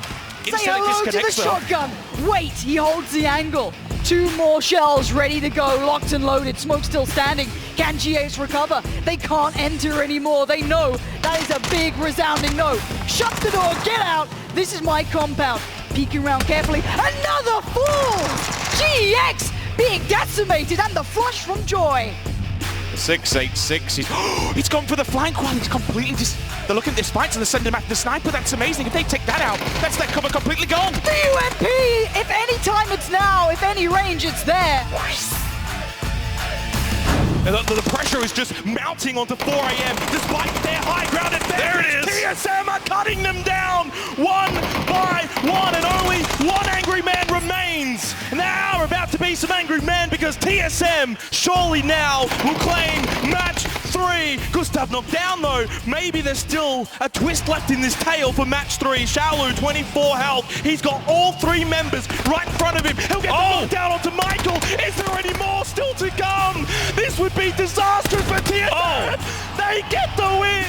Say hello to the shotgun. Wait, he holds the angle. 2 more shells ready to go, locked and loaded. Smoke still standing. Can GX recover? They can't enter anymore. They know that is a big resounding no. Shut the door, get out. This is my compound. Peeking around carefully. Another fall! GX being decimated and the flush from Joy. 686. He's gone for the flank one. He's completely just. They're looking at the spikes and they're sending him after the sniper. That's amazing. If they take that out, that's their cover completely gone. The UMP! If any time it's now, if any range, it's there. The pressure is just mounting onto 4 AM despite their high ground advantage. There it is. TSM are cutting them down 1 by 1, and only 1 angry man remains. Now are about to be some angry men because TSM surely now will claim match 3. Gustav knocked down though. Maybe there's still a twist left in this tail for match 3. Xiaolu, 24 health. He's got all 3 members right in front of him. He'll get the knock down onto Michael. Is there any more still to come? This would be disastrous for TSM. They get the win.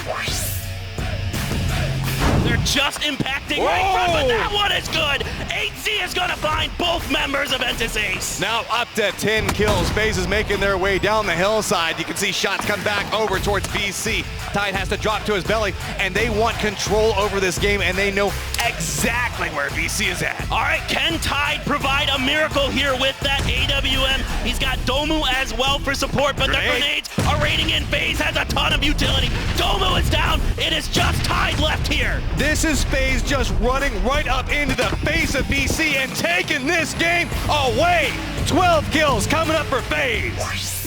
They're just impacting right front, but that one is good. HC is gonna find both members of Entis Ace. Now up to 10 kills. FaZe is making their way down the hillside. You can see shots come back over towards BC. Tide has to drop to his belly, and they want control over this game, and they know exactly where BC is at. All right, can Tide provide a miracle here with that AWM? He's got Domu as well for support, but the grenades are raining in. FaZe has a ton of utility. Domu is down. It is just Tide left here. This is FaZe just running right up into the face of BC and taking this game away. 12 kills coming up for FaZe.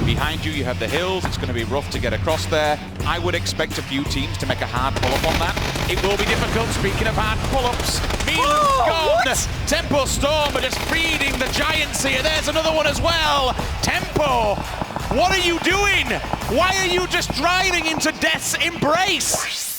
Behind you have the hills. It's going to be rough to get across there. I would expect a few teams to make a hard pull-up on that. It will be difficult. Speaking of hard pull-ups, Milan's gone. Tempo Storm are just feeding the Giants here. There's another one as well. Tempo, what are you doing? Why are you just driving into death's embrace?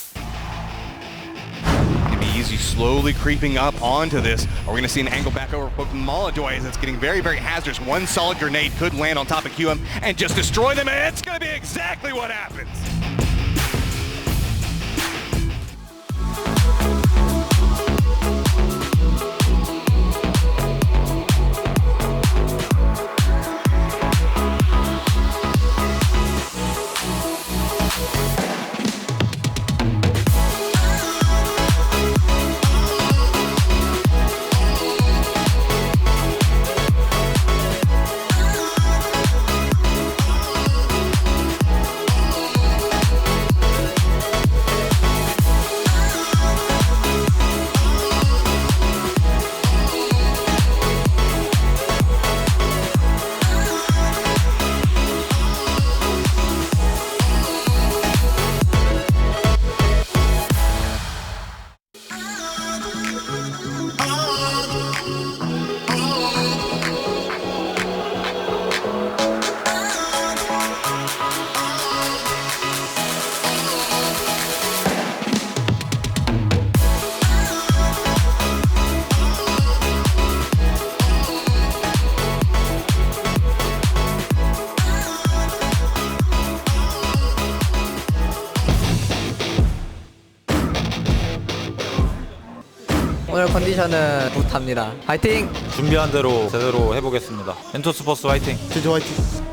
Easy, slowly creeping up onto this. Are we going to see an angle back over from Molodoy as it's getting very, very hazardous? One solid grenade could land on top of QM and just destroy them, and it's going to be exactly what happens. 오늘 컨디션은 굿합니다. 화이팅! 준비한 대로 제대로 해보겠습니다. 엔토스포스 화이팅! 진짜 화이팅!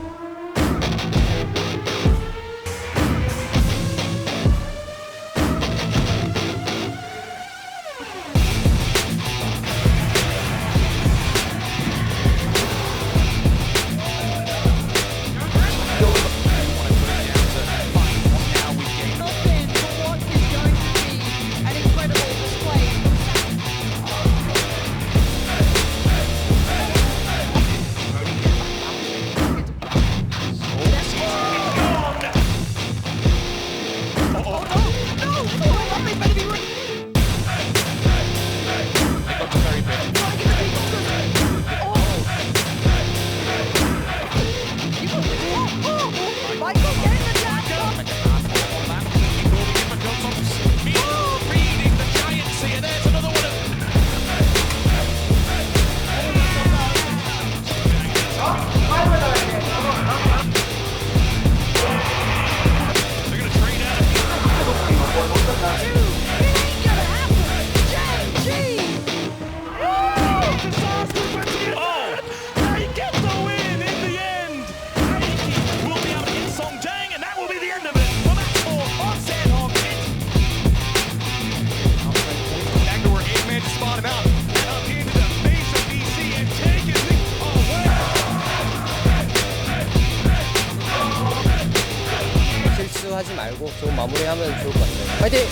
하지 말고 좀 마무리하면 좋을 것 같아요. 화이팅!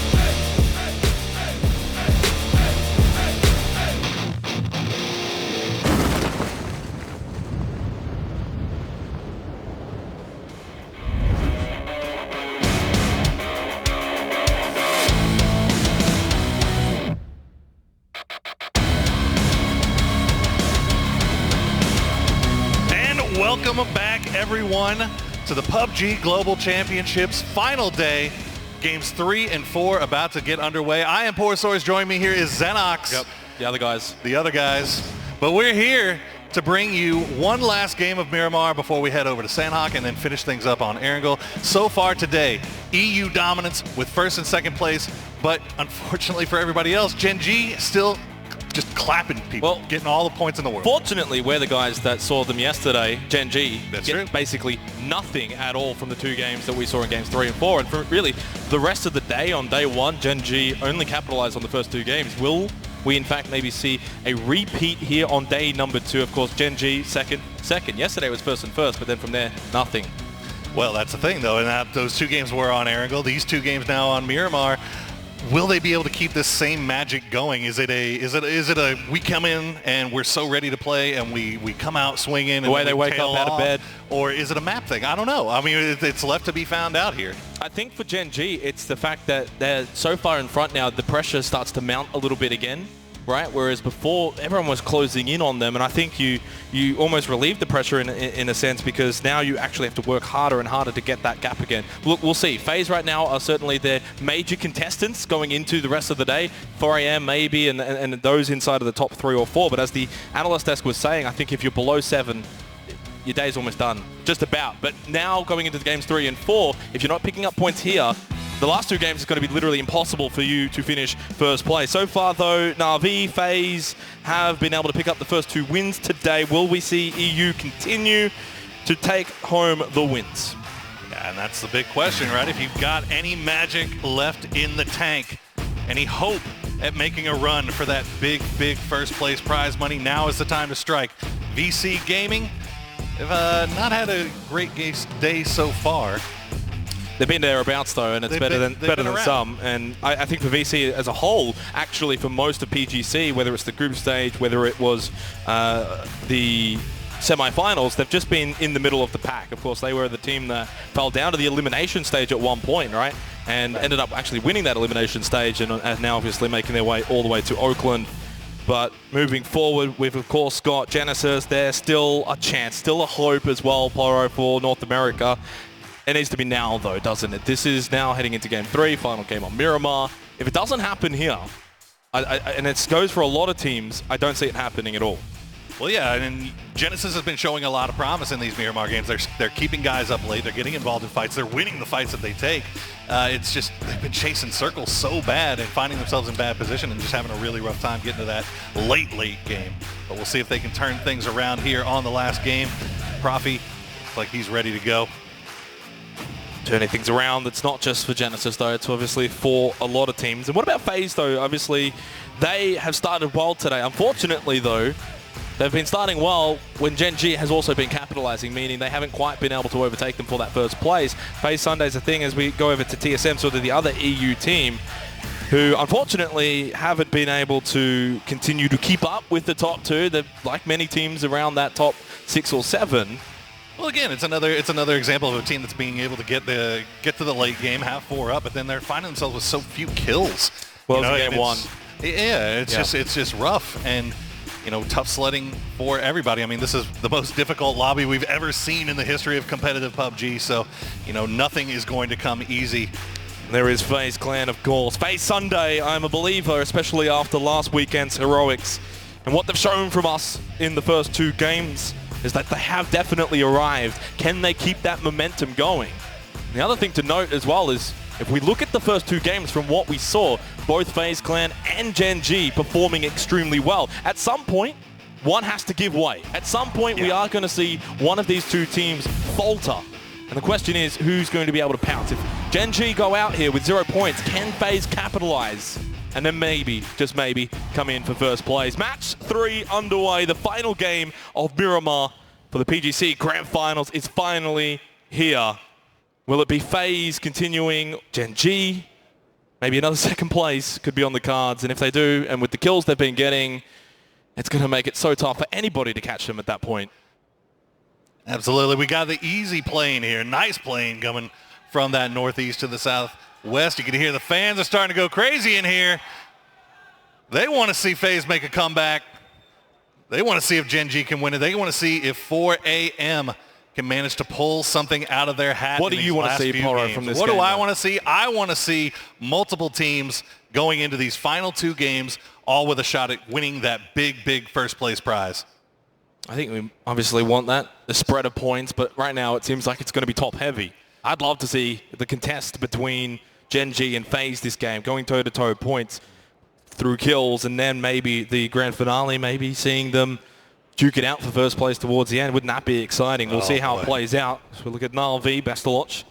Welcome back, everyone, to the PUBG Global Championships final day. Games 3 and 4 about to get underway. I am Poor Source. Joining me here is Xenox. Yep, the other guys. The other guys. But we're here to bring you one last game of Miramar before we head over to Sandhawk and then finish things up on Erangel. So far today, EU dominance with first and second place, but unfortunately for everybody else, Gen G still just clapping people, getting all the points in the world. Fortunately, we're the guys that saw them yesterday, Gen G, That's get true. basically nothing at all from the 2 games that we saw in games 3 and 4. And for really the rest of the day on day 1, Gen G only capitalized on the first 2 games. Will we in fact maybe see a repeat here on day number 2? Of course, Gen G second. Yesterday was first and first, but then from there, nothing. Well, that's the thing though, and those 2 games were on Erangel. These 2 games now on Miramar. Will they be able to keep this same magic going? Is it a we come in and we're so ready to play and we come out swinging the way they wake up out of bed, or is it a map thing? I don't know. I mean, it's left to be found out here. I think for Gen G, it's the fact that they're so far in front now, the pressure starts to mount a little bit again, right? Whereas before, everyone was closing in on them, and I think you almost relieve the pressure in a sense, because now you actually have to work harder and harder to get that gap again. Look, we'll see. FaZe right now are certainly their major contestants going into the rest of the day. 4 AM maybe, and those inside of the top 3 or 4. But as the analyst desk was saying, I think if you're below 7, your day's almost done, just about. But now going into the games 3 and 4, if you're not picking up points here, the last 2 games is going to be literally impossible for you to finish first place. So far, though, Na'Vi, FaZe have been able to pick up the first 2 wins today. Will we see EU continue to take home the wins? Yeah, and that's the big question, right? If you've got any magic left in the tank, any hope at making a run for that big first place prize money, now is the time to strike. VC Gaming have not had a great day so far. They've been thereabouts though, and it's better than some. And I think for VC as a whole, actually for most of PGC, whether it's the group stage, whether it was the semi-finals, they've just been in the middle of the pack. Of course, they were the team that fell down to the elimination stage at one point, right? And ended up actually winning that elimination stage, and now obviously making their way all the way to Oakland. But moving forward, we've of course got Genesis. There's still a chance, still a hope as well, Pyro, for North America. It needs to be now though, doesn't it? This is now heading into game 3, final game on Miramar. If it doesn't happen here, and it goes for a lot of teams, I don't see it happening at all. Well, yeah, and Genesis has been showing a lot of promise in these Miramar games. They're keeping guys up late. They're getting involved in fights. They're winning the fights that they take. It's just they've been chasing circles so bad and finding themselves in bad position and just having a really rough time getting to that late game. But we'll see if they can turn things around here on the last game. Profi looks like he's ready to go. Turning things around. It's not just for Genesis though, it's obviously for a lot of teams. And what about FaZe though? Obviously, they have started well today. Unfortunately though, they've been starting well when Gen G has also been capitalizing, meaning they haven't quite been able to overtake them for that first place. FaZe Sunday's a thing as we go over to TSM, sort of the other EU team, who unfortunately haven't been able to continue to keep up with the top 2. They're like many teams around that top 6 or 7. Well, again, it's another example of a team that's being able to get to the late game, have 4 up, but then they're finding themselves with so few kills. Well, it's game 1. Yeah, it's just rough and tough sledding for everybody. I mean, this is the most difficult lobby we've ever seen in the history of competitive PUBG. So, nothing is going to come easy. There is FaZe Clan, of course. FaZe Sunday, I'm a believer, especially after last weekend's heroics. And what they've shown from us in the first 2 games is that they have definitely arrived. Can they keep that momentum going? And the other thing to note as well is, if we look at the first 2 games from what we saw, both FaZe Clan and Gen G performing extremely well. At some point, one has to give way. At some point, we are going to see one of these 2 teams falter. And the question is, who's going to be able to pounce? If Gen G go out here with 0 points, can FaZe capitalize? And then maybe, just maybe, come in for first place. Match 3 underway. The final game of Miramar for the PGC Grand Finals is finally here. Will it be FaZe continuing? Gen G? Maybe another second place could be on the cards. And if they do, and with the kills they've been getting, it's going to make it so tough for anybody to catch them at that point. Absolutely. We got the easy plane here. Nice plane coming from that northeast to the southwest. You can hear the fans are starting to go crazy in here. They want to see FaZe make a comeback. They want to see if Gen G can win it. They want to see if 4 AM can manage to pull something out of their hat. What do you want to see, Poro, from this game? What do I want to see? I want to see multiple teams going into these final 2 games, all with a shot at winning that big first place prize. I think we obviously want that, the spread of points, but right now it seems like it's going to be top heavy. I'd love to see the contest between Gen G and FaZe this game, going toe-to-toe points through kills, and then maybe the grand finale, maybe seeing them duke it out for first place towards the end. Wouldn't that be exciting? We'll see how it plays out. So we look at Na'Vi, best to watch.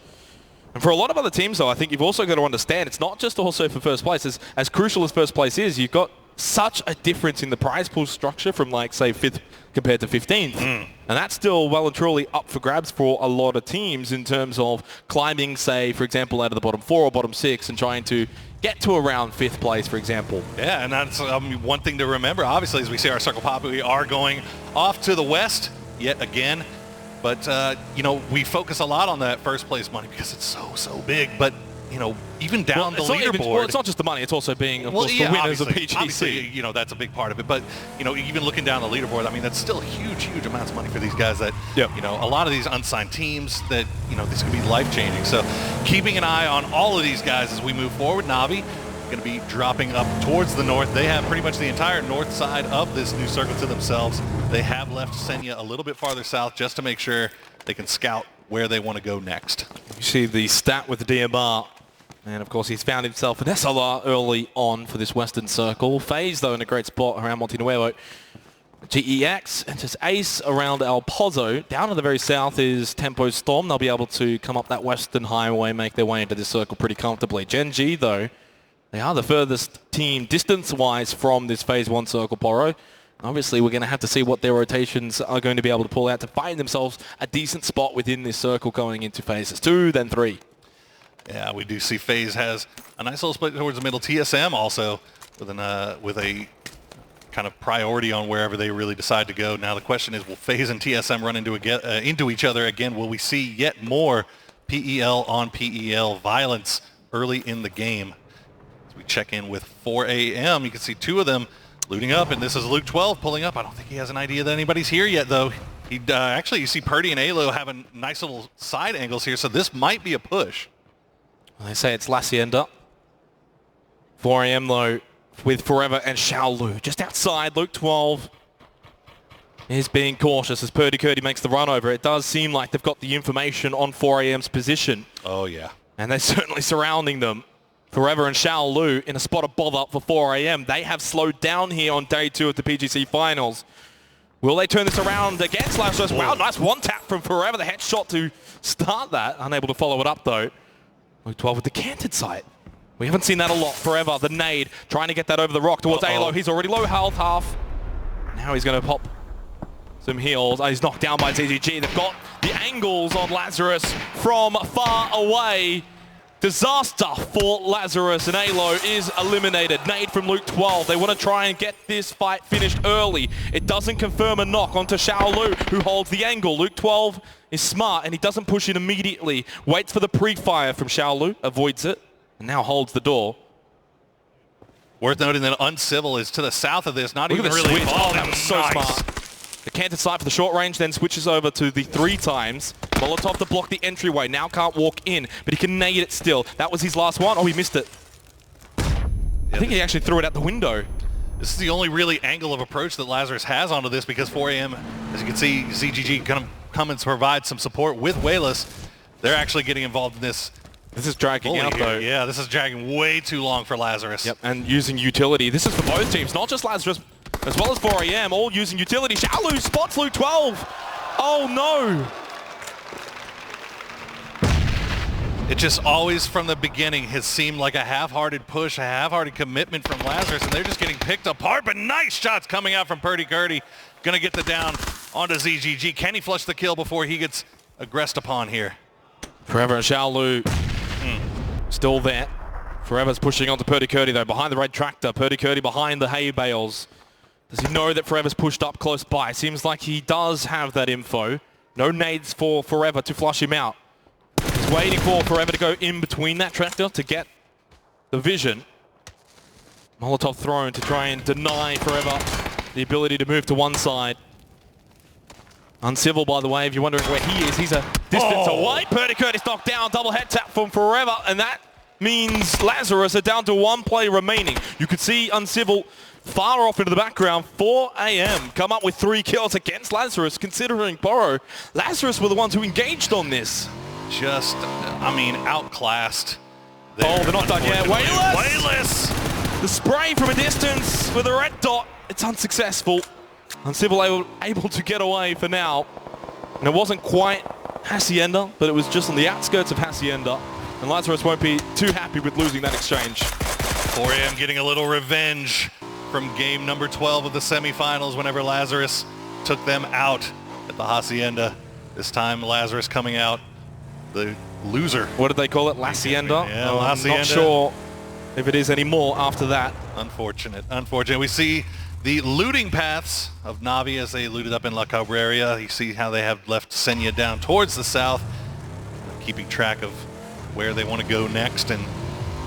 And for a lot of other teams, though, I think you've also got to understand it's not just also for first place. As crucial as first place is, you've got such a difference in the prize pool structure from, like, say, 5th compared to 15th. And that's still well and truly up for grabs for a lot of teams in terms of climbing, say, for example, out of the bottom 4 or bottom 6 and trying to get to around 5th place, for example. Yeah, and that's one thing to remember. Obviously, as we see our circle pop, we are going off to the west yet again. But, you know, we focus a lot on that first place money because it's so big. But, you know, even down the leaderboard. It's not just the money. It's also being, of course, the winners of PGC. Obviously, you know, that's a big part of it. But, you know, even looking down the leaderboard, I mean, that's still huge amounts of money for these guys that, you know, a lot of these unsigned teams that, you know, this could be life-changing. So keeping an eye on all of these guys as we move forward. Na'Vi going to be dropping up towards the north. They have pretty much the entire north side of this new circle to themselves. They have left Senya a little bit farther south just to make sure they can scout where they want to go next. You see the stat with the DMR. And, of course, he's found himself an SLR early on for this western circle. FaZe, though, in a great spot around Monte Nuevo. GEX and just Ace around El Pozo. Down to the very south is Tempo Storm. They'll be able to come up that western highway, make their way into this circle pretty comfortably. Gen G, though, they are the furthest team distance-wise from this Phase 1 circle, Poro. Obviously, we're going to have to see what their rotations are going to be able to pull out to find themselves a decent spot within this circle going into Phases 2, then 3. Yeah, we do see FaZe has a nice little split towards the middle. TSM also with a kind of priority on wherever they really decide to go. Now the question is, will FaZe and TSM run into each other again? Will we see yet more PEL on PEL violence early in the game? As we check in with 4 a.m., you can see 2 of them looting up, and this is Luke 12 pulling up. I don't think he has an idea that anybody's here yet, though. He actually, you see Purdy and Alo having nice little side angles here, so this might be a push. They say it's Lacienda. 4 a.m. though, with Forever and Xiaolu just outside. Luke 12 is being cautious as Purdy Curdy makes the run over. It does seem like they've got the information on 4 a.m.'s position. Oh, yeah. And they're certainly surrounding them. Forever and Xiaolu in a spot of bother for 4 a.m. They have slowed down here on day 2 of the PGC Finals. Will they turn this around against Lazarus? Wow, nice one tap from Forever. The headshot to start that. Unable to follow it up, though. Luke 12 with the canted sight. We haven't seen that a lot. Forever, the nade, trying to get that over the rock towards Alo. He's already low health, half. Now he's going to pop some heals. He's knocked down by ZGG. They've got the angles on Lazarus from far away. Disaster for Lazarus, and Alo is eliminated. Nade from Luke 12. They want to try and get this fight finished early. It doesn't confirm a knock onto Xiaolu, who holds the angle. Luke 12 is smart, and he doesn't push it immediately. Waits for the pre-fire from Xiaolu, avoids it, and now holds the door. Worth noting that Uncivil is to the south of this, not even really involved. Oh, that was so smart. The canted sight for the short range, then switches over to the 3 times. Molotov to block the entryway. Now can't walk in, but he can nade it still. That was his last one. Oh, he missed it. I think he actually threw it out the window. This is the only really angle of approach that Lazarus has onto this because 4 a.m., as you can see, ZGG gonna come and provide some support with Wayless. They're actually getting involved in this. This is dragging out, though. Yeah, this is dragging way too long for Lazarus. Yep, and using utility. This is for both teams, not just Lazarus, as well as 4 a.m., all using utility. Xiaolu spots Luke 12. Oh, no. It just always, from the beginning, has seemed like a half-hearted push, a half-hearted commitment from Lazarus, and they're just getting picked apart. But nice shots coming out from Purdy Curdy. Gonna get the down onto ZGG. Can he flush the kill before he gets aggressed upon here? Forever and Xiaolu still there. Forever's pushing onto Purdy Curdy, though, behind the red tractor. Purdy Curdy behind the hay bales. Does he know that Forever's pushed up close by? Seems like he does have that info. No nades for Forever to flush him out. He's waiting for Forever to go in between that tractor to get the vision. Molotov thrown to try and deny Forever the ability to move to one side. Uncivil, by the way, if you're wondering where he is, he's a distance away. Purdy Curtis knocked down, double head tap from Forever, and that means Lazarus are down to 1 play remaining. You could see Uncivil far off into the background. 4 AM come up with 3 kills against Lazarus, considering Poro. Lazarus were the ones who engaged on this. Just, I mean, outclassed. Oh, they're not done yet. Wayless! Wayless! The spray from a distance with a red dot. It's unsuccessful. Uncivil able to get away for now. And it wasn't quite Hacienda, but it was just on the outskirts of Hacienda. And Lazarus won't be too happy with losing that exchange. 4 AM getting a little revenge from game number 12 of the semifinals whenever Lazarus took them out at the Hacienda. This time Lazarus coming out the loser. What did they call it? Hacienda? Yeah, I'm Hacienda. not sure if it is anymore after that. Unfortunate. We see the looting paths of Navi as they looted up in La Cabrera. You see how they have left Senya down towards the south, keeping track of where they want to go next, and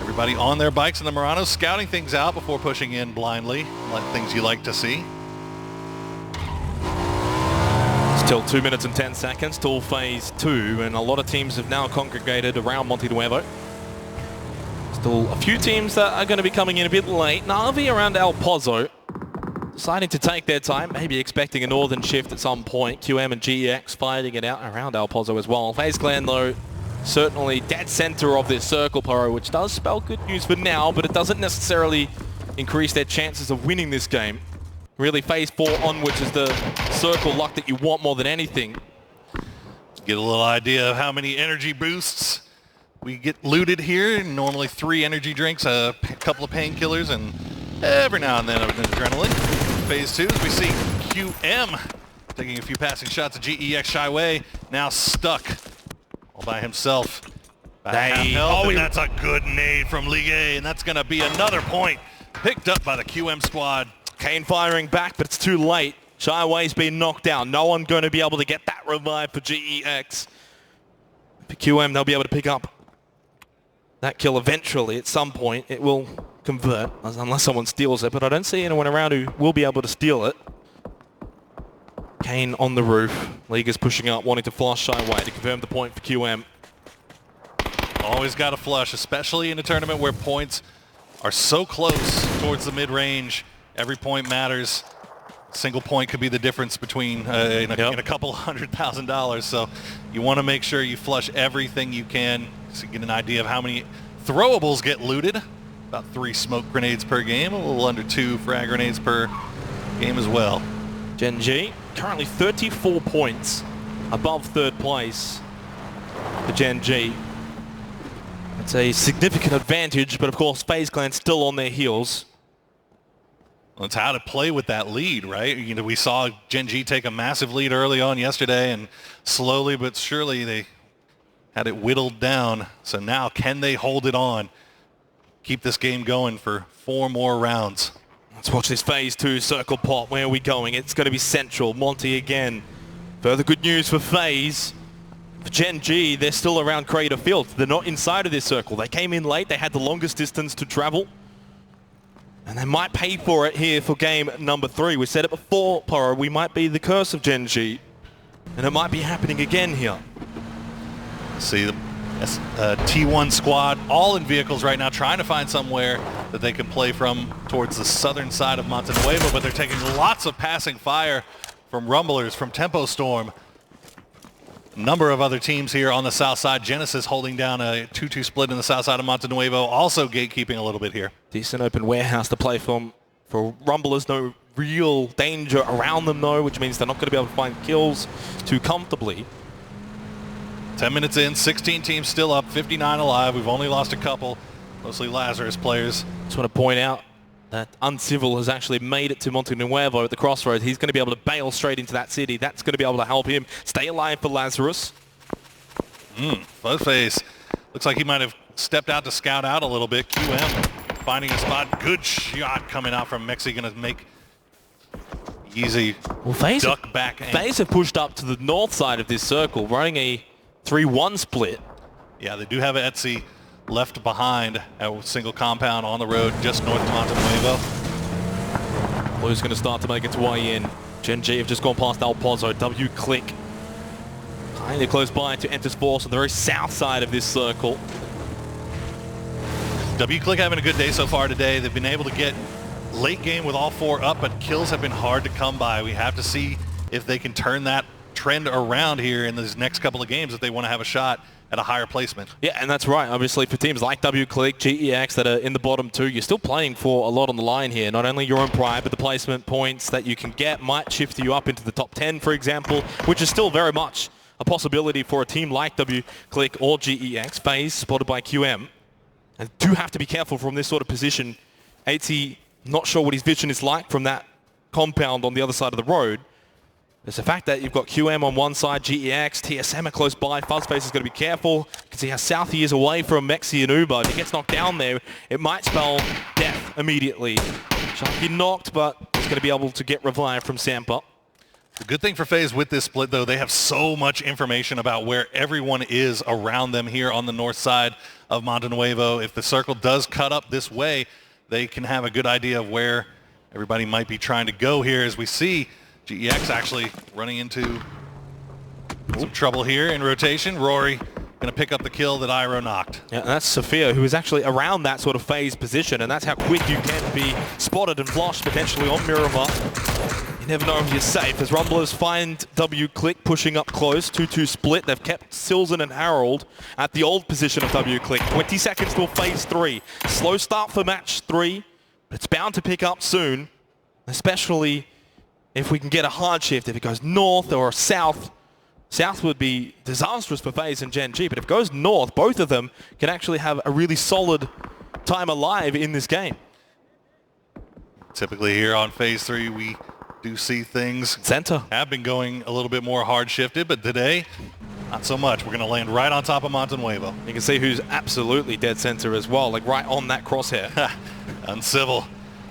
everybody on their bikes in the Muranos scouting things out before pushing in blindly, like things you like to see. Still 2 minutes and 10 seconds till phase 2, and a lot of teams have now congregated around Monte Nuevo. Still a few teams that are going to be coming in a bit late. Navi around El Pozo, deciding to take their time, maybe expecting a northern shift at some point. QM and GEX fighting it out around El Pozo as well. FaZe Clan, though, certainly dead center of this circle, Poro, which does spell good news for now, but it doesn't necessarily increase their chances of winning this game. Really, phase 4 onwards is the circle luck that you want more than anything. Get a little idea of how many energy boosts we get looted here. Normally 3 energy drinks, a couple of painkillers, and every now and then an adrenaline. Phase 2, as we see QM taking a few passing shots at GEX Shyway, now stuck all by himself. And that's a good nade from Ligue A, and that's going to be another point picked up by the QM squad. Kane firing back, but it's too late. Shyway's been knocked down. No one going to be able to get that revive for GEX. For QM, they'll be able to pick up that kill eventually at some point. It will convert, unless someone steals it, but I don't see anyone around who will be able to steal it. Kane on the roof. League is pushing up, wanting to flush Shyway to confirm the point for QM. Always got to flush, especially in a tournament where points are so close towards the mid-range. Every point matters. Single point could be the difference between in a couple $100,000. So you want to make sure you flush everything you can so you get an idea of how many throwables get looted. About 3 smoke grenades per game, a little under 2 frag grenades per game as well. Gen G currently 34 points above 3rd place for Gen G. It's a significant advantage, but of course FaZe Clan still on their heels. Well, it's how to play with that lead, right? You know, we saw Gen G take a massive lead early on yesterday, and slowly but surely they had it whittled down. So now can they hold it on? Keep this game going for 4 more rounds. Let's watch this phase 2 circle pop. Where are we going? It's going to be central. Monty again. Further good news for FaZe. For Gen G, they're still around Crater Field. They're not inside of this circle. They came in late. They had the longest distance to travel. And they might pay for it here for game number 3. We said it before, Poro. We might be the curse of Gen G. And it might be happening again here. See the T1 squad all in vehicles right now, trying to find somewhere that they can play from towards the southern side of Monte Nuevo, but they're taking lots of passing fire from Rumblers, from Tempo Storm. A number of other teams here on the south side. Genesis holding down a 2-2 split in the south side of Monte Nuevo, also gatekeeping a little bit here. Decent open warehouse to play from for Rumblers. No real danger around them though, which means they're not going to be able to find kills too comfortably. 10 minutes in, 16 teams still up, 59 alive. We've only lost a couple, mostly Lazarus players. Just want to point out that Uncivil has actually made it to Monte Nuevo at the crossroads. He's going to be able to bail straight into that city. That's going to be able to help him stay alive for Lazarus. Fuzface looks like he might have stepped out to scout out a little bit. QM finding a spot. Good shot coming out from Mexi, going to make easy duck back. FaZe have pushed up to the north side of this circle, running a 3-1 split. Yeah, they do have an Etsy left behind at a single compound on the road just north of Monte Nuevo. Blue's going to start to make its way in. Gen G have just gone past El Pozo. W Click kind of close by to Enter's Force on the very south side of this circle. W Click having a good day so far today. They've been able to get late game with all 4 up, but kills have been hard to come by. We have to see if they can turn that trend around here in these next couple of games if they want to have a shot at a higher placement. Yeah, and that's right. Obviously, for teams like WClick, GEX that are in the bottom 2, you're still playing for a lot on the line here. Not only your own pride, but the placement points that you can get might shift you up into the top 10, for example, which is still very much a possibility for a team like WClick or GEX. FaZe spotted by QM. And do have to be careful from this sort of position. AT, not sure what his vision is like from that compound on the other side of the road. There's the fact that you've got QM on one side, GEX, TSM are close by. Fuzzface is going to be careful. You can see how south he is away from Mexi and Uber. If he gets knocked down there, it might spell death immediately. Sharky knocked, but he's going to be able to get revived from Sampa. The good thing for FaZe with this split, though, they have so much information about where everyone is around them here on the north side of Monte Nuevo. If the circle does cut up this way, they can have a good idea of where everybody might be trying to go here. As we see GEX actually running into some trouble here in rotation. Rory going to pick up the kill that Iroh knocked. Yeah, and that's Sophia, who is actually around that sort of FaZe position, and that's how quick you can be spotted and flushed potentially on Miramar. You never know if you're safe, as Rumblers find WClick pushing up close. 2-2 split. They've kept Silzen and Harold at the old position of WClick. 20 seconds till phase 3. Slow start for match 3, but it's bound to pick up soon, especially if we can get a hard shift. If it goes north or south, south would be disastrous for FaZe and Gen G, but if it goes north, both of them can actually have a really solid time alive in this game. Typically here on phase 3, we do see things have been going a little bit more hard shifted, but today, not so much. We're going to land right on top of Monte Nuevo. You can see who's absolutely dead center as well, like right on that crosshair. Uncivil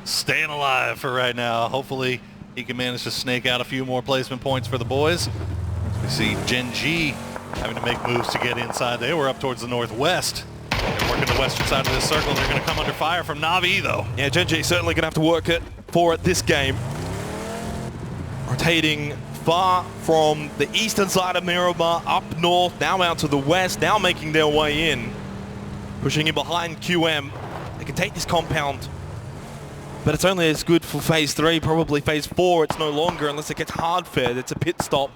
staying alive for right now. Hopefully he can manage to snake out a few more placement points for the boys. We see Gen G having to make moves to get inside. They were up towards the northwest. They're working the western side of this circle. They're going to come under fire from Na'Vi, though. Yeah, Gen G certainly going to have to work it for it this game. Rotating far from the eastern side of Miramar, up north, now out to the west, now making their way in. Pushing in behind QM. They can take this compound, but it's only as good for phase 3, probably phase 4 it's no longer unless it gets hard fed. It's a pit stop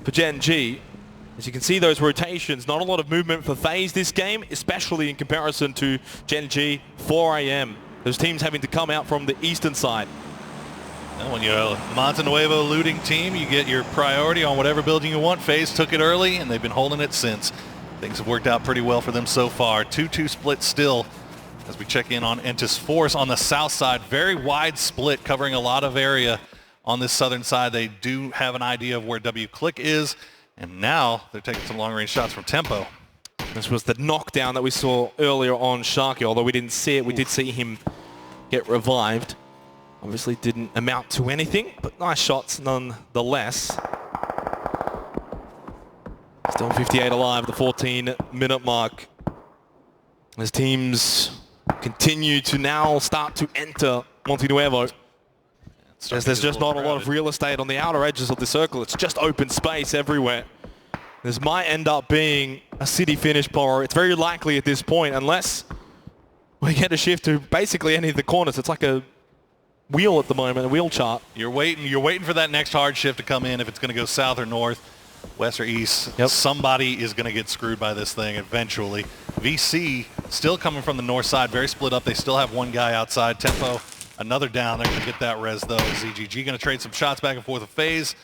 for Gen G. As you can see, those rotations, not a lot of movement for FaZe this game, especially in comparison to Gen G, 4 AM. Those teams having to come out from the eastern side. And when you're a Monte Nuevo looting team, you get your priority on whatever building you want. FaZe took it early, and they've been holding it since. Things have worked out pretty well for them so far. 2-2 split still as we check in on Entis Force on the south side. Very wide split, covering a lot of area on this southern side. They do have an idea of where WClick is. And now they're taking some long-range shots from Tempo. This was the knockdown that we saw earlier on Sharky, although we didn't see it. We did see him get revived. Obviously didn't amount to anything, but nice shots nonetheless. Still 58 alive, the 14-minute mark. As teams continue to now start to enter Monte Nuevo. As there's just not a lot of real estate on the outer edges of the circle. It's just open space everywhere. This might end up being a city finish, Poro. It's very likely at this point, unless we get a shift to basically any of the corners. It's like a wheel at the moment, a wheel chart. You're waiting for that next hard shift to come in if it's going to go south or north, west or east. Yep. Somebody is going to get screwed by this thing eventually. VC still coming from the north side, very split up. They still have one guy outside. Tempo. Another down. They're going to get that res, though. ZGG going to trade some shots back and forth with FaZe.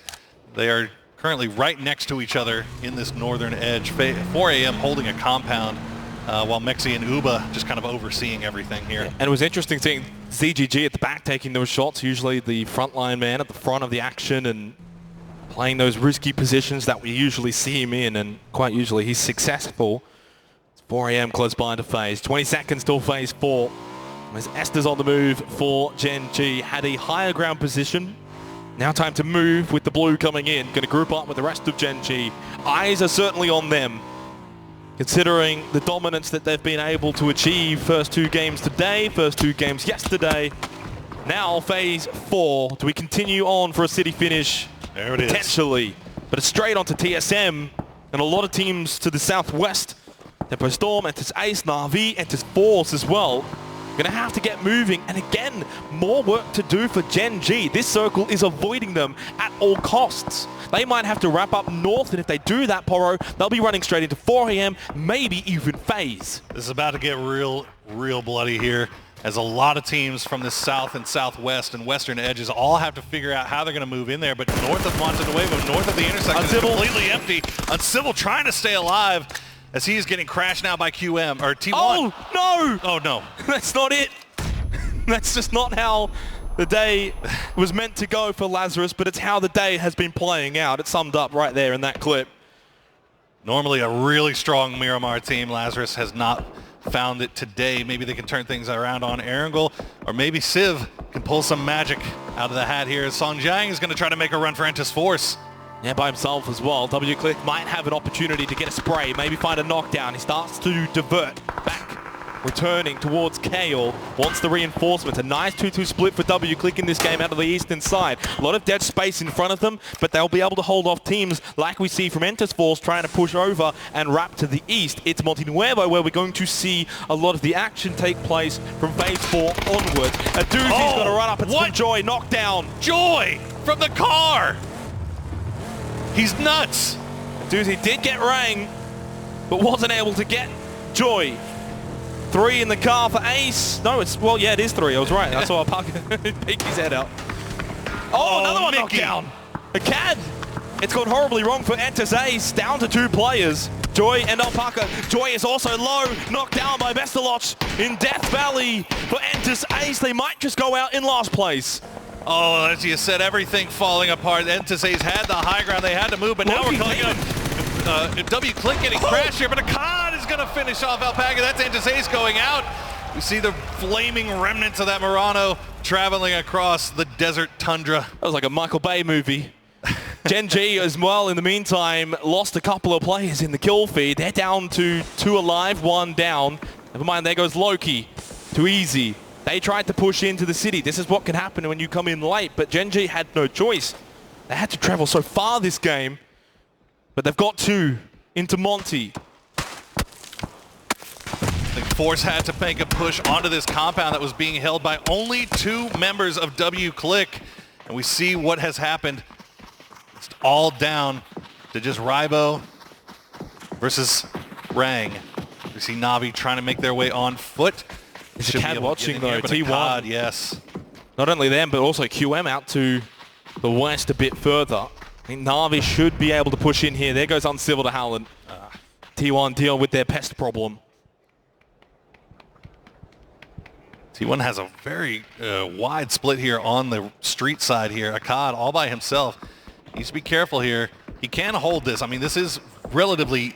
They are currently right next to each other in this northern edge. 4 AM holding a compound, while Mexi and Uba just kind of overseeing everything here. And it was interesting seeing ZGG at the back taking those shots, usually the frontline man at the front of the action and playing those risky positions that we usually see him in, and quite usually he's successful. It's 4 AM close by to FaZe. 20 seconds till phase 4. As Esther's on the move for Gen G, had a higher ground position. Now time to move with the blue coming in. Going to group up with the rest of Gen G. Eyes are certainly on them, considering the dominance that they've been able to achieve. First 2 games today, first 2 games yesterday. Now phase 4. Do we continue on for a city finish? There it is. Potentially. But it's straight onto TSM and a lot of teams to the southwest. Tempo Storm, Entis Ace, Na'Vi, Entis Force as well. Gonna have to get moving, and again, more work to do for Gen G. This circle is avoiding them at all costs. They might have to wrap up north, and if they do that, Poro, they'll be running straight into 4 AM, maybe even FaZe. This is about to get real bloody here, as a lot of teams from the south and southwest and western edges all have to figure out how they're going to move in there. But north of Montenuevo, north of the intersection, is completely empty. Uncivil trying to stay alive, as he is getting crashed now by QM, or T1. Oh, no! Oh, no. That's not it. That's just not how the day was meant to go for Lazarus, but it's how the day has been playing out. It's summed up right there in that clip. Normally a really strong Miramar team. Lazarus has not found it today. Maybe they can turn things around on Erangel, or maybe Civ can pull some magic out of the hat here. Song Jiang is going to try to make a run for Entus Force. Yeah, by himself as well. WClick might have an opportunity to get a spray, maybe find a knockdown. He starts to divert back, returning towards Kale. Wants the reinforcement. A nice 2-2 split for WClick in this game out of the eastern side. A lot of dead space in front of them, but they'll be able to hold off teams like we see from Entus Force trying to push over and wrap to the east. It's Montenuevo where we're going to see a lot of the action take place from phase 4 onwards. Aduzi's got to run up and some Joy knockdown. Joy from the car! He's nuts! Aduzi did get Rang, but wasn't able to get Joy. 3 in the car for Ace. No, it's, well, yeah, it is 3. I was right. I saw Parker peek his head out. Oh, another one knocked down. A CAD. It's gone horribly wrong for Entus Ace. Down to 2 players. Joy and Alpaca. Joy is also low. Knocked down by Bestaloch in Death Valley for Entus Ace. They might just go out in last place. Oh, as you said, everything falling apart. Entus Ace had the high ground. They had to move, but now we're calling up WClick getting crashed here, but Akkad is going to finish off Alpaca. That's Entus Ace going out. We see the flaming remnants of that Murano traveling across the desert tundra. That was like a Michael Bay movie. Gen G as well, in the meantime, lost a couple of players in the kill feed. They're down to 2 alive, 1 down. Never mind, there goes Loki. Too easy. They tried to push into the city. This is what can happen when you come in late, but Gen G had no choice. They had to travel so far this game, but they've got 2 into Monty. I think Force had to make a push onto this compound that was being held by only 2 members of WClick, and we see what has happened. It's all down to just Rybo versus Rang. We see Navi trying to make their way on foot. There's a CAD watching though, T1. Akkad, yes. Not only them, but also QM out to the west a bit further. I think Navi should be able to push in here. There goes Uncivil to Howland. T1 deal with their pest problem. T1 has a very wide split here on the street side here. Akkad all by himself. He needs to be careful here. He can hold this. I mean, this is relatively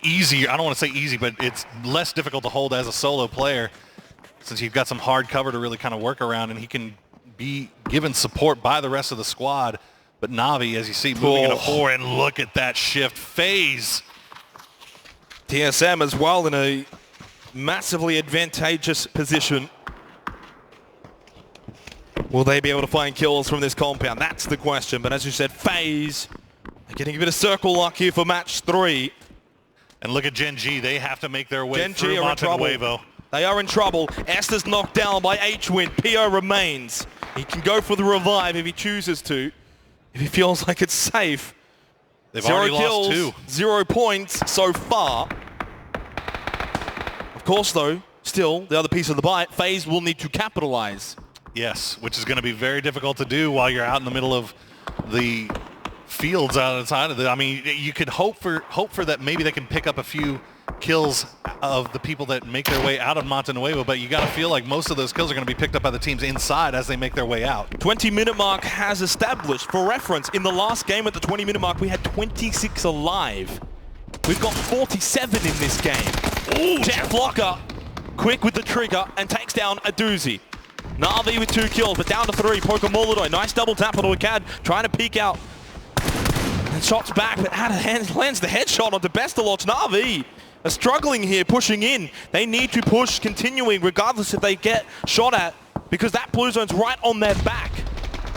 easy. I don't want to say easy, but it's less difficult to hold as a solo player since you've got some hard cover to really kind of work around, and he can be given support by the rest of the squad. But Navi, as you see, moving into 4, and look at that shift. FaZe. TSM as well in a massively advantageous position. Will they be able to find kills from this compound? That's the question. But as you said, FaZe are getting a bit of circle luck here for match 3. And look at Gen G. They have to make their way Gen through G are in trouble. They are in trouble. Esther's knocked down by H-Win. PO remains. He can go for the revive if he chooses to, if he feels like it's safe. They've 0 already kills, lost 2. 0 points so far. Of course, though, still, the other piece of the bite, FaZe will need to capitalize. Yes, which is going to be very difficult to do while you're out in the middle of the fields outside of it. I mean, you could hope for that maybe they can pick up a few kills of the people that make their way out of Montenuevo, but you got to feel like most of those kills are going to be picked up by the teams inside as they make their way out. 20-minute mark has established. For reference, in the last game at the 20-minute mark, we had 26 alive. We've got 47 in this game. Ooh, Jeff Locker, quick with the trigger, and takes down Aduzi. Navi with 2 kills, but down to 3. Pokémon, nice double tap onto Akkad, trying to peek out. And shots back, but lands the headshot onto Bestaloch. Navi are struggling here, pushing in. They need to push, continuing, regardless if they get shot at, because that blue zone's right on their back.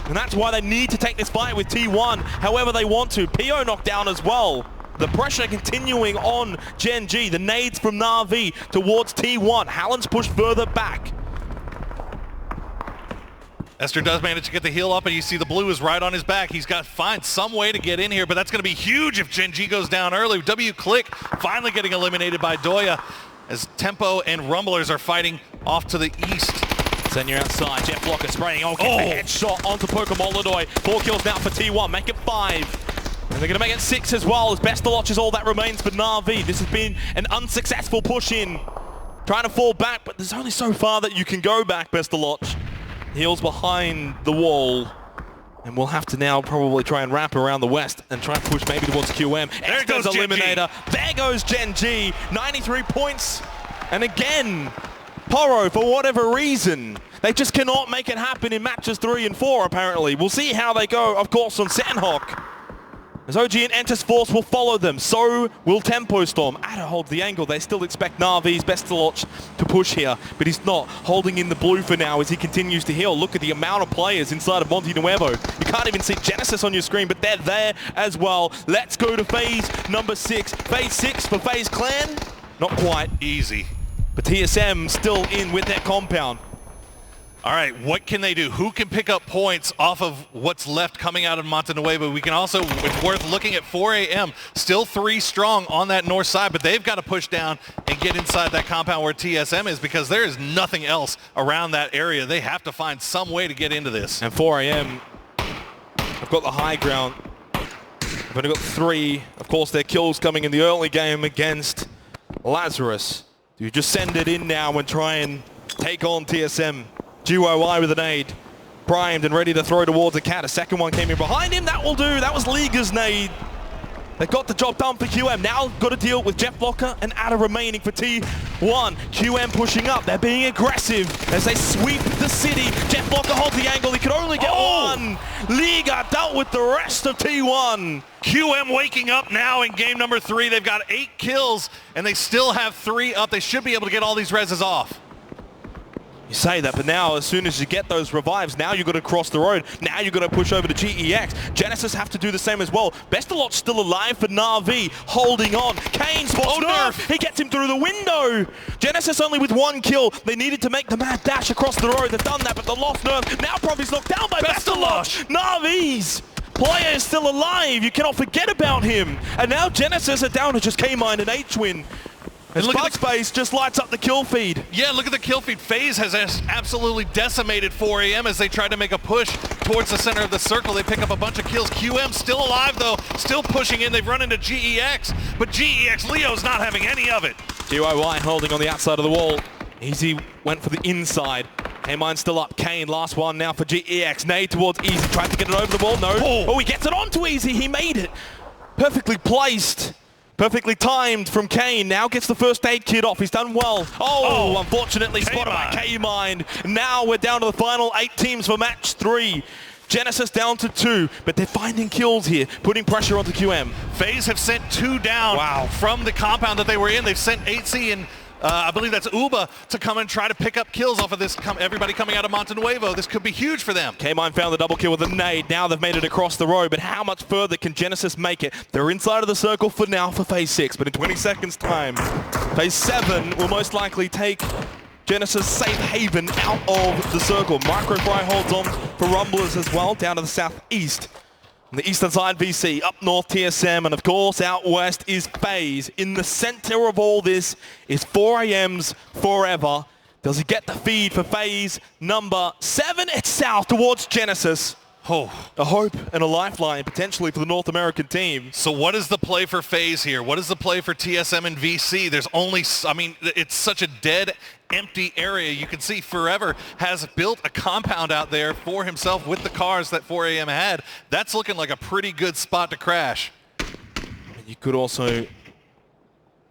And that's why they need to take this fight with T1 however they want to. PO knocked down as well. The pressure continuing on Gen G. The nades from Na'Vi towards T1. Hallen's pushed further back. Esther does manage to get the heal up, and you see the blue is right on his back. He's got to find some way to get in here, but that's going to be huge if Gen G goes down early. W-Click finally getting eliminated by Doya as Tempo and Rumblers are fighting off to the east. Senior outside, Jeff Blocker spraying. Oh, gets the headshot onto Pokemon. 4 kills now for T1, make it 5. And they're going to make it 6 as well, as Bestaloch is all that remains for Na'Vi. This has been an unsuccessful push in. Trying to fall back, but there's only so far that you can go back, Bestaloch. Heals behind the wall. And we'll have to now probably try and wrap around the west and try and push maybe towards QM. There goes Eliminator. There goes Gen G. 93 points. And again, Poro, for whatever reason, they just cannot make it happen in matches 3 and 4, apparently. We'll see how they go, of course, on Sandhawk. As OG and Entis Force will follow them, so will Tempo Storm. Ada holds the angle. They still expect Na'Vi's Bestaloch to push here, but he's not. Holding in the blue for now as he continues to heal. Look at the amount of players inside of Monte Nuevo. You can't even see Genesis on your screen, but they're there as well. Let's go to phase number 6. Phase 6 for FaZe Clan? Not quite. Easy. But TSM still in with that compound. All right, what can they do? Who can pick up points off of what's left coming out of Monte Nuevo? We can also, it's worth looking at 4 a.m. Still 3 strong on that north side, but they've got to push down and get inside that compound where TSM is, because there is nothing else around that area. They have to find some way to get into this. And 4 a.m. I've got the high ground. I've only got 3. Of course, their kills coming in the early game against Lazarus. You just send it in now and try and take on TSM. GYY with a nade. Primed and ready to throw towards a cat. A second one came in behind him. That will do. That was Liga's nade. They got the job done for QM. Now got to deal with Jeff Blocker and Ada remaining for T1. QM pushing up. They're being aggressive as they sweep the city. Jeff Blocker holds the angle. He could only get one. Liga dealt with the rest of T1. QM waking up now in game number 3. They've got 8 kills, and they still have 3 up. They should be able to get all these reses off. You say that, but now as soon as you get those revives, now you've got to cross the road. Now you've got to push over to GEX. Genesis have to do the same as well. Bestaloch still alive for Na'Vi, holding on. Kane spots Nerf. He gets him through the window. Genesis only with 1 kill. They needed to make the mad dash across the road. They've done that, but the lost Nerf. Now Provy's knocked down by Bestaloch. Na'Vi's player is still alive. You cannot forget about him. And now Genesis are down to just K-Mine and H-Win. And look at Space just lights up the kill feed. Yeah, look at the kill feed. FaZe has absolutely decimated 4 a.m. as they try to make a push towards the center of the circle. They pick up a bunch of kills. QM still alive, though, still pushing in. They've run into GEX, but GEX Leo's not having any of it. GYY holding on the outside of the wall. Easy went for the inside. K-Mine still up. Kane, last one now for GEX. Nade towards Easy, trying to get it over the wall. No. Oh, he gets it onto Easy. He made it. Perfectly placed. Perfectly timed from Kane. Now gets the first aid kit off. He's done well. Oh, unfortunately spotted by K-Mine. Now we're down to the final 8 teams for match 3. Genesis down to 2, but they're finding kills here, putting pressure onto QM. FaZe have sent 2 down from the compound that they were in. They've sent 8C and I believe that's Uba to come and try to pick up kills off of this. Everybody coming out of Monte Nuevo. This could be huge for them. K-Mine found the double kill with a nade. Now they've made it across the road, but how much further can Genesis make it? They're inside of the circle for now for phase 6, but in 20 seconds time, phase 7 will most likely take Genesis safe haven out of the circle. Microfry holds on for Rumblers as well, down to the southeast. On the eastern side, VC, up north, TSM, and of course, out west is FaZe. In the center of all this is 4 a.m.'s Forever. Does he get the feed for phase number 7? It's south towards Genesis. Oh, a hope and a lifeline potentially for the North American team. So what is the play for FaZe here? What is the play for TSM and VC? There's only, I mean, it's such a dead, empty area. You can see Forever has built a compound out there for himself with the cars that 4 a.m. had. That's looking like a pretty good spot to crash. And you could also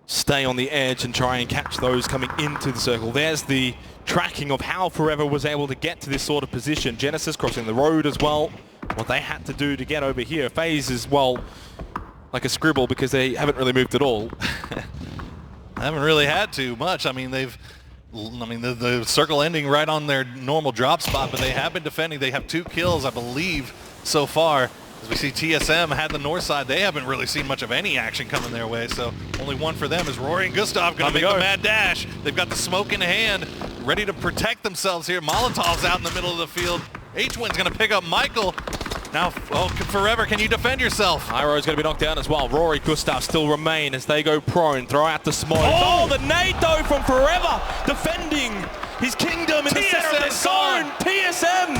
stay on the edge and try and catch those coming into the circle. There's the tracking of how Forever was able to get to this sort of position. Genesis crossing the road as well. What they had to do to get over here. FaZe is, well, like a scribble because they haven't really moved at all. They haven't really had to much. I mean, the circle ending right on their normal drop spot, but they have been defending. They have 2 kills, I believe, so far. As we see TSM had the north side, they haven't really seen much of any action coming their way, so only one for them is Rory and Gustav going to make the mad dash. They've got the smoke in hand, ready to protect themselves here. Molotov's out in the middle of the field. H-Win's going to pick up Michael. Now, Forever, can you defend yourself? Iroh's going to be knocked down as well. Rory, Gustav still remain as they go prone. Throw out the smoke. Oh, the nade though from Forever, defending his kingdom in the center of the zone. TSM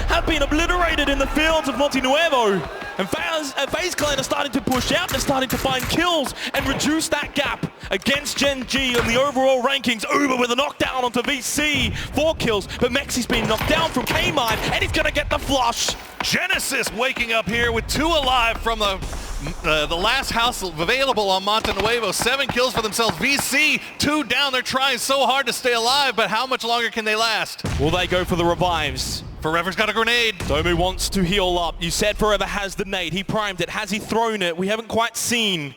have been obliterated in the fields of Monte Nuevo. And FaZe Clan are starting to push out. They're starting to find kills and reduce that gap against Gen G on the overall rankings. Uber with a knockdown onto VC. 4 kills, but Mexi's been knocked down from K-Mine, and he's going to get the flush. Genesis waking up here with 2 alive from the last house available on Monte Nuevo. 7 kills for themselves. VC, 2 down. They're trying so hard to stay alive, but how much longer can they last? Will they go for the revives? Forever's got a grenade. Domu wants to heal up. You said Forever has the nade. He primed it. Has he thrown it? We haven't quite seen.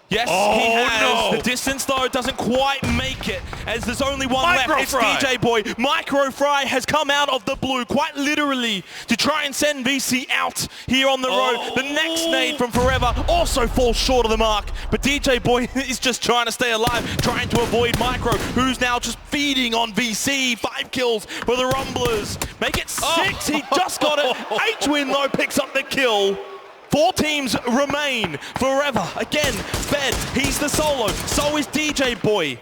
Yes, he has. No. The distance, though, doesn't quite make it, as there's only one Micro left. Fry. It's DJ Boy. Micro Fry has come out of the blue, quite literally, to try and send VC out here on the road. The next nade from Forever also falls short of the mark, but DJ Boy is just trying to stay alive, trying to avoid Micro, who's now just feeding on VC. 5 kills for the Rumblers. Make it 6. He just got it. H-Win, though, picks up the kill. 4 teams remain. Forever, again, fed. He's the solo. So is DJ Boy.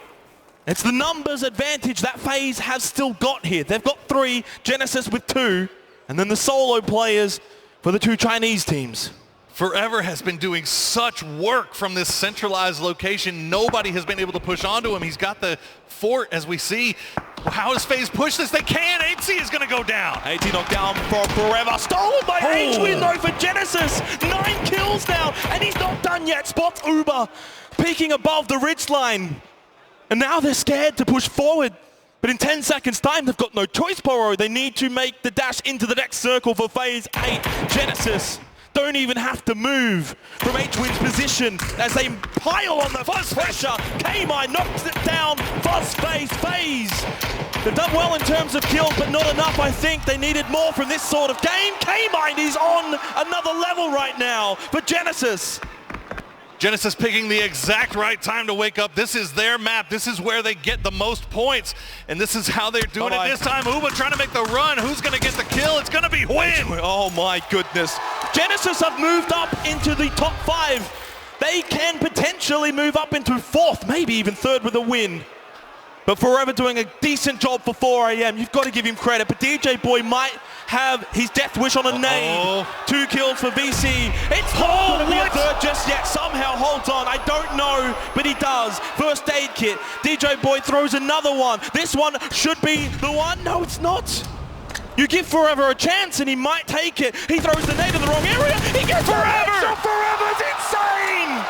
It's the numbers advantage that FaZe has still got here. They've got 3, Genesis with 2, and then the solo players for the 2 Chinese teams. Forever has been doing such work from this centralized location. Nobody has been able to push onto him. He's got the fort, as we see. How does FaZe push this? They can. 8C is going to go down. 80 knocked down for Forever. Stolen by H-Win though for Genesis. 9 kills now, and he's not done yet. Spots Uber peeking above the ridge line. And now they're scared to push forward. But in 10 seconds time, they've got no choice, Poro. They need to make the dash into the next circle for FaZe 8. Genesis don't even have to move from H-Win's position as they pile on the fuzz pressure. K-Mine knocks it down. Fuzz FaZe. They've done well in terms of kills, but not enough. I think they needed more from this sort of game. K-Mine is on another level right now for Genesis. Genesis picking the exact right time to wake up. This is their map. This is where they get the most points. And this is how they're doing it this time. Uba trying to make the run. Who's going to get the kill? It's going to be Win. Oh my goodness. Genesis have moved up into the top 5. They can potentially move up into 4th, maybe even 3rd with a win. But Forever doing a decent job for 4 AM. You've got to give him credit. But DJ Boy might have his death wish on a nade. 2 kills for VC. It's not going to be a 3rd just yet. Somehow holds on. I don't know, but he does. First aid kit. DJ Boy throws another one. This one should be the one. No, it's not. You give Forever a chance and he might take it. He throws the nade in the wrong area. He gets Forever. Forever's insane.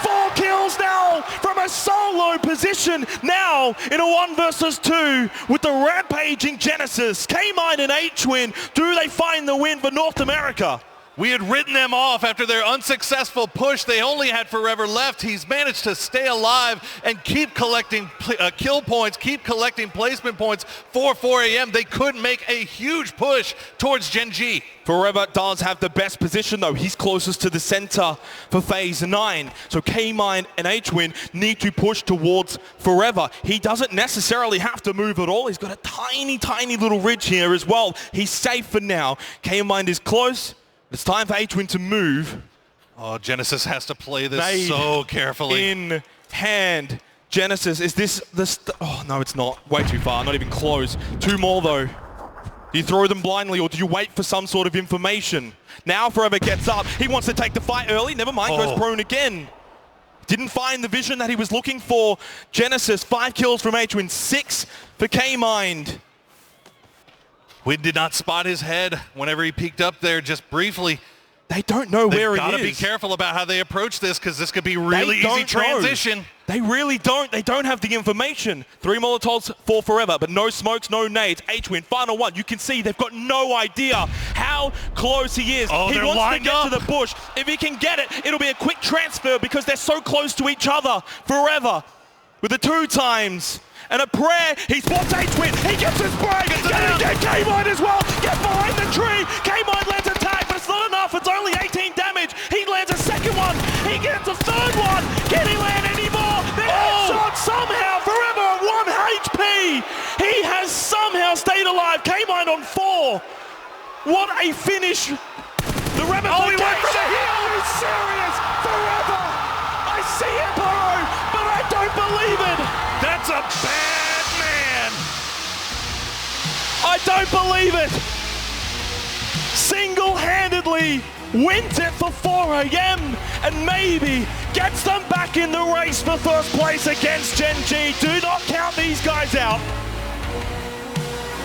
4 kills now from a solo position. Now in a 1 versus 2 with the rampaging Genesis. K-Mine and H-Win. Do they find the win for North America? We had written them off after their unsuccessful push. They only had Forever left. He's managed to stay alive and keep collecting kill points, keep collecting placement points for 4 AM. They could make a huge push towards Gen G. Forever does have the best position though. He's closest to the center for phase 9. So K-Mine and H-Win need to push towards Forever. He doesn't necessarily have to move at all. He's got a tiny, tiny little ridge here as well. He's safe for now. K-Mine is close. It's time for H-Win to move. Oh, Genesis has to play this so carefully. In hand. Genesis, is this the... oh, no, it's not. Way too far. Not even close. 2 more, though. Do you throw them blindly, or do you wait for some sort of information? Now Forever gets up. He wants to take the fight early. Never mind. Goes prone again. Didn't find the vision that he was looking for. Genesis, 5 kills from H-Win. 6 for K-Mine. Win did not spot his head whenever he peeked up there just briefly. They don't know where he is. They've got to be careful about how they approach this because this could be really easy transition. They really don't. They don't have the information. 3 Molotovs for Forever, but no smokes, no nades. H-Win, final one. You can see they've got no idea how close he is. Oh, he they're wants lined to get up. to the bush. If he can get it, it'll be a quick transfer because they're so close to each other. Forever with the 2 times. And a prayer, he spots H-Win, he gets his spray, get K-Mine as well, get behind the tree, K-Mine lands attack, but it's not enough, it's only 5, K-Mine on 4. What a finish. The replication. Oh, he went for the heel. Are you serious? Forever. I see it, Burrow, but I don't believe it. That's a bad man. I don't believe it. Single-handedly wins it for 4 AM and maybe gets them back in the race for first place against Gen G. Do not count these guys out.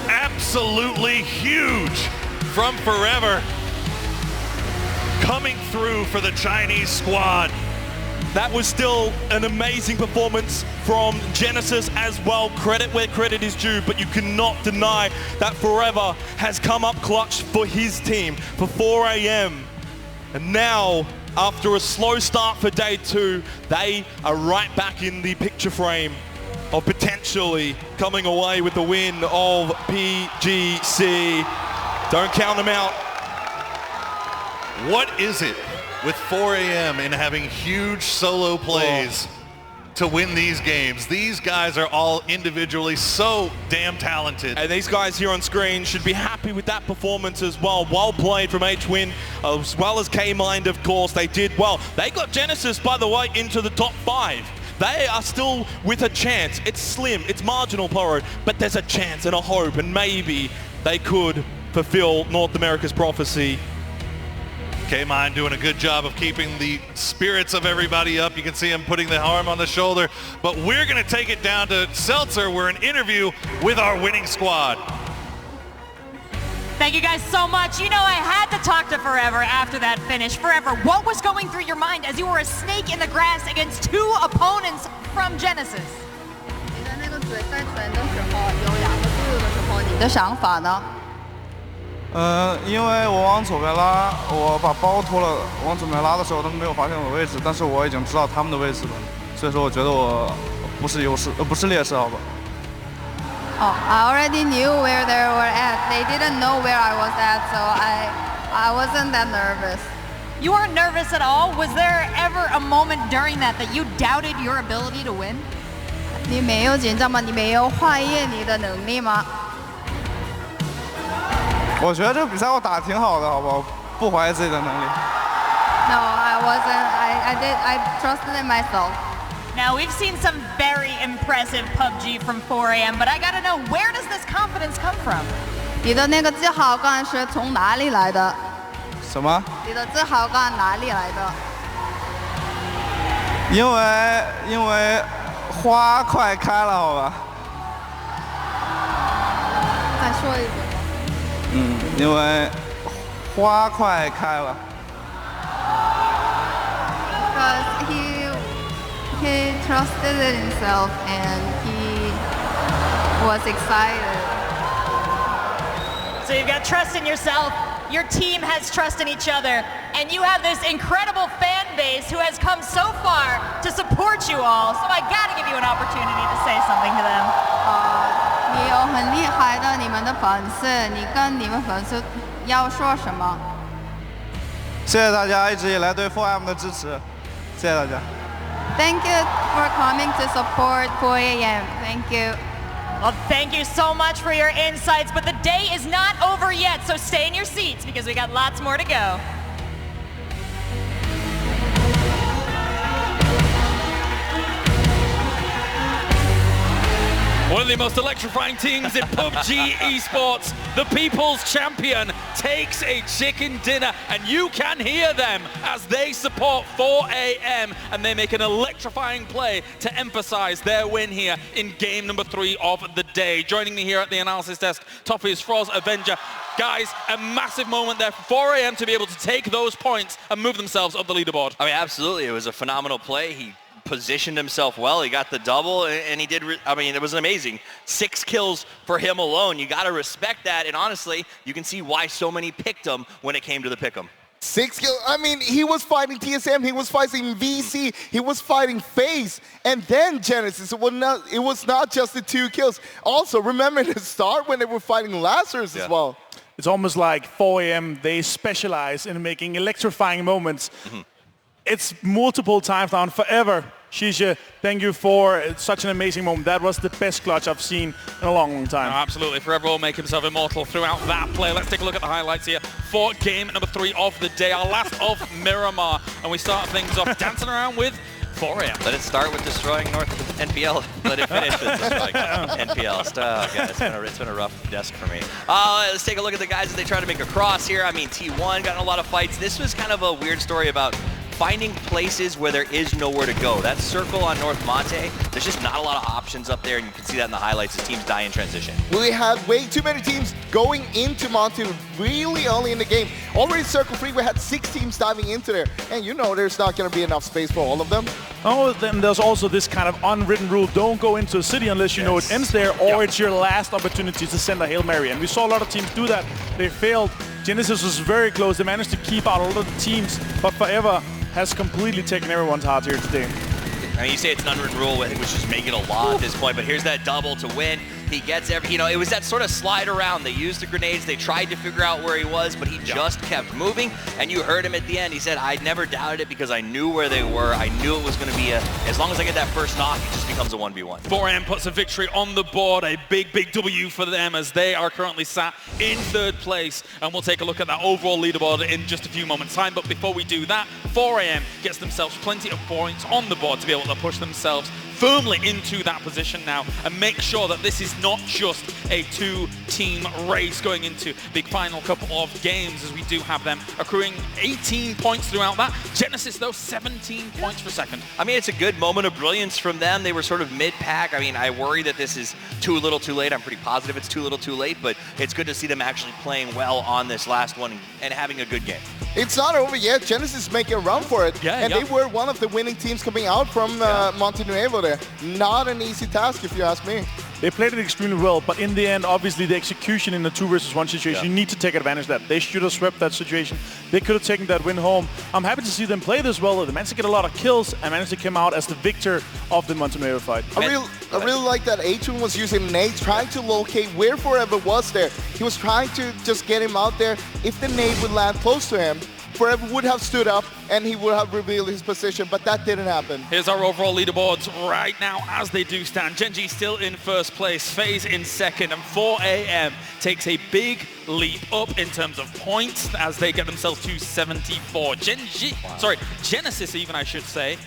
Absolutely huge from Forever. Coming through for the Chinese squad. That was still an amazing performance from Genesis as well. Credit where credit is due, but you cannot deny that Forever has come up clutch for his team for 4 AM. And now, after a slow start for day 2, they are right back in the picture frame of potentially coming away with the win of PGC. Don't count them out. What is it with 4 AM and having huge solo plays to win these games? These guys are all individually so damn talented. And these guys here on screen should be happy with that performance as well. Well played from H-Win, as well as K-Mind, of course. They did well. They got Genesis, by the way, into the top 5. They are still with a chance. It's slim, it's marginal, Poro, but there's a chance and a hope, and maybe they could fulfill North America's prophecy. K-Mine doing a good job of keeping the spirits of everybody up. You can see him putting the arm on the shoulder. But we're going to take it down to Seltzer. We're in interview with our winning squad. Thank you guys so much. You know, I had to talk to Forever after that finish. Forever, what was going through your mind as you were a snake in the grass against 2 opponents from Genesis? 那个嘴在传的时候，有2个队友的时候，你的想法呢？因为我往左边拉，我把包脱了，往左边拉的时候，他们没有发现我的位置，但是我已经知道他们的位置了，所以说我觉得我不是优势，不是劣势，好吧。Oh, I already knew where they were at. They didn't know where I was at, so I wasn't that nervous. You weren't nervous at all? Was there ever a moment during that you doubted your ability to win? 你没有紧张吗？你没有怀疑你的能力吗？我觉得这个比赛我打得挺好的，好不好？不怀疑自己的能力。No, I wasn't. I trusted in myself. Now, we've seen some very impressive PUBG from 4 AM, but I gotta know, where does this confidence come from? 你的那个自豪感是从哪里来的？什么？你的自豪感哪里来的？因为花快开了，好吧？再说一遍。因为花快开了。Because he trusted in himself and he was excited. So you've got trust in yourself, your team has trust in each other, and you have this incredible fan base who has come so far to support you all, so I gotta give you an opportunity to say something to them. 你有很厉害的你们的粉丝，你跟你们粉丝要说什么？谢谢大家一直以来对 4AM 的支持，谢谢大家。Thank you for coming to support 4 AM. Thank you. Well, thank you so much for your insights, but the day is not over yet, so stay in your seats because we got lots more to go. One of the most electrifying teams in PUBG Esports, the People's Champion, takes a chicken dinner, and you can hear them as they support 4 AM, and they make an electrifying play to emphasize their win here in game number 3 of the day. Joining me here at the analysis desk, Toffee is Froz Avenger. Guys, a massive moment there for 4 AM to be able to take those points and move themselves up the leaderboard. I mean, absolutely. It was a phenomenal play. He positioned himself well. He got the double, and he did, I mean, it was amazing. 6 kills for him alone. You got to respect that, and honestly, you can see why so many picked him when it came to the pick'em. 6 kills. I mean, he was fighting TSM, he was fighting VC, he was fighting FaZe, and then Genesis. It was not just the 2 kills. Also, remember the start when they were fighting Lazarus as well. It's almost like 4 AM, they specialize in making electrifying moments. It's multiple times now, and Forever Shisha, thank you for such an amazing moment. That was the best clutch I've seen in a long, long time. No, absolutely. Forever will make himself immortal throughout that play. Let's take a look at the highlights here for game number 3 of the day, our last of Miramar. And we start things off dancing around with 4 AM. Let it start with destroying North NPL. Let it finish with destroying NPL. Yeah, it's been a rough desk for me. Let's take a look at the guys as they try to make a cross here. I mean, T1 got in a lot of fights. This was kind of a weird story about finding places where there is nowhere to go. That circle on North Monte, there's just not a lot of options up there, and you can see that in the highlights as teams die in transition. We had way too many teams going into Monte really early in the game. Already Circle 3, we had 6 teams diving into there, and you know there's not going to be enough space for all of them. Oh, then there's also this kind of unwritten rule, don't go into a city unless you know it ends there, or it's your last opportunity to send a Hail Mary. And we saw a lot of teams do that. They failed. Genesis was very close. They managed to keep out a lot of the teams, but Forever has completely taken everyone's hearts here today. I mean, you say it's an unwritten rule, I think we should just make it a law at this point, but here's that double to win. He gets it was that sort of slide around. They used the grenades, they tried to figure out where he was, but he just kept moving, and you heard him at the end. He said, I never doubted it because I knew where they were. I knew it was going to be as long as I get that first knock, it just becomes a 1v1. 4AM puts a victory on the board, a big, big W for them as they are currently sat in 3rd place, and we'll take a look at that overall leaderboard in just a few moments' time. But before we do that, 4AM gets themselves plenty of points on the board to be able to push themselves firmly into that position now and make sure that this is not just a 2-team race going into the final couple of games, as we do have them accruing 18 points throughout that. Genesis, though, 17 points for second. I mean, it's a good moment of brilliance from them. They were sort of mid-pack. I mean, I worry that this is too little too late. I'm pretty positive it's too little too late, but it's good to see them actually playing well on this last one and having a good game. It's not over yet. Genesis is making a run for it. And they were one of the winning teams coming out from Monte Nuevo there. Not an easy task, if you ask me. They played it extremely well, but in the end, obviously, the execution in the 2 versus 1 situation, you need to take advantage of that. They should have swept that situation. They could have taken that win home. I'm happy to see them play this well. They managed to get a lot of kills and managed to come out as the victor of the Monte Nuevo fight. I really like that Atron was using nades, trying to locate where Forever was there. He was trying to just get him out there. If the nade would land close to him, Forever would have stood up and he would have revealed his position, but that didn't happen. Here's our overall leaderboards right now as they do stand. Genji still in 1st place, FaZe in 2nd, and 4AM takes a big leap up in terms of points as they get themselves to 74. Genesis even, I should say,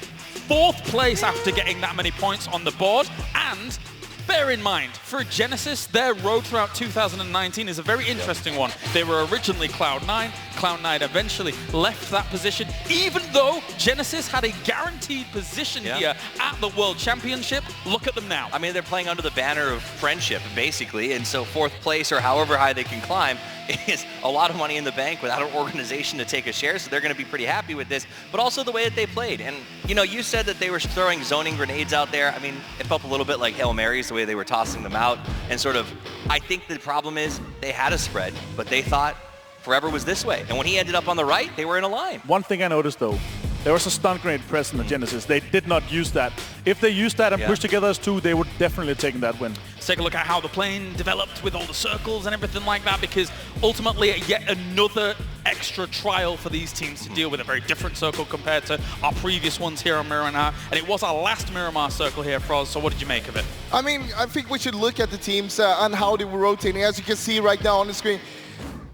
4th place after getting that many points on the board. And bear in mind, for Genesis, their road throughout 2019 is a very interesting one. They were originally Cloud9. Cloud9 eventually left that position, even though Genesis had a guaranteed position here at the World Championship. Look at them now. I mean, they're playing under the banner of friendship, basically, and so 4th place or however high they can climb is a lot of money in the bank without an organization to take a share, so they're going to be pretty happy with this, but also the way that they played. And, you said that they were throwing zoning grenades out there. I mean, it felt a little bit like Hail Marys, the way they were tossing them out, and sort of, I think the problem is they had a spread, but they thought Forever was this way. And when he ended up on the right, they were in a line. One thing I noticed, though, there was a stun grenade present in the Genesis. They did not use that. If they used that and pushed together as 2, they would definitely have taken that win. Let's take a look at how the plane developed with all the circles and everything like that, because ultimately yet another extra trial for these teams to deal with, a very different circle compared to our previous ones here on Miramar. And it was our last Miramar circle here, Froz, so what did you make of it? I mean, I think we should look at the teams and how they were rotating. As you can see right now on the screen,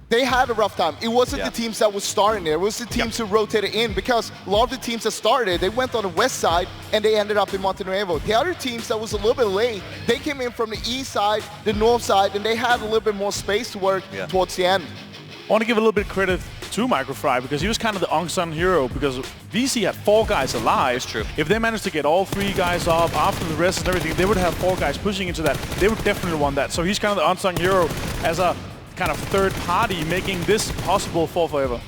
they had a rough time. It wasn't the teams that was starting there. It was the teams who rotated in, because a lot of the teams that started, they went on the west side and they ended up in Monte Nuevo. The other teams that was a little bit late, they came in from the east side, the north side, and they had a little bit more space to work towards the end. I want to give a little bit of credit to Microfry, because he was kind of the unsung hero, because VC had 4 guys alive. That's true. If they managed to get all 3 guys up after the rest and everything, they would have 4 guys pushing into that. They would definitely want that. So he's kind of the unsung hero as a kind of third party making this possible for Forever.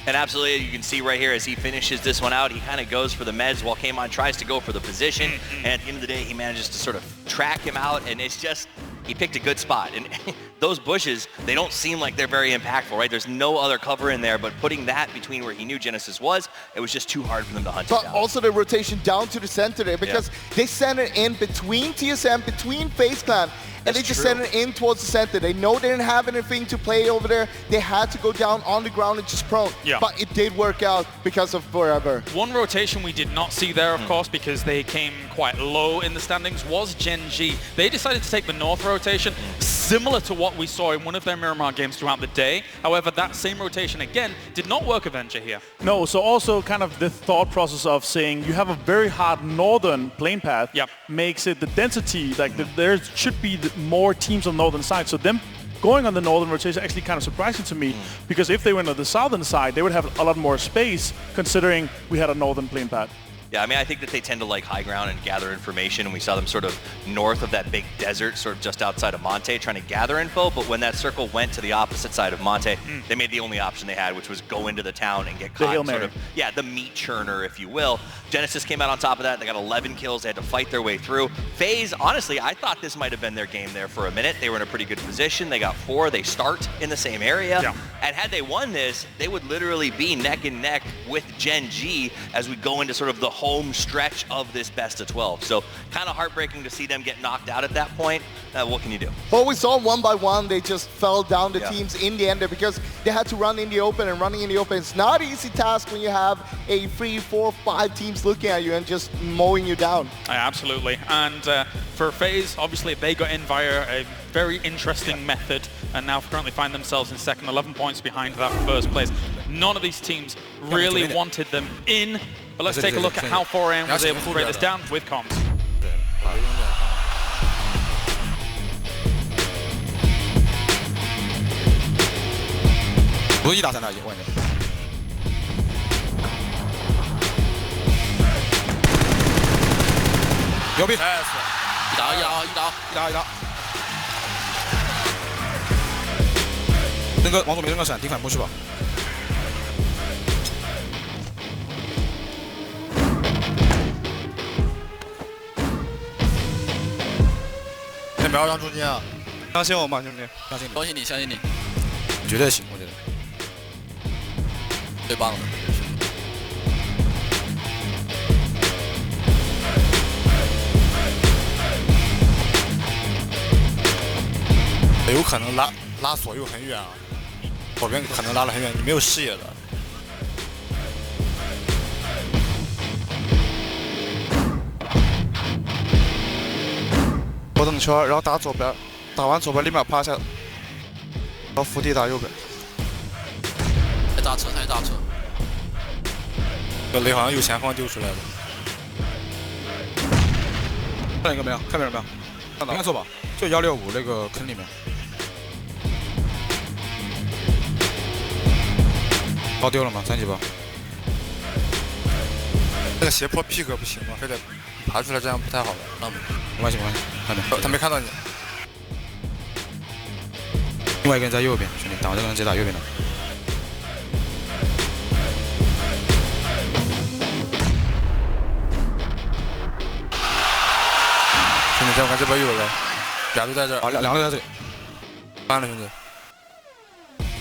And absolutely, you can see right here as he finishes this one out, he kind of goes for the meds while Kamon tries to go for the position. And at the end of the day, he manages to sort of track him out, and it's just, he picked a good spot. And those bushes, they don't seem like they're very impactful, right? There's no other cover in there, but putting that between where he knew Genesis was, it was just too hard for them to hunt but it down. Also the rotation down to the center there, because they sent it in between TSM, between FaZe Clan, and they just sent it in towards the center. They know they didn't have anything to play over there. They had to go down on the ground and just prone. Yeah. But it did work out because of Forever. One rotation we did not see there, of course, because they came quite low in the standings, was Gen G. They decided to take the north rotation, similar to what we saw in one of their Miramar games throughout the day. However, that same rotation, again, did not work Avenger here. No, so also kind of the thought process of saying you have a very hard northern plane path makes it the density, like there should be more teams on the northern side. So them going on the northern rotation is actually kind of surprising to me, because if they went on the southern side, they would have a lot more space considering we had a northern plane path. Yeah, I mean, I think that they tend to like high ground and gather information, and we saw them sort of north of that big desert, sort of just outside of Monte, trying to gather info, but when that circle went to the opposite side of Monte, they made the only option they had, which was go into the town and get caught. Sort of, yeah, the meat churner, if you will. Genesis came out on top of that. They got 11 kills. They had to fight their way through. FaZe, honestly, I thought this might have been their game there for a minute. They were in a pretty good position. They got 4. They start in the same area. Yeah. And had they won this, they would literally be neck and neck with Gen G as we go into sort of the home stretch of this best of 12. So kind of heartbreaking to see them get knocked out at that point. What can you do? Well, we saw one by one, they just fell down the teams in the end there because they had to run in the open, and running in the open is not an easy task when you have a 3, 4, 5 teams looking at you and just mowing you down. Absolutely. And for FaZe, obviously they got in via a very interesting method and now currently find themselves in second, 11 points behind that first place. None of these teams really wanted them in, but let's take a look at how 4AM was able to break this down with comms.扔个王左没扔个闪，顶反扑去吧。先不要让中间啊！相信我嘛，兄弟，相信你，相信你，相信你，绝对行，我觉得。最棒了。有可能拉左右很远啊，左边可能拉得很远，你没有视野的。我等圈，然后打左边，打完左边立马趴下，然后伏地打右边。太大车，太大车。这雷好像右前方丢出来的。看一个没有？看没有？没有。应该错吧？就165那个坑里面。包丢了吗？3级包。那个斜坡 pick 不行吗？非得爬出来，这样不太好了。没关系，没关系。看没？他没看到你。另外一个人在右边，兄弟，打完这个人直接打右边的。兄弟，再我看这边又有人，俩都在这儿啊，两个在这里。穿了，兄弟，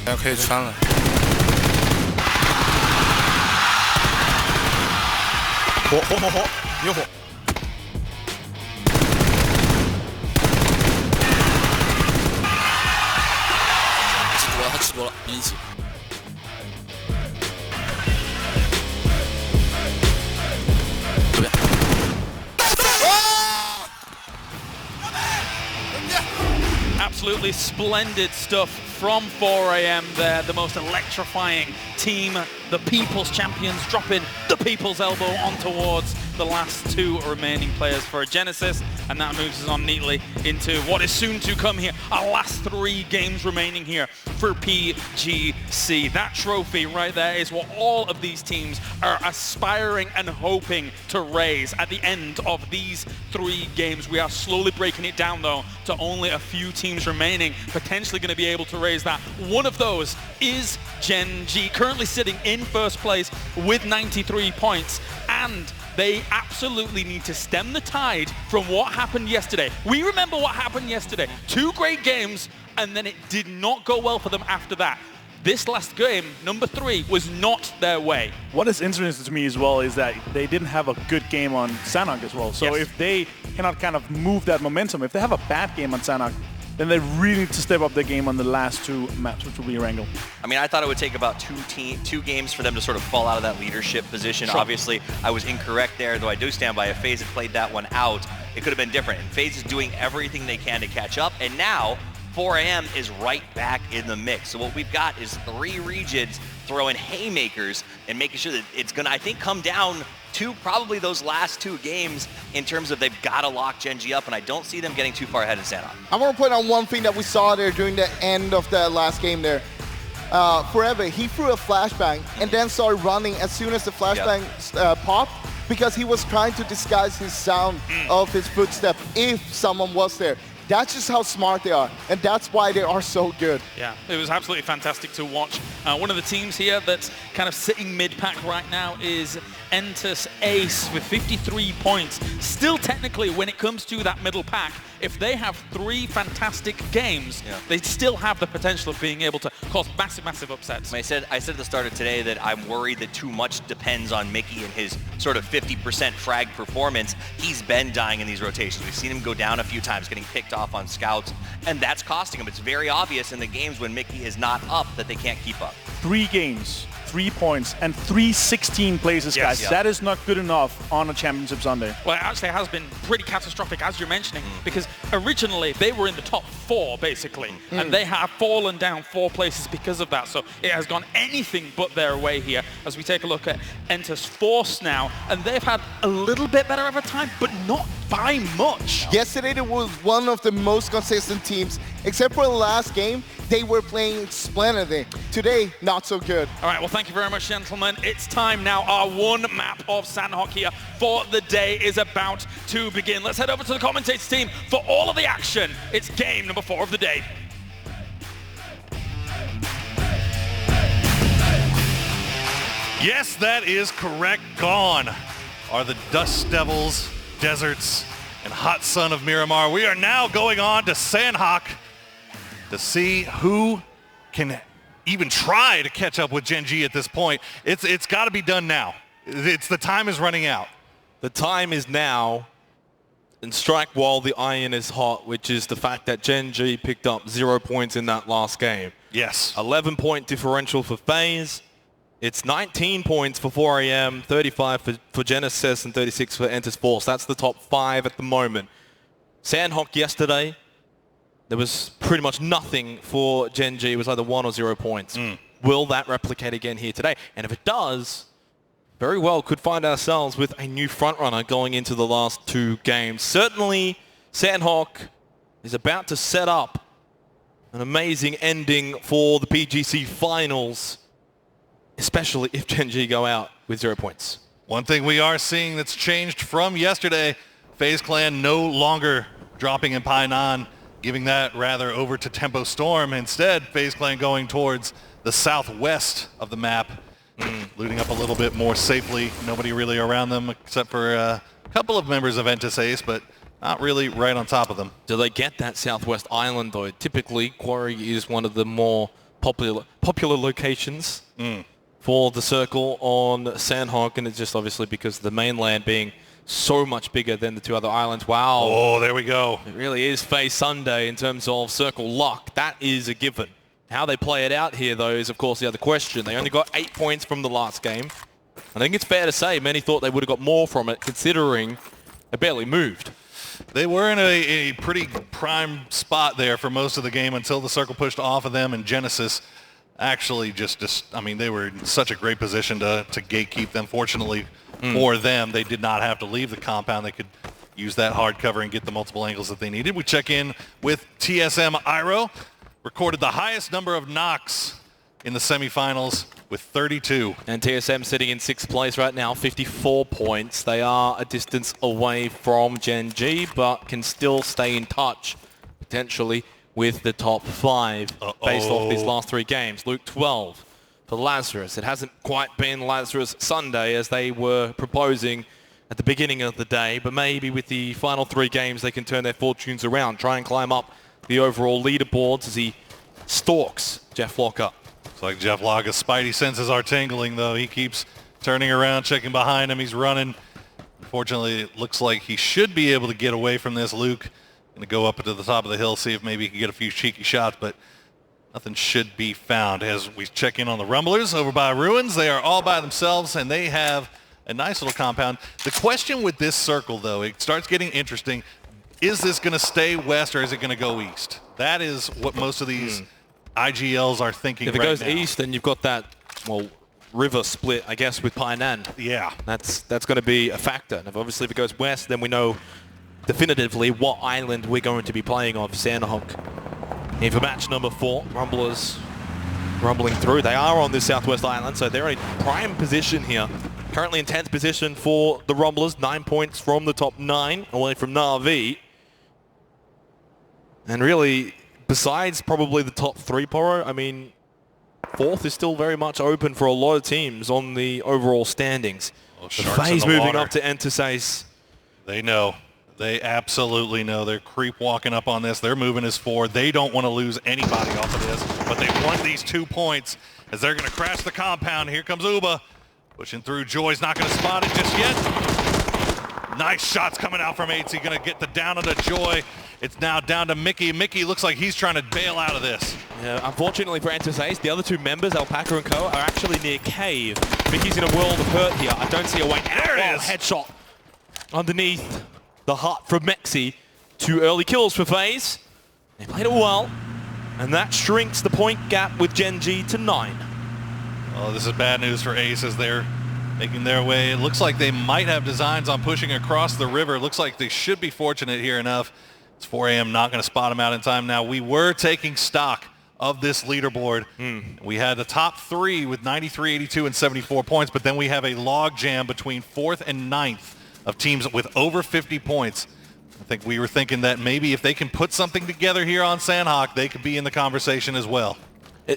现在可以穿了。火，有火！他吃多了，没一起。这边。Absolutely splendid stuff from 4AM there. The most electrifying team, the People's Champions, dropping the People's Elbow on towards the last 2 remaining players for Genesis, and that moves us on neatly into what is soon to come here. Our last 3 games remaining here for PGC. That trophy right there is what all of these teams are aspiring and hoping to raise at the end of these 3 games. We are slowly breaking it down though to only a few teams remaining, potentially going to be able to raise that. One of those is Gen G, currently sitting in first place with 93 points, and they absolutely need to stem the tide from what happened yesterday. We remember what happened yesterday. 2 great games, and then it did not go well for them after that. this last game, number 3, was not their way. What is interesting to me as well is that they didn't have a good game on Sanhok as well. So if they cannot kind of move that momentum, if they have a bad game on Sanhok, then they really need to step up their game on the last 2 maps, which will be Erangel. I mean, I thought it would take about 2 games for them to sort of fall out of that leadership position. Sure. Obviously, I was incorrect there, though I do stand by. If FaZe had played that one out, it could have been different. And FaZe is doing everything they can to catch up, and now 4 AM is right back in the mix. So what we've got is 3 regions throwing haymakers and making sure that it's going to, I think, come down to probably those last 2 games in terms of they've got to lock Gen G up, and I don't see them getting too far ahead of Sanhok. I want to point out one thing that we saw there during the end of the last game there. Forever, he threw a flashbang and then started running as soon as the flashbang popped, because he was trying to disguise his sound of his footstep if someone was there. That's just how smart they are, and that's why they are so good. Yeah, it was absolutely fantastic to watch. One of the teams here that's kind of sitting mid-pack right now is Entus Ace with 53 points. Still technically, when it comes to that middle pack, if they have 3 fantastic games, they still have the potential of being able to cause massive, massive upsets. I said at the start of today that I'm worried that too much depends on Mickey and his sort of 50% frag performance. He's been dying in these rotations. We've seen him go down a few times, getting picked off on scouts, and that's costing him. It's very obvious in the games when Mickey is not up that they can't keep up. 3 games, 3 points, and 316 places, guys. That is not good enough on a Championship Sunday. Well, it actually has been pretty catastrophic, as you're mentioning, because originally they were in the top 4, basically, and they have fallen down 4 places because of that. So it has gone anything but their way here. As we take a look at Entus Force now, and they've had a little bit better of a time, but not by much. Yesterday, they was one of the most consistent teams. Except for the last game, they were playing splendidly. Today, not so good. All right, well, thank you very much, gentlemen. It's time now. Our 1 map of Sanhok here for the day is about to begin. Let's head over to the commentators team for all of the action. It's game number 4 of the day. Yes, that is correct. Gone are the Dust Devils, Deserts, and Hot Sun of Miramar. We are now going on to Sanhok to see who can even try to catch up with Gen G at this point. It's got to be done now. The time is running out. The time is now, and strike while the iron is hot, which is the fact that Gen G picked up 0 points in that last game. Yes. 11-point differential for FaZe. It's 19 points for 4 AM, 35 for Genesis, and 36 for Entus Force. That's the top 5 at the moment. Sanhok yesterday, there was pretty much nothing for Gen G. It was either 1 or 0 points. Will that replicate again here today? And if it does, very well could find ourselves with a new frontrunner going into the last 2 games. Certainly, Sanhok is about to set up an amazing ending for the PGC Finals, especially if Gen G go out with 0 points. One thing we are seeing that's changed from yesterday, FaZe Clan no longer dropping in Painan, giving that rather over to Tempo Storm. Instead, FaZe Clan going towards the southwest of the map, looting up a little bit more safely. Nobody really around them except for a couple of members of Entus Ace, but not really right on top of them. Do they get that southwest island, though? Typically, Quarry is one of the more popular locations for the circle on Sanhok, and it's just obviously because of the mainland being so much bigger than the 2 other islands. Wow. Oh, there we go. It really is FaZe Sunday in terms of circle luck. That is a given. How they play it out here, though, is of course the other question. They only got 8 points from the last game. I think it's fair to say many thought they would have got more from it, considering they barely moved. They were in a pretty prime spot there for most of the game until the circle pushed off of them, and Genesis actually I mean, they were in such a great position to gatekeep them. Fortunately for them, they did not have to leave the compound. They could use that hard cover and get the multiple angles that they needed. We check in with TSM Iro. Recorded the highest number of knocks in the semifinals with 32. And TSM sitting in 6th place right now, 54 points. They are a distance away from Gen G, but can still stay in touch, potentially, with the top 5 based off these last 3 games. Luke 12 for Lazarus. It hasn't quite been Lazarus Sunday as they were proposing at the beginning of the day, but maybe with the final 3 games they can turn their fortunes around, try and climb up the overall leaderboards as he stalks Jeff Locker. It's like Jeff Laga's spidey senses are tingling, though. He keeps turning around, checking behind him. He's running. Unfortunately, it looks like he should be able to get away from this. Luke going to go up to the top of the hill, see if maybe he can get a few cheeky shots, but nothing should be found. As we check in on the Rumblers over by Ruins, they are all by themselves, and they have a nice little compound. The question with this circle, though, it starts getting interesting. Is this going to stay west or is it going to go east? That is what most of these IGLs are thinking If it right goes now. east, then you've got that, well, river split, I guess, with Painan. Yeah. That's going to be a factor. And obviously, if it goes west, then we know definitively what island we're going to be playing off. Sandhawk. And for match number 4, Rumblers rumbling through. They are on this southwest island, so they're in prime position here. Currently in 10th position for the Rumblers, 9 points from the top 9, away from Na'Vi. And really, besides probably the top 3, Poro, I mean, 4th is still very much open for a lot of teams on the overall standings. Well, The FaZe moving up to Entasace. They know. They absolutely know. They're creep walking up on this. They're moving as 4. They don't want to lose anybody off of this, but they won these 2 points as they're going to crash the compound. Here comes Uba. Pushing through. Joy's not going to spot it just yet. Nice shots coming out from 8. Going to get the down onto Joy. It's now down to Mickey. Mickey looks like he's trying to bail out of this. Yeah, unfortunately for Entasace, the other 2 members, Alpaca and Co, are actually near Cave. Mickey's in a world of hurt here. I don't see a way out. There it is. Headshot underneath the hut from Mexi. 2 early kills for FaZe. They played it well. And that shrinks the point gap with Gen G to 9. Oh, this is bad news for Ace as they're making their way. It looks like they might have designs on pushing across the river. It looks like they should be fortunate here enough. It's 4 a.m. Not going to spot them out in time. Now, we were taking stock of this leaderboard. We had the top 3 with 93, 82, and 74 points, but then we have a log jam between 4th and 9th of teams with over 50 points. I think we were thinking that maybe if they can put something together here on Sandhawk, they could be in the conversation as well.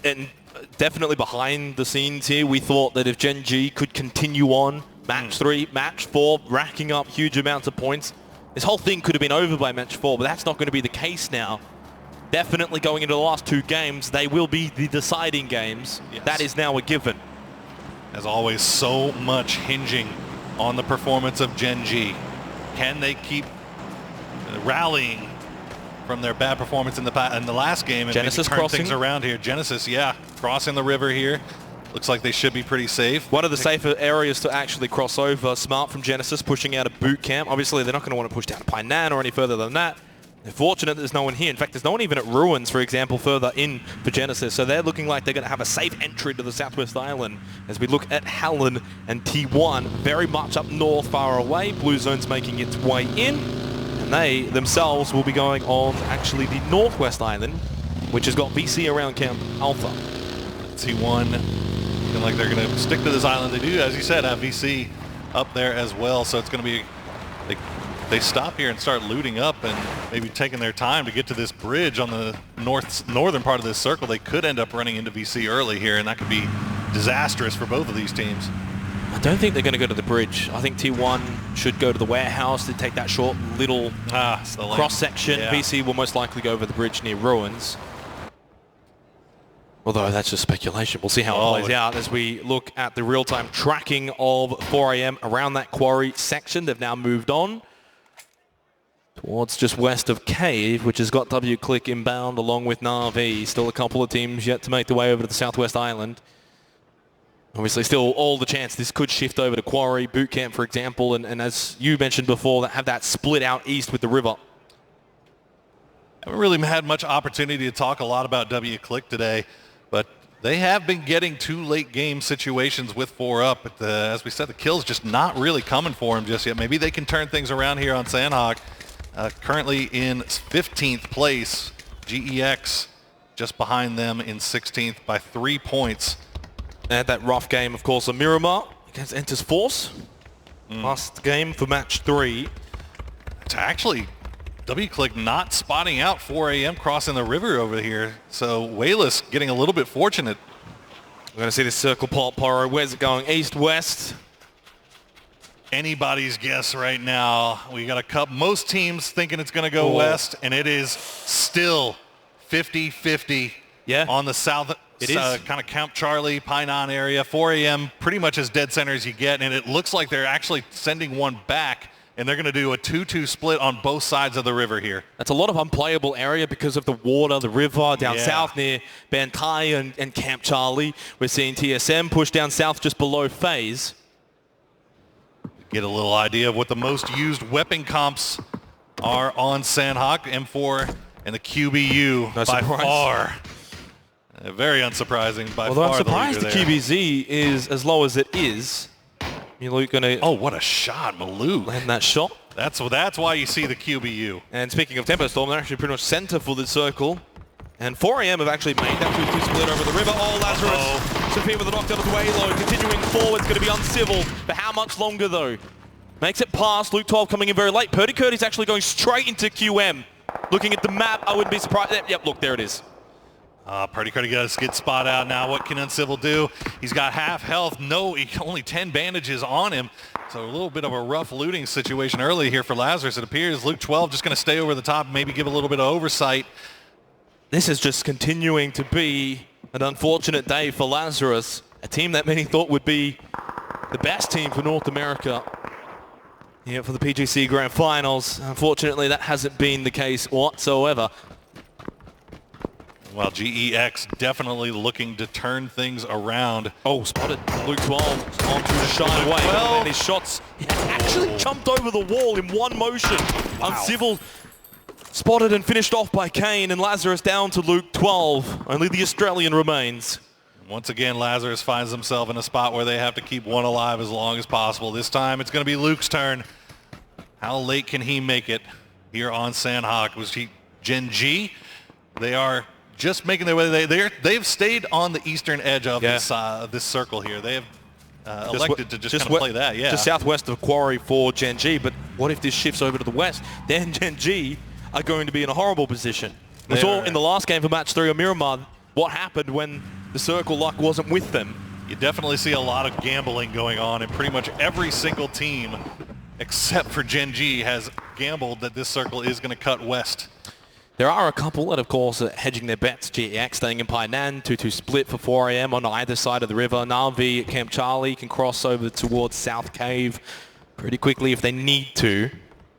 And definitely behind the scenes here, we thought that if Gen G could continue on match 3, match 4, racking up huge amounts of points, this whole thing could have been over by match 4, but that's not going to be the case now. Definitely going into the last 2 games, they will be the deciding games. Yes. That is now a given. As always, so much hinging on the performance of Gen G. Can they keep rallying from their bad performance in the last game and Genesis maybe turn crossing things around here? Genesis, yeah, crossing the river here. Looks like they should be pretty safe. One of the safer areas to actually cross over. Smart from Genesis pushing out a boot camp. Obviously, they're not going to want to push down to Painan or any further than that. They're fortunate that there's no one here. In fact, there's no one even at Ruins, for example, further in for Genesis. So they're looking like they're going to have a safe entry to the Southwest Island as we look at Hallen and T1 very much up north, far away. Blue Zone's making its way in. And they themselves will be going on actually the Northwest Island, which has got VC around Camp Alpha. T1 looking like they're going to stick to this island. They do, as you said, have VC up there as well. So it's going to be... They stop here and start looting up and maybe taking their time to get to this bridge on the northern part of this circle. They could end up running into VC early here, and that could be disastrous for both of these teams. I don't think they're going to go to the bridge. I think T1 should go to the warehouse to take that short little cross-section. Yeah. VC will most likely go over the bridge near Ruins. Although that's just speculation. We'll see how it plays out as we look at the real-time tracking of 4 a.m. around that quarry section. They've now moved on towards just west of Cave, which has got W-Click inbound along with Na'Vi. Still a couple of teams yet to make their way over to the Southwest Island. Obviously still all the chance this could shift over to Quarry, Bootcamp, for example, and as you mentioned before, that have that split out east with the river. Haven't really had much opportunity to talk a lot about W-Click today, but they have been getting 2 late game situations with 4 up. But as we said, the kill's just not really coming for them just yet. Maybe they can turn things around here on Sandhawk. Currently in 15th place, GEX just behind them in 16th by 3 points. They had that rough game, of course, of Miramar against Enters Force. Last game for match 3. It's actually W-Click not spotting out 4 a.m. crossing the river over here. So Wayless getting a little bit fortunate. We're going to see this circle pop, Poro. Where's it going? East, west? Anybody's guess right now. We got a couple, most teams thinking it's going to go west, and it is still 50-50 on the south kind of Camp Charlie, Painan area. 4 a.m. pretty much as dead center as you get, and it looks like they're actually sending one back, and they're going to do a 2-2 split on both sides of the river here. That's a lot of unplayable area because of the water, the river down south near Bantai and Camp Charlie. We're seeing TSM push down south just below FaZe. Get a little idea of what the most used weapon comps are on Sandhawk. M4 and the QBU by far. Very unsurprising by Although far. I'm surprised the leader there. QBZ is as low as it is. Maluk gonna what a shot, Maluk. Land that shot. That's why you see the QBU. And speaking of Tempo Storm, they're actually pretty much center for the circle. And 4 a.m. have actually made that 2-2 split over the river. Oh, Lazarus. Sophia with the knockdown of the Waylo. Continuing forward, it's going to be uncivil. For how much longer, though? Makes it past. Luke 12 coming in very late. Purdy Curdy's actually going straight into QM. Looking at the map, I wouldn't be surprised. Yep, look, there it is. Purdy Curdy got a skid spot out now. What can Uncivil do? He's got half health. No, only 10 bandages on him. So a little bit of a rough looting situation early here for Lazarus. It appears Luke 12 just going to stay over the top, maybe give a little bit of oversight. This is just continuing to be an unfortunate day for Lazarus, a team that many thought would be the best team for North America here for the PGC Grand Finals. Unfortunately, that hasn't been the case whatsoever. Well, GEX definitely looking to turn things around. Oh, spotted. Luke 12 on to shine away. And his shots actually jumped over the wall in one motion. Wow. Uncivil spotted and finished off by Kane, and Lazarus down to Luke 12. Only the Australian remains. Once again, Lazarus finds himself in a spot where they have to keep one alive as long as possible. This time, it's going to be Luke's turn. How late can he make it here on Sandhawk? Was he Gen G? They are just making their way. They've stayed on the eastern edge of this circle here. They have elected to just kind of play that. Yeah, just southwest of Quarry for Gen G. But what if this shifts over to the west? Then Gen G are going to be in a horrible position. We saw in the last game for match 3 of Miramar what happened when the circle luck wasn't with them. You definitely see a lot of gambling going on, and pretty much every single team except for Gen G has gambled that this circle is going to cut west. There are a couple that, of course, are hedging their bets. GEX staying in Painan, 2-2 split for 4 a.m. on either side of the river. Na'Vi at Camp Charlie can cross over towards South Cave pretty quickly if they need to.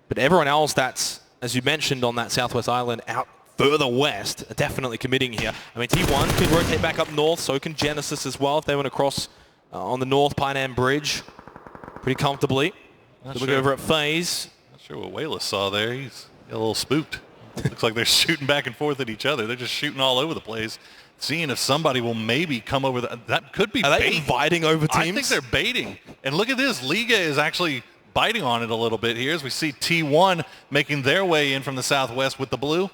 But everyone else that's, as you mentioned, on that Southwest Island out further west are definitely committing here. I mean, T1 can rotate back up north, so can Genesis as well if they want to cross on the North Painan Bridge pretty comfortably. Look over at FaZe. Not sure what Wayless saw there. He's a little spooked. Looks like they're shooting back and forth at each other. They're just shooting all over the place, seeing if somebody will maybe come over. That could be Are bait. they inviting over teams? I think they're baiting. And look at this. Liga is actually biting on it a little bit here as we see T1 making their way in from the southwest with the blue.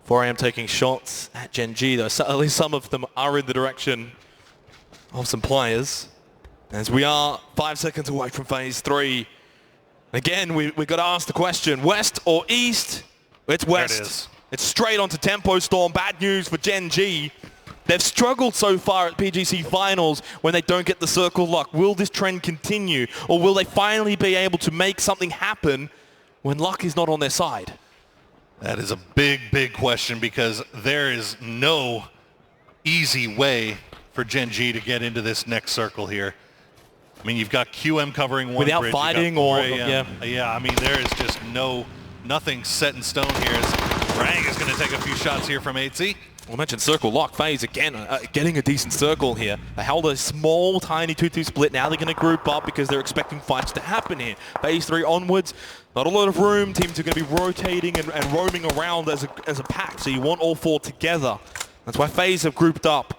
4 a.m. taking shots at Gen G, though. So at least some of them are in the direction of some players. As we are 5 seconds away from phase 3. Again, we've got to ask the question, west or east? It's west. There it is. It's straight onto Tempo Storm. Bad news for Gen G. They've struggled so far at PGC Finals when they don't get the circle luck. Will this trend continue? Or will they finally be able to make something happen when luck is not on their side? That is a big, big question because there is no easy way for Gen G to get into this next circle here. I mean, you've got QM covering one without bridge, fighting or yeah, I mean, there is just nothing set in stone here. As Rang is going to take a few shots here from 8Z. We'll mention circle lock. FaZe again getting a decent circle here. They held a small, tiny 2-2 split. Now they're going to group up because they're expecting fights to happen here. Phase 3 onwards, not a lot of room. Teams are going to be rotating and roaming around as a pack. So you want all 4 together. That's why FaZe have grouped up.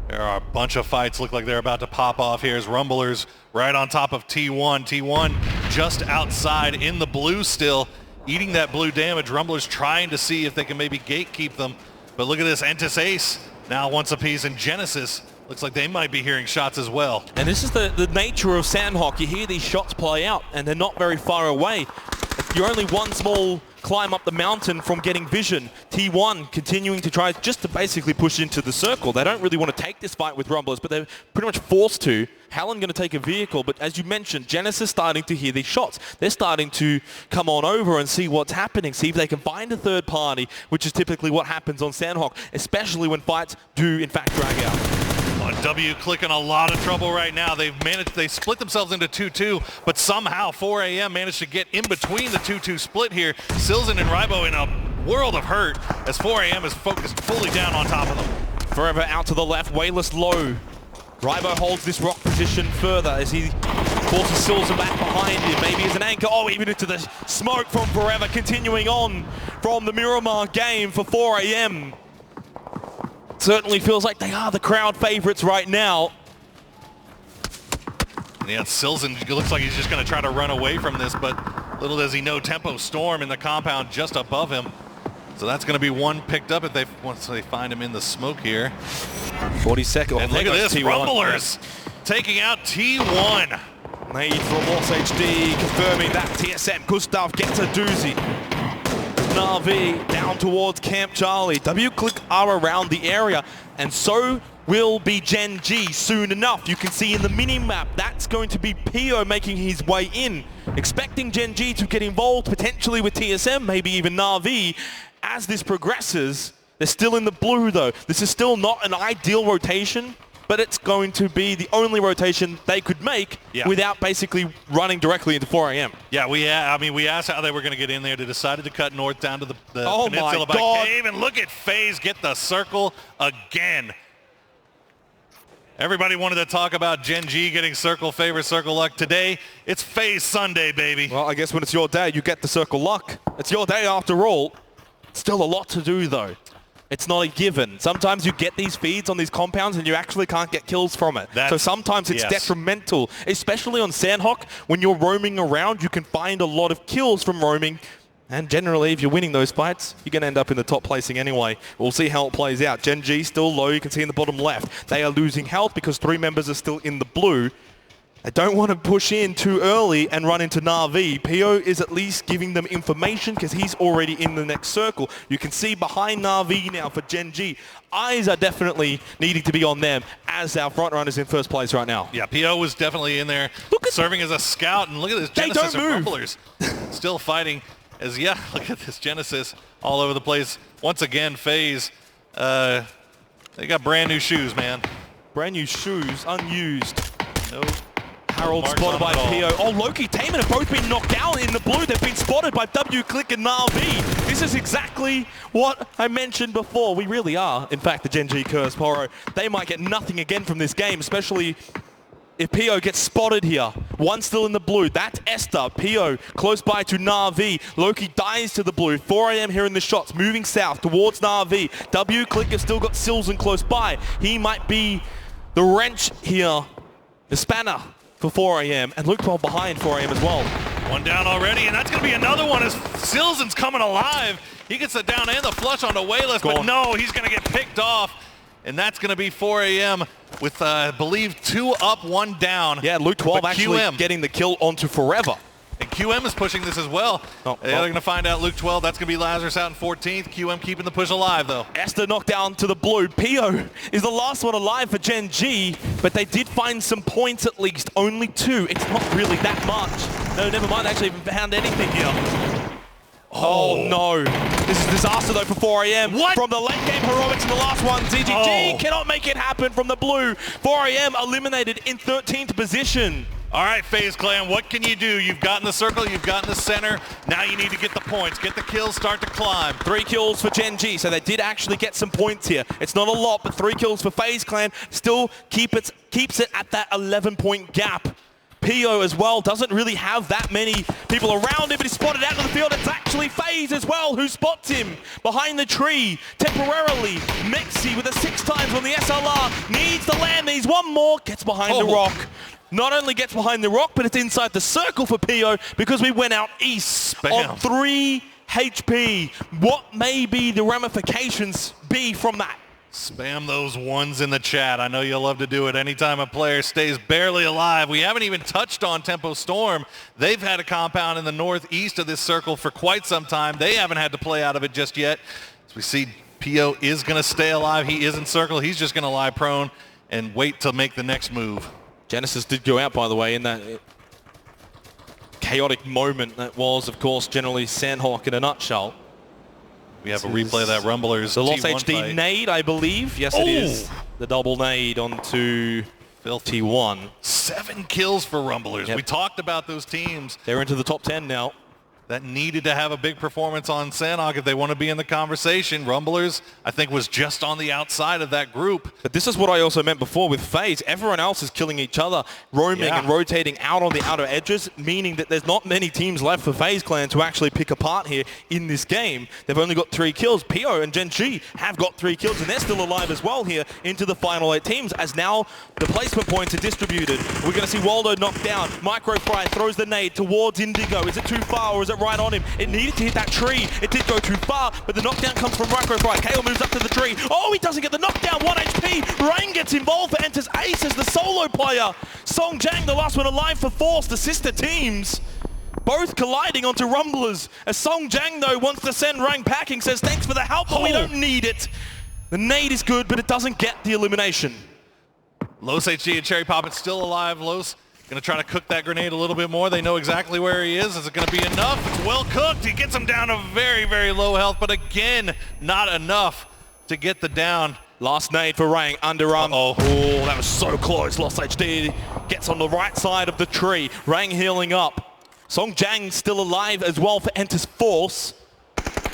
There are a bunch of fights look like they're about to pop off here as Rumblers right on top of T1. T1 just outside in the blue still, eating that blue damage. Rumblers trying to see if they can maybe gatekeep them. But look at this, Entis Ace now once apiece, and Genesis looks like they might be hearing shots as well. And this is the nature of Sandhawk. You hear these shots play out, and they're not very far away. You're only one small climb up the mountain from getting vision. T1 continuing to try just to basically push into the circle. They don't really want to take this fight with Rumblers, but they're pretty much forced to. Helen going to take a vehicle, but as you mentioned, Genesis starting to hear these shots. They're starting to come on over and see what's happening, see if they can find a third party, which is typically what happens on Sandhawk, especially when fights do in fact drag out. W Click in a lot of trouble right now. They split themselves into 2-2, but somehow 4AM managed to get in between the 2-2 split here. Silzen and Rybo in a world of hurt as 4AM is focused fully down on top of them. Forever out to the left, Wayless low. Rybo holds this rock position further as he forces Silzen back behind him, maybe as an anchor. Oh, even into the smoke from Forever, continuing on from the Miramar game for 4AM. Certainly feels like they are the crowd favorites right now. Yeah, Silzen looks like he's just going to try to run away from this, but little does he know, Tempo Storm in the compound just above him. So that's going to be one picked up once they find him in the smoke here. 40 seconds. And look at this, T1. Rumblers taking out T1. Made from Loss HD, confirming that TSM. Gustav gets a doozy. Na'Vi down towards Camp Charlie. W-Click are around the area, and so will be Gen G soon enough. You can see in the mini-map, that's going to be Pio making his way in. Expecting Gen G to get involved, potentially with TSM, maybe even Na'Vi. As this progresses, they're still in the blue though. This is still not an ideal rotation, but it's going to be the only rotation they could make without basically running directly into 4AM. Yeah, we asked how they were going to get in there. They decided to cut north down to the peninsula by Cave, and look at FaZe get the circle again. Everybody wanted to talk about Gen G getting circle favor, circle luck. Today, it's FaZe Sunday, baby. Well, I guess when it's your day, you get the circle luck. It's your day after all. Still a lot to do though. It's not a given. Sometimes you get these feeds on these compounds and you actually can't get kills from it. So sometimes it's detrimental, especially on Sandhawk. When you're roaming around, you can find a lot of kills from roaming. And generally, if you're winning those fights, you're going to end up in the top placing anyway. We'll see how it plays out. Gen G still low. You can see in the bottom left. They are losing health because 3 members are still in the blue. They don't want to push in too early and run into Na'Vi. Pio is at least giving them information because he's already in the next circle. You can see behind Na'Vi now for Gen G. Eyes are definitely needing to be on them as our front runners in first place right now. Yeah, Pio was definitely in there serving as a scout. And look at this Genesis and Rumblers still fighting. Look at this Genesis all over the place. Once again, FaZe, they got brand new shoes, man. Brand new shoes, unused. No. Harold spotted by Pio. Oh, Loki, Taman have both been knocked out in the blue. They've been spotted by W-Click and Na'Vi. This is exactly what I mentioned before. We really are, in fact, the Gen G curse, Poro. They might get nothing again from this game, especially if Pio gets spotted here. One still in the blue. That's Esther. Pio close by to Na'Vi. Loki dies to the blue. 4AM here in the shots, moving south towards Na'Vi. W-Click have still got Silzen close by. He might be the wrench here, the spanner for 4AM, and Luke 12 behind 4AM as well. One down already, and that's going to be another one as Silzen's coming alive. He gets the down and the flush onto Wayless, but no, he's going to get picked off. And that's going to be 4AM with, I believe, 2 up, 1 down. Yeah, Luke 12 actually getting the kill onto Forever. And QM is pushing this as well. They're going to find out Luke 12. That's going to be Lazarus out in 14th. QM keeping the push alive, though. Esther knocked down to the blue. Pio is the last one alive for Gen G, but they did find some points at least. Only 2. It's not really that much. No, never mind. They actually haven't found anything here. Oh no. This is disaster though for 4AM. What? From the late game heroics in the last one. ZGG cannot make it happen from the blue. 4AM eliminated in 13th position. All right, FaZe Clan, what can you do? You've gotten the circle, you've gotten the center. Now you need to get the points, get the kills, start to climb. 3 kills for Gen G, so they did actually get some points here. It's not a lot, but 3 kills for FaZe Clan still keeps it at that 11-point gap. Pio as well doesn't really have that many people around him, but he's spotted out of the field. It's actually FaZe as well who spots him behind the tree temporarily. Mexi with a 6 times on the SLR needs to land these. One more, gets behind the rock. Not only gets behind the rock, but it's inside the circle for Pio because we went out east on 3 HP. What may be the ramifications be from that? Spam those ones in the chat. I know you'll love to do it anytime a player stays barely alive. We haven't even touched on Tempo Storm. They've had a compound in the northeast of this circle for quite some time. They haven't had to play out of it just yet. As we see, PO is going to stay alive. He is in circle. He's just going to lie prone and wait to make the next move. Genesis did go out, by the way, in that chaotic moment that was, of course, generally Sandhawk in a nutshell. We have a replay of that Rumblers The Lost T1 HD fight. nade, I believe. Yes, it is. The double nade onto T1. 7 kills for Rumblers. Yep. We talked about those teams. They're into the top 10 now. That needed to have a big performance on Sandhawk if they want to be in the conversation. Rumblers, I think, was just on the outside of that group. But this is what I also meant before with FaZe. Everyone else is killing each other, roaming and rotating out on the outer edges, meaning that there's not many teams left for FaZe Clan to actually pick apart here in this game. They've only got 3 kills. PO and Gen G have got 3 kills, and they're still alive as well here into the final 8 teams, as now the placement points are distributed. We're going to see Waldo knocked down. Microfry throws the nade towards Indigo. Is it too far, or is it right on him? It needed to hit that tree. It did go too far, but the knockdown comes from Microfry. Kale moves up to the tree. Oh, he doesn't get the knockdown. 1 HP. Rain gets involved, but enters Ace as the solo player. Song Jang, the last one alive for Force, the sister teams. Both colliding onto Rumblers. As Song Jang, though, wants to send Rang packing, says thanks for the help, but we don't need it. The nade is good, but it doesn't get the elimination. Los HG and Cherry Poppin' still alive. Los going to try to cook that grenade a little bit more. They know exactly where he is. Is it going to be enough? It's well cooked. He gets him down to very, very low health, but again, not enough to get the down. Last nade for Rang, underarm. Oh, that was so close. Lost HD gets on the right side of the tree. Rang healing up. Song Jang still alive as well for Enters Force,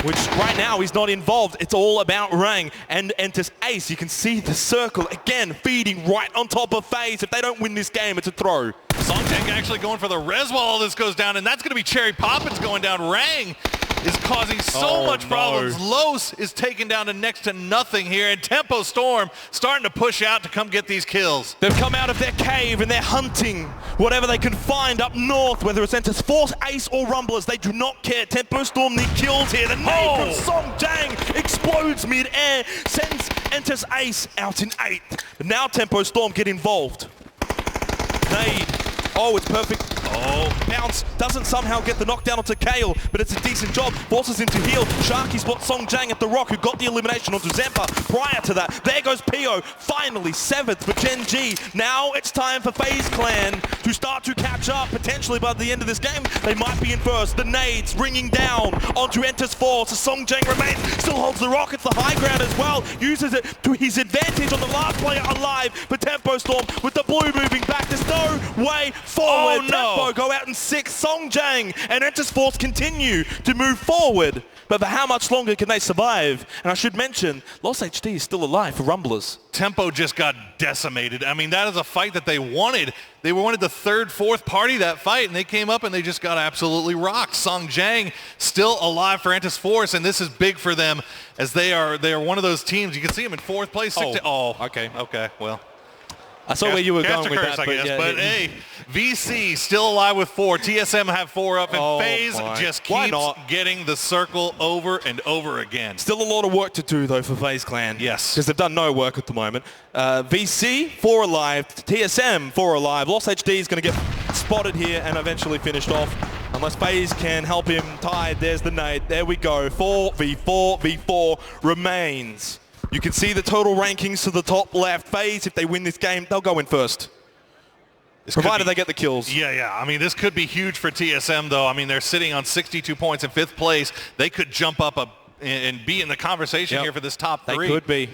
which right now he's not involved. It's all about Rang and Enters Ace. You can see the circle again feeding right on top of FaZe. If they don't win this game, it's a throw. Song Jang actually going for the res while all this goes down, and that's going to be Cherry Poppins going down. Rang is causing so much problems. Los is taken down to next to nothing here, and Tempo Storm starting to push out to come get these kills. They've come out of their cave and they're hunting whatever they can find up north, whether it's Enters Force, Ace, or Rumblers. They do not care. Tempo Storm need kills here. The nade from Song Jang explodes mid-air, sends Enters Ace out in 8th. But now Tempo Storm get involved. Nade. Oh, it's perfect. Oh, bounce. Doesn't somehow get the knockdown onto Kale, but it's a decent job. Forces him to heal. Sharky spots Song Jang at the rock, who got the elimination onto Zempa prior to that. There goes PO. Finally, 7th for Gen G. Now it's time for FaZe Clan to start to catch up. Potentially by the end of this game, they might be in first. The nades ringing down onto Enters Force. Song Jang remains, still holds the rock. It's the high ground as well. Uses it to his advantage on the last player alive for Tempo Storm with the blue moving back. There's no way forward. Oh, no. Tempo go out in 6th. Song Jang and Enters Force continue to move forward. But for how much longer can they survive? And I should mention, Lost HD is still alive for Rumblers. Tempo just got decimated. I mean, that is a fight that they wanted. They wanted the 3rd, 4th party that fight, and they came up and they just got absolutely rocked. Song Jang still alive for Enters Force, and this is big for them as they are one of those teams. You can see them in 4th place. Okay, well. I saw where you were going with that, I guess. But hey, VC still alive with 4. TSM have 4 up, and FaZe just keeps getting the circle over and over again. Still a lot of work to do, though, for FaZe Clan. Yes. Because they've done no work at the moment. VC, 4 alive. TSM, 4 alive. Lost HD is going to get spotted here and eventually finished off. Unless FaZe can help him tied. There's the nade. There we go. 4v4 v4 remains. You can see the total rankings to the top left. FaZe, if they win this game, they'll go in first. Provided they get the kills. Yeah. I mean, this could be huge for TSM, though. I mean, they're sitting on 62 points in 5th place. They could jump up and be in the conversation here for this top 3. They could be.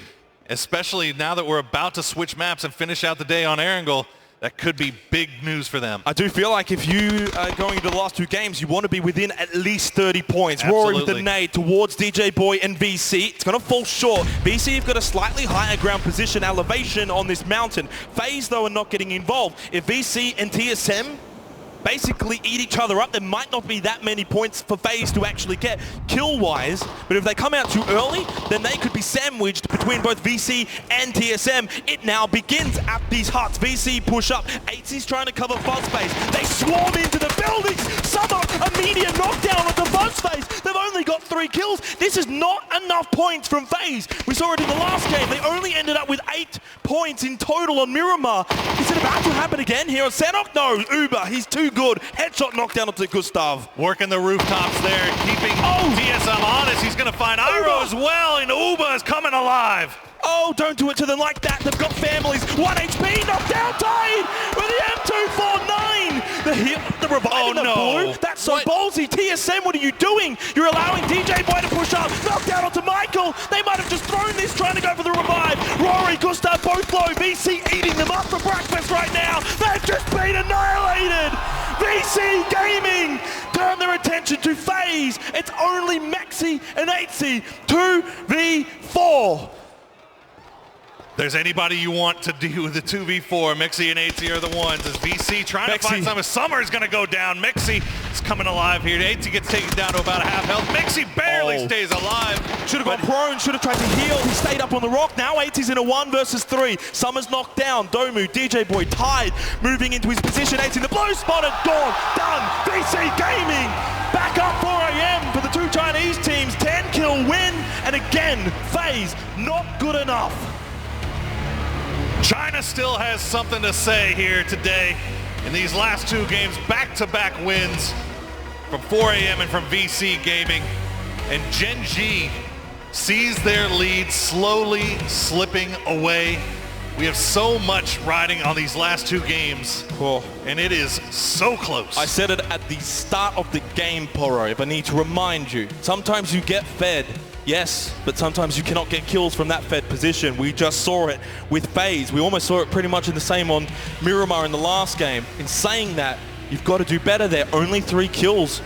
Especially now that we're about to switch maps and finish out the day on Erangel. That could be big news for them. I do feel like if you are going into the last 2 games, you want to be within at least 30 points. Absolutely. Rory with the nade towards DJ Boy and VC. It's going to fall short. VC have got a slightly higher ground position elevation on this mountain. FaZe, though, are not getting involved. If VC and TSM basically eat each other up. There might not be that many points for FaZe to actually get kill-wise, but if they come out too early, then they could be sandwiched between both VC and TSM. It now begins at these huts. VC push up. ATZ's trying to cover Fuzz Face. They swarm into the buildings. Summer, immediate knockdown with the Fuzz Face. They've only got 3 kills. This is not enough points from FaZe. We saw it in the last game. They only ended up with 8 points in total on Miramar. Is it about to happen again here on Sanhok? No, Uber, he's too good. Headshot knockdown onto Gustav. Working the rooftops there, keeping TSM honest. He's going to find Iro as well, and Uba is coming alive. Oh, don't do it to them like that. They've got families. 1 HP, knockdown, tied with the M249. The revive in the blue. That's so ballsy. TSM, what are you doing? You're allowing DJ Boy to push up. Knockdown onto Michael. They might have just thrown this, trying to go for the revive. Rory, Gustav, both low. VC eating them up for breakfast right now. They've just been annihilated. VC Gaming turn their attention to FaZe. It's only Mexi and ATZ 2v4. There's anybody you want to do with the 2v4. Mixi and ATZ are the ones. As VC trying to find some. Summer is going to go down. Mixi is coming alive here. ATZ gets taken down to about a half health. Mixi barely stays alive. Should have gone prone, should have tried to heal. He stayed up on the rock. Now ATZ's in a 1 versus 3. Summer's knocked down. Domu, DJ Boy tied, moving into his position. ATZ in the blue spotted. Dawn, done. VC Gaming back up 4 AM for the 2 Chinese teams. 10 kill win. And again, FaZe not good enough. China still has something to say here today in these last 2 games, back-to-back wins from 4 AM and from VC Gaming. And Gen G sees their lead slowly slipping away. We have so much riding on these last 2 games, and it is so close. I said it at the start of the game, Poro, if I need to remind you. Sometimes you get fed. Yes, but sometimes you cannot get kills from that fed position. We just saw it with FaZe. We almost saw it pretty much in the same on Miramar in the last game. In saying that, you've got to do better there. Only 3 kills.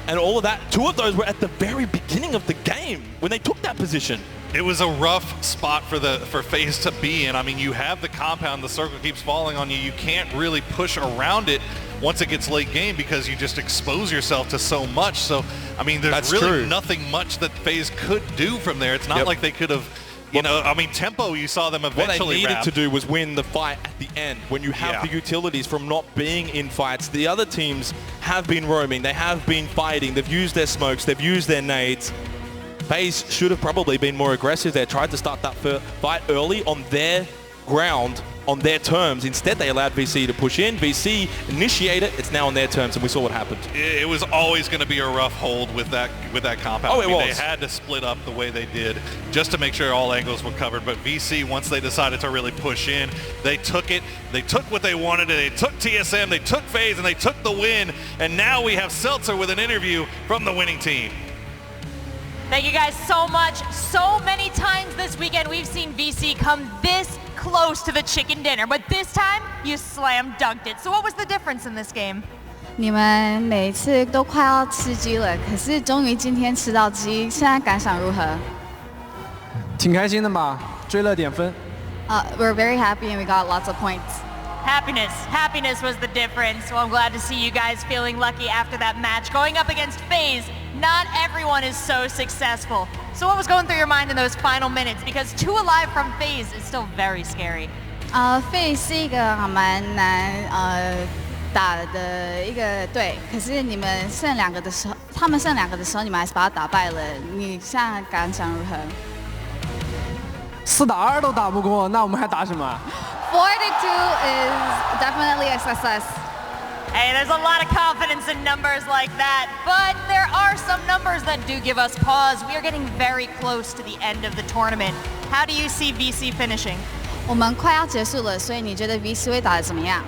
And all of that, 2 of those were at the very beginning of the game when they took that position. It was a rough spot for FaZe to be in. I mean, you have the compound, the circle keeps falling on you. You can't really push around it once it gets late game because you just expose yourself to so much. So, I mean, there's really nothing much that FaZe could do from there. It's not like they could have, you know, I mean, tempo, you saw them eventually What they needed to do was win the fight at the end. When you have the utilities from not being in fights, the other teams have been roaming, they have been fighting, they've used their smokes, they've used their nades. FaZe should have probably been more aggressive there, tried to start that fight early on their ground, on their terms. Instead, they allowed VC to push in. VC initiated. It's now on their terms, and we saw what happened. It was always going to be a rough hold with that compound. Oh, it was. They had to split up the way they did just to make sure all angles were covered. But VC, once they decided to really push in, they took it. They took what they wanted, and they took TSM, they took FaZe, and they took the win. And now we have Seltzer with an interview from the winning team. Thank you guys so much. So many times this weekend we've seen VC come this close to the chicken dinner, but this time you slam dunked it. So what was the difference in this game? 你们每次都快要吃鸡了，可是终于今天吃到鸡，现在感想如何？挺开心的吧，追了点分。We're very happy and we got lots of points. Happiness was the difference. Well, I'm glad to see you guys feeling lucky after that match. Going up against FaZe, not everyone is so successful. So what was going through your mind in those final minutes? Because 2 alive from FaZe is still very scary. FaZe 是一个蛮难打的一个队，可是你们剩2个的时候，他们剩2个的时候，你们还是把他打败了。你现在感想如何？4打2都打不过，那我们还打什么？4-2 is definitely a success. Hey, there's a lot of confidence in numbers like that, but there are some numbers that do give us pause. We are getting very close to the end of the tournament. How do you see VC finishing? 我们快要结束了，所以你觉得 VC 会打得怎么样？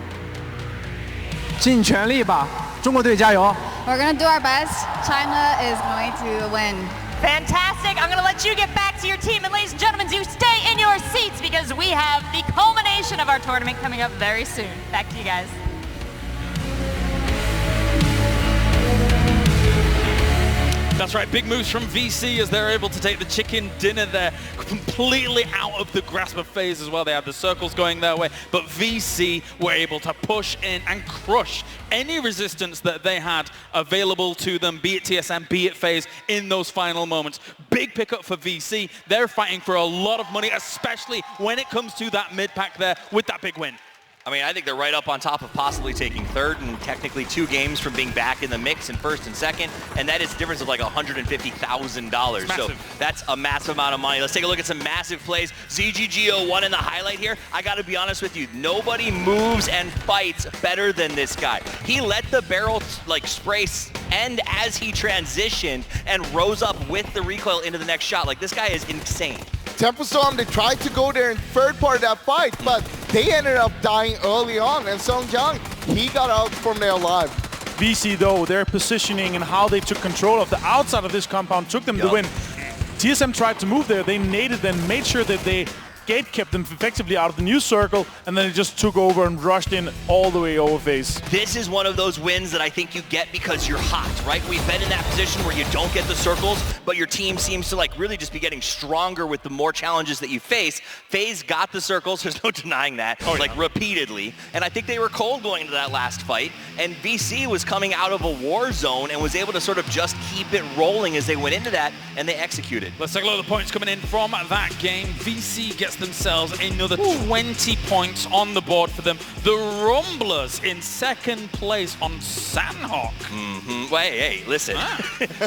尽全力吧，中国队加油 ！We're gonna do our best. China is going to win. Fantastic. I'm going to let you get back to your team. And ladies and gentlemen, do stay in your seats because we have the culmination of our tournament coming up very soon. Back to you guys. That's right, big moves from VC as they're able to take the chicken dinner there, completely out of the grasp of FaZe as well. They had the circles going their way, but VC were able to push in and crush any resistance that they had available to them, be it TSM, be it FaZe, in those final moments. Big pickup for VC. They're fighting for a lot of money, especially when it comes to that mid-pack there with that big win. I mean, I think they're right up on top of possibly taking third and technically 2 games from being back in the mix in first and second, and that is a difference of like $150,000. So that's a massive amount of money. Let's take a look at some massive plays. ZGGO1 in the highlight here. I got to be honest with you, nobody moves and fights better than this guy. He let the barrel like spray end as he transitioned and rose up with the recoil into the next shot. Like, this guy is insane. Tempo Storm, they tried to go there in third part of that fight, but they ended up dying early on, and Song Jiang, he got out from there alive. VC, though, their positioning and how they took control of the outside of this compound took them to win. TSM tried to move there, they naded them, made sure that they gate kept them effectively out of the new circle, and then it just took over and rushed in all the way over FaZe. This is one of those wins that I think you get because you're hot, right? We've been in that position where you don't get the circles, but your team seems to like really just be getting stronger with the more challenges that you face. FaZe got the circles, there's no denying that, repeatedly, and I think they were cold going into that last fight, and VC was coming out of a war zone and was able to sort of just keep it rolling as they went into that, and they executed. Let's take a look at the points coming in from that game. VC gets themselves another 20 points on the board for them. The Rumblers in second place on Sanhok. Well, hey, listen,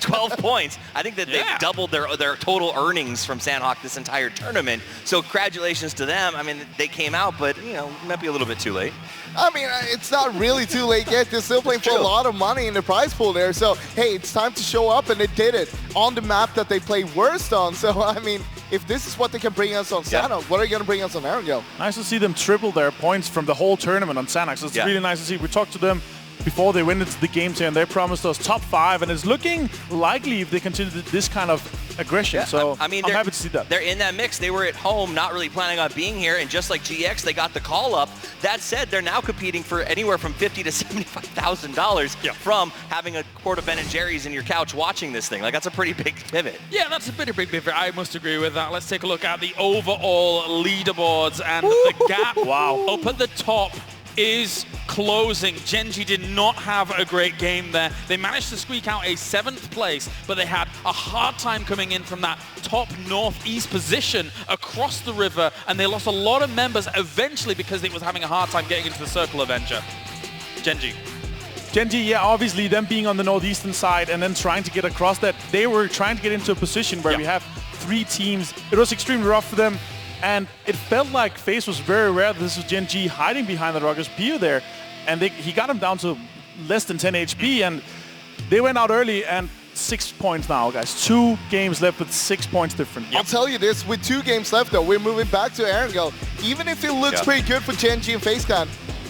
12 points. I think that they've doubled their total earnings from Sanhok this entire tournament. So congratulations to them. I mean, they came out, but, you know, might be a little bit too late. I mean, it's not really too late yet. They're still playing for a lot of money in the prize pool there. So, hey, it's time to show up, and they did it on the map that they play worst on. So, I mean, if this is what they can bring us on Sanhok, what are you going to bring us on Erangel? Nice to see them triple their points from the whole tournament on Sanhok. So it's really nice to see. We talked to them before they went into the games here, and they promised us top 5, and it's looking likely if they continue this kind of aggression. So I mean, I'm happy to see that. They're in that mix. They were at home, not really planning on being here, and just like GX, they got the call up. That said, they're now competing for anywhere from $50,000 to $75,000 from having a quart of Ben & Jerry's in your couch watching this thing. Like, that's a pretty big pivot. Yeah, that's a pretty big pivot. I must agree with that. Let's take a look at the overall leaderboards, and the gap up at the top is closing. Gen.G did not have a great game there. They managed to squeak out a 7th place, but they had a hard time coming in from that top northeast position across the river, and they lost a lot of members eventually because it was having a hard time getting into the circle Avenger. Gen.G, yeah, obviously them being on the northeastern side and then trying to get across that, they were trying to get into a position where we have 3 teams. It was extremely rough for them. And it felt like FaZe was very rare. This was Gen.G hiding behind the Ruggers Pio there. And he got him down to less than 10 HP. And they went out early, and 6 points now, guys. 2 games left with 6 points different. I'll tell you this, with 2 games left, though, we're moving back to Erangel. Even if it looks pretty good for Gen.G and FaZe Clan,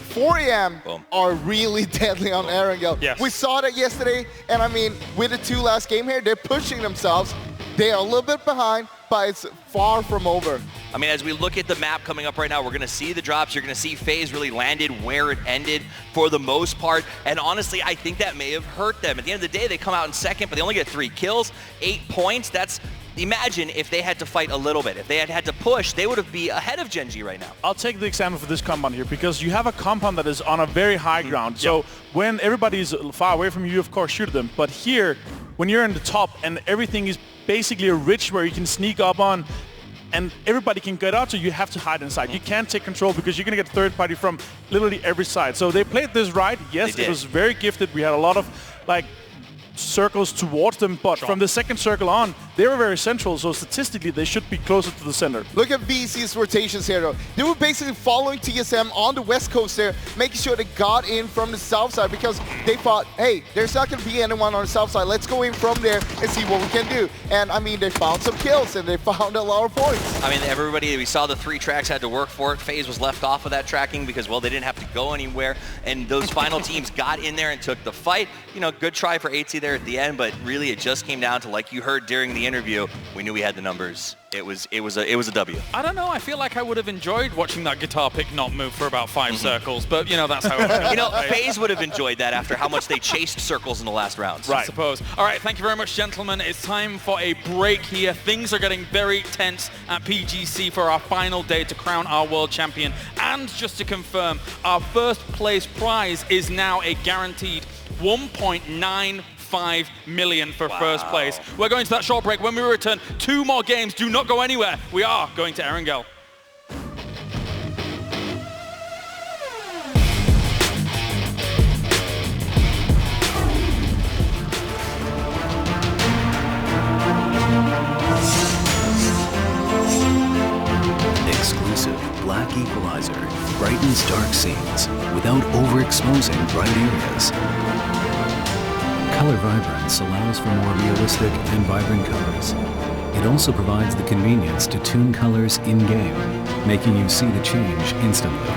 4 AM are really deadly on Erangel. We saw that yesterday, and I mean, with the 2 last game here, they're pushing themselves. They are a little bit behind, but it's far from over. I mean, as we look at the map coming up right now, we're going to see the drops. You're going to see FaZe really landed where it ended for the most part. And honestly, I think that may have hurt them. At the end of the day, they come out in second, but they only get 3 kills, 8 points. That's, imagine if they had to fight a little bit. If they had had to push, they would have been ahead of Gen.G right now. I'll take the example for this compound here, because you have a compound that is on a very high ground. So when everybody's far away from you, of course, shoot them. But here, when you're in the top and everything is basically a ridge where you can sneak up on, and everybody can get out, so you have to hide inside. You can't take control because you're going to get third party from literally every side. So they played this right. Yes, it was very gifted. We had a lot of like circles towards them, but from the second circle on, they were very central, so statistically they should be closer to the center. Look at VC's rotations here, though. They were basically following TSM on the west coast there, making sure they got in from the south side, because they thought, hey, there's not going to be anyone on the south side. Let's go in from there and see what we can do. And I mean, they found some kills and they found a lot of points. I mean, everybody, we saw the 3 tracks had to work for it. FaZe was left off of that tracking because, well, they didn't have to go anywhere. And those final teams got in there and took the fight. You know, good try for 8C there. there at the end, but really it just came down to, like you heard during the interview, we knew we had the numbers. It was a W. I don't know. I feel like I would have enjoyed watching that guitar pick not move for about 5 circles, but you know that's how it works. You know, FaZe would have enjoyed that after how much they chased circles in the last rounds. I suppose. All right, thank you very much, gentlemen. It's time for a break here. Things are getting very tense at PGC for our final day to crown our world champion. And just to confirm, our first place prize is now a guaranteed 1.95 million for first place. We're going to that short break. When we return, 2 more games. Do not go anywhere. We are going to Erangel. Exclusive black equalizer brightens dark scenes without overexposing bright areas. Color vibrance allows for more realistic and vibrant colors. It also provides the convenience to tune colors in-game, making you see the change instantly.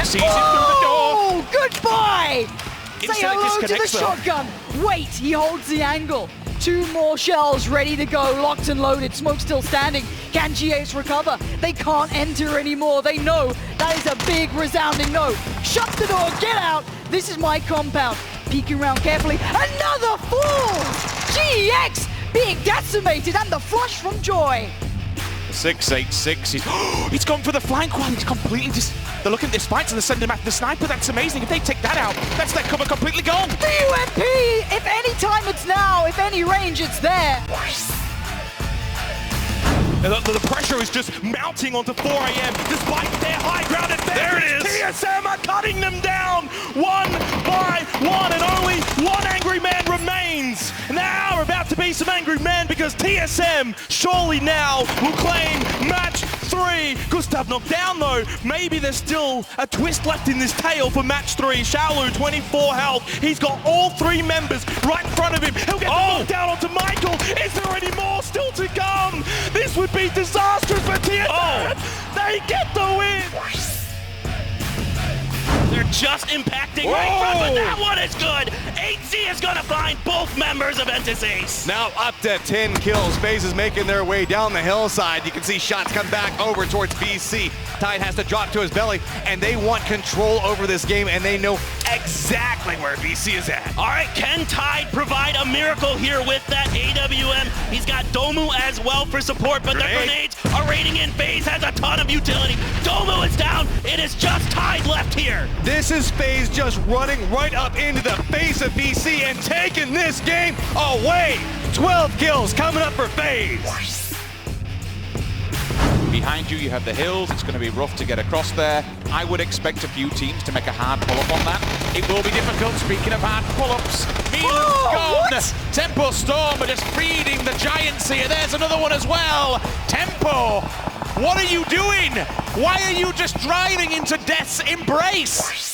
Sees it through the door. Goodbye! Say hello to the shotgun. Wait, he holds the angle. 2 more shells ready to go, locked and loaded. Smoke still standing. Can GX recover? They can't enter anymore. They know that is a big resounding no. Shut the door, get out. This is my compound. Peeking around carefully. Another fall! GX being decimated and the flush from Joy. 686. He's gone for the flank one. He's completely just... They're looking at their spikes and they're sending him after the sniper. That's amazing. If they take that out, that's their cover completely gone. The UMP! If any time it's now, if any range, it's there. The pressure is just mounting onto 4 AM despite their high ground advantage. There it is. TSM are cutting them down 1 by 1 and only 1 angry man remains. Now are about to be some angry men because TSM surely now will claim match 3. Gustav knocked down though. Maybe there's still a twist left in this tail for match 3. Xiaolu, 24 health. He's got all 3 members right in front of him. He'll get the knockdown onto Michael. Is there any more still to come? This would be disastrous for TSM. They get the win. They're just impacting right front, but that one is good. 8Z is going to find both members of Entus Ace. Now up to 10 kills. FaZe is making their way down the hillside. You can see shots come back over towards BC. Tide has to drop to his belly, and they want control over this game, and they know exactly where BC is at. All right, can Tide provide a miracle here with that AWM? He's got Domu as well for support, but the grenades are raining in. FaZe has a ton of utility. Domu is down. It is just Tide left here. This is FaZe just running right up into the face of BC and taking this game away. 12 kills coming up for FaZe. Behind you, you have the hills. It's going to be rough to get across there. I would expect a few teams to make a hard pull-up on that. It will be difficult. Speaking of hard pull-ups, Milan's gone. Tempo Storm are just feeding the Giants here. There's another one as well. Tempo, what are you doing? Why are you just driving into death's embrace?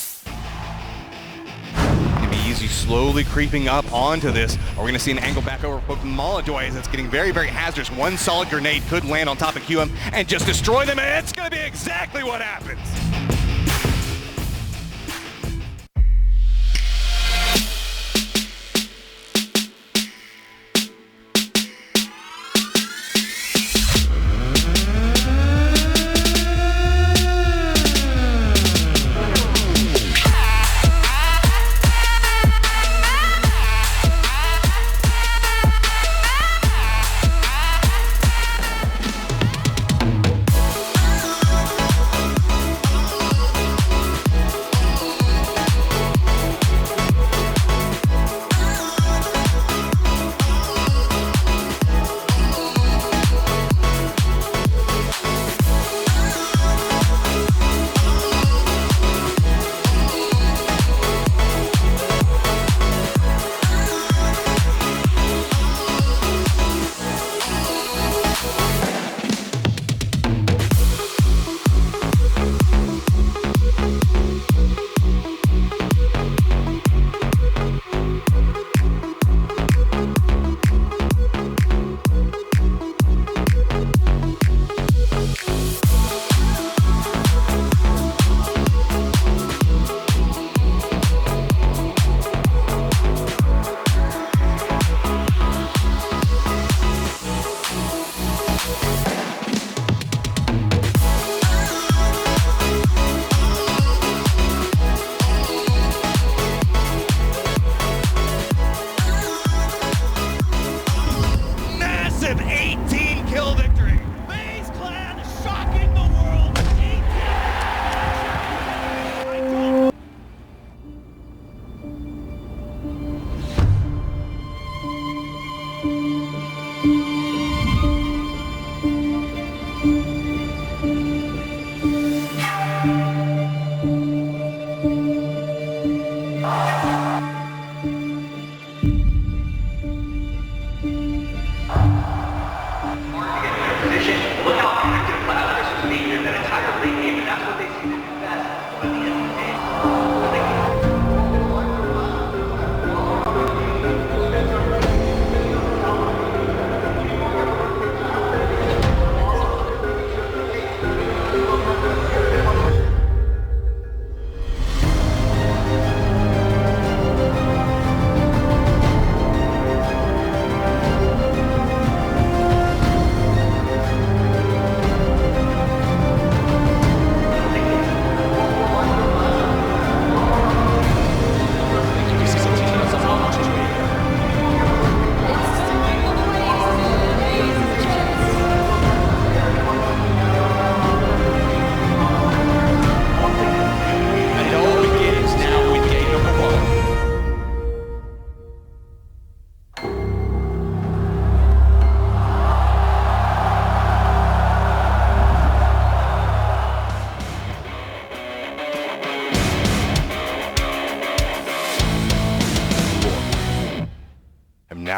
Easy slowly creeping up onto this. Are we going to see an angle back over for Molodoy as it's getting very, very hazardous. One solid grenade could land on top of QM and just destroy them, and it's going to be exactly what happens.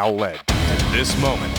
now led to this moment.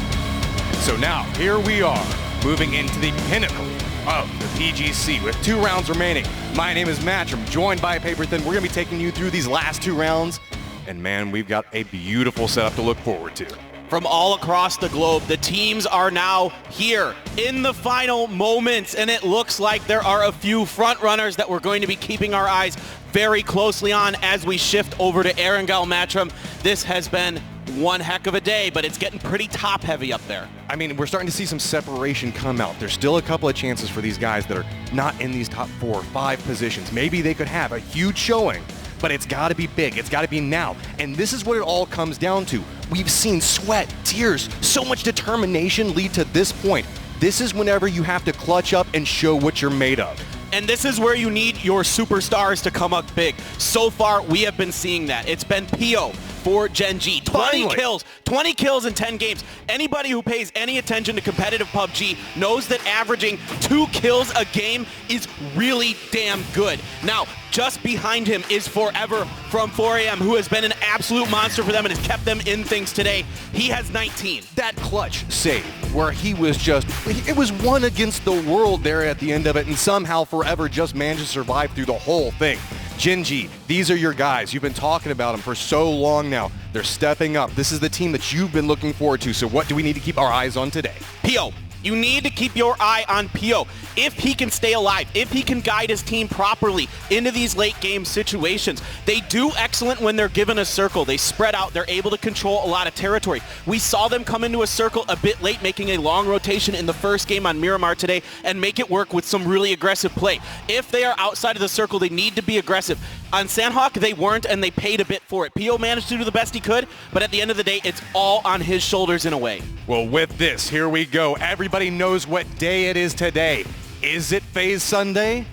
So now, here we are, moving into the pinnacle of the PGC with 2 rounds remaining. My name is Match. I'm joined by Paper Thin. We're going to be taking you through these last 2 rounds. And man, we've got a beautiful setup to look forward to. from all across the globe. The teams are now here in the final moments, and it looks like there are a few front runners that we're going to be keeping our eyes very closely on as we shift over to Erangel Matchroom. This has been one heck of a day, but it's getting pretty top heavy up there. I mean, we're starting to see some separation come out. There's still a couple of chances for these guys that are not in these top 4 or 5 positions. Maybe they could have a huge showing, but it's got to be big. It's got to be now. And this is what it all comes down to. We've seen sweat, tears, so much determination lead to this point. This is whenever you have to clutch up and show what you're made of. And this is where you need your superstars to come up big. So far, we have been seeing that. It's been Pio for Gen G. 20 kills in 10 games. Anybody who pays any attention to competitive PUBG knows that averaging 2 kills a game is really damn good. Now, just behind him is Forever from 4AM, who has been an absolute monster for them and has kept them in things today. He has 19. That clutch save where he was just, it was one against the world there at the end of it, and somehow Forever just managed to survive through the whole thing. Gen G, these are your guys. You've been talking about them for so long now. They're stepping up. This is the team that you've been looking forward to. So what do we need to keep our eyes on today? Pio. You need to keep your eye on Pio. If he can stay alive, if he can guide his team properly into these late game situations. They do excellent when they're given a circle. They spread out. They're able to control a lot of territory. We saw them come into a circle a bit late, making a long rotation in the first game on Miramar today and make it work with some really aggressive play. If they are outside of the circle, they need to be aggressive. On Sandhawk, they weren't, and they paid a bit for it. Pio managed to do the best he could, but at the end of the day, it's all on his shoulders in a way. Well, with this, here we go. Everybody knows what day it is today. Is it FaZe Sunday?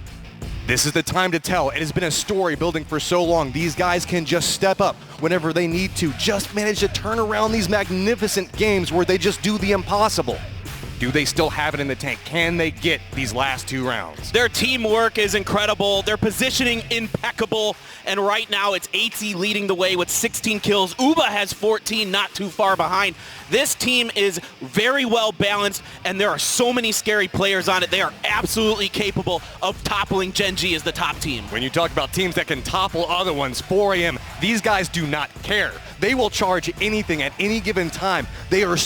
This is the time to tell. It has been a story building for so long. These guys can just step up whenever they need to. Just manage to turn around these magnificent games where they just do the impossible. Do they still have it in the tank? Can they get these last 2 rounds? Their teamwork is incredible. Their positioning impeccable. And right now it's ATZ leading the way with 16 kills. Uba has 14, not too far behind. This team is very well balanced, and there are so many scary players on it. They are absolutely capable of toppling Gen G as the top team. When you talk about teams that can topple other ones, 4AM, these guys do not care. They will charge anything at any given time. They are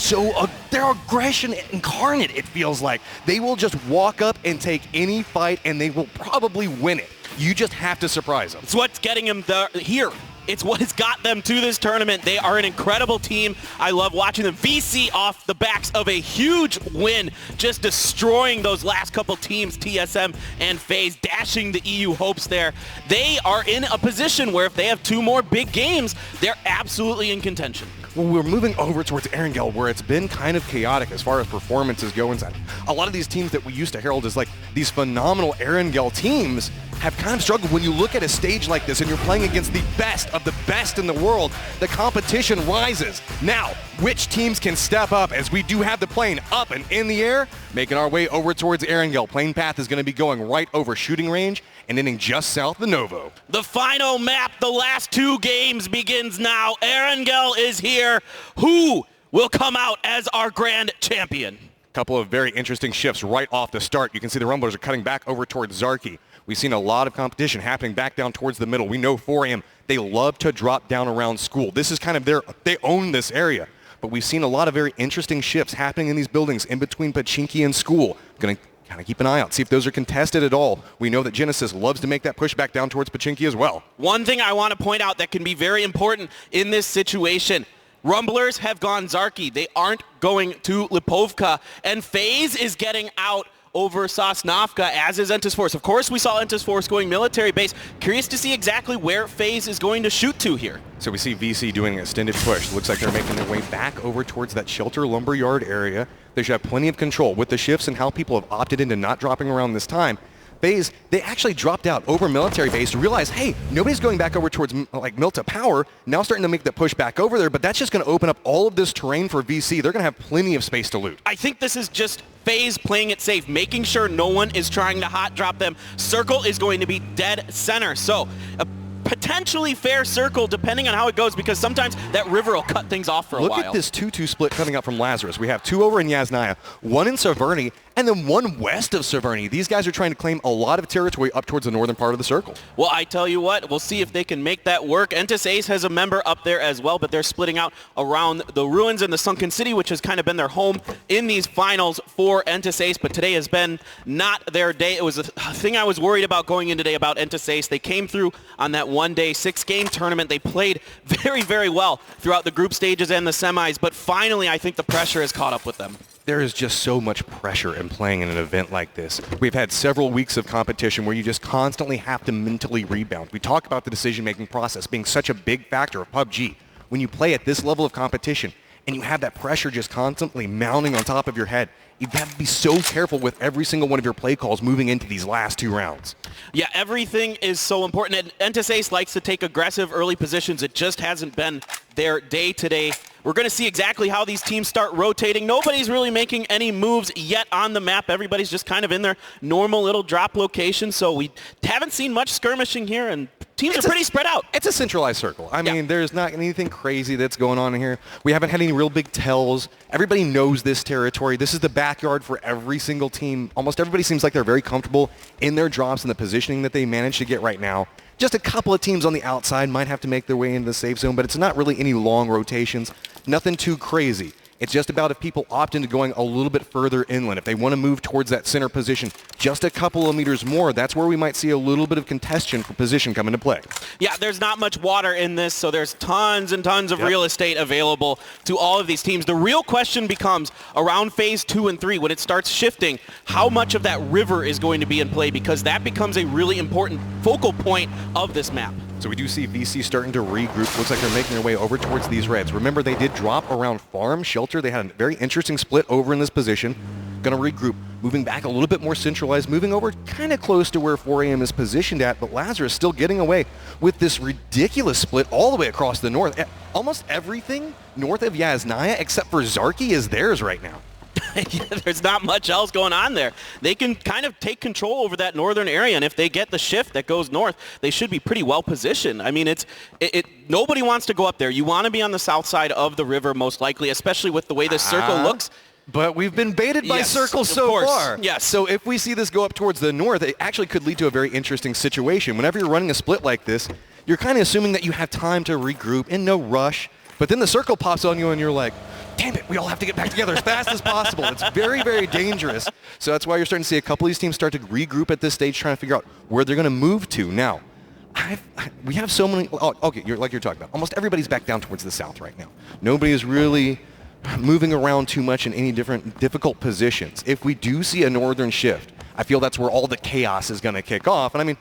they're aggression incarnate, it feels like. They will just walk up and take any fight, and they will probably win it. You just have to surprise them. It's what's getting them here. It's what has got them to this tournament. They are an incredible team. I love watching them. VC off the backs of a huge win, just destroying those last couple teams, TSM and FaZe, dashing the EU hopes there. They are in a position where if they have 2 more big games, they're absolutely in contention. Well, we're moving over towards Erangel, where it's been kind of chaotic as far as performances go inside. A lot of these teams that we used to herald as like these phenomenal Erangel teams have kind of struggled. When you look at a stage like this and you're playing against the best of the best in the world, the competition rises. Now, which teams can step up as we do have the plane up and in the air? Making our way over towards Erangel. Plane path is going to be going right over shooting range and ending just south of Novo. The final map, the last 2 games begins now. Erangel is here. Who will come out as our grand champion? Couple of very interesting shifts right off the start. You can see the Rumblers are cutting back over towards Zarky. We've seen a lot of competition happening back down towards the middle. We know 4AM, they love to drop down around school. This is kind of they own this area. But we've seen a lot of very interesting shifts happening in these buildings in between Pachinki and school. Going to kind of keep an eye out, see if those are contested at all. We know that Genesis loves to make that push back down towards Pachinki as well. One thing I want to point out that can be very important in this situation, Rumblers have gone Zarky. They aren't going to Lipovka. And FaZe is getting out over Sosnovka, as is Entus Force. Of course, we saw Entus Force going military base. Curious to see exactly where FaZe is going to shoot to here. So we see VC doing an extended push. Looks like they're making their way back over towards that shelter lumberyard area. They should have plenty of control with the shifts and how people have opted into not dropping around this time. FaZe, they actually dropped out over military base to realize, hey, nobody's going back over towards like Milta Power. Now starting to make the push back over there, but that's just going to open up all of this terrain for VC. They're going to have plenty of space to loot. I think this is just FaZe playing it safe, making sure no one is trying to hot drop them. Circle is going to be dead center. So a potentially fair circle depending on how it goes, because sometimes that river will cut things off for a while. Look at this 2-2 split coming up from Lazarus. We have 2 over in Yasnaya, 1 in Saverny, and then one west of Severny. These guys are trying to claim a lot of territory up towards the northern part of the circle. Well, I tell you what, we'll see if they can make that work. Entus Ace has a member up there as well, but they're splitting out around the ruins and the Sunken City, which has kind of been their home in these finals for Entus Ace, but today has been not their day. It was a thing I was worried about going in today about Entus Ace. They came through on that one-day 6-game tournament. They played very, very well throughout the group stages and the semis, but finally I think the pressure has caught up with them. There is just so much pressure in playing in an event like this. We've had several weeks of competition where you just constantly have to mentally rebound. We talk about the decision-making process being such a big factor of PUBG. When you play at this level of competition and you have that pressure just constantly mounting on top of your head, you have to be so careful with every single one of your play calls moving into these last 2 rounds. Yeah, everything is so important. And Entus Ace likes to take aggressive early positions. It just hasn't been their day today. We're going to see exactly how these teams start rotating. Nobody's really making any moves yet on the map. Everybody's just kind of in their normal little drop location, so we haven't seen much skirmishing here, and teams are pretty spread out. It's a centralized circle. I mean, there's not anything crazy that's going on here. We haven't had any real big tells. Everybody knows this territory. This is the backyard for every single team. Almost everybody seems like they're very comfortable in their drops and the positioning that they managed to get right now. Just a couple of teams on the outside might have to make their way into the safe zone, but it's not really any long rotations. Nothing too crazy. It's just about if people opt into going a little bit further inland. If they want to move towards that center position just a couple of meters more, that's where we might see a little bit of contention for position come into play. Yeah, there's not much water in this, so there's tons and tons of real estate available to all of these teams. The real question becomes around phase 2 and 3, when it starts shifting, how much of that river is going to be in play, because that becomes a really important focal point of this map. So we do see VC starting to regroup. Looks like they're making their way over towards these reds. Remember, they did drop around farm shelter. They had a very interesting split over in this position. Going to regroup, moving back a little bit more centralized, moving over kind of close to where 4AM is positioned at, but Lazarus still getting away with this ridiculous split all the way across the north. Almost everything north of Yasnaya except for Zarki is theirs right now. Yeah, there's not much else going on there. They can kind of take control over that northern area, and if they get the shift that goes north, they should be pretty well positioned. I mean, nobody wants to go up there. You want to be on the south side of the river, most likely, especially with the way this circle looks. But we've been baited by circles so far. Yes. So if we see this go up towards the north, it actually could lead to a very interesting situation. Whenever you're running a split like this, you're kind of assuming that you have time to regroup in no rush. But then the circle pops on you and you're like, damn it, we all have to get back together as fast as possible. It's very, very dangerous. So that's why you're starting to see a couple of these teams start to regroup at this stage, trying to figure out where they're going to move to. Now, we have so many, like you're talking about, almost everybody's back down towards the south right now. Nobody is really moving around too much in any different difficult positions. If we do see a northern shift, I feel that's where all the chaos is going to kick off. And I mean,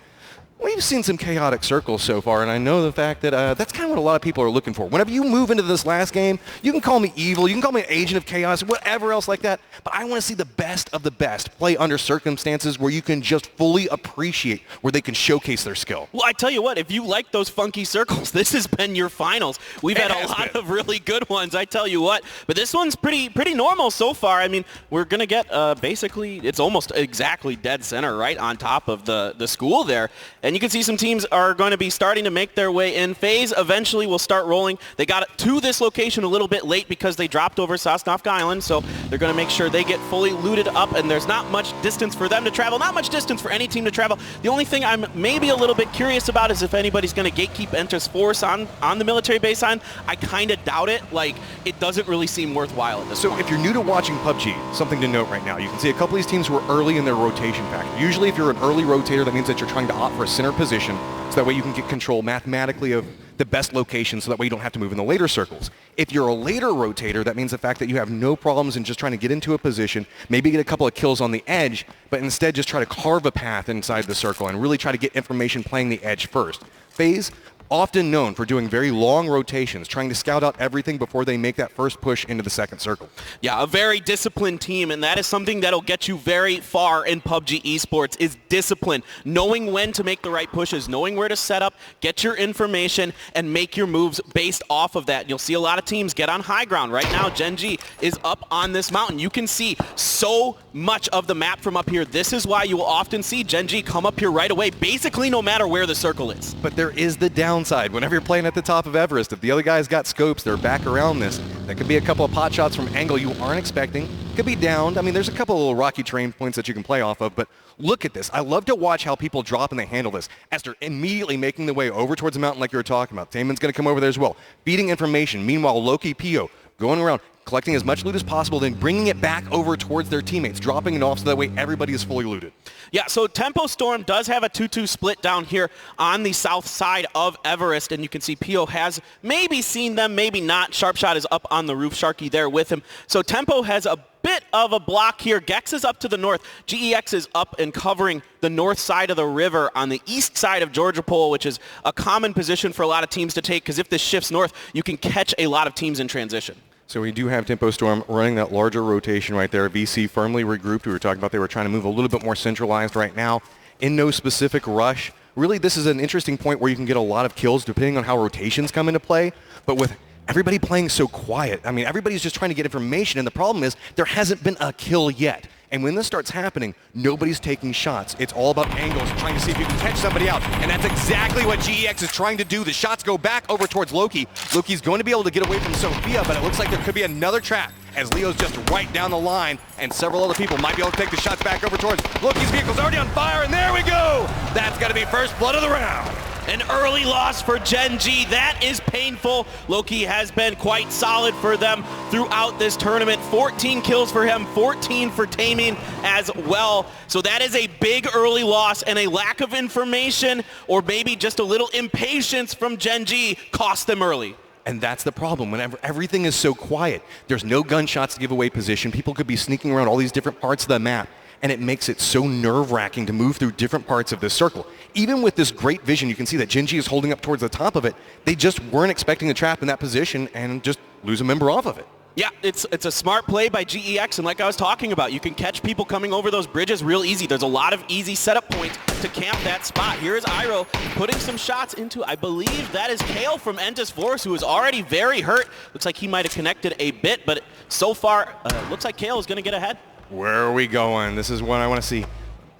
we've seen some chaotic circles so far, and I know the fact that that's kind of what a lot of people are looking for. Whenever you move into this last game, you can call me evil, you can call me an agent of chaos, whatever else like that, but I want to see the best of the best play under circumstances where you can just fully appreciate where they can showcase their skill. Well, I tell you what, if you like those funky circles, this has been your finals. We've had a lot of really good ones, I tell you what. But this one's pretty normal so far. I mean, we're going to get basically, it's almost exactly dead center right on top of the school there. And you can see some teams are going to be starting to make their way in. FaZe eventually will start rolling. They got to this location a little bit late because they dropped over Sosnovka Island, so they're going to make sure they get fully looted up, and there's not much distance for them to travel, not much distance for any team to travel. The only thing I'm maybe a little bit curious about is if anybody's going to gatekeep Enter's force on the military baseline. I kind of doubt it. Like, it doesn't really seem worthwhile at this point. If you're new to watching PUBG, something to note right now, you can see a couple of these teams were early in their rotation factor. Usually if you're an early rotator, that means that you're trying to opt for a center position, so that way you can get control mathematically of the best location, so that way you don't have to move in the later circles. If you're a later rotator, that means the fact that you have no problems in just trying to get into a position, maybe get a couple of kills on the edge, but instead just try to carve a path inside the circle and really try to get information playing the edge first. FaZe, often known for doing very long rotations, trying to scout out everything before they make that first push into the second circle. Yeah, a very disciplined team, and that is something that'll get you very far in PUBG Esports, is discipline. Knowing when to make the right pushes, knowing where to set up, get your information, and make your moves based off of that. You'll see a lot of teams get on high ground. Right now, Gen G is up on this mountain. You can see so much of the map from up here. This is why you will often see Gen G come up here right away, basically no matter where the circle is. But there is the downside. Whenever you're playing at the top of Everest, if the other guy's got scopes, they're back around this. That could be a couple of pot shots from angle you aren't expecting. could be downed. I mean, there's a couple of little rocky terrain points that you can play off of, but look at this. I love to watch how people drop and they handle this as they're immediately making the way over towards the mountain like you were talking about. Taemin's going to come over there as well, feeding information. Meanwhile, Loki, Pio, going around, collecting as much loot as possible, then bringing it back over towards their teammates, dropping it off so that way everybody is fully looted. Yeah, so Tempo Storm does have a 2-2 split down here on the south side of Everest, and you can see Pio has maybe seen them, maybe not. Sharpshot is up on the roof, Sharky there with him. So Tempo has a bit of a block here. Gex is up to the north. GEX is up and covering the north side of the river on the east side of Georgia Pole, which is a common position for a lot of teams to take, because if this shifts north, you can catch a lot of teams in transition. So we do have Tempo Storm running that larger rotation right there. VC firmly regrouped. We were talking about they were trying to move a little bit more centralized right now in no specific rush. Really, this is an interesting point where you can get a lot of kills depending on how rotations come into play. But with everybody playing so quiet, I mean, everybody's just trying to get information. And the problem is there hasn't been a kill yet. And when this starts happening, nobody's taking shots. It's all about angles, trying to see if you can catch somebody out. And that's exactly what GEX is trying to do. The shots go back over towards Loki. Loki's going to be able to get away from Sophia, but it looks like there could be another trap as Leo's just right down the line, and several other people might be able to take the shots back over towards Loki's vehicle's already on fire, and there we go! That's got to be first blood of the round. An early loss for Gen G. That is painful. Loki has been quite solid for them throughout this tournament. 14 kills for him, 14 for Taemin as well. So that is a big early loss, and a lack of information or maybe just a little impatience from Gen G cost them early. And that's the problem. Whenever everything is so quiet, there's no gunshots to give away position. People could be sneaking around all these different parts of the map, and it makes it so nerve-wracking to move through different parts of this circle. Even with this great vision, you can see that Gen G is holding up towards the top of it. They just weren't expecting a trap in that position and just lose a member off of it. Yeah, it's a smart play by GEX, and like I was talking about, you can catch people coming over those bridges real easy. There's a lot of easy setup points to camp that spot. Here is Iroh putting some shots into, I believe that is Kale from Entus Force, who is already very hurt. Looks like he might have connected a bit, but so far, looks like Kale is going to get ahead. Where are we going? This is what I want to see.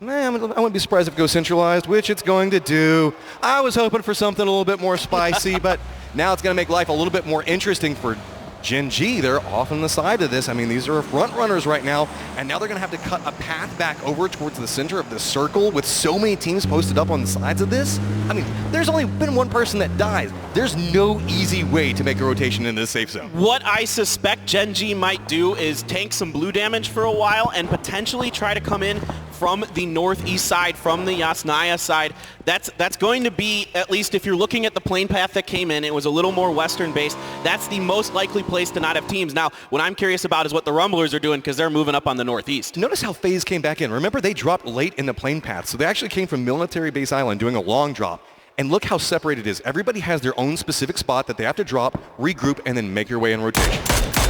I wouldn't be surprised if it goes centralized, which it's going to do. I was hoping for something a little bit more spicy, but now it's going to make life a little bit more interesting for Gen G. They're off on the side of this. I mean, these are front runners right now, and now they're going to have to cut a path back over towards the center of the circle with so many teams posted up on the sides of this. I mean, there's only been one person that dies. There's no easy way to make a rotation into the safe zone. What I suspect Gen G might do is tank some blue damage for a while and potentially try to come in from the northeast side, from the Yasnaya side. That's going to be, at least if you're looking at the plane path that came in, it was a little more western based. That's the most likely place to not have teams. Now, what I'm curious about is what the Rumblers are doing, because they're moving up on the northeast. Notice how FaZe came back in. Remember, they dropped late in the plane path, so they actually came from Military Base Island doing a long drop. And look how separated it is. Everybody has their own specific spot that they have to drop, regroup, and then make your way in rotation.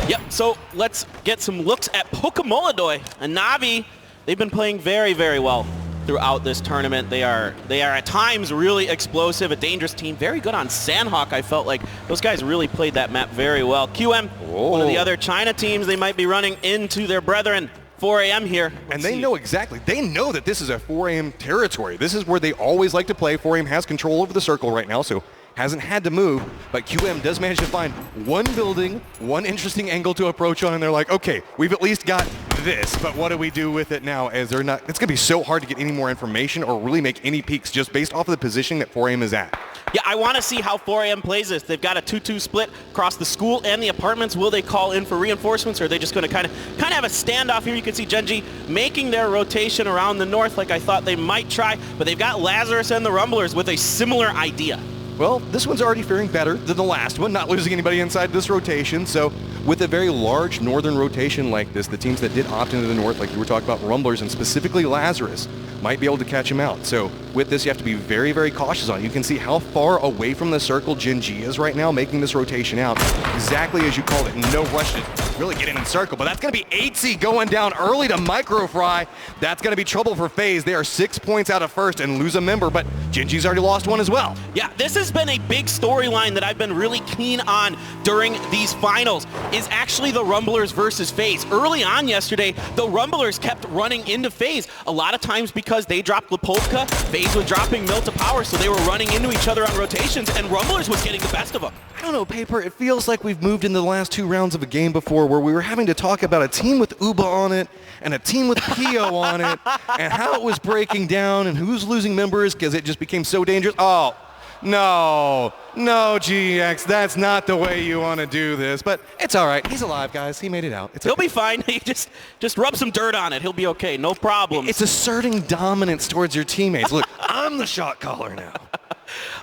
Yep, so let's get some looks at Pokemoladoy and Navi. They've been playing very, very well throughout this tournament. They are at times really explosive, a dangerous team. Very good on Sandhawk. I felt like those guys really played that map very well. QM, one of the other China teams, they might be running into their brethren. 4 a.m. here. And they know exactly. They know that this is a 4 a.m. territory. This is where they always like to play. 4 a.m. has control over the circle right now, so hasn't had to move. But QM does manage to find one building, one interesting angle to approach on, and they're like, okay, we've at least got this, but what do we do with it now? As they're not, it's going to be so hard to get any more information or really make any peeks just based off of the position that 4 a.m. is at. Yeah, I want to see how 4 a.m. plays this. They've got a 2-2 split across the school and the apartments. Will they call in for reinforcements, or are they just going to kind of have a standoff here? You can see Gen G making their rotation around the north like I thought they might try, but they've got Lazarus and the Rumblers with a similar idea. Well, this one's already faring better than the last one, not losing anybody inside this rotation. So with a very large northern rotation like this, the teams that did opt into the north, like you were talking about, Rumblers and specifically Lazarus, might be able to catch him out. So with this, you have to be very, very cautious on it. You can see how far away from the circle Gen G is right now, making this rotation out. Exactly as you called it, no rush to really get in circle. But that's going to be 8C going down early to Microfry. That's going to be trouble for FaZe. They are 6 points out of first and lose a member, but Gen G's already lost one as well. Yeah, this is that's been a big storyline that I've been really keen on during these finals, is actually the Rumblers versus FaZe. Early on yesterday, the Rumblers kept running into FaZe, a lot of times because they dropped Lepolka, FaZe was dropping Mil to power, so they were running into each other on rotations, and Rumblers was getting the best of them. I don't know, Paper, it feels like we've moved into the last 2 rounds of a game before where we were having to talk about a team with Uba on it and a team with Pio on it and how it was breaking down and who's losing members because it just became so dangerous. Oh, no, GX, that's not the way you want to do this. But it's all right. He's alive, guys. He made it out. He'll be fine. He just rub some dirt on it. He'll be okay. No problem. It's asserting dominance towards your teammates. Look, I'm the shot caller now.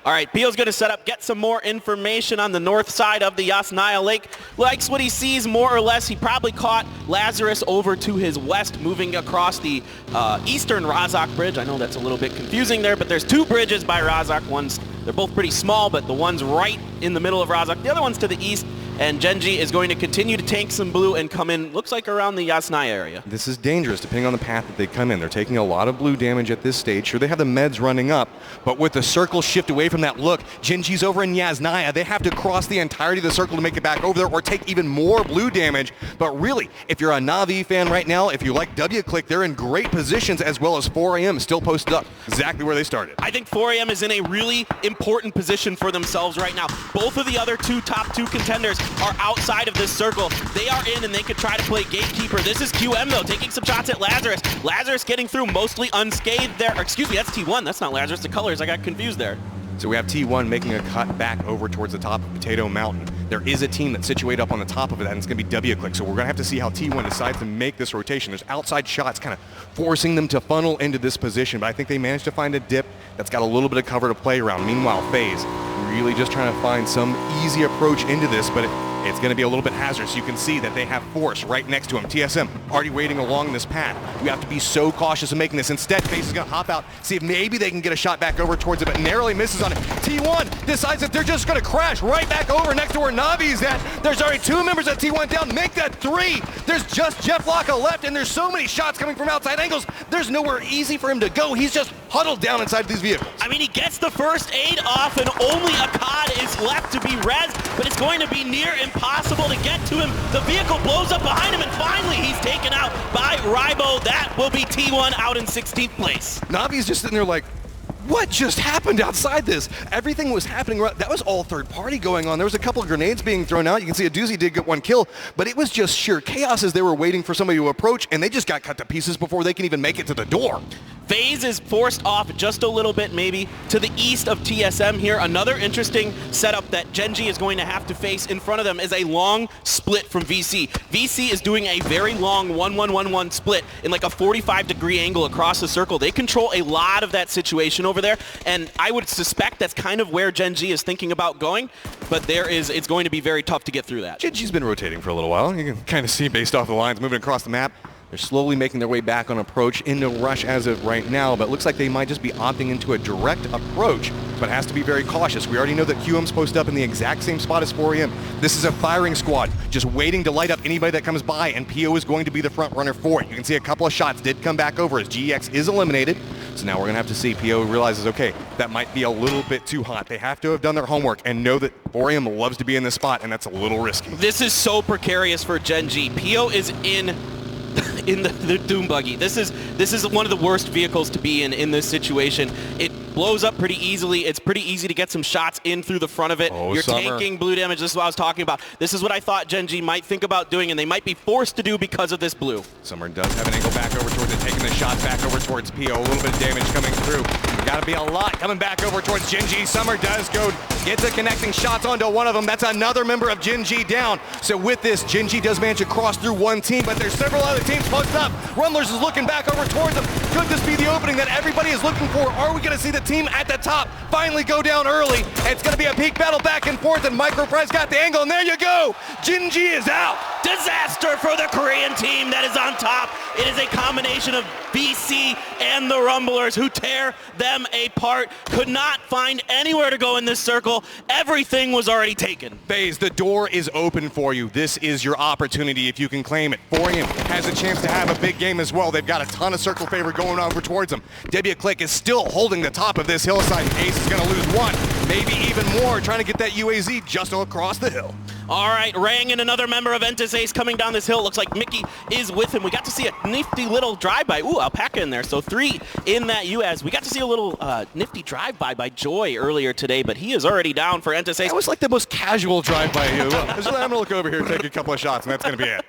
All right, Pio's going to set up, get some more information on the north side of the Yasnaya Lake. Likes what he sees more or less. He probably caught Lazarus over to his west, moving across the eastern Razak Bridge. I know that's a little bit confusing there, but there's 2 bridges by Razak. They're both pretty small, but the one's right in the middle of Razak. The other one's to the east, and Genji is going to continue to tank some blue and come in, looks like around the Yasnaya area. This is dangerous depending on the path that they come in. They're taking a lot of blue damage at this stage. Sure, they have the meds running up, but with the circle shift away from that look, Genji's over in Yasnaya. They have to cross the entirety of the circle to make it back over there or take even more blue damage. But really, if you're a Na'Vi fan right now, if you like W-Click, they're in great positions, as well as 4AM still posted up exactly where they started. I think 4AM is in a really important position for themselves right now. Both of the other top two contenders are outside of this circle. They are in and they could try to play gatekeeper. This is QM though, taking some shots at Lazarus. Lazarus getting through mostly unscathed there. Or, excuse me, that's T1. That's not Lazarus. The colors, I got confused there. So we have T1 making a cut back over towards the top of Potato Mountain. There is a team that's situated up on the top of it, and it's going to be W-Click. So we're going to have to see how T1 decides to make this rotation. There's outside shots kind of forcing them to funnel into this position, but I think they managed to find a dip that's got a little bit of cover to play around. Meanwhile, FaZe really just trying to find some easy approach into this, but it's going to be a little bit hazardous. You can see that they have Force right next to him. TSM already waiting along this path. You have to be so cautious of making this. Instead, FaZe is going to hop out, see if maybe they can get a shot back over towards it, but narrowly misses on it. T1 decides that they're just going to crash right back over next to where Navi's at. There's already 2 members of T1 down. Make that 3. There's just Jeff Locke left, and there's so many shots coming from outside angles. There's nowhere easy for him to go. He's just huddled down inside these vehicles. I mean, he gets the first aid off, and only Akkad is left to be res, but it's going to be near impossible to get to him. The vehicle blows up behind him, and finally he's taken out by Rybo. That will be T1 out in 16th place. Navi's just sitting there like, what just happened outside this? Everything was happening. That was all third party going on. There was a couple of grenades being thrown out. You can see a doozy did get 1 kill, but it was just sheer chaos as they were waiting for somebody to approach, and they just got cut to pieces before they can even make it to the door. FaZe is forced off just a little bit maybe to the east of TSM here. Another interesting setup that Genji is going to have to face in front of them is a long split from VC. VC is doing a very long 1-1-1-1 split in like a 45-degree angle across the circle. They control a lot of that situation over there, and I would suspect that's kind of where Genji is thinking about going, but it's going to be very tough to get through that. Genji's been rotating for a little while. You can kind of see based off the lines moving across the map. They're slowly making their way back on approach into Rush as of right now, but it looks like they might just be opting into a direct approach, but has to be very cautious. We already know that QM's posted up in the exact same spot as 4AM. This is a firing squad, just waiting to light up anybody that comes by, and PO is going to be the front runner for it. You can see a couple of shots did come back over as GX is eliminated, so now we're going to have to see. PO realizes, okay, that might be a little bit too hot. They have to have done their homework and know that 4AM loves to be in this spot, and that's a little risky. This is so precarious for Genji. PO is in the Doom Buggy. This is one of the worst vehicles to be in this situation. It blows up pretty easily. It's pretty easy to get some shots in through the front of it. You're tanking blue damage. This is what I was talking about. This is what I thought Genji might think about doing, and they might be forced to do because of this blue. Summer does have an angle back over towards it, taking the shots back over towards PO. A little bit of damage coming through. Got to be a lot coming back over towards Genji. Summer does go, gets the connecting shots onto one of them. That's another member of Genji down. So with this, Genji does manage to cross through one team, but there's several other teams posted up. Rumblers is looking back over towards them. Could this be the opening that everybody is looking for? Are we going to see the team at the top finally go down early? It's going to be a peak battle back and forth, and Microprice got the angle, and there you go. Genji is out. Disaster for the Korean team that is on top. It is a combination of VC and the Rumblers who tear them apart. Could not find anywhere to go in this circle. circle, everything was already taken. FaZe, the door is open for you. This is your opportunity if you can claim it. Forium has a chance to have a big game as well. They've got a ton of circle favor going over towards them. WClick is still holding the top of this hillside. Ace is going to lose one, maybe even more, trying to get that UAZ just across the hill. All right, Rang and another member of Entis Ace coming down this hill. Looks like Mickey is with him. We got to see a nifty little drive-by. Ooh, Alpaca in there. So 3 in that UAZ. We got to see a little nifty drive-by by Joy earlier today, but he is already down for Entis Ace. That was like the most casual drive-by here. Look, I'm going to look over here, take a couple of shots, and that's going to be it.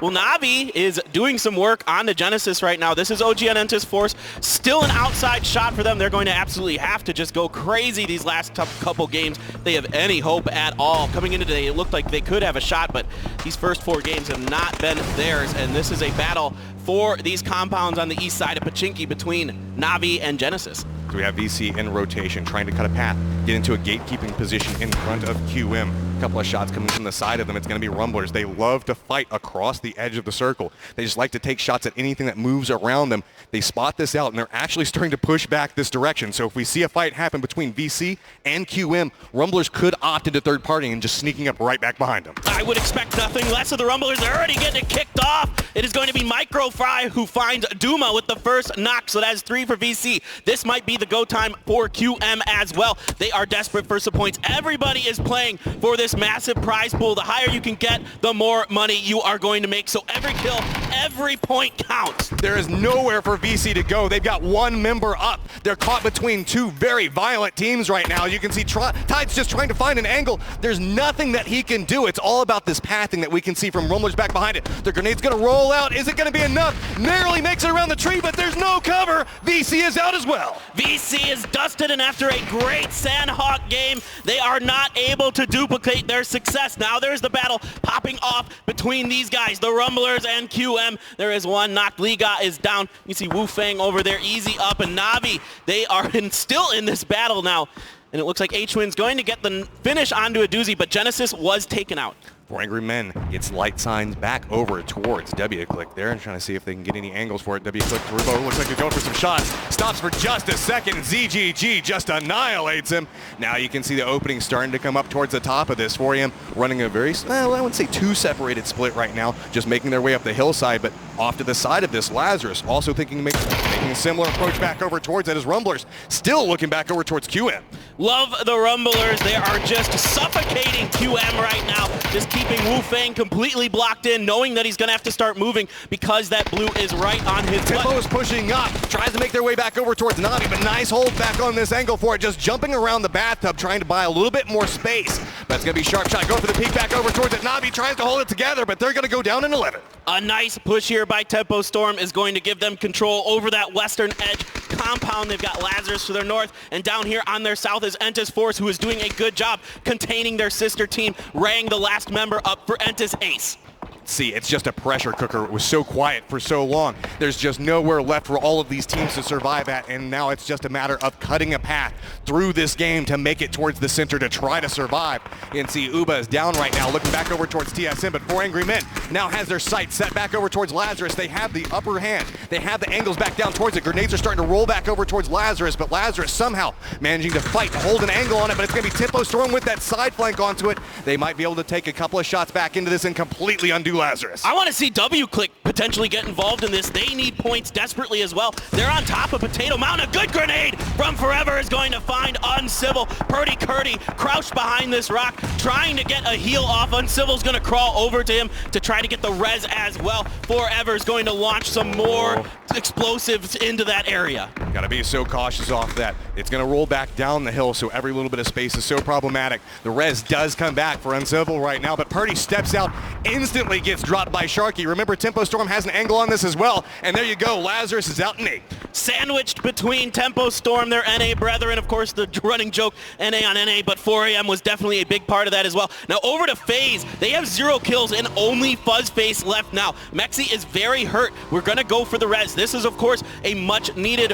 Well, Navi is doing some work on the Genesis right now. This is OG and Entis Force. Still an outside shot for them. They're going to absolutely have to just go crazy these last couple games. They have any hope at all. Coming into today, it looked like they could have a shot, but these first 4 games have not been theirs, and this is a battle for these compounds on the east side of Pachinki between Navi and Genesis. So we have VC in rotation, trying to cut a path, get into a gatekeeping position in front of QM. A couple of shots coming from the side of them. It's going to be Rumblers. They love to fight across the edge of the circle. They just like to take shots at anything that moves around them. They spot this out, and they're actually starting to push back this direction. So if we see a fight happen between VC and QM, Rumblers could opt into third party and just sneaking up right back behind them. I would expect nothing less of the Rumblers. They're already getting it kicked off. It is going to be Microfry who finds Duma with the first knock, so that is 3 for VC. This might be the go time for QM as well. They are desperate for some points. Everybody is playing for this massive prize pool. The higher you can get, the more money you are going to make. So every kill, every point counts. There is nowhere for VC to go. They've got 1 member up. They're caught between 2 very violent teams right now. You can see Tide's just trying to find an angle. There's nothing that he can do. It's all about this pathing that we can see from Rumblers back behind it. The grenade's going to roll out. Is it going to be enough? Narrowly makes it around the tree, but there's no cover. VC is out as well. VC is dusted, and after a great Sandhawk game, they are not able to duplicate their success. Now there's the battle popping off between these guys, the Rumblers and QM. There is one knocked. Liga is down. You see Wu Fang over there, easy up, and Navi, they are still in this battle now. And it looks like H-Win's going to get the finish onto a doozy, but Genesis was taken out. For Angry Men gets light signs back over towards WClick there and trying to see if they can get any angles for it. WClick through, looks like they're going for some shots. Stops for just a second. ZGG just annihilates him. Now you can see the opening starting to come up towards the top of this. 4AM running a very, well, I wouldn't say too separated split right now, just making their way up the hillside, but off to the side of this, Lazarus also thinking making a similar approach back over towards it as Rumblers still looking back over towards QM. Love the Rumblers. They are just suffocating QM right now. Just keeping Wu Fang completely blocked in, knowing that he's going to have to start moving because that blue is right on his butt. Tempo is pushing up, tries to make their way back over towards Navi, but nice hold back on this angle for it, just jumping around the bathtub, trying to buy a little bit more space. But it's going to be Sharp Shot, go for the peek back over towards it. Navi tries to hold it together, but they're going to go down in 11. A nice push here by Tempo Storm is going to give them control over that western edge compound. They've got Lazarus to their north, and down here on their south is Entis Force, who is doing a good job containing their sister team. Rang, the last member up for Entis Ace. See, it's just a pressure cooker. It was so quiet for so long. There's just nowhere left for all of these teams to survive at, and now it's just a matter of cutting a path through this game to make it towards the center to try to survive. You can see Uba is down right now, looking back over towards TSM, but 4 Angry Men now has their sights set back over towards Lazarus. They have the upper hand. They have the angles back down towards it. Grenades are starting to roll back over towards Lazarus, but Lazarus somehow managing to fight, hold an angle on it, but it's going to be Tempo Storm with that side flank onto it. They might be able to take a couple of shots back into this and completely undo Lazarus. I want to see WClick potentially get involved in this. They need points desperately as well. They're on top of Potato Mountain. A good grenade from Forever is going to find Uncivil. Purdy Curdy crouched behind this rock, trying to get a heal off. Uncivil's going to crawl over to him to try to get the res as well. Forever is going to launch some more explosives into that area. Gotta be so cautious off that. It's gonna roll back down the hill, so every little bit of space is so problematic. The res does come back for Uncivil right now, but Purdy steps out, instantly gets dropped by Sharky. Remember, Tempo Storm has an angle on this as well, and there you go, Lazarus is out in 8. Sandwiched between Tempo Storm, their NA brethren, of course the running joke, NA on NA, but 4AM was definitely a big part of that as well. Now over to FaZe, they have 0 kills and only Fuzzface left now. Mexi is very hurt. We're gonna go for the res. This is of course a much needed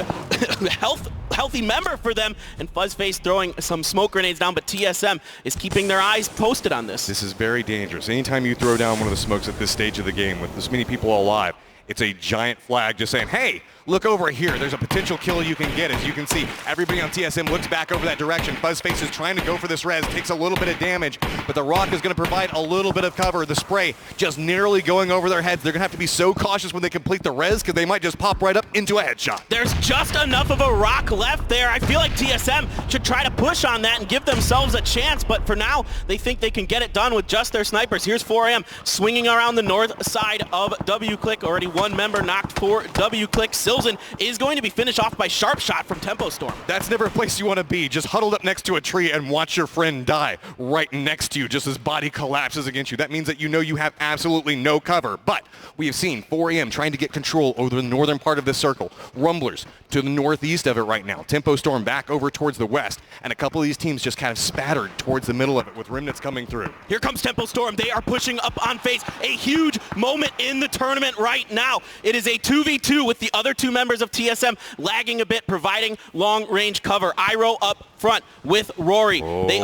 healthy member for them, and Fuzzface throwing some smoke grenades down, but TSM is keeping their eyes posted on this. This is very dangerous. Anytime you throw down one of the smokes at this stage of the game with this many people alive, it's a giant flag just saying, hey, look over here. There's a potential kill you can get. As you can see, everybody on TSM looks back over that direction. Fuzzface is trying to go for this res, takes a little bit of damage, but the rock is going to provide a little bit of cover. The spray just nearly going over their heads. They're going to have to be so cautious when they complete the res because they might just pop right up into a headshot. There's just enough of a rock left there. I feel like TSM should try to push on that and give themselves a chance, but for now, they think they can get it done with just their snipers. Here's 4AM swinging around the north side of WClick. Already one member knocked for WClick. Silzen is going to be finished off by Sharp Shot from Tempo Storm. That's never a place you want to be. Just huddled up next to a tree and watch your friend die right next to you just as body collapses against you. That means that you know you have absolutely no cover. But we have seen 4AM trying to get control over the northern part of this circle. Rumblers to the northeast of it right now. Tempo Storm back over towards the west. And a couple of these teams just kind of spattered towards the middle of it with Remnants coming through. Here comes Tempo Storm. They are pushing up on FaZe. A huge moment in the tournament right now. It is a 2v2 with the other two members of TSM lagging a bit, providing long-range cover. Iroh up front with Rory. They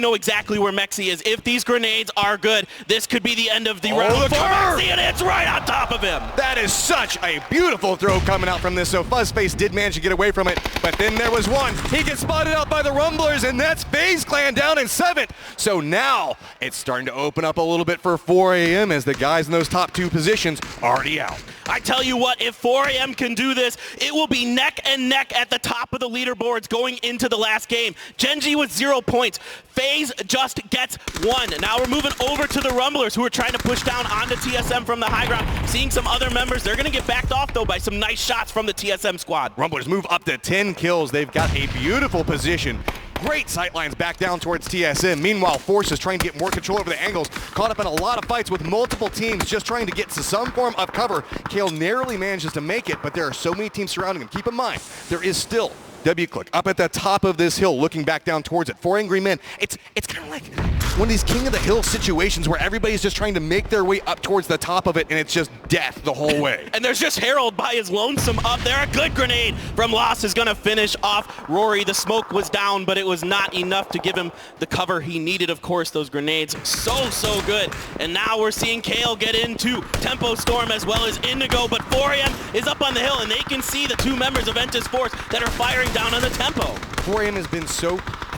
know exactly where Mexi is. If these grenades are good, this could be the end of the round for Mexi, and it's right on top of him. That is such a beautiful throw coming out from this. So Fuzzface did manage to get away from it, but then there was one. He gets spotted out by the Rumblers, and that's FaZe Clan down in 7th. So now it's starting to open up a little bit for 4AM as the guys in those top 2 positions already out. I tell you what, if 4AM can do this, it will be neck and neck at the top of the leaderboards going into the last game. Genji with 0 points. FaZe just gets 1. Now we're moving over to the Rumblers, who are trying to push down onto TSM from the high ground. Seeing some other members. They're going to get backed off, though, by some nice shots from the TSM squad. Rumblers move up to 10 kills. They've got a beautiful position. Great sightlines back down towards TSM. Meanwhile, Force is trying to get more control over the angles. Caught up in a lot of fights with multiple teams just trying to get to some form of cover. Kale narrowly manages to make it, but there are so many teams surrounding him. Keep in mind, there is still WClick up at the top of this hill looking back down towards it. 4 Angry Men. It's kind of like one of these King of the Hill situations where everybody's just trying to make their way up towards the top of it, and it's just death the whole way. And there's just Harold by his lonesome up there. A good grenade from Lost is going to finish off Rory. The smoke was down, but it was not enough to give him the cover he needed. Of course, those grenades so good. And now we're seeing Kale get into Tempo Storm as well as Indigo, but 4AM is up on the hill, and they can see the 2 members of Entis Force that are firing down on the Tempo. 4AM has been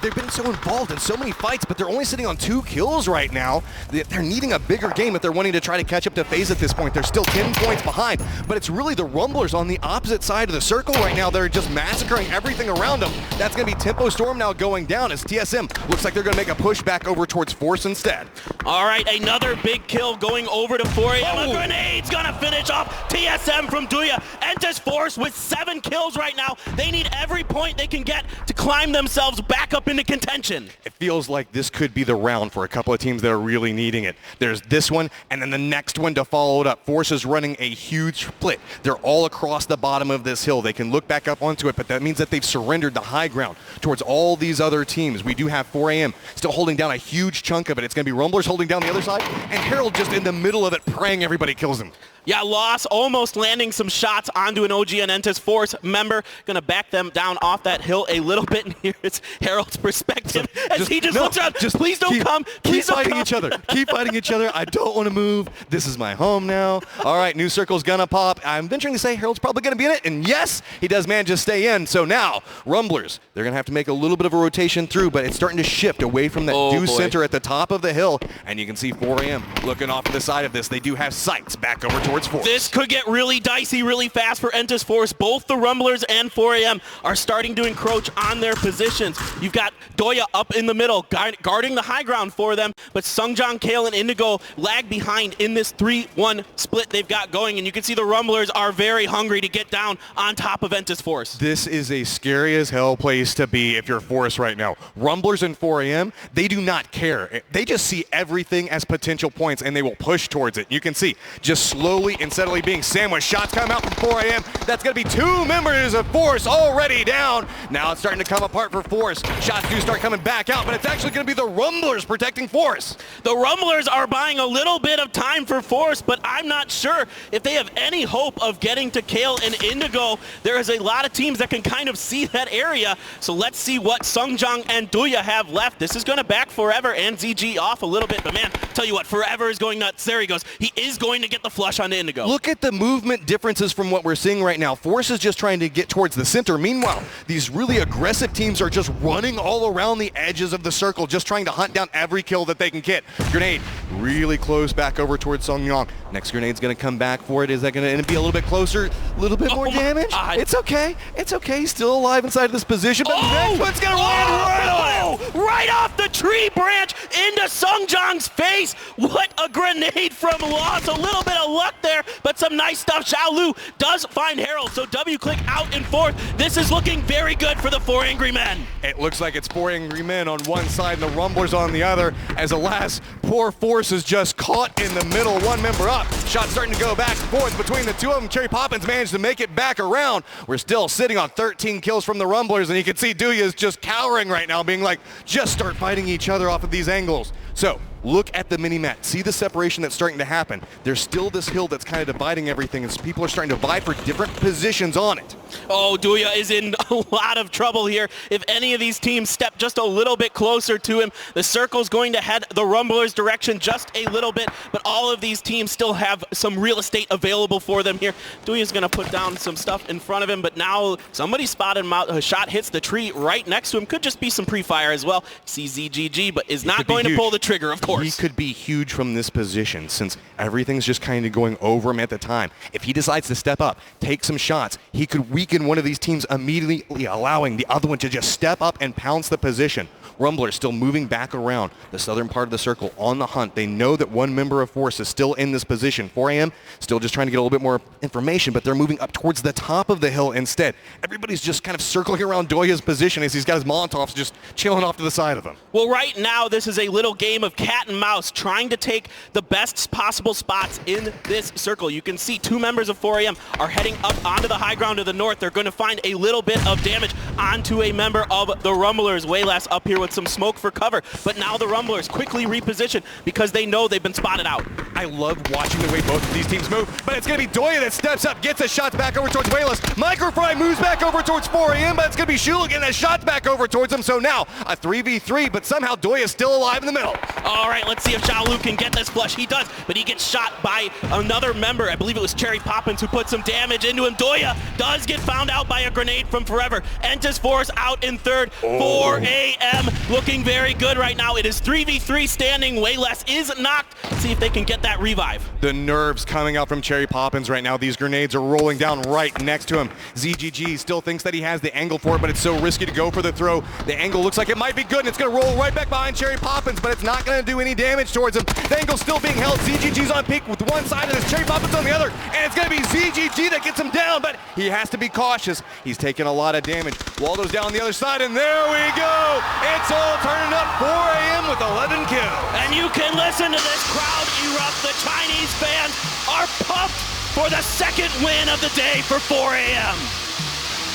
they've been so involved in so many fights, but they're only sitting on 2 kills right now. They're needing a bigger game if they're wanting to try to catch up to FaZe at this point. They're still 10 points behind, but it's really the Rumblers on the opposite side of the circle right now. They're just massacring everything around them. That's going to be Tempo Storm now going down as TSM looks like they're going to make a push back over towards Force instead. All right, another big kill going over to 4AM. A grenade's going to finish off TSM from Duya. Entis Force with 7 kills right now. They need every point they can get to climb themselves back up into contention. It feels like this could be the round for a couple of teams that are really needing it. There's this one, and then the next one to follow it up. Force is running a huge split. They're all across the bottom of this hill. They can look back up onto it, but that means that they've surrendered the high ground towards all these other teams. We do have 4AM still holding down a huge chunk of it. It's going to be Rumblers holding down the other side, and Harold just in the middle of it, praying everybody kills him. Yeah, Loss almost landing some shots onto an OG and Entis Force member. Going to back them down off that hill a little bit. And here's Harold's perspective as he just looks around. Just please don't come. Please keep don't fighting come. each other. Keep fighting each other. I don't want to move. This is my home now. All right, new circle's going to pop. I'm venturing to say Harold's probably going to be in it. And yes, he does manage to stay in. So now, Rumblers, they're going to have to make a little bit of a rotation through, but it's starting to shift away from that due center at the top of the hill. And you can see 4AM looking off to the side of this. They do have sights back over towards Force. This could get really dicey really fast for Entis Force. Both the Rumblers and 4AM are starting to encroach on their positions. You've got Doya up in the middle, guarding the high ground for them, but Sungjang, Kale, and Indigo lag behind in this 3-1 split they've got going, and you can see the Rumblers are very hungry to get down on top of Entis Force. This is a scary as hell place to be if you're Force right now. Rumblers and 4AM, they do not care. They just see everything as potential points, and they will push towards it. You can see just slowly and steadily being sandwich. Shots come out from 4AM. That's going to be 2 members of Force already down. Now it's starting to come apart for Force. Shots do start coming back out, but it's actually going to be the Rumblers protecting Force. The Rumblers are buying a little bit of time for Force, but I'm not sure if they have any hope of getting to Kale and Indigo. There is a lot of teams that can kind of see that area, so let's see what Sungjang and Duya have left. This is going to back Forever and ZG off a little bit, but man, tell you what, Forever is going nuts. There he goes. He is going to get the flush on to Indigo. Look at the movement differences from what we're seeing right now. Force is just trying to get towards the center. Meanwhile, these really aggressive teams are just running all around the edges of the circle, just trying to hunt down every kill that they can get. Grenade really close back over towards Song Yang. Next grenade's going to come back for it. Is that going to be a little bit closer? A little bit more damage? It's okay. It's okay. He's still alive inside of this position, but the next one's going to land right on him. Right off the tree branch into Sung Jong's face. What a grenade from Loss. A little bit of luck there, but some nice stuff. Xiao Lu does find Herald, so W-click out in fourth. This is looking very good for the 4 Angry Men. It looks like it's 4 Angry Men on one side and the Rumblers on the other, as alas, poor Force is just caught in the middle, one member up. Shot starting to go back and forth between the two of them. Cherry Poppins managed to make it back around. We're still sitting on 13 kills from the Rumblers, and you can see Duya is just cowering right now, being like, just start fighting each other off of these angles. So, look at the mini-map. See the separation that's starting to happen. There's still this hill that's kind of dividing everything as people are starting to vie for different positions on it. Oh, Duya is in a lot of trouble here. If any of these teams step just a little bit closer to him, the circle's going to head the Rumblers' direction just a little bit, but all of these teams still have some real estate available for them here. Duya's going to put down some stuff in front of him, but now somebody spotted him out. A shot hits the tree right next to him. Could just be some pre-fire as well. Sees ZGG, but is not going to pull the trigger, of course. He could be huge from this position since everything's just kind of going over him at the time. If he decides to step up, take some shots, he could weaken one of these teams immediately, allowing the other one to just step up and pounce the position. Rumblers still moving back around the southern part of the circle on the hunt. They know that one member of Force is still in this position. 4 AM still just trying to get a little bit more information, but they're moving up towards the top of the hill instead. Everybody's just kind of circling around Doya's position as he's got his Molotovs just chilling off to the side of him. Well, right now, this is a little game of cat and mouse, trying to take the best possible spots in this circle. You can see 2 members of 4 AM are heading up onto the high ground to the north. They're going to find a little bit of damage onto a member of the Rumblers. Wayless up here with some smoke for cover, but now the Rumblers quickly reposition because they know they've been spotted out. I love watching the way both of these teams move, but it's going to be Doya that steps up, gets a shot back over towards Wayless. Microfry moves back over towards 4 AM, but it's going to be Shula getting that shot back over towards him, so now a 3v3, but somehow Doya is still alive in the middle. All right, let's see if Xiao Lu can get this flush. He does, but he gets shot by another member. I believe it was Cherry Poppins who put some damage into him. Doya does get found out by a grenade from Forever. Enters Force out in third. 4 AM looking very good right now. It is 3v3 standing. Wayless is knocked. Let's see if they can get that revive. The nerves coming out from Cherry Poppins right now. These grenades are rolling down right next to him. ZGG still thinks that he has the angle for it, but it's so risky to go for the throw. The angle looks like it might be good, and it's going to roll right back behind Cherry Poppins, but it's not going to do any damage towards him. The angle's still being held. ZGG's on peak with one side of this, Cherry Poppins on the other, and it's going to be ZGG that gets him down, but he has to be cautious. He's taking a lot of damage. Waldo's down on the other side, and there we go. It's all turning up. 4 AM with 11 kills. And you can listen to this crowd erupt. The Chinese fans are pumped for the second win of the day for 4 AM.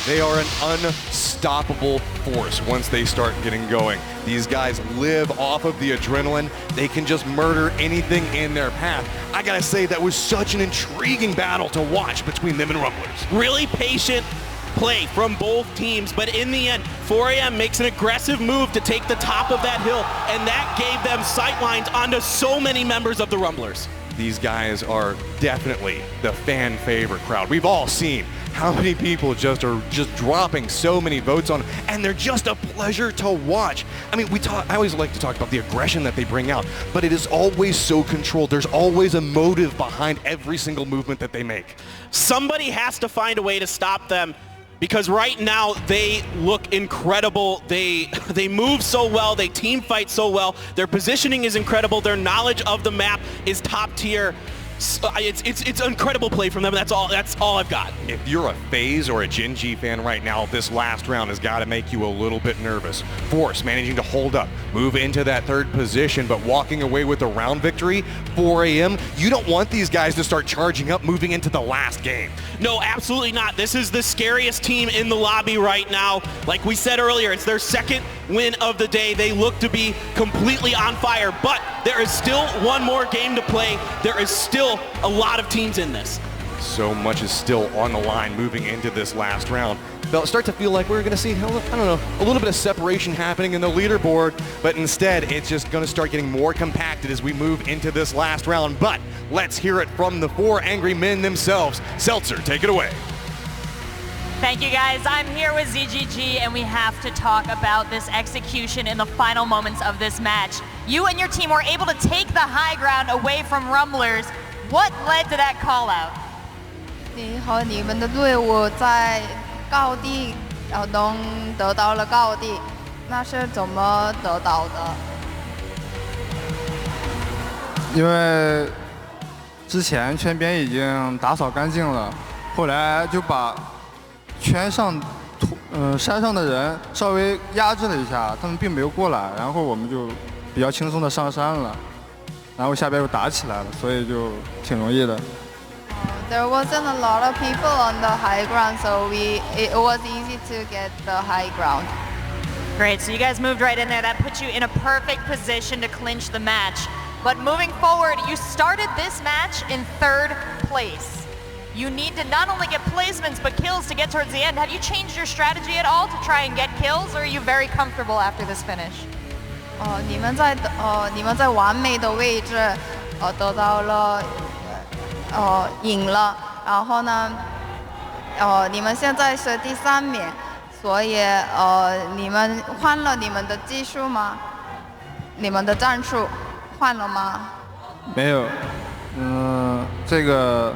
They are an unstoppable force once they start getting going. These guys live off of the adrenaline. They can just murder anything in their path. I gotta say, that was such an intriguing battle to watch between them and Rumblers. Really patient play from both teams, but in the end, 4 AM makes an aggressive move to take the top of that hill, and that gave them sightlines onto so many members of the Rumblers. These guys are definitely the fan favorite crowd. We've all seen how many people are just dropping so many votes on them, and they're just a pleasure to watch. I mean, I always like to talk about the aggression that they bring out, but it is always so controlled. There's always a motive behind every single movement that they make. Somebody has to find a way to stop them, because right now they look incredible. They move so well, they team fight so well, their positioning is incredible, their knowledge of the map is top tier. It's an incredible play from them. That's all I've got. If you're a FaZe or a Gen G fan right now, this last round has got to make you a little bit nervous. Force managing to hold up, move into that third position, but walking away with a round victory. 4 AM, you don't want these guys to start charging up moving into the last game. No, absolutely not. This is the scariest team in the lobby right now. Like we said earlier, it's their second win of the day. They look to be completely on fire, but there is still one more game to play. There is still a lot of teams in this. So much is still on the line moving into this last round. start to feel like we're going to see, I don't know, a little bit of separation happening in the leaderboard, but instead it's just going to start getting more compacted as we move into this last round. But let's hear it from the 4 angry men themselves. Seltzer, take it away. Thank you guys. I'm here with ZGG and we have to talk about this execution in the final moments of this match. You and your team were able to take the high ground away from Rumblers. What led to that call out? 你和你们的队伍在高地能得到了高地，那是怎么得到的？因为之前圈边已经打扫干净了，后来就把圈上山上的人稍微压制了一下，他们并没有过来，然后我们就比较轻松的上山了，然后下边又打起来了，所以就挺容易的。There wasn't a lot of people on the high ground, so it was easy to get the high ground. Great, so you guys moved right in there. That puts you in a perfect position to clinch the match. But moving forward, you started this match in 3rd place. You need to not only get placements, but kills to get towards the end. Have you changed your strategy at all to try and get kills, or are you very comfortable after this finish? 你们在完美的位置，得到了，赢了，然后呢，你们现在是第3名，所以你们换了你们的技术吗？你们的战术换了吗？没有，这个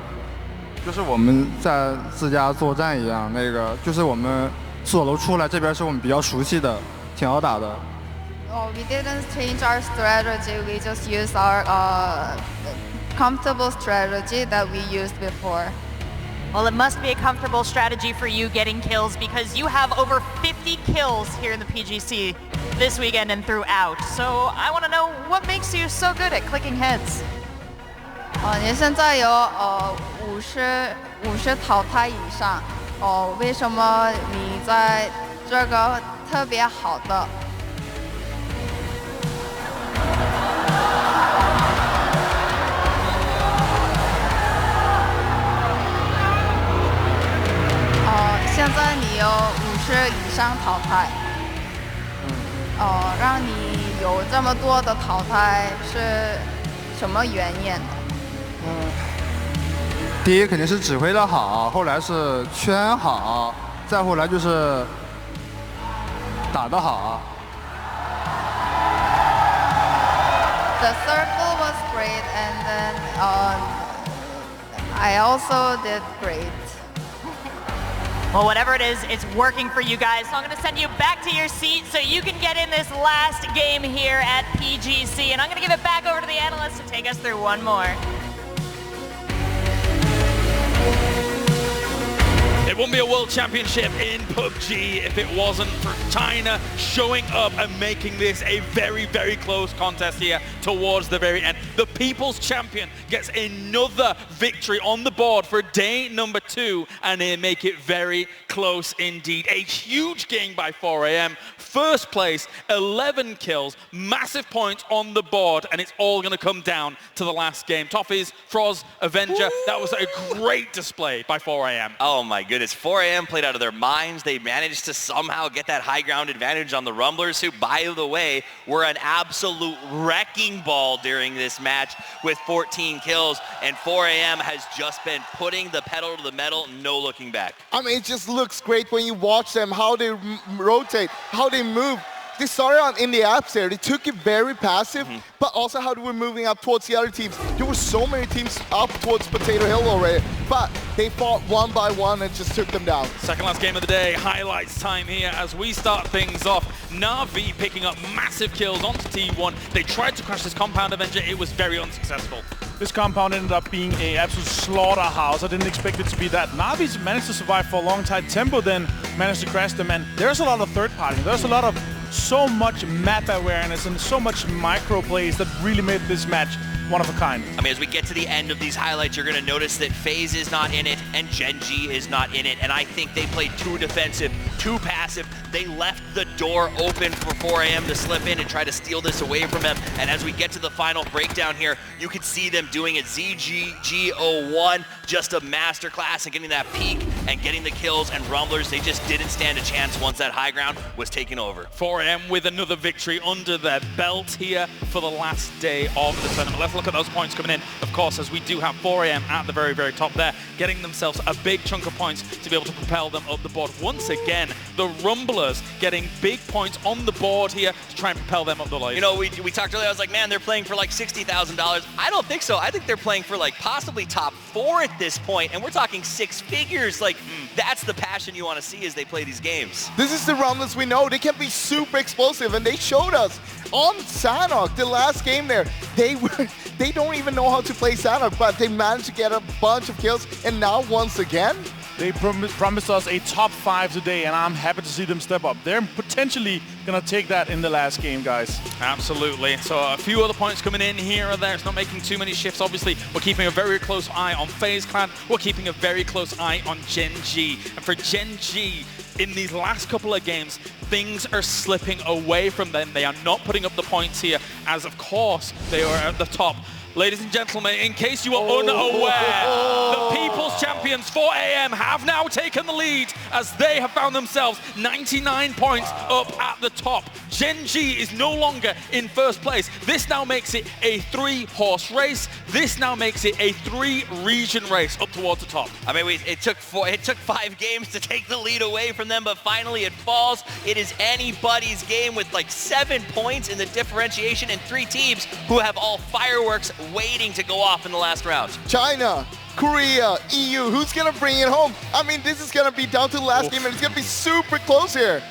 就是我们在自家作战一样，那个就是我们4楼出来，这边是我们比较熟悉的，挺好打的。We didn't change our strategy. We just used our comfortable strategy that we used before. Well, it must be a comfortable strategy for you getting kills because you have over 50 kills here in the PGC this weekend and throughout. So I want to know what makes you so good at clicking heads. 你现在有50淘汰以上，为什么你在这个特别好的？现在你有50以上淘汰，让你有这么多的淘汰是什么原因？第一肯定是指挥的好，后来是圈好，再后来就是打得好。The circle was great, and then I also did great. Well, whatever it is, it's working for you guys. So I'm going to send you back to your seat so you can get in this last game here at PGC. And I'm going to give it back over to the analyst to take us through one more. It wouldn't be a world championship in PUBG if it wasn't for China showing up and making this a very, very close contest here towards the very end. The People's Champion gets another victory on the board for day number 2, and they make it very close indeed. A huge game by 4am. First place, 11 kills, massive points on the board, and it's all going to come down to the last game. Toffees, Froz, Avenger, that was a great display by 4am. Oh my goodness, 4am played out of their minds. They managed to somehow get that high ground advantage on the Rumblers, who, by the way, were an absolute wrecking ball during this match with 14 kills, and 4am has just been putting the pedal to the metal, no looking back. I mean, it just looks great when you watch them, how they rotate, how they move. They started out in the apps there. They took it very passive, but also how they were moving up towards the other teams. There were so many teams up towards Potato Hill already, but they fought one by one and just took them down. Second last game of the day, highlights time here as we start things off. Na'Vi picking up massive kills onto T1. They tried to crash this compound Avenger. It was very unsuccessful. This compound ended up being an absolute slaughterhouse. I didn't expect it to be that. Na'Vi's managed to survive for a long time. Tempo then managed to crash them, and there's a lot of third party. There's a lot of so much map awareness and so much micro plays that really made this match one of a kind. I mean, as we get to the end of these highlights, you're going to notice that FaZe is not in it and Gen.G is not in it. And I think they played too defensive, too passive. They left the door open for 4am to slip in and try to steal this away from them. And as we get to the final breakdown here, you can see them doing it. ZGG01, just a masterclass and getting that peek and getting the kills, and Rumblers, they just didn't stand a chance once that high ground was taken over. 4AM with another victory under their belt here for the last day of the tournament. Let's look at those points coming in, of course, as we do have 4AM at the very, very top there, getting themselves a big chunk of points to be able to propel them up the board. Once again, the Rumblers getting big points on the board here to try and propel them up the ladder. You know, we talked earlier, I was like, man, they're playing for like $60,000. I don't think so. I think they're playing for like possibly top 4 at this point, and we're talking 6 figures. Like, that's the passion you want to see as they play these games. This is the Rumblers we know. They can be super explosive, and they showed us on Sanhok, the last game there. They don't even know how to play Sanhok, but they managed to get a bunch of kills, and now once again, they promised us a top 5 today, and I'm happy to see them step up. They're potentially going to take that in the last game, guys. Absolutely. So a few other points coming in here or there. It's not making too many shifts. Obviously, we're keeping a very close eye on FaZe Clan. We're keeping a very close eye on Gen G. And for Gen G, in these last couple of games, things are slipping away from them. They are not putting up the points here, as of course they are at the top. Ladies and gentlemen, in case you are unaware, the People's Champions 4AM have now taken the lead as they have found themselves 99 points up at the top. Gen G is no longer in first place. This now makes it a 3-horse race. This now makes it a 3-region race up towards the top. I mean, it took 5 games to take the lead away from them, but finally it falls. It is anybody's game with like 7 points in the differentiation and 3 teams who have all fireworks waiting to go off in the last round. China, Korea, EU, who's going to bring it home? I mean, this is going to be down to the last game, and it's going to be super close here.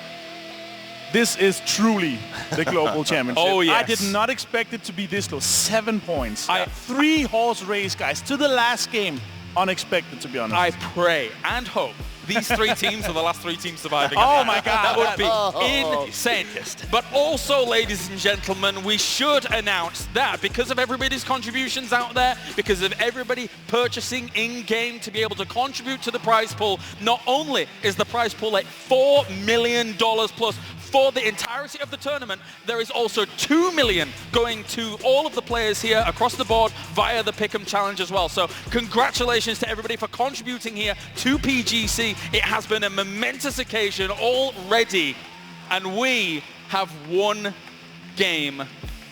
This is truly the global championship. Oh, yes. I did not expect it to be this low. 7 points. 3-horse race, guys, to the last game. Unexpected, to be honest. I pray and hope these 3 teams are the last 3 teams surviving. Oh my God. That would be insane. But also, ladies and gentlemen, we should announce that because of everybody's contributions out there, because of everybody purchasing in-game to be able to contribute to the prize pool, not only is the prize pool at $4 million plus for the entirety of the tournament, there is also $2 million going to all of the players here across the board via the Pick'em Challenge as well. So congratulations to everybody for contributing here to PGC. It has been a momentous occasion already, and we have 1 game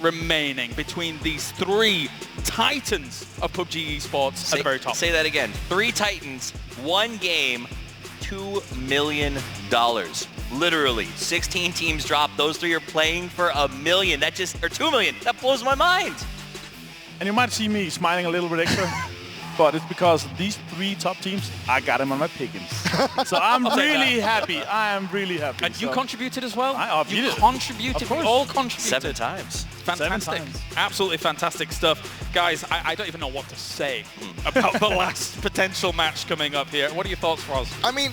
remaining between these 3 titans of PUBG Esports at the very top. Say that again. 3 titans, 1 game, $2 million. Literally, 16 teams dropped. Those 3 are playing for $1 million. Or $2 million. That blows my mind. And you might see me smiling a little bit extra, but it's because these 3 top teams, I got them on my pickings. So I'm really happy. I am really happy. And you contributed as well? You contributed. We all contributed. 7 times. Fantastic. 7 times. Absolutely fantastic stuff. Guys, I don't even know what to say about the last potential match coming up here. What are your thoughts, Roz? I mean,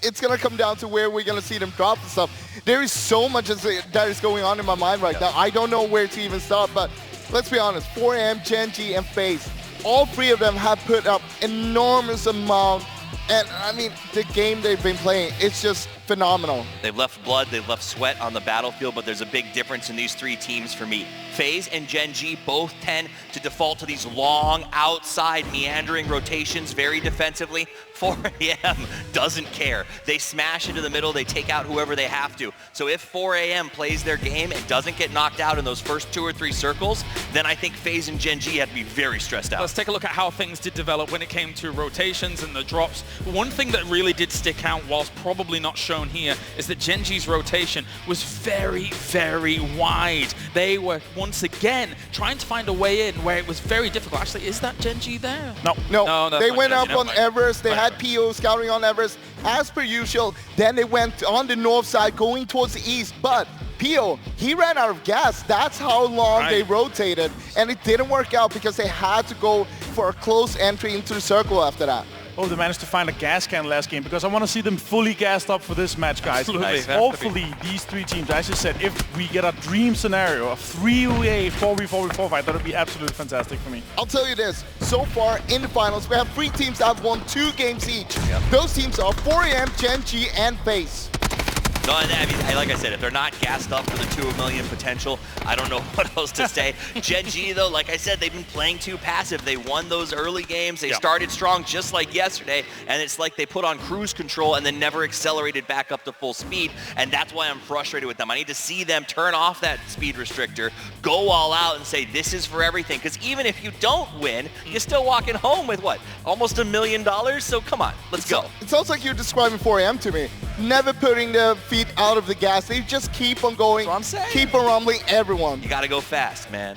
it's going to come down to where we're going to see them drop and stuff. There is so much that is going on in my mind right now. I don't know where to even start, but let's be honest. 4AM, Gen G, and FaZe, all 3 of them have put up enormous amount. And I mean, the game they've been playing, it's just phenomenal. They've left blood, they've left sweat on the battlefield, but there's a big difference in these 3 teams for me. FaZe and Gen G both tend to default to these long, outside, meandering rotations very defensively. 4AM doesn't care. They smash into the middle, they take out whoever they have to. So if 4AM plays their game and doesn't get knocked out in those first 2 or 3 circles, then I think FaZe and Gen G have to be very stressed out. Let's take a look at how things did develop when it came to rotations and the drops. One thing that really did stick out, whilst probably not shown here, is that Gen G's rotation was very, very wide. They were once again trying to find a way in where it was very difficult. Actually, is that Gen G there? No, they went up on Everest. They had PO scouting on Everest as per usual. Then they went on the north side going towards the east, but PO, he ran out of gas. That's how long they rotated, and it didn't work out because they had to go for a close entry into the circle after that. Oh, they managed to find a gas can last game because I want to see them fully gassed up for this match, guys. Absolutely. Hopefully, these 3 teams, as you said, if we get a dream scenario, a 3-way, 4v4 fight, that would be absolutely fantastic for me. I'll tell you this, so far in the finals, we have 3 teams that have won 2 games each. Those teams are 4AM, Gen G, and FaZe. No, I mean, like I said, if they're not gassed up for the 2 million potential, I don't know what else to say. Gen G, though, like I said, they've been playing too passive. They won those early games. They started strong just like yesterday, and it's like they put on cruise control and then never accelerated back up to full speed, and that's why I'm frustrated with them. I need to see them turn off that speed restrictor, go all out and say this is for everything, because even if you don't win, you're still walking home with, what, almost $1 million? So come on, let's go. It sounds like you're describing 4AM to me. Never putting the feet out of the gas. They just keep on going, keep on rumbling everyone. You got to go fast, man.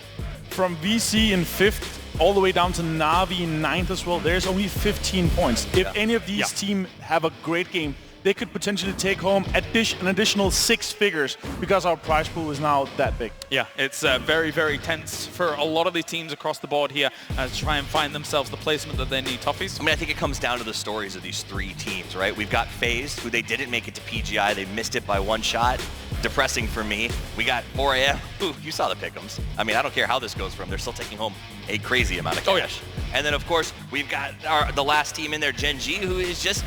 From VC in 5th all the way down to Na'Vi in 9th as well, there's only 15 points. If any of these teams have a great game, they could potentially take home an additional 6 figures because our prize pool is now that big. Yeah, it's very, very tense for a lot of these teams across the board here to try and find themselves the placement that they need. Toughies? I mean, I think it comes down to the stories of these 3 teams, right? We've got FaZe, who they didn't make it to PGI. They missed it by 1 shot. Depressing for me. We got 4AM. Ooh, you saw the pick'ems. I mean, I don't care how this goes for them. They're still taking home a crazy amount of cash. And then, of course, we've got the last team in there, Gen G, who is just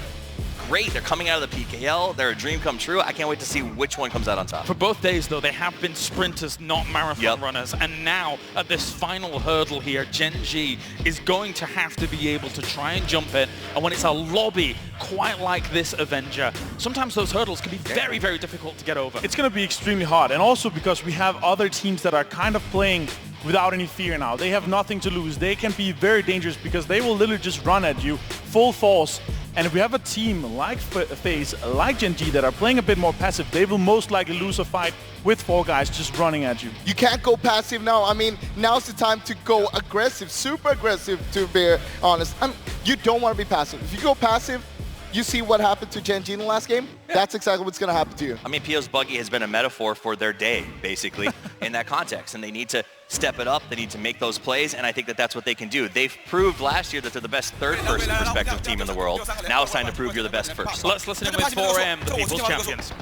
great. They're coming out of the PKL. They're a dream come true. I can't wait to see which one comes out on top. For both days, though, they have been sprinters, not marathon runners. And now, at this final hurdle here, Gen G is going to have to be able to try and jump it. And when it's a lobby quite like this Avenger, sometimes those hurdles can be very, very difficult to get over. It's going to be extremely hard. And also because we have other teams that are kind of playing without any fear now. They have nothing to lose. They can be very dangerous because they will literally just run at you full force. And if we have a team like FaZe, like Gen G, that are playing a bit more passive, they will most likely lose a fight with 4 guys just running at you. You can't go passive now. I mean, now's the time to go aggressive, super aggressive, to be honest. You don't want to be passive. If you go passive, you see what happened to Gen G in the last game? That's exactly what's going to happen to you. I mean, PO's buggy has been a metaphor for their day, basically, in that context. And they need to step it up. They need to make those plays, and I think that that's what they can do. They've proved last year that they're the best third-person perspective team in the world. Now it's time to prove you're the best first. Let's listen in with 4AM, the People's Champions.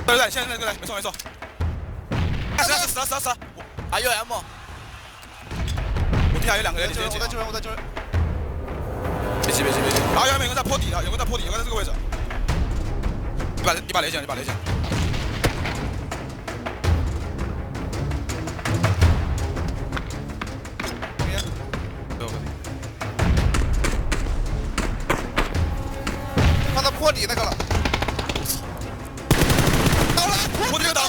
对对，现在对，没错没错。死，还有 M。我地下有2个人，我在救人，我在救人。别急。啊，有人在坡底了，有人在坡底，有人在这个位置。一把雷剑。他在坡底那个了。 坡底又倒了，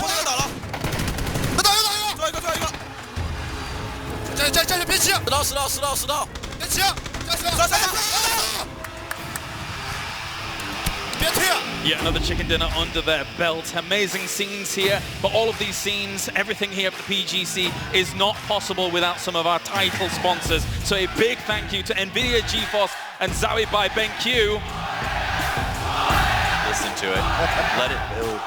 又倒一个，加别急，10刀，别急，加别退啊！ Yet another chicken dinner under their belt. Amazing scenes here, but all of these scenes, everything here at the PGC is not possible without some of our title sponsors. So a big thank you to NVIDIA, GeForce, and Zowie by BenQ. Listen to it. Let it build.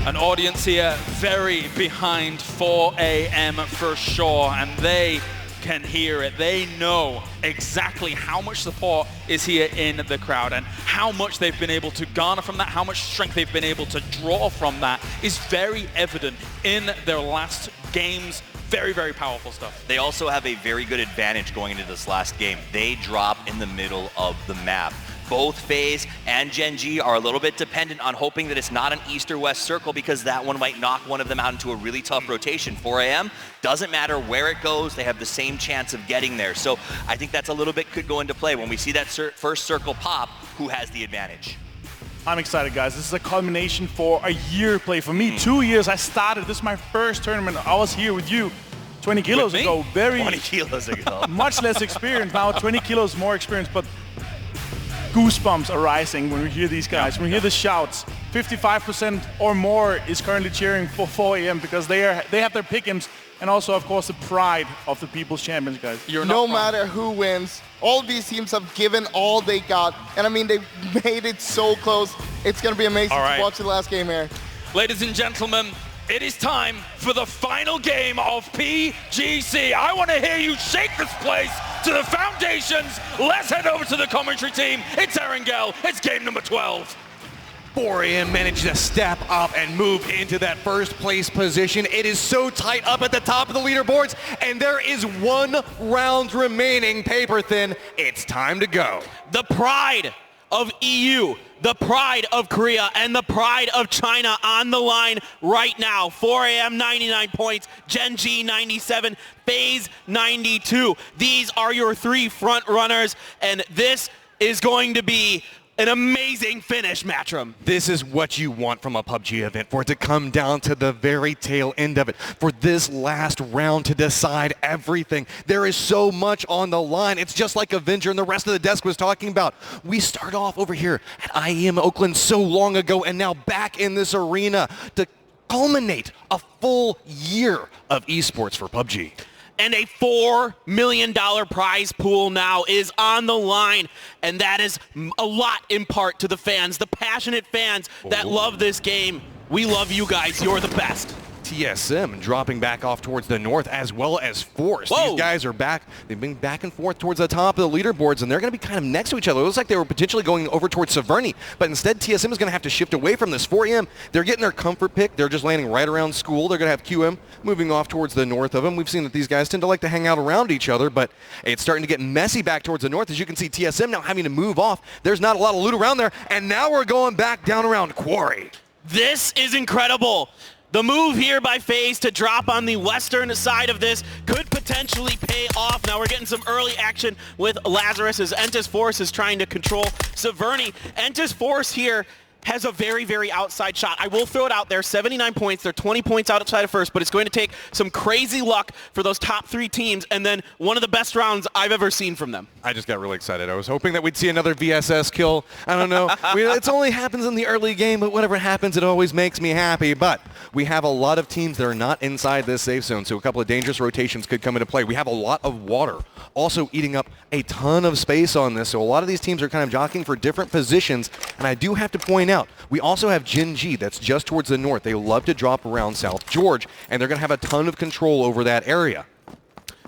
An audience here very behind 4AM for sure, and they can hear it. They know exactly how much support is here in the crowd and how much they've been able to garner from that, how much strength they've been able to draw from that is very evident in their last games. Very, very powerful stuff. They also have a very good advantage going into this last game. They drop in the middle of the map. Both FaZe and Gen G are a little bit dependent on hoping that it's not an east or west circle because that one might knock one of them out into a really tough rotation. 4AM, doesn't matter where it goes, they have the same chance of getting there. So I think that's a little bit could go into play. When we see that first circle pop, who has the advantage? I'm excited, guys. This is a culmination for a year play for me. 2 years I started. This is my first tournament. I was here with you 20 kilos ago. 20 kilos ago. Much less experience. Now 20 kilos more experience, but goosebumps are rising when we hear these guys, when we hear the shouts. 55% or more is currently cheering for 4AM because they have their pick'ems and also, of course, the pride of the People's Champions, guys. No matter who wins, all these teams have given all they got. And I mean, they've made it so close. It's going to be amazing to watch the last game here. Ladies and gentlemen, it is time for the final game of PGC. I want to hear you shake this place to the foundations. Let's head over to the commentary team. It's Erangel. It's game number 12. 4AM managed to step up and move into that first place position. It is so tight up at the top of the leaderboards, and there is 1 round remaining, paper thin. It's time to go. The pride of EU, the pride of Korea, and the pride of China on the line right now. 4 a.m. 99 points, Gen G 97, FaZe 92. These are your 3 front runners, and this is going to be an amazing finish, Matrim. This is what you want from a PUBG event, for it to come down to the very tail end of it, for this last round to decide everything. There is so much on the line. It's just like Avenger and the rest of the desk was talking about. We start off over here at IEM Oakland so long ago, and now back in this arena to culminate a full year of esports for PUBG. And a $4 million prize pool now is on the line. And that is a lot in part to the fans, the passionate fans that love this game. We love you guys. You're the best. TSM dropping back off towards the north, as well as Force. These guys are back. They've been back and forth towards the top of the leaderboards, and they're going to be kind of next to each other. It looks like they were potentially going over towards Severny, but instead TSM is going to have to shift away from this. 4 a.m., they're getting their comfort pick. They're just landing right around school. They're going to have QM moving off towards the north of them. We've seen that these guys tend to like to hang out around each other, but it's starting to get messy back towards the north. As you can see, TSM now having to move off. There's not a lot of loot around there, and now we're going back down around Quarry. This is incredible. The move here by FaZe to drop on the western side of this could potentially pay off. Now we're getting some early action with Lazarus as Entis Force is trying to control Severny. Entis Force here has a very, very outside shot. I will throw it out there, 79 points. They're 20 points outside of first, but it's going to take some crazy luck for those top 3 teams, and then one of the best rounds I've ever seen from them. I just got really excited. I was hoping that we'd see another VSS kill. I don't know. It only happens in the early game, but whatever happens, it always makes me happy. But we have a lot of teams that are not inside this safe zone, so a couple of dangerous rotations could come into play. We have a lot of water also eating up a ton of space on this, so a lot of these teams are kind of jockeying for different positions, and I do have to point out, we also have Gen G that's just towards the north. They love to drop around South George, and they're going to have a ton of control over that area.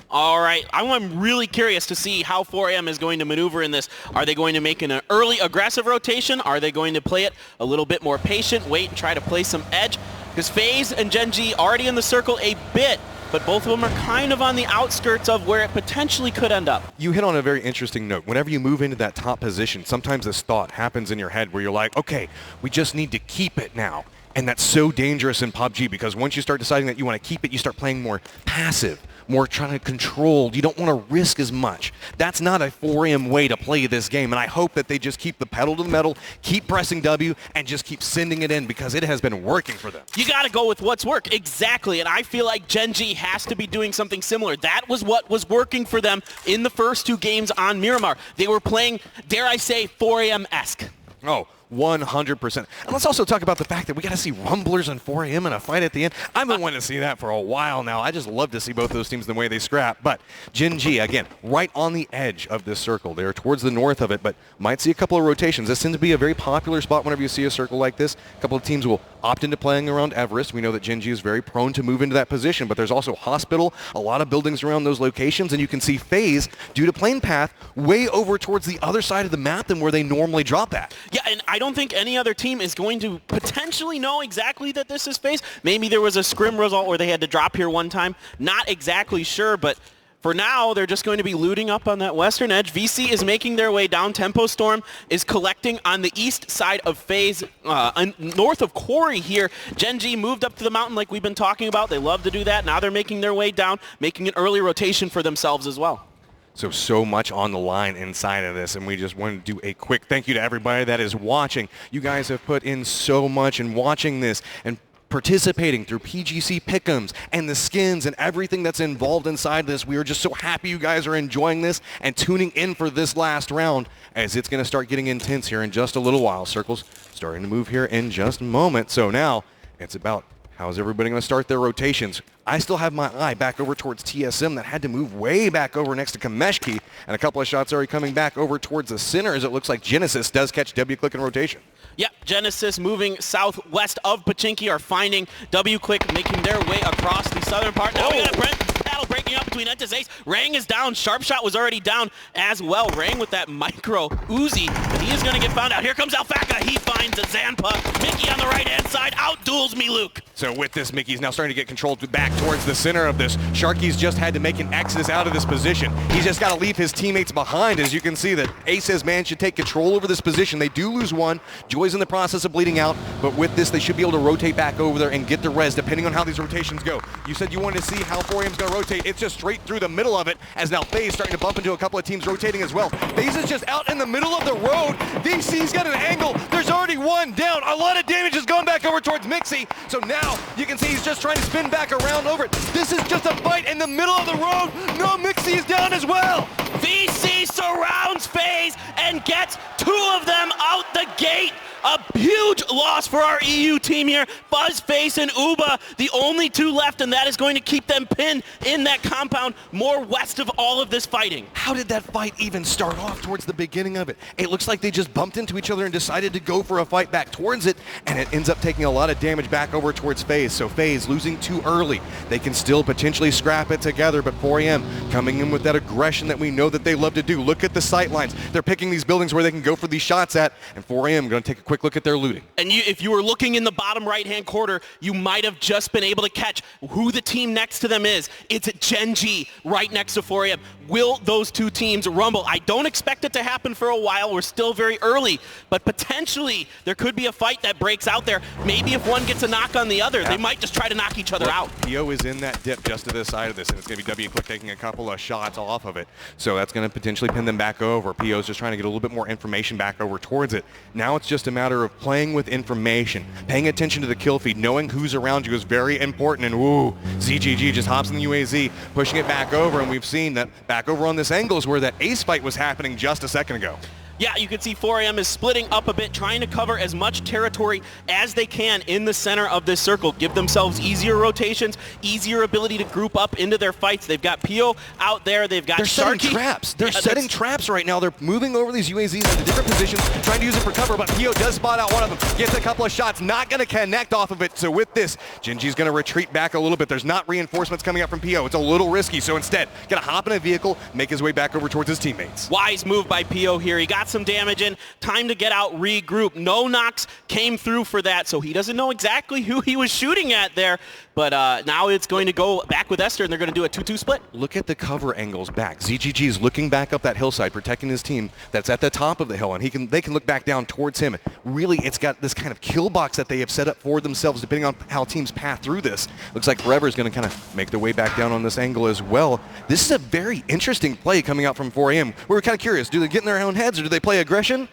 All right, I'm really curious to see how 4AM is going to maneuver in this. Are they going to make an early aggressive rotation? Are they going to play it a little bit more patient, wait and try to play some edge? Because FaZe and Gen G already in the circle a bit, but both of them are kind of on the outskirts of where it potentially could end up. You hit on a very interesting note. Whenever you move into that top position, sometimes this thought happens in your head where you're like, okay, we just need to keep it now. And that's so dangerous in PUBG because once you start deciding that you want to keep it, you start playing more passive, more trying to control. You don't want to risk as much. That's not a 4M way to play this game, and I hope that they just keep the pedal to the metal, keep pressing W, and just keep sending it in because it has been working for them. You got to go with what's worked. Exactly, and I feel like Gen G has to be doing something similar. That was what was working for them in the first 2 games on Miramar. They were playing, dare I say, 4AM-esque. Oh, 100%. And let's also talk about the fact that we got to see Rumblers and 4AM in a fight at the end. I've been wanting to see that for a while now. I just love to see both those teams the way they scrap. But Gen G, again, right on the edge of this circle. They're towards the north of it, but might see a couple of rotations. This tends to be a very popular spot whenever you see a circle like this. A couple of teams will opt into playing around Everest. We know that Gen G is very prone to move into that position, but there's also Hospital, a lot of buildings around those locations, and you can see FaZe, due to plane path, way over towards the other side of the map than where they normally drop that. Yeah, and I don't think any other team is going to potentially know exactly that this is FaZe. Maybe there was a scrim result where they had to drop here one time. Not exactly sure, but for now, they're just going to be looting up on that western edge. VC is making their way down. Tempo Storm is collecting on the east side of FaZe, north of Quarry here. Gen G moved up to the mountain like we've been talking about. They love to do that. Now they're making their way down, making an early rotation for themselves as well. So much on the line inside of this, and we just want to do a quick thank you to everybody that is watching. You guys have put in so much in watching this and participating through PGC Pick'ems and the skins and everything that's involved inside this. We are just so happy you guys are enjoying this and tuning in for this last round as it's going to start getting intense here in just a little while. Circles starting to move here in just a moment. So now it's about how's everybody going to start their rotations. I still have my eye back over towards TSM that had to move way back over next to Kameshki, and a couple of shots already coming back over towards the center as it looks like Genesis does catch W-Click in rotation. Yep, Genesis moving southwest of Pachinki are finding W-Click, making their way across the southern part. Now we got a Brent battle breaking coming out between Entes Ace. Rang is down. Sharpshot was already down as well. Rang with that micro Uzi, but he is going to get found out. Here comes Alfaka. He finds a Zanpa. Mickey on the right-hand side out-duels me, Luke. So with this, Mickey's now starting to get controlled back towards the center of this. Sharky's just had to make an exodus out of this position. He's just got to leave his teammates behind. As you can see that Ace has managed to take control over this position. They do lose one. Joy's in the process of bleeding out, but with this, they should be able to rotate back over there and get the res, depending on how these rotations go. You said you wanted to see how 4AM's going to rotate. It's just straight through the middle of it, as now FaZe starting to bump into a couple of teams rotating as well. FaZe is just out in the middle of the road. VC's got an angle. There's already one down. A lot of damage is going back over towards Mixie. So now you can see he's just trying to spin back around over it. This is just a fight in the middle of the road. No, Mixie is down as well. VC surrounds FaZe and gets 2 of them out the gate. A huge loss for our EU team here. Fuzz, FaZe, and Uba, the only 2 left, and that is going to keep them pinned in that compound more west of all of this fighting. How did that fight even start off towards the beginning of it? It looks like they just bumped into each other and decided to go for a fight back towards it, and it ends up taking a lot of damage back over towards FaZe. So FaZe losing too early. They can still potentially scrap it together, but 4AM coming in with that aggression that we know that they love to do. Look at the sight lines. They're picking these buildings where they can go for these shots at, and 4AM going to take a quick look at their looting. And if you were looking in the bottom right-hand corner, you might have just been able to catch who the team next to them is. It's Gen G right next to 4AM. Will those 2 teams rumble? I don't expect it to happen for a while. We're still very early, but potentially there could be a fight that breaks out there. Maybe if one gets a knock on the other, they might just try to knock each other out. PO is in that dip just to the side of this, and it's going to be WClick taking a couple of shots off of it. So that's going to potentially pin them back over. PO's just trying to get a little bit more information back over towards it. Now it's just a matter of playing with information, paying attention to the kill feed, knowing who's around you is very important. And woo, ZGG just hops in the UAZ, pushing it back over, and we've seen that back over on this angle is where that ace fight was happening just a second ago. Yeah, you can see 4AM is splitting up a bit, trying to cover as much territory as they can in the center of this circle. Give themselves easier rotations, easier ability to group up into their fights. They've got Pio out there. They've got They're setting traps. They're setting traps right now. They're moving over these UAZs into different positions, trying to use it for cover, but Pio does spot out one of them. Gets a couple of shots, not going to connect off of it. So with this, Genji's going to retreat back a little bit. There's not reinforcements coming up from Pio. It's a little risky, so instead, going to hop in a vehicle, make his way back over towards his teammates. Wise move by Pio here. He got some damage in. Time to get out, regroup. No knocks came through for that, so he doesn't know exactly who he was shooting at there. But now it's going to go back with Esther, and they're going to do a 2-2 split. Look at the cover angles back. ZGG is looking back up that hillside, protecting his team that's at the top of the hill, and they can look back down towards him. Really, it's got this kind of kill box that they have set up for themselves, depending on how teams path through this. Looks like Forever is going to kind of make their way back down on this angle as well. This is a very interesting play coming out from 4AM. We were kind of curious. Do they get in their own heads, or do they play aggression?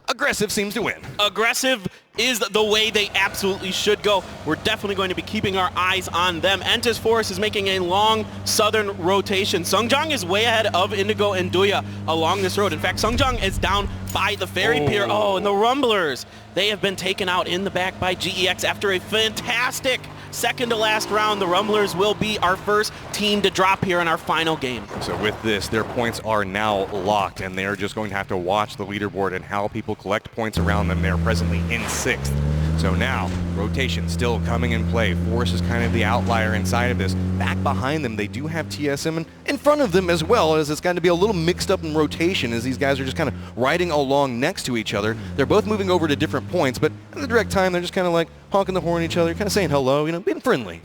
Aggressive seems to win. Aggressive is the way they absolutely should go. We're definitely going to be keeping our eyes on them. Entis Forest is making a long southern rotation. Sungjong is way ahead of Indigo and Duya along this road. In fact, Sungjong is down by the ferry pier. Oh, and the Rumblers, they have been taken out in the back by GEX after a fantastic second to last round. The Rumblers will be our first team to drop here in our final game. So with this, their points are now locked, and they're just going to have to watch the leaderboard and how people collect points around them. They're presently in 6th. So now, rotation still coming in play. Force is kind of the outlier inside of this. Back behind them, they do have TSM, and in front of them as well, as it's going to be a little mixed up in rotation as these guys are just kind of riding along next to each other. They're both moving over to different points, but in the direct time, they're just kind of like honking the horn at each other, kind of saying hello, you know, being friendly.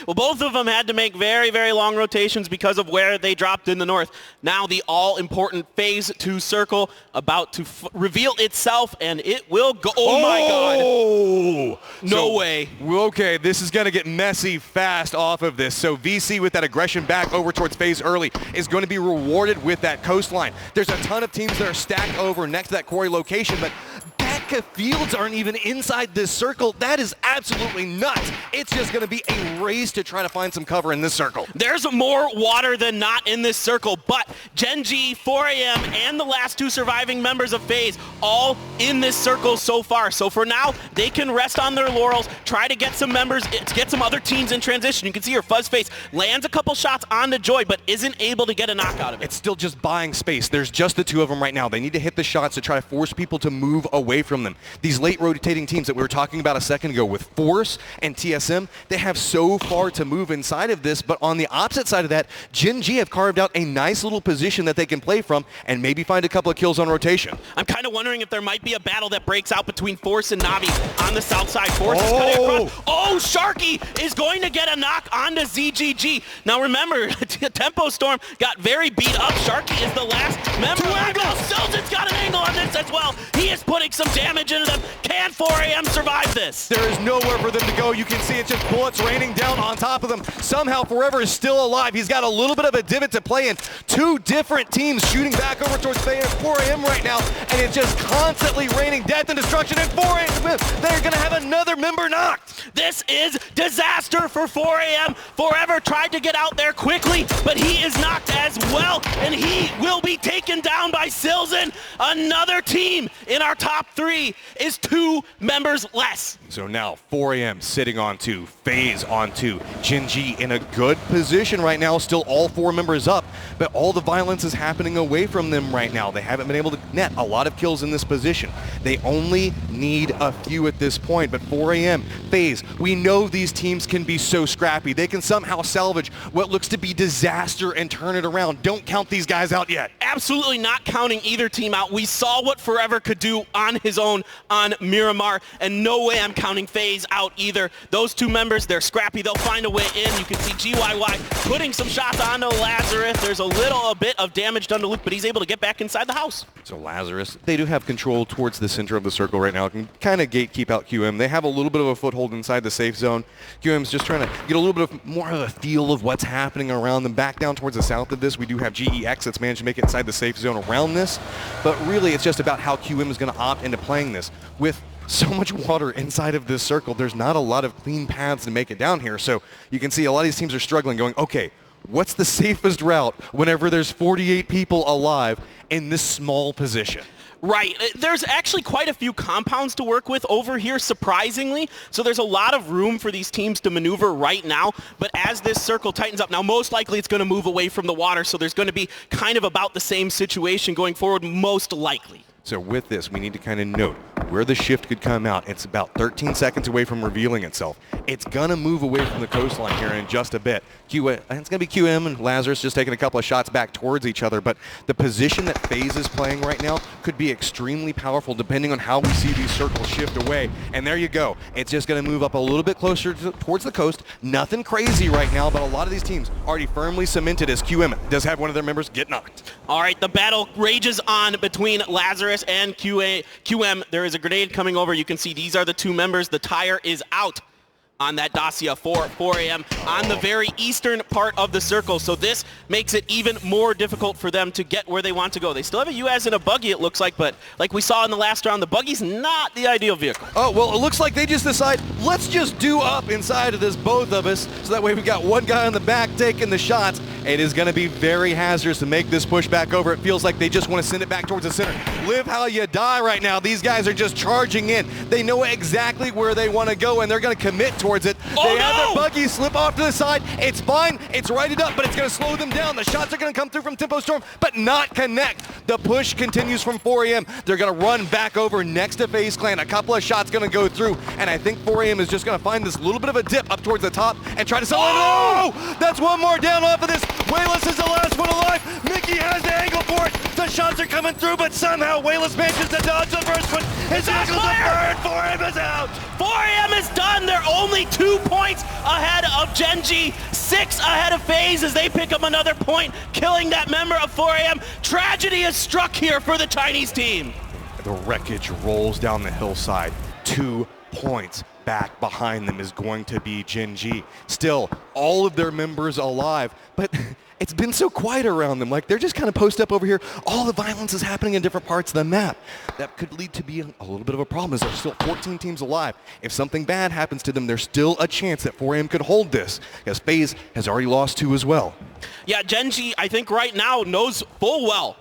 Well, both of them had to make very, very long rotations because of where they dropped in the north. Now the all-important Phase 2 circle about to reveal itself, and it will go. Oh, my God. No way. Okay, this is going to get messy fast off of this. So VC with that aggression back over towards Phase early is going to be rewarded with that coastline. There's a ton of teams that are stacked over next to that quarry location, but fields aren't even inside this circle. That is absolutely nuts. It's just going to be a race to try to find some cover in this circle. There's more water than not in this circle, but Genji, 4AM, and the last 2 surviving members of FaZe all in this circle so far. So for now, they can rest on their laurels, try to get some members, get some other teams in transition. You can see here, Fuzzface lands a couple shots on the Joy, but isn't able to get a knock out of it. It's still just buying space. There's just the 2 of them right now. They need to hit the shots to try to force people to move away from from them. These late rotating teams that we were talking about a second ago with Force and TSM, they have so far to move inside of this, but on the opposite side of that, Gen G have carved out a nice little position that they can play from and maybe find a couple of kills on rotation. I'm kind of wondering if there might be a battle that breaks out between Force and Navi on the south side. Force is cutting across. Oh, Sharky is going to get a knock onto ZGG. Now remember, Tempo Storm got very beat up. Sharky is the last member. Silzen's got an angle on this as well. He is putting some damage into them. Can 4AM survive this? There is nowhere for them to go. You can see it's just bullets raining down on top of them. Somehow Forever is still alive. He's got a little bit of a divot to play in. Two different teams shooting back over towards 4AM right now, and it's just constantly raining death and destruction. And 4AM, they're going to have another member knocked. This is disaster for 4AM. Forever tried to get out there quickly, but he is knocked as well, and he will be taken down by Silzen. Another team in our top 3 is 2 members less. So now 4AM sitting on 2, FaZe on 2, Gen G in a good position right now, still all 4 members up, but all the violence is happening away from them right now. They haven't been able to net a lot of kills in this position. They only need a few at this point, but 4AM, FaZe, we know these teams can be so scrappy. They can somehow salvage what looks to be disaster and turn it around. Don't count these guys out yet. Absolutely not counting either team out. We saw what Forever could do on his own on Miramar, and no way I'm counting FaZe out either. Those 2 members, they're scrappy. They'll find a way in. You can see GYY putting some shots onto Lazarus. There's a bit of damage done to Luke, but he's able to get back inside the house. So Lazarus, they do have control towards the center of the circle right now. Can kind of gatekeep out QM. They have a little bit of a foothold inside the safe zone. QM's just trying to get a little bit of more of a feel of what's happening around them. Back down towards the south of this, we do have GEX that's managed to make it inside the safe zone around this. But really, it's just about how QM is going to opt into playing this. With so much water inside of this circle, there's not a lot of clean paths to make it down here. So you can see a lot of these teams are struggling, going, okay, what's the safest route whenever there's 48 people alive in this small position? Right. There's actually quite a few compounds to work with over here, surprisingly. So there's a lot of room for these teams to maneuver right now. But as this circle tightens up, now most likely it's going to move away from the water. So there's going to be kind of about the same situation going forward, most likely. So with this, we need to kind of note where the shift could come out. It's about 13 seconds away from revealing itself. It's going to move away from the coastline here in just a bit. It's going to be QM and Lazarus just taking a couple of shots back towards each other, but the position that FaZe is playing right now could be extremely powerful depending on how we see these circles shift away. And there you go. It's just going to move up a little bit closer towards the coast. Nothing crazy right now, but a lot of these teams already firmly cemented as QM does have one of their members get knocked. All right, the battle rages on between Lazarus and QM. There is a grenade coming over. You can see these are the 2 members. The tire is out on that Dacia for 4AM on the very eastern part of the circle. So this makes it even more difficult for them to get where they want to go. They still have a UAZ and a buggy, it looks like, but like we saw in the last round, the buggy's not the ideal vehicle. Oh, well, it looks like they just decide, let's just do up inside of this, both of us, so that way we've got one guy on the back taking the shots. It is going to be very hazardous to make this push back over. It feels like they just want to send it back towards the center. Live how you die right now. These guys are just charging in. They know exactly where they want to go, and they're going to commit towards it. They have their buggy slip off to the side. It's fine. It's righted up, but it's going to slow them down. The shots are going to come through from Tempo Storm, but not connect. The push continues from 4AM. They're going to run back over next to FaZe Clan. A couple of shots going to go through, and I think 4AM is just going to find this little bit of a dip up towards the top and try to sell it. Oh! That's one more down off of this. Wayless is the last one alive. Mickey has the angle for it. The shots are coming through, but somehow Wayless manages to dodge the first one. His ankle's a bird. 4AM is out. 4AM is done. They're only 2 points ahead of Gen G, 6 ahead of FaZe as they pick up another point, killing that member of 4AM. Tragedy is struck here for the Chinese team. The wreckage rolls down the hillside. 2 points back behind them is going to be Gen G. Still, all of their members alive, but it's been so quiet around them. Like, they're just kind of posted up over here. All the violence is happening in different parts of the map. That could lead to be a little bit of a problem, as there's still 14 teams alive. If something bad happens to them, there's still a chance that 4AM could hold this, because FaZe has already lost 2 as well. Yeah, Gen G, I think right now knows full well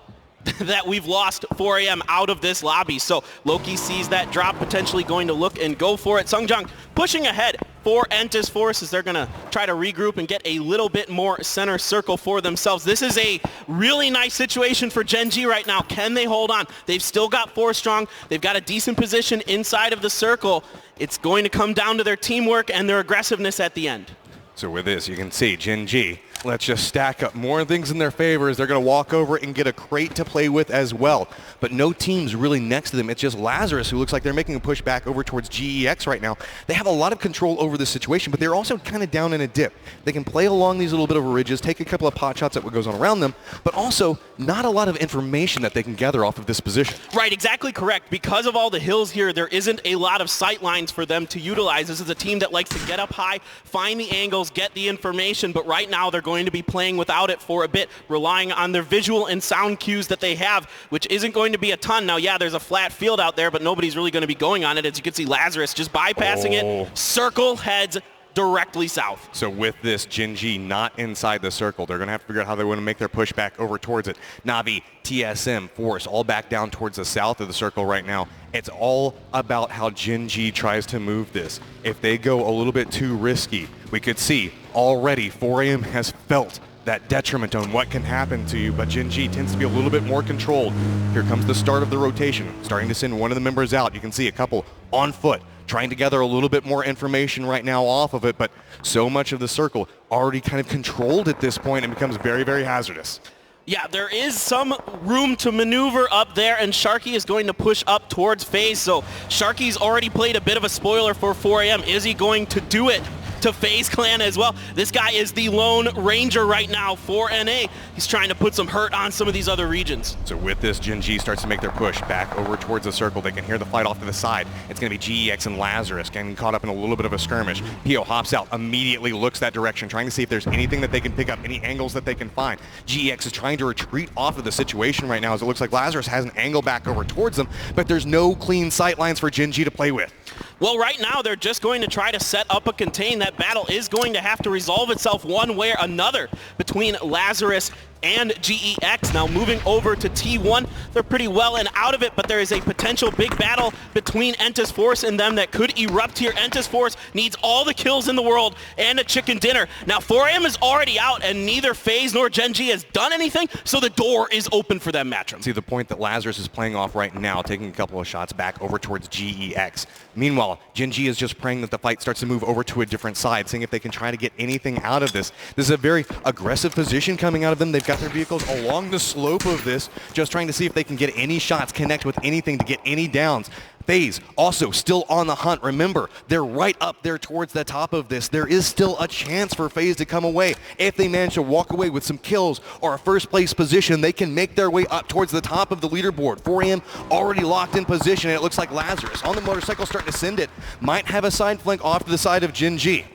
that we've lost 4AM out of this lobby. So Loki sees that drop, potentially going to look and go for it. Sungjang pushing ahead for Entis Force as they're going to try to regroup and get a little bit more center circle for themselves. This is a really nice situation for Gen G right now. Can they hold on? They've still got 4 strong. They've got a decent position inside of the circle. It's going to come down to their teamwork and their aggressiveness at the end. So with this, you can see Gen G, let's just stack up more things in their favor as they're going to walk over and get a crate to play with as well. But no teams really next to them. It's just Lazarus who looks like they're making a push back over towards GEX right now. They have a lot of control over this situation, but they're also kind of down in a dip. They can play along these little bit of ridges, take a couple of pot shots at what goes on around them, but also not a lot of information that they can gather off of this position. Right, exactly correct. Because of all the hills here, there isn't a lot of sight lines for them to utilize. This is a team that likes to get up high, find the angles, get the information, but right now they're going to be playing without it for a bit, relying on their visual and sound cues that they have, which isn't going to be a ton. Now, yeah, there's a flat field out there, but nobody's really going to be going on it. As you can see, Lazarus just bypassing it. Circle heads directly south. So with this, Gen G not inside the circle. They're going to have to figure out how they want to make their push back over towards it. Navi, TSM, Force, all back down towards the south of the circle right now. It's all about how Gen G tries to move this. If they go a little bit too risky, we could see already 4AM has felt that detriment on what can happen to you, but Gen G tends to be a little bit more controlled. Here comes the start of the rotation, starting to send one of the members out. You can see a couple on foot, trying to gather a little bit more information right now off of it, but so much of the circle already kind of controlled at this point and becomes very, very hazardous. Yeah, there is some room to maneuver up there, and Sharky is going to push up towards FaZe. So Sharky's already played a bit of a spoiler for 4AM. Is he going to do it to FaZe Clan as well? This guy is the lone ranger right now for NA. He's trying to put some hurt on some of these other regions. So with this, Gen G starts to make their push back over towards the circle. They can hear the fight off to the side. It's going to be GEX and Lazarus getting caught up in a little bit of a skirmish. Pio hops out, immediately looks that direction, trying to see if there's anything that they can pick up, any angles that they can find. GEX is trying to retreat off of the situation right now as it looks like Lazarus has an angle back over towards them, but there's no clean sight lines for Gen G to play with. Well, right now they're just going to try to set up a contain. That battle is going to have to resolve itself one way or another between Lazarus and GEX. Now moving over to T1, they're pretty well and out of it, but there is a potential big battle between Entis Force and them that could erupt here. Entis Force needs all the kills in the world and a chicken dinner. Now 4AM is already out, and neither FaZe nor Gen G has done anything, so the door is open for them, Matrim. See the point that Lazarus is playing off right now, taking a couple of shots back over towards GEX. Meanwhile, Gen G is just praying that the fight starts to move over to a different side, seeing if they can try to get anything out of this. This is a very aggressive position coming out of them. They've got their vehicles along the slope of this, just trying to see if they can get any shots, connect with anything to get any downs. FaZe also still on the hunt. Remember, they're right up there towards the top of this. There is still a chance for FaZe to come away. If they manage to walk away with some kills or a first place position, they can make their way up towards the top of the leaderboard. 4AM already locked in position, and it looks like Lazarus on the motorcycle starting to send it. Might have a side flank off to the side of Gen G.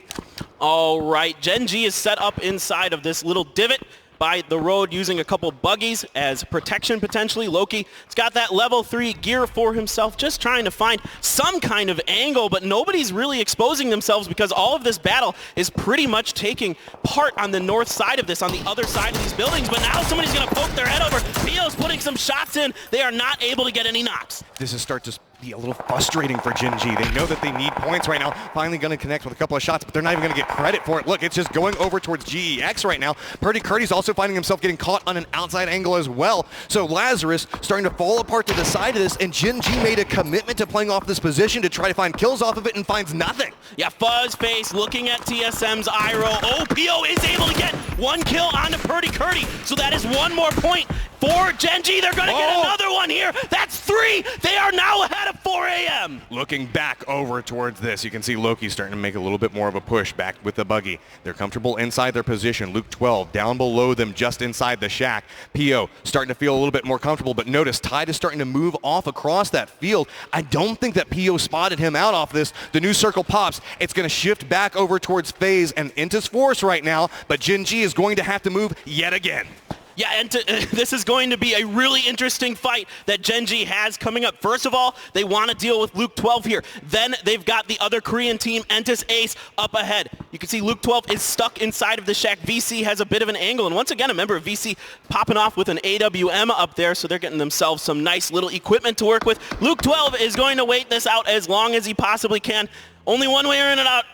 All right, Gen G is set up inside of this little divot by the road using a couple buggies as protection potentially. Loki has got that level 3 gear for himself, just trying to find some kind of angle, but nobody's really exposing themselves because all of this battle is pretty much taking part on the north side of this, on the other side of these buildings. But now somebody's going to poke their head over. Pio's putting some shots in. They are not able to get any knocks. This is start to be a little frustrating for Gen G. They know that they need points right now. Finally going to connect with a couple of shots, but they're not even going to get credit for it. Look, it's just going over towards GEX right now. Purdy Curdy's also finding himself getting caught on an outside angle as well. So Lazarus starting to fall apart to the side of this, and Gen G made a commitment to playing off this position to try to find kills off of it and finds nothing. Yeah, Fuzzface looking at TSM's eye roll. Oh, Pio is able to get one kill onto Purdy Curdy, so that is one more point for Gen G. They're going to get another one here. That's 3. They are now ahead of 4AM. Looking back over towards this, you can see Loki starting to make a little bit more of a push back with the buggy. They're comfortable inside their position. Luke 12 down below them just inside the shack. Pio starting to feel a little bit more comfortable, but notice Tide is starting to move off across that field. I don't think that Pio spotted him out off this. The new circle pops. It's going to shift back over towards FaZe and Entis Force right now, but Gen G is going to have to move yet again. Yeah, and this is going to be a really interesting fight that Gen G has coming up. First of all, they want to deal with Luke 12 here. Then they've got the other Korean team, Entis Ace, up ahead. You can see Luke 12 is stuck inside of the shack. VC has a bit of an angle, and once again, a member of VC popping off with an AWM up there, so they're getting themselves some nice little equipment to work with. Luke 12 is going to wait this out as long as he possibly can. Only one way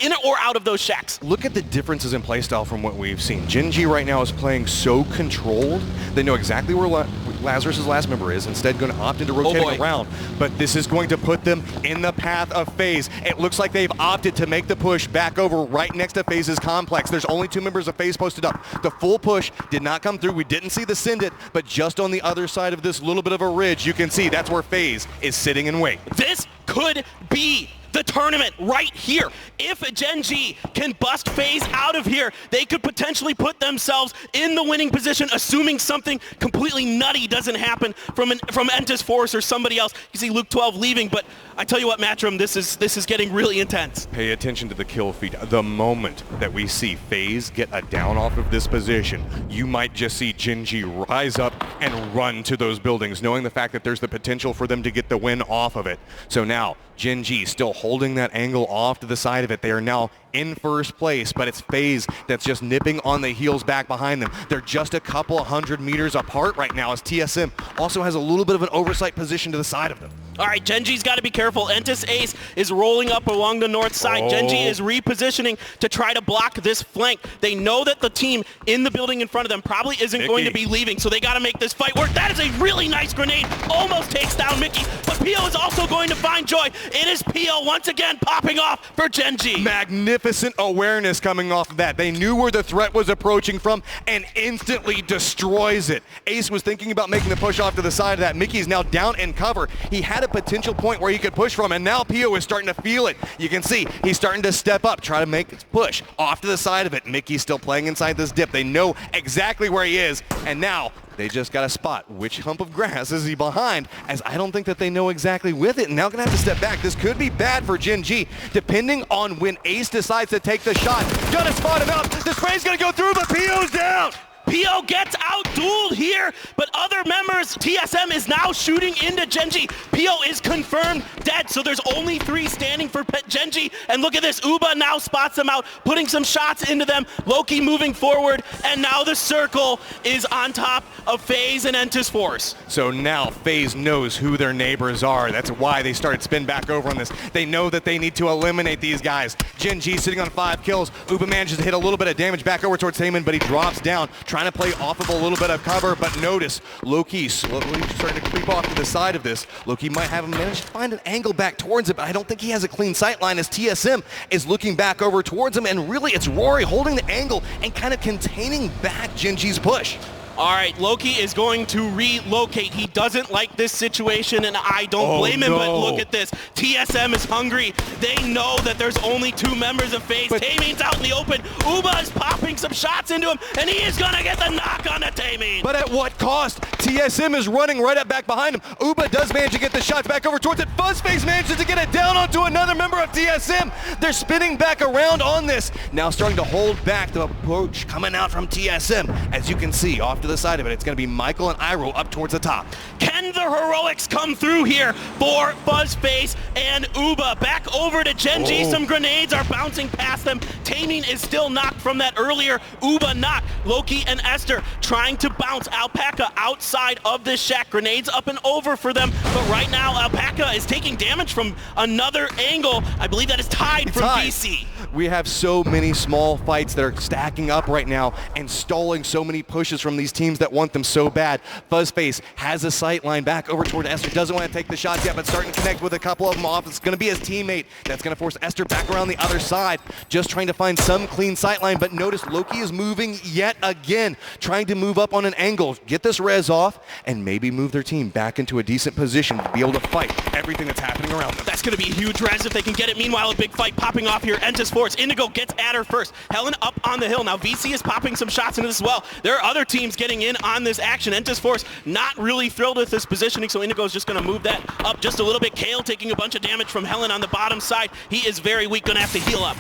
in or out of those shacks. Look at the differences in playstyle from what we've seen. Gen G right now is playing so controlled. They know exactly where Lazarus' last member is, instead going to opt into rotating around. But this is going to put them in the path of FaZe. It looks like they've opted to make the push back over right next to FaZe's complex. There's only 2 members of FaZe posted up. The full push did not come through. We didn't see the send it, but just on the other side of this little bit of a ridge, you can see that's where FaZe is sitting in wait. This could be the tournament right here. If Gen G can bust FaZe out of here, they could potentially put themselves in the winning position, assuming something completely nutty doesn't happen from Entis Force or somebody else. You see Luke 12 leaving, but I tell you what, Matchroom, this is getting really intense. Pay attention to the kill feed. The moment that we see FaZe get a down off of this position, you might just see Gen G rise up and run to those buildings, knowing the fact that there's the potential for them to get the win off of it. So now, Gen G still holding that angle off to the side of it. They are now in first place, but it's FaZe that's just nipping on the heels back behind them. They're just a couple 100 meters apart right now, as TSM also has a little bit of an oversight position to the side of them. All right, Gen G's got to be careful. Entis Ace is rolling up along the north side. Gen G is repositioning to try to block this flank. They know that the team in the building in front of them probably isn't going to be leaving, so they got to make this fight work. That is a really nice grenade. Almost takes down Mickey, but Pio is also going to find joy. It is Pio once again popping off for Gen G. Magnificent awareness coming off of that. They knew where the threat was approaching from and instantly destroys it. Ace was thinking about making the push off to the side of that. Mickey's now down in cover. He had a potential point where he could push from, and now Pio is starting to feel it. You can see he's starting to step up, try to make his push off to the side of it. Mickey's still playing inside this dip. They know exactly where he is, and now they just got to spot which hump of grass is he behind, as I don't think that they know exactly with it, and now gonna have to step back. This could be bad for Gen G, depending on when Ace decides to take the shot. Gonna spot him out. The spray's gonna go through, but Pio's down. Pio gets out-dueled here, but other members, TSM is now shooting into Gen G. Pio is confirmed dead, so there's only 3 standing for Gen G. And look at this, Uba now spots them out, putting some shots into them. Loki moving forward, and now the circle is on top of FaZe and Entis Force. So now FaZe knows who their neighbors are. That's why they started spin back over on this. They know that they need to eliminate these guys. Gen G sitting on 5 kills. Uba manages to hit a little bit of damage back over towards Heyman, but he drops down, trying to play off of a little bit of cover, but notice Loki slowly starting to creep off to the side of this. Loki might have managed to find an angle back towards it, but I don't think he has a clean sight line, as TSM is looking back over towards him, and really it's Rory holding the angle and kind of containing back Gen G's push. All right, Loki is going to relocate. He doesn't like this situation, and I don't blame him, but look at this. TSM is hungry. They know that there's only 2 members of FaZe. Taemin's out in the open. Uba is popping some shots into him, and he is going to get the knock on a Taemin. But at what cost? TSM is running right up back behind him. Uba does manage to get the shots back over towards it. Fuzzface manages to get it down onto another member of TSM. They're spinning back around on this. Now starting to hold back the approach coming out from TSM. As you can see, off to the side of it, it's going to be Michael and Iroh up towards the top. Can the heroics come through here for Fuzzface and Uba? Back over to Gen G. Some grenades are bouncing past them. Taemin is still knocked from that earlier Uba knock. Loki and Esther trying to bounce Alpaca outside of this shack. Grenades up and over for them, but right now Alpaca is taking damage from another angle. I believe that is tied from VC. We have so many small fights that are stacking up right now and stalling so many pushes from these teams that want them so bad. Fuzzface has a sight line back over toward Esther. Doesn't want to take the shots yet, but starting to connect with a couple of them off. It's going to be his teammate that's going to force Esther back around the other side. Just trying to find some clean sight line, but notice Loki is moving yet again, trying to move up on an angle, get this res off, and maybe move their team back into a decent position to be able to fight everything that's happening around them. That's going to be a huge res if they can get it. Meanwhile, a big fight popping off here. Entis Force. Indigo gets at her first. Helen up on the hill. Now VC is popping some shots into this as well. There are other teams getting in on this action. Entis Force not really thrilled with this positioning, so Indigo is just going to move that up just a little bit. Kale taking a bunch of damage from Helen on the bottom side. He is very weak, going to have to heal up.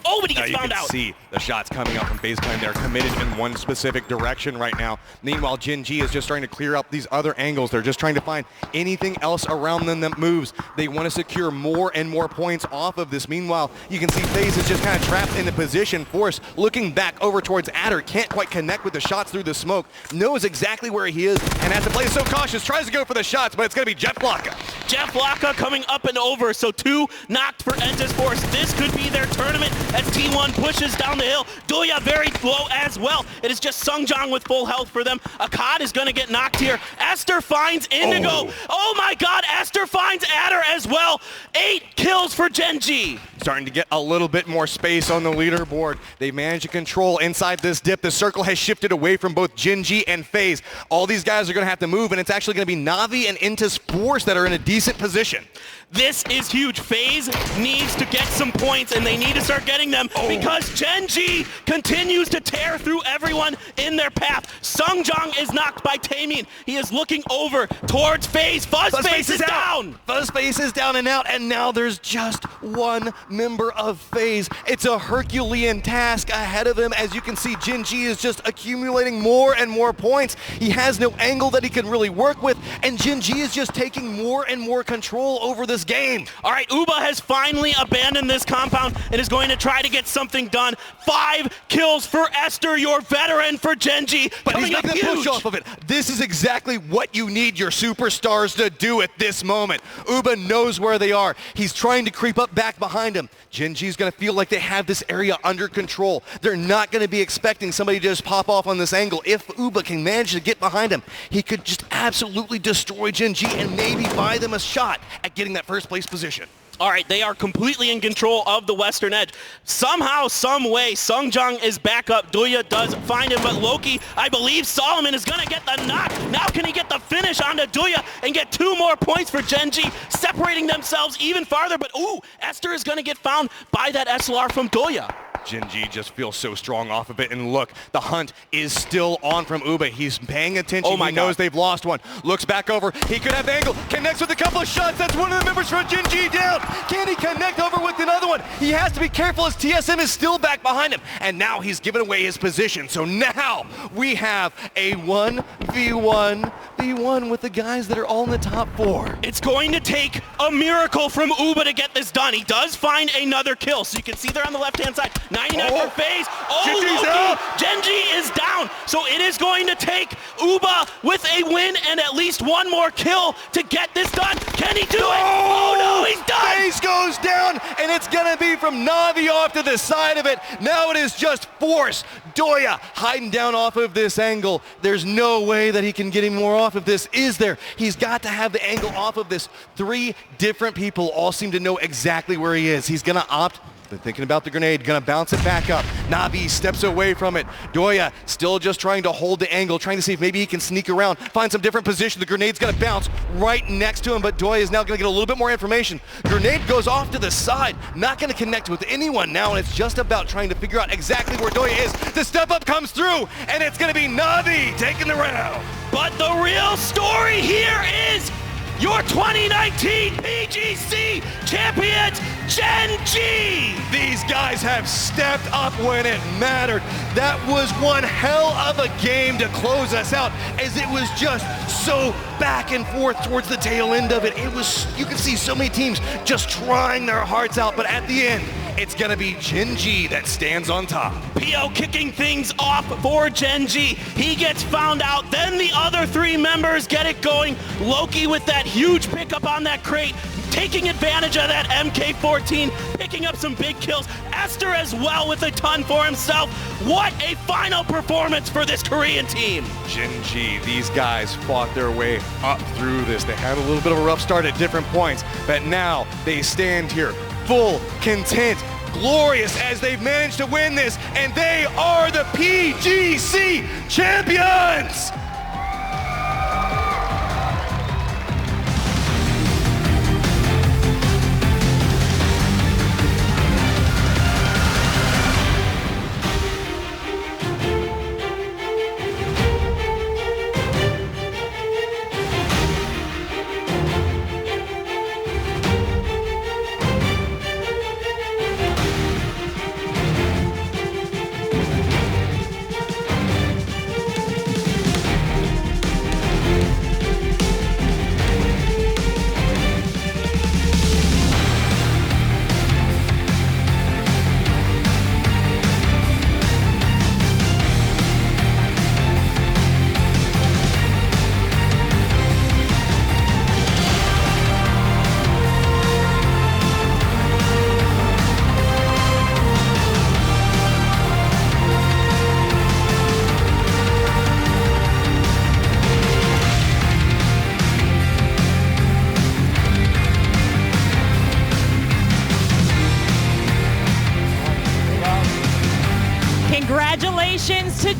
Oh, but he gets you found can out. see the shots coming up from baseline. They're committed in one specific direction right now. Meanwhile, Gen G is just trying to clear up these other angles. They're just trying to find anything else around them that moves. They want to secure more and more points off of this. Meanwhile, you can see FaZe is just kind of trapped in the position. Force looking back over towards Adder, can't quite connect with the shots through the smoke, knows exactly where he is, and has to play so cautious, tries to go for the shots, but it's going to be Jeff Laka. Jeff Laka coming up and over, so 2 knocked for Entis Force. This could be their tournament as T1 pushes down the hill. Doya very low as well. It is just Sungjong with full health for them. Akkad is going to get knocked here. Esther finds Indigo. Oh my god, Esther finds Adder as well. 8 kills for Gen G. Starting to get a little bit more space on the leaderboard. They managed to control inside this dip. The circle has shifted away from both Gen G and FaZe. All these guys are going to have to move, and it's actually going to be Na'Vi and Entis Force that are in a decent position. This is huge. FaZe needs to get some points, and they need to start getting them because Gen G continues to tear through everyone in their path. Sungjong is knocked by Taemin. He is looking over towards FaZe. Fuzzface is down. Fuzzface is down and out, and now there's just one member of FaZe. It's a Herculean task ahead of him. As you can see, Gen G is just accumulating more and more points. He has no angle that he can really work with, and Gen G is just taking more and more control over this game. All right, Uba has finally abandoned this compound and is going to try to get something done. 5 kills for Esther, your veteran for Gen G. But he's making a push off of it. This is exactly what you need your superstars to do at this moment. Uba knows where they are. He's trying to creep up back behind him. Gen G's going to feel like they have this area under control. They're not going to be expecting somebody to just pop off on this angle. If Uba can manage to get behind him, he could just absolutely destroy Gen G and maybe buy them a shot at getting that first place position. All right, they are completely in control of the western edge. Somehow, some way, Sungjong is back up. Doya does find him, but Loki, I believe Solomon is going to get the knock. Now can he get the finish onto Doya and get 2 more points for Gen G, separating themselves even farther. But ooh, Esther is going to get found by that SLR from Doya. Gen G just feels so strong off of it, and look, the hunt is still on from Uba. He's paying attention. He knows they've lost one. Looks back over. He could have angle. Connects with a couple of shots. That's one of the members from Gen G down. Can he connect over with another one? He has to be careful as TSM is still back behind him, and now he's given away his position. So now we have a 1v1 with the guys that are all in the top 4. It's going to take a miracle from Uba to get this done. He does find another kill, so you can see there on the left-hand side. 99 for FaZe. Oh, Gen G is down. So it is going to take Uba with a win and at least 1 more kill to get this done. Can he do it? Oh no, he's done. FaZe goes down, and it's gonna be from Na'Vi off to the side of it. Now it is just Force. Doya hiding down off of this angle. There's no way that he can get any more off of this, is there? He's got to have the angle off of this. 3 different people all seem to know exactly where he is. He's gonna opt. They're thinking about the grenade, gonna bounce it back up. Na'Vi steps away from it. Doya still just trying to hold the angle, trying to see if maybe he can sneak around, find some different position. The grenade's gonna bounce right next to him, but Doya is now gonna get a little bit more information. Grenade goes off to the side, not gonna connect with anyone now, and it's just about trying to figure out exactly where Doya is. The step up comes through, and it's gonna be Na'Vi taking the round. But the real story here is your 2019 PGC champions, Gen G! These guys have stepped up when it mattered. That was one hell of a game to close us out, as it was just so back and forth towards the tail end of it. It was, you can see so many teams just trying their hearts out, but at the end, it's gonna be Gen G that stands on top. PO kicking things off for Gen G. He gets found out, then the other 3 members get it going. Loki with that huge pickup on that crate, taking advantage of that MK14, picking up some big kills. Esther as well with a ton for himself. What a final performance for this Korean team. Gen G, these guys fought their way up through this. They had a little bit of a rough start at different points, but now they stand here full, content, glorious as they've managed to win this, and they are the PGC champions!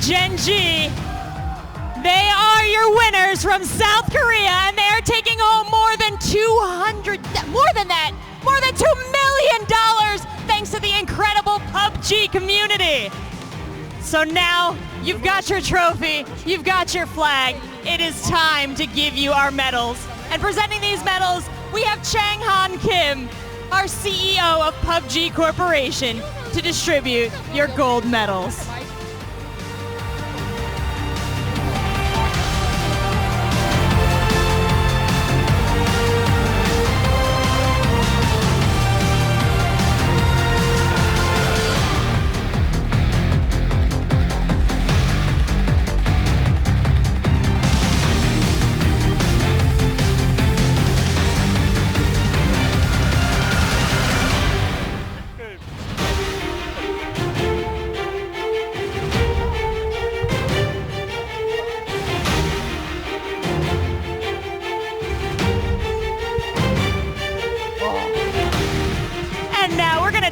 Gen G. They are your winners from South Korea, and they are taking home more than $2 million thanks to the incredible PUBG community. So now you've got your trophy, you've got your flag. It is time to give you our medals. And presenting these medals, we have Chang-Han Kim, our CEO of PUBG Corporation, to distribute your gold medals.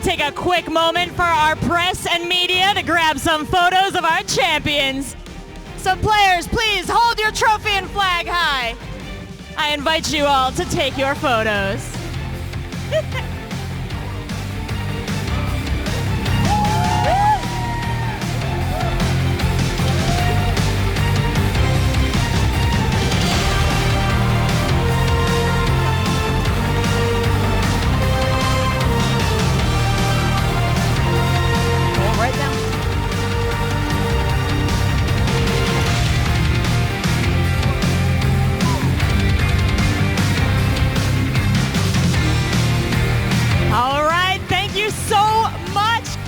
Take a quick moment for our press and media to grab some photos of our champions. So players, please hold your trophy and flag high. I invite you all to take your photos.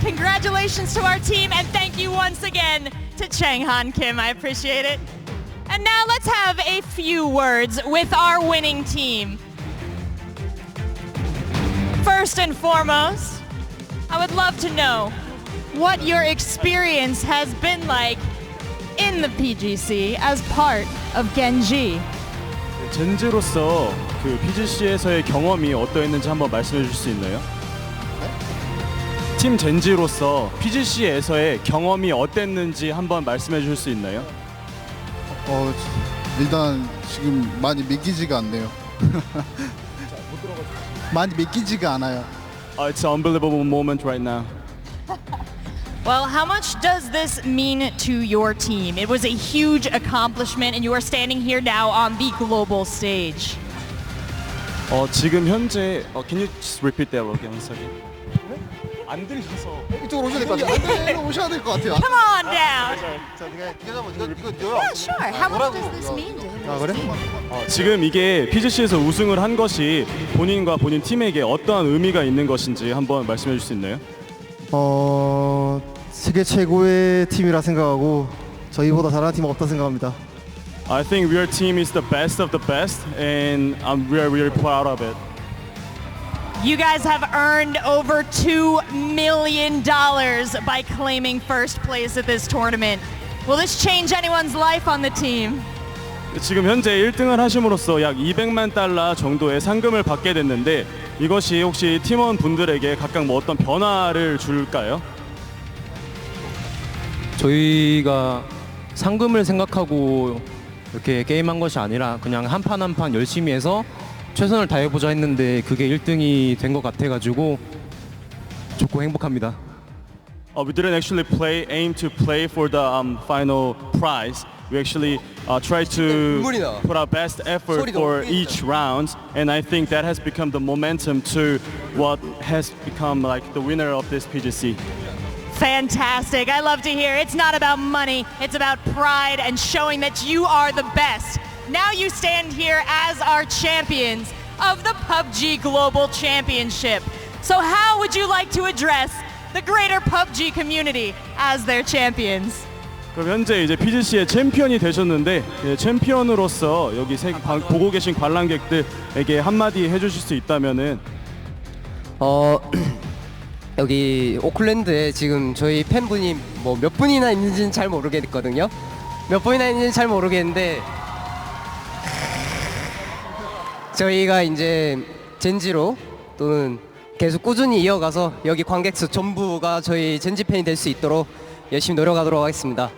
Congratulations to our team, and thank you once again to Chang-Han Kim. I appreciate it. And now let's have a few words with our winning team. First and foremost, I would love to know what your experience has been like in the PGC as part of Genji. 젠지로서 그 PGC에서의 경험이 어떠했는지 한번 말씀해 주실 수 있나요? 팀 젠지로서 PGC에서의 경험이 어땠는지 한번 말씀해 주실 수 있나요? 일단 지금 많이 믿기지가 않네요. 많이 믿기지가 않아요. It's an unbelievable moment right now. Well, how much does this mean to your team? It was a huge accomplishment, and you are standing here now on the global stage. 지금 현재 can you just repeat that again once again? 안 들리셔서 이쪽으로 오셔야 될 것 같아요. 오셔야 될 것 같아요. Come on down. Yeah, sure. How much does this mean to him? 그래? 지금 이게 PGC에서 우승을 한 것이 본인과 본인 팀에게 어떠한 의미가 있는 것인지 한번 말씀해 줄 수 있나요? 세계 최고의 팀이라 생각하고 저희보다 잘하는 팀은 없다 생각합니다. I think your team is the best of the best, and we are really proud of it. You guys have earned over $2 million by claiming first place at this tournament. Will this change anyone's life on the team? 지금 현재 1등을 하심으로써 약 $200만 정도의 상금을 받게 됐는데 이것이 혹시 팀원 분들에게 각각 뭐 어떤 변화를 줄까요? 저희가 상금을 생각하고 이렇게 게임한 것이 아니라 그냥 한 판 한 판 열심히 해서 최선을 다해보자 했는데 그게 1등이 된 것 같아가지고 좋고 행복합니다. We didn't actually aim to play for the final prize. We actually tried to put our best effort for each round, and I think that has become the momentum to what has become like the winner of this PGC. Fantastic. I love to hear it's not about money, it's about pride and showing that you are the best. Now you stand here as our champions of the PUBG Global Championship. So how would you like to address the greater PUBG community as their champions? 그럼 현재 이제 PGC의 챔피언이 되셨는데 챔피언으로서 여기 보고 계신 관람객들에게 한마디 해주실 수 있다면은 여기 오클랜드에 지금 저희 팬분이 뭐 몇 분이나 있는지는 잘 모르겠거든요. 몇 분이나 있는지는 잘 모르겠는데 저희가 이제 젠지로 또는 계속 꾸준히 이어가서 여기 관객수 전부가 저희 젠지 팬이 될 수 있도록 열심히 노력하도록 하겠습니다.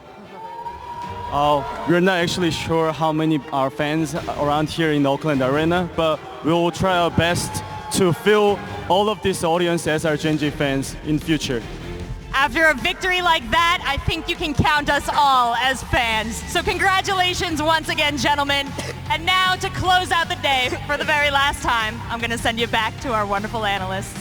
We're not actually sure how many are fans around here in the Oakland Arena, but we will try our best to fill all of this audience as our Gen G fans in the future. After a victory like that, I think you can count us all as fans. So congratulations once again, gentlemen. And now to close out the day for the very last time, I'm going to send you back to our wonderful analysts.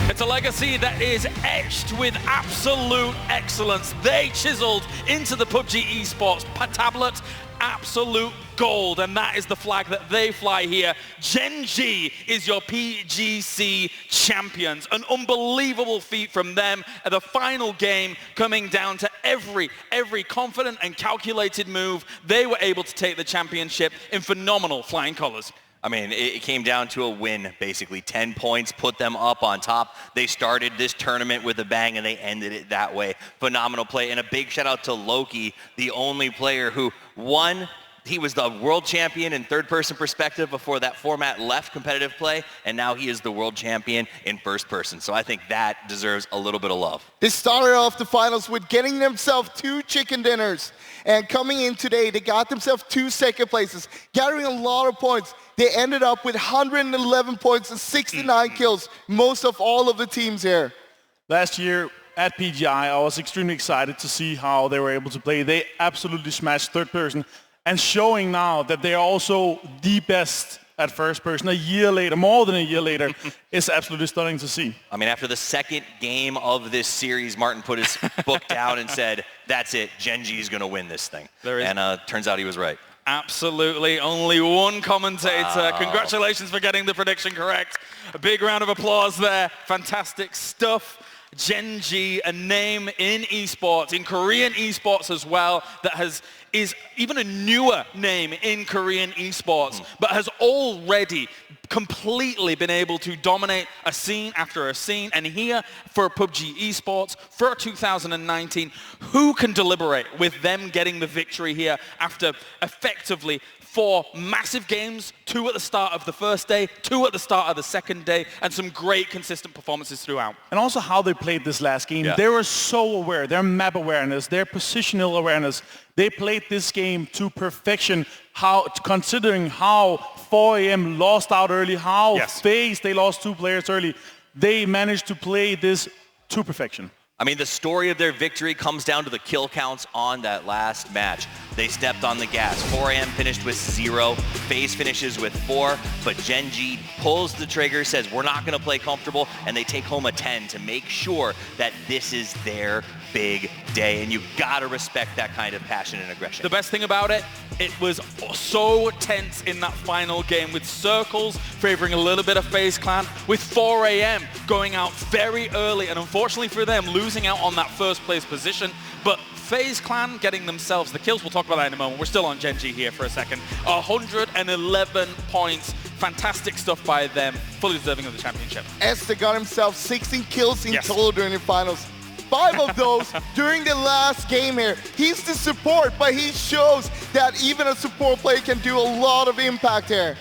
It's a legacy that is etched with absolute excellence. They chiseled into the PUBG Esports tablet absolute gold, and that is the flag that they fly here. Gen G is your PGC champions. An unbelievable feat from them at the final game, coming down to every confident and calculated move. They were able to take the championship in phenomenal flying colors. I mean, it came down to a win, basically. 10 points, put them up on top. They started this tournament with a bang, and they ended it that way. Phenomenal play, and a big shout out to Loki, the only player who won. He was the world champion in third-person perspective before that format left competitive play, and now he is the world champion in first person. So I think that deserves a little bit of love. They started off the finals with getting themselves 2 chicken dinners. And coming in today, they got themselves 2 second places, gathering a lot of points. They ended up with 111 points and 69 kills, most of all of the teams here. Last year at PGI, I was extremely excited to see how they were able to play. They absolutely smashed third person, and showing now that they are also the best at first person a year later, more than a year later, is absolutely stunning to see. I mean, after the second game of this series, Martin put his book down and said, that's it, Gen G is going to win this thing. And turns out he was right. Absolutely, only one commentator. Wow. Congratulations for getting the prediction correct. A big round of applause there. Fantastic stuff. Gen G, a name in esports, in Korean esports as well, that is even a newer name in Korean esports, but has already completely been able to dominate a scene after a scene. And here for PUBG Esports for 2019, who can deliberate with them getting the victory here after effectively 4 massive games, 2 at the start of the first day, 2 at the start of the second day, and some great consistent performances throughout. And also how they played this last game. Yeah. They were so aware, their map awareness, their positional awareness. They played this game to perfection, considering how 4 AM lost out early, how FaZe, they lost 2 players early. They managed to play this to perfection. I mean, the story of their victory comes down to the kill counts on that last match. They stepped on the gas. 4 AM finished with 0. FaZe finishes with 4. But Gen G pulls the trigger, says, we're not going to play comfortable, and they take home a 10 to make sure that this is their big day. And you've got to respect that kind of passion and aggression. The best thing about it, it was so tense in that final game, with Circles favoring a little bit of FaZe Clan, with 4 AM going out very early, and unfortunately for them, losing out on that first place position. But FaZe Clan getting themselves the kills. We'll talk about that in a moment. We're still on Gen G here for a second. 111 points. Fantastic stuff by them. Fully deserving of the championship. Esther got himself 16 kills in total during the finals. 5 of those during the last game here. He's the support, but he shows that even a support player can do a lot of impact here.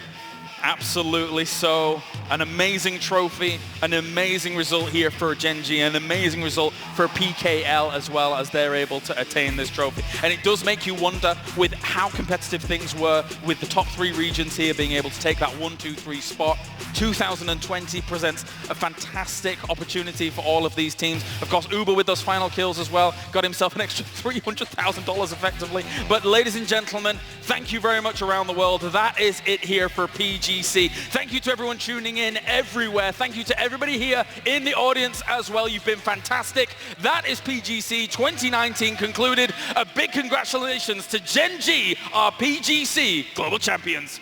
Absolutely so. An amazing trophy, an amazing result here for Gen G, an amazing result for PKL as well, as they're able to attain this trophy. And it does make you wonder with how competitive things were with the top 3 regions here being able to take that 1, 2, 3 spot. 2020 presents a fantastic opportunity for all of these teams. Of course, Uber with those final kills as well, got himself an extra $300,000 effectively. But ladies and gentlemen, thank you very much around the world. That is it here for PGC. Thank you to everyone tuning in everywhere. Thank you to everybody here in the audience as well. You've been fantastic. That is PGC 2019 concluded. A big congratulations to Gen G, our PGC Global Champions.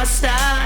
style.